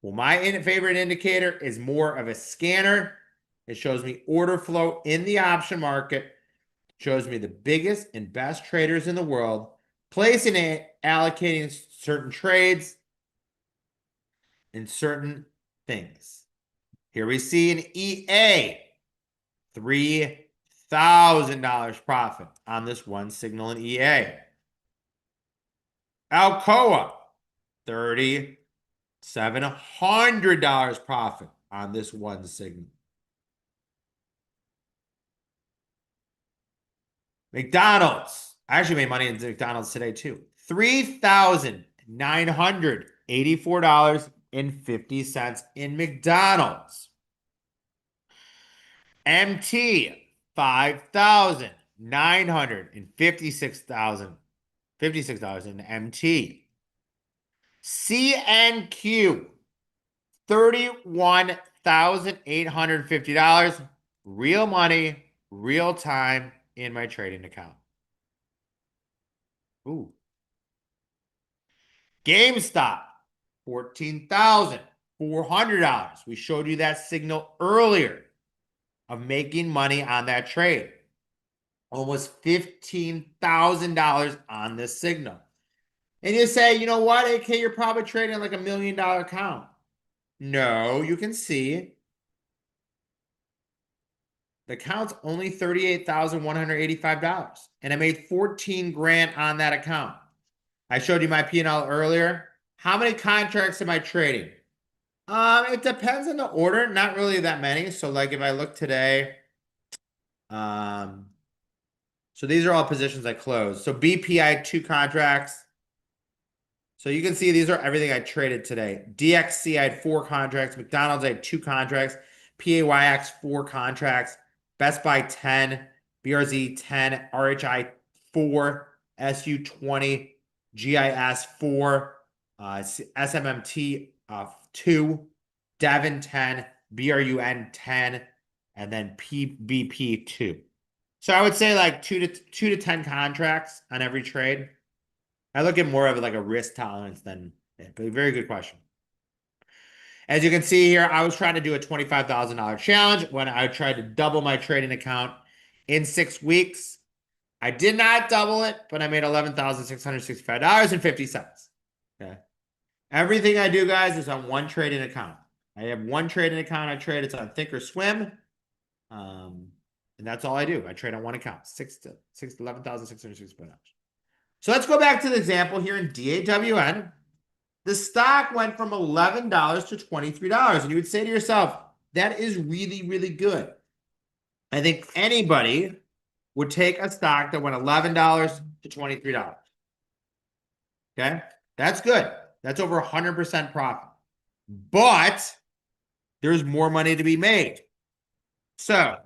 Well, my favorite indicator is more of a scanner. It shows me order flow in the option market. It shows me the biggest and best traders in the world, placing it, allocating certain trades and certain things. Here we see an EA, $3,000 profit on this one signal in EA. Alcoa, $3,700 profit on this one signal. McDonald's, I actually made money in McDonald's today too. $3,984.50 in McDonald's. MT, $5,956 in MT. CNQ, $31,850. Real money, real time in my trading account. Ooh. GameStop, $14,400. We showed you that signal earlier of making money on that trade. almost $15,000 on this signal. And you say, you know what, AK, you're probably trading like $1 million account. No, you can see the account's only $38,185, and I made 14 grand on that account. I showed you my P&L earlier. How many contracts am I trading? It depends on the order, not really that many. So like if I look today, so these are all positions I closed. So BP, I had 2 contracts. So you can see these are everything I traded today. DXC, I had 4 contracts. McDonald's, I had 2 contracts. PAYX, 4 contracts. Best Buy, 10. BRZ, 10. RHI, 4. SU, 20. GIS, 4. SMMT, 2. Devon, 10. BRUN, 10. And then PBP, 2. So I would say like 2 to 10 contracts on every trade. I look at more of like a risk tolerance than, but a very good question. As you can see here, I was trying to do a $25,000 challenge when I tried to double my trading account in 6 weeks. I did not double it, but I made $11,665.50. Okay. Everything I do, guys, is on one trading account. I have one trading account I trade. It's on Thinkorswim. And that's all I do. I trade on one account, $11,665. So let's go back to the example here in DAWN. The stock went from $11 to $23. And you would say to yourself, that is really, really good. I think anybody would take a stock that went $11 to $23. Okay? That's good. That's over 100% profit. But there's more money to be made. So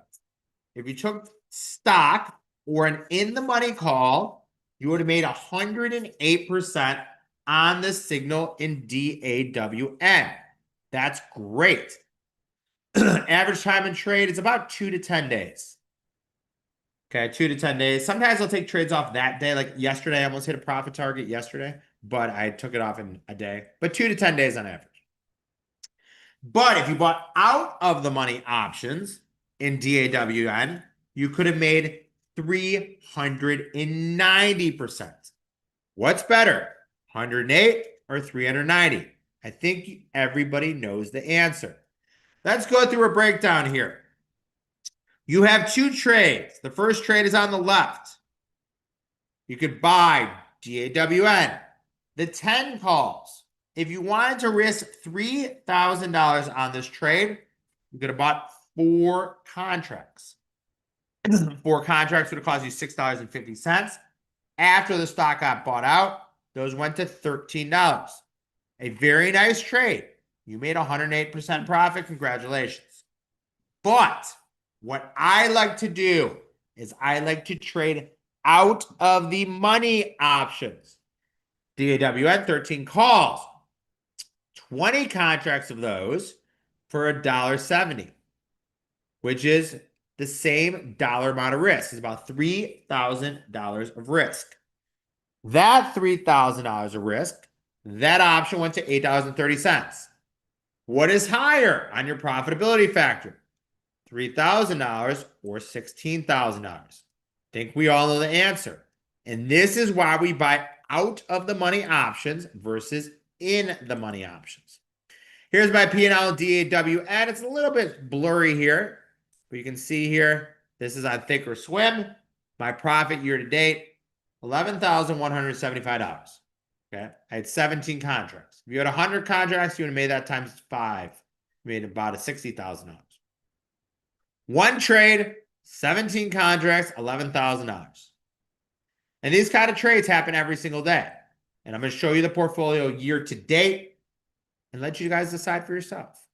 if you took stock or an in-the-money call, you would have made 108% on the signal in DAWN. That's great. Average time in trade is about 2 to 10 days. Okay, 2 to 10 days. Sometimes I'll take trades off that day. Like yesterday, I almost hit a profit target yesterday, but I took it off in a day. But 2 to 10 days on average. But if you bought out of the money options in DAWN, you could have made 390%. What's better, 108 or 390? I think everybody knows the answer. Let's go through a breakdown here. You have 2 trades. The first trade is on the left. You could buy DAWN. The 10 calls. If you wanted to risk $3,000 on this trade, you could have bought 4 contracts. 4 contracts would have cost you $6.50. After the stock got bought out, those went to $13. A very nice trade. You made 108% profit. Congratulations. But what I like to do is I like to trade out of the money options. DAWN, 13 calls. 20 contracts of those for $1.70, which is the same dollar amount of risk. It's about $3,000 of risk. That $3,000 of risk, that option went to $8.30. What is higher on your profitability factor? $3,000 or $16,000? Think we all know the answer. And this is why we buy out of the money options versus in the money options. Here's my P&L DAWN. It's a little bit blurry here, but you can see here, this is on Thinkorswim. My profit year to date, $11,175. Okay, I had 17 contracts. If you had 100 contracts, you would have made that times 5. You made about $60,000. One trade, 17 contracts, $11,000. And these kind of trades happen every single day. And I'm going to show you the portfolio year to date and let you guys decide for yourself.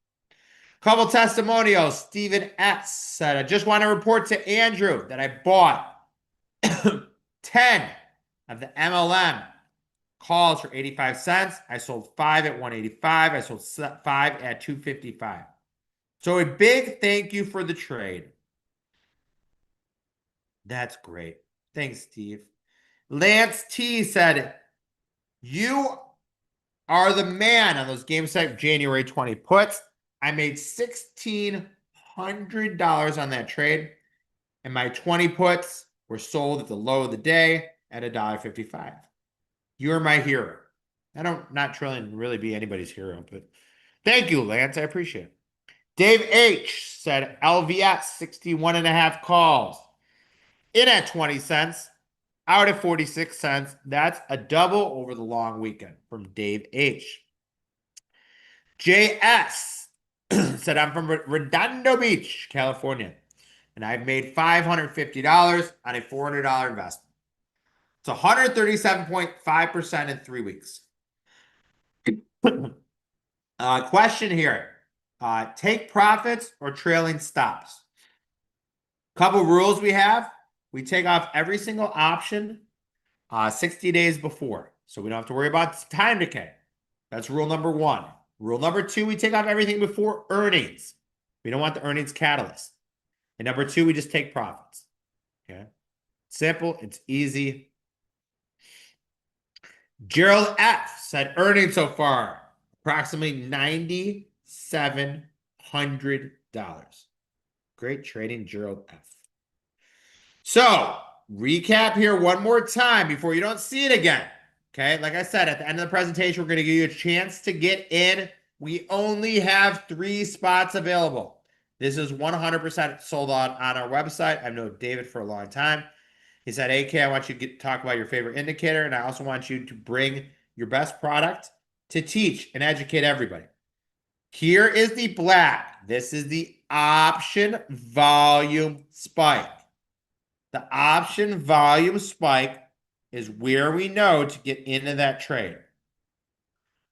Couple testimonials. Stephen S. said, I just want to report to Andrew that I bought 10 of the MLM calls for 85 cents. I sold 5 at 185. I sold 5 at 255. So a big thank you for the trade. That's great. Thanks, Steve. Lance T said, you are the man on those GameStop January 20 puts. I made $1,600 on that trade, and my 20 puts were sold at the low of the day at $1.55. You're my hero. Not trying to really be anybody's hero, but thank you, Lance. I appreciate it. Dave H said LVS 61.5 calls. In at 20 cents, out at 46 cents. That's a double over the long weekend from Dave H. JS said, I'm from Redondo Beach, California, and I've made $550 on a $400 investment. It's 137.5% in 3 weeks. Question here. Take profits or trailing stops? Couple rules we have. We take off every single option 60 days before. So we don't have to worry about time decay. That's rule number 1. Rule number 2, we take off everything before earnings. We don't want the earnings catalyst. And number 2, we just take profits. Okay. Simple. It's easy. Gerald F said earnings so far, approximately $9,700. Great trading, Gerald F. So, recap here one more time before you don't see it again. Okay, like I said, at the end of the presentation, we're going to give you a chance to get in. We only have 3 spots available. This is 100% sold out on our website. I've known David for a long time. He said, AK, I want you to talk about your favorite indicator, and I also want you to bring your best product to teach and educate everybody. Here is the black. This is the option volume spike. The option volume spike is where we know to get into that trade.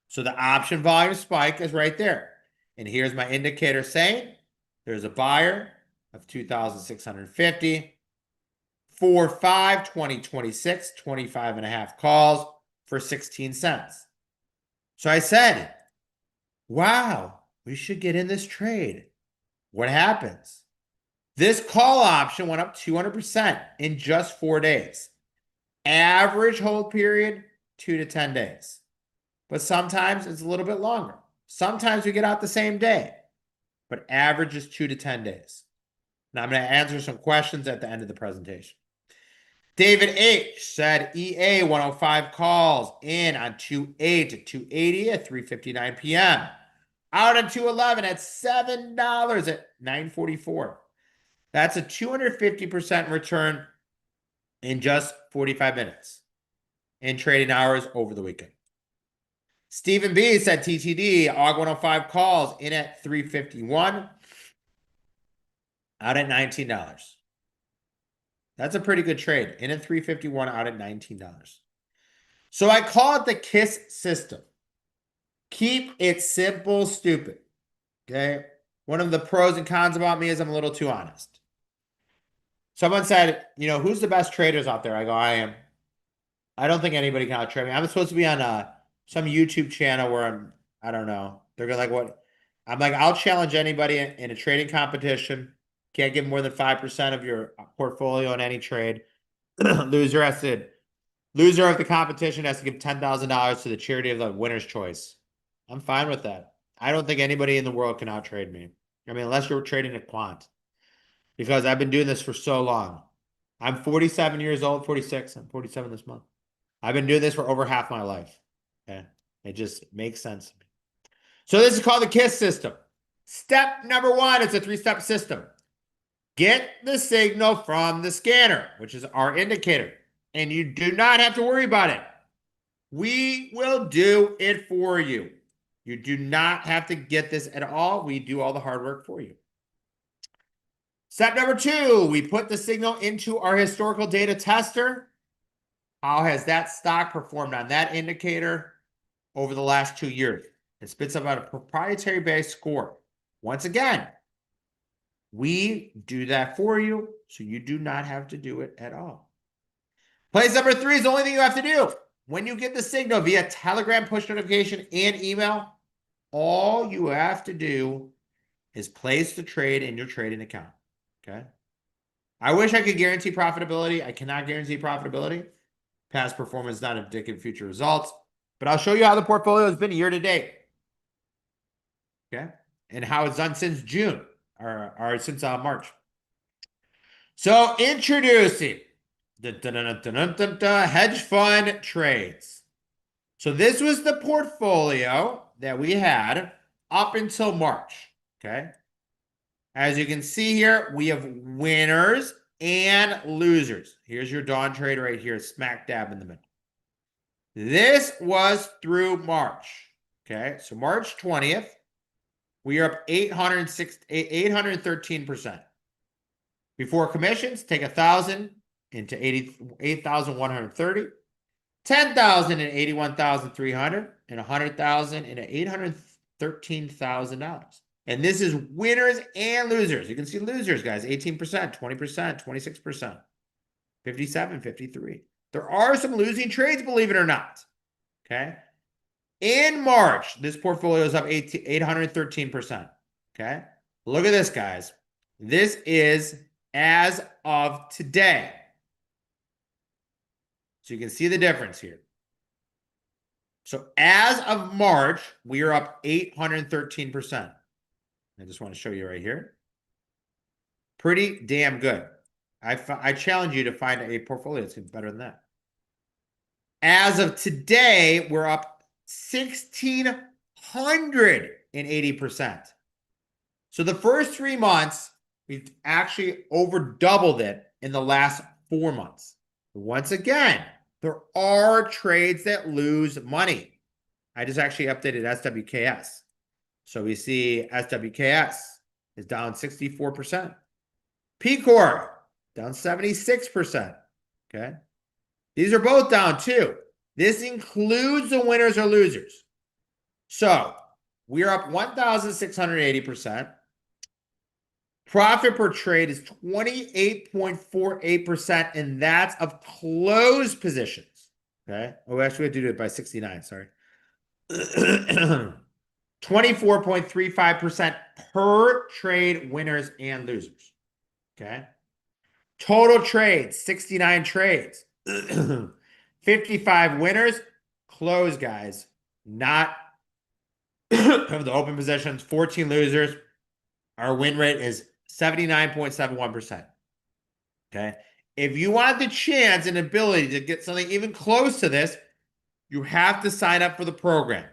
So the option volume spike is right there. And here's my indicator saying there's a buyer of 2,650, 4/5/2026, 25.5 calls for 16 cents. So I said, wow, we should get in this trade. What happens? This call option went up 200% in just 4 days. Average hold period, 2 to 10 days. But sometimes it's a little bit longer. Sometimes we get out the same day. But average is 2 to 10 days. Now I'm going to answer some questions at the end of the presentation. David H said EA 105 calls in on 2/8 at 280 at 3:59 p.m. Out on 211 at $7 at 9:44. That's a 250% return in just 45 minutes in trading hours over the weekend. Stephen B said TTD, AUG 105 calls in at 351, out at $19. That's a pretty good trade. In at 351, out at $19. So I call it the KISS system. Keep it simple, stupid. Okay? One of the pros and cons about me is I'm a little too honest. Someone said, who's the best traders out there? I go, I am. I don't think anybody can out-trade me. I'm supposed to be on some YouTube channel where I don't know. They're going to like, what? I'm like, I'll challenge anybody in a trading competition. Can't give more than 5% of your portfolio in any trade. Loser of the competition has to give $10,000 to the charity of the winner's choice. I'm fine with that. I don't think anybody in the world can out-trade me. I mean, unless you're trading a quant. Because I've been doing this for so long. I'm 47 years old, 46. I'm 47 this month. I've been doing this for over half my life. Okay? It just makes sense to me. So this is called the KISS system. Step number 1, it's a 3-step system. Get the signal from the scanner, which is our indicator. And you do not have to worry about it. We will do it for you. You do not have to get this at all. We do all the hard work for you. Step number 2, we put the signal into our historical data tester. How has that stock performed on that indicator over the last 2 years? It spits out a proprietary based score. Once again, we do that for you, so you do not have to do it at all. Place number 3 is the only thing you have to do. When you get the signal via Telegram push notification and email, all you have to do is place the trade in your trading account. Okay. I wish I could guarantee profitability. I cannot guarantee profitability. Past performance is not indicative of future results, but I'll show you how the portfolio has been year to date. Okay. And how it's done since June or since March. So introducing Hedge fund trades. So this was the portfolio that we had up until March. Okay. As you can see here, we have winners and losers. Here's your dawn trade right here, smack dab in the middle. This was through March. Okay. So March 20th, we are up 813%. Before commissions, take 1,000 into 8,130, 10,000 and 81,300, and 100,000 into $813,000. And this is winners and losers. You can see losers, guys, 18%, 20%, 26%, 57, 53. There are some losing trades, believe it or not. Okay. In March, this portfolio is up 813%. Okay. Look at this, guys. This is as of today. So you can see the difference here. So as of March, we are up 813%. I just want to show you right here. Pretty damn good. I challenge you to find a portfolio that's better than that. As of today, we're up 1,680%. So the first 3 months, we've actually over doubled it in the last 4 months. Once again, there are trades that lose money. I just actually updated SWKS. So we see SWKS is down 64%. PCOR down 76%. Okay. These are both down too. This includes the winners or losers. So we are up 1,680%. Profit per trade is 28.48%, and that's of closed positions. Okay. Oh, actually, we have to do it by 69. Sorry. 24.35% per trade, winners and losers. Okay. Total trades, 69 trades. 55 winners, close, guys. Not of the open positions, 14 losers. Our win rate is 79.71%. Okay. If you want the chance and ability to get something even close to this, you have to sign up for the program.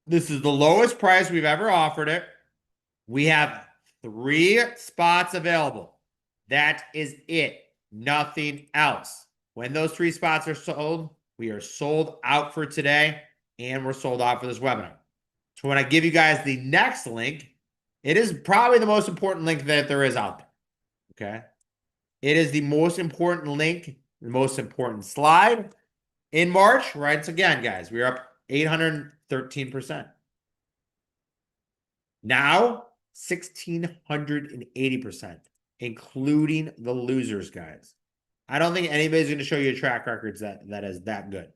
This is the lowest price we've ever offered it. We have 3 spots available. That is it. Nothing else. When those 3 spots are sold, we are sold out for today, and we're sold out for this webinar. So when I give you guys the next link, it is probably the most important link that there is out there. Okay. It is the most important link, the most important slide. In March, right? So again, guys, we're up 813%. Now, 1,680%, including the losers, guys. I don't think anybody's going to show you track records that is that good.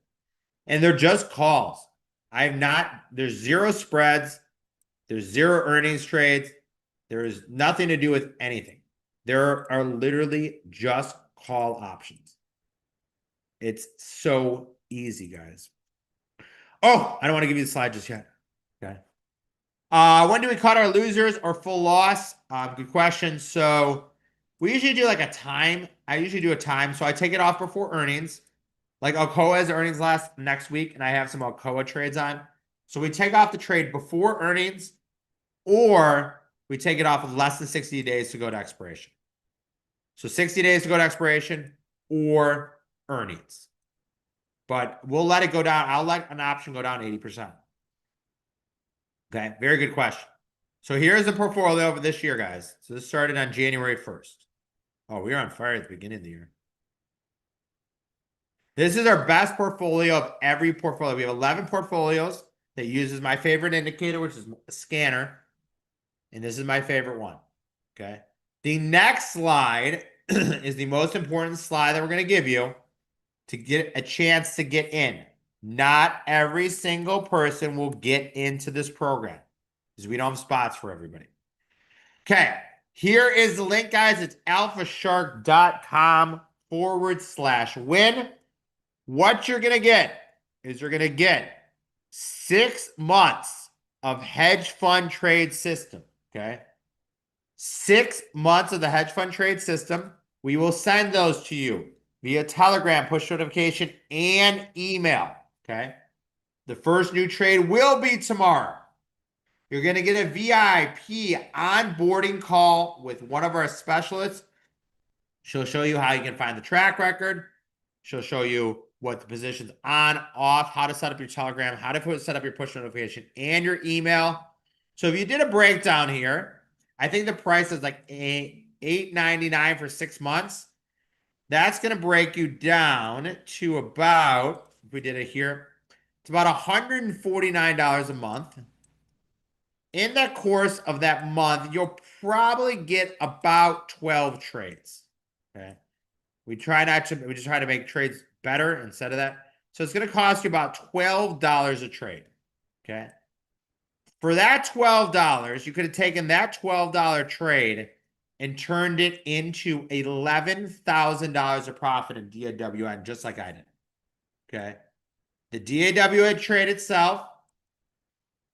And they're just calls. There's 0 spreads. There's 0 earnings trades. There is nothing to do with anything. There are literally just call options. It's so easy, guys. Oh, I don't want to give you the slide just yet. Okay. When do we cut our losers or full loss? Good question. So we usually do like a time. I usually do a time. So I take it off before earnings. Like Alcoa has earnings next week, and I have some Alcoa trades on. So we take off the trade before earnings, or we take it off with less than 60 days to go to expiration. So 60 days to go to expiration or earnings. But we'll let it go down. I'll let an option go down 80%. Okay, very good question. So here's the portfolio over this year, guys. So this started on January 1st. Oh, we were on fire at the beginning of the year. This is our best portfolio of every portfolio. We have 11 portfolios that uses my favorite indicator, which is a scanner. And this is my favorite one. Okay. The next slide is the most important slide that we're going to give you to get a chance to get in. Not every single person will get into this program because we don't have spots for everybody. Okay. Here is the link, guys. It's alphashark.com/win. What you're going to get is you're going to get 6 months of hedge fund trade system. Okay. 6 months of the hedge fund trade system. We will send those to you via Telegram, push notification, and email. Okay. The first new trade will be tomorrow. You're going to get a VIP onboarding call with one of our specialists. She'll show you how you can find the track record. She'll show you what the position's on, off, how to set up your Telegram, how to set up your push notification, and your email. So if you did a breakdown here, I think the price is like $8.99 for 6 months. That's going to break you down to about, if we did it here, it's about $149 a month. In the course of that month, you'll probably get about 12 trades. Okay. We just try to make trades better instead of that. So it's going to cost you about $12 a trade. Okay. For that $12, you could have taken that $12 trade and turned it into $11,000 of profit in DAWN, just like I did. Okay. The DAWN trade itself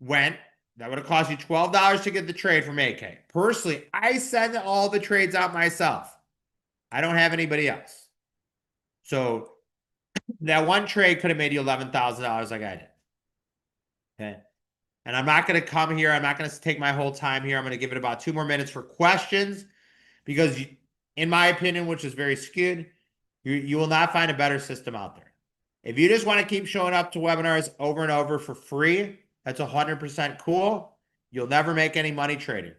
that would have cost you $12 to get the trade from AK. Personally, I send all the trades out myself. I don't have anybody else. So that one trade could have made you $11,000 like I did. Okay. And I'm not going to come here. I'm not going to take my whole time here. I'm going to give it about 2 more minutes for questions because, in my opinion, which is very skewed, you will not find a better system out there. If you just want to keep showing up to webinars over and over for free, that's 100% cool. You'll never make any money trading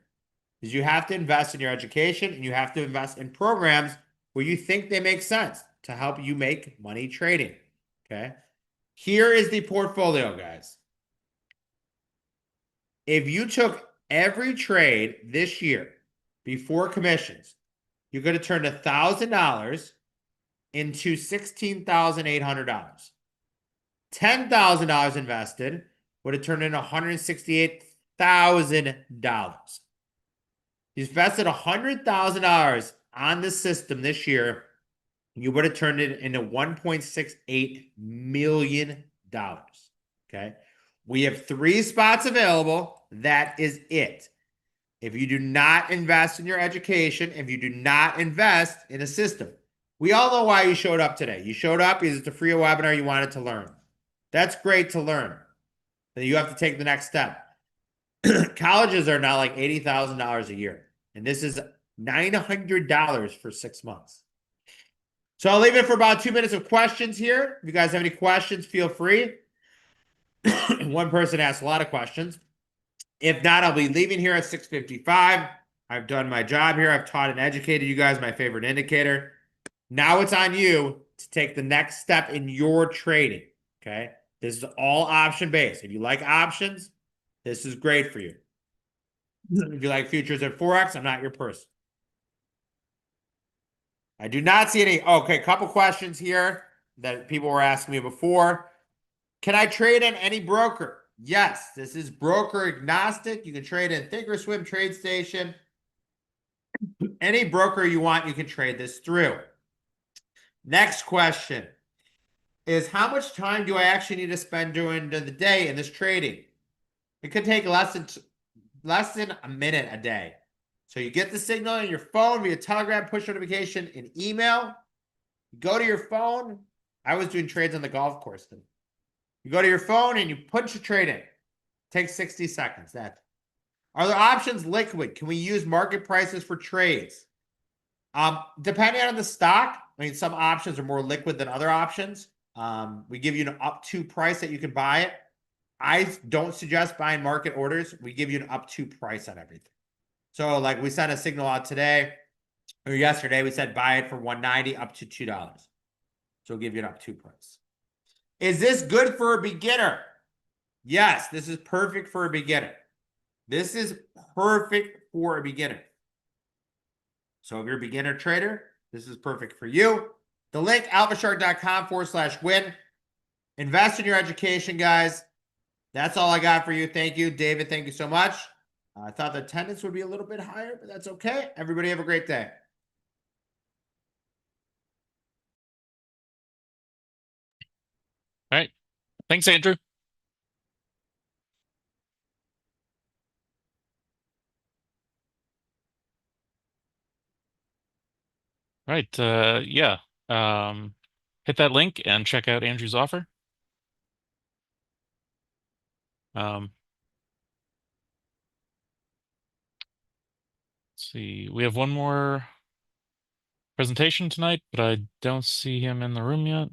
because you have to invest in your education and you have to invest in programs where you think they make sense to help you make money trading. Okay. Here is the portfolio, guys. If you took every trade this year before commissions, you're going to turn $1,000 into $16,800. $10,000 invested would have turned into $168,000. You invested $100,000 on the system this year, you would have turned it into $1.68 million. Okay. We have 3 spots available. That is it. If you do not invest in your education, if you do not invest in a system, we all know why you showed up today. You showed up because it's a free webinar you wanted to learn. That's great to learn. Then you have to take the next step. Colleges are now like $80,000 a year. And this is $900 for 6 months. So I'll leave it for about 2 minutes of questions here. If you guys have any questions, feel free. One person asked a lot of questions. If not, I'll be leaving here at 6:55. I've done my job here. I've taught and educated you guys my favorite indicator. Now it's on you to take the next step in your trading. Okay. This is all option based. If you like options, this is great for you. If you like futures and Forex, I'm not your person. I do not see any. Okay, a couple questions here that people were asking me before. Can I trade in any broker? Yes, this is broker agnostic. You can trade in Thinkorswim, TradeStation. Any broker you want, you can trade this through. Next question is, how much time do I actually need to spend during the day in this trading? It could take less than a minute a day. So you get the signal on your phone via Telegram, push notification, and email. You go to your phone. I was doing trades on the golf course then. You go to your phone and you punch a trade in. It takes 60 seconds. Are there options liquid? Can we use market prices for trades? Depending on the stock, I mean, some options are more liquid than other options. We give you an up to price that you can buy it. I don't suggest buying market orders. We give you an up to price on everything. So like we sent a signal out today or yesterday, we said buy it for $190 up to $2. So we'll give you an up to price. Is this good for a beginner? Yes, this is perfect for a beginner. This is perfect for a beginner. So if you're a beginner trader, this is perfect for you. The link, alphashark.com/win. Invest in your education, guys. That's all I got for you. Thank you, David. Thank you so much. I thought the attendance would be a little bit higher, but that's okay. Everybody have a great day. All right. Thanks, Andrew. right. Yeah. Hit that link and check out Andrew's offer. Let's see. We have one more presentation tonight, but I don't see him in the room yet.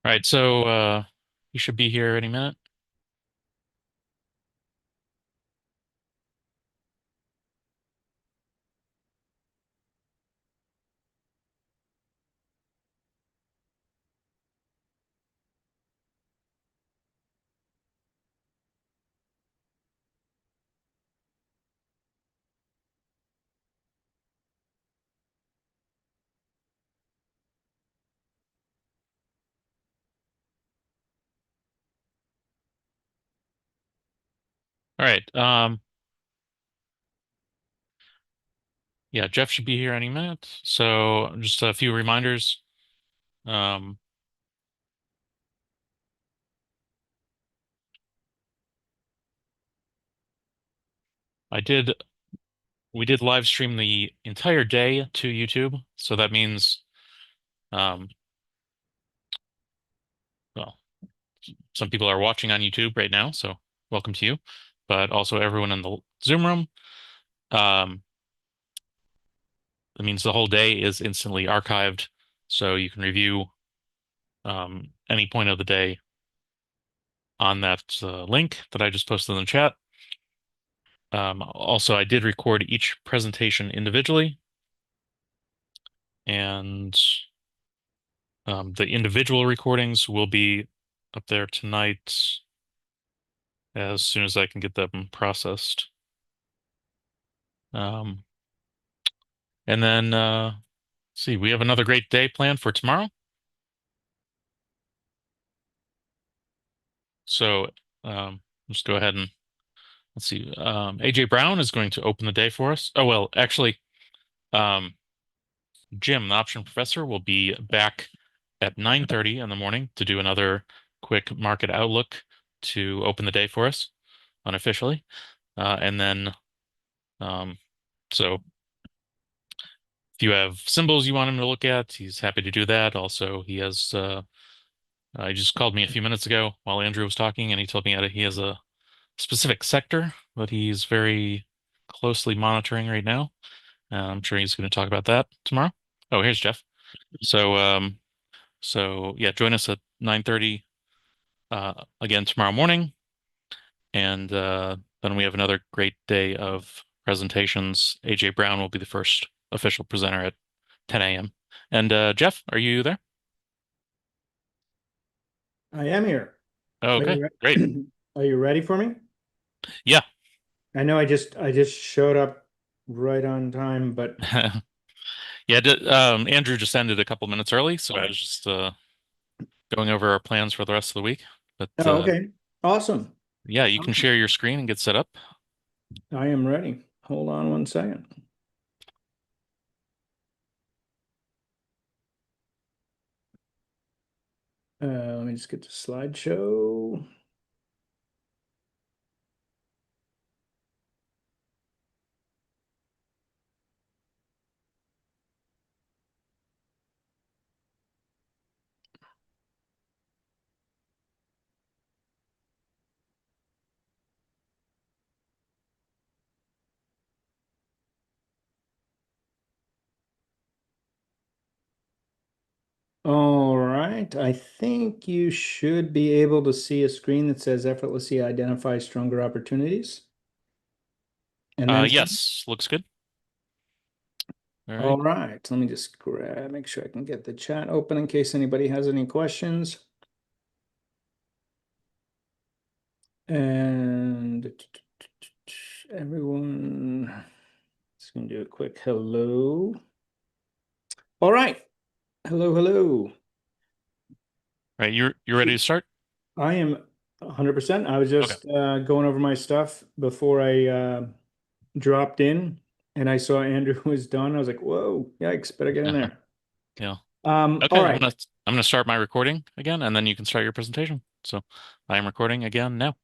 All right, so he should be here any minute. All right. Yeah, Jeff should be here any minute. So just a few reminders. Um, we did live stream the entire day to YouTube. So that means, well, some people are watching on YouTube right now. So welcome to you, but also everyone in the Zoom room. That means the whole day is instantly archived. So you can review any point of the day on that link that I just posted in the chat. Also, I did record each presentation individually, and the individual recordings will be up there tonight as soon as I can get them processed. And then, see, we have another great day planned for tomorrow. So just go ahead and let's see. AJ Brown is going to open the day for us. Oh, well, actually, Jim, the option professor, will be back at 9:30 in the morning to do another quick market outlook to open the day for us unofficially. And then, so if you have symbols you want him to look at, he's happy to do that. Also, he has, he just called me a few minutes ago while Andrew was talking, and he told me that he has a specific sector that he's very closely monitoring right now. I'm sure he's going to talk about that tomorrow. Oh, here's Jeff. So yeah, join us at 9:30 again tomorrow morning, and then we have another great day of presentations. AJ Brown will be the first official presenter at 10 a.m. And Jeff, are you there? I am here. Oh, okay, great. Are you ready for me? Yeah. I know I just showed up right on time, but Yeah, Andrew just ended a couple minutes early, so I was just going over our plans for the rest of the week. But oh, okay, awesome. Yeah, you can share your screen and get set up. I am ready. Hold on one second. Let me just get to slideshow. All right, I think you should be able to see a screen that says effortlessly identify stronger opportunities. And then Yes, looks good. All right, let me just make sure I can get the chat open in case anybody has any questions. And everyone, just gonna do a quick hello. All right, hello. Right, you're ready to start? I am 100%. I was just going over my stuff before I dropped in, and I saw Andrew was done. I was like, "Whoa, yikes! Better get in there." Yeah. All right. I'm going to start my recording again, and then you can start your presentation. So I am recording again now.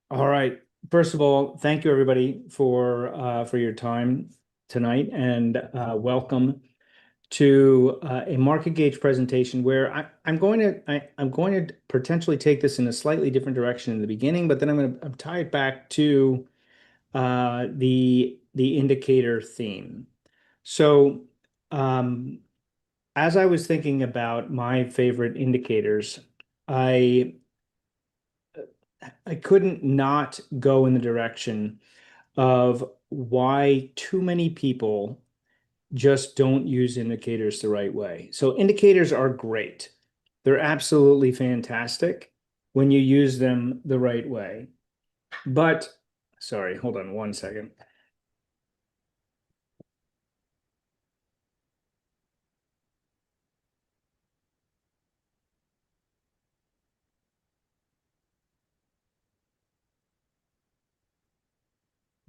All right. First of all, thank you everybody for your time tonight, and welcome to a market gauge presentation where I'm going to potentially take this in a slightly different direction in the beginning, but then I'm going to tie it back to the indicator theme. So as I was thinking about my favorite indicators, I couldn't not go in the direction of why too many people just don't use indicators the right way. So indicators are great. They're absolutely fantastic when you use them the right way. But, sorry, hold on one second.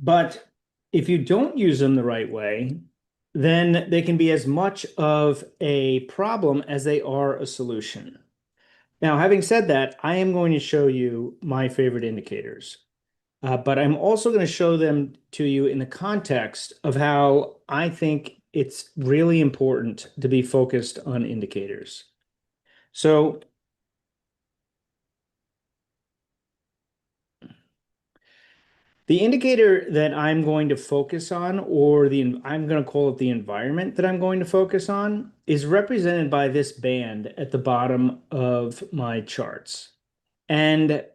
But if you don't use them the right way, then they can be as much of a problem as they are a solution. Now, having said that, I am going to show you my favorite indicators, but I'm also going to show them to you in the context of how I think it's really important to be focused on indicators. So the indicator that I'm going to focus on, or I'm going to call it the environment that I'm going to focus on, is represented by this band at the bottom of my charts. And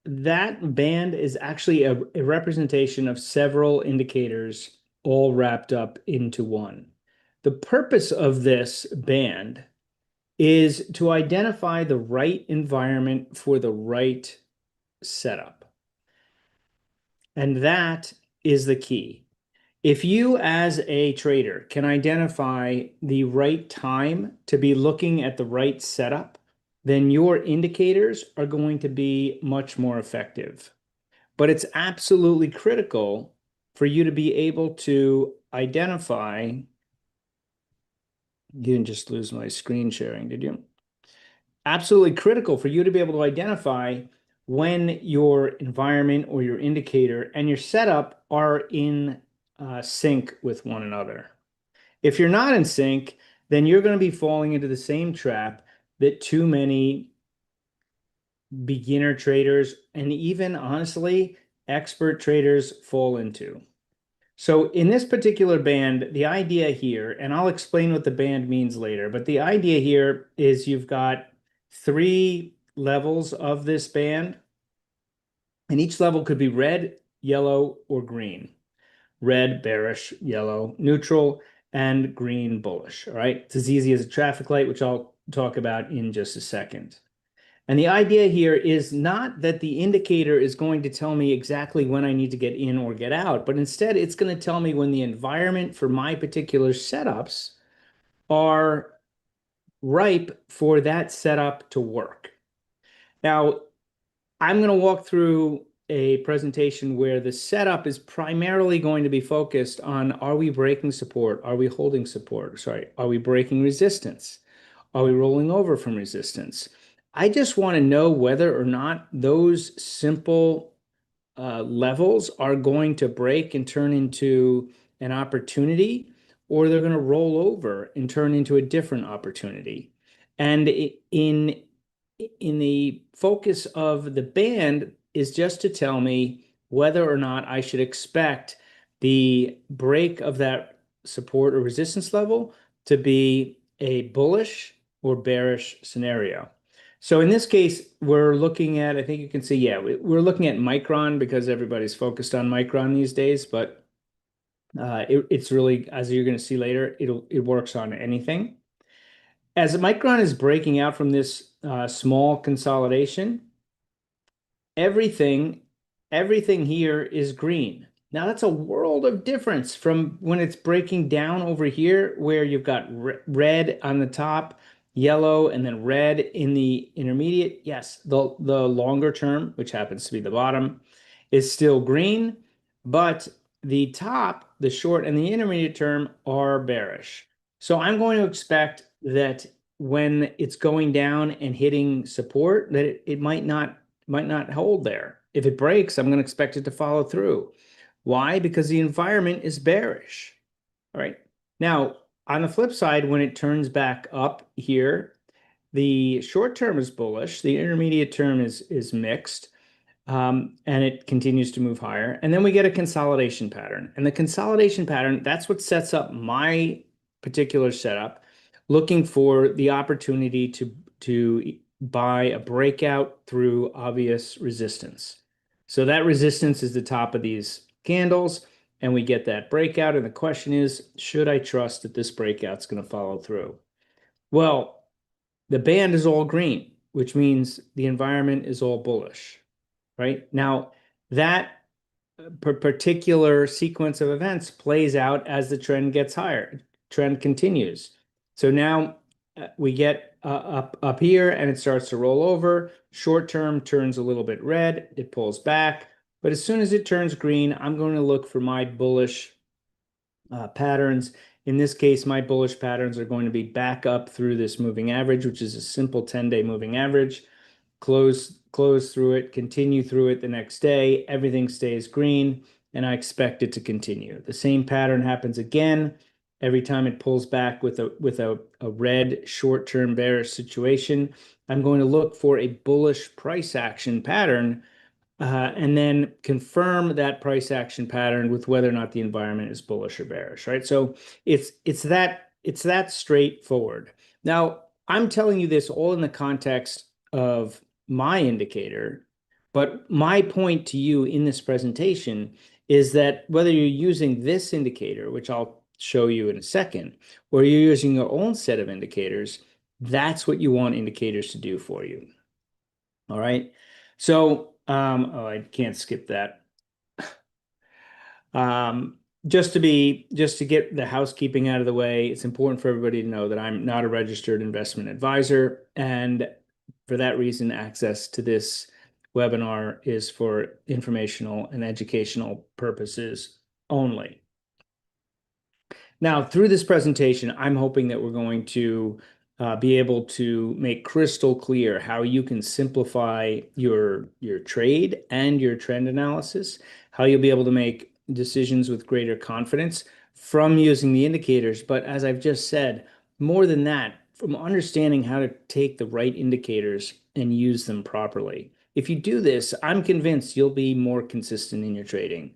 that band is actually a representation of several indicators all wrapped up into one. The purpose of this band is to identify the right environment for the right setup. And that is the key. If you, as a trader, can identify the right time to be looking at the right setup, then your indicators are going to be much more effective. But it's absolutely critical for you to be able to identify. You didn't just lose my screen sharing, did you? Absolutely critical for you to be able to identify when your environment or your indicator and your setup are in sync with one another. If you're not in sync, then you're going to be falling into the same trap that too many beginner traders and even honestly expert traders fall into. So in this particular band, the idea here, and I'll explain what the band means later, but the idea here is you've got 3 levels of this band, and each level could be red, yellow, or green. Red, bearish, yellow, neutral, and green, bullish. All right, it's as easy as a traffic light, which I'll talk about in just a second. And the idea here is not that the indicator is going to tell me exactly when I need to get in or get out, but instead it's going to tell me when the environment for my particular setups are ripe for that setup to work. Now, I'm going to walk through a presentation where the setup is primarily going to be focused on, are we breaking support? Are we holding support? Sorry, are we breaking resistance? Are we rolling over from resistance? I just want to know whether or not those simple levels are going to break and turn into an opportunity, or they're going to roll over and turn into a different opportunity. And in the focus of the band is just to tell me whether or not I should expect the break of that support or resistance level to be a bullish or bearish scenario. So in this case, we're looking at, I think you can see, yeah, we're looking at Micron because everybody's focused on Micron these days, but it's really, as you're going to see later, it works on anything. As Micron is breaking out from this small consolidation, everything here is green. Now that's a world of difference from when it's breaking down over here, where you've got red on the top, yellow, and then red in the intermediate. Yes, the longer term, which happens to be the bottom, is still green, but the top, the short, and the intermediate term are bearish. So I'm going to expect that when it's going down and hitting support, that it might not hold there. If it breaks, I'm going to expect it to follow through. Why? Because the environment is bearish. All right. Now, on the flip side, when it turns back up here, the short term is bullish, the intermediate term is mixed, and it continues to move higher. And then we get a consolidation pattern. And the consolidation pattern, that's what sets up my particular setup, looking for the opportunity to buy a breakout through obvious resistance. So that resistance is the top of these candles, and we get that breakout. And the question is, should I trust that this breakout's going to follow through? Well, the band is all green, which means the environment is all bullish, right? Now, that particular sequence of events plays out as the trend gets higher, trend continues. So now we get up here and it starts to roll over. Short term turns a little bit red, it pulls back. But as soon as it turns green, I'm going to look for my bullish patterns. In this case, my bullish patterns are going to be back up through this moving average, which is a simple 10-day moving average. Close through it, continue through it the next day, everything stays green, and I expect it to continue. The same pattern happens again every time it pulls back with a red short-term bearish situation. I'm going to look for a bullish price action pattern and then confirm that price action pattern with whether or not the environment is bullish or bearish, right? So it's that straightforward. Now, I'm telling you this all in the context of my indicator, but my point to you in this presentation is that whether you're using this indicator, which I'll show you in a second, or you're using your own set of indicators, that's what you want indicators to do for you. All right. So, oh, I can't skip that. Just to get the housekeeping out of the way, it's important for everybody to know that I'm not a registered investment advisor, and for that reason, access to this webinar is for informational and educational purposes only. Now, through this presentation, I'm hoping that we're going to be able to make crystal clear how you can simplify your trade and your trend analysis, how you'll be able to make decisions with greater confidence from using the indicators. But as I've just said, more than that, from understanding how to take the right indicators and use them properly. If you do this, I'm convinced you'll be more consistent in your trading.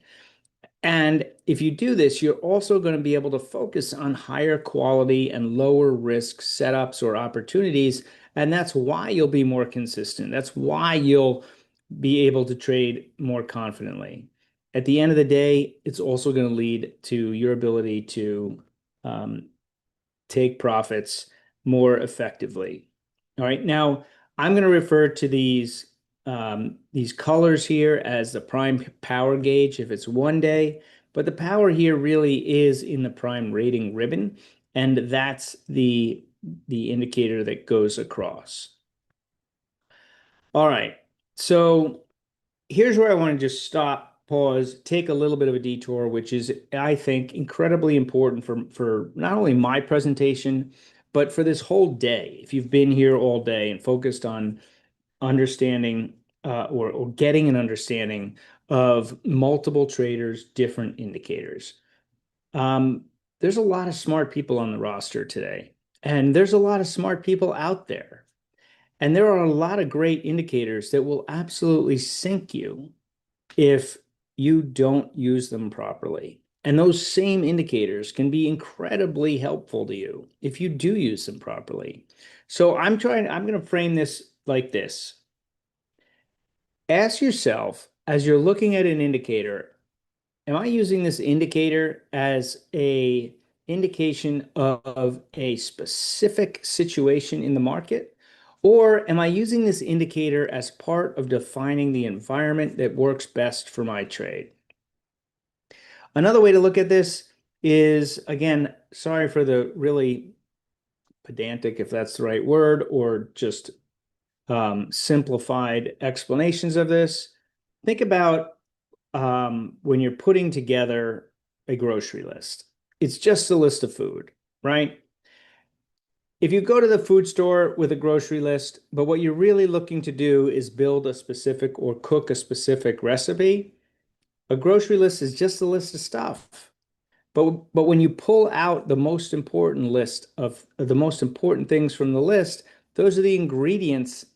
And if you do this, you're also going to be able to focus on higher quality and lower risk setups or opportunities. And that's why you'll be more consistent. That's why you'll be able to trade more confidently. At the end of the day, it's also going to lead to your ability to take profits more effectively. All right. Now, I'm going to refer to these colors here as the prime power gauge if it's 1 day, but the power here really is in the prime rating ribbon, and that's the indicator that goes across. All right, so here's where I want to just stop, pause, take a little bit of a detour, which is, I think, incredibly important for not only my presentation, but for this whole day. If you've been here all day and focused on understanding or getting an understanding of multiple traders, different indicators. There's a lot of smart people on the roster today, and there's a lot of smart people out there. And there are a lot of great indicators that will absolutely sink you if you don't use them properly. And those same indicators can be incredibly helpful to you if you do use them properly. So I'm going to frame this like this. Ask yourself, as you're looking at an indicator, am I using this indicator as an indication of a specific situation in the market? Or am I using this indicator as part of defining the environment that works best for my trade? Another way to look at this is, again, sorry for the really pedantic, if that's the right word, or just simplified explanations of this. Think about when you're putting together a grocery list. It's just a list of food, right? if you go to the food store with a grocery list, but what you're really looking to do is build a specific or cook a specific recipe, a grocery list is just a list of stuff. But when you pull out the most important list of the most important things from the list, those are the ingredients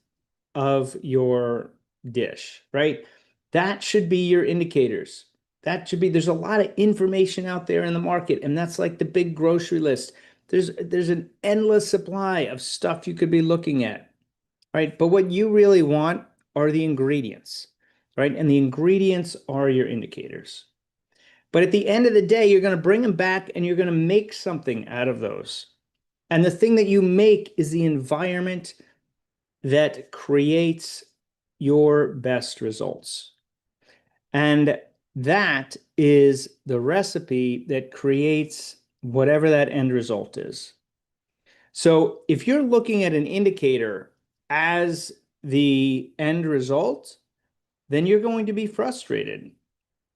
of your dish, right? That should be your indicators. That should be, there's a lot of information out there in the market, and that's like the big grocery list. There's an endless supply of stuff you could be looking at, right? But what you really want are the ingredients, right? And the ingredients are your indicators. But at the end of the day, you're going to bring them back and you're going to make something out of those. And the thing that you make is the environment that creates your best results. And that is the recipe that creates whatever that end result is. So if you're looking at an indicator as the end result, then you're going to be frustrated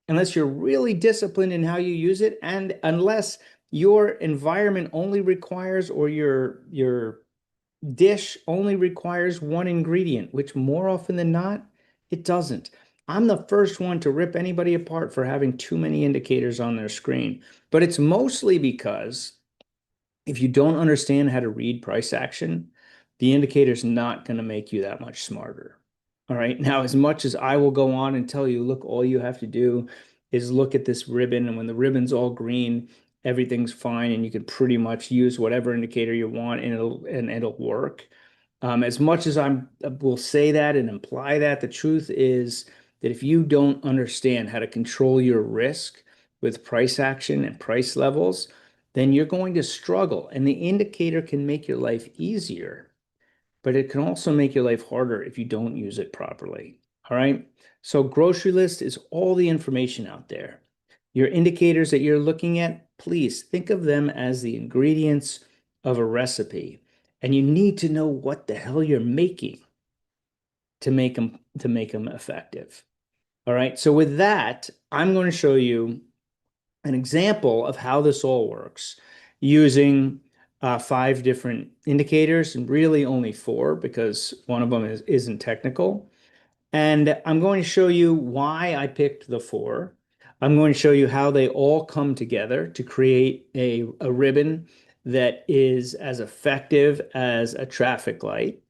unless you're really disciplined in how you use it, and unless your environment only requires, or your dish only requires one ingredient, which more often than not, it doesn't. I'm the first one to rip anybody apart for having too many indicators on their screen, but it's mostly because if you don't understand how to read price action, the indicator's not going to make you that much smarter. All right. Now, as much as I will go on and tell you, look, all you have to do is look at this ribbon, and when the ribbon's all green, everything's fine, and you can pretty much use whatever indicator you want, and it'll work. As much as I will say that and imply that, the truth is that if you don't understand how to control your risk with price action and price levels, then you're going to struggle. And the indicator can make your life easier, but it can also make your life harder if you don't use it properly. All right. So grocery list is all the information out there. Your indicators that you're looking at, please think of them as the ingredients of a recipe. And you need to know what the hell you're making to make them effective. All right. So with that, I'm going to show you an example of how this all works using 5 different indicators, and really only 4 because one of them isn't technical. And I'm going to show you why I picked the 4. I'm going to show you how they all come together to create a ribbon that is as effective as a traffic light.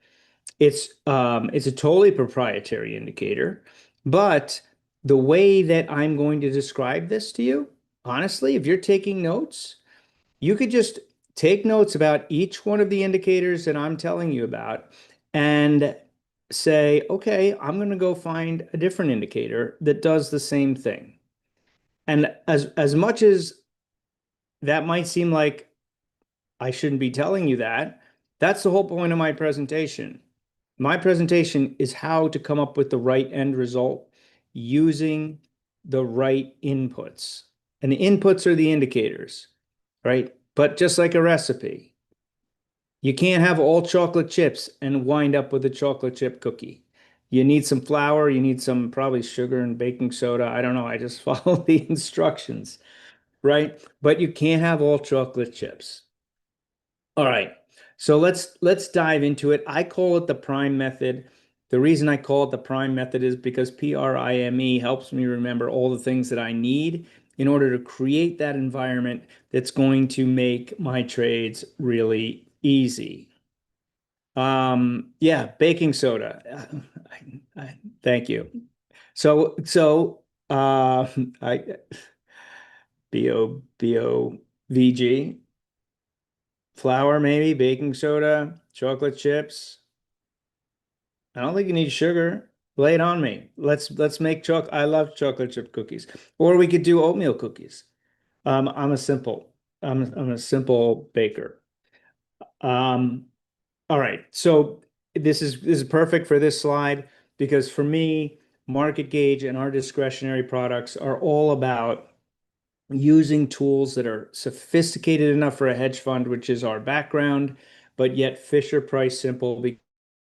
It's a totally proprietary indicator, but the way that I'm going to describe this to you, honestly, if you're taking notes, you could just take notes about each one of the indicators that I'm telling you about and say, okay, I'm going to go find a different indicator that does the same thing. And as much as that might seem like I shouldn't be telling you that, that's the whole point of my presentation. My presentation is how to come up with the right end result using the right inputs. And the inputs are the indicators, right? But just like a recipe, you can't have all chocolate chips and wind up with a chocolate chip cookie. You need some flour, you need some probably sugar and baking soda. I don't know, I just follow the instructions, right? But you can't have all chocolate chips. All right, so let's dive into it. I call it the prime method. The reason I call it the prime method is because PRIME helps me remember all the things that I need in order to create that environment that's going to make my trades really easy. Yeah, baking soda. Thank you. So I BOVG. Flour, maybe, baking soda, chocolate chips. I don't think you need sugar. Lay it on me. Let's make chocolate. I love chocolate chip cookies. Or we could do oatmeal cookies. I'm a simple baker. All right. So this is perfect for this slide because for me, Market Gauge and our discretionary products are all about using tools that are sophisticated enough for a hedge fund, which is our background, but yet Fisher Price simple.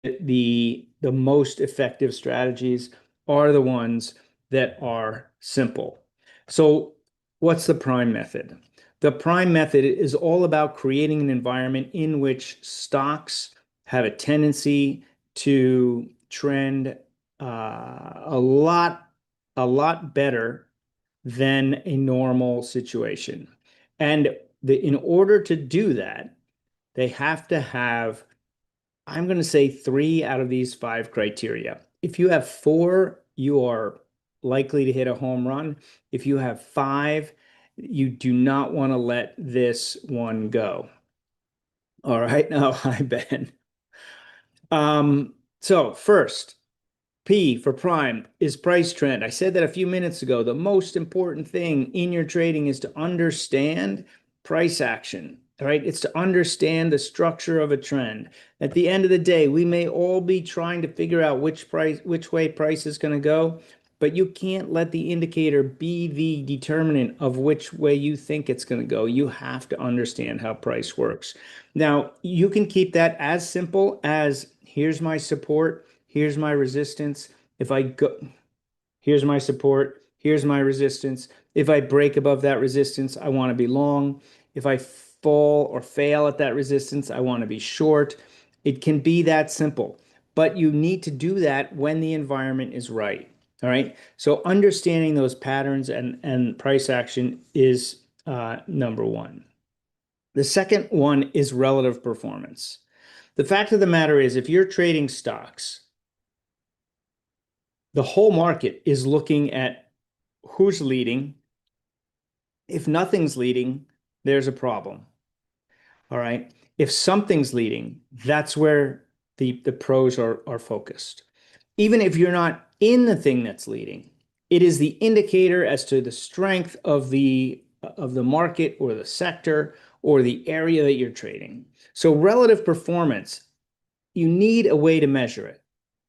The most effective strategies are the ones that are simple. So what's the prime method? The prime method is all about creating an environment in which stocks have a tendency to trend a lot better than a normal situation. And in order to do that, they have to have, I'm going to say 3 out of these 5 criteria. If you have 4, you are likely to hit a home run. If you have 5, you do not want to let this one go. All right. Now, hi, Ben. So first, P for prime is price trend. I said that a few minutes ago. The most important thing in your trading is to understand price action. All right. It's to understand the structure of a trend. At the end of the day, we may all be trying to figure out which way price is going to go, but you can't let the indicator be the determinant of which way you think it's going to go. You have to understand how price works. Now, you can keep that as simple as here's my support, here's my resistance. If I go, here's my support, here's my resistance. If I break above that resistance, I want to be long. If I fall or fail at that resistance, I want to be short. It can be that simple, but you need to do that when the environment is right. All right. So understanding those patterns and price action is number one. The second one is relative performance. The fact of the matter is, if you're trading stocks, the whole market is looking at who's leading. If nothing's leading, there's a problem. All right. If something's leading, that's where the pros are focused. Even if you're not in the thing that's leading, it is the indicator as to the strength of the market or the sector or the area that you're trading. So relative performance, you need a way to measure it.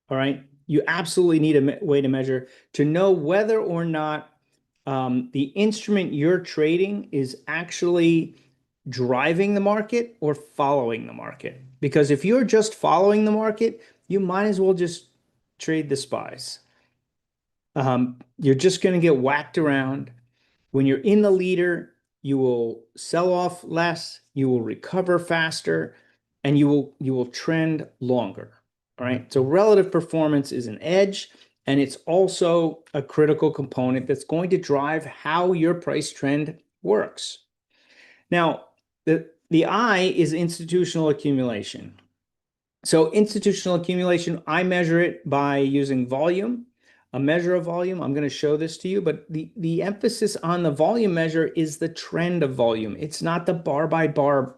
All right. You absolutely need a way to measure to know whether or not the instrument you're trading is actually driving the market or following the market. Because if you're just following the market, you might as well just trade the spies. You're just going to get whacked around. When you're in the leader, you will sell off less, you will recover faster, and you will trend longer. All right. So relative performance is an edge, and it's also a critical component that's going to drive how your price trend works. Now, the I is institutional accumulation. So institutional accumulation, I measure it by using volume, a measure of volume. I'm going to show this to you, but the emphasis on the volume measure is the trend of volume. It's not the bar by bar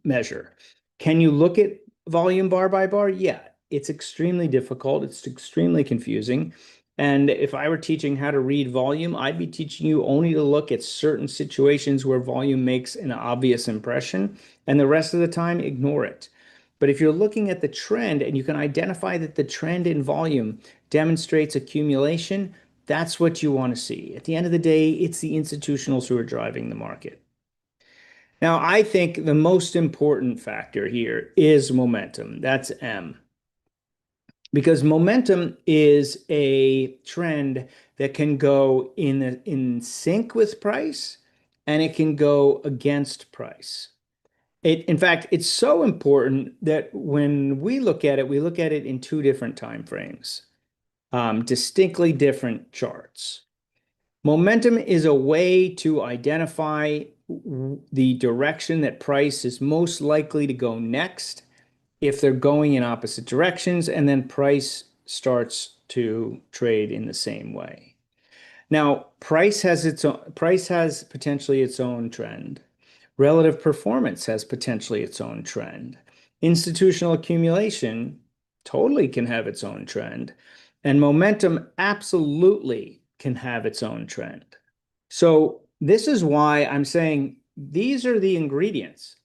measure. Can you look at volume bar by bar? Yeah, it's extremely difficult. It's extremely confusing. And if I were teaching how to read volume, I'd be teaching you only to look at certain situations where volume makes an obvious impression, and the rest of the time, ignore it. But if you're looking at the trend and you can identify that the trend in volume demonstrates accumulation, that's what you want to see. At the end of the day, it's the institutionals who are driving the market. Now, I think the most important factor here is momentum. That's M. Because momentum is a trend that can go in sync with price, and it can go against price. In fact, it's so important that when we look at it in 2 different time frames, distinctly different charts. Momentum is a way to identify the direction that price is most likely to go next if they're going in opposite directions, and then price starts to trade in the same way. Now, price has potentially its own trend. Relative performance has potentially its own trend. Institutional accumulation totally can have its own trend, and momentum absolutely can have its own trend. So this is why I'm saying these are the ingredients.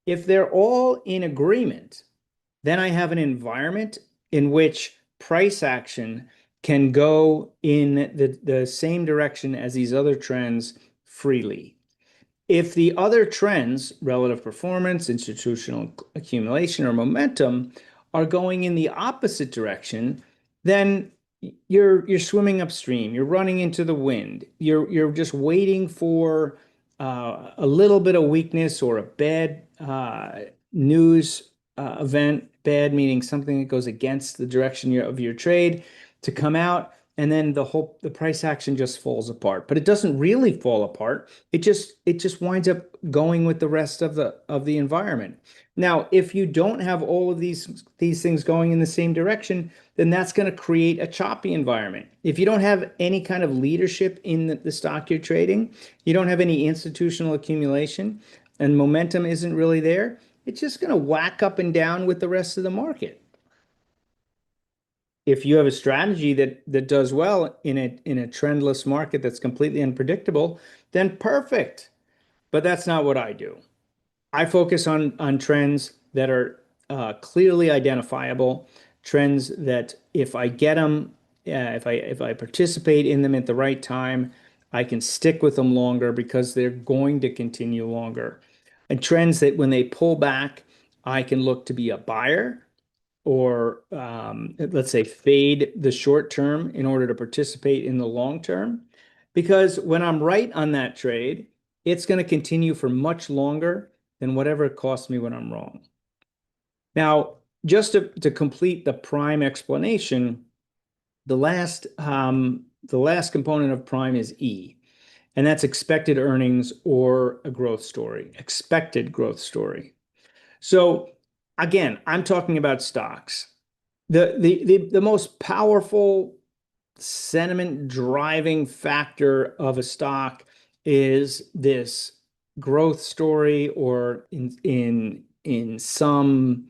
If they're all in agreement, then I have an environment in which price action can go in the same direction as these other trends freely. If the other trends, relative performance, institutional accumulation, or momentum, are going in the opposite direction, then you're swimming upstream. You're running into the wind. You're just waiting for a little bit of weakness or a bad news event, bad meaning something that goes against the direction of your trade, to come out, and then the price action just falls apart. But it doesn't really fall apart. It just winds up going with the rest of the environment. Now, if you don't have all of these things going in the same direction, then that's going to create a choppy environment. If you don't have any kind of leadership in the stock you're trading, you don't have any institutional accumulation, and momentum isn't really there, it's just going to whack up and down with the rest of the market. If you have a strategy that does well in a trendless market that's completely unpredictable, then perfect. But that's not what I do. I focus on trends that are clearly identifiable, trends that if I get them, if I participate in them at the right time, I can stick with them longer because they're going to continue longer. And trends that when they pull back, I can look to be a buyer, or let's say fade the short term in order to participate in the long term. Because when I'm right on that trade, it's going to continue for much longer than whatever it costs me when I'm wrong. Now, just to complete the prime explanation, the last component of prime is E, and that's expected earnings or a growth story, expected growth story. So again, I'm talking about stocks. The most powerful sentiment driving factor of a stock is this growth story, or in some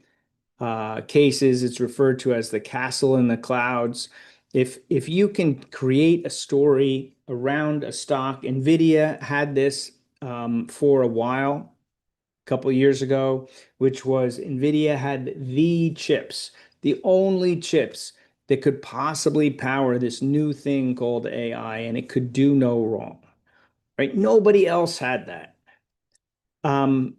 cases, it's referred to as the castle in the clouds. If you can create a story around a stock, NVIDIA had this for a while, a couple of years ago, which was NVIDIA had the chips, the only chips that could possibly power this new thing called AI, and it could do no wrong, right? Nobody else had that. Some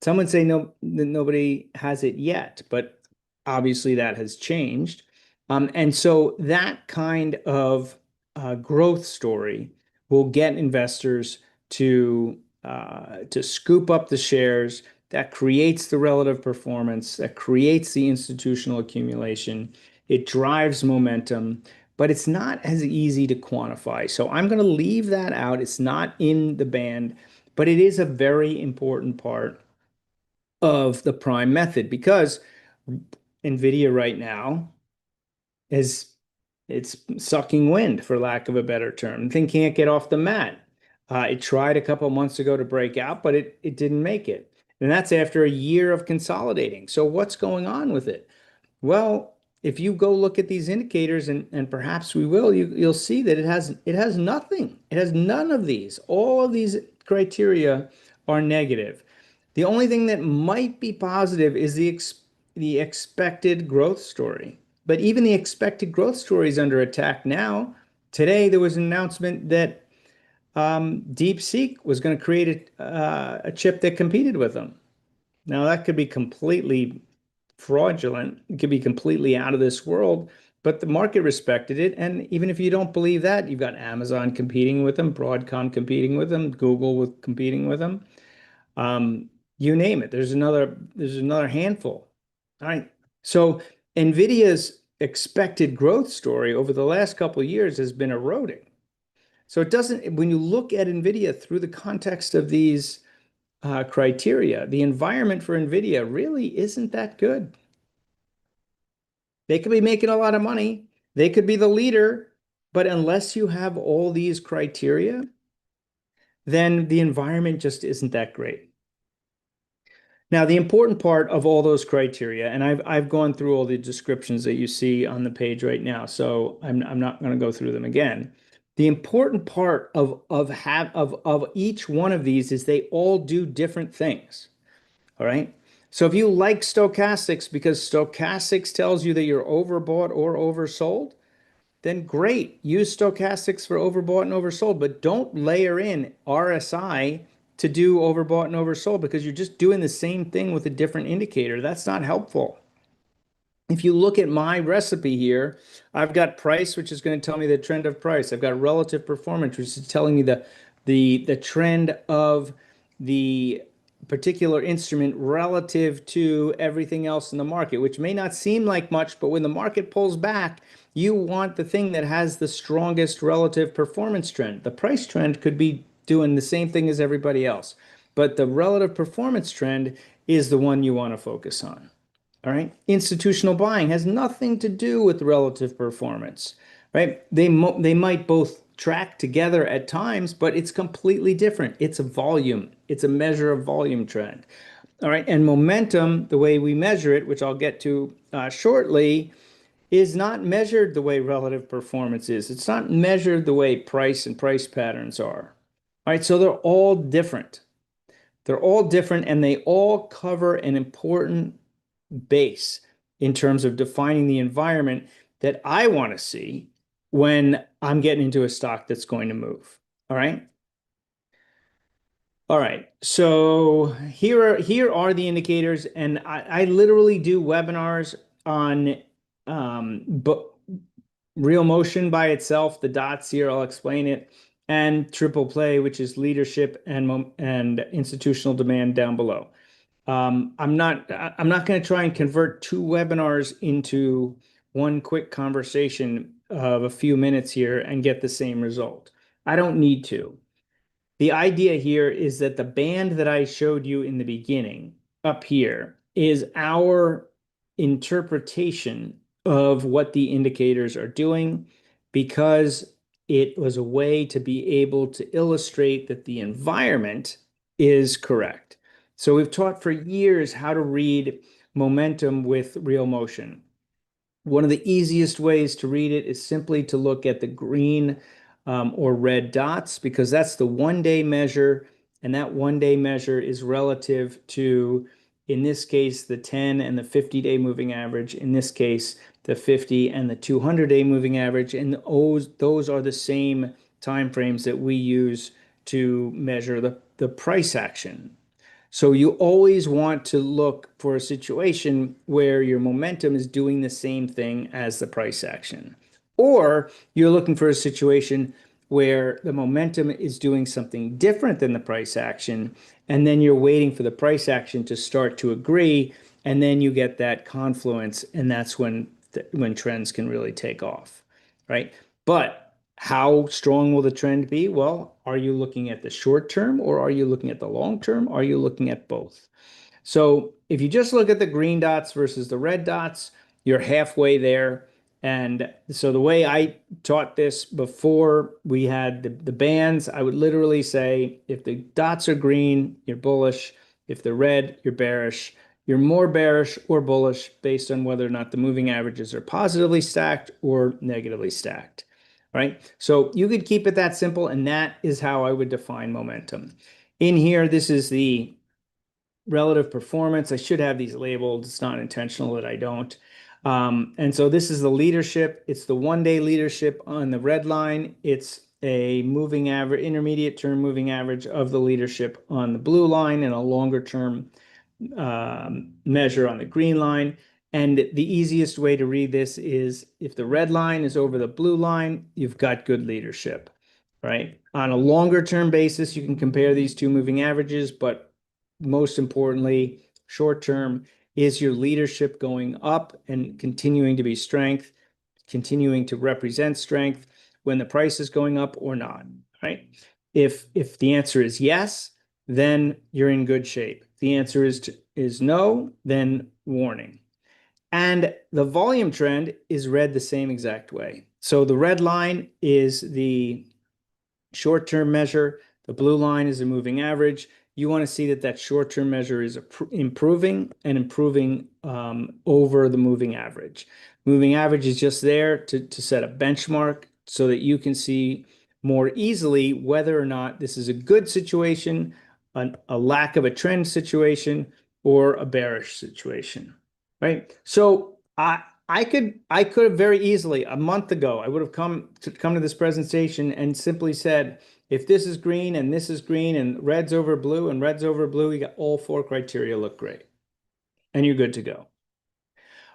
would say no, nobody has it yet, but obviously that has changed. And so that kind of growth story will get investors to scoop up the shares. That creates the relative performance, that creates the institutional accumulation. It drives momentum, but it's not as easy to quantify. So I'm going to leave that out. It's not in the band, but it is a very important part of the prime method, because NVIDIA right now it's sucking wind, for lack of a better term. The thing can't get off the mat. It tried a couple months ago to break out, but it didn't make it. And that's after a year of consolidating. So what's going on with it? Well, if you go look at these indicators, and perhaps we will, you'll see that it has nothing. It has none of these. All of these criteria are negative. The only thing that might be positive is the expected growth story. But even the expected growth story is under attack now. Today, there was an announcement that DeepSeek was going to create a chip that competed with them. Now, that could be completely fraudulent. It could be completely out of this world, but the market respected it. And even if you don't believe that, you've got Amazon competing with them, Broadcom competing with them, Google competing with them. You name it. There's another handful. All right. So NVIDIA's expected growth story over the last couple of years has been eroding. So it doesn't, when you look at NVIDIA through the context of these criteria, the environment for NVIDIA really isn't that good. They could be making a lot of money. They could be the leader, but unless you have all these criteria, then the environment just isn't that great. Now, the important part of all those criteria, and I've gone through all the descriptions that you see on the page right now, so I'm not going to go through them again. The important part of each one of these is they all do different things. All right. So if you like stochastics because stochastics tells you that you're overbought or oversold, then great. Use stochastics for overbought and oversold, but don't layer in RSI to do overbought and oversold, because you're just doing the same thing with a different indicator. That's not helpful. If you look at my recipe here, I've got price, which is going to tell me the trend of price. I've got relative performance, which is telling me the trend of the particular instrument relative to everything else in the market, which may not seem like much, but when the market pulls back, you want the thing that has the strongest relative performance trend. The price trend could be doing the same thing as everybody else, but the relative performance trend is the one you want to focus on. All right. Institutional buying has nothing to do with relative performance, right? They might both track together at times, but it's completely different. It's a volume. It's a measure of volume trend. All right. And momentum, the way we measure it, which I'll get to shortly, is not measured the way relative performance is. It's not measured the way price and price patterns are. All right. So they're all different. They're all different, and they all cover an important base in terms of defining the environment that I want to see when I'm getting into a stock that's going to move. All right. All right. So here are the indicators, and I literally do webinars on but real motion by itself, the dots here, I'll explain it, and triple play, which is leadership and institutional demand down below. I'm not going to try and convert two webinars into one quick conversation of a few minutes here and get the same result. I don't need to. The idea here is that the band that I showed you in the beginning up here is our interpretation of what the indicators are doing, because it was a way to be able to illustrate that the environment is correct. So we've taught for years how to read momentum with real motion. One of the easiest ways to read it is simply to look at the green or red dots, because that's the one-day measure, and that one-day measure is relative to, in this case, the 10 and the 50-day moving average, in this case, the 50 and the 200-day moving average, and those are the same time frames that we use to measure the price action. So you always want to look for a situation where your momentum is doing the same thing as the price action. Or you're looking for a situation where the momentum is doing something different than the price action, and then you're waiting for the price action to start to agree, and then you get that confluence, and that's when trends can really take off, right? But how strong will the trend be? Well, are you looking at the short term, or are you looking at the long term? Are you looking at both? So if you just look at the green dots versus the red dots, you're halfway there. And so the way I taught this before we had the bands, I would literally say, if the dots are green, you're bullish. If they're red, you're bearish. You're more bearish or bullish based on whether or not the moving averages are positively stacked or negatively stacked. Right? So you could keep it that simple, and that is how I would define momentum. In here, this is the relative performance. I should have these labeled. It's not intentional that I don't. And so this is the leadership. It's the one-day leadership on the red line. It's a moving average, intermediate term moving average of the leadership on the blue line, and a longer term measure on the green line. And the easiest way to read this is, if the red line is over the blue line, you've got good leadership, right? On a longer term basis, you can compare these two moving averages, but most importantly, short term, is your leadership going up and continuing to be strength, continuing to represent strength when the price is going up, or not, right? If the answer is yes, then you're in good shape. If the answer is no, then warning. And the volume trend is read the same exact way. So the red line is the short-term measure. The blue line is a moving average. You want to see that short-term measure is improving over the moving average. Moving average is just there to set a benchmark so that you can see more easily whether or not this is a good situation, a lack of a trend situation, or a bearish situation, right? So I could have very easily, a month ago, I would have come to this presentation and simply said, if this is green and this is green and red's over blue and red's over blue, you got all four criteria look great, and you're good to go.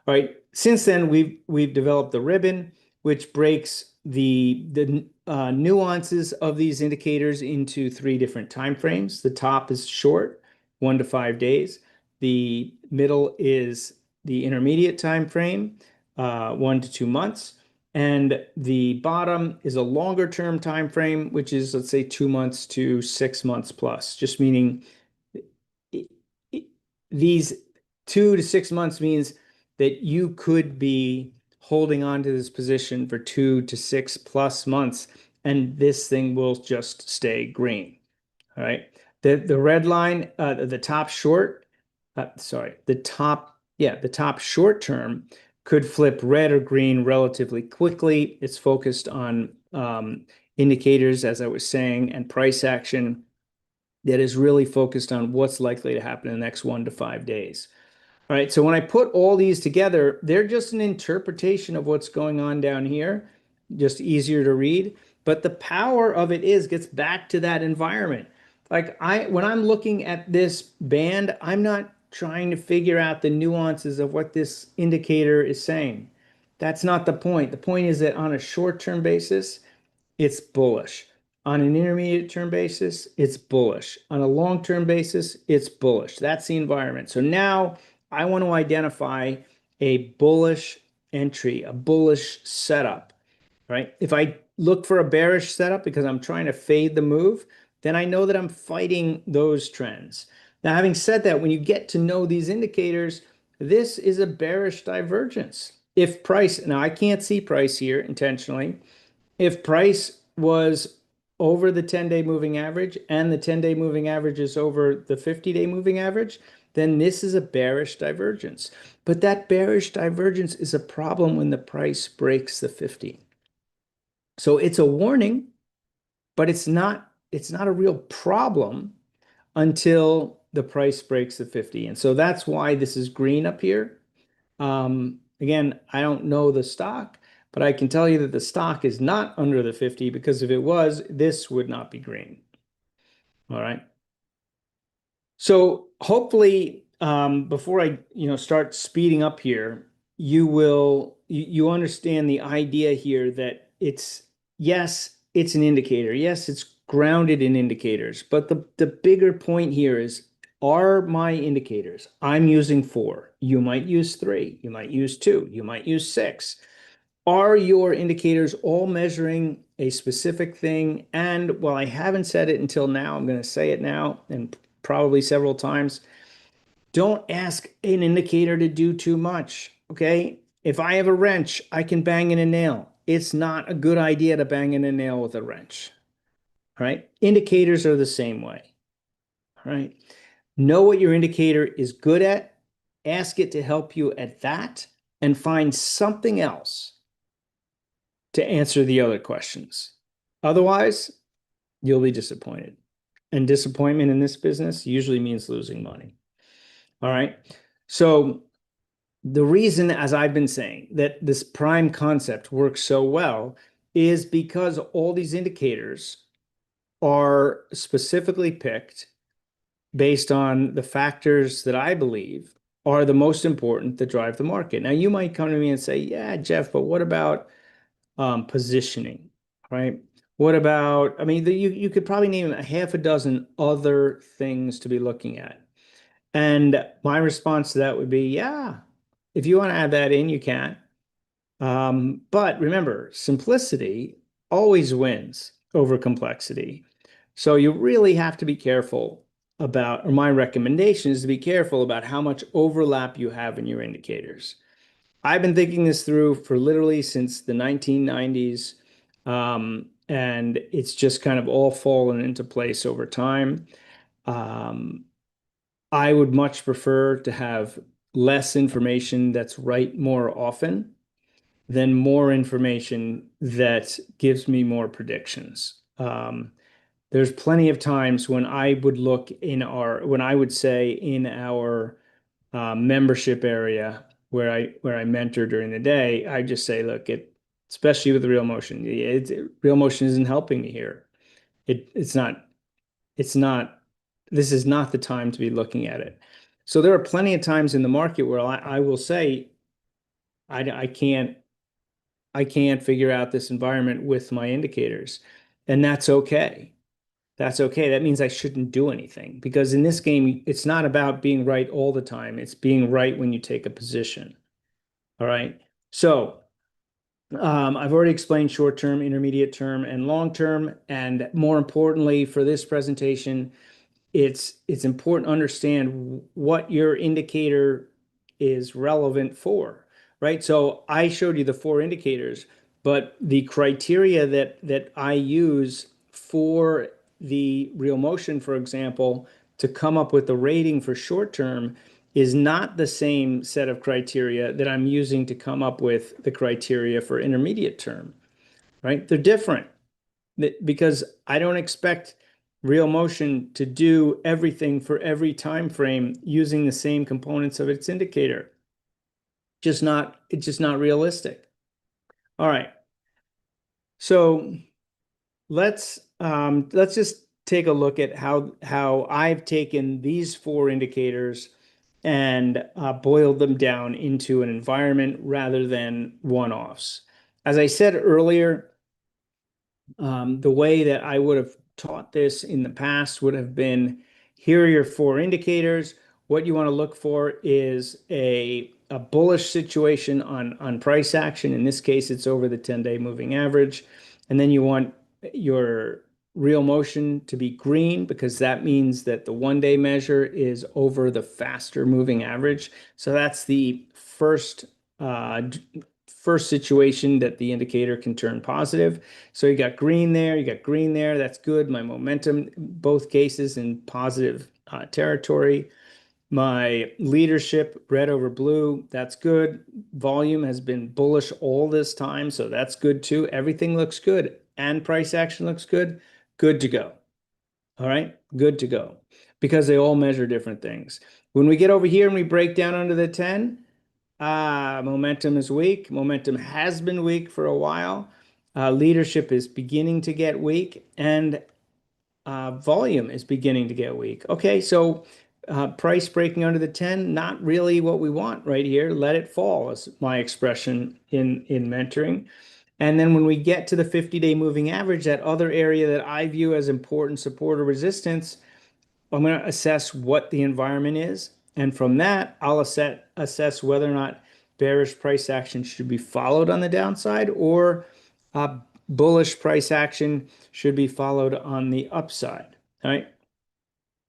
All right. Since then, we've developed the ribbon, which breaks the nuances of these indicators into 3 different time frames. The top is short, 1 to 5 days. The middle is the intermediate time frame, 1 to 2 months. And the bottom is a longer term time frame, which is, let's say, 2 months to 6 months plus, just meaning these 2 to 6 months means that you could be holding on to this position for 2 to 6 plus months, and this thing will just stay green. All right. The red line, the top short, the top short term could flip red or green relatively quickly. It's focused on indicators, as I was saying, and price action that is really focused on what's likely to happen in the next 1 to 5 days. All right, so when I put all these together, they're just an interpretation of what's going on down here, just easier to read. But the power of it gets back to that environment. Like when I'm looking at this band, I'm not trying to figure out the nuances of what this indicator is saying. That's not the point. The point is that on a short-term basis, it's bullish. On an intermediate term basis, it's bullish. On a long-term basis, it's bullish. That's the environment. So now I want to identify a bullish entry, a bullish setup, right? If I look for a bearish setup because I'm trying to fade the move, then I know that I'm fighting those trends. Now, having said that, when you get to know these indicators, this is a bearish divergence. If price, now I can't see price here intentionally. If price was over the 10-day moving average and the 10-day moving average is over the 50-day moving average, then this is a bearish divergence. But that bearish divergence is a problem when the price breaks the 50. So it's a warning, but it's not a real problem until the price breaks the 50. And so that's why this is green up here. Again, I don't know the stock, but I can tell you that the stock is not under the 50 because if it was, this would not be green. All right. So hopefully, before I start speeding up here, you understand the idea here that yes, it's an indicator. Yes, it's grounded in indicators. But the bigger point here is, are my indicators? I'm using 4. You might use 3. You might use 2. You might use 6. Are your indicators all measuring a specific thing? And while I haven't said it until now, I'm going to say it now and probably several times. Don't ask an indicator to do too much, okay? If I have a wrench, I can bang in a nail. It's not a good idea to bang in a nail with a wrench, all right? Indicators are the same way, all right? Know what your indicator is good at, ask it to help you at that, and find something else to answer the other questions. Otherwise, you'll be disappointed. And disappointment in this business usually means losing money. All right. So the reason, as I've been saying, that this prime concept works so well is because all these indicators are specifically picked based on the factors that I believe are the most important that drive the market. Now, you might come to me and say, yeah, Jeff, but what about positioning, right? What about, I mean, you could probably name a half a dozen other things to be looking at. And my response to that would be, yeah, if you want to add that in, you can. But remember, simplicity always wins over complexity. So you really have to be careful about, or my recommendation is to be careful about how much overlap you have in your indicators. I've been thinking this through for literally since the 1990s, and it's just kind of all fallen into place over time. I would much prefer to have less information that's right more often than more information that gives me more predictions. There's plenty of times when I would look when I would say in our membership area where I mentor during the day, I just say, look, especially with real motion, real motion isn't helping me here. It's not. This is not the time to be looking at it. So there are plenty of times in the market where I will say, I can't I can't figure out this environment with my indicators. And that's okay. That's okay. That means I shouldn't do anything, because in this game, it's not about being right all the time. It's being right when you take a position. All right. So I've already explained short term, intermediate term, and long term. And more importantly, for this presentation, it's important to understand what your indicator is relevant for, right? So I showed you the 4 indicators, but the criteria that I use for the real motion, for example, to come up with the rating for short term is not the same set of criteria that I'm using to come up with the criteria for intermediate term, right? They're different because I don't expect real motion to do everything for every time frame using the same components of its indicator. It's just not realistic. All right. So let's just take a look at how I've taken these 4 indicators and boiled them down into an environment rather than one-offs. As I said earlier, the way that I would have taught this in the past would have been, here are your 4 indicators. What you want to look for is a bullish situation on price action. In this case, it's over the 10-day moving average. And then you want your real motion to be green, because that means that the 1-day measure is over the faster moving average. So that's the first situation that the indicator can turn positive. So you got green there, you got green there. That's good. My momentum, both cases in positive territory. My leadership, red over blue, that's good. Volume has been bullish all this time, so that's good too. Everything looks good, and price action looks good. Good to go. All right, good to go, because they all measure different things. When we get over here and we break down under the 10, momentum is weak. Momentum has been weak for a while. Leadership is beginning to get weak, and volume is beginning to get weak. Okay, so price breaking under the 10, not really what we want right here. Let it fall is my expression in mentoring. And then when we get to the 50-day moving average, that other area that I view as important support or resistance, I'm going to assess what the environment is. And from that, I'll assess whether or not bearish price action should be followed on the downside, or bullish price action should be followed on the upside. All right.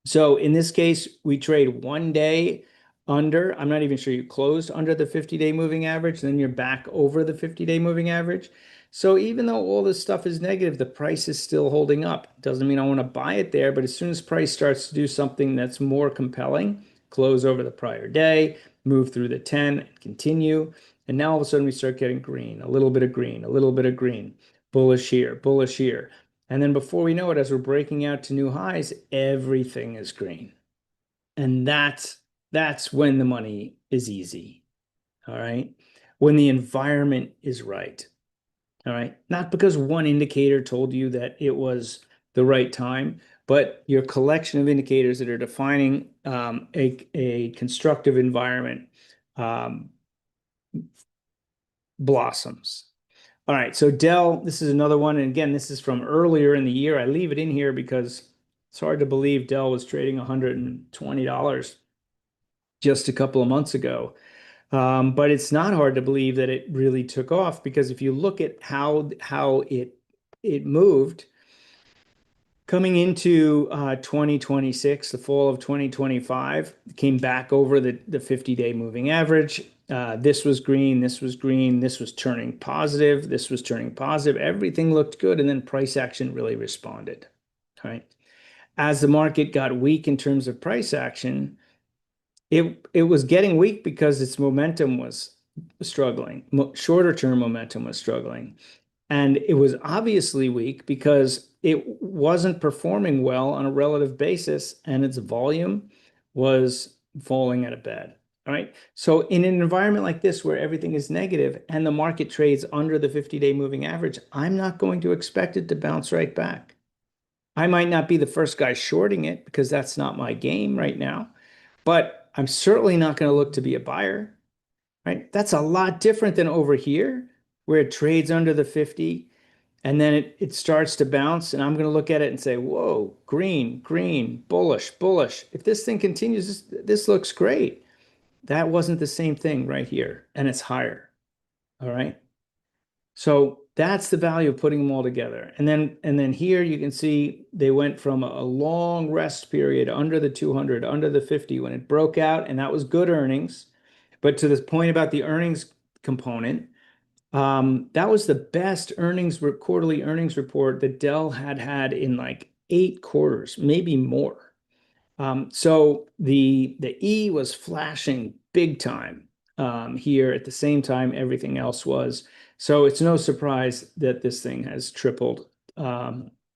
So in this case, we trade 1 day under. I'm not even sure you closed under the 50-day moving average. Then you're back over the 50-day moving average. So even though all this stuff is negative, the price is still holding up. Doesn't mean I want to buy it there, but as soon as price starts to do something that's more compelling, close over the prior day, move through the 10 and continue. And now all of a sudden we start getting green, a little bit of green, a little bit of green, bullish here, bullish here. And then before we know it, as we're breaking out to new highs, everything is green. And that's when the money is easy. All right. When the environment is right. All right. Not because one indicator told you that it was the right time, but your collection of indicators that are defining a constructive environment blossoms. All right. So Dell, this is another one. And again, this is from earlier in the year. I leave it in here because it's hard to believe Dell was trading $120 just a couple of months ago. But it's not hard to believe that it really took off, because if you look at how it moved coming into 2026, the fall of 2025, came back over the 50-day moving average. This was green, this was green, this was turning positive, this was turning positive. Everything looked good, and then price action really responded. All right. As the market got weak in terms of price action, it was getting weak because its momentum was struggling. Shorter term momentum was struggling. And it was obviously weak because it wasn't performing well on a relative basis, and its volume was falling out of bed. All right. So in an environment like this where everything is negative and the market trades under the 50-day moving average, I'm not going to expect it to bounce right back. I might not be the first guy shorting it, because that's not my game right now, but I'm certainly not going to look to be a buyer, right? That's a lot different than over here, where it trades under the 50 and then it starts to bounce, and I'm going to look at it and say, whoa, green, green, bullish, bullish. If this thing continues, this looks great. That wasn't the same thing right here, and it's higher. All right. So that's the value of putting them all together. And then here you can see they went from a long rest period under the 200, under the 50 when it broke out, and that was good earnings. But to this point about the earnings component, that was the best quarterly earnings report that Dell had in like 8 quarters, maybe more. So the E was flashing big time here at the same time everything else was. So it's no surprise that this thing has tripled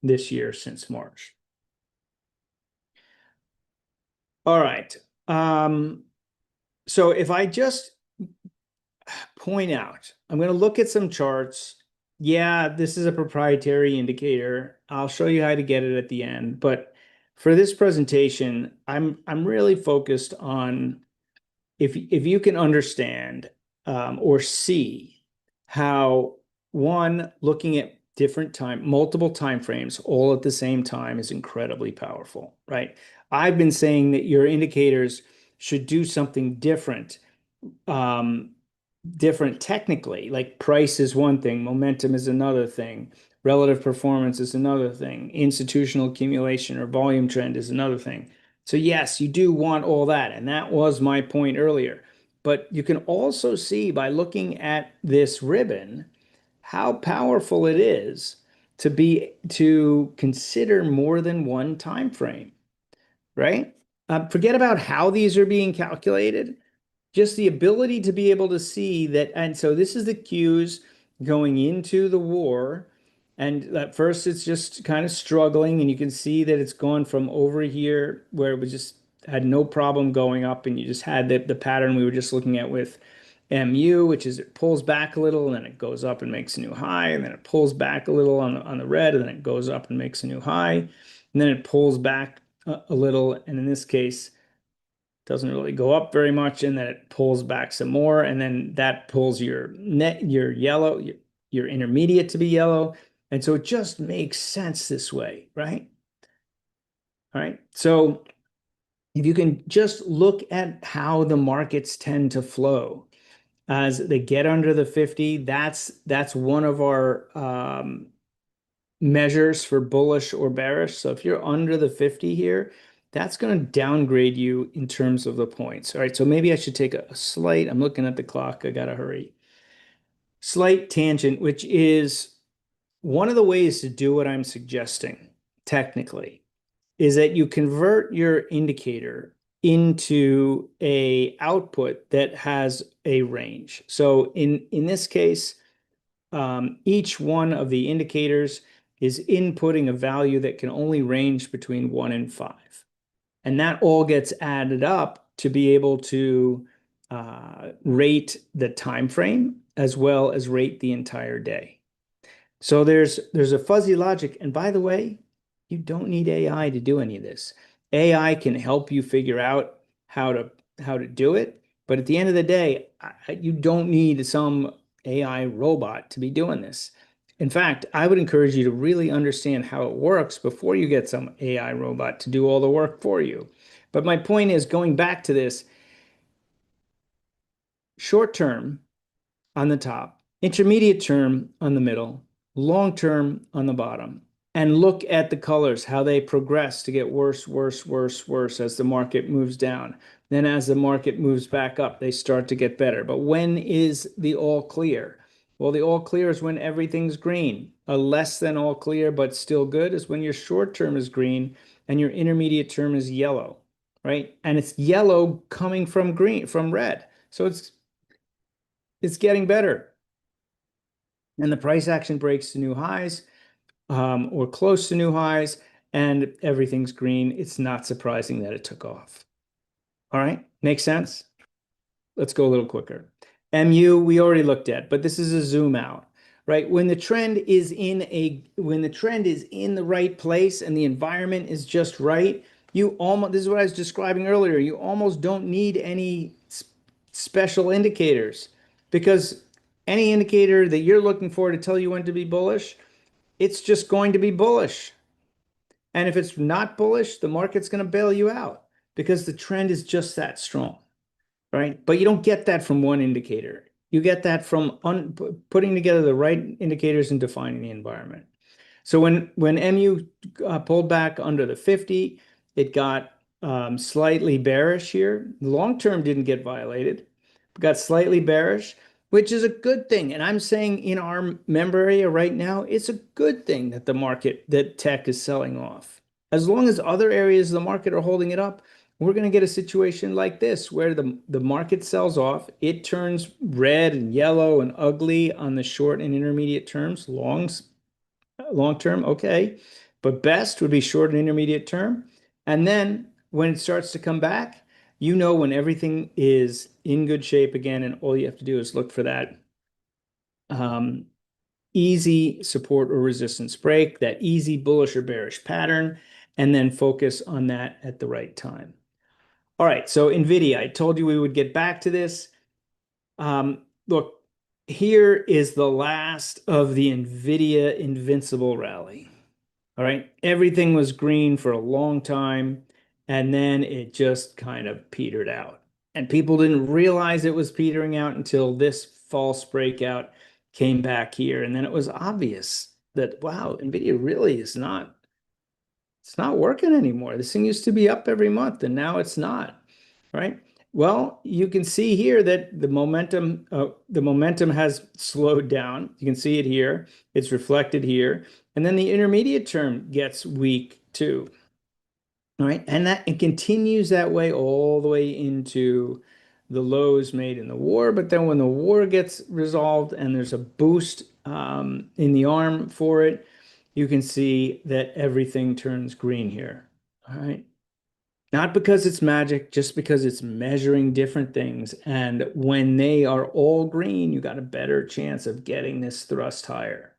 this year since March. All right. So if I just point out, I'm going to look at some charts. Yeah, this is a proprietary indicator. I'll show you how to get it at the end. But for this presentation, I'm really focused on if you can understand or see how one, looking at multiple time frames all at the same time is incredibly powerful, right? I've been saying that your indicators should do something different technically, like price is one thing, momentum is another thing, relative performance is another thing, institutional accumulation or volume trend is another thing. So yes, you do want all that, and that was my point earlier. But you can also see by looking at this ribbon how powerful it is to consider more than one time frame, right? Forget about how these are being calculated, just the ability to be able to see that. And so this is the cues going into the war. And at first it's just kind of struggling, and you can see that it's gone from over here where it was just had no problem going up, and you just had the pattern we were just looking at with MU, which is it pulls back a little and then it goes up and makes a new high, and then it pulls back a little on the red, and then it goes up and makes a new high, and then it pulls back a little, and in this case doesn't really go up very much, and then it pulls back some more, and then that pulls your yellow, your intermediate to be yellow. And so it just makes sense this way, right? All right. So if you can just look at how the markets tend to flow as they get under the 50, that's one of our measures for bullish or bearish. So if you're under the 50 here, that's going to downgrade you in terms of the points. All right, so maybe I should take a slight, I'm looking at the clock, I got to hurry. Slight tangent, which is one of the ways to do what I'm suggesting technically, is that you convert your indicator into a output that has a range. So in this case, each one of the indicators is inputting a value that can only range between 1 and 5. And that all gets added up to be able to rate the time frame as well as rate the entire day. So there's a fuzzy logic. And by the way, you don't need AI to do any of this. AI can help you figure out how to do it. But at the end of the day, you don't need some AI robot to be doing this. In fact, I would encourage you to really understand how it works before you get some AI robot to do all the work for you. But my point is, going back to this, short term on the top, intermediate term on the middle, long term on the bottom, and look at the colors, how they progress to get worse, worse, worse, worse as the market moves down. Then as the market moves back up, they start to get better. But when is the all clear? Well, the all clear is when everything's green. A less than all clear, but still good, is when your short term is green and your intermediate term is yellow, right? And it's yellow coming from green, from red. So it's getting better. And the price action breaks to new highs or close to new highs, and everything's green. It's not surprising that it took off. All right, makes sense? Let's go a little quicker. MU, we already looked at, but this is a zoom out, right? When the trend is in the right place and the environment is just right, this is what I was describing earlier, you almost don't need any special indicators, because any indicator that you're looking for to tell you when to be bullish, it's just going to be bullish. And if it's not bullish, the market's going to bail you out because the trend is just that strong, right? But you don't get that from one indicator. You get that from putting together the right indicators and defining the environment. So when MU pulled back under the 50, it got slightly bearish here. The long term didn't get violated, but got slightly bearish, which is a good thing. And I'm saying in our member area right now, it's a good thing that the market, that tech is selling off. As long as other areas of the market are holding it up, we're going to get a situation like this where the market sells off. It turns red and yellow and ugly on the short and intermediate terms. Long term, okay. But best would be short and intermediate term. And then when it starts to come back, you know when everything is in good shape again, and all you have to do is look for that easy support or resistance break, that easy bullish or bearish pattern, and then focus on that at the right time. All right, so NVIDIA, I told you we would get back to this. Look, here is the last of the NVIDIA invincible rally. All right, everything was green for a long time, and then it just kind of petered out. And people didn't realize it was petering out until this false breakout came back here. And then it was obvious that, wow, NVIDIA really is not, it's not working anymore. This thing used to be up every month, and now it's not, right? Well, you can see here that the momentum has slowed down. You can see it here. It's reflected here. And then the intermediate term gets weak too. All right. And it continues that way all the way into the lows made in the war. But then when the war gets resolved and there's a boost in the arm for it, you can see that everything turns green here. All right. Not because it's magic, just because it's measuring different things. And when they are all green, you got a better chance of getting this thrust higher.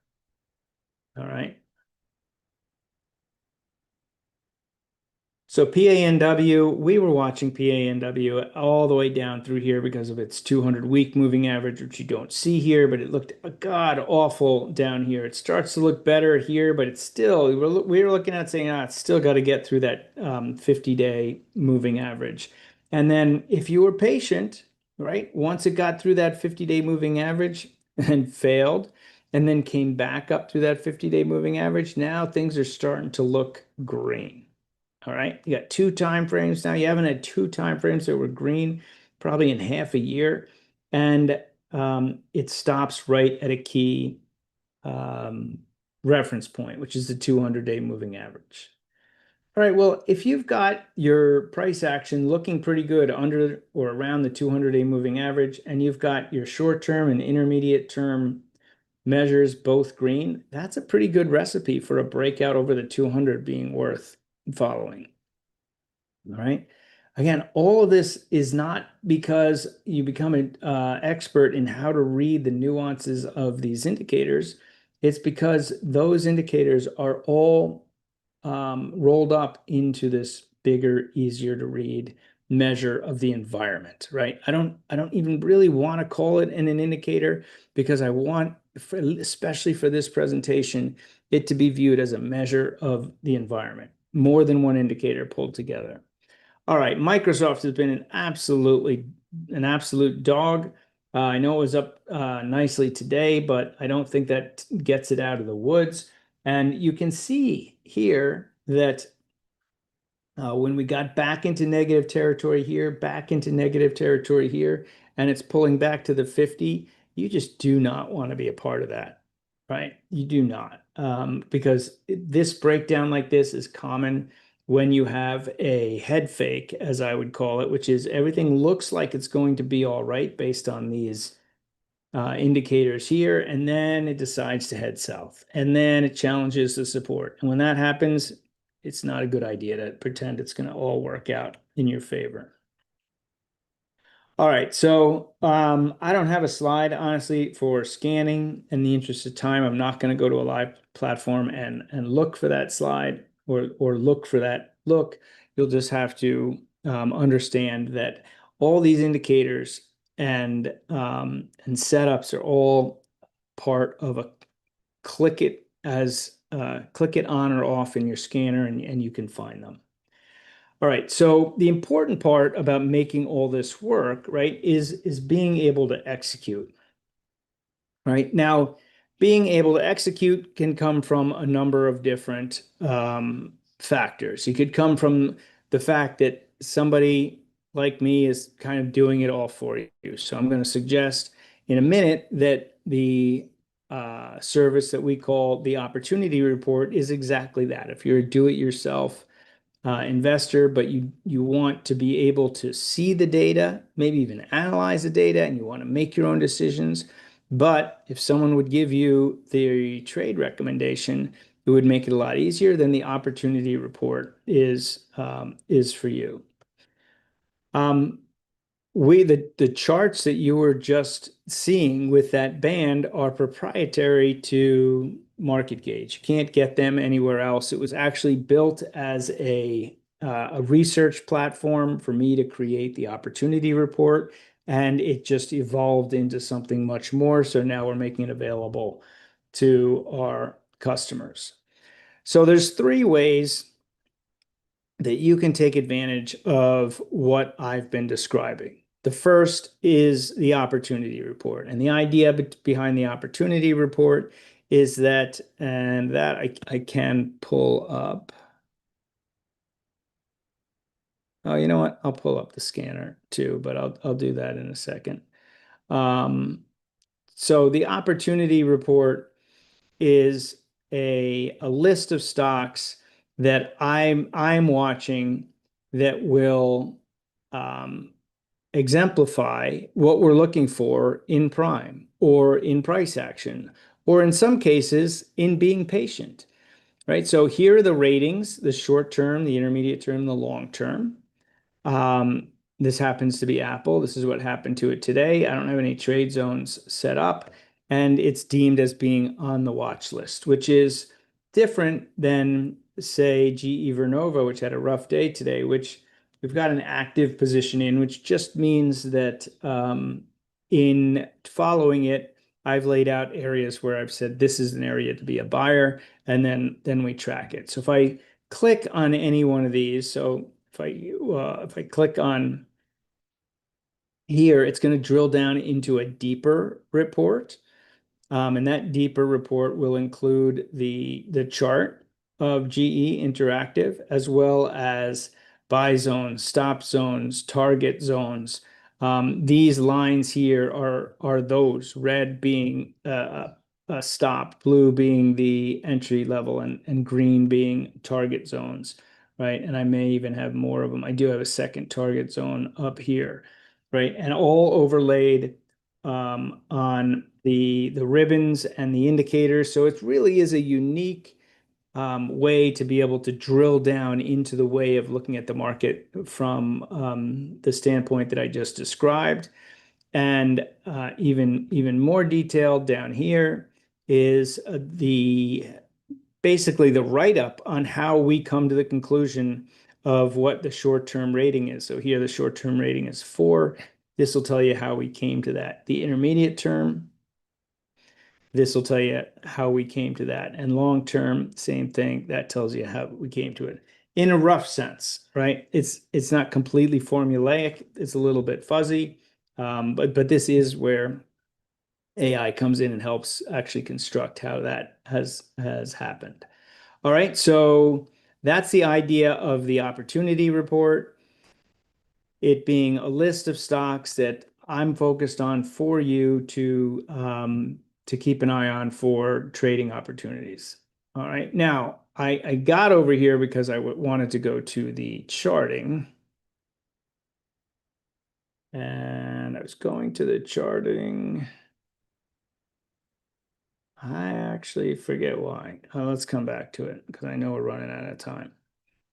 All right. So PANW, we were watching PANW all the way down through here because of its 200-week moving average, which you don't see here, but it looked god awful down here. It starts to look better here, but it's still, we were looking at it saying, it's still got to get through that 50-day moving average. And then if you were patient, right, once it got through that 50-day moving average and failed, and then came back up through that 50-day moving average, now things are starting to look green. All right, you got 2 time frames now. You haven't had 2 time frames that were green probably in half a year, and it stops right at a key reference point, which is the 200-day moving average. All right, well, if you've got your price action looking pretty good under or around the 200-day moving average, and you've got your short-term and intermediate term measures both green, that's a pretty good recipe for a breakout over the 200 being worth following. All right. Again, all of this is not because you become an expert in how to read the nuances of these indicators. It's because those indicators are all rolled up into this bigger, easier to read measure of the environment, right? I don't even really want to call it an indicator because I want, especially for this presentation, it to be viewed as a measure of the environment, more than one indicator pulled together. All right, Microsoft has been an absolute dog. I know it was up nicely today, but I don't think that gets it out of the woods. And you can see here that when we got back into negative territory here, back into negative territory here, and it's pulling back to the 50, you just do not want to be a part of that, right? You do not, because this breakdown like this is common when you have a head fake, as I would call it, which is everything looks like it's going to be all right based on these indicators here, and then it decides to head south, and then it challenges the support. And when that happens, it's not a good idea to pretend it's going to all work out in your favor. All right, so I don't have a slide, honestly, for scanning. In the interest of time, I'm not going to go to a live platform and look for that slide or look for that look. You'll just have to understand that all these indicators and setups are all part of a click it on or off in your scanner, and you can find them. All right, so the important part about making all this work, right, is being able to execute. Right now, being able to execute can come from a number of different factors. It could come from the fact that somebody like me is kind of doing it all for you. So I'm going to suggest in a minute that the service that we call the Opportunity Report is exactly that. If you're a do-it-yourself investor, but you want to be able to see the data, maybe even analyze the data, and you want to make your own decisions. But if someone would give you the trade recommendation, it would make it a lot easier. Then the Opportunity Report is for you. The charts that you were just seeing with that band are proprietary to Market Gauge. You can't get them anywhere else. It was actually built as a research platform for me to create the Opportunity Report, and it just evolved into something much more. So now we're making it available to our customers. So there's 3 ways that you can take advantage of what I've been describing. The first is the Opportunity Report. And the idea behind the Opportunity Report is that, and that I can pull up. Oh, you know what? I'll pull up the scanner too, but I'll do that in a second. So the Opportunity Report is a list of stocks that I'm watching that will exemplify what we're looking for in prime or in price action, or in some cases in being patient, right? So here are the ratings: the short term, the intermediate term, the long term. This happens to be Apple. This is what happened to it today. I don't have any trade zones set up, and it's deemed as being on the watch list, which is different than, say, GE Vernova, which had a rough day today, which we've got an active position in, which just means that in following it, I've laid out areas where I've said this is an area to be a buyer, and then we track it. So if I click on any one of these, so if I click on here, it's going to drill down into a deeper report. And that deeper report will include the chart of GE Interactive, as well as buy zones, stop zones, target zones. These lines here are those, red being a stop, blue being the entry level, and green being target zones, right? And I may even have more of them. I do have a second target zone up here, right? And all overlaid on the ribbons and the indicators. So it really is a unique way to be able to drill down into the way of looking at the market from the standpoint that I just described. And even more detailed down here is basically the write-up on how we come to the conclusion of what the short-term rating is. So here the short-term rating is 4. This will tell you how we came to that. The intermediate term, this will tell you how we came to that. And long term, same thing. That tells you how we came to it in a rough sense, right? It's not completely formulaic. It's a little bit fuzzy, but this is where AI comes in and helps actually construct how that has happened. All right, so that's the idea of the Opportunity Report. It being a list of stocks that I'm focused on for you to keep an eye on for trading opportunities. All right, now I got over here because I wanted to go to the charting. And I was going to the charting. I actually forget why. Let's come back to it because I know we're running out of time.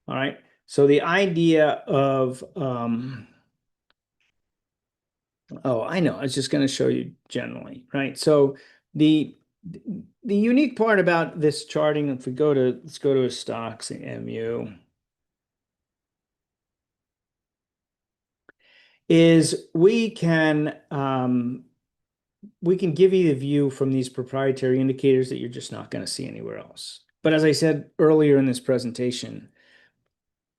All right, so the idea of oh, I know. I was just going to show you generally, right? So the unique part about this charting, if we go to, let's go to a stocks, the MU, is we can give you the view from these proprietary indicators that you're just not going to see anywhere else. But as I said earlier in this presentation,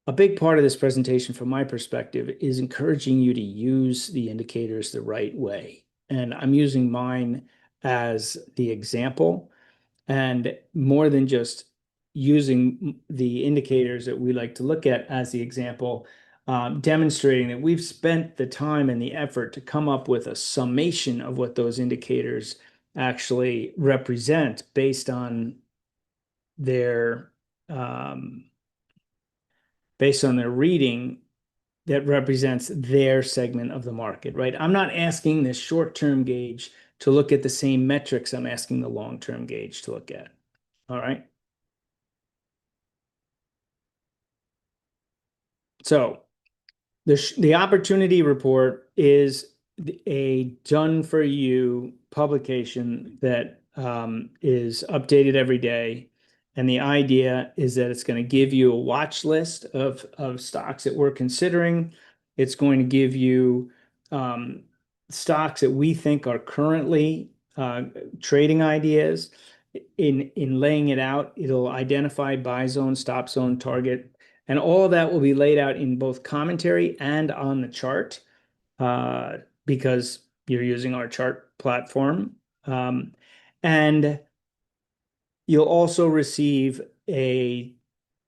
a big part of this presentation from my perspective is encouraging you to use the indicators the right way. And I'm using mine as the example, and more than just using the indicators that we like to look at as the example, demonstrating that we've spent the time and the effort to come up with a summation of what those indicators actually represent based on their reading that represents their segment of the market, right? I'm not asking this short-term gauge to look at the same metrics I'm asking the long-term gauge to look at. All right. So the opportunity report is a done-for-you publication that is updated every day. And the idea is that it's going to give you a watch list of stocks that we're considering. It's going to give you stocks that we think are currently trading ideas. In laying it out, it'll identify buy zone, stop zone, target, and all of that will be laid out in both commentary and on the chart because you're using our chart platform. And you'll also receive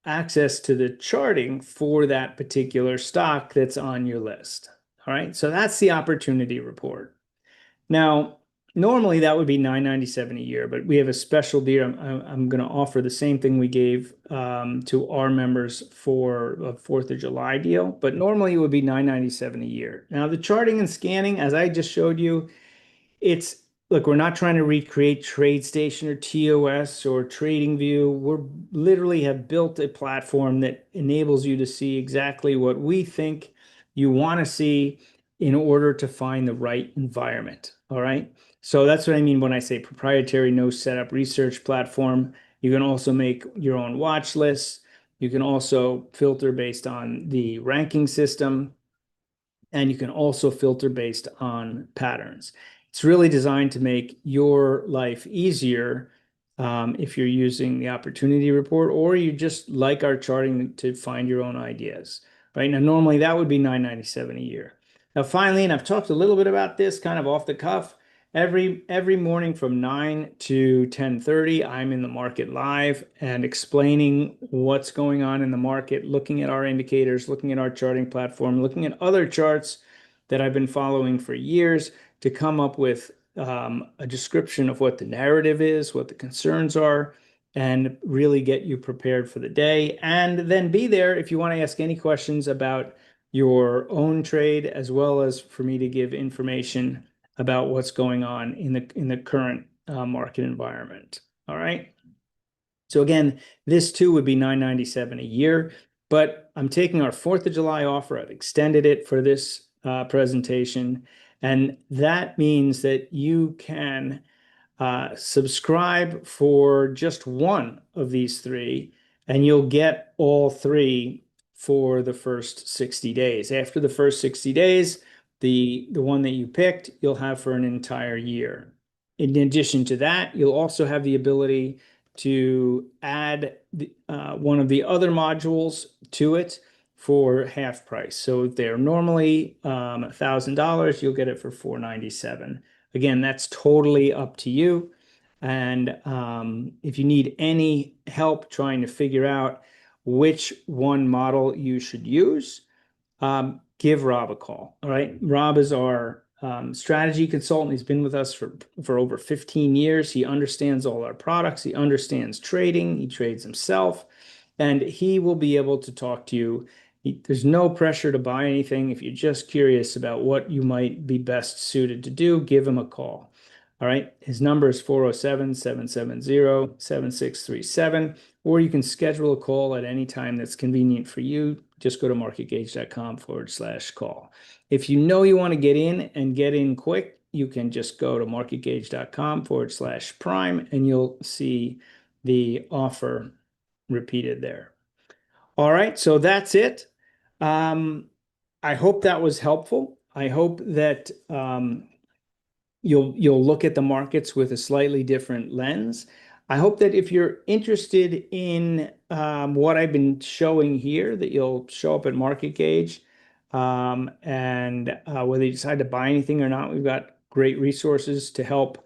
access to the charting for that particular stock that's on your list. All right, so that's the opportunity report. Now, normally that would be $9.97 a year, but we have a special deal. I'm going to offer the same thing we gave to our members for a 4th of July deal, but normally it would be $9.97 a year. Now, the charting and scanning, as I just showed you, look, we're not trying to recreate TradeStation or TOS or TradingView. We're literally have built a platform that enables you to see exactly what we think you want to see in order to find the right environment. All right. So that's what I mean when I say proprietary, no setup research platform. You can also make your own watch lists. You can also filter based on the ranking system. And you can also filter based on patterns. It's really designed to make your life easier if you're using the opportunity report or you just like our charting to find your own ideas. Right now, normally that would be $9.97 a year. Now, finally, and I've talked a little bit about this kind of off the cuff, every morning from 9 to 10:30, I'm in the market live and explaining what's going on in the market, looking at our indicators, looking at our charting platform, looking at other charts that I've been following for years to come up with a description of what the narrative is, what the concerns are, and really get you prepared for the day. And then be there if you want to ask any questions about your own trade, as well as for me to give information about what's going on in the current market environment. All right. So again, this too would be $9.97 a year, but I'm taking our 4th of July offer. I've extended it for this presentation, and that means that you can subscribe for just one of these three, and you'll get all three for the first 60 days. After the first 60 days, the one that you picked, you'll have for an entire year. In addition to that, you'll also have the ability to add one of the other modules to it for half price. So if they're normally $1,000, you'll get it for $497. Again, that's totally up to you. And if you need any help trying to figure out which one model you should use, give Rob a call. All right. Rob is our strategy consultant. He's been with us for over 15 years. He understands all our products. He understands trading. He trades himself, and he will be able to talk to you. There's no pressure to buy anything. If you're just curious about what you might be best suited to do, give him a call. All right. His number is 407-770-7637, or you can schedule a call at any time that's convenient for you. Just go to marketgauge.com/call. If you know you want to get in quick, you can just go to marketgauge.com/prime, and you'll see the offer repeated there. All right. So that's it. I hope that was helpful. I hope that you'll look at the markets with a slightly different lens. I hope that if you're interested in what I've been showing here, that you'll show up at Market Gauge. And whether you decide to buy anything or not, we've got great resources to help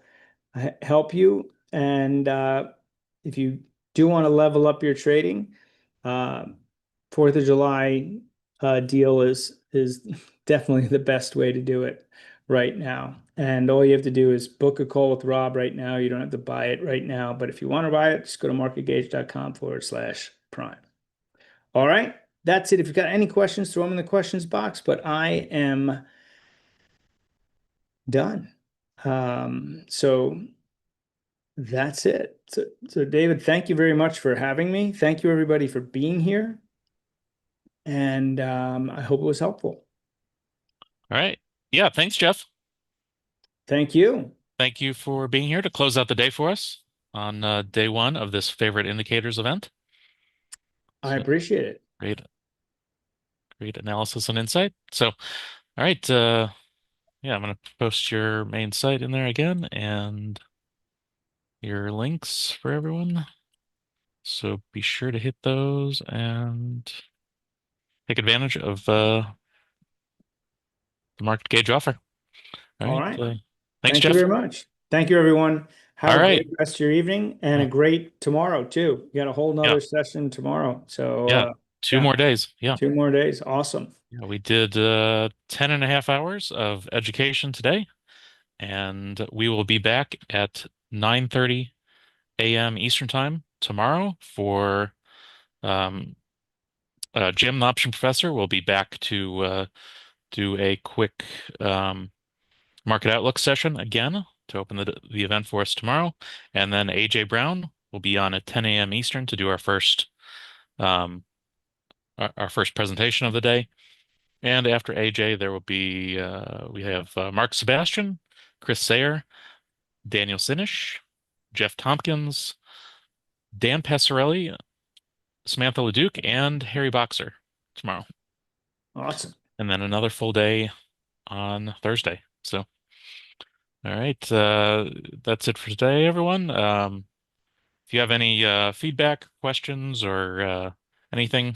you. And if you do want to level up your trading, 4th of July deal is definitely the best way to do it right now. And all you have to do is book a call with Rob right now. You don't have to buy it right now, but if you want to buy it, just go to marketgauge.com/prime. All right, that's it. If you've got any questions, throw them in the questions box, but I am done. So that's it. So David, thank you very much for having me. Thank you everybody for being here. And I hope it was helpful. All right. Yeah, thanks, Jeff. Thank you. Thank you for being here to close out the day for us on day one of this favorite indicators event. I appreciate it. Great analysis and insight. So, all right. Yeah, I'm going to post your main site in there again and your links for everyone. So be sure to hit those and take advantage of the Market Gauge offer. All right. Thanks, Thank Jeff. you very much. Thank you, everyone. Have All a right. great rest of your evening and a great tomorrow, too. You got a whole nother session tomorrow. So, yeah, two more days. Yeah. 2 more days. Awesome. Yeah, we did 10 and a half hours of education today, and we will be back at 9:30 a.m. Eastern Time tomorrow for Jim, the option professor, will be back to do a quick market outlook session again to open the event for us tomorrow. And then AJ Brown will be on at 10 a.m. Eastern to do our first presentation of the day. And after AJ, there will be we have Mark Sebastian, Chris Sayer, Daniel Sinish, Jeff Tompkins, Dan Passarelli, Samantha LeDuc, and Harry Boxer tomorrow. Awesome. And then another full day on Thursday. So, all right, that's it for today, everyone. If you have any feedback, questions, or anything,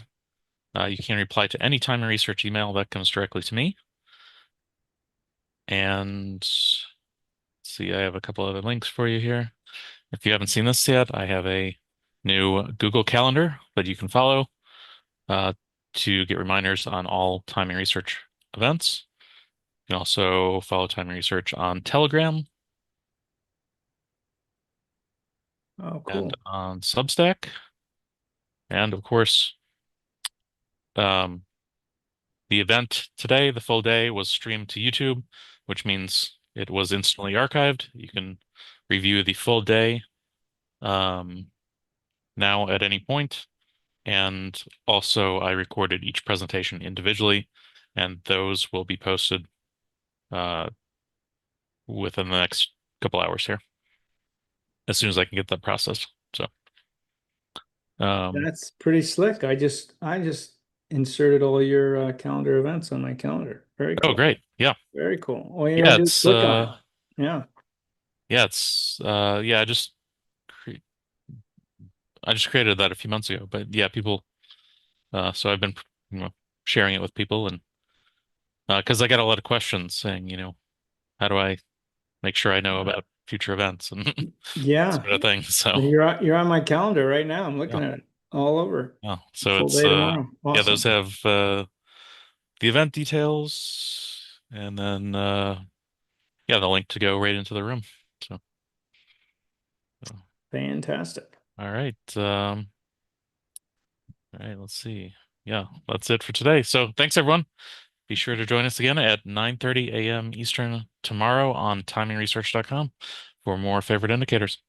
you can reply to any Timing Research email that comes directly to me. And let's see, I have a couple other links for you here. If you haven't seen this yet, I have a new Google Calendar that you can follow to get reminders on all Timing Research events. You can also follow Timing Research on Telegram. Oh, cool. And on Substack. And of course, the event today, the full day, was streamed to YouTube, which means it was instantly archived. You can review the full day now at any point. And also, I recorded each presentation individually, and those will be posted within the next couple hours here, as soon as I can get that processed. So that's pretty slick. I just inserted all your calendar events on my calendar. Very cool. Oh, great. Yeah. Very cool. All you gotta do is click on it. Yeah. Yeah, it's yeah, I just created that a few months ago, but yeah, people so I've been sharing it with people, and because I got a lot of questions saying, how do I make sure I know about future events and yeah, sort of thing. So you're on my calendar right now. I'm looking at it all over. Oh, so full it's day tomorrow. Awesome. Yeah, those have the event details, and then yeah, the link to go right into the room. So fantastic. All right. All right, let's see. Yeah, that's it for today. So thanks, everyone. Be sure to join us again at 9:30 a.m. Eastern tomorrow on TimingResearch.com for more favorite indicators.